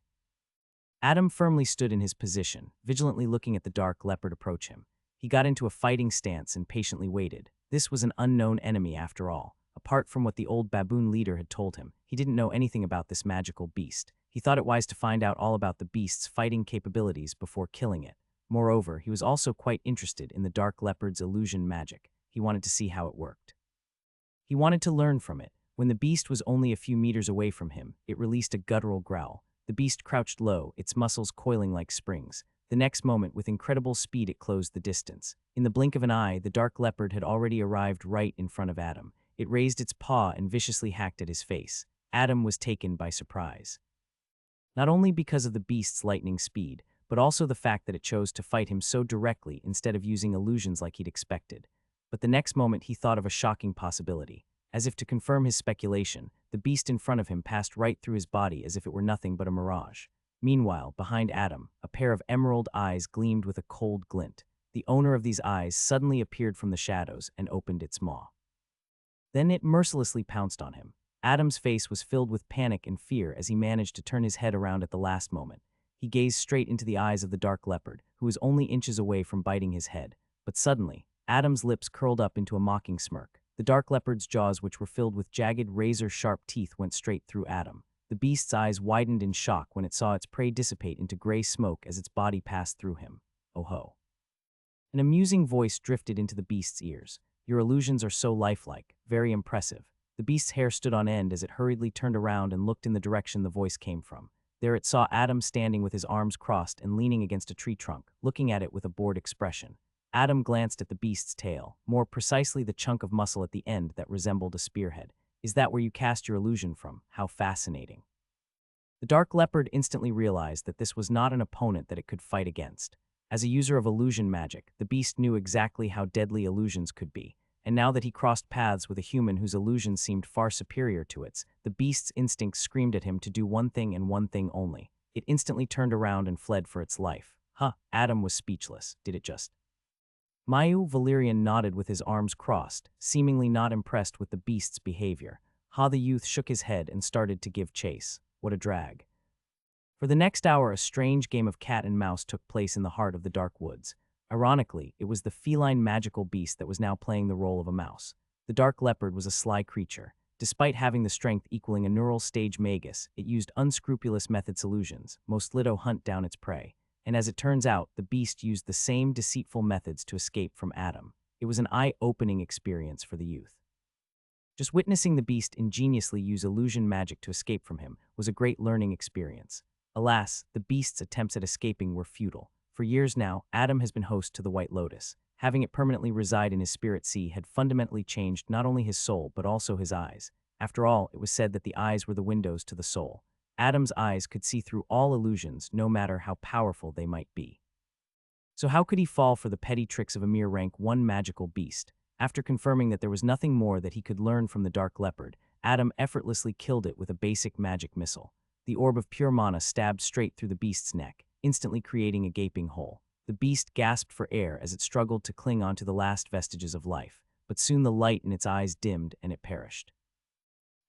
Adam firmly stood in his position, vigilantly looking at the dark leopard approach him. He got into a fighting stance and patiently waited. This was an unknown enemy after all. Apart from what the old baboon leader had told him, he didn't know anything about this magical beast. He thought it wise to find out all about the beast's fighting capabilities before killing it. Moreover, he was also quite interested in the dark leopard's illusion magic. He wanted to see how it worked. He wanted to learn from it. When the beast was only a few meters away from him, it released a guttural growl. The beast crouched low, its muscles coiling like springs. The next moment, with incredible speed, it closed the distance. In the blink of an eye, the dark leopard had already arrived right in front of Adam. It raised its paw and viciously hacked at his face. Adam was taken by surprise. Not only because of the beast's lightning speed, but also the fact that it chose to fight him so directly instead of using illusions like he'd expected. But the next moment he thought of a shocking possibility. As if to confirm his speculation, the beast in front of him passed right through his body as if it were nothing but a mirage. Meanwhile, behind Adam, a pair of emerald eyes gleamed with a cold glint. The owner of these eyes suddenly appeared from the shadows and opened its maw. Then it mercilessly pounced on him. Adam's face was filled with panic and fear as he managed to turn his head around at the last moment. He gazed straight into the eyes of the dark leopard, who was only inches away from biting his head. But suddenly, Adam's lips curled up into a mocking smirk. The dark leopard's jaws, which were filled with jagged, razor-sharp teeth, went straight through Adam. The beast's eyes widened in shock when it saw its prey dissipate into gray smoke as its body passed through him. Oh ho. An amusing voice drifted into the beast's ears. Your illusions are so lifelike, very impressive. The beast's hair stood on end as it hurriedly turned around and looked in the direction the voice came from. There it saw Adam standing with his arms crossed and leaning against a tree trunk, looking at it with a bored expression. Adam glanced at the beast's tail, more precisely the chunk of muscle at the end that resembled a spearhead. Is that where you cast your illusion from? How fascinating. The dark leopard instantly realized that this was not an opponent that it could fight against. As a user of illusion magic, the beast knew exactly how deadly illusions could be, and now that he crossed paths with a human whose illusion seemed far superior to its, the beast's instincts screamed at him to do one thing and one thing only. It instantly turned around and fled for its life. Adam was speechless. Did it just? Valerian nodded with his arms crossed, seemingly not impressed with the beast's behavior. The youth shook his head and started to give chase. What a drag. For the next hour, a strange game of cat and mouse took place in the heart of the dark woods. Ironically, it was the feline magical beast that was now playing the role of a mouse. The dark leopard was a sly creature. Despite having the strength equaling a neural stage magus, it used unscrupulous methods illusions, most little hunt down its prey. And as it turns out, the beast used the same deceitful methods to escape from Adam. It was an eye-opening experience for the youth. Just witnessing the beast ingeniously use illusion magic to escape from him was a great learning experience. Alas, the beast's attempts at escaping were futile. For years now, Adam has been host to the White Lotus. Having it permanently reside in his spirit sea had fundamentally changed not only his soul but also his eyes. After all, it was said that the eyes were the windows to the soul. Adam's eyes could see through all illusions, no matter how powerful they might be. So how could he fall for the petty tricks of a mere rank 1 magical beast? After confirming that there was nothing more that he could learn from the dark leopard, Adam effortlessly killed it with a basic magic missile. The orb of pure mana stabbed straight through the beast's neck, instantly creating a gaping hole. The beast gasped for air as it struggled to cling onto the last vestiges of life, but soon the light in its eyes dimmed and it perished.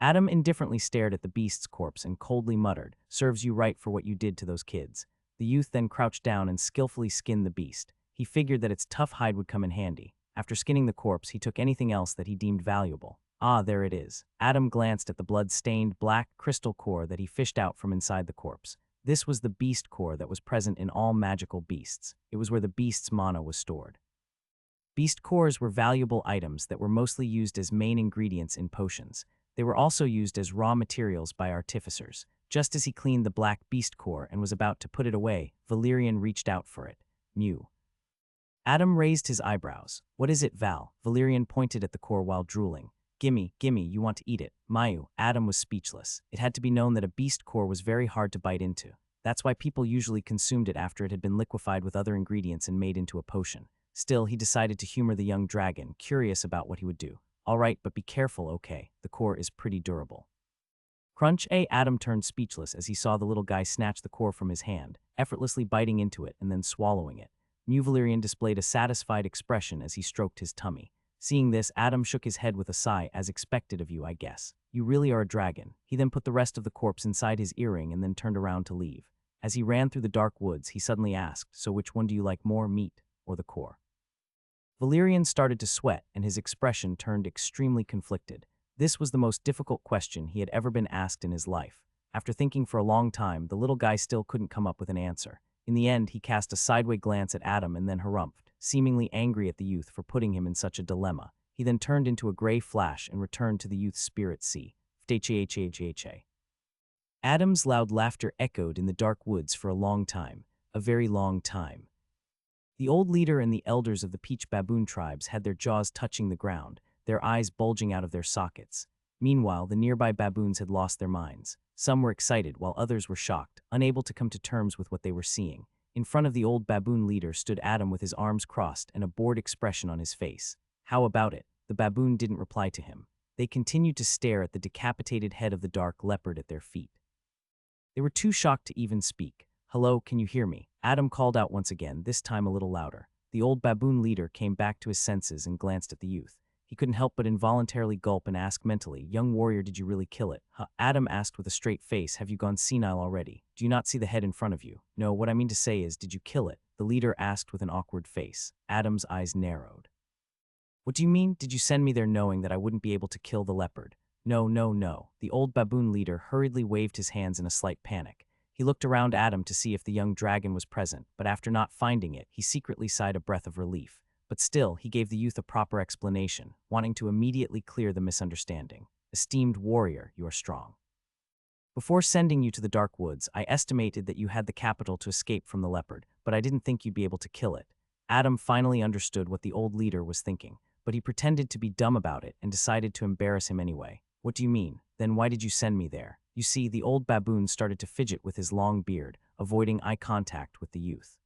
Adam indifferently stared at the beast's corpse and coldly muttered, "Serves you right for what you did to those kids." The youth then crouched down and skillfully skinned the beast. He figured that its tough hide would come in handy. After skinning the corpse, he took anything else that he deemed valuable. There it is. Adam glanced at the blood-stained black crystal core that he fished out from inside the corpse. This was the beast core that was present in all magical beasts. It was where the beast's mana was stored. Beast cores were valuable items that were mostly used as main ingredients in potions. They were also used as raw materials by artificers. Just as he cleaned the black beast core and was about to put it away, Valerian reached out for it. Mew. Adam raised his eyebrows. "What is it, Val?" Valerian pointed at the core while drooling. Gimme, you want to eat it." Mayu. Adam was speechless. It had to be known that a beast core was very hard to bite into. That's why people usually consumed it after it had been liquefied with other ingredients and made into a potion. Still, he decided to humor the young dragon, curious about what he would do. "All right, but be careful, okay? The core is pretty durable." Crunch. Adam turned speechless as he saw the little guy snatch the core from his hand, effortlessly biting into it and then swallowing it. Valerian displayed a satisfied expression as he stroked his tummy. Seeing this, Adam shook his head with a sigh, "As expected of you, I guess. You really are a dragon." He then put the rest of the corpse inside his earring and then turned around to leave. As he ran through the dark woods, he suddenly asked, "So which one do you like more, meat or the core?" Valerian started to sweat and his expression turned extremely conflicted. This was the most difficult question he had ever been asked in his life. After thinking for a long time, the little guy still couldn't come up with an answer. In the end, he cast a sideways glance at Adam and then harumphed, seemingly angry at the youth for putting him in such a dilemma. He then turned into a gray flash and returned to the youth's spirit sea. Adam's loud laughter echoed in the dark woods for a long time, a very long time. The old leader and the elders of the Peach Baboon tribes had their jaws touching the ground, their eyes bulging out of their sockets. Meanwhile, the nearby baboons had lost their minds. Some were excited, while others were shocked, unable to come to terms with what they were seeing. In front of the old baboon leader stood Adam with his arms crossed and a bored expression on his face. How about it? The baboon didn't reply to him. They continued to stare at the decapitated head of the dark leopard at their feet. They were too shocked to even speak. "Hello, can you hear me?" Adam called out once again, this time a little louder. The old baboon leader came back to his senses and glanced at the youth. He couldn't help but involuntarily gulp and ask mentally, "Young warrior, did you really kill it?" "Huh?" Adam asked with a straight face, "Have you gone senile already? Do you not see the head in front of you?" "No, what I mean to say is, did you kill it?" the leader asked with an awkward face. Adam's eyes narrowed. "What do you mean? Did you send me there knowing that I wouldn't be able to kill the leopard?" "No, no, no." The old baboon leader hurriedly waved his hands in a slight panic. He looked around Adam to see if the young dragon was present, but after not finding it, he secretly sighed a breath of relief. But still, he gave the youth a proper explanation, wanting to immediately clear the misunderstanding. "Esteemed warrior, you are strong. Before sending you to the dark woods, I estimated that you had the capital to escape from the leopard, but I didn't think you'd be able to kill it." Adam finally understood what the old leader was thinking, but he pretended to be dumb about it and decided to embarrass him anyway. "What do you mean? Then why did you send me there?" You see, the old baboon started to fidget with his long beard, avoiding eye contact with the youth.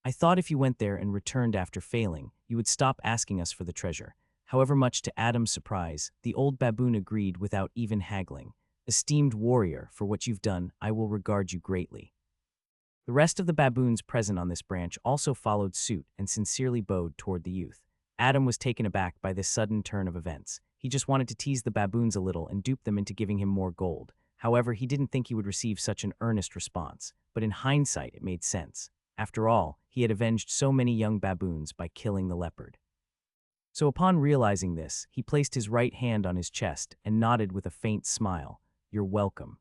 "I thought if you went there and returned after failing, you would stop asking us for the treasure." However, much to Adam's surprise, the old baboon agreed without even haggling. "Esteemed warrior, for what you've done, I will regard you greatly." The rest of the baboons present on this branch also followed suit and sincerely bowed toward the youth. Adam was taken aback by this sudden turn of events. He just wanted to tease the baboons a little and dupe them into giving him more gold. However, he didn't think he would receive such an earnest response, but in hindsight it made sense. After all, he had avenged so many young baboons by killing the leopard. So upon realizing this, he placed his right hand on his chest and nodded with a faint smile. "You're welcome."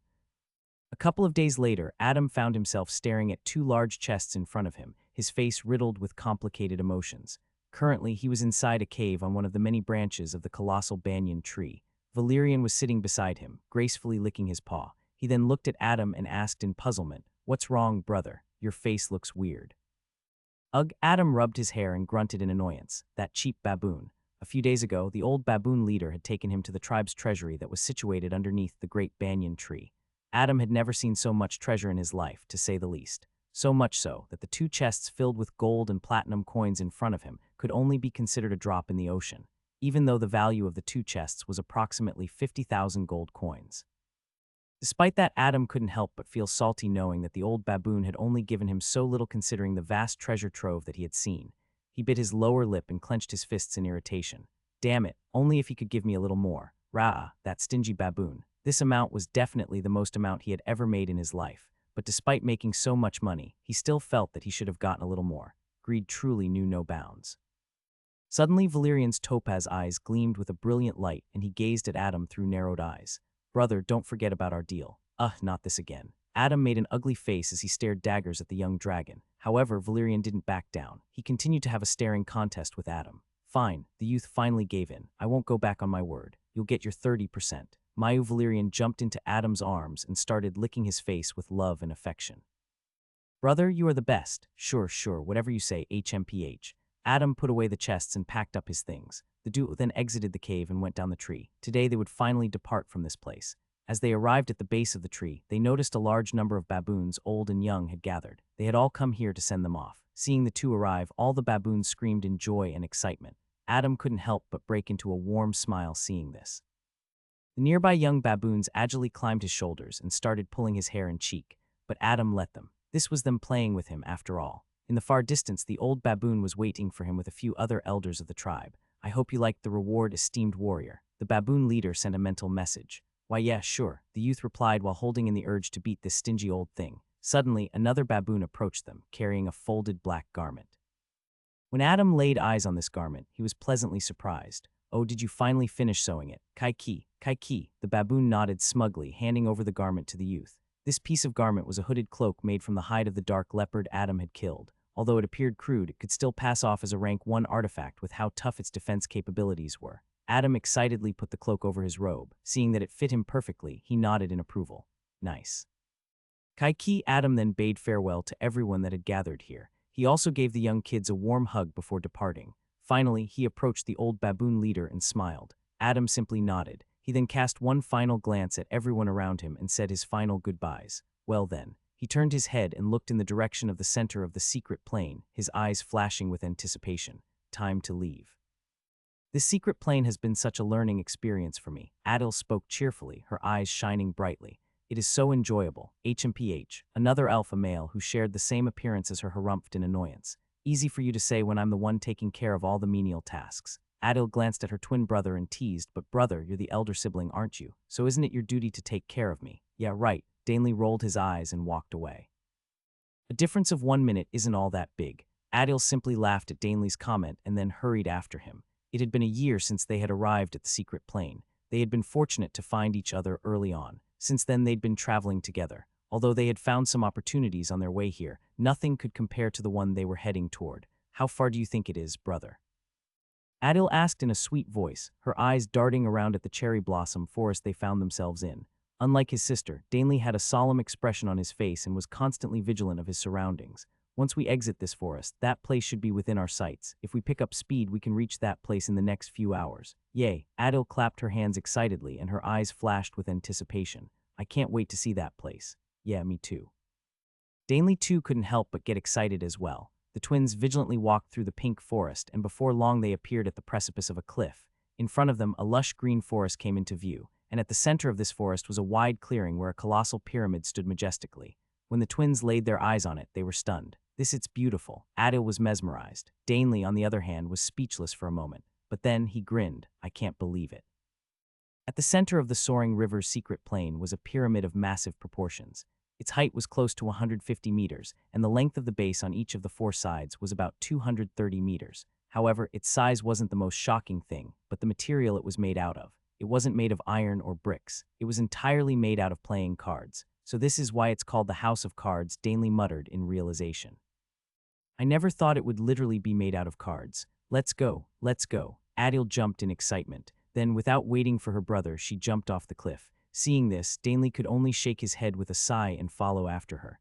A couple of days later, Adam found himself staring at two large chests in front of him, his face riddled with complicated emotions. Currently, he was inside a cave on one of the many branches of the colossal banyan tree. Valerian was sitting beside him, gracefully licking his paw. He then looked at Adam and asked in puzzlement, "What's wrong, brother? Your face looks weird." Ugh, Adam rubbed his hair and grunted in annoyance. That cheap baboon. A few days ago, the old baboon leader had taken him to the tribe's treasury that was situated underneath the great banyan tree. Adam had never seen so much treasure in his life, to say the least. So much so that the two chests filled with gold and platinum coins in front of him could only be considered a drop in the ocean, even though the value of the two chests was approximately 50,000 gold coins. Despite that, Adam couldn't help but feel salty knowing that the old baboon had only given him so little considering the vast treasure trove that he had seen. He bit his lower lip and clenched his fists in irritation. Damn it, only if he could give me a little more. Rah, that stingy baboon. This amount was definitely the most amount he had ever made in his life, but despite making so much money, he still felt that he should have gotten a little more. Greed truly knew no bounds. Suddenly, Valerian's topaz eyes gleamed with a brilliant light, and he gazed at Adam through narrowed eyes. "Brother, don't forget about our deal." Not this again." Adam made an ugly face as he stared daggers at the young dragon. However, Valerian didn't back down. He continued to have a staring contest with Adam. "Fine," the youth finally gave in. "I won't go back on my word. You'll get your 30%. Mayu Valerian jumped into Adam's arms and started licking his face with love and affection. "Brother, you are the best." Sure, whatever you say, HMPH. Adam put away the chests and packed up his things. The duo then exited the cave and went down the tree. Today they would finally depart from this place. As they arrived at the base of the tree, they noticed a large number of baboons, old and young, had gathered. They had all come here to send them off. Seeing the two arrive, all the baboons screamed in joy and excitement. Adam couldn't help but break into a warm smile seeing this. The nearby young baboons agilely climbed his shoulders and started pulling his hair and cheek, but Adam let them. This was them playing with him after all. In the far distance, the old baboon was waiting for him with a few other elders of the tribe. "I hope you liked the reward, esteemed warrior." The baboon leader sent a mental message. "Why, yeah, sure," the youth replied while holding in the urge to beat this stingy old thing. Suddenly, another baboon approached them, carrying a folded black garment. When Adam laid eyes on this garment, he was pleasantly surprised. "Oh, did you finally finish sewing it?" Kai-ki, the baboon nodded smugly, handing over the garment to the youth. This piece of garment was a hooded cloak made from the hide of the dark leopard Adam had killed. Although it appeared crude, it could still pass off as a rank 1 artifact with how tough its defense capabilities were. Adam excitedly put the cloak over his robe. Seeing that it fit him perfectly, he nodded in approval. "Nice." Kai-ki. Adam then bade farewell to everyone that had gathered here. He also gave the young kids a warm hug before departing. Finally, he approached the old baboon leader and smiled. Adam simply nodded. He then cast one final glance at everyone around him and said his final goodbyes. Well then, He turned his head and looked in the direction of the center of the secret plane, his eyes flashing with anticipation. Time to leave. This secret plane has been such a learning experience for me. Adil spoke cheerfully, her eyes shining brightly. It is so enjoyable. HMPH, another alpha male who shared the same appearance as her harumphed in annoyance. Easy for you to say when I'm the one taking care of all the menial tasks. Adil glanced at her twin brother and teased, but brother, you're the elder sibling, aren't you? So isn't it your duty to take care of me? Yeah, right. Danley rolled his eyes and walked away. A difference of 1 minute isn't all that big. Adil simply laughed at Danley's comment and then hurried after him. It had been a year since they had arrived at the secret plane. They had been fortunate to find each other early on. Since then they'd been traveling together. Although they had found some opportunities on their way here, nothing could compare to the one they were heading toward. How far do you think it is, brother? Adil asked in a sweet voice, her eyes darting around at the cherry blossom forest they found themselves in. Unlike his sister, Danley had a solemn expression on his face and was constantly vigilant of his surroundings. Once we exit this forest, that place should be within our sights. If we pick up speed, we can reach that place in the next few hours. Yay! Adil clapped her hands excitedly and her eyes flashed with anticipation. I can't wait to see that place. Yeah, me too. Danley too couldn't help but get excited as well. The twins vigilantly walked through the pink forest, and before long they appeared at the precipice of a cliff. In front of them, a lush green forest came into view, and at the center of this forest was a wide clearing where a colossal pyramid stood majestically. When the twins laid their eyes on it, they were stunned. It's beautiful. Adil was mesmerized. Danley, on the other hand, was speechless for a moment. But then he grinned. I can't believe it. At the center of the soaring river's secret plain was a pyramid of massive proportions. Its height was close to 150 meters, and the length of the base on each of the 4 sides was about 230 meters. However, its size wasn't the most shocking thing, but the material it was made out of. It wasn't made of iron or bricks. It was entirely made out of playing cards. So this is why it's called the House of Cards, Danley muttered in realization. I never thought it would literally be made out of cards. Let's go, let's go. Adil jumped in excitement. Then, without waiting for her brother, she jumped off the cliff. Seeing this, Danley could only shake his head with a sigh and follow after her.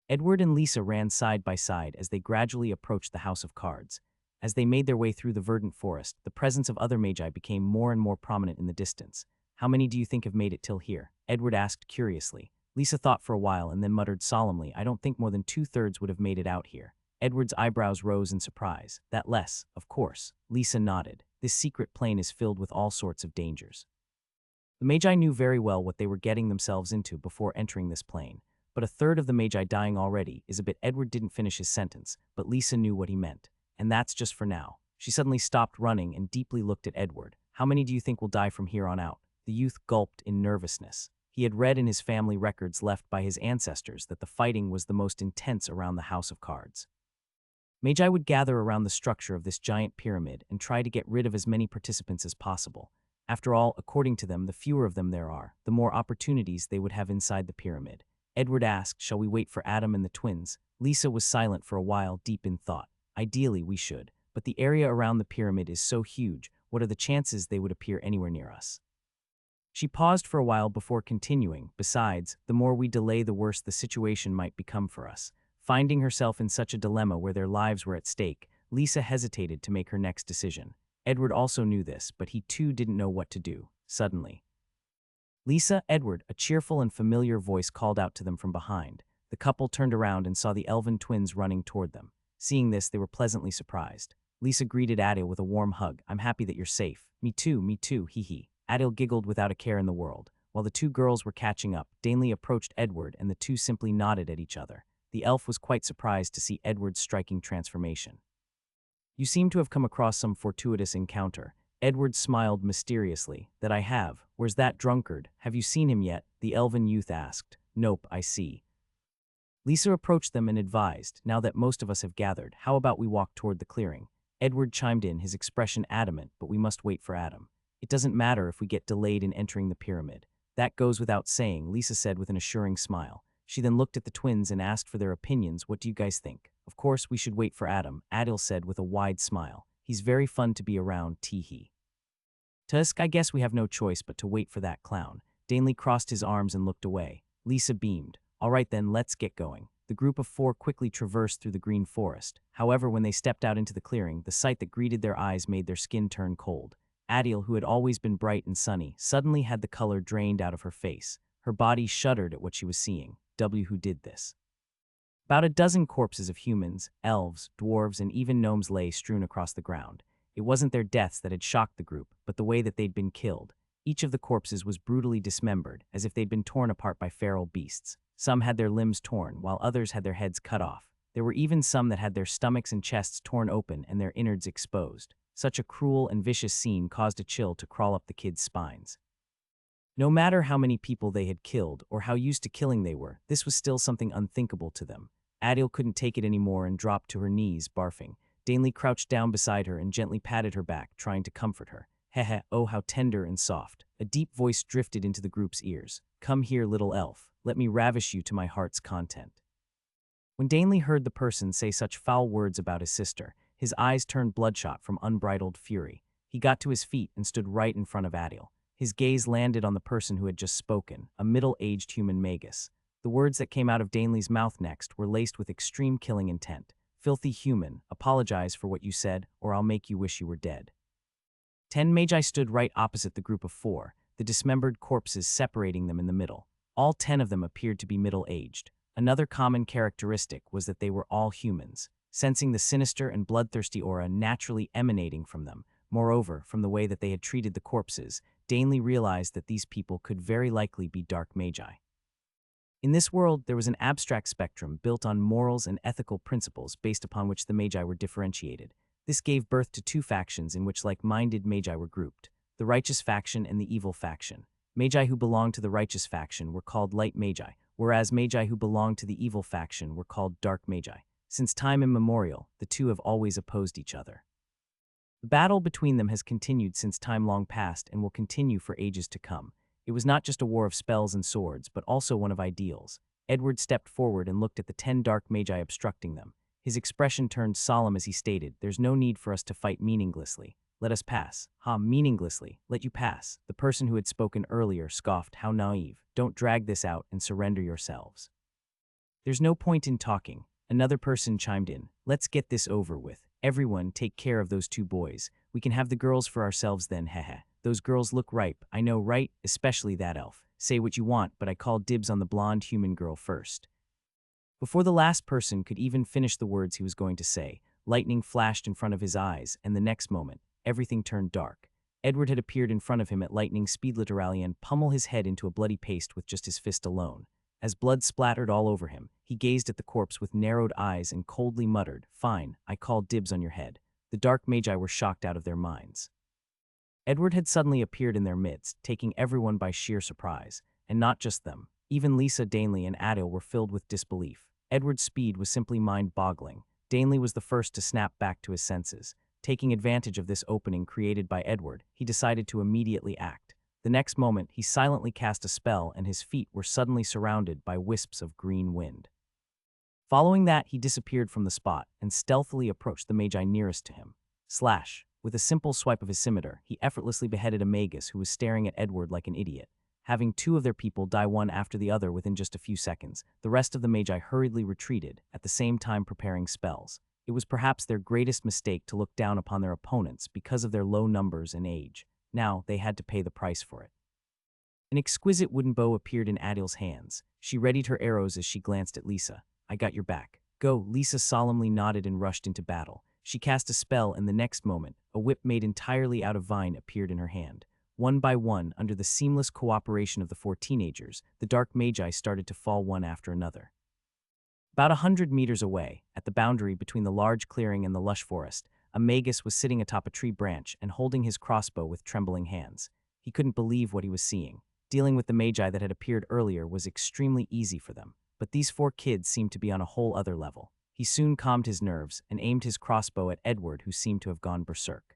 Edward and Lisa ran side by side as they gradually approached the House of Cards. As they made their way through the verdant forest, the presence of other magi became more and more prominent in the distance. How many do you think have made it till here? Edward asked curiously. Lisa thought for a while and then muttered solemnly, I don't think more than 2/3 would have made it out here. Edward's eyebrows rose in surprise. That less, of course. Lisa nodded. This secret plane is filled with all sorts of dangers. The Magi knew very well what they were getting themselves into before entering this plane, but 1/3 of the Magi dying already is a bit. Edward didn't finish his sentence, but Lisa knew what he meant. And that's just for now. She suddenly stopped running and deeply looked at Edward. How many do you think will die from here on out? The youth gulped in nervousness. He had read in his family records left by his ancestors that the fighting was the most intense around the House of Cards. Magi would gather around the structure of this giant pyramid and try to get rid of as many participants as possible. After all, according to them, the fewer of them there are, the more opportunities they would have inside the pyramid. Edward asked, shall we wait for Adam and the twins? Lisa was silent for a while, deep in thought. Ideally, we should, but the area around the pyramid is so huge, what are the chances they would appear anywhere near us? She paused for a while before continuing. Besides, the more we delay, the worse the situation might become for us. Finding herself in such a dilemma where their lives were at stake, Lisa hesitated to make her next decision. Edward also knew this, but he too didn't know what to do. Suddenly, Lisa, Edward, a cheerful and familiar voice called out to them from behind. The couple turned around and saw the elven twins running toward them. Seeing this, they were pleasantly surprised. Lisa greeted Adil with a warm hug. I'm happy that you're safe. Me too, hee. Adil giggled without a care in the world. While the two girls were catching up, Danley approached Edward and the two simply nodded at each other. The elf was quite surprised to see Edward's striking transformation. You seem to have come across some fortuitous encounter. Edward smiled mysteriously. That I have. Where's that drunkard? Have you seen him yet? The elven youth asked. Nope, I see. Lisa approached them and advised, now that most of us have gathered, how about we walk toward the clearing? Edward chimed in, his expression adamant, but we must wait for Adam. It doesn't matter if we get delayed in entering the pyramid. That goes without saying, Lisa said with an assuring smile. She then looked at the twins and asked for their opinions. What do you guys think? Of course, we should wait for Adam, Adil said with a wide smile. He's very fun to be around, tee-hee. Tusk, I guess we have no choice but to wait for that clown. Danley crossed his arms and looked away. Lisa beamed. All right then, let's get going. The group of 4 quickly traversed through the green forest. However, when they stepped out into the clearing, the sight that greeted their eyes made their skin turn cold. Adil, who had always been bright and sunny, suddenly had the color drained out of her face. Her body shuddered at what she was seeing. who did this. About a dozen corpses of humans, elves, dwarves, and even gnomes lay strewn across the ground. It wasn't their deaths that had shocked the group, but the way that they'd been killed. Each of the corpses was brutally dismembered, as if they'd been torn apart by feral beasts. Some had their limbs torn, while others had their heads cut off. There were even some that had their stomachs and chests torn open and their innards exposed. Such a cruel and vicious scene caused a chill to crawl up the kids' spines. No matter how many people they had killed or how used to killing they were, this was still something unthinkable to them. Adil couldn't take it anymore and dropped to her knees, barfing. Danley crouched down beside her and gently patted her back, trying to comfort her. Heh, oh how tender and soft. A deep voice drifted into the group's ears. Come here, little elf. Let me ravish you to my heart's content. When Danley heard the person say such foul words about his sister, his eyes turned bloodshot from unbridled fury. He got to his feet and stood right in front of Adil. His gaze landed on the person who had just spoken, a middle-aged human magus. The words that came out of Danley's mouth next were laced with extreme killing intent. Filthy human, apologize for what you said, or I'll make you wish you were dead. 10 magi stood right opposite the group of 4, the dismembered corpses separating them in the middle. All 10 of them appeared to be middle-aged. Another common characteristic was that they were all humans, sensing the sinister and bloodthirsty aura naturally emanating from them. Moreover, from the way that they had treated the corpses, Danley realized that these people could very likely be dark magi. In this world, there was an abstract spectrum built on morals and ethical principles based upon which the magi were differentiated. This gave birth to 2 factions in which like-minded magi were grouped, the righteous faction and the evil faction. Magi who belonged to the righteous faction were called light magi, whereas magi who belonged to the evil faction were called dark magi. Since time immemorial, the two have always opposed each other. The battle between them has continued since time long past and will continue for ages to come. It was not just a war of spells and swords, but also one of ideals. Edward stepped forward and looked at the 10 dark magi obstructing them. His expression turned solemn as he stated, "There's no need for us to fight meaninglessly. Let us pass." Meaninglessly, let you pass. The person who had spoken earlier scoffed, "How naive. Don't drag this out and surrender yourselves." "There's no point in talking." Another person chimed in, "Let's get this over with. Everyone take care of those 2 boys. We can have the girls for ourselves then, heh. Those girls look ripe, I know, right? Especially that elf. Say what you want, but I call dibs on the blonde human girl first." Before the last person could even finish the words he was going to say, lightning flashed in front of his eyes, and the next moment, everything turned dark. Edward had appeared in front of him at lightning speed, literally, and pummel his head into a bloody paste with just his fist alone. As blood splattered all over him, he gazed at the corpse with narrowed eyes and coldly muttered, "Fine, I call dibs on your head." The dark magi were shocked out of their minds. Edward had suddenly appeared in their midst, taking everyone by sheer surprise. And not just them. Even Lisa, Danley, and Adil were filled with disbelief. Edward's speed was simply mind-boggling. Danley was the first to snap back to his senses. Taking advantage of this opening created by Edward, he decided to immediately act. The next moment, he silently cast a spell and his feet were suddenly surrounded by wisps of green wind. Following that, he disappeared from the spot and stealthily approached the magi nearest to him. Slash! With a simple swipe of his scimitar, he effortlessly beheaded a magus who was staring at Edward like an idiot. Having 2 of their people die one after the other within just a few seconds, the rest of the magi hurriedly retreated, at the same time preparing spells. It was perhaps their greatest mistake to look down upon their opponents because of their low numbers and age. Now, they had to pay the price for it. An exquisite wooden bow appeared in Adil's hands. She readied her arrows as she glanced at Lisa. "I got your back. Go." Lisa solemnly nodded and rushed into battle. She cast a spell, and the next moment, a whip made entirely out of vine appeared in her hand. One by one, under the seamless cooperation of the 4 teenagers, the dark magi started to fall one after another. About 100 meters away, at the boundary between the large clearing and the lush forest, a magus was sitting atop a tree branch and holding his crossbow with trembling hands. He couldn't believe what he was seeing. Dealing with the magi that had appeared earlier was extremely easy for them, but these 4 kids seemed to be on a whole other level. He soon calmed his nerves and aimed his crossbow at Edward, who seemed to have gone berserk.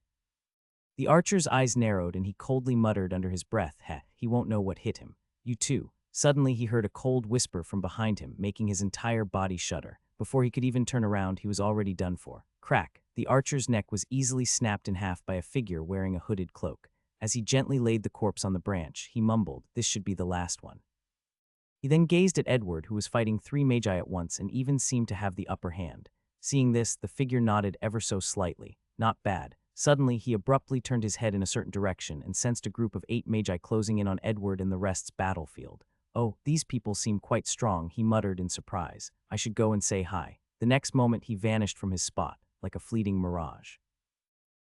The archer's eyes narrowed and he coldly muttered under his breath, he won't know what hit him. You too." Suddenly he heard a cold whisper from behind him, making his entire body shudder. Before he could even turn around, he was already done for. Crack! The archer's neck was easily snapped in half by a figure wearing a hooded cloak. As he gently laid the corpse on the branch, he mumbled, "This should be the last one." He then gazed at Edward, who was fighting 3 magi at once and even seemed to have the upper hand. Seeing this, the figure nodded ever so slightly. Not bad. Suddenly, he abruptly turned his head in a certain direction and sensed a group of 8 magi closing in on Edward and the rest's battlefield. "Oh, these people seem quite strong," he muttered in surprise. "I should go and say hi." The next moment he vanished from his spot, like a fleeting mirage.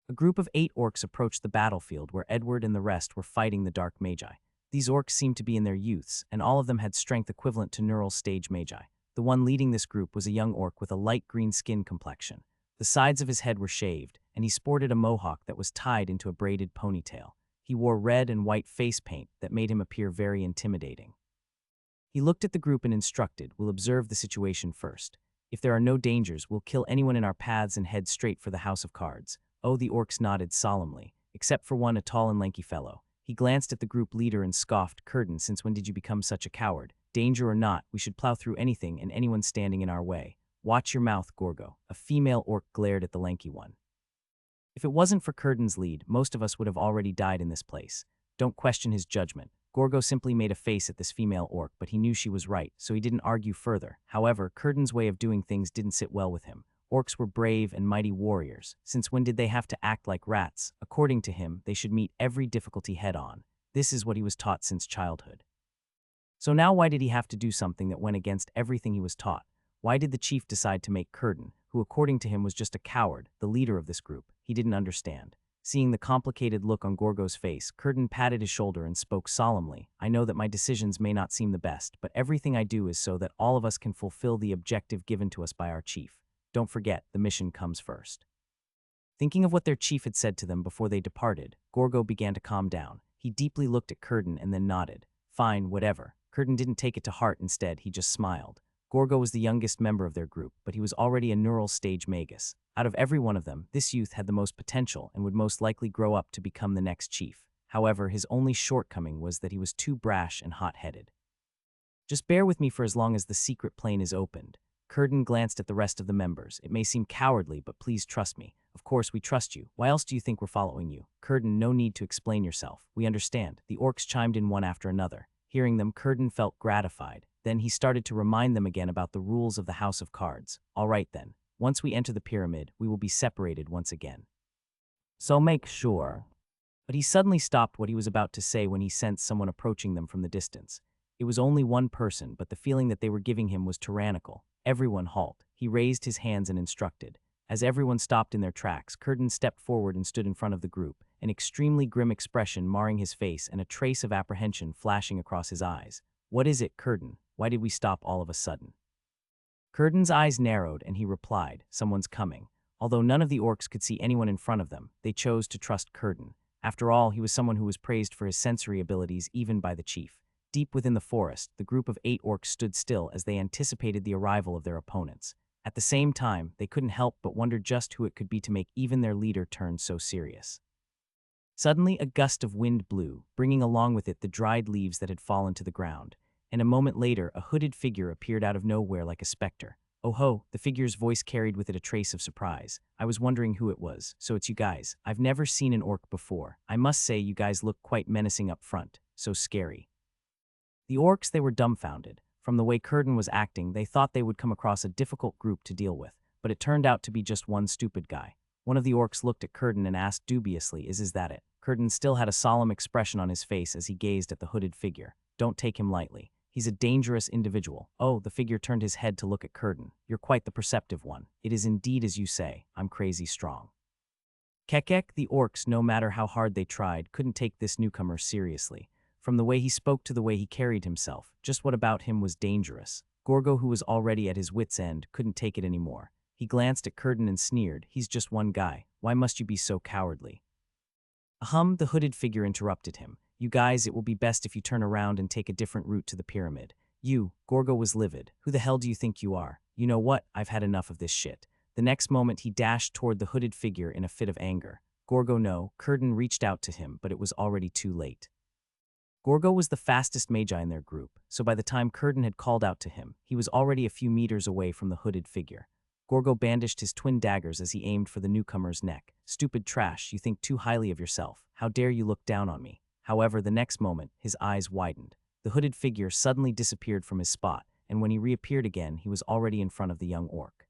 A group of 8 orcs approached the battlefield where Edward and the rest were fighting the dark magi. These orcs seemed to be in their youths, and all of them had strength equivalent to Neural's stage magi. The one leading this group was a young orc with a light green skin complexion. The sides of his head were shaved, and he sported a mohawk that was tied into a braided ponytail. He wore red and white face paint that made him appear very intimidating. He looked at the group and instructed, "We'll observe the situation first. If there are no dangers, we'll kill anyone in our paths and head straight for the House of Cards." Oh, the orcs nodded solemnly, except for one, a tall and lanky fellow. He glanced at the group leader and scoffed, "Curtain, since when did you become such a coward? Danger or not, we should plow through anything and anyone standing in our way." "Watch your mouth, Gorgo." A female orc glared at the lanky one. "If it wasn't for Curtain's lead, most of us would have already died in this place. Don't question his judgment." Gorgo simply made a face at this female orc, but he knew she was right, so he didn't argue further. However, Curtain's way of doing things didn't sit well with him. Orcs were brave and mighty warriors. Since when did they have to act like rats? According to him, they should meet every difficulty head-on. This is what he was taught since childhood. So now why did he have to do something that went against everything he was taught? Why did the chief decide to make Curtain, who according to him was just a coward, the leader of this group? He didn't understand. Seeing the complicated look on Gorgo's face, Curtain patted his shoulder and spoke solemnly. "I know that my decisions may not seem the best, but everything I do is so that all of us can fulfill the objective given to us by our chief. Don't forget, the mission comes first." Thinking of what their chief had said to them before they departed, Gorgo began to calm down. He deeply looked at Curtain and then nodded. "Fine, whatever." Curtain didn't take it to heart. Instead, he just smiled. Gorgo was the youngest member of their group, but he was already a neural stage magus. Out of every one of them, this youth had the most potential and would most likely grow up to become the next chief. However, his only shortcoming was that he was too brash and hot-headed. "Just bear with me for as long as the secret plane is opened." Curtain glanced at the rest of the members. "It may seem cowardly, but please trust me." "Of course, we trust you. Why else do you think we're following you?" "Curtain, no need to explain yourself. We understand." The orcs chimed in one after another. Hearing them, Curtain felt gratified. Then he started to remind them again about the rules of the House of Cards. "All right then. Once we enter the pyramid, we will be separated once again. So make sure." But he suddenly stopped what he was about to say when he sensed someone approaching them from the distance. It was only one person, but the feeling that they were giving him was tyrannical. "Everyone halt." He raised his hands and instructed. As everyone stopped in their tracks, Curtain stepped forward and stood in front of the group, an extremely grim expression marring his face and a trace of apprehension flashing across his eyes. "What is it, Curtain? Why did we stop all of a sudden?" Curtain's eyes narrowed and he replied, "Someone's coming." Although none of the orcs could see anyone in front of them, they chose to trust Curtain. After all, he was someone who was praised for his sensory abilities even by the chief. Deep within the forest, the group of 8 orcs stood still as they anticipated the arrival of their opponents. At the same time, they couldn't help but wonder just who it could be to make even their leader turn so serious. Suddenly, a gust of wind blew, bringing along with it the dried leaves that had fallen to the ground. And a moment later, a hooded figure appeared out of nowhere like a specter. "Oh ho," the figure's voice carried with it a trace of surprise. "I was wondering who it was. So it's you guys. I've never seen an orc before. I must say you guys look quite menacing up front. So scary." The orcs, they were dumbfounded. From the way Curtain was acting, they thought they would come across a difficult group to deal with, but it turned out to be just one stupid guy. One of the orcs looked at Curtain and asked dubiously, Is that it?" Curtain still had a solemn expression on his face as he gazed at the hooded figure. "Don't take him lightly. He's a dangerous individual." "Oh," the figure turned his head to look at Curtain. "You're quite the perceptive one. It is indeed as you say. I'm crazy strong." Kekek, the orcs, no matter how hard they tried, couldn't take this newcomer seriously. From the way he spoke to the way he carried himself, just what about him was dangerous. Gorgo, who was already at his wit's end, couldn't take it anymore. He glanced at Curtain and sneered, "He's just one guy. Why must you be so cowardly?" Ahem, the hooded figure interrupted him. "You guys, it will be best if you turn around and take a different route to the pyramid." "You," Gorgo was livid. "Who the hell do you think you are? You know what? I've had enough of this shit." The next moment he dashed toward the hooded figure in a fit of anger. "Gorgo, no." Curtain reached out to him, but it was already too late. Gorgo was the fastest magi in their group, so by the time Curtain had called out to him, he was already a few meters away from the hooded figure. Gorgo bandaged his twin daggers as he aimed for the newcomer's neck. "Stupid trash, you think too highly of yourself. How dare you look down on me?" However, the next moment, his eyes widened. The hooded figure suddenly disappeared from his spot, and when he reappeared again, he was already in front of the young orc.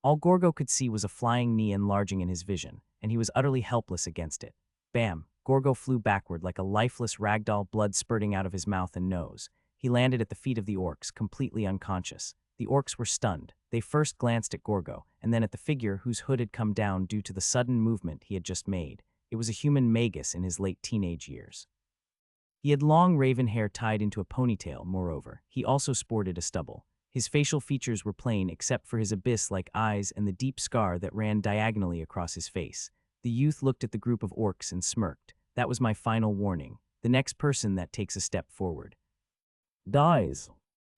All Gorgo could see was a flying knee enlarging in his vision, and he was utterly helpless against it. Bam! Gorgo flew backward like a lifeless ragdoll, blood spurting out of his mouth and nose. He landed at the feet of the orcs, completely unconscious. The orcs were stunned. They first glanced at Gorgo, and then at the figure whose hood had come down due to the sudden movement he had just made. It was a human magus in his late teenage years. He had long raven hair tied into a ponytail, moreover. He also sported a stubble. His facial features were plain except for his abyss-like eyes and the deep scar that ran diagonally across his face. The youth looked at the group of orcs and smirked. That was my final warning. The next person that takes a step forward dies.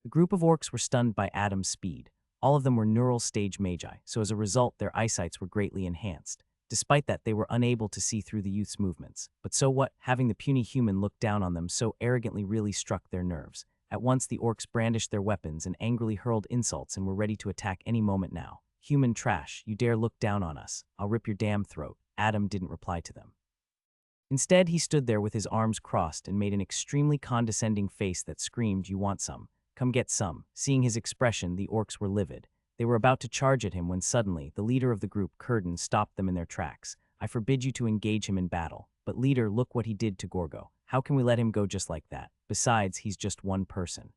The group of orcs were stunned by Adam's speed. All of them were neural stage magi, so as a result their eyesights were greatly enhanced. Despite that, they were unable to see through the youth's movements. But so what? Having the puny human look down on them so arrogantly really struck their nerves. At once the orcs brandished their weapons and angrily hurled insults and were ready to attack any moment now. Human trash, you dare look down on us. I'll rip your damn throat. Adam didn't reply to them. Instead, he stood there with his arms crossed and made an extremely condescending face that screamed, "You want some? Come get some." Seeing his expression, the orcs were livid. They were about to charge at him when suddenly, the leader of the group, Curden, stopped them in their tracks. "I forbid you to engage him in battle. But leader, look what he did to Gorgo. How can we let him go just like that? Besides, he's just one person."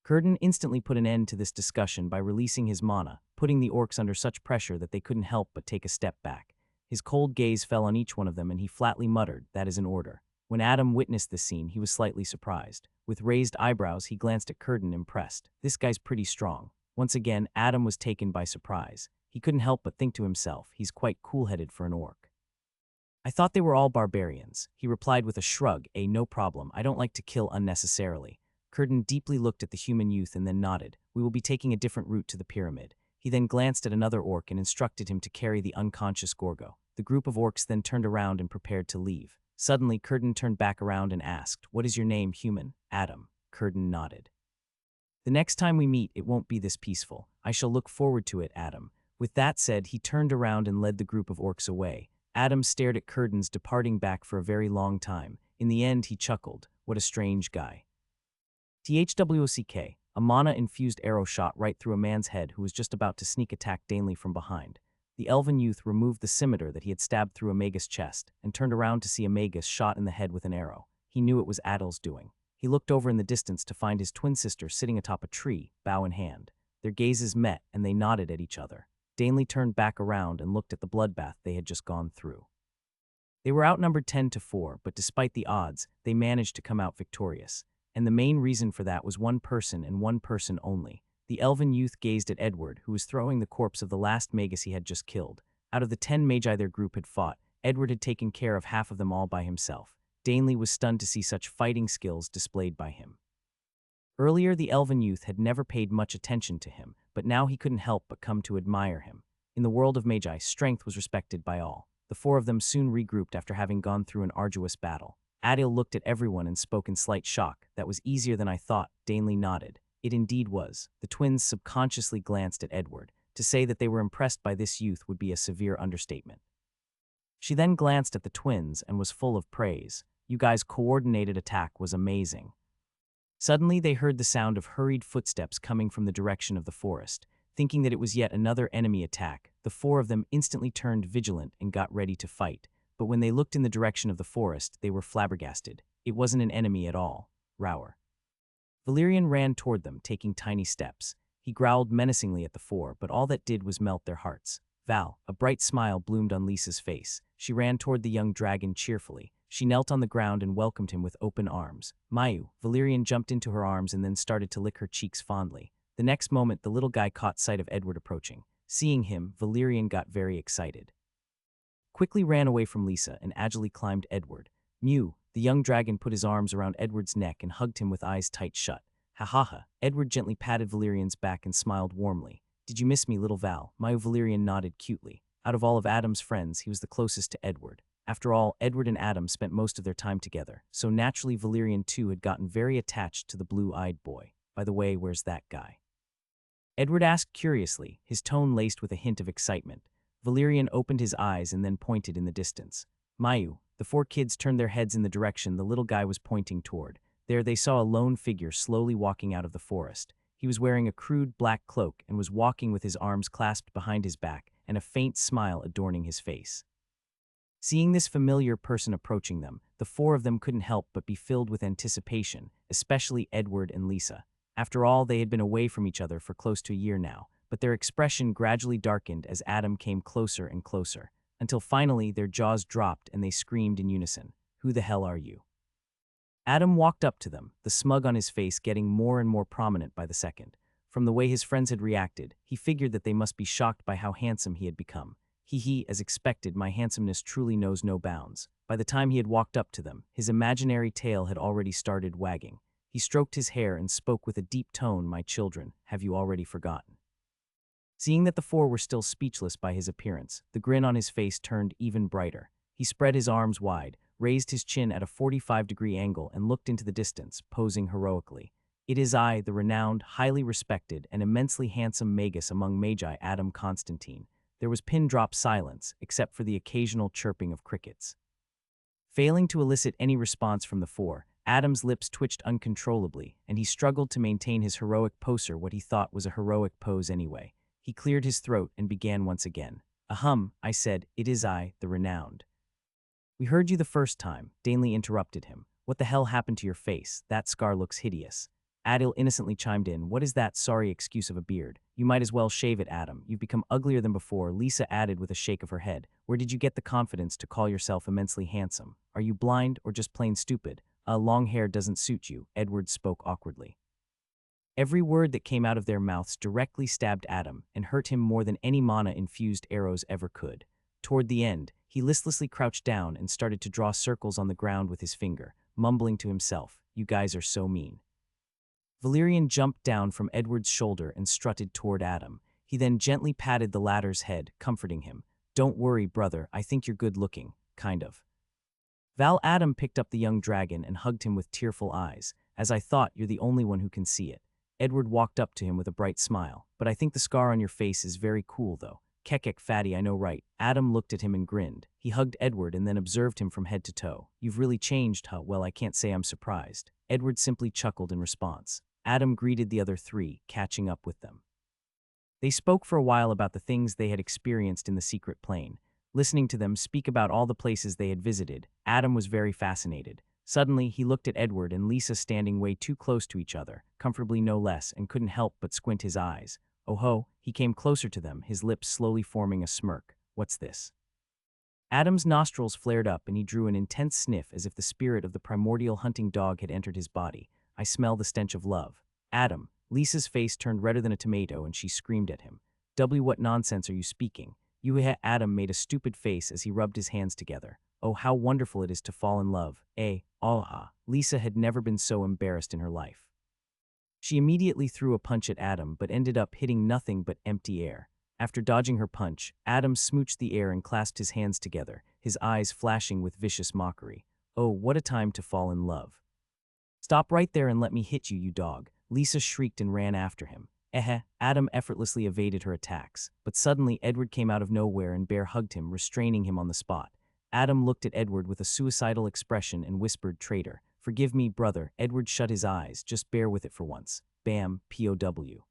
Curden instantly put an end to this discussion by releasing his mana, putting the orcs under such pressure that they couldn't help but take a step back. His cold gaze fell on each one of them and he flatly muttered, "That is an order." When Adam witnessed this scene, he was slightly surprised. With raised eyebrows, he glanced at Curden, impressed. This guy's pretty strong. Once again, Adam was taken by surprise. He couldn't help but think to himself, he's quite cool-headed for an orc. "I thought they were all barbarians," he replied with a shrug. "No problem, I don't like to kill unnecessarily." Curden deeply looked at the human youth and then nodded. "We will be taking a different route to the pyramid." He then glanced at another orc and instructed him to carry the unconscious Gorgo. The group of orcs then turned around and prepared to leave. Suddenly, Curden turned back around and asked, "What is your name, human?" "Adam." Curden nodded. "The next time we meet, it won't be this peaceful. I shall look forward to it, Adam." With that said, he turned around and led the group of orcs away. Adam stared at Curden's departing back for a very long time. In the end, he chuckled. What a strange guy. THWOCK, a mana-infused arrow shot right through a man's head who was just about to sneak attack Danley from behind. The elven youth removed the scimitar that he had stabbed through a magus chest and turned around to see a magus shot in the head with an arrow. He knew it was Adil's doing. He looked over in the distance to find his twin sister sitting atop a tree, bow in hand. Their gazes met and they nodded at each other. Danley turned back around and looked at the bloodbath they had just gone through. They were outnumbered 10-4, but despite the odds, they managed to come out victorious. And the main reason for that was one person and one person only. The elven youth gazed at Edward, who was throwing the corpse of the last magus he had just killed. Out of the 10 magi their group had fought, Edward had taken care of half of them all by himself. Danley was stunned to see such fighting skills displayed by him. Earlier, the elven youth had never paid much attention to him, but now he couldn't help but come to admire him. In the world of magi, strength was respected by all. The four of them soon regrouped after having gone through an arduous battle. Adil looked at everyone and spoke in slight shock. "That was easier than I thought." Danley nodded. It indeed was. The twins subconsciously glanced at Edward. To say that they were impressed by this youth would be a severe understatement. She then glanced at the twins and was full of praise. "You guys' coordinated attack was amazing." Suddenly, they heard the sound of hurried footsteps coming from the direction of the forest. Thinking that it was yet another enemy attack, the four of them instantly turned vigilant and got ready to fight. But when they looked in the direction of the forest, they were flabbergasted. It wasn't an enemy at all. Rower. Valerian ran toward them, taking tiny steps. He growled menacingly at the four, but all that did was melt their hearts. "Val," a bright smile bloomed on Lisa's face. She ran toward the young dragon cheerfully. She knelt on the ground and welcomed him with open arms. "Mayu." Valerian jumped into her arms and then started to lick her cheeks fondly. The next moment, the little guy caught sight of Edward approaching. Seeing him, Valerian got very excited. Quickly ran away from Lisa and agilely climbed Edward. "Mew." The young dragon put his arms around Edward's neck and hugged him with eyes tight shut. "Ha ha ha." Edward gently patted Valerian's back and smiled warmly. "Did you miss me, little Val?" Mayu. Valerian nodded cutely. Out of all of Adam's friends, he was the closest to Edward. After all, Edward and Adam spent most of their time together, so naturally Valerian too had gotten very attached to the blue-eyed boy. "By the way, where's that guy?" Edward asked curiously, his tone laced with a hint of excitement. Valerian opened his eyes and then pointed in the distance. "Mayu." The four kids turned their heads in the direction the little guy was pointing toward. There they saw a lone figure slowly walking out of the forest. He was wearing a crude black cloak and was walking with his arms clasped behind his back and a faint smile adorning his face. Seeing this familiar person approaching them, the four of them couldn't help but be filled with anticipation. especially Edward and Lisa. After all, they had been away from each other for close to a year now, but their expression gradually darkened as Adam came closer and closer, until finally their jaws dropped and they screamed in unison, "Who the hell are you?" Adam walked up to them, the smug on his face getting more and more prominent by the second. From the way his friends had reacted, he figured that they must be shocked by how handsome he had become. He, as expected, my handsomeness truly knows no bounds. By the time he had walked up to them, his imaginary tail had already started wagging. He stroked his hair and spoke with a deep tone, "My children, have you already forgotten?" Seeing that the four were still speechless by his appearance, the grin on his face turned even brighter. He spread his arms wide, raised his chin at a 45-degree angle and looked into the distance, posing heroically. "It is I, the renowned, highly respected, and immensely handsome magus among magi, Adam Constantine." There was pin-drop silence, except for the occasional chirping of crickets. Failing to elicit any response from the four, Adam's lips twitched uncontrollably, and he struggled to maintain his heroic poser, what he thought was a heroic pose anyway. He cleared his throat and began once again. "Ahem," I said, "it is I, the renowned." "We heard you the first time," Danley interrupted him. "What the hell happened to your face? That scar looks hideous." Adil innocently chimed in, "What is that sorry excuse of a beard? You might as well shave it, Adam. You've become uglier than before," Lisa added with a shake of her head. "Where did you get the confidence to call yourself immensely handsome? Are you blind or just plain stupid? Long hair doesn't suit you," Edward spoke awkwardly. Every word that came out of their mouths directly stabbed Adam and hurt him more than any mana-infused arrows ever could. Toward the end, he listlessly crouched down and started to draw circles on the ground with his finger, mumbling to himself, "You guys are so mean." Valerian jumped down from Edward's shoulder and strutted toward Adam. He then gently patted the latter's head, comforting him. "Don't worry, brother, I think you're good looking, kind of." Adam picked up the young dragon and hugged him with tearful eyes. "As I thought, you're the only one who can see it." Edward walked up to him with a bright smile. "But I think the scar on your face is very cool, though." "Kekek fatty, I know, right?" Adam looked at him and grinned. He hugged Edward and then observed him from head to toe. "You've really changed, huh? Well, I can't say I'm surprised." Edward simply chuckled in response. Adam greeted the other three, catching up with them. They spoke for a while about the things they had experienced in the secret plane. Listening to them speak about all the places they had visited, Adam was very fascinated. Suddenly, he looked at Edward and Lisa standing way too close to each other, comfortably no less, and couldn't help but squint his eyes. "Oh ho," he came closer to them, his lips slowly forming a smirk. "What's this?" Adam's nostrils flared up and he drew an intense sniff as if the spirit of the primordial hunting dog had entered his body. "I smell the stench of love." "Adam." Lisa's face turned redder than a tomato and she screamed at him. What nonsense are you speaking?" Adam made a stupid face as he rubbed his hands together. "Oh, how wonderful it is to fall in love, eh? Ah." Lisa had never been so embarrassed in her life. She immediately threw a punch at Adam but ended up hitting nothing but empty air. After dodging her punch, Adam smooched the air and clasped his hands together, his eyes flashing with vicious mockery. "Oh, what a time to fall in love." "Stop right there and let me hit you, you dog." Lisa shrieked and ran after him. Adam effortlessly evaded her attacks, but suddenly Edward came out of nowhere and bear hugged him, restraining him on the spot. Adam looked at Edward with a suicidal expression and whispered, "Traitor." "Forgive me, brother." Edward shut his eyes, "Just bear with it for once." Bam, POW.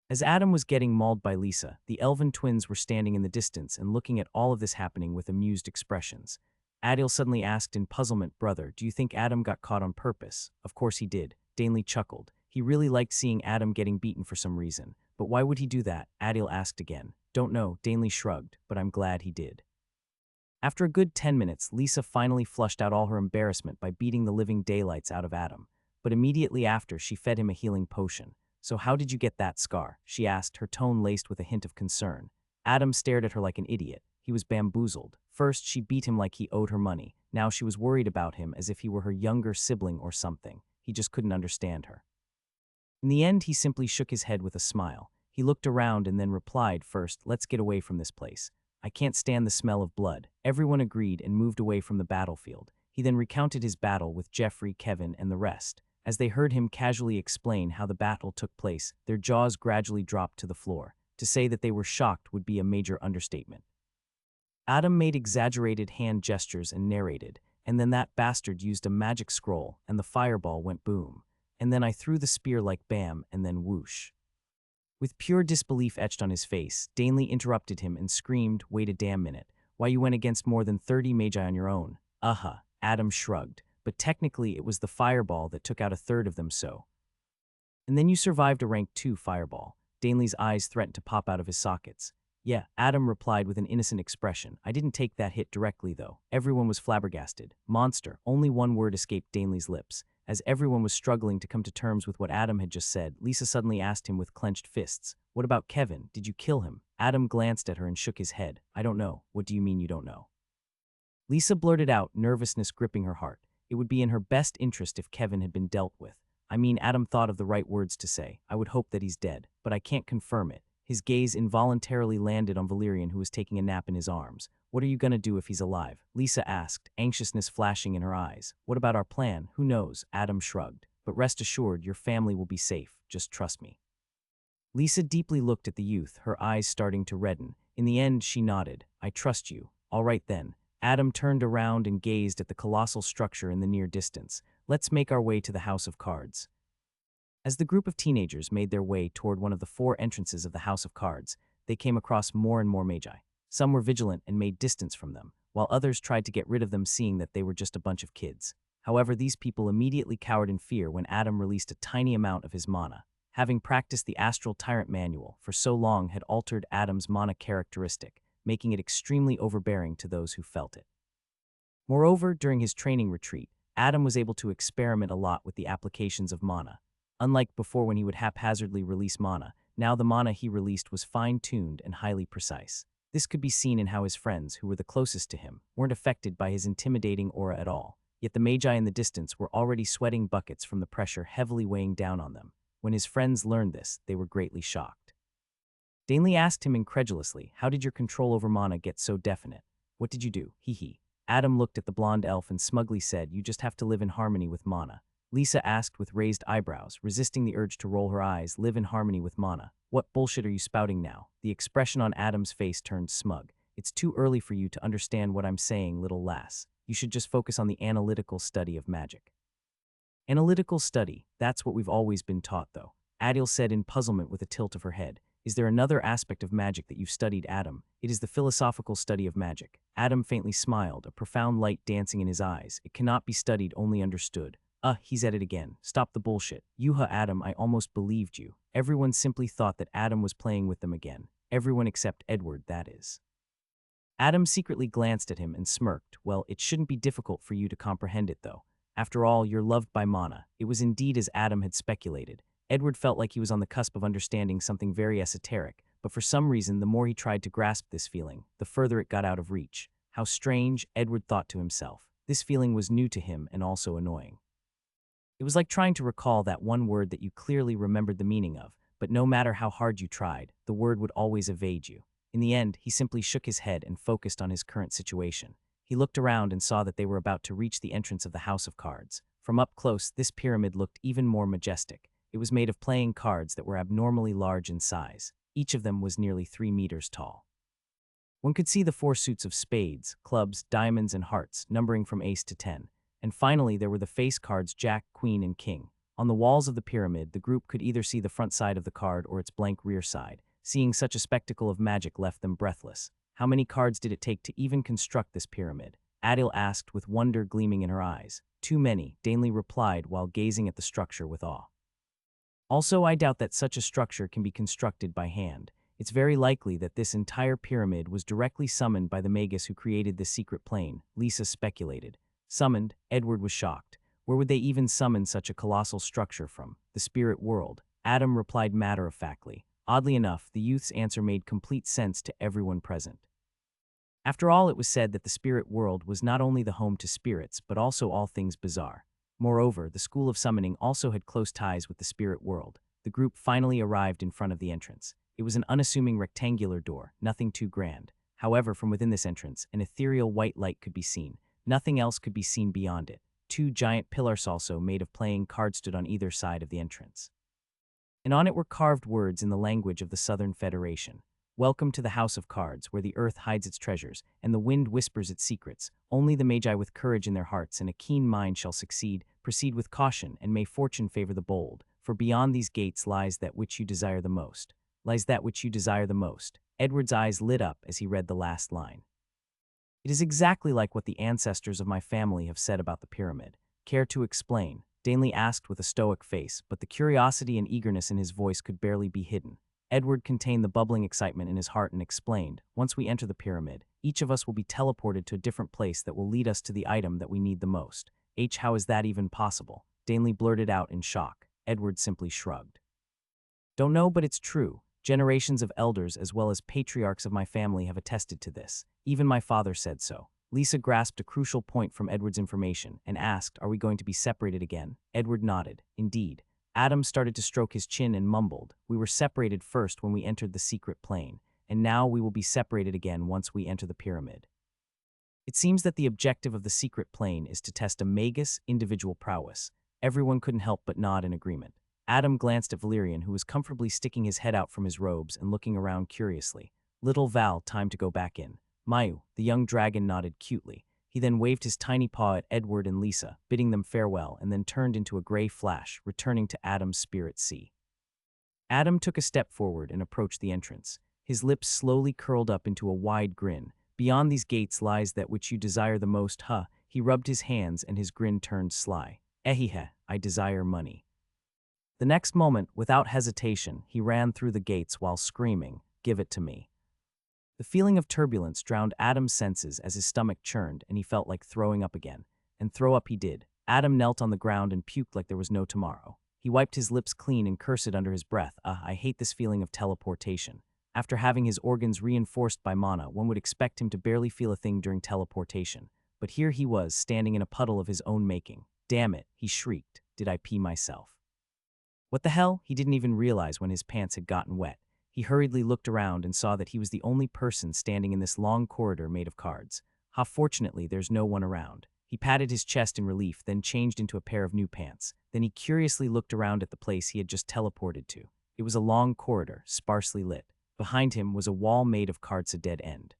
As Adam was getting mauled by Lisa, the elven twins were standing in the distance and looking at all of this happening with amused expressions. Adil suddenly asked in puzzlement, "Brother, do you think Adam got caught on purpose?" "Of course he did." Danley chuckled. He really liked seeing Adam getting beaten for some reason. "But why would he do that?" Adil asked again. "Don't know," Danley shrugged, "but I'm glad he did." After a good 10 minutes, Lisa finally flushed out all her embarrassment by beating the living daylights out of Adam. But immediately after, she fed him a healing potion. "So how did you get that scar?" she asked, her tone laced with a hint of concern. Adam stared at her like an idiot. He was bamboozled. First, she beat him like he owed her money. Now she was worried about him as if he were her younger sibling or something. He just couldn't understand her. In the end, he simply shook his head with a smile. He looked around and then replied, "First, let's get away from this place. I can't stand the smell of blood." Everyone agreed and moved away from the battlefield. He then recounted his battle with Jeffrey, Kevin, and the rest. As they heard him casually explain how the battle took place, their jaws gradually dropped to the floor. To say that they were shocked would be a major understatement. Adam made exaggerated hand gestures and narrated, and then that bastard used a magic scroll, and the fireball went boom. And then I threw the spear like bam, and then whoosh. With pure disbelief etched on his face, Danley interrupted him and screamed, "Wait a damn minute. Why, you went against more than 30 magi on your own." Adam shrugged. but technically it was the fireball that took out a third of them so. And then you survived a rank 2 fireball. Danley's eyes threatened to pop out of his sockets. Yeah, Adam replied with an innocent expression. I didn't take that hit directly, though. Everyone was flabbergasted. Monster. Only one word escaped Danley's lips. As everyone was struggling to come to terms with what Adam had just said, Lisa suddenly asked him with clenched fists, What about Kevin? Did you kill him? Adam glanced at her and shook his head. I don't know. What do you mean you don't know? Lisa blurted out, nervousness gripping her heart. It would be in her best interest if Kevin had been dealt with. I mean, Adam thought of the right words to say. I would hope that he's dead, but I can't confirm it. His gaze involuntarily landed on Valerian, who was taking a nap in his arms. What are you gonna do if he's alive? Lisa asked, anxiousness flashing in her eyes. What about our plan? Who knows? Adam shrugged. But rest assured, your family will be safe. Just trust me. Lisa deeply looked at the youth, her eyes starting to redden. In the end, she nodded. I trust you. All right then. Adam turned around and gazed at the colossal structure in the near distance. Let's make our way to the House of Cards. As the group of teenagers made their way toward one of the 4 entrances of the House of Cards, they came across more and more magi. Some were vigilant and made distance from them, while others tried to get rid of them, seeing that they were just a bunch of kids. However, these people immediately cowered in fear when Adam released a tiny amount of his mana. Having practiced the Astral Tyrant Manual for so long had altered Adam's mana characteristic, making it extremely overbearing to those who felt it. Moreover, during his training retreat, Adam was able to experiment a lot with the applications of mana. Unlike before when he would haphazardly release mana, now the mana he released was fine-tuned and highly precise. This could be seen in how his friends, who were the closest to him, weren't affected by his intimidating aura at all. Yet the magi in the distance were already sweating buckets from the pressure heavily weighing down on them. When his friends learned this, they were greatly shocked. Danley asked him incredulously, how did your control over mana get so definite? What did you do? Hee. Adam looked at the blonde elf and smugly said, you just have to live in harmony with mana. Lisa asked with raised eyebrows, resisting the urge to roll her eyes, live in harmony with mana. What bullshit are you spouting now? The expression on Adam's face turned smug. It's too early for you to understand what I'm saying, little lass. You should just focus on the analytical study of magic. Analytical study, that's what we've always been taught, though. Adil said in puzzlement with a tilt of her head. Is there another aspect of magic that you've studied, Adam? It is the philosophical study of magic. Adam faintly smiled, a profound light dancing in his eyes. It cannot be studied, only understood. He's at it again. Stop the bullshit. Adam, I almost believed you. Everyone simply thought that Adam was playing with them again. Everyone except Edward, that is. Adam secretly glanced at him and smirked. Well, it shouldn't be difficult for you to comprehend it, though. After all, you're loved by mana. It was indeed as Adam had speculated. Edward felt like he was on the cusp of understanding something very esoteric, but for some reason, the more he tried to grasp this feeling, the further it got out of reach. How strange, Edward thought to himself. This feeling was new to him and also annoying. It was like trying to recall that one word that you clearly remembered the meaning of, but no matter how hard you tried, the word would always evade you. In the end, he simply shook his head and focused on his current situation. He looked around and saw that they were about to reach the entrance of the House of Cards. From up close, this pyramid looked even more majestic. It was made of playing cards that were abnormally large in size. Each of them was nearly 3 meters tall. One could see the 4 suits of spades, clubs, diamonds, and hearts, numbering from ace to 10. And finally, there were the face cards Jack, Queen, and King. On the walls of the pyramid, the group could either see the front side of the card or its blank rear side. Seeing such a spectacle of magic left them breathless. How many cards did it take to even construct this pyramid? Adil asked with wonder gleaming in her eyes. Too many, Danley replied while gazing at the structure with awe. Also, I doubt that such a structure can be constructed by hand. It's very likely that this entire pyramid was directly summoned by the magus who created this secret plane, Lisa speculated. Summoned, Edward was shocked. Where would they even summon such a colossal structure from? The spirit world. Adam replied matter-of-factly. Oddly enough, the youth's answer made complete sense to everyone present. After all, it was said that the spirit world was not only the home to spirits, but also all things bizarre. Moreover, the School of Summoning also had close ties with the spirit world. The group finally arrived in front of the entrance. It was an unassuming rectangular door, nothing too grand. However, from within this entrance, an ethereal white light could be seen. Nothing else could be seen beyond it. 2 giant pillars also made of playing cards stood on either side of the entrance. And on it were carved words in the language of the Southern Federation. Welcome to the House of Cards, where the earth hides its treasures, and the wind whispers its secrets. Only the magi with courage in their hearts and a keen mind shall succeed. Proceed with caution, and may fortune favor the bold. For beyond these gates lies that which you desire the most. Lies that which you desire the most. Edward's eyes lit up as he read the last line. It is exactly like what the ancestors of my family have said about the pyramid. Care to explain? Danley asked with a stoic face, but the curiosity and eagerness in his voice could barely be hidden. Edward contained the bubbling excitement in his heart and explained, once we enter the pyramid, each of us will be teleported to a different place that will lead us to the item that we need the most. How is that even possible? Danley blurted out in shock. Edward simply shrugged. Don't know, but it's true. Generations of elders as well as patriarchs of my family have attested to this. Even my father said so. Lisa grasped a crucial point from Edward's information and asked, are we going to be separated again? Edward nodded. Indeed. Adam started to stroke his chin and mumbled, we were separated first when we entered the secret plane, and now we will be separated again once we enter the pyramid. It seems that the objective of the secret plane is to test a magus' individual prowess. Everyone couldn't help but nod in agreement. Adam glanced at Valerian, who was comfortably sticking his head out from his robes and looking around curiously. Little Val, time to go back in. Mayu, the young dragon, nodded cutely. He then waved his tiny paw at Edward and Lisa, bidding them farewell, and then turned into a gray flash, returning to Adam's spirit sea. Adam took a step forward and approached the entrance. His lips slowly curled up into a wide grin. Beyond these gates lies that which you desire the most, huh? He rubbed his hands and his grin turned sly. Ehihe, I desire money. The next moment, without hesitation, he ran through the gates while screaming, give it to me. The feeling of turbulence drowned Adam's senses as his stomach churned and he felt like throwing up again. And throw up he did. Adam knelt on the ground and puked like there was no tomorrow. He wiped his lips clean and cursed under his breath. I hate this feeling of teleportation. After having his organs reinforced by mana, one would expect him to barely feel a thing during teleportation. But here he was, standing in a puddle of his own making. Damn it, he shrieked. Did I pee myself? What the hell? He didn't even realize when his pants had gotten wet. He hurriedly looked around and saw that he was the only person standing in this long corridor made of cards. How fortunately there's no one around. He patted his chest in relief, then changed into a pair of new pants. Then he curiously looked around at the place he had just teleported to. It was a long corridor, sparsely lit. Behind him was a wall made of cards, a dead end.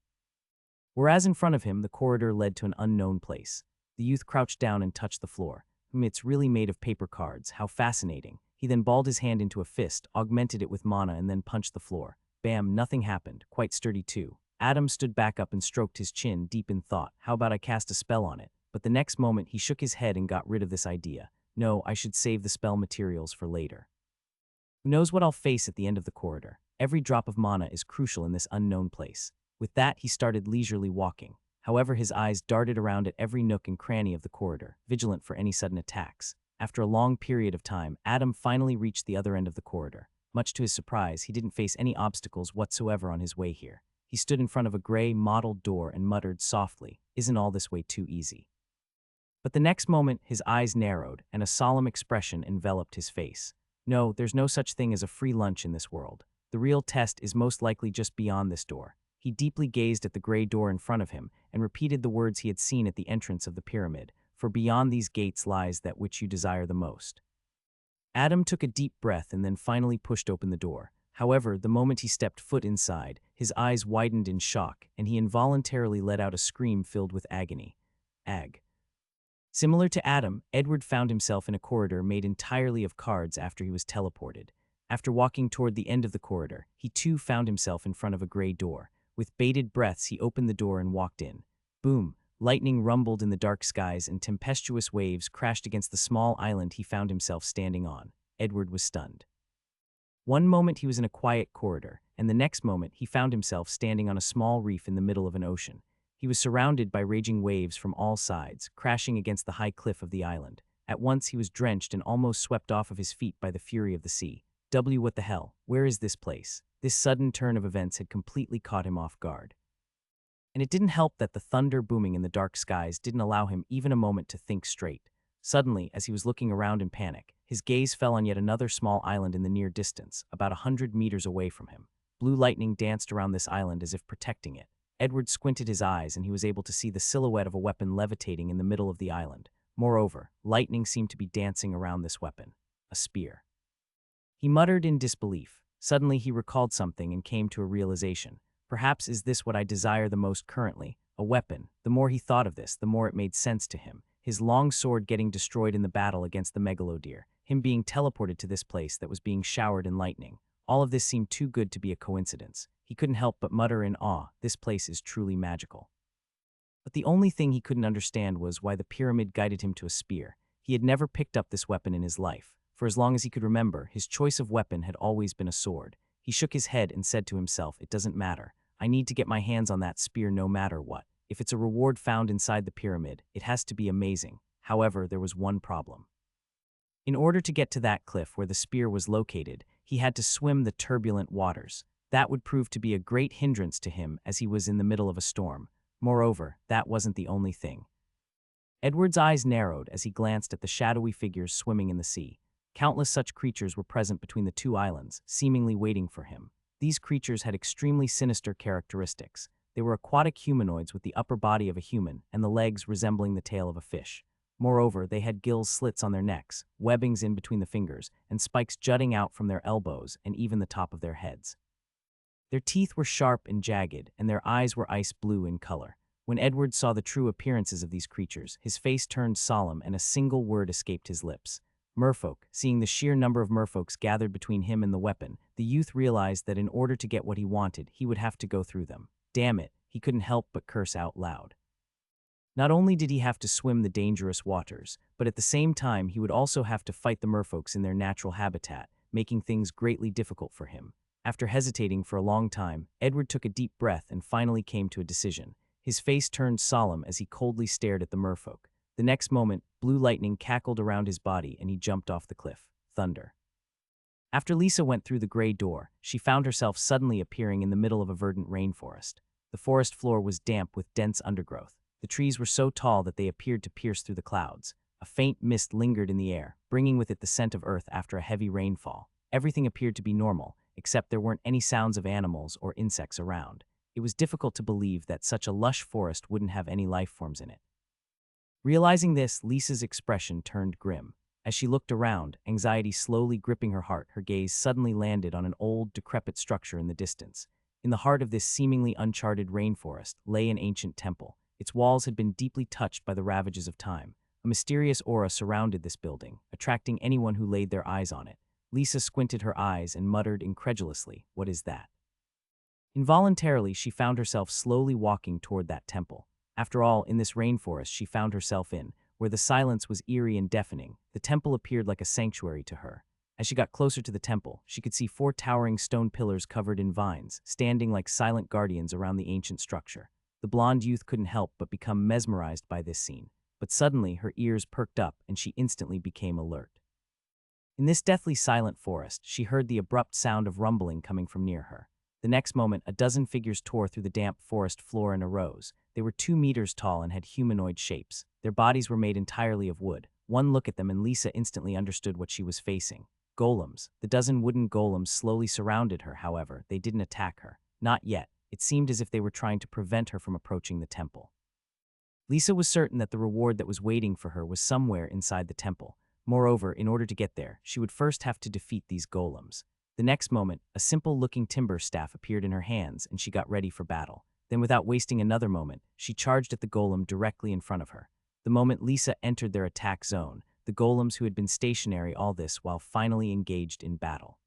Whereas in front of him, the corridor led to an unknown place. The youth crouched down and touched the floor. It's really made of paper cards. How fascinating. He then balled his hand into a fist, augmented it with mana, and then punched the floor. Bam, nothing happened. Quite sturdy too. Adam stood back up and stroked his chin, deep in thought. How about I cast a spell on it? But the next moment, he shook his head and got rid of this idea. No, I should save the spell materials for later. Who knows what I'll face at the end of the corridor? Every drop of mana is crucial in this unknown place. With that, he started leisurely walking. However, his eyes darted around at every nook and cranny of the corridor, vigilant for any sudden attacks. After a long period of time, Adam finally reached the other end of the corridor. Much to his surprise, he didn't face any obstacles whatsoever on his way here. He stood in front of a gray, mottled door and muttered softly, "Isn't all this way too easy?" But the next moment, his eyes narrowed, and a solemn expression enveloped his face. No, there's no such thing as a free lunch in this world. The real test is most likely just beyond this door. He deeply gazed at the gray door in front of him and repeated the words he had seen at the entrance of the pyramid. For beyond these gates lies that which you desire the most. Adam took a deep breath and then finally pushed open the door. However, the moment he stepped foot inside, his eyes widened in shock, and he involuntarily let out a scream filled with agony. Similar to Adam, Edward found himself in a corridor made entirely of cards after he was teleported. After walking toward the end of the corridor, he too found himself in front of a gray door. With bated breaths, he opened the door and walked in. Boom! Lightning rumbled in the dark skies and tempestuous waves crashed against the small island he found himself standing on. Edward was stunned. One moment he was in a quiet corridor, and the next moment he found himself standing on a small reef in the middle of an ocean. He was surrounded by raging waves from all sides, crashing against the high cliff of the island. At once he was drenched and almost swept off of his feet by the fury of the sea. What the hell? Where is this place? This sudden turn of events had completely caught him off guard. And it didn't help that the thunder booming in the dark skies didn't allow him even a moment to think straight. Suddenly, as he was looking around in panic, his gaze fell on yet another small island in the near distance, about 100 meters away from him. Blue lightning danced around this island as if protecting it. Edward squinted his eyes and he was able to see the silhouette of a weapon levitating in the middle of the island. Moreover, lightning seemed to be dancing around this weapon. A spear. He muttered in disbelief. Suddenly he recalled something and came to a realization. Perhaps is this what I desire the most currently, a weapon. The more he thought of this, the more it made sense to him. His long sword getting destroyed in the battle against the megalodeer, him being teleported to this place that was being showered in lightning. All of this seemed too good to be a coincidence. He couldn't help but mutter in awe, this place is truly magical. But the only thing he couldn't understand was why the pyramid guided him to a spear. He had never picked up this weapon in his life. For as long as he could remember, his choice of weapon had always been a sword. He shook his head and said to himself, "It doesn't matter. I need to get my hands on that spear no matter what. If it's a reward found inside the pyramid, it has to be amazing." However, there was one problem. In order to get to that cliff where the spear was located, he had to swim the turbulent waters. That would prove to be a great hindrance to him as he was in the middle of a storm. Moreover, that wasn't the only thing. Edward's eyes narrowed as he glanced at the shadowy figures swimming in the sea. Countless such creatures were present between the two islands, seemingly waiting for him. These creatures had extremely sinister characteristics. They were aquatic humanoids with the upper body of a human and the legs resembling the tail of a fish. Moreover, they had gill slits on their necks, webbings in between the fingers, and spikes jutting out from their elbows and even the top of their heads. Their teeth were sharp and jagged, and their eyes were ice blue in color. When Edward saw the true appearances of these creatures, his face turned solemn and a single word escaped his lips. Merfolk. Seeing the sheer number of merfolks gathered between him and the weapon, the youth realized that in order to get what he wanted, he would have to go through them. Damn it, he couldn't help but curse out loud. Not only did he have to swim the dangerous waters, but at the same time he would also have to fight the merfolks in their natural habitat, making things greatly difficult for him. After hesitating for a long time, Edward took a deep breath and finally came to a decision. His face turned solemn as he coldly stared at the merfolk. The next moment, blue lightning cackled around his body and he jumped off the cliff. Thunder. After Lisa went through the gray door, she found herself suddenly appearing in the middle of a verdant rainforest. The forest floor was damp with dense undergrowth. The trees were so tall that they appeared to pierce through the clouds. A faint mist lingered in the air, bringing with it the scent of earth after a heavy rainfall. Everything appeared to be normal, except there weren't any sounds of animals or insects around. It was difficult to believe that such a lush forest wouldn't have any life forms in it. Realizing this, Lisa's expression turned grim. As she looked around, anxiety slowly gripping her heart, her gaze suddenly landed on an old, decrepit structure in the distance. In the heart of this seemingly uncharted rainforest lay an ancient temple. Its walls had been deeply touched by the ravages of time. A mysterious aura surrounded this building, attracting anyone who laid their eyes on it. Lisa squinted her eyes and muttered incredulously, "What is that?" Involuntarily, she found herself slowly walking toward that temple. After all, in this rainforest she found herself in, where the silence was eerie and deafening, the temple appeared like a sanctuary to her. As she got closer to the temple, she could see 4 towering stone pillars covered in vines, standing like silent guardians around the ancient structure. The blonde youth couldn't help but become mesmerized by this scene. But suddenly her ears perked up and she instantly became alert. In this deathly silent forest, she heard the abrupt sound of rumbling coming from near her. The next moment, a dozen figures tore through the damp forest floor and arose. They were 2 meters tall and had humanoid shapes. Their bodies were made entirely of wood. One look at them and Lisa instantly understood what she was facing. Golems. The dozen wooden golems slowly surrounded her, however, they didn't attack her. Not yet. It seemed as if they were trying to prevent her from approaching the temple. Lisa was certain that the reward that was waiting for her was somewhere inside the temple. Moreover, in order to get there, she would first have to defeat these golems. The next moment, a simple-looking timber staff appeared in her hands and she got ready for battle. Then without wasting another moment, she charged at the golem directly in front of her. The moment Lisa entered their attack zone, the golems who had been stationary all this while finally engaged in battle.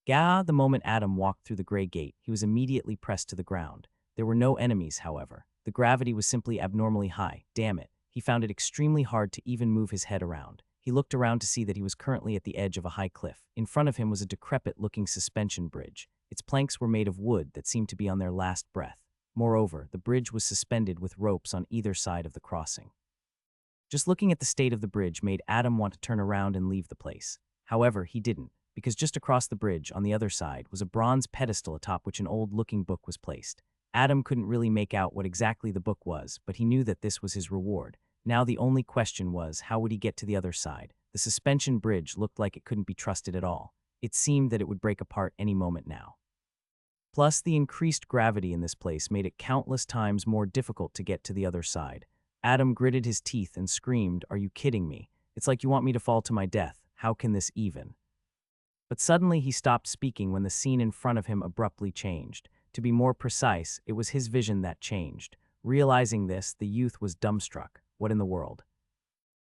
The moment Adam walked through the gray gate, he was immediately pressed to the ground. There were no enemies, however. The gravity was simply abnormally high. Damn it. He found it extremely hard to even move his head around. He looked around to see that he was currently at the edge of a high cliff. In front of him was a decrepit-looking suspension bridge. Its planks were made of wood that seemed to be on their last breath. Moreover, the bridge was suspended with ropes on either side of the crossing. Just looking at the state of the bridge made Adam want to turn around and leave the place. However, he didn't, because just across the bridge, on the other side, was a bronze pedestal atop which an old-looking book was placed. Adam couldn't really make out what exactly the book was, but he knew that this was his reward. Now the only question was, how would he get to the other side? The suspension bridge looked like it couldn't be trusted at all. It seemed that it would break apart any moment now. Plus, the increased gravity in this place made it countless times more difficult to get to the other side. Adam gritted his teeth and screamed, "Are you kidding me? It's like you want me to fall to my death. How can this even?" But suddenly he stopped speaking when the scene in front of him abruptly changed. To be more precise, it was his vision that changed. Realizing this, the youth was dumbstruck. What in the world?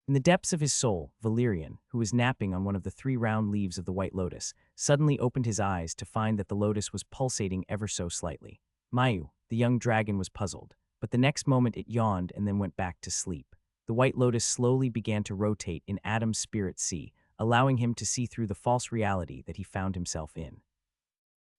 In the depths of his soul, Valerian, who was napping on one of the 3 round leaves of the white lotus, suddenly opened his eyes to find that the lotus was pulsating ever so slightly. Mayu, the young dragon, was puzzled, but the next moment it yawned and then went back to sleep. The White Lotus slowly began to rotate in Adam's spirit sea, allowing him to see through the false reality that he found himself in.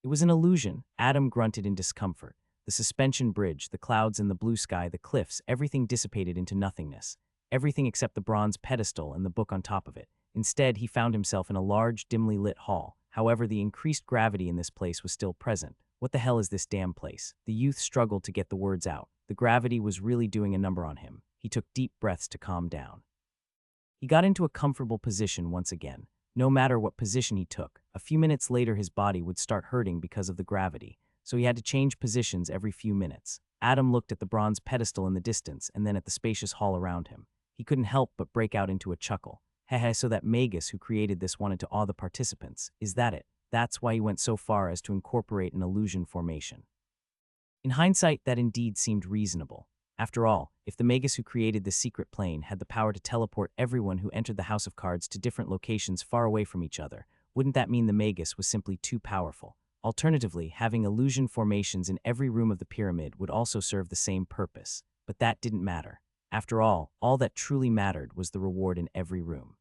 It was an illusion. Adam grunted in discomfort. The suspension bridge, the clouds and the blue sky, the cliffs, everything dissipated into nothingness. Everything except the bronze pedestal and the book on top of it. Instead, he found himself in a large, dimly lit hall. However, the increased gravity in this place was still present. What the hell is this damn place? The youth struggled to get the words out. The gravity was really doing a number on him. He took deep breaths to calm down. He got into a comfortable position once again. No matter what position he took, a few minutes later his body would start hurting because of the gravity, so he had to change positions every few minutes. Adam looked at the bronze pedestal in the distance and then at the spacious hall around him. He couldn't help but break out into a chuckle. Heh, so that Magus who created this wanted to awe the participants. Is that it? That's why he went so far as to incorporate an illusion formation. In hindsight, that indeed seemed reasonable. After all, if the Magus who created this secret plane had the power to teleport everyone who entered the House of Cards to different locations far away from each other, wouldn't that mean the Magus was simply too powerful? Alternatively, having illusion formations in every room of the pyramid would also serve the same purpose. But that didn't matter. After all that truly mattered was the reward in every room.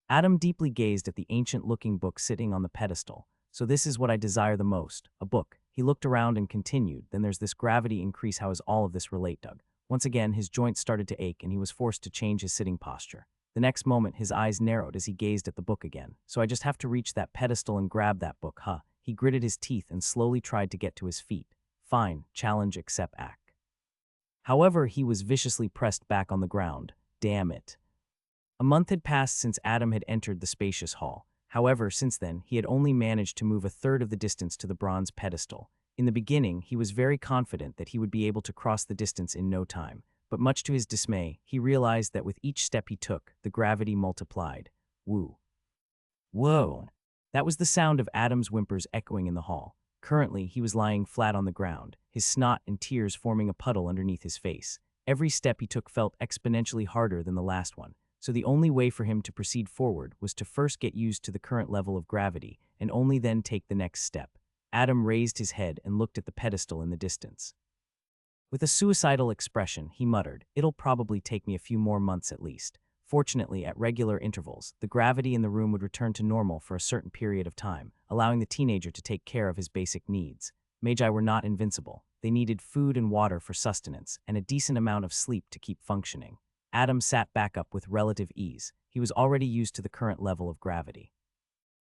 Adam deeply gazed at the ancient-looking book sitting on the pedestal. So this is what I desire the most, a book. He looked around and continued, then there's this gravity increase, how does all of this relate, Doug? Once again, his joints started to ache and he was forced to change his sitting posture. The next moment, his eyes narrowed as he gazed at the book again. So I just have to reach that pedestal and grab that book, huh? He gritted his teeth and slowly tried to get to his feet. Fine, challenge accept act. However, he was viciously pressed back on the ground. Damn it. A month had passed since Adam had entered the spacious hall. However, since then, he had only managed to move a third of the distance to the bronze pedestal. In the beginning, he was very confident that he would be able to cross the distance in no time, but much to his dismay, he realized that with each step he took, the gravity multiplied. Woo. Whoa. That was the sound of Adam's whimpers echoing in the hall. Currently, he was lying flat on the ground, his snot and tears forming a puddle underneath his face. Every step he took felt exponentially harder than the last one. So the only way for him to proceed forward was to first get used to the current level of gravity and only then take the next step. Adam raised his head and looked at the pedestal in the distance. With a suicidal expression, he muttered, "It'll probably take me a few more months at least." Fortunately, at regular intervals, the gravity in the room would return to normal for a certain period of time, allowing the teenager to take care of his basic needs. Magi were not invincible. They needed food and water for sustenance and a decent amount of sleep to keep functioning. Adam sat back up with relative ease. He was already used to the current level of gravity.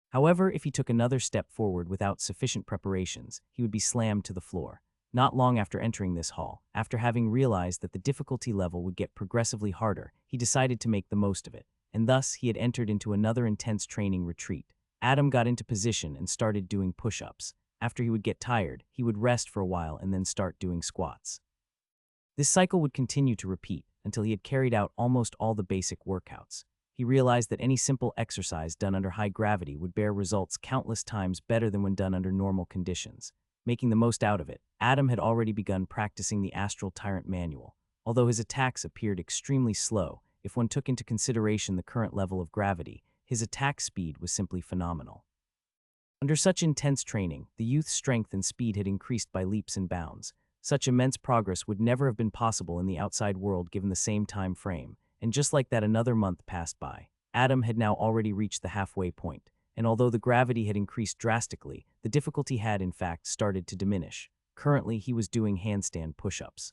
However, if he took another step forward without sufficient preparations, he would be slammed to the floor. Not long after entering this hall, after having realized that the difficulty level would get progressively harder, he decided to make the most of it, and thus he had entered into another intense training retreat. Adam got into position and started doing push-ups. After he would get tired, he would rest for a while and then start doing squats. This cycle would continue to repeat until he had carried out almost all the basic workouts. He realized that any simple exercise done under high gravity would bear results countless times better than when done under normal conditions. Making the most out of it, Adam had already begun practicing the Astral Tyrant manual. Although his attacks appeared extremely slow, if one took into consideration the current level of gravity, his attack speed was simply phenomenal. Under such intense training, the youth's strength and speed had increased by leaps and bounds. Such immense progress would never have been possible in the outside world given the same time frame, and just like that another month passed by. Adam had now already reached the halfway point, and although the gravity had increased drastically, the difficulty had in fact started to diminish. Currently, he was doing handstand push-ups.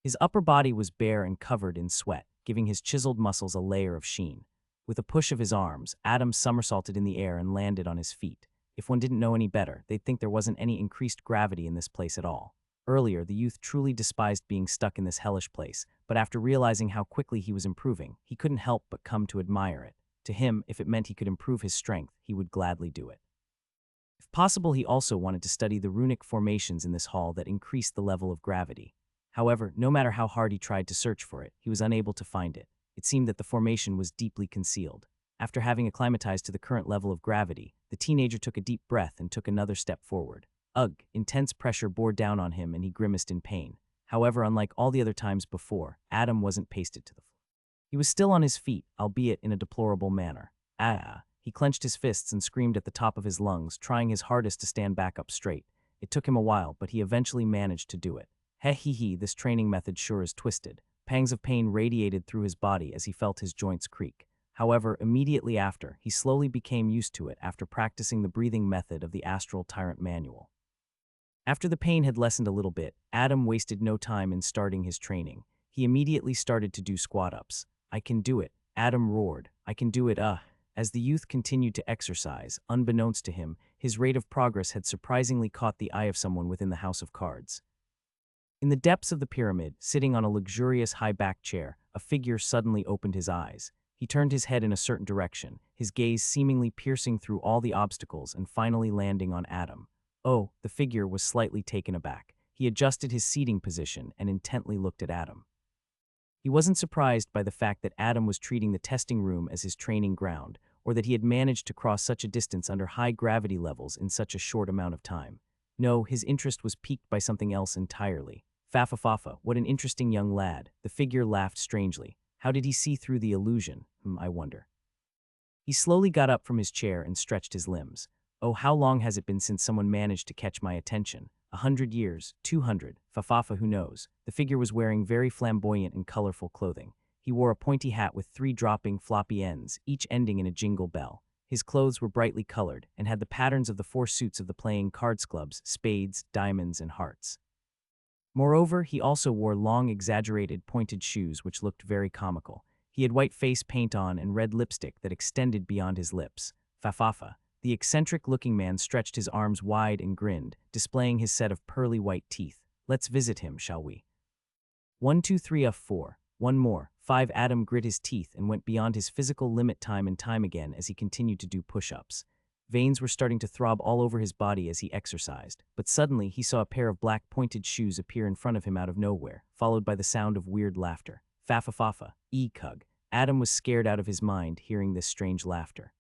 His upper body was bare and covered in sweat, giving his chiseled muscles a layer of sheen. With a push of his arms, Adam somersaulted in the air and landed on his feet. If one didn't know any better, they'd think there wasn't any increased gravity in this place at all. Earlier, the youth truly despised being stuck in this hellish place, but after realizing how quickly he was improving, he couldn't help but come to admire it. To him, if it meant he could improve his strength, he would gladly do it. If possible, he also wanted to study the runic formations in this hall that increased the level of gravity. However, no matter how hard he tried to search for it, he was unable to find it. It seemed that the formation was deeply concealed. After having acclimatized to the current level of gravity, the teenager took a deep breath and took another step forward. Ugh, intense pressure bore down on him and he grimaced in pain. However, unlike all the other times before, Adam wasn't pasted to the floor. He was still on his feet, albeit in a deplorable manner. He clenched his fists and screamed at the top of his lungs, trying his hardest to stand back up straight. It took him a while, but he eventually managed to do it. This training method sure is twisted. Pangs of pain radiated through his body as he felt his joints creak. However, immediately after, he slowly became used to it after practicing the breathing method of the Astral Tyrant Manual. After the pain had lessened a little bit, Adam wasted no time in starting his training. He immediately started to do squat-ups. "I can do it," Adam roared. "I can do it, As the youth continued to exercise, unbeknownst to him, his rate of progress had surprisingly caught the eye of someone within the house of cards. In the depths of the pyramid, sitting on a luxurious high-backed chair, a figure suddenly opened his eyes. He turned his head in a certain direction, his gaze seemingly piercing through all the obstacles and finally landing on Adam. Oh, the figure was slightly taken aback. He adjusted his seating position and intently looked at Adam. He wasn't surprised by the fact that Adam was treating the testing room as his training ground, or that he had managed to cross such a distance under high gravity levels in such a short amount of time. No, his interest was piqued by something else entirely. Fafa, what an interesting young lad. The figure laughed strangely. How did he see through the illusion? I wonder. He slowly got up from his chair and stretched his limbs. Oh, how long has it been since someone managed to catch my attention? 100 years, 200, Fafafa, who knows? The figure was wearing very flamboyant and colorful clothing. He wore a pointy hat with 3 dropping, floppy ends, each ending in a jingle bell. His clothes were brightly colored and had the patterns of the 4 suits of the playing cards clubs, spades, diamonds, and hearts. Moreover, he also wore long, exaggerated, pointed shoes which looked very comical. He had white face paint on and red lipstick that extended beyond his lips. Fafafa. The eccentric-looking man stretched his arms wide and grinned, displaying his set of pearly white teeth. Let's visit him, shall we? 1, 2, 3, 4. One more. 5. Adam grit his teeth and went beyond his physical limit time and time again as he continued to do push-ups. Veins were starting to throb all over his body as he exercised, but suddenly he saw a pair of black pointed shoes appear in front of him out of nowhere, followed by the sound of weird laughter. Fafafafa, cug. Adam was scared out of his mind hearing this strange laughter.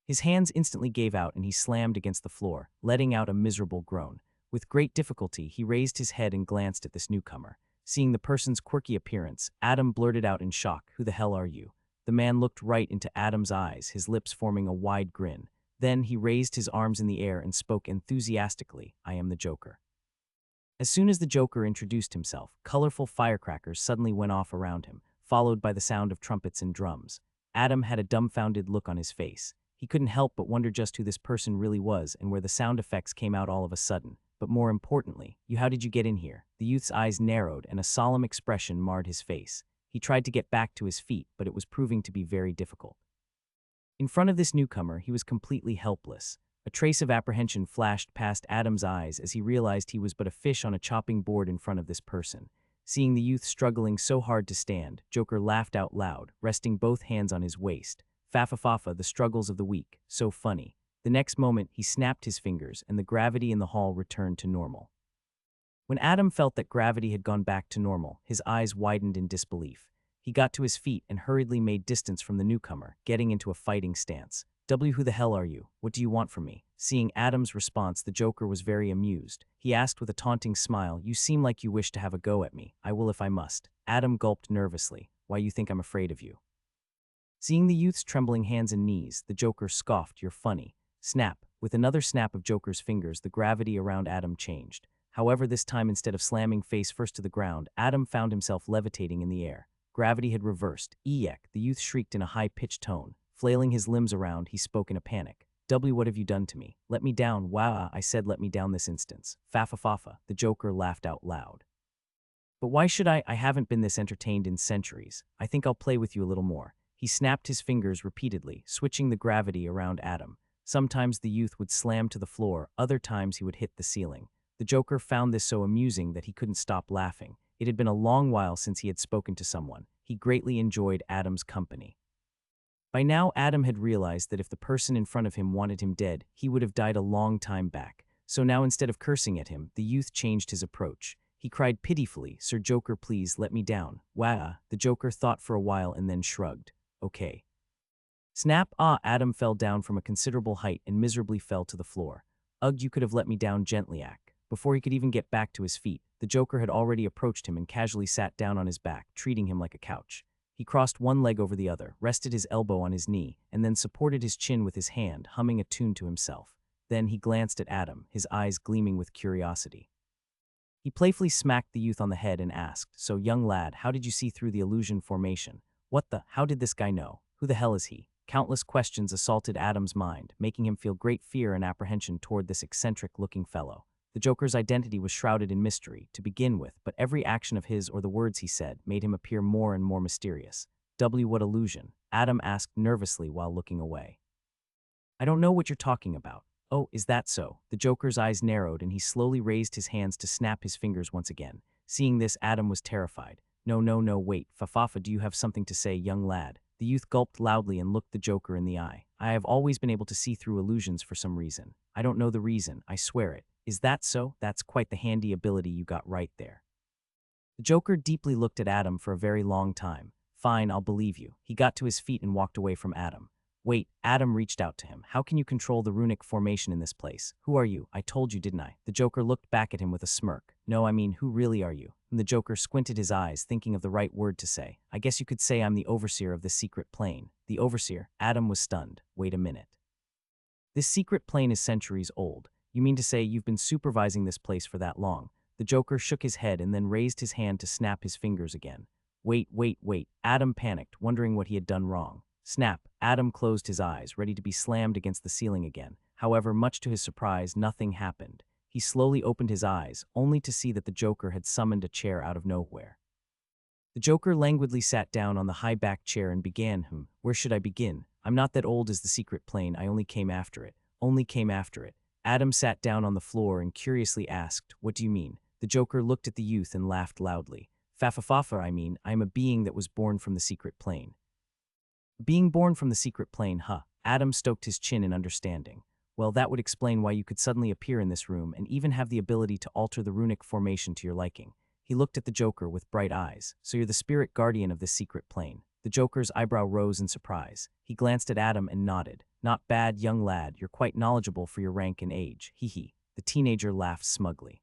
His hands instantly gave out and he slammed against the floor, letting out a miserable groan. With great difficulty, he raised his head and glanced at this newcomer. Seeing the person's quirky appearance, Adam blurted out in shock, "Who the hell are you?" The man looked right into Adam's eyes, his lips forming a wide grin. Then he raised his arms in the air and spoke enthusiastically, "I am the Joker." As soon as the Joker introduced himself, colorful firecrackers suddenly went off around him, followed by the sound of trumpets and drums. Adam had a dumbfounded look on his face. He couldn't help but wonder just who this person really was and where the sound effects came out all of a sudden. But more importantly, how did you get in here? The youth's eyes narrowed and a solemn expression marred his face. He tried to get back to his feet, but it was proving to be very difficult. In front of this newcomer, he was completely helpless. A trace of apprehension flashed past Adam's eyes as he realized he was but a fish on a chopping board in front of this person. Seeing the youth struggling so hard to stand, Joker laughed out loud, resting both hands on his waist. Fafafafa, the struggles of the weak, so funny. The next moment, he snapped his fingers and the gravity in the hall returned to normal. When Adam felt that gravity had gone back to normal, his eyes widened in disbelief. He got to his feet and hurriedly made distance from the newcomer, getting into a fighting stance. Who the hell are you? What do you want from me? Seeing Adam's response, the Joker was very amused. He asked with a taunting smile, "You seem like you wish to have a go at me. I will if I must." Adam gulped nervously. "Why, you think I'm afraid of you?" Seeing the youth's trembling hands and knees, the Joker scoffed, "You're funny." Snap. With another snap of Joker's fingers, the gravity around Adam changed. However, this time instead of slamming face first to the ground, Adam found himself levitating in the air. Gravity had reversed. "Eek," the youth shrieked in a high-pitched tone. Flailing his limbs around, he spoke in a panic. What have you done to me? Let me down, wah, I said let me down this instance." Fafafafa, the Joker laughed out loud. "But why should I haven't been this entertained in centuries. I think I'll play with you a little more." He snapped his fingers repeatedly, switching the gravity around Adam. Sometimes the youth would slam to the floor, other times he would hit the ceiling. The Joker found this so amusing that he couldn't stop laughing. It had been a long while since he had spoken to someone. He greatly enjoyed Adam's company. By now, Adam had realized that if the person in front of him wanted him dead, he would have died a long time back. So now instead of cursing at him, the youth changed his approach. He cried pitifully, "Sir Joker, please let me down." Wah. The Joker thought for a while and then shrugged. "Okay." Snap. Adam fell down from a considerable height and miserably fell to the floor. "Ugh, you could have let me down gently, Ack." Before he could even get back to his feet, the Joker had already approached him and casually sat down on his back, treating him like a couch. He crossed one leg over the other, rested his elbow on his knee, and then supported his chin with his hand, humming a tune to himself. Then he glanced at Adam, his eyes gleaming with curiosity. He playfully smacked the youth on the head and asked, "So, young lad, how did you see through the illusion formation? What the? How did this guy know? Who the hell is he?" Countless questions assaulted Adam's mind, making him feel great fear and apprehension toward this eccentric-looking fellow. The Joker's identity was shrouded in mystery, to begin with, but every action of his or the words he said made him appear more and more mysterious. What illusion? Adam asked nervously while looking away. "I don't know what you're talking about." "Oh, is that so?" The Joker's eyes narrowed and he slowly raised his hands to snap his fingers once again. Seeing this, Adam was terrified. No, no, no, wait, Fafafa, do you have something to say, young lad?" The youth gulped loudly and looked the Joker in the eye. "I have always been able to see through illusions for some reason. I don't know the reason, I swear it." "Is that so? That's quite the handy ability you got right there." The Joker deeply looked at Adam for a very long time. "Fine, I'll believe you." He got to his feet and walked away from Adam. "Wait," Adam reached out to him. "How can you control the runic formation in this place? Who are you? I told you, didn't I?" The Joker looked back at him with a smirk. "No, I mean, who really are you?" And the Joker squinted his eyes, thinking of the right word to say. "I guess you could say I'm the overseer of this secret plane." "The overseer?" Adam was stunned. "Wait a minute. This secret plane is centuries old. You mean to say you've been supervising this place for that long?" The Joker shook his head and then raised his hand to snap his fingers again. Wait, wait, wait. Adam panicked, wondering what he had done wrong. Snap. Adam closed his eyes, ready to be slammed against the ceiling again. However, much to his surprise, nothing happened. He slowly opened his eyes, only to see that the Joker had summoned a chair out of nowhere. The Joker languidly sat down on the high-backed chair and began, where should I begin? I'm not that old as the secret plane, I only came after it. Only came after it. Adam sat down on the floor and curiously asked, "What do you mean?" The Joker looked at the youth and laughed loudly. "Fafafafa, I mean, I am a being that was born from the secret plane." "Being born from the secret plane, huh?" Adam stoked his chin in understanding. "Well, that would explain why you could suddenly appear in this room and even have the ability to alter the runic formation to your liking." He looked at the Joker with bright eyes. "So you're the spirit guardian of this secret plane." The Joker's eyebrow rose in surprise. He glanced at Adam and nodded. "Not bad, young lad. You're quite knowledgeable for your rank and age. Hee hee." The teenager laughed smugly.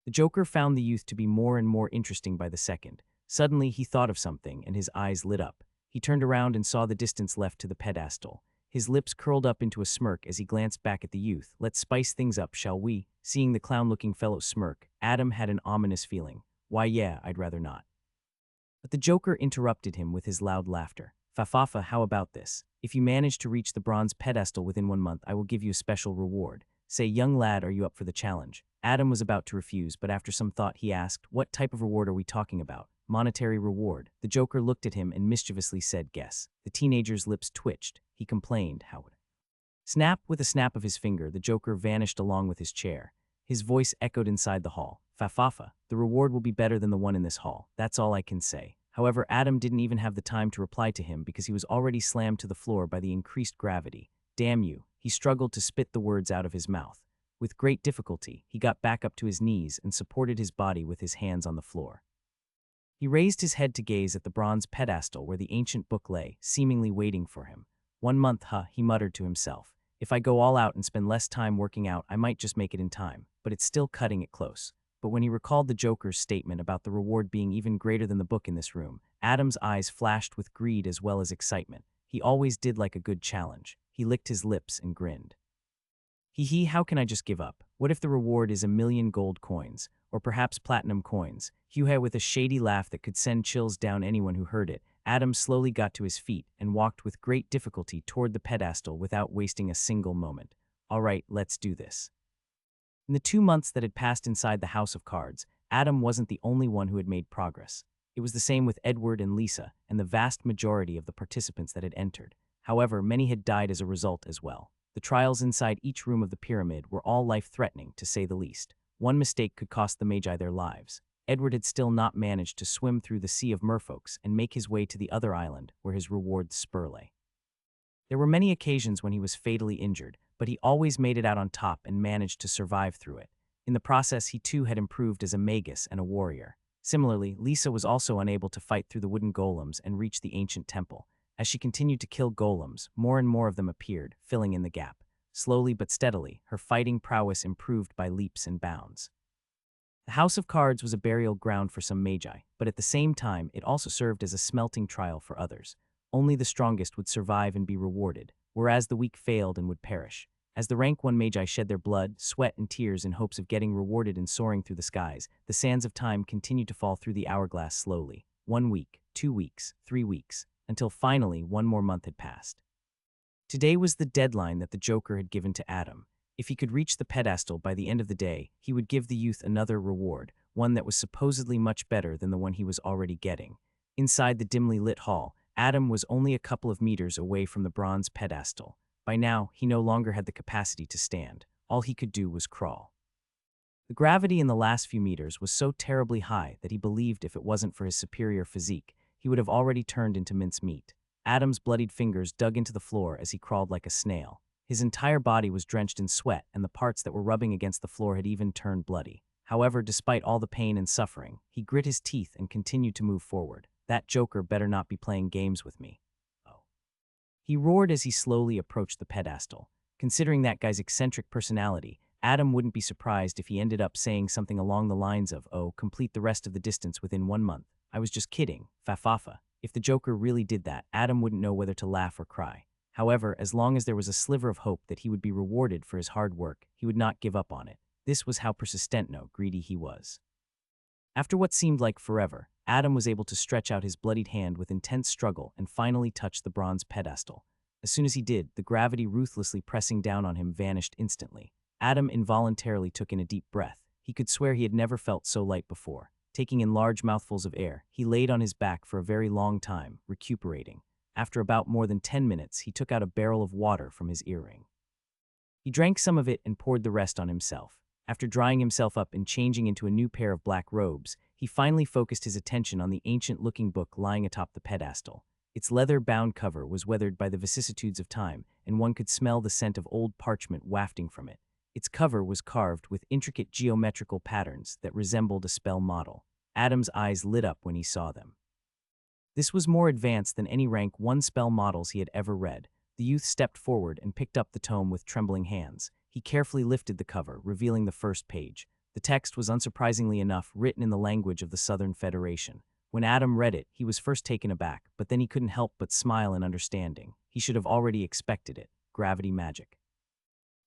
The Joker found the youth to be more and more interesting by the second. Suddenly, he thought of something, and his eyes lit up. He turned around and saw the distance left to the pedestal. His lips curled up into a smirk as he glanced back at the youth. "Let's spice things up, shall we?" Seeing the clown-looking fellow smirk, Adam had an ominous feeling. "Why, yeah, I'd rather not." But the Joker interrupted him with his loud laughter. "Fafafa, how about this? If you manage to reach the bronze pedestal within 1 month, I will give you a special reward. Say, young lad, are you up for the challenge?" Adam was about to refuse, but after some thought he asked, "What type of reward are we talking about?" "Monetary reward." The Joker looked at him and mischievously said, "Guess." The teenager's lips twitched. He complained, "How would Snap, with a snap of his finger, the Joker vanished along with his chair. His voice echoed inside the hall. "Fafafa, the reward will be better than the one in this hall. That's all I can say." However, Adam didn't even have the time to reply to him because he was already slammed to the floor by the increased gravity. "Damn you." He struggled to spit the words out of his mouth. With great difficulty, he got back up to his knees and supported his body with his hands on the floor. He raised his head to gaze at the bronze pedestal where the ancient book lay, seemingly waiting for him. 1 month, huh, he muttered to himself. "If I go all out and spend less time working out, I might just make it in time, but it's still cutting it close." But when he recalled the Joker's statement about the reward being even greater than the book in this room, Adam's eyes flashed with greed as well as excitement. He always did like a good challenge. He licked his lips and grinned. Hee hee, how can I just give up? What if the reward is 1,000,000 gold coins, or perhaps platinum coins? Hugh, with a shady laugh that could send chills down anyone who heard it, Adam slowly got to his feet and walked with great difficulty toward the pedestal without wasting a single moment. "All right, let's do this." In the 2 months that had passed inside the House of Cards, Adam wasn't the only one who had made progress. It was the same with Edward and Lisa and the vast majority of the participants that had entered. However, many had died as a result as well. The trials inside each room of the pyramid were all life-threatening, to say the least. One mistake could cost the Magi their lives. Edward had still not managed to swim through the sea of merfolks and make his way to the other island where his reward spur lay. There were many occasions when he was fatally injured, but he always made it out on top and managed to survive through it. In the process, he too had improved as a magus and a warrior. Similarly, Lisa was also unable to fight through the wooden golems and reach the ancient temple. As she continued to kill golems, more and more of them appeared, filling in the gap. Slowly but steadily, her fighting prowess improved by leaps and bounds. The House of Cards was a burial ground for some magi, but at the same time, it also served as a smelting trial for others. Only the strongest would survive and be rewarded, whereas the weak failed and would perish. As the rank 1 magi shed their blood, sweat, and tears in hopes of getting rewarded and soaring through the skies, the sands of time continued to fall through the hourglass slowly. 1 week, 2 weeks, 3 weeks, until finally 1 more month had passed. Today was the deadline that the Joker had given to Adam. If he could reach the pedestal by the end of the day, he would give the youth another reward, one that was supposedly much better than the one he was already getting. Inside the dimly lit hall, Adam was only a couple of meters away from the bronze pedestal. By now, he no longer had the capacity to stand. All he could do was crawl. The gravity in the last few meters was so terribly high that he believed if it wasn't for his superior physique, he would have already turned into mincemeat. Adam's bloodied fingers dug into the floor as he crawled like a snail. His entire body was drenched in sweat, and the parts that were rubbing against the floor had even turned bloody. However, despite all the pain and suffering, he grit his teeth and continued to move forward. That Joker better not be playing games with me. Oh. He roared as he slowly approached the pedestal. Considering that guy's eccentric personality, Adam wouldn't be surprised if he ended up saying something along the lines of, "Oh, complete the rest of the distance within 1 month. I was just kidding, fafafa." If the Joker really did that, Adam wouldn't know whether to laugh or cry. However, as long as there was a sliver of hope that he would be rewarded for his hard work, he would not give up on it. This was how persistent, no, greedy he was. After what seemed like forever, Adam was able to stretch out his bloodied hand with intense struggle and finally touch the bronze pedestal. As soon as he did, the gravity ruthlessly pressing down on him vanished instantly. Adam involuntarily took in a deep breath. He could swear he had never felt so light before. Taking in large mouthfuls of air, he laid on his back for a very long time, recuperating. After about more than 10 minutes, he took out a barrel of water from his earring. He drank some of it and poured the rest on himself. After drying himself up and changing into a new pair of black robes, he finally focused his attention on the ancient-looking book lying atop the pedestal. Its leather-bound cover was weathered by the vicissitudes of time, and one could smell the scent of old parchment wafting from it. Its cover was carved with intricate geometrical patterns that resembled a spell model. Adam's eyes lit up when he saw them. This was more advanced than any rank 1 spell models he had ever read. The youth stepped forward and picked up the tome with trembling hands. He carefully lifted the cover, revealing the first page. The text was unsurprisingly enough written in the language of the Southern Federation. When Adam read it, he was first taken aback, but then he couldn't help but smile in understanding. He should have already expected it. Gravity magic.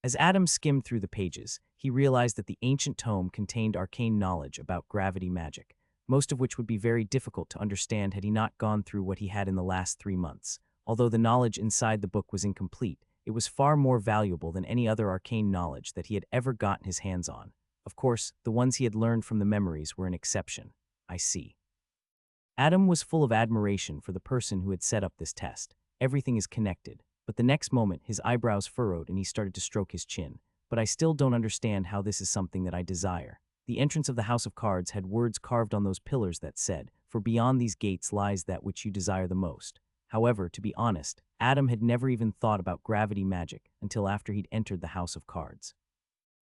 As Adam skimmed through the pages, he realized that the ancient tome contained arcane knowledge about gravity magic, most of which would be very difficult to understand had he not gone through what he had in the last 3 months. Although the knowledge inside the book was incomplete, it was far more valuable than any other arcane knowledge that he had ever gotten his hands on. Of course, the ones he had learned from the memories were an exception. I see. Adam was full of admiration for the person who had set up this test. Everything is connected. But the next moment, his eyebrows furrowed and he started to stroke his chin. But I still don't understand how this is something that I desire. The entrance of the House of Cards had words carved on those pillars that said, "For beyond these gates lies that which you desire the most." However, to be honest, Adam had never even thought about gravity magic until after he'd entered the House of Cards.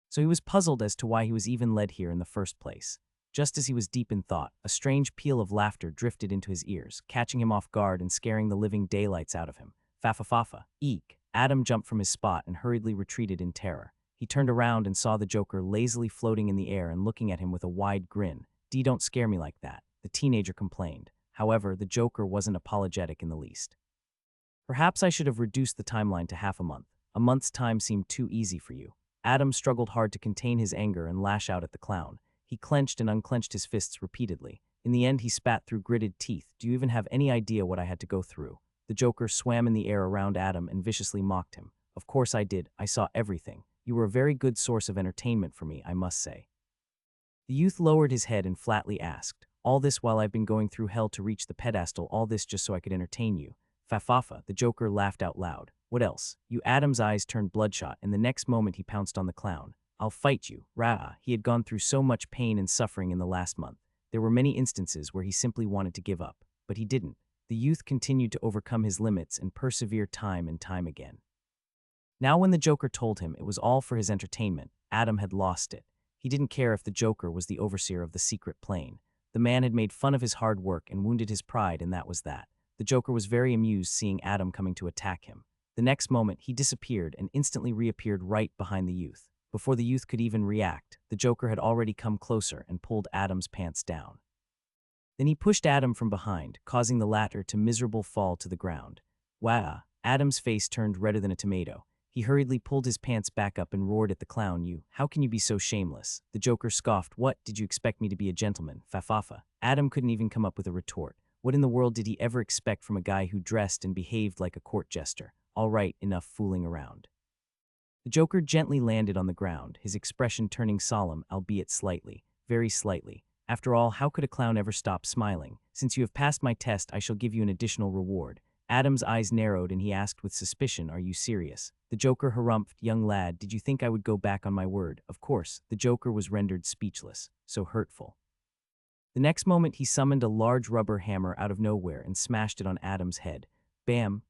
So he was puzzled as to why he was even led here in the first place. Just as he was deep in thought, a strange peal of laughter drifted into his ears, catching him off guard and scaring the living daylights out of him. Fafafafa. Eek. Adam jumped from his spot and hurriedly retreated in terror. He turned around and saw the Joker lazily floating in the air and looking at him with a wide grin. Don't scare me like that," the teenager complained. However, the Joker wasn't apologetic in the least. "Perhaps I should have reduced the timeline to half a month. A month's time seemed too easy for you." Adam struggled hard to contain his anger and lash out at the clown. He clenched and unclenched his fists repeatedly. In the end, he spat through gritted teeth. "Do you even have any idea what I had to go through?" The Joker swam in the air around Adam and viciously mocked him. "Of course I did. I saw everything. You were a very good source of entertainment for me, I must say." The youth lowered his head and flatly asked, "All this while I've been going through hell to reach the pedestal, all this just so I could entertain you?" Fafafa, the Joker laughed out loud. "What else?" Adam's eyes turned bloodshot, and the next moment he pounced on the clown. "I'll fight you." Rah! He had gone through so much pain and suffering in the last month. There were many instances where he simply wanted to give up, but he didn't. The youth continued to overcome his limits and persevere time and time again. Now when the Joker told him it was all for his entertainment, Adam had lost it. He didn't care if the Joker was the overseer of the secret plane. The man had made fun of his hard work and wounded his pride, and that was that. The Joker was very amused seeing Adam coming to attack him. The next moment, he disappeared and instantly reappeared right behind the youth. Before the youth could even react, the Joker had already come closer and pulled Adam's pants down. Then he pushed Adam from behind, causing the latter to miserable fall to the ground. Wah! Adam's face turned redder than a tomato. He He hurriedly pulled his pants back up and roared at the clown, "You, how can you be so shameless?" The Joker scoffed, "What, did you expect me to be a gentleman, Fafafa?" Adam couldn't even come up with a retort. What in the world did he ever expect from a guy who dressed and behaved like a court jester? All right, enough fooling around. The Joker gently landed on the ground, his expression turning solemn, albeit slightly, very slightly. "After all, how could a clown ever stop smiling? Since you have passed my test, I shall give you an additional reward." Adam's eyes narrowed and he asked with suspicion, "Are you serious?" The Joker harumphed, "Young lad, did you think I would go back on my word?" Of course, the Joker was rendered speechless. So hurtful. The next moment he summoned a large rubber hammer out of nowhere and smashed it on Adam's head. Bam!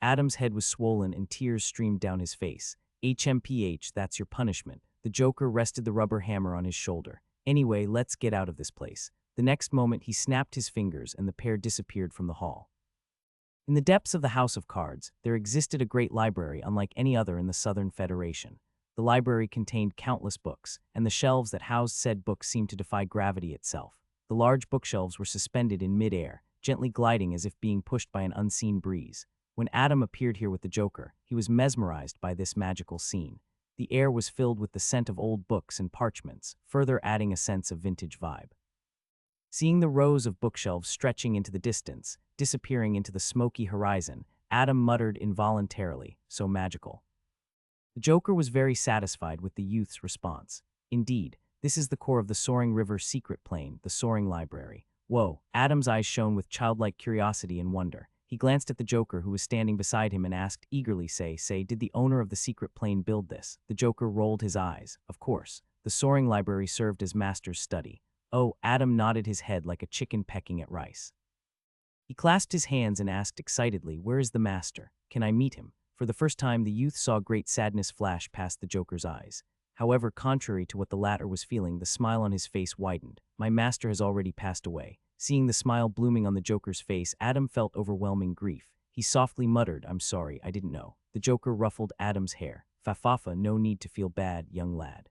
Adam's head was swollen and tears streamed down his face. HMPH, that's your punishment. The Joker rested the rubber hammer on his shoulder. "Anyway, let's get out of this place." The next moment he snapped his fingers and the pair disappeared from the hall. In the depths of the House of Cards, there existed a great library unlike any other in the Southern Federation. The library contained countless books, and the shelves that housed said books seemed to defy gravity itself. The large bookshelves were suspended in mid-air, gently gliding as if being pushed by an unseen breeze. When Adam appeared here with the Joker, he was mesmerized by this magical scene. The air was filled with the scent of old books and parchments, further adding a sense of vintage vibe. Seeing the rows of bookshelves stretching into the distance, disappearing into the smoky horizon, Adam muttered involuntarily, "So magical." The Joker was very satisfied with the youth's response. Indeed, this is the core of the Soaring River secret plane, the Soaring Library. Whoa! Adam's eyes shone with childlike curiosity and wonder. He glanced at the Joker who was standing beside him and asked eagerly, say, did the owner of the secret plane build this?" The Joker rolled his eyes. Of course. The Soaring Library served as master's study. Oh, Adam nodded his head like a chicken pecking at rice. He clasped his hands and asked excitedly, "Where is the master? Can I meet him?" For the first time, the youth saw great sadness flash past the Joker's eyes. However, contrary to what the latter was feeling, the smile on his face widened. "My master has already passed away." Seeing the smile blooming on the Joker's face, Adam felt overwhelming grief. He softly muttered, "I'm sorry, I didn't know." The Joker ruffled Adam's hair. "Fafafa, no need to feel bad, young lad.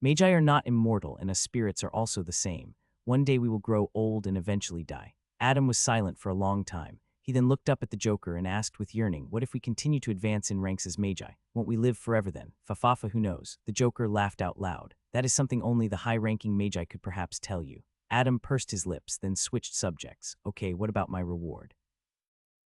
Magi are not immortal, and us spirits are also the same. One day we will grow old and eventually die." Adam was silent for a long time. He then looked up at the Joker and asked with yearning, "What if we continue to advance in ranks as Magi? Won't we live forever then?" "Fafafa, who knows?" The Joker laughed out loud. "That is something only the high-ranking Magi could perhaps tell you." Adam pursed his lips, then switched subjects. "Okay, what about my reward?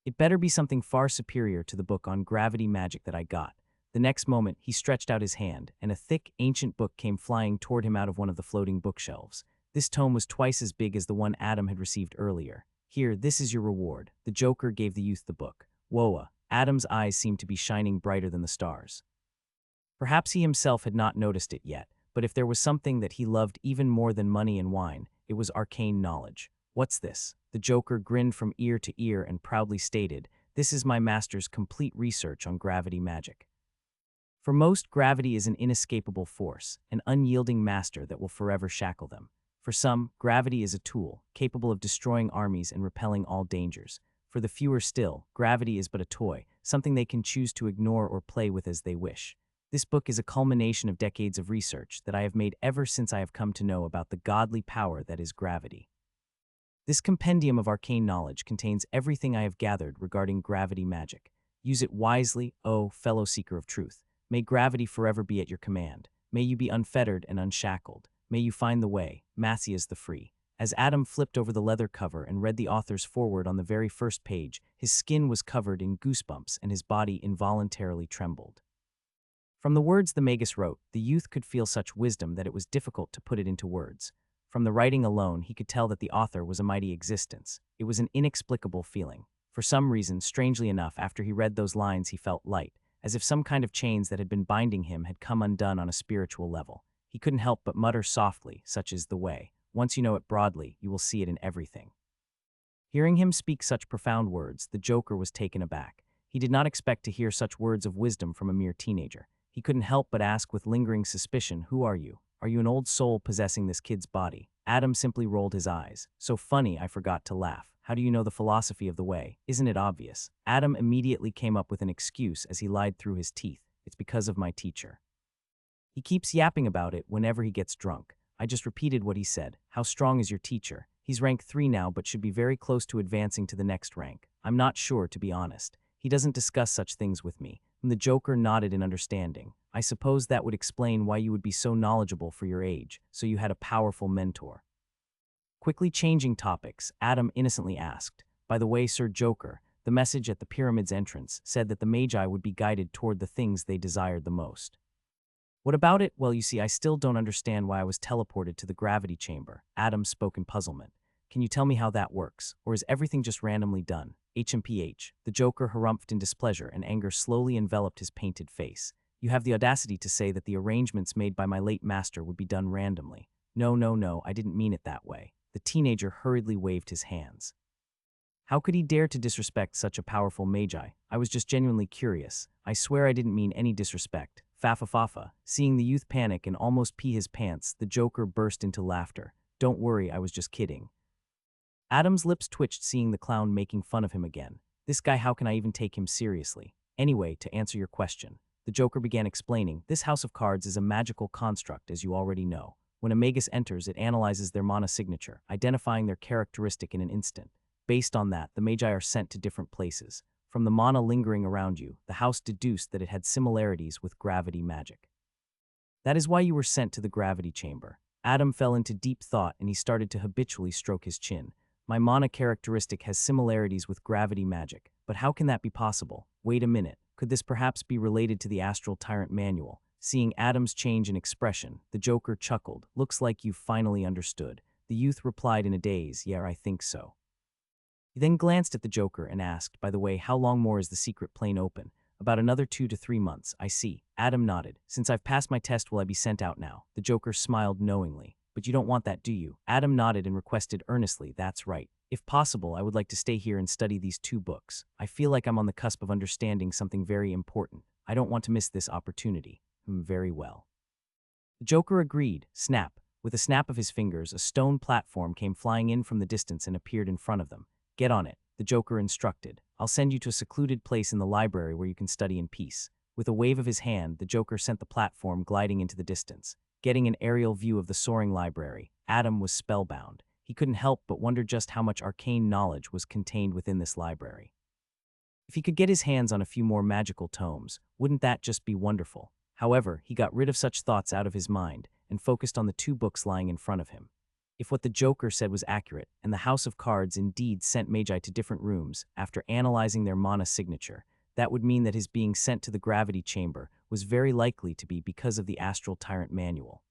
It better be something far superior to the book on gravity magic that I got." The next moment, he stretched out his hand, and a thick, ancient book came flying toward him out of one of the floating bookshelves. This tome was twice as big as the one Adam had received earlier. "Here, this is your reward." The Joker gave the youth the book. Whoa! Adam's eyes seemed to be shining brighter than the stars. Perhaps he himself had not noticed it yet, but if there was something that he loved even more than money and wine, it was arcane knowledge. "What's this?" The Joker grinned from ear to ear and proudly stated, "This is my master's complete research on gravity magic." For most, gravity is an inescapable force, an unyielding master that will forever shackle them. For some, gravity is a tool, capable of destroying armies and repelling all dangers. For the fewer still, gravity is but a toy, something they can choose to ignore or play with as they wish. This book is a culmination of decades of research that I have made ever since I have come to know about the godly power that is gravity. This compendium of arcane knowledge contains everything I have gathered regarding gravity magic. Use it wisely, O fellow seeker of truth. May gravity forever be at your command. May you be unfettered and unshackled. May you find the way, Matthias the Free. As Adam flipped over the leather cover and read the author's foreword on the very first page, his skin was covered in goosebumps and his body involuntarily trembled. From the words the Magus wrote, the youth could feel such wisdom that it was difficult to put it into words. From the writing alone, he could tell that the author was a mighty existence. It was an inexplicable feeling. For some reason, strangely enough, after he read those lines, he felt light, as if some kind of chains that had been binding him had come undone on a spiritual level. He couldn't help but mutter softly, "Such is the way. Once you know it broadly, you will see it in everything." Hearing him speak such profound words, the Joker was taken aback. He did not expect to hear such words of wisdom from a mere teenager. He couldn't help but ask with lingering suspicion, "Who are you? Are you an old soul possessing this kid's body?" Adam simply rolled his eyes. "So funny, I forgot to laugh. How do you know the philosophy of the way? Isn't it obvious?" Adam immediately came up with an excuse as he lied through his teeth. "It's because of my teacher. He keeps yapping about it whenever he gets drunk. I just repeated what he said. How strong is your teacher? He's rank 3 now but should be very close to advancing to the next rank. I'm not sure, to be honest. He doesn't discuss such things with me. The Joker nodded in understanding. I suppose that would explain why you would be so knowledgeable for your age, so you had a powerful mentor. Quickly changing topics, Adam innocently asked, "By the way, Sir Joker, the message at the pyramid's entrance said that the Magi would be guided toward the things they desired the most." "What about it?" "Well, you see, I still don't understand why I was teleported to the gravity chamber." Adam spoke in puzzlement. "Can you tell me how that works? Or is everything just randomly done?" HMPH. The Joker harumphed in displeasure and anger slowly enveloped his painted face. "You have the audacity to say that the arrangements made by my late master would be done randomly." No, no, no, I didn't mean it that way." The teenager hurriedly waved his hands. How could he dare to disrespect such a powerful magi? I was just genuinely curious. I swear I didn't mean any disrespect. Fafa. Seeing the youth panic and almost pee his pants, the Joker burst into laughter. "Don't worry, I was just kidding." Adam's lips twitched seeing the clown making fun of him again. This guy, how can I even take him seriously? Anyway, to answer your question, the Joker began explaining, this house of cards is a magical construct, as you already know. When a magus enters, it analyzes their mana signature, identifying their characteristic in an instant. Based on that, the magi are sent to different places. From the mana lingering around you, the house deduced that it had similarities with gravity magic. That is why you were sent to the gravity chamber. Adam fell into deep thought and he started to habitually stroke his chin. My mana characteristic has similarities with gravity magic, but how can that be possible? Wait a minute, could this perhaps be related to the Astral Tyrant manual? Seeing Adam's change in expression, the Joker chuckled. Looks like you've finally understood. The youth replied in a daze, yeah, I think so. He then glanced at the Joker and asked, by the way, how long more is the secret plane open? About another 2 to 3 months, I see. Adam nodded. Since I've passed my test, will I be sent out now? The Joker smiled knowingly. But you don't want that, do you? Adam nodded and requested earnestly, that's right. If possible, I would like to stay here and study these 2 books. I feel like I'm on the cusp of understanding something very important. I don't want to miss this opportunity. Very well. The Joker agreed. Snap. With a snap of his fingers, a stone platform came flying in from the distance and appeared in front of them. Get on it, the Joker instructed. I'll send you to a secluded place in the library where you can study in peace. With a wave of his hand, the Joker sent the platform gliding into the distance. Getting an aerial view of the soaring library, Adam was spellbound. He couldn't help but wonder just how much arcane knowledge was contained within this library. If he could get his hands on a few more magical tomes, wouldn't that just be wonderful? However, he got rid of such thoughts out of his mind and focused on the 2 books lying in front of him. If what the Joker said was accurate, and the House of Cards indeed sent magi to different rooms after analyzing their mana signature, that would mean that his being sent to the gravity chamber was very likely to be because of the Astral Tyrant manual.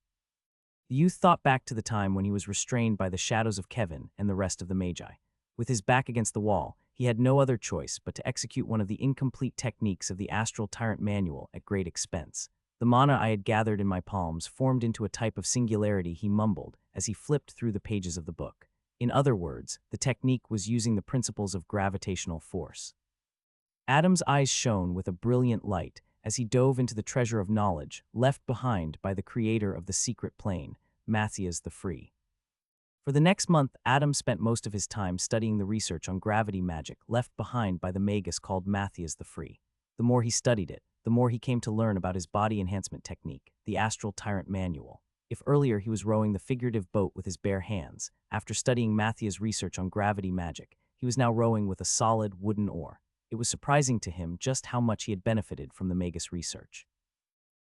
The youth thought back to the time when he was restrained by the shadows of Kevin and the rest of the magi. With his back against the wall, he had no other choice but to execute one of the incomplete techniques of the Astral Tyrant manual at great expense. The mana I had gathered in my palms formed into a type of singularity, he mumbled as he flipped through the pages of the book. In other words, the technique was using the principles of gravitational force. Adam's eyes shone with a brilliant light as he dove into the treasure of knowledge left behind by the creator of the secret plane, Matthias the Free. For the next month, Adam spent most of his time studying the research on gravity magic left behind by the magus called Matthias the Free. The more he studied it, the more he came to learn about his body enhancement technique, the Astral Tyrant manual. If earlier he was rowing the figurative boat with his bare hands, after studying Matthias' research on gravity magic, he was now rowing with a solid wooden oar. It was surprising to him just how much he had benefited from the magus research.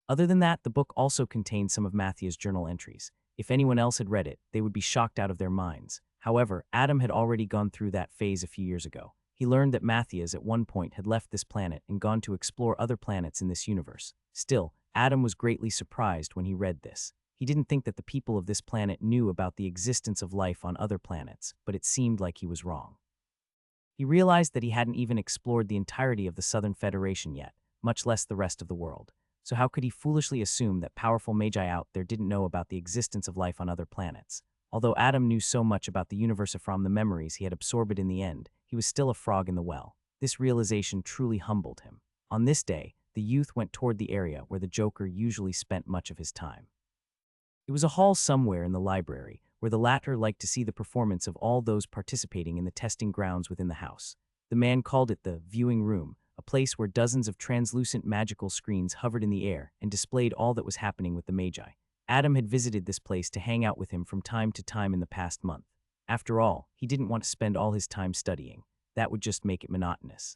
Other than that, the book also contained some of Matthias' journal entries. If anyone else had read it, they would be shocked out of their minds. However, Adam had already gone through that phase a few years ago. He learned that Matthias at one point had left this planet and gone to explore other planets in this universe. Still, Adam was greatly surprised when he read this. He didn't think that the people of this planet knew about the existence of life on other planets, but it seemed like he was wrong. He realized that he hadn't even explored the entirety of the Southern Federation yet, much less the rest of the world. So how could he foolishly assume that powerful magi out there didn't know about the existence of life on other planets? Although Adam knew so much about the universe from the memories he had absorbed in the end, he was still a frog in the well. This realization truly humbled him. On this day, the youth went toward the area where the Joker usually spent much of his time. It was a hall somewhere in the library, where the latter liked to see the performance of all those participating in the testing grounds within the house. The man called it the viewing room, a place where dozens of translucent magical screens hovered in the air and displayed all that was happening with the magi. Adam had visited this place to hang out with him from time to time in the past month. After all, he didn't want to spend all his time studying. That would just make it monotonous.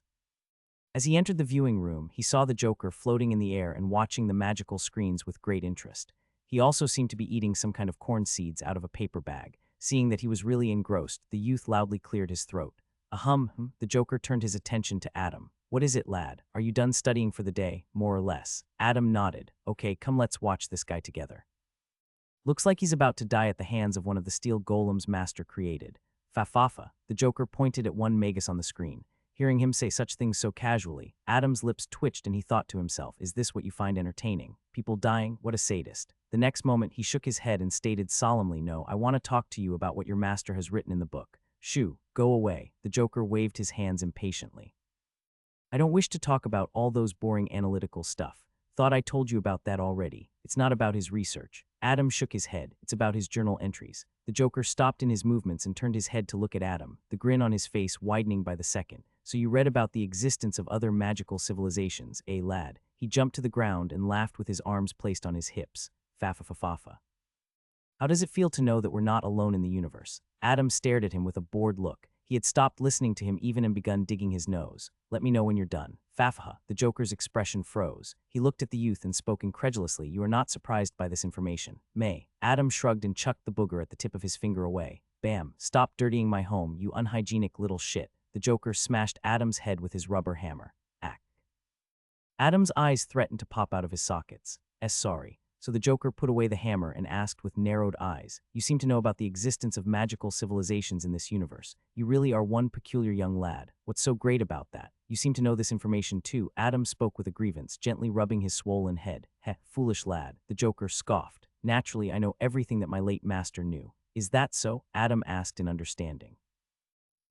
As he entered the viewing room, he saw the Joker floating in the air and watching the magical screens with great interest. He also seemed to be eating some kind of corn seeds out of a paper bag. Seeing that he was really engrossed, the youth loudly cleared his throat. Ahem, the Joker turned his attention to Adam. What is it, lad? Are you done studying for the day, more or less? Adam nodded. Okay, come let's watch this guy together. Looks like he's about to die at the hands of one of the steel golems master created. Fafafa, the Joker pointed at one magus on the screen. Hearing him say such things so casually, Adam's lips twitched and he thought to himself, is this what you find entertaining? People dying? What a sadist. The next moment he shook his head and stated solemnly, no, I want to talk to you about what your master has written in the book. Shoo, go away. The Joker waved his hands impatiently. I don't wish to talk about all those boring analytical stuff. Thought I told you about that already. It's not about his research. Adam shook his head. It's about his journal entries. The Joker stopped in his movements and turned his head to look at Adam, the grin on his face widening by the second. So you read about the existence of other magical civilizations, eh, lad? He jumped to the ground and laughed with his arms placed on his hips. Fafa. How does it feel to know that we're not alone in the universe? Adam stared at him with a bored look. He had stopped listening to him even and begun digging his nose. Let me know when you're done. Fafaha, the Joker's expression froze. He looked at the youth and spoke incredulously. You are not surprised by this information. May. Adam shrugged and chucked the booger at the tip of his finger away. Bam. Stop dirtying my home, you unhygienic little shit. The Joker smashed Adam's head with his rubber hammer. Ack. Adam's eyes threatened to pop out of his sockets. Sorry. So the Joker put away the hammer and asked with narrowed eyes, you seem to know about the existence of magical civilizations in this universe. You really are one peculiar young lad. What's so great about that? You seem to know this information too. Adam spoke with a grievance, gently rubbing his swollen head. Heh, foolish lad. The Joker scoffed. Naturally, I know everything that my late master knew. Is that so? Adam asked in understanding.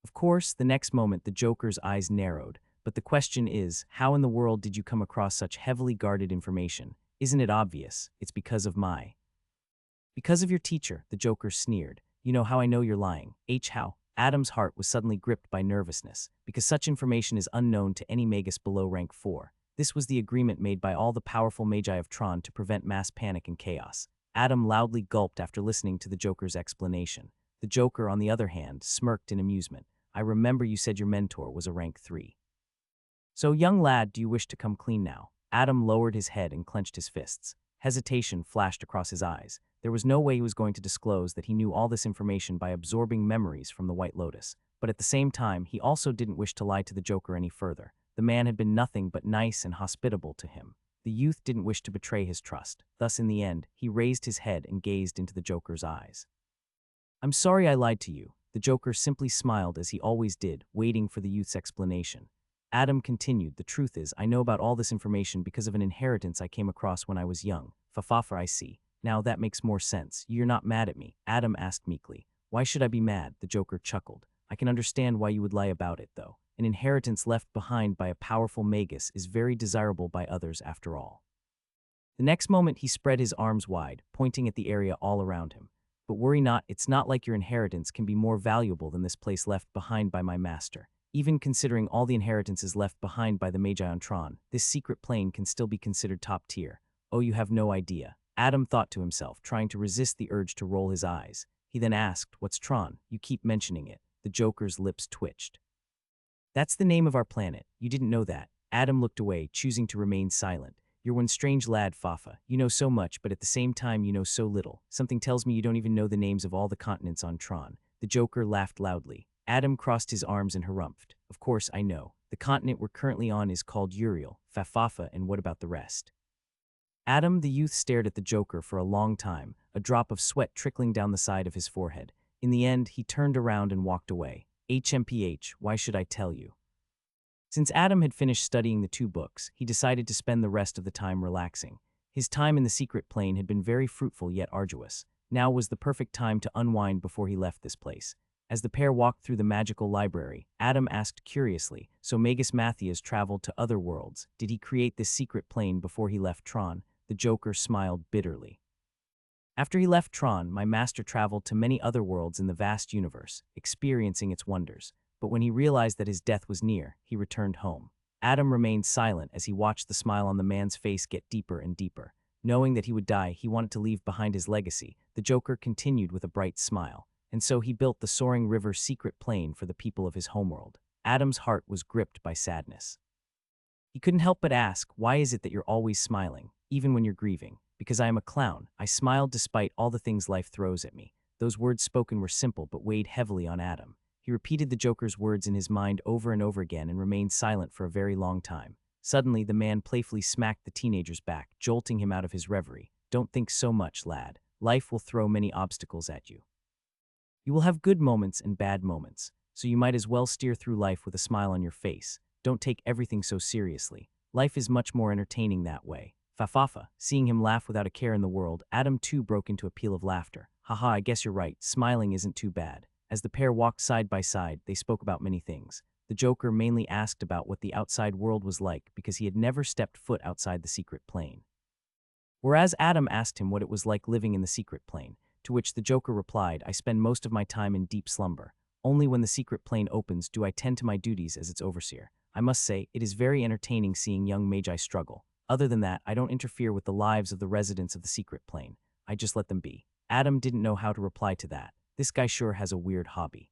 Of course, the next moment the Joker's eyes narrowed. But the question is, how in the world did you come across such heavily guarded information? Isn't it obvious? It's because of your teacher, the Joker sneered. You know how I know you're lying. How? Adam's heart was suddenly gripped by nervousness, because such information is unknown to any magus below rank 4. This was the agreement made by all the powerful magi of Tron to prevent mass panic and chaos. Adam loudly gulped after listening to the Joker's explanation. The Joker, on the other hand, smirked in amusement. I remember you said your mentor was a rank 3. So, young lad, do you wish to come clean now? Adam lowered his head and clenched his fists. Hesitation flashed across his eyes. There was no way he was going to disclose that he knew all this information by absorbing memories from the White Lotus. But at the same time, he also didn't wish to lie to the Joker any further. The man had been nothing but nice and hospitable to him. The youth didn't wish to betray his trust. Thus, in the end, he raised his head and gazed into the Joker's eyes. I'm sorry I lied to you. The Joker simply smiled as he always did, waiting for the youth's explanation. Adam continued, the truth is, I know about all this information because of an inheritance I came across when I was young. Fafafa, I see. Now that makes more sense. You're not mad at me? Adam asked meekly. Why should I be mad? The Joker chuckled. I can understand why you would lie about it, though. An inheritance left behind by a powerful magus is very desirable by others after all. The next moment he spread his arms wide, pointing at the area all around him. But worry not, it's not like your inheritance can be more valuable than this place left behind by my master. Even considering all the inheritances left behind by the Magi on Tron, this secret plane can still be considered top tier. Oh, you have no idea. Adam thought to himself, trying to resist the urge to roll his eyes. He then asked, what's Tron? You keep mentioning it. The Joker's lips twitched. That's the name of our planet. You didn't know that. Adam looked away, choosing to remain silent. You're one strange lad, Fafa. You know so much, but at the same time you know so little. Something tells me you don't even know the names of all the continents on Tron. The Joker laughed loudly. Adam crossed his arms and harumphed. Of course, I know. The continent we're currently on is called Uriel, Fafafa, and what about the rest? Adam, the youth, stared at the Joker for a long time, a drop of sweat trickling down the side of his forehead. In the end, he turned around and walked away. HMPH, why should I tell you? Since Adam had finished studying the 2 books, he decided to spend the rest of the time relaxing. His time in the secret plane had been very fruitful yet arduous. Now was the perfect time to unwind before he left this place. As the pair walked through the magical library, Adam asked curiously, so Magus Mathias traveled to other worlds. Did he create this secret plane before he left Tron? The Joker smiled bitterly. After he left Tron, my master traveled to many other worlds in the vast universe, experiencing its wonders. But when he realized that his death was near, he returned home. Adam remained silent as he watched the smile on the man's face get deeper and deeper. Knowing that he would die, he wanted to leave behind his legacy. The Joker continued with a bright smile. And so he built the Soaring River secret plane for the people of his homeworld. Adam's heart was gripped by sadness. He couldn't help but ask, "Why is it that you're always smiling, even when you're grieving?" "Because I am a clown. I smiled despite all the things life throws at me." Those words spoken were simple but weighed heavily on Adam. He repeated the Joker's words in his mind over and over again and remained silent for a very long time. Suddenly, the man playfully smacked the teenager's back, jolting him out of his reverie. "Don't think so much, lad. Life will throw many obstacles at you. You will have good moments and bad moments, so you might as well steer through life with a smile on your face. Don't take everything so seriously. Life is much more entertaining that way." Fafafa, seeing him laugh without a care in the world, Adam too broke into a peal of laughter. "Haha, I guess you're right. Smiling isn't too bad." As the pair walked side by side, they spoke about many things. The Joker mainly asked about what the outside world was like because he had never stepped foot outside the secret plane. Whereas Adam asked him what it was like living in the secret plane, to which the Joker replied, "I spend most of my time in deep slumber. Only when the secret plane opens do I tend to my duties as its overseer. I must say, it is very entertaining seeing young magi struggle. Other than that, I don't interfere with the lives of the residents of the secret plane. I just let them be." Adam didn't know how to reply to that. This guy sure has a weird hobby.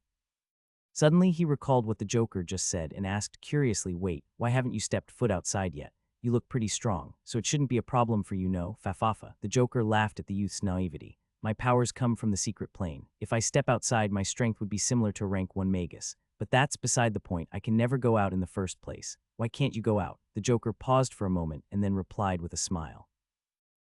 Suddenly, he recalled what the Joker just said and asked curiously, "Wait, why haven't you stepped foot outside yet? You look pretty strong, so it shouldn't be a problem for you, no, Fafafa." The Joker laughed at the youth's naivety. "My powers come from the secret plane. If I step outside, my strength would be similar to rank 1 magus. But that's beside the point. I can never go out in the first place. Why can't you go out?" The Joker paused for a moment and then replied with a smile.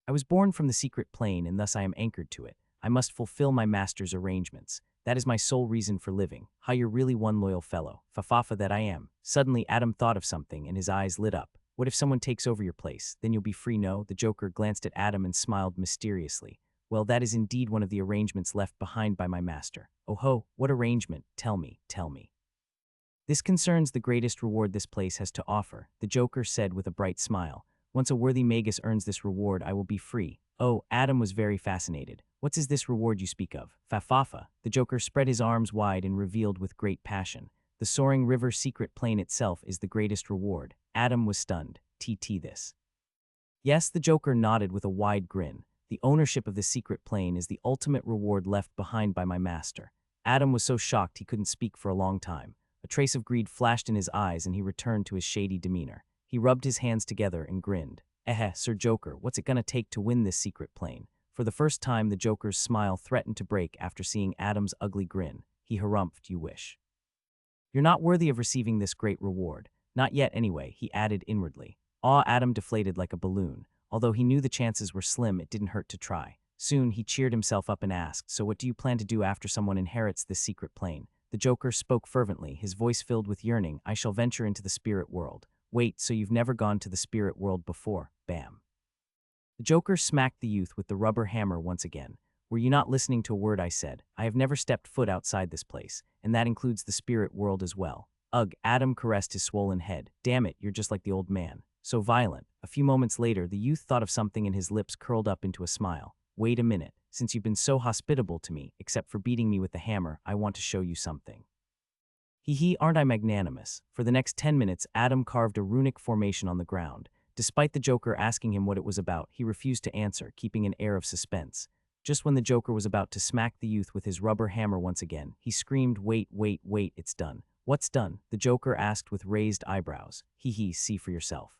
"I was born from the secret plane and thus I am anchored to it. I must fulfill my master's arrangements. That is my sole reason for living. Ha, you're really one loyal fellow. Fafafa that I am." Suddenly, Adam thought of something and his eyes lit up. "What if someone takes over your place? Then you'll be free, no?" The Joker glanced at Adam and smiled mysteriously. "Well, that is indeed one of the arrangements left behind by my master." "Oh ho, what arrangement? Tell me, tell me." "This concerns the greatest reward this place has to offer," the Joker said with a bright smile. "Once a worthy magus earns this reward, I will be free." Oh, Adam was very fascinated. "What is this reward you speak of?" "Fafafa." The Joker spread his arms wide and revealed with great passion. "The soaring river secret plane itself is the greatest reward." Adam was stunned. "TT this?" Yes, the Joker nodded with a wide grin. "The ownership of this secret plane is the ultimate reward left behind by my master." Adam was so shocked he couldn't speak for a long time. A trace of greed flashed in his eyes and he returned to his shady demeanor. He rubbed his hands together and grinned. Sir Joker, what's it gonna take to win this secret plane?" For the first time, the Joker's smile threatened to break after seeing Adam's ugly grin. He harumphed, "You wish. You're not worthy of receiving this great reward. Not yet anyway," he added inwardly. Adam deflated like a balloon. Although he knew the chances were slim, it didn't hurt to try. Soon, he cheered himself up and asked, "So what do you plan to do after someone inherits this secret plane?" The Joker spoke fervently, his voice filled with yearning. "I shall venture into the spirit world." "Wait, so you've never gone to the spirit world before?" Bam. The Joker smacked the youth with the rubber hammer once again. "Were you not listening to a word I said? I have never stepped foot outside this place, and that includes the spirit world as well." Ugh, Adam caressed his swollen head. "Damn it, you're just like the old man. So violent." A few moments later, the youth thought of something and his lips curled up into a smile. "Wait a minute. Since you've been so hospitable to me, except for beating me with the hammer, I want to show you something." Hee, aren't I magnanimous? For the next 10 minutes, Adam carved a runic formation on the ground. Despite the Joker asking him what it was about, he refused to answer, keeping an air of suspense. Just when the Joker was about to smack the youth with his rubber hammer once again, he screamed, "Wait, wait, wait, it's done." "What's done?" the Joker asked with raised eyebrows. See for yourself."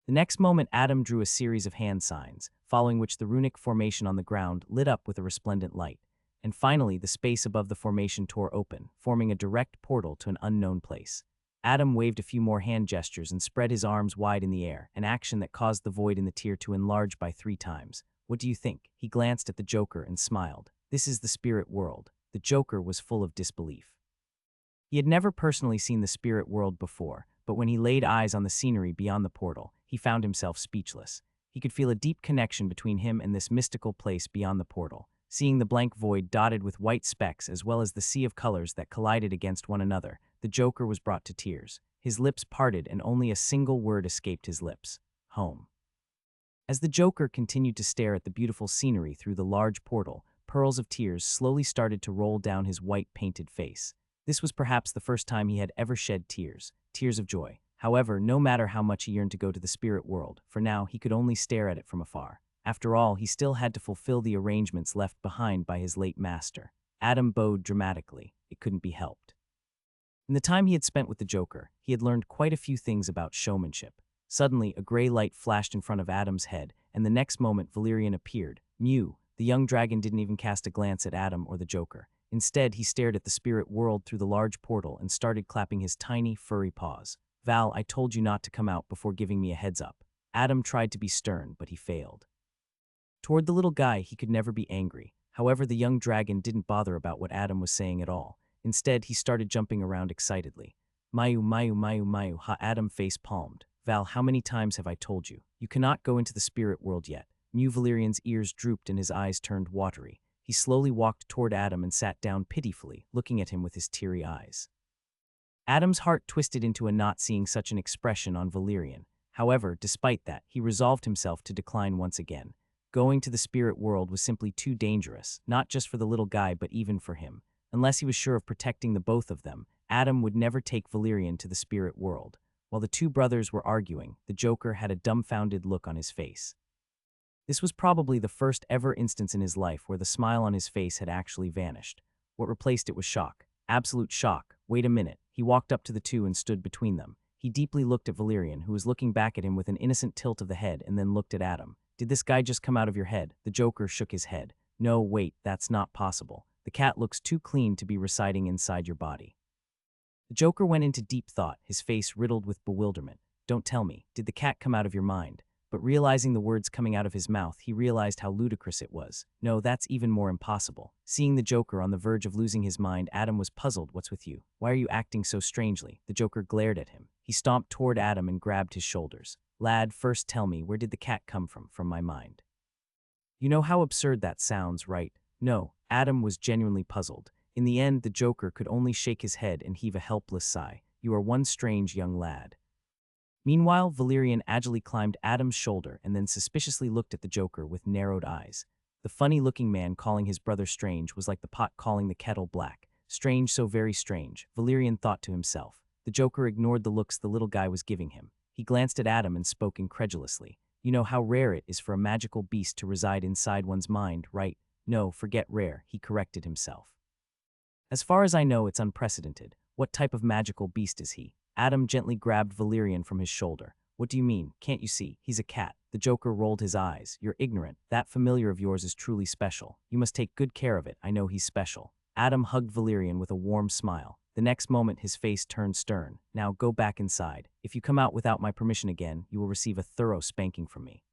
The next moment, Adam drew a series of hand signs, following which the runic formation on the ground lit up with a resplendent light. And finally, the space above the formation tore open, forming a direct portal to an unknown place. Adam waved a few more hand gestures and spread his arms wide in the air, an action that caused the void in the tier to enlarge by 3 times. "What do you think?" He glanced at the Joker and smiled. "This is the spirit world." The Joker was full of disbelief. He had never personally seen the spirit world before, but when he laid eyes on the scenery beyond the portal, he found himself speechless. He could feel a deep connection between him and this mystical place beyond the portal. Seeing the blank void dotted with white specks as well as the sea of colors that collided against one another, the Joker was brought to tears. His lips parted and only a single word escaped his lips: home. As the Joker continued to stare at the beautiful scenery through the large portal, pearls of tears slowly started to roll down his white painted face. This was perhaps the first time he had ever shed tears of joy. However, no matter how much he yearned to go to the spirit world, for now he could only stare at it from afar. After all, he still had to fulfill the arrangements left behind by his late master. Adam bowed dramatically. It couldn't be helped. In the time he had spent with the Joker, he had learned quite a few things about showmanship. Suddenly, a gray light flashed in front of Adam's head, and the next moment Valerian appeared. Mew, the young dragon didn't even cast a glance at Adam or the Joker. Instead, he stared at the spirit world through the large portal and started clapping his tiny, furry paws. Val, I told you not to come out before giving me a heads up. Adam tried to be stern, but he failed. Toward the little guy, he could never be angry. However, the young dragon didn't bother about what Adam was saying at all. Instead, he started jumping around excitedly. Mayu, Mayu, Mayu, Mayu, ha! Adam face-palmed. Val, how many times have I told you? You cannot go into the spirit world yet. Mew Valerian's ears drooped and his eyes turned watery. He slowly walked toward Adam and sat down pitifully, looking at him with his teary eyes. Adam's heart twisted into a knot seeing such an expression on Valerian. However, despite that, he resolved himself to decline once again. Going to the spirit world was simply too dangerous, not just for the little guy but even for him. Unless he was sure of protecting the both of them, Adam would never take Valerian to the spirit world. While the two brothers were arguing, the Joker had a dumbfounded look on his face. This was probably the first ever instance in his life where the smile on his face had actually vanished. What replaced it was shock. Absolute shock. Wait a minute. He walked up to the two and stood between them. He deeply looked at Valerian, who was looking back at him with an innocent tilt of the head, and then looked at Adam. Did this guy just come out of your head? The Joker shook his head. No, wait, that's not possible. The cat looks too clean to be residing inside your body. The Joker went into deep thought, his face riddled with bewilderment. Don't tell me, did the cat come out of your mind? But realizing the words coming out of his mouth, he realized how ludicrous it was. No, that's even more impossible. Seeing the Joker on the verge of losing his mind, Adam was puzzled. What's with you? Why are you acting so strangely? The Joker glared at him. He stomped toward Adam and grabbed his shoulders. Lad, first tell me, where did the cat come from? From my mind. You know how absurd that sounds, right? No, Adam was genuinely puzzled. In the end, the Joker could only shake his head and heave a helpless sigh. You are one strange young lad. Meanwhile, Valerian agilely climbed Adam's shoulder and then suspiciously looked at the Joker with narrowed eyes. The funny-looking man calling his brother strange was like the pot calling the kettle black. Strange, so very strange, Valerian thought to himself. The Joker ignored the looks the little guy was giving him. He glanced at Adam and spoke incredulously. You know how rare it is for a magical beast to reside inside one's mind, right? No, forget rare, he corrected himself. As far as I know, it's unprecedented. What type of magical beast is he? Adam gently grabbed Valerian from his shoulder. What do you mean? Can't you see? He's a cat. The Joker rolled his eyes. You're ignorant. That familiar of yours is truly special. You must take good care of it. I know he's special. Adam hugged Valerian with a warm smile. The next moment, his face turned stern. Now go back inside. If you come out without my permission again, you will receive a thorough spanking from me.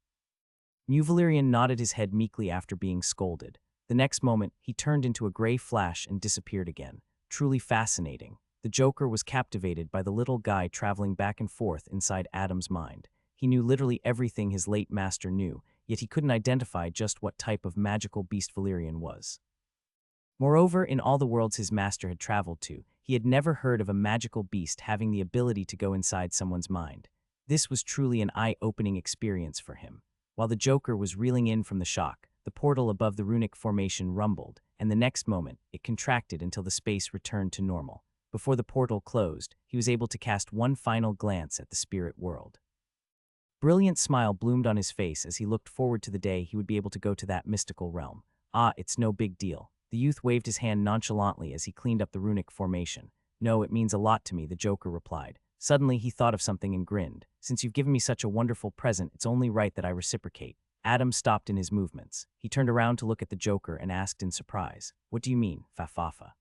Mew Valerian nodded his head meekly after being scolded. The next moment, he turned into a gray flash and disappeared again. Truly fascinating. The Joker was captivated by the little guy traveling back and forth inside Adam's mind. He knew literally everything his late master knew, yet he couldn't identify just what type of magical beast Valerian was. Moreover, in all the worlds his master had traveled to, he had never heard of a magical beast having the ability to go inside someone's mind. This was truly an eye-opening experience for him. While the Joker was reeling in from the shock, the portal above the runic formation rumbled, and the next moment, it contracted until the space returned to normal. Before the portal closed, he was able to cast one final glance at the spirit world. Brilliant smile bloomed on his face as he looked forward to the day he would be able to go to that mystical realm. Ah, it's no big deal. The youth waved his hand nonchalantly as he cleaned up the runic formation. No, it means a lot to me, the Joker replied. Suddenly, he thought of something and grinned. Since you've given me such a wonderful present, it's only right that I reciprocate. Adam stopped in his movements. He turned around to look at the Joker and asked in surprise, What do you mean, Fafafa?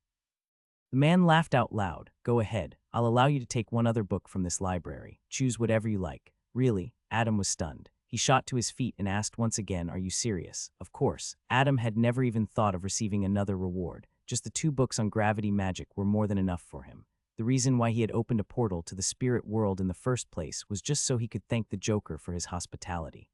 The man laughed out loud. Go ahead. I'll allow you to take one other book from this library. Choose whatever you like. Really? Adam was stunned. He shot to his feet and asked once again, Are you serious? Of course. Adam had never even thought of receiving another reward. Just the 2 books on gravity magic were more than enough for him. The reason why he had opened a portal to the spirit world in the first place was just so he could thank the Joker for his hospitality.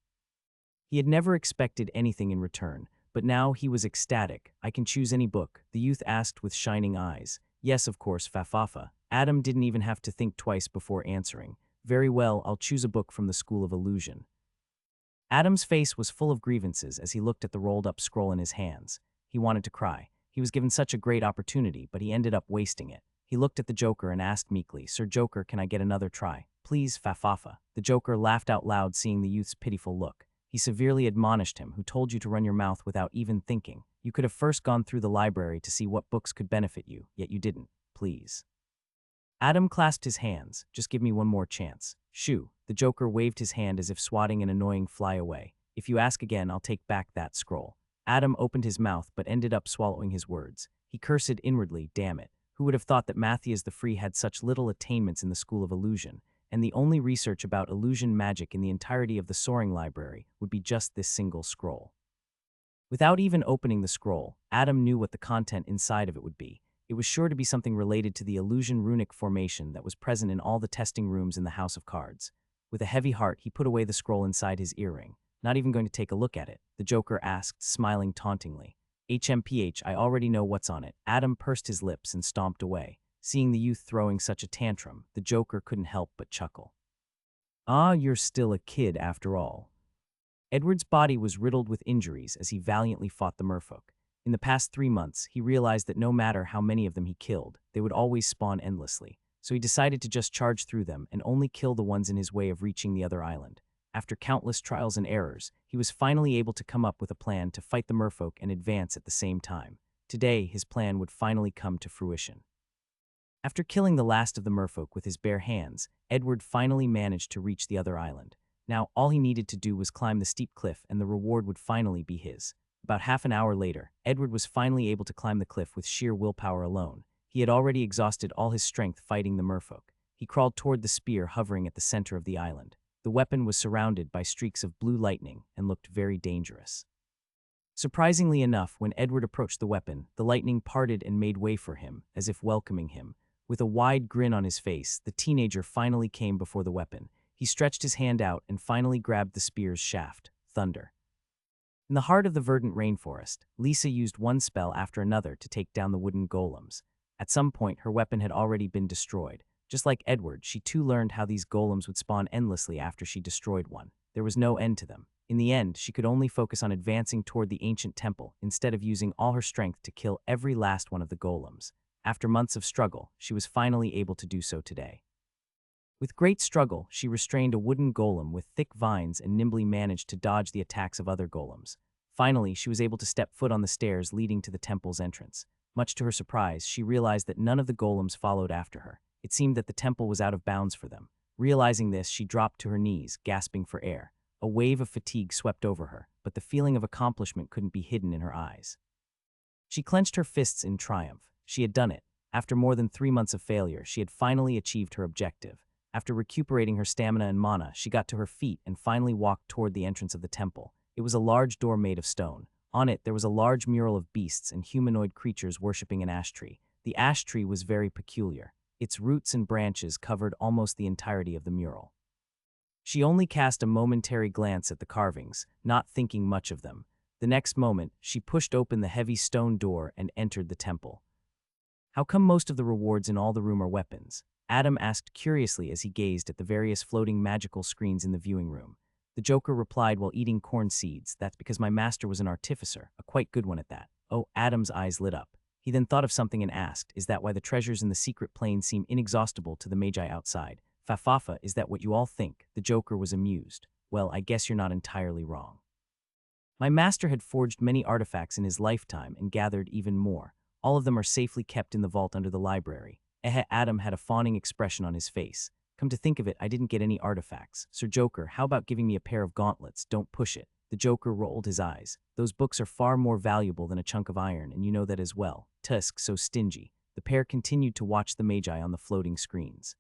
He had never expected anything in return, but now he was ecstatic. I can choose any book, the youth asked with shining eyes. Yes, of course, Fafafa. Adam didn't even have to think twice before answering. Very well, I'll choose a book from the School of Illusion. Adam's face was full of grievances as he looked at the rolled-up scroll in his hands. He wanted to cry. He was given such a great opportunity, but he ended up wasting it. He looked at the Joker and asked meekly, Sir Joker, can I get another try? Please, Fafafa. The Joker laughed out loud seeing the youth's pitiful look. He severely admonished him, Who told you to run your mouth without even thinking? You could have first gone through the library to see what books could benefit you, yet you didn't. Please. Adam clasped his hands. Just give me one more chance. Shoo. The Joker waved his hand as if swatting an annoying fly away. If you ask again, I'll take back that scroll. Adam opened his mouth but ended up swallowing his words. He cursed inwardly, damn it. Who would have thought that Matthias the Free had such little attainments in the School of Illusion, and the only research about illusion magic in the entirety of the Soaring Library would be just this single scroll. Without even opening the scroll, Adam knew what the content inside of it would be. It was sure to be something related to the illusion runic formation that was present in all the testing rooms in the House of Cards. With a heavy heart, he put away the scroll inside his earring. Not even going to take a look at it, the Joker asked, smiling tauntingly. HMPH, I already know what's on it. Adam pursed his lips and stomped away. Seeing the youth throwing such a tantrum, the Joker couldn't help but chuckle. Ah, you're still a kid after all. Edward's body was riddled with injuries as he valiantly fought the merfolk. In the past 3 months, he realized that no matter how many of them he killed, they would always spawn endlessly. So he decided to just charge through them and only kill the ones in his way of reaching the other island. After countless trials and errors, he was finally able to come up with a plan to fight the merfolk and advance at the same time. Today, his plan would finally come to fruition. After killing the last of the merfolk with his bare hands, Edward finally managed to reach the other island. Now, all he needed to do was climb the steep cliff and the reward would finally be his. About half an hour later, Edward was finally able to climb the cliff with sheer willpower alone. He had already exhausted all his strength fighting the merfolk. He crawled toward the spear hovering at the center of the island. The weapon was surrounded by streaks of blue lightning and looked very dangerous. Surprisingly enough, when Edward approached the weapon, the lightning parted and made way for him, as if welcoming him. With a wide grin on his face, the teenager finally came before the weapon. He stretched his hand out and finally grabbed the spear's shaft, thunder. In the heart of the verdant rainforest, Lisa used one spell after another to take down the wooden golems. At some point, her weapon had already been destroyed. Just like Edward, she too learned how these golems would spawn endlessly after she destroyed one. There was no end to them. In the end, she could only focus on advancing toward the ancient temple instead of using all her strength to kill every last one of the golems. After months of struggle, she was finally able to do so today. With great struggle, she restrained a wooden golem with thick vines and nimbly managed to dodge the attacks of other golems. Finally, she was able to step foot on the stairs leading to the temple's entrance. Much to her surprise, she realized that none of the golems followed after her. It seemed that the temple was out of bounds for them. Realizing this, she dropped to her knees, gasping for air. A wave of fatigue swept over her, but the feeling of accomplishment couldn't be hidden in her eyes. She clenched her fists in triumph. She had done it. After more than 3 months of failure, she had finally achieved her objective. After recuperating her stamina and mana, she got to her feet and finally walked toward the entrance of the temple. It was a large door made of stone. On it, there was a large mural of beasts and humanoid creatures worshipping an ash tree. The ash tree was very peculiar. Its roots and branches covered almost the entirety of the mural. She only cast a momentary glance at the carvings, not thinking much of them. The next moment, she pushed open the heavy stone door and entered the temple. How come most of the rewards in all the room are weapons? Adam asked curiously as he gazed at the various floating magical screens in the viewing room. The Joker replied while eating corn seeds, "That's because my master was an artificer, a quite good one at that." Oh, Adam's eyes lit up. He then thought of something and asked, "Is that why the treasures in the secret plane seem inexhaustible to the magi outside?" "Fafafa, is that what you all think?" The Joker was amused. "Well, I guess you're not entirely wrong. My master had forged many artifacts in his lifetime and gathered even more. All of them are safely kept in the vault under the library." Adam had a fawning expression on his face. "Come to think of it, I didn't get any artifacts. Sir Joker, how about giving me a pair of gauntlets? Don't push it." The Joker rolled his eyes. "Those books are far more valuable than a chunk of iron, and you know that as well. Tusk, so stingy." The pair continued to watch the magi on the floating screens.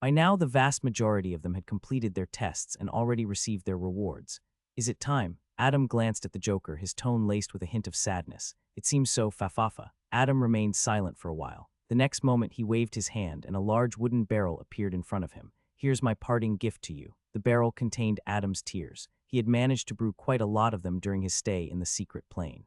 By now, the vast majority of them had completed their tests and already received their rewards. "Is it time?" Adam glanced at the Joker, his tone laced with a hint of sadness. "It seems so, Fafafa." Adam remained silent for a while. The next moment, he waved his hand and a large wooden barrel appeared in front of him. "Here's my parting gift to you." The barrel contained Adam's tears. He had managed to brew quite a lot of them during his stay in the secret plane.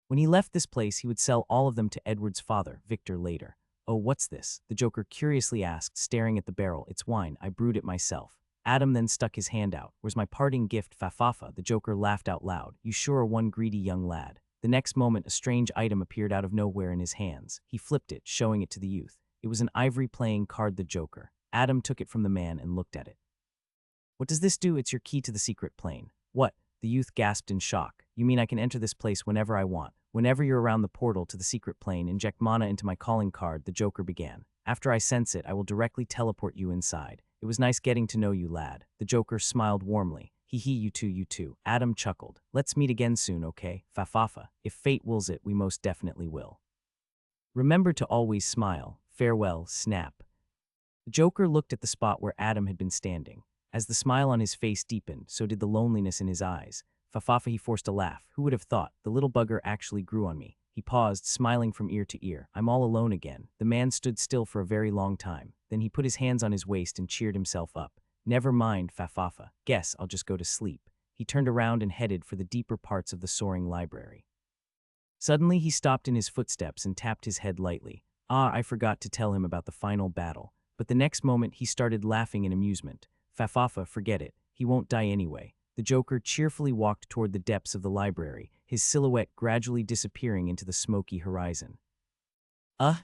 When he left this place, he would sell all of them to Edward's father, Victor, later. "Oh, what's this?" the Joker curiously asked, staring at the barrel. "It's wine. I brewed it myself." Adam then stuck his hand out. "Where's my parting gift, Fafafa?" The Joker laughed out loud. "You sure are one greedy young lad." The next moment, a strange item appeared out of nowhere in his hands. He flipped it, showing it to the youth. It was an ivory playing card, the Joker. Adam took it from the man and looked at it. "What does this do?" "It's your key to the secret plane." "What?" The youth gasped in shock. "You mean I can enter this place whenever I want? Whenever you're around the portal to the secret plane, inject mana into my calling card," the Joker began. After I sense it, I will directly teleport you inside. It was nice getting to know you, lad. The Joker smiled warmly. Hee hee, you too, you too. Adam chuckled. Let's meet again soon, okay? Fafafa. If fate wills it, we most definitely will. Remember to always smile. Farewell, Snap. The Joker looked at the spot where Adam had been standing. As the smile on his face deepened, so did the loneliness in his eyes. Fafafa, he forced a laugh. Who would have thought? The little bugger actually grew on me. He paused, smiling from ear to ear. I'm all alone again. The man stood still for a very long time. Then he put his hands on his waist and cheered himself up. Never mind, Fafafa. Guess I'll just go to sleep. He turned around and headed for the deeper parts of the soaring library. Suddenly, he stopped in his footsteps and tapped his head lightly. I forgot to tell him about the final battle. But the next moment, he started laughing in amusement. Fafafa, forget it. He won't die anyway. The Joker cheerfully walked toward the depths of the library, his silhouette gradually disappearing into the smoky horizon.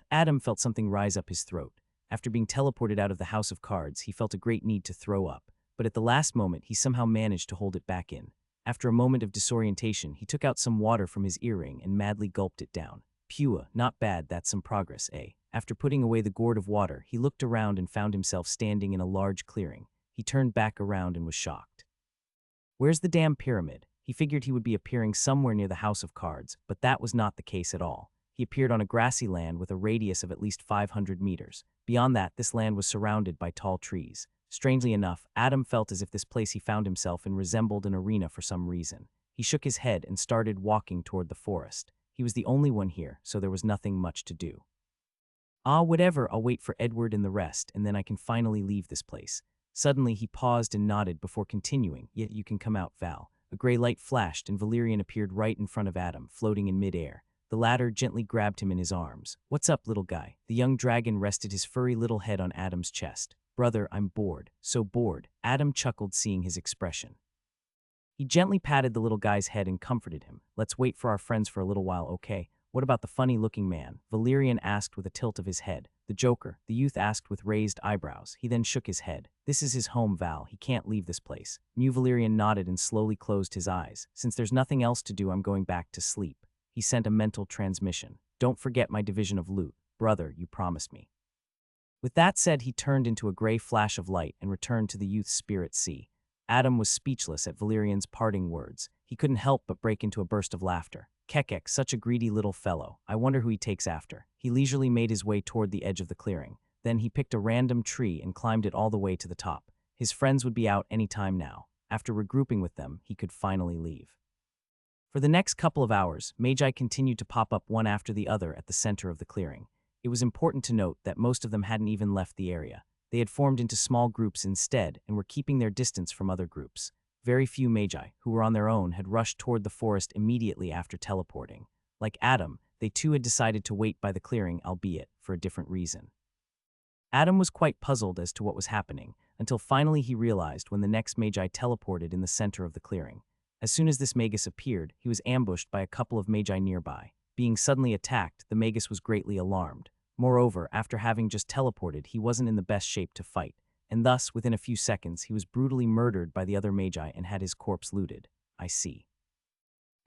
Adam felt something rise up his throat. After being teleported out of the House of Cards, he felt a great need to throw up. But at the last moment, he somehow managed to hold it back in. After a moment of disorientation, he took out some water from his earring and madly gulped it down. Pew, not bad, that's some progress, eh? After putting away the gourd of water, he looked around and found himself standing in a large clearing. He turned back around and was shocked. Where's the damn pyramid? He figured he would be appearing somewhere near the House of Cards, but that was not the case at all. He appeared on a grassy land with a radius of at least 500 meters. Beyond that, this land was surrounded by tall trees. Strangely enough, Adam felt as if this place he found himself in resembled an arena for some reason. He shook his head and started walking toward the forest. He was the only one here, so there was nothing much to do. Whatever, I'll wait for Edward and the rest, and then I can finally leave this place. Suddenly, he paused and nodded before continuing. Yet you can come out, Val. A gray light flashed, and Valerian appeared right in front of Adam, floating in midair. The latter gently grabbed him in his arms. What's up, little guy? The young dragon rested his furry little head on Adam's chest. Brother, I'm bored. So bored. Adam chuckled, seeing his expression. He gently patted the little guy's head and comforted him. Let's wait for our friends for a little while, okay? What about the funny-looking man? Valerian asked with a tilt of his head. The Joker, the youth asked with raised eyebrows. He then shook his head. This is his home, Val. He can't leave this place. New Valerian nodded and slowly closed his eyes. Since there's nothing else to do, I'm going back to sleep. He sent a mental transmission. Don't forget my division of loot. Brother, you promised me. With that said, he turned into a gray flash of light and returned to the youth's spirit sea. Adam was speechless at Valerian's parting words. He couldn't help but break into a burst of laughter. Kekek, such a greedy little fellow. I wonder who he takes after. He leisurely made his way toward the edge of the clearing. Then he picked a random tree and climbed it all the way to the top. His friends would be out any time now. After regrouping with them, he could finally leave. For the next couple of hours, Magi continued to pop up one after the other at the center of the clearing. It was important to note that most of them hadn't even left the area. They had formed into small groups instead and were keeping their distance from other groups. Very few Magi, who were on their own, had rushed toward the forest immediately after teleporting. Like Adam, they too had decided to wait by the clearing, albeit for a different reason. Adam was quite puzzled as to what was happening, until finally he realized when the next Magi teleported in the center of the clearing. As soon as this Magus appeared, he was ambushed by a couple of Magi nearby. Being suddenly attacked, the Magus was greatly alarmed. Moreover, after having just teleported, he wasn't in the best shape to fight, and thus, within a few seconds, he was brutally murdered by the other Magi and had his corpse looted. I see.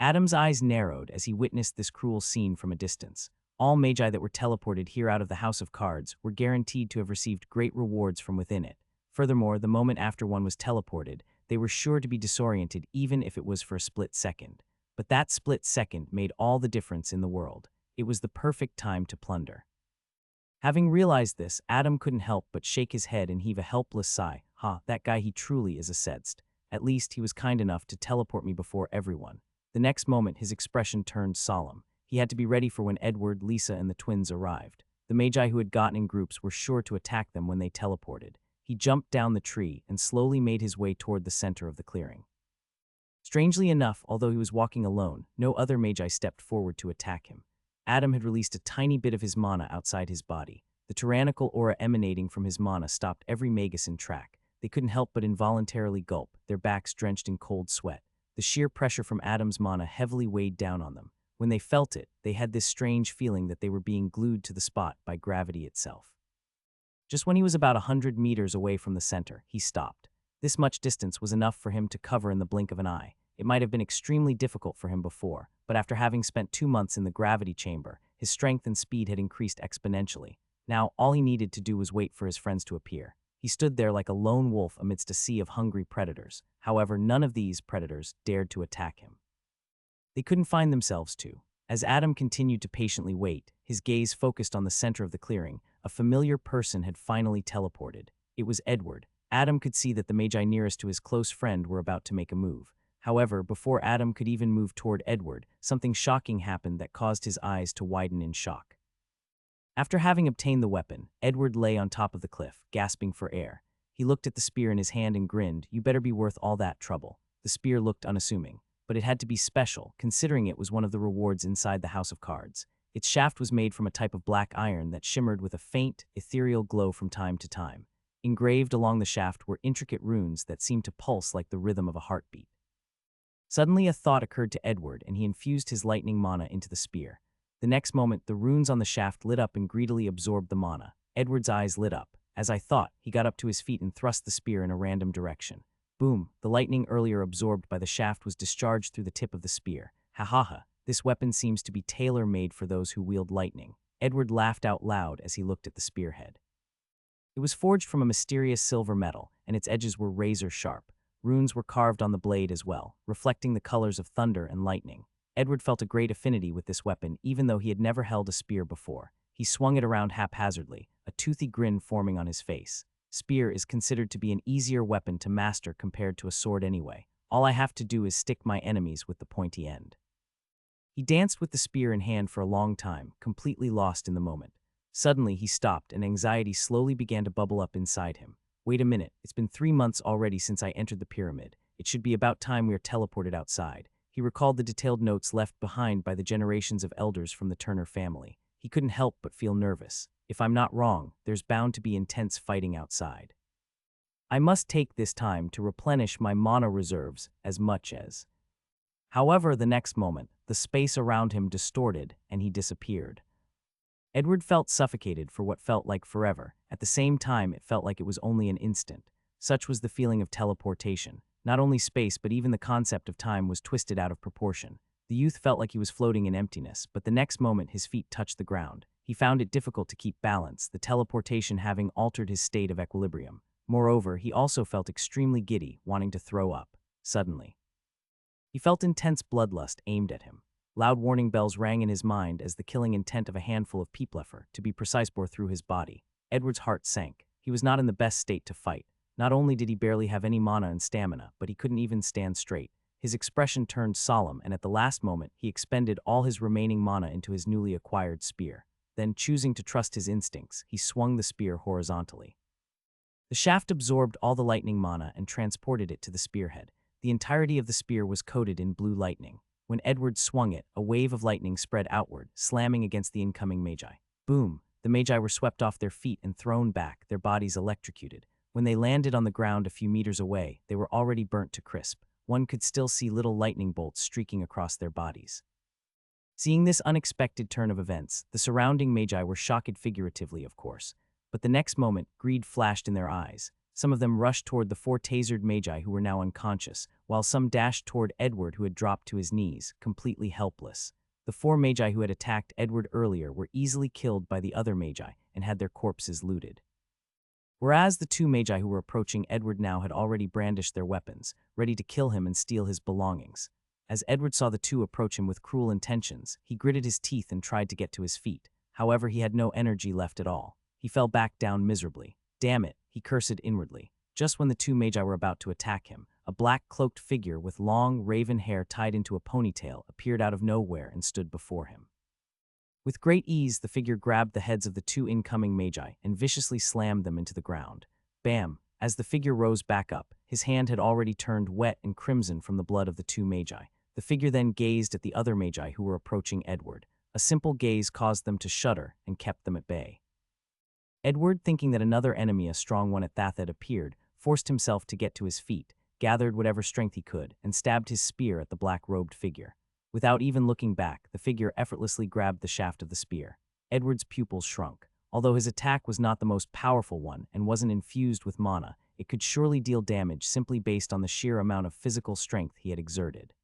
Adam's eyes narrowed as he witnessed this cruel scene from a distance. All Magi that were teleported here out of the House of Cards were guaranteed to have received great rewards from within it. Furthermore, the moment after one was teleported, they were sure to be disoriented even if it was for a split second. But that split second made all the difference in the world. It was the perfect time to plunder. Having realized this, Adam couldn't help but shake his head and heave a helpless sigh. That guy, he truly is a sedst. At least he was kind enough to teleport me before everyone. The next moment, his expression turned solemn. He had to be ready for when Edward, Lisa, and the twins arrived. The Magi who had gotten in groups were sure to attack them when they teleported. He jumped down the tree and slowly made his way toward the center of the clearing. Strangely enough, although he was walking alone, no other Magi stepped forward to attack him. Adam had released a tiny bit of his mana outside his body. The tyrannical aura emanating from his mana stopped every Magus in track. They couldn't help but involuntarily gulp, their backs drenched in cold sweat. The sheer pressure from Adam's mana heavily weighed down on them. When they felt it, they had this strange feeling that they were being glued to the spot by gravity itself. Just when he was about 100 meters away from the center, he stopped. This much distance was enough for him to cover in the blink of an eye. It might have been extremely difficult for him before, but after having spent 2 months in the gravity chamber, his strength and speed had increased exponentially. Now, all he needed to do was wait for his friends to appear. He stood there like a lone wolf amidst a sea of hungry predators. However, none of these predators dared to attack him. They couldn't find themselves to. As Adam continued to patiently wait, his gaze focused on the center of the clearing. A familiar person had finally teleported. It was Edward. Adam could see that the magi nearest to his close friend were about to make a move. However, before Adam could even move toward Edward, something shocking happened that caused his eyes to widen in shock. After having obtained the weapon, Edward lay on top of the cliff, gasping for air. He looked at the spear in his hand and grinned. "You better be worth all that trouble." The spear looked unassuming, but it had to be special, considering it was one of the rewards inside the House of Cards. Its shaft was made from a type of black iron that shimmered with a faint, ethereal glow from time to time. Engraved along the shaft were intricate runes that seemed to pulse like the rhythm of a heartbeat. Suddenly a thought occurred to Edward, and he infused his lightning mana into the spear. The next moment, the runes on the shaft lit up and greedily absorbed the mana. Edward's eyes lit up. As I thought, he got up to his feet and thrust the spear in a random direction. Boom! The lightning earlier absorbed by the shaft was discharged through the tip of the spear. Ha ha ha! This weapon seems to be tailor-made for those who wield lightning. Edward laughed out loud as he looked at the spearhead. It was forged from a mysterious silver metal, and its edges were razor-sharp. Runes were carved on the blade as well, reflecting the colors of thunder and lightning. Edward felt a great affinity with this weapon, even though he had never held a spear before. He swung it around haphazardly, a toothy grin forming on his face. Spear is considered to be an easier weapon to master compared to a sword anyway. All I have to do is stick my enemies with the pointy end. He danced with the spear in hand for a long time, completely lost in the moment. Suddenly, he stopped, and anxiety slowly began to bubble up inside him. Wait a minute, it's been 3 months already since I entered the pyramid. It should be about time we are teleported outside. He recalled the detailed notes left behind by the generations of elders from the Turner family. He couldn't help but feel nervous. If I'm not wrong, there's bound to be intense fighting outside. I must take this time to replenish my mana reserves as much as. However, the next moment, the space around him distorted and he disappeared. Edward felt suffocated for what felt like forever. At the same time, it felt like it was only an instant. Such was the feeling of teleportation. Not only space, but even the concept of time was twisted out of proportion. The youth felt like he was floating in emptiness, but the next moment his feet touched the ground. He found it difficult to keep balance, the teleportation having altered his state of equilibrium. Moreover, he also felt extremely giddy, wanting to throw up. Suddenly, he felt intense bloodlust aimed at him. Loud warning bells rang in his mind as the killing intent of a handful of peeplefer, to be precise, bore through his body. Edward's heart sank. He was not in the best state to fight. Not only did he barely have any mana and stamina, but he couldn't even stand straight. His expression turned solemn, and at the last moment, he expended all his remaining mana into his newly acquired spear. Then, choosing to trust his instincts, he swung the spear horizontally. The shaft absorbed all the lightning mana and transported it to the spearhead. The entirety of the spear was coated in blue lightning. When Edward swung it, a wave of lightning spread outward, slamming against the incoming magi. Boom! The magi were swept off their feet and thrown back, their bodies electrocuted. When they landed on the ground a few meters away, they were already burnt to crisp. One could still see little lightning bolts streaking across their bodies. Seeing this unexpected turn of events, the surrounding magi were shocked, figuratively, of course. But the next moment, greed flashed in their eyes. Some of them rushed toward the 4 tasered magi who were now unconscious, while some dashed toward Edward, who had dropped to his knees, completely helpless. The 4 magi who had attacked Edward earlier were easily killed by the other magi and had their corpses looted. Whereas the 2 magi who were approaching Edward now had already brandished their weapons, ready to kill him and steal his belongings. As Edward saw the 2 approach him with cruel intentions, he gritted his teeth and tried to get to his feet. However, he had no energy left at all. He fell back down miserably. Damn it, he cursed inwardly. Just when the 2 magi were about to attack him, a black-cloaked figure with long, raven hair tied into a ponytail appeared out of nowhere and stood before him. With great ease, the figure grabbed the heads of the 2 incoming magi and viciously slammed them into the ground. Bam! As the figure rose back up, his hand had already turned wet and crimson from the blood of the 2 magi. The figure then gazed at the other magi who were approaching Edward. A simple gaze caused them to shudder and kept them at bay. Edward, thinking that another enemy, a strong one at that, had appeared, forced himself to get to his feet, gathered whatever strength he could, and stabbed his spear at the black-robed figure. Without even looking back, the figure effortlessly grabbed the shaft of the spear. Edward's pupils shrunk. Although his attack was not the most powerful one and wasn't infused with mana, it could surely deal damage simply based on the sheer amount of physical strength he had exerted.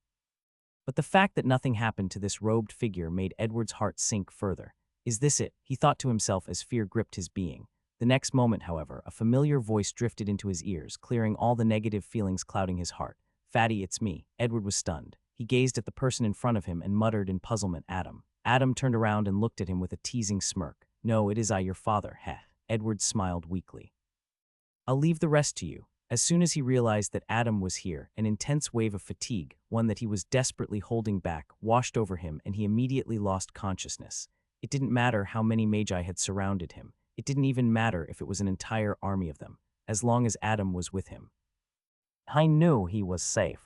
But the fact that nothing happened to this robed figure made Edward's heart sink further. Is this it? He thought to himself as fear gripped his being. The next moment, however, a familiar voice drifted into his ears, clearing all the negative feelings clouding his heart. Fatty, it's me. Edward was stunned. He gazed at the person in front of him and muttered in puzzlement, Adam. Adam turned around and looked at him with a teasing smirk. No, it is I, your father, heh. Edward smiled weakly. I'll leave the rest to you. As soon as he realized that Adam was here, an intense wave of fatigue, one that he was desperately holding back, washed over him and he immediately lost consciousness. It didn't matter how many magi had surrounded him. It didn't even matter if it was an entire army of them, as long as Adam was with him. I knew he was safe.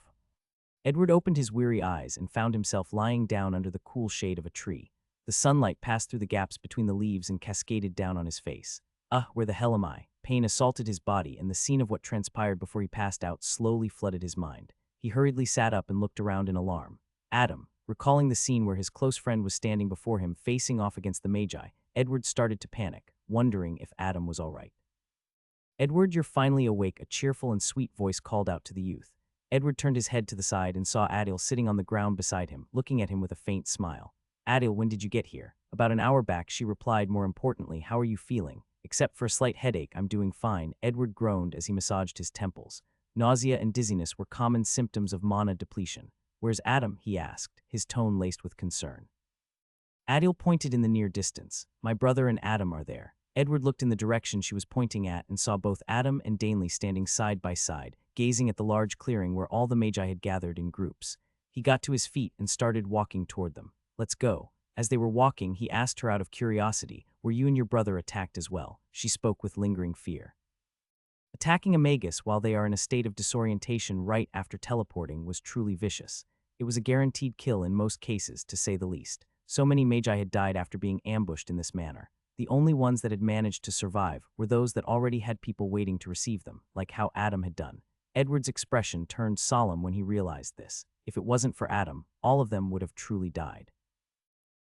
Edward opened his weary eyes and found himself lying down under the cool shade of a tree. The sunlight passed through the gaps between the leaves and cascaded down on his face. Where the hell am I? Pain assaulted his body, and the scene of what transpired before he passed out slowly flooded his mind. He hurriedly sat up and looked around in alarm. Adam, recalling the scene where his close friend was standing before him facing off against the Magi, Edward started to panic, wondering if Adam was all right. Edward, you're finally awake, a cheerful and sweet voice called out to the youth. Edward turned his head to the side and saw Adil sitting on the ground beside him, looking at him with a faint smile. Adil, when did you get here? About an hour back, she replied. More importantly, how are you feeling? Except for a slight headache, I'm doing fine, Edward groaned as he massaged his temples. Nausea and dizziness were common symptoms of mana depletion. Where's Adam? He asked, his tone laced with concern. Adil pointed in the near distance. My brother and Adam are there. Edward looked in the direction she was pointing at and saw both Adam and Danley standing side by side, gazing at the large clearing where all the Magi had gathered in groups. He got to his feet and started walking toward them. Let's go. As they were walking, he asked her out of curiosity, were you and your brother attacked as well? She spoke with lingering fear. Attacking a magus while they are in a state of disorientation right after teleporting was truly vicious. It was a guaranteed kill in most cases, to say the least. So many Magi had died after being ambushed in this manner. The only ones that had managed to survive were those that already had people waiting to receive them, like how Adam had done. Edward's expression turned solemn when he realized this. If it wasn't for Adam, all of them would have truly died.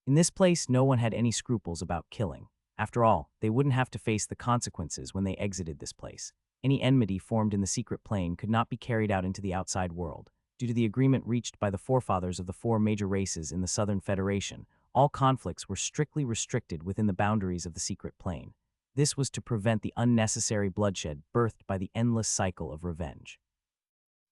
In this place, no one had any scruples about killing. After all, they wouldn't have to face the consequences when they exited this place. Any enmity formed in the secret plane could not be carried out into the outside world. Due to the agreement reached by the forefathers of the 4 major races in the Southern Federation, all conflicts were strictly restricted within the boundaries of the secret plane. This was to prevent the unnecessary bloodshed birthed by the endless cycle of revenge.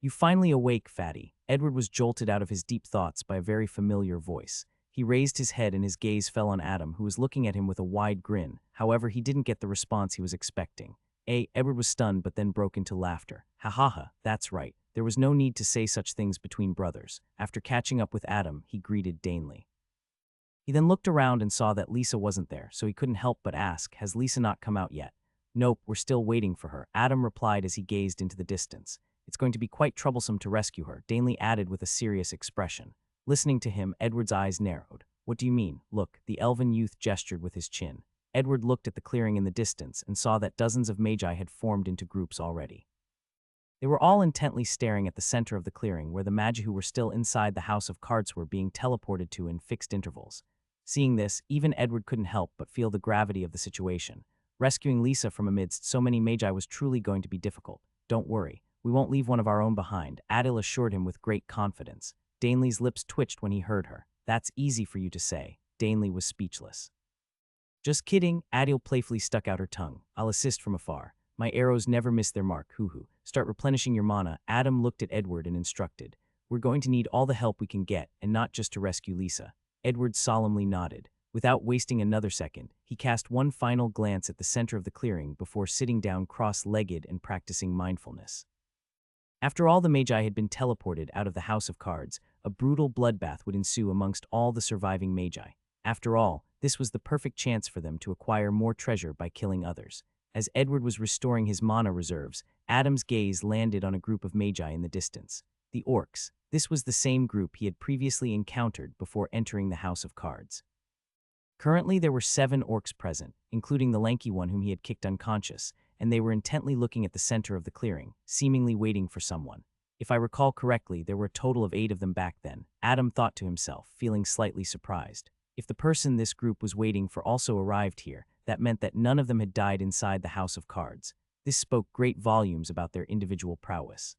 You finally awake, Fatty. Edward was jolted out of his deep thoughts by a very familiar voice. He raised his head and his gaze fell on Adam, who was looking at him with a wide grin. However, he didn't get the response he was expecting. Edward was stunned but then broke into laughter. Ha ha ha, that's right. There was no need to say such things between brothers. After catching up with Adam, he greeted Danley. He then looked around and saw that Lisa wasn't there, so he couldn't help but ask, has Lisa not come out yet? Nope, we're still waiting for her, Adam replied as he gazed into the distance. It's going to be quite troublesome to rescue her, Danley added with a serious expression. Listening to him, Edward's eyes narrowed. What do you mean? Look, the elven youth gestured with his chin. Edward looked at the clearing in the distance and saw that dozens of Magi had formed into groups already. They were all intently staring at the center of the clearing where the Magi who were still inside the House of Cards were being teleported to in fixed intervals. Seeing this, even Edward couldn't help but feel the gravity of the situation. Rescuing Lisa from amidst so many Magi was truly going to be difficult. Don't worry, we won't leave one of our own behind, Adil assured him with great confidence. Danley's lips twitched when he heard her. That's easy for you to say. Danley was speechless. Just kidding, Adil playfully stuck out her tongue. I'll assist from afar. My arrows never miss their mark, hoo-hoo. Start replenishing your mana. Adam looked at Edward and instructed. We're going to need all the help we can get, and not just to rescue Lisa. Edward solemnly nodded. Without wasting another second, he cast one final glance at the center of the clearing before sitting down cross-legged and practicing mindfulness. After all the Magi had been teleported out of the House of Cards, a brutal bloodbath would ensue amongst all the surviving Magi. After all, this was the perfect chance for them to acquire more treasure by killing others. As Edward was restoring his mana reserves, Adam's gaze landed on a group of Magi in the distance. The orcs. This was the same group he had previously encountered before entering the House of Cards. Currently, there were 7 orcs present, including the lanky one whom he had kicked unconscious, and they were intently looking at the center of the clearing, seemingly waiting for someone. If I recall correctly, there were a total of 8 of them back then, Adam thought to himself, feeling slightly surprised. If the person this group was waiting for also arrived here, that meant that none of them had died inside the House of Cards. This spoke great volumes about their individual prowess.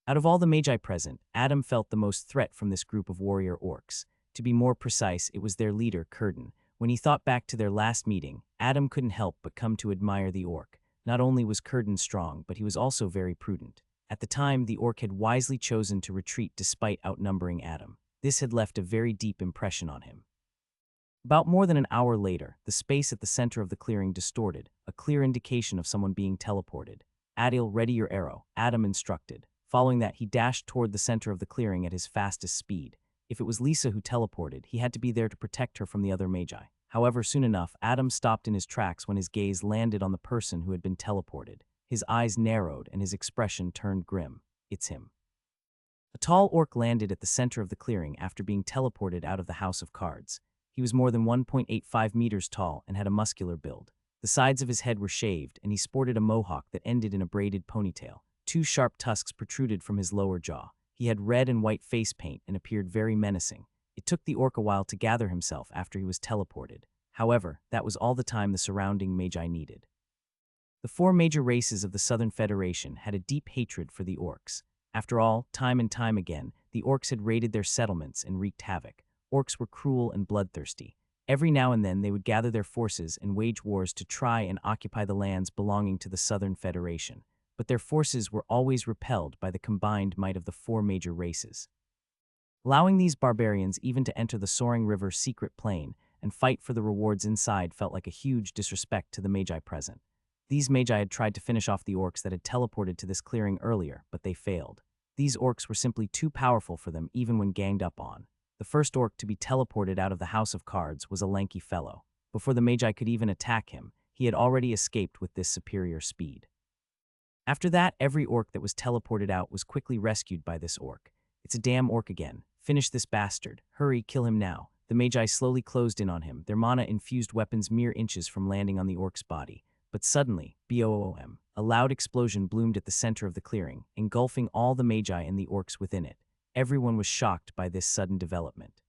Out of all the Magi present, Adam felt the most threat from this group of warrior orcs. To be more precise, it was their leader, Curtin. When he thought back to their last meeting, Adam couldn't help but come to admire the orc. Not only was Curdan strong, but he was also very prudent. At the time, the orc had wisely chosen to retreat despite outnumbering Adam. This had left a very deep impression on him. About more than an hour later, the space at the center of the clearing distorted, a clear indication of someone being teleported. Adil, ready your arrow, Adam instructed. Following that, he dashed toward the center of the clearing at his fastest speed. If it was Lisa who teleported, he had to be there to protect her from the other magi. However, soon enough, Adam stopped in his tracks when his gaze landed on the person who had been teleported. His eyes narrowed and his expression turned grim. It's him. A tall orc landed at the center of the clearing after being teleported out of the House of Cards. He was more than 1.85 meters tall and had a muscular build. The sides of his head were shaved, and he sported a mohawk that ended in a braided ponytail. Two sharp tusks protruded from his lower jaw. He had red and white face paint and appeared very menacing. It took the orc a while to gather himself after he was teleported. However, that was all the time the surrounding magi needed. The four major races of the Southern Federation had a deep hatred for the orcs. After all, time and time again, the orcs had raided their settlements and wreaked havoc. Orcs were cruel and bloodthirsty. Every now and then they would gather their forces and wage wars to try and occupy the lands belonging to the Southern Federation. But their forces were always repelled by the combined might of the four major races. Allowing these barbarians even to enter the Soaring River's secret plane and fight for the rewards inside felt like a huge disrespect to the magi present. These magi had tried to finish off the orcs that had teleported to this clearing earlier, but they failed. These orcs were simply too powerful for them even when ganged up on. The first orc to be teleported out of the House of Cards was a lanky fellow. Before the magi could even attack him, he had already escaped with this superior speed. After that, every orc that was teleported out was quickly rescued by this orc. It's a damn orc again. Finish this bastard. Hurry, kill him now. The magi slowly closed in on him, their mana-infused weapons mere inches from landing on the orc's body. But suddenly, boom, a loud explosion bloomed at the center of the clearing, engulfing all the magi and the orcs within it. Everyone was shocked by this sudden development.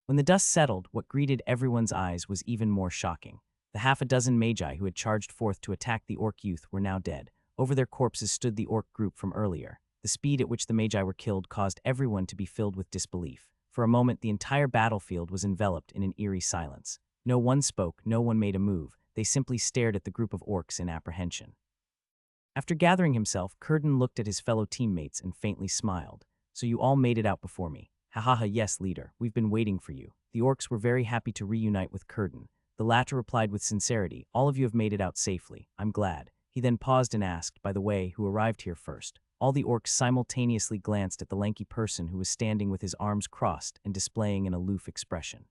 When the dust settled, what greeted everyone's eyes was even more shocking. The half a dozen magi who had charged forth to attack the orc youth were now dead. Over their corpses stood the orc group from earlier. The speed at which the magi were killed caused everyone to be filled with disbelief. For a moment, the entire battlefield was enveloped in an eerie silence. No one spoke, no one made a move. They simply stared at the group of orcs in apprehension. After gathering himself, Curdan looked at his fellow teammates and faintly smiled. So you all made it out before me. Ha ha ha, yes, leader. We've been waiting for you. The orcs were very happy to reunite with Curdan. The latter replied with sincerity, all of you have made it out safely. I'm glad. He then paused and asked, by the way, who arrived here first? All the orcs simultaneously glanced at the lanky person who was standing with his arms crossed and displaying an aloof expression.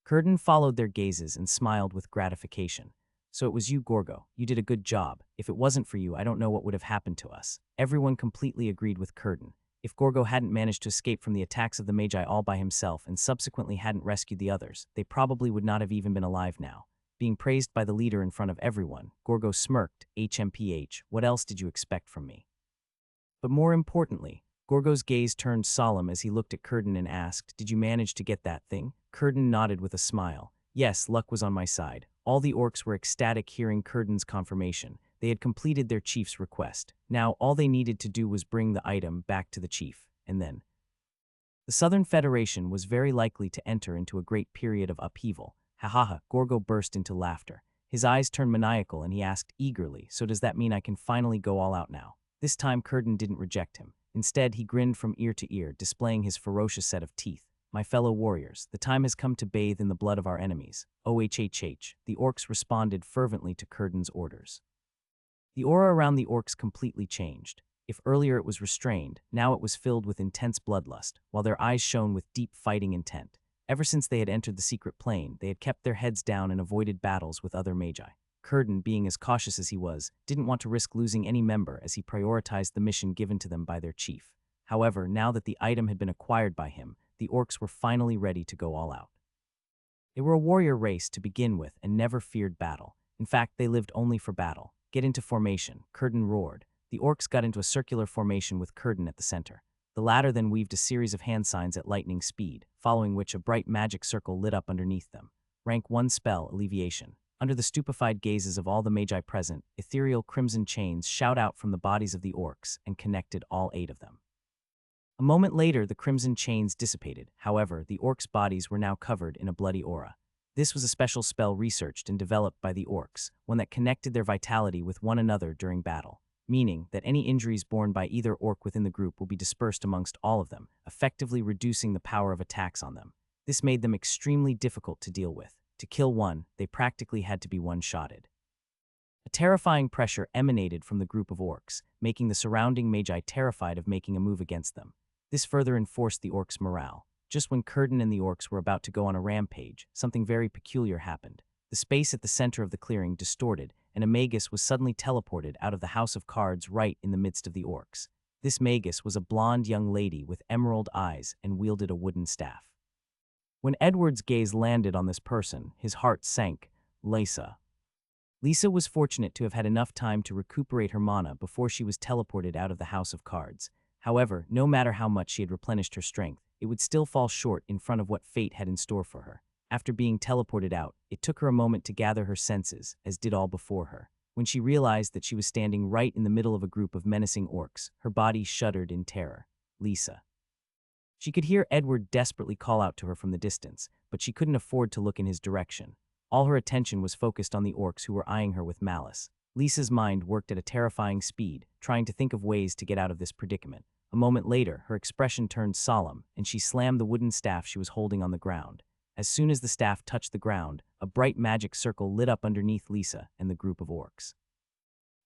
Curdan followed their gazes and smiled with gratification. So it was you, Gorgo. You did a good job. If it wasn't for you, I don't know what would have happened to us. Everyone completely agreed with Curdan. If Gorgo hadn't managed to escape from the attacks of the magi all by himself and subsequently hadn't rescued the others, they probably would not have even been alive now. Being praised by the leader in front of everyone, Gorgo smirked, HMPH, what else did you expect from me? But more importantly, Gorgo's gaze turned solemn as he looked at Curdan and asked, did you manage to get that thing? Curdan nodded with a smile. Yes, luck was on my side. All the orcs were ecstatic hearing Curdan's confirmation. They had completed their chief's request. Now, all they needed to do was bring the item back to the chief, and then the Southern Federation was very likely to enter into a great period of upheaval. Ha ha ha, Gorgo burst into laughter. His eyes turned maniacal and he asked eagerly, so does that mean I can finally go all out now? This time Curdan didn't reject him. Instead, he grinned from ear to ear, displaying his ferocious set of teeth. My fellow warriors, the time has come to bathe in the blood of our enemies. OHHH, the orcs responded fervently to Curdan's orders. The aura around the orcs completely changed. If earlier it was restrained, now it was filled with intense bloodlust, while their eyes shone with deep fighting intent. Ever since they had entered the secret plane, they had kept their heads down and avoided battles with other magi. Curdan, being as cautious as he was, didn't want to risk losing any member as he prioritized the mission given to them by their chief. However, now that the item had been acquired by him, the orcs were finally ready to go all out. They were a warrior race to begin with and never feared battle. In fact, they lived only for battle. Get into formation, Curdan roared. The orcs got into a circular formation with Curdan at the center. The latter then weaved a series of hand signs at lightning speed, following which a bright magic circle lit up underneath them. Rank 1 spell, Alleviation. Under the stupefied gazes of all the magi present, ethereal crimson chains shout out from the bodies of the orcs and connected all 8 of them. A moment later, the crimson chains dissipated. However, the orcs' bodies were now covered in a bloody aura. This was a special spell researched and developed by the orcs, one that connected their vitality with one another during battle, meaning that any injuries borne by either orc within the group will be dispersed amongst all of them, effectively reducing the power of attacks on them. This made them extremely difficult to deal with. To kill one, they practically had to be one-shotted. A terrifying pressure emanated from the group of orcs, making the surrounding magi terrified of making a move against them. This further enforced the orcs' morale. Just when Curtin and the orcs were about to go on a rampage, something very peculiar happened. The space at the center of the clearing distorted, and a magus was suddenly teleported out of the house of cards right in the midst of the orcs. This magus was a blonde young lady with emerald eyes and wielded a wooden staff. When Edward's gaze landed on this person, his heart sank. Lisa. Lisa was fortunate to have had enough time to recuperate her mana before she was teleported out of the house of cards. However, no matter how much she had replenished her strength, it would still fall short in front of what fate had in store for her. After being teleported out, it took her a moment to gather her senses, as did all before her. When she realized that she was standing right in the middle of a group of menacing orcs, her body shuddered in terror. Lisa. She could hear Edward desperately call out to her from the distance, but she couldn't afford to look in his direction. All her attention was focused on the orcs who were eyeing her with malice. Lisa's mind worked at a terrifying speed, trying to think of ways to get out of this predicament. A moment later, her expression turned solemn, and she slammed the wooden staff she was holding on the ground. As soon as the staff touched the ground, a bright magic circle lit up underneath Lisa and the group of orcs.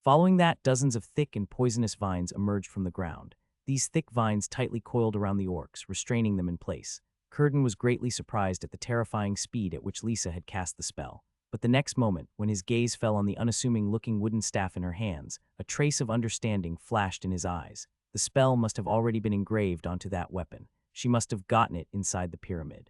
Following that, dozens of thick and poisonous vines emerged from the ground. These thick vines tightly coiled around the orcs, restraining them in place. Curtin was greatly surprised at the terrifying speed at which Lisa had cast the spell. But the next moment, when his gaze fell on the unassuming-looking wooden staff in her hands, a trace of understanding flashed in his eyes. The spell must have already been engraved onto that weapon. She must have gotten it inside the pyramid.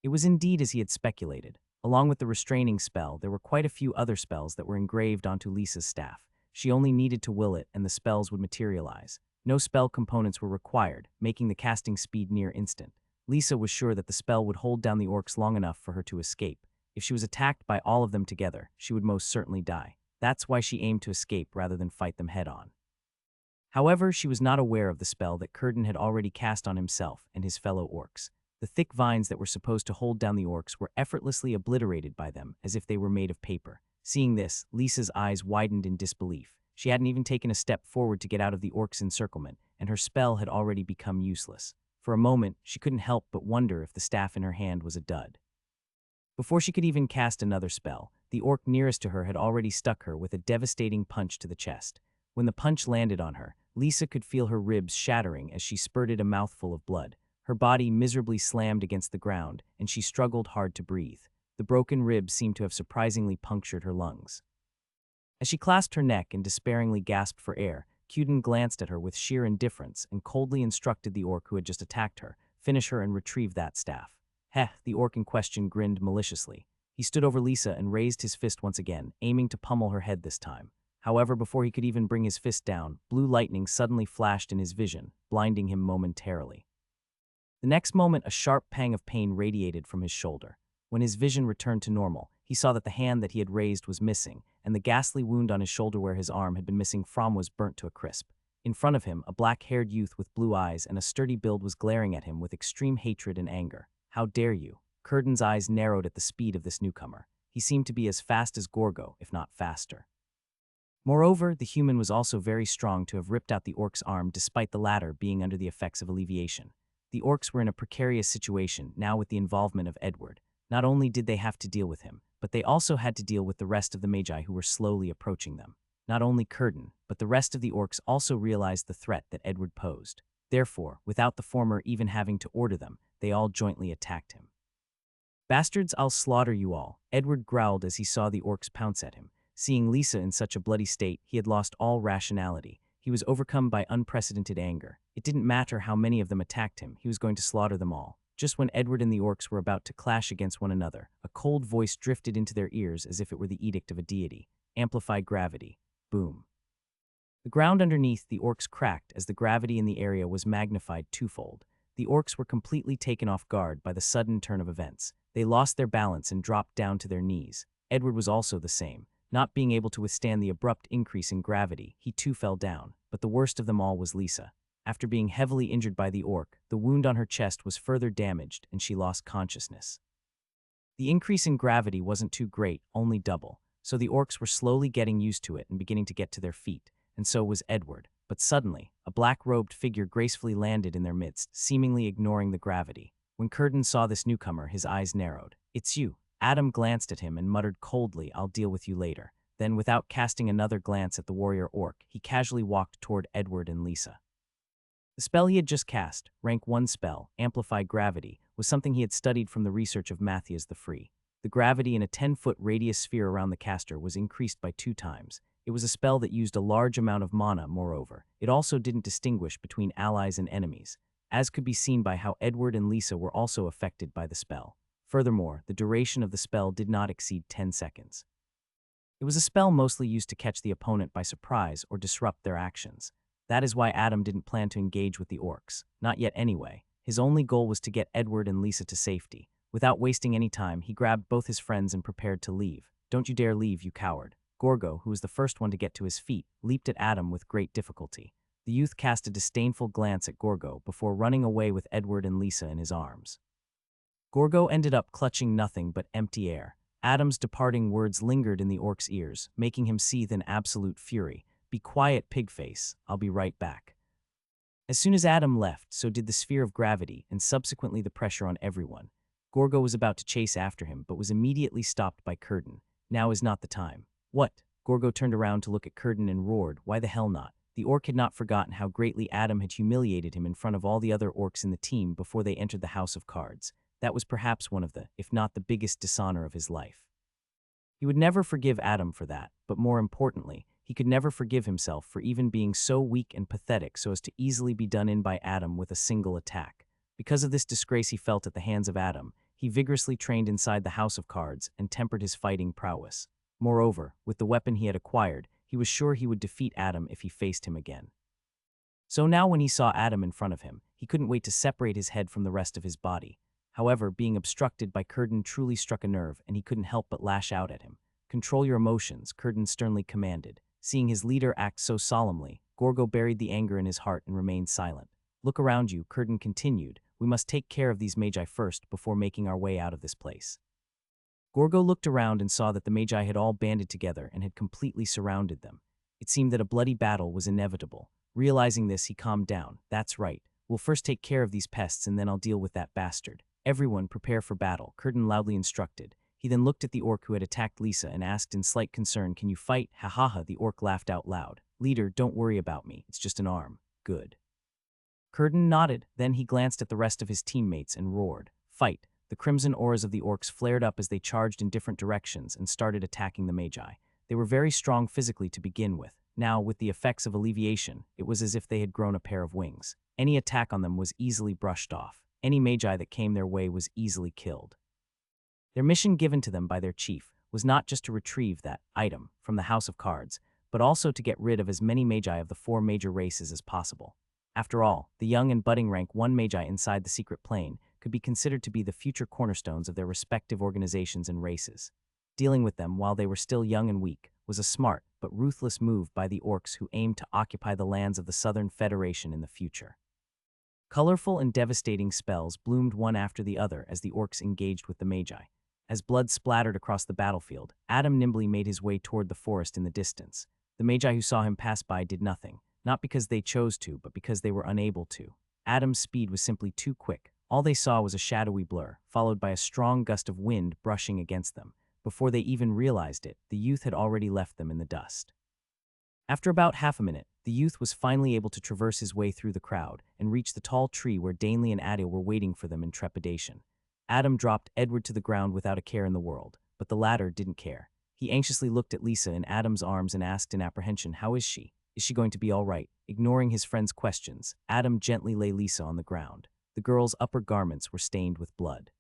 It was indeed as he had speculated. Along with the restraining spell, there were quite a few other spells that were engraved onto Lisa's staff. She only needed to will it, and the spells would materialize. No spell components were required, making the casting speed near instant. Lisa was sure that the spell would hold down the orcs long enough for her to escape. If she was attacked by all of them together, she would most certainly die. That's why she aimed to escape rather than fight them head-on. However, she was not aware of the spell that Curtin had already cast on himself and his fellow orcs. The thick vines that were supposed to hold down the orcs were effortlessly obliterated by them, as if they were made of paper. Seeing this, Lisa's eyes widened in disbelief. She hadn't even taken a step forward to get out of the orcs' encirclement, and her spell had already become useless. For a moment, she couldn't help but wonder if the staff in her hand was a dud. Before she could even cast another spell, the orc nearest to her had already stuck her with a devastating punch to the chest. When the punch landed on her, Lisa could feel her ribs shattering as she spurted a mouthful of blood. Her body miserably slammed against the ground, and she struggled hard to breathe. The broken ribs seemed to have surprisingly punctured her lungs. As she clasped her neck and despairingly gasped for air, Cuden glanced at her with sheer indifference and coldly instructed the orc who had just attacked her, "Finish her and retrieve that staff." Heh, the orc in question grinned maliciously. He stood over Lisa and raised his fist once again, aiming to pummel her head this time. However, before he could even bring his fist down, blue lightning suddenly flashed in his vision, blinding him momentarily. The next moment, a sharp pang of pain radiated from his shoulder. When his vision returned to normal, he saw that the hand that he had raised was missing, and the ghastly wound on his shoulder where his arm had been missing from was burnt to a crisp. In front of him, a black-haired youth with blue eyes and a sturdy build was glaring at him with extreme hatred and anger. "How dare you?" Curtin's eyes narrowed at the speed of this newcomer. He seemed to be as fast as Gorgo, if not faster. Moreover, the human was also very strong to have ripped out the orc's arm despite the latter being under the effects of alleviation. The orcs were in a precarious situation now with the involvement of Edward. Not only did they have to deal with him, but they also had to deal with the rest of the magi who were slowly approaching them. Not only Curtin, but the rest of the orcs also realized the threat that Edward posed. Therefore, without the former even having to order them, they all jointly attacked him. "Bastards, I'll slaughter you all," Edward growled as he saw the orcs pounce at him. Seeing Lisa in such a bloody state, he had lost all rationality. He was overcome by unprecedented anger. It didn't matter how many of them attacked him, he was going to slaughter them all. Just when Edward and the orcs were about to clash against one another, a cold voice drifted into their ears as if it were the edict of a deity. "Amplify gravity." Boom. The ground underneath the orcs cracked as the gravity in the area was magnified twofold. The orcs were completely taken off guard by the sudden turn of events. They lost their balance and dropped down to their knees. Edward was also the same. Not being able to withstand the abrupt increase in gravity, he too fell down. But the worst of them all was Lisa. After being heavily injured by the orc, the wound on her chest was further damaged and she lost consciousness. The increase in gravity wasn't too great, only double, so the orcs were slowly getting used to it and beginning to get to their feet, and so was Edward. But suddenly, a black-robed figure gracefully landed in their midst, seemingly ignoring the gravity. When Curtin saw this newcomer, his eyes narrowed. "It's you." Adam glanced at him and muttered coldly, "I'll deal with you later." Then, without casting another glance at the warrior orc, he casually walked toward Edward and Lisa. The spell he had just cast, rank 1 spell, Amplify Gravity, was something he had studied from the research of Matthias the Free. The gravity in a 10-foot radius sphere around the caster was increased by 2 times. It was a spell that used a large amount of mana, moreover. It also didn't distinguish between allies and enemies, as could be seen by how Edward and Lisa were also affected by the spell. Furthermore, the duration of the spell did not exceed 10 seconds. It was a spell mostly used to catch the opponent by surprise or disrupt their actions. That is why Adam didn't plan to engage with the orcs. Not yet anyway. His only goal was to get Edward and Lisa to safety. Without wasting any time, he grabbed both his friends and prepared to leave. "Don't you dare leave, you coward." Gorgo, who was the first one to get to his feet, leaped at Adam with great difficulty. The youth cast a disdainful glance at Gorgo before running away with Edward and Lisa in his arms. Gorgo ended up clutching nothing but empty air. Adam's departing words lingered in the orc's ears, making him seethe in absolute fury. "Be quiet, pigface. I'll be right back." As soon as Adam left, so did the sphere of gravity and subsequently the pressure on everyone. Gorgo was about to chase after him, but was immediately stopped by Curtin. "Now is not the time." "What?" Gorgo turned around to look at Curtin and roared, "Why the hell not?" The orc had not forgotten how greatly Adam had humiliated him in front of all the other orcs in the team before they entered the House of Cards. That was perhaps one of the, if not the biggest dishonor of his life. He would never forgive Adam for that, but more importantly, he could never forgive himself for even being so weak and pathetic so as to easily be done in by Adam with a single attack. Because of this disgrace he felt at the hands of Adam, he vigorously trained inside the House of Cards and tempered his fighting prowess. Moreover, with the weapon he had acquired, he was sure he would defeat Adam if he faced him again. So now when he saw Adam in front of him, he couldn't wait to separate his head from the rest of his body. However, being obstructed by Curtin truly struck a nerve, and he couldn't help but lash out at him. "Control your emotions," Curtin sternly commanded. Seeing his leader act so solemnly, Gorgo buried the anger in his heart and remained silent. "Look around you," Curtin continued. "We must take care of these magi first before making our way out of this place." Gorgo looked around and saw that the magi had all banded together and had completely surrounded them. It seemed that a bloody battle was inevitable. Realizing this, he calmed down. "That's right. We'll first take care of these pests and then I'll deal with that bastard." "Everyone prepare for battle," Curtin loudly instructed. He then looked at the orc who had attacked Lisa and asked in slight concern, "Can you fight?" "Ha ha ha," the orc laughed out loud. "Leader, don't worry about me. It's just an arm." "Good." Curtin nodded. Then he glanced at the rest of his teammates and roared, "Fight!" The crimson auras of the orcs flared up as they charged in different directions and started attacking the magi. They were very strong physically to begin with. Now, with the effects of alleviation, it was as if they had grown a pair of wings. Any attack on them was easily brushed off. Any magi that came their way was easily killed. Their mission given to them by their chief was not just to retrieve that item from the House of Cards, but also to get rid of as many magi of the 4 major races as possible. After all, the young and budding rank 1 magi inside the secret plane could be considered to be the future cornerstones of their respective organizations and races. Dealing with them while they were still young and weak was a smart but ruthless move by the orcs who aimed to occupy the lands of the Southern Federation in the future. Colorful and devastating spells bloomed one after the other as the orcs engaged with the magi. As blood splattered across the battlefield, Adam nimbly made his way toward the forest in the distance. The magi who saw him pass by did nothing, not because they chose to, but because they were unable to. Adam's speed was simply too quick. All they saw was a shadowy blur, followed by a strong gust of wind brushing against them. Before they even realized it, the youth had already left them in the dust. After about half a minute, the youth was finally able to traverse his way through the crowd and reach the tall tree where Danley and Adil were waiting for them in trepidation. Adam dropped Edward to the ground without a care in the world, but the latter didn't care. He anxiously looked at Lisa in Adam's arms and asked in apprehension, "How is she? Is she going to be all right?" Ignoring his friend's questions, Adam gently lay Lisa on the ground. The girl's upper garments were stained with blood.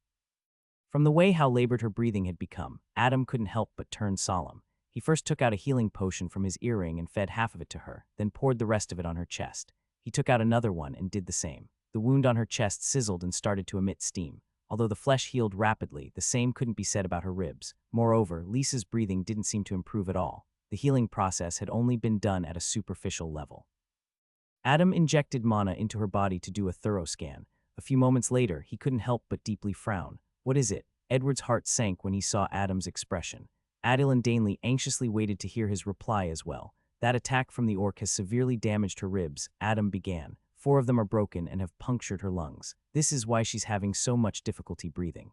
From the way how labored her breathing had become, Adam couldn't help but turn solemn. He first took out a healing potion from his earring and fed half of it to her, then poured the rest of it on her chest. He took out another one and did the same. The wound on her chest sizzled and started to emit steam. Although the flesh healed rapidly, the same couldn't be said about her ribs. Moreover, Lisa's breathing didn't seem to improve at all. The healing process had only been done at a superficial level. Adam injected mana into her body to do a thorough scan. A few moments later, he couldn't help but deeply frown. "What is it?" Edward's heart sank when he saw Adam's expression. Adil and Danley anxiously waited to hear his reply as well. That attack from the orc has severely damaged her ribs, Adam began. 4 of them are broken and have punctured her lungs. This is why she's having so much difficulty breathing.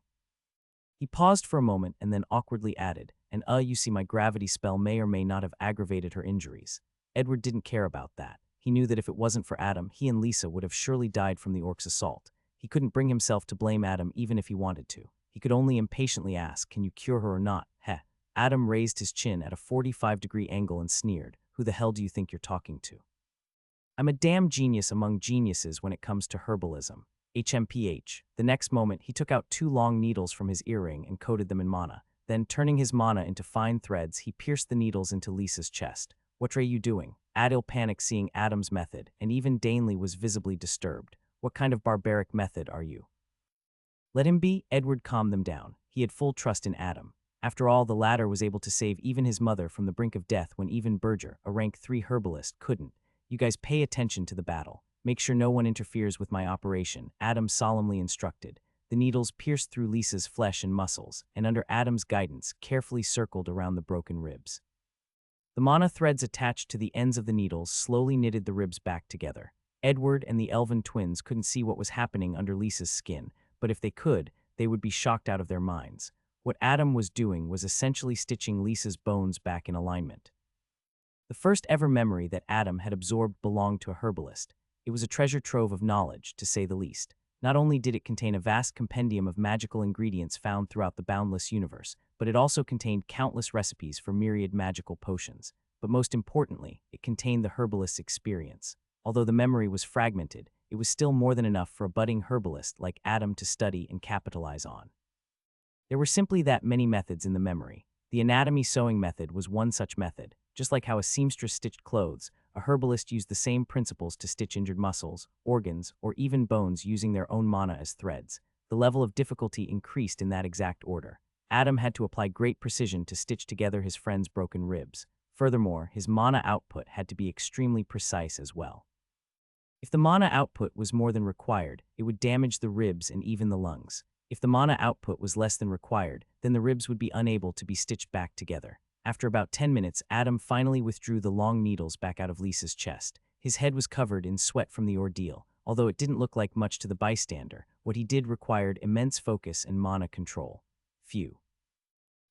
He paused for a moment and then awkwardly added, and you see my gravity spell may or may not have aggravated her injuries. Edward didn't care about that. He knew that if it wasn't for Adam, he and Lisa would have surely died from the orc's assault. He couldn't bring himself to blame Adam even if he wanted to. He could only impatiently ask, can you cure her or not? Heh. Adam raised his chin at a 45-degree angle and sneered, who the hell do you think you're talking to? I'm a damn genius among geniuses when it comes to herbalism. HMPH. The next moment, he took out 2 long needles from his earring and coated them in mana. Then, turning his mana into fine threads, he pierced the needles into Lisa's chest. What are you doing? Adil panicked seeing Adam's method, and even Danley was visibly disturbed. What kind of barbaric method are you? Let him be, Edward calmed them down. He had full trust in Adam. After all, the latter was able to save even his mother from the brink of death when even Berger, a rank 3 herbalist, couldn't. You guys pay attention to the battle. Make sure no one interferes with my operation, Adam solemnly instructed. The needles pierced through Lisa's flesh and muscles, and under Adam's guidance, carefully circled around the broken ribs. The mana threads attached to the ends of the needles slowly knitted the ribs back together. Edward and the elven twins couldn't see what was happening under Lisa's skin, but if they could, they would be shocked out of their minds. What Adam was doing was essentially stitching Lisa's bones back in alignment. The first ever memory that Adam had absorbed belonged to a herbalist. It was a treasure trove of knowledge, to say the least. Not only did it contain a vast compendium of magical ingredients found throughout the boundless universe, but it also contained countless recipes for myriad magical potions. But most importantly, it contained the herbalist's experience. Although the memory was fragmented, it was still more than enough for a budding herbalist like Adam to study and capitalize on. There were simply that many methods in the memory. The anatomy sewing method was one such method. Just like how a seamstress stitched clothes, a herbalist used the same principles to stitch injured muscles, organs, or even bones using their own mana as threads. The level of difficulty increased in that exact order. Adam had to apply great precision to stitch together his friend's broken ribs. Furthermore, his mana output had to be extremely precise as well. If the mana output was more than required, it would damage the ribs and even the lungs. If the mana output was less than required, then the ribs would be unable to be stitched back together. After about 10 minutes, Adam finally withdrew the long needles back out of Lisa's chest. His head was covered in sweat from the ordeal. Although it didn't look like much to the bystander, what he did required immense focus and mana control. Phew.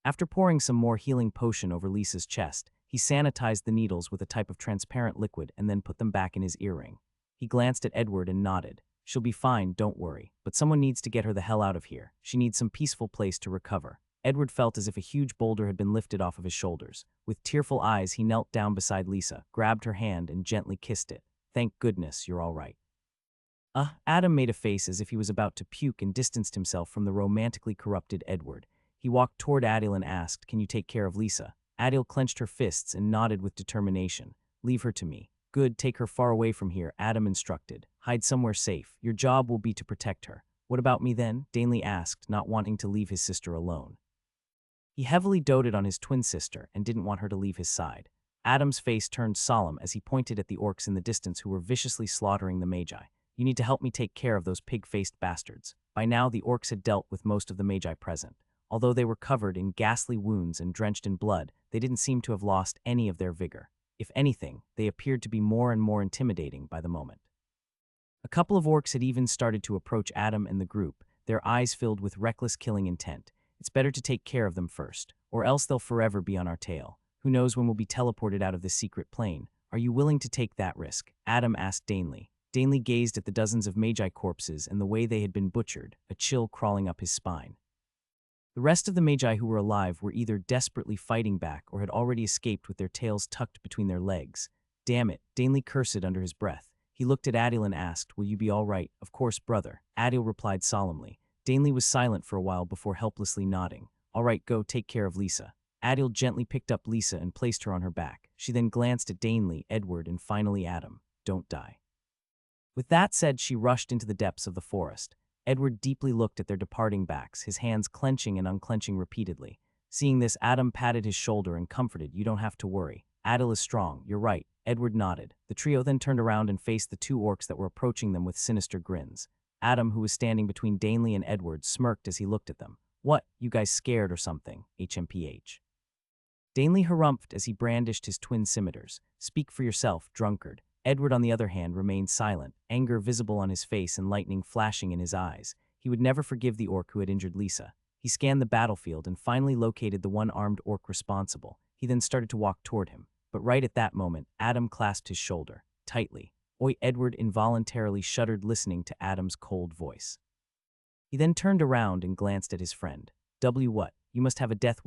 After pouring some more healing potion over Lisa's chest, he sanitized the needles with a type of transparent liquid and then put them back in his earring. He glanced at Edward and nodded. She'll be fine, don't worry. But someone needs to get her the hell out of here. She needs some peaceful place to recover. Edward felt as if a huge boulder had been lifted off of his shoulders. With tearful eyes, he knelt down beside Lisa, grabbed her hand, and gently kissed it. Thank goodness you're all right. Adam made a face as if he was about to puke and distanced himself from the romantically corrupted Edward. He walked toward Adil and asked, can you take care of Lisa? Adil clenched her fists and nodded with determination. Leave her to me. Good, take her far away from here, Adam instructed. Hide somewhere safe. Your job will be to protect her. What about me then? Danley asked, not wanting to leave his sister alone. He heavily doted on his twin sister and didn't want her to leave his side. Adam's face turned solemn as he pointed at the orcs in the distance who were viciously slaughtering the magi. You need to help me take care of those pig-faced bastards. By now, the orcs had dealt with most of the magi present. Although they were covered in ghastly wounds and drenched in blood, they didn't seem to have lost any of their vigor. If anything, they appeared to be more and more intimidating by the moment. A couple of orcs had even started to approach Adam and the group, their eyes filled with reckless killing intent. It's better to take care of them first, or else they'll forever be on our tail. Who knows when we'll be teleported out of this secret plane? Are you willing to take that risk? Adam asked Danley. Danley gazed at the dozens of magi corpses and the way they had been butchered, a chill crawling up his spine. The rest of the magi who were alive were either desperately fighting back or had already escaped with their tails tucked between their legs. Damn it, Danley cursed under his breath. He looked at Adil and asked, will you be all right? Of course, brother. Adil replied solemnly. Danley was silent for a while before helplessly nodding. All right, go take care of Lisa. Adil gently picked up Lisa and placed her on her back. She then glanced at Danley, Edward, and finally Adam. Don't die. With that said, she rushed into the depths of the forest. Edward deeply looked at their departing backs, his hands clenching and unclenching repeatedly. Seeing this, Adam patted his shoulder and comforted, you don't have to worry. Adil is strong, you're right. Edward nodded. The trio then turned around and faced the 2 orcs that were approaching them with sinister grins. Adam, who was standing between Danley and Edward, smirked as he looked at them. "What, you guys scared or something, HMPH?" Danley harumphed as he brandished his twin scimitars. "Speak for yourself, drunkard." Edward, on the other hand, remained silent, anger visible on his face and lightning flashing in his eyes. He would never forgive the orc who had injured Lisa. He scanned the battlefield and finally located the one-armed orc responsible. He then started to walk toward him. But right at that moment, Adam clasped his shoulder, tightly. Oi! Edward involuntarily shuddered, listening to Adam's cold voice. He then turned around and glanced at his friend. "What? You must have a death wish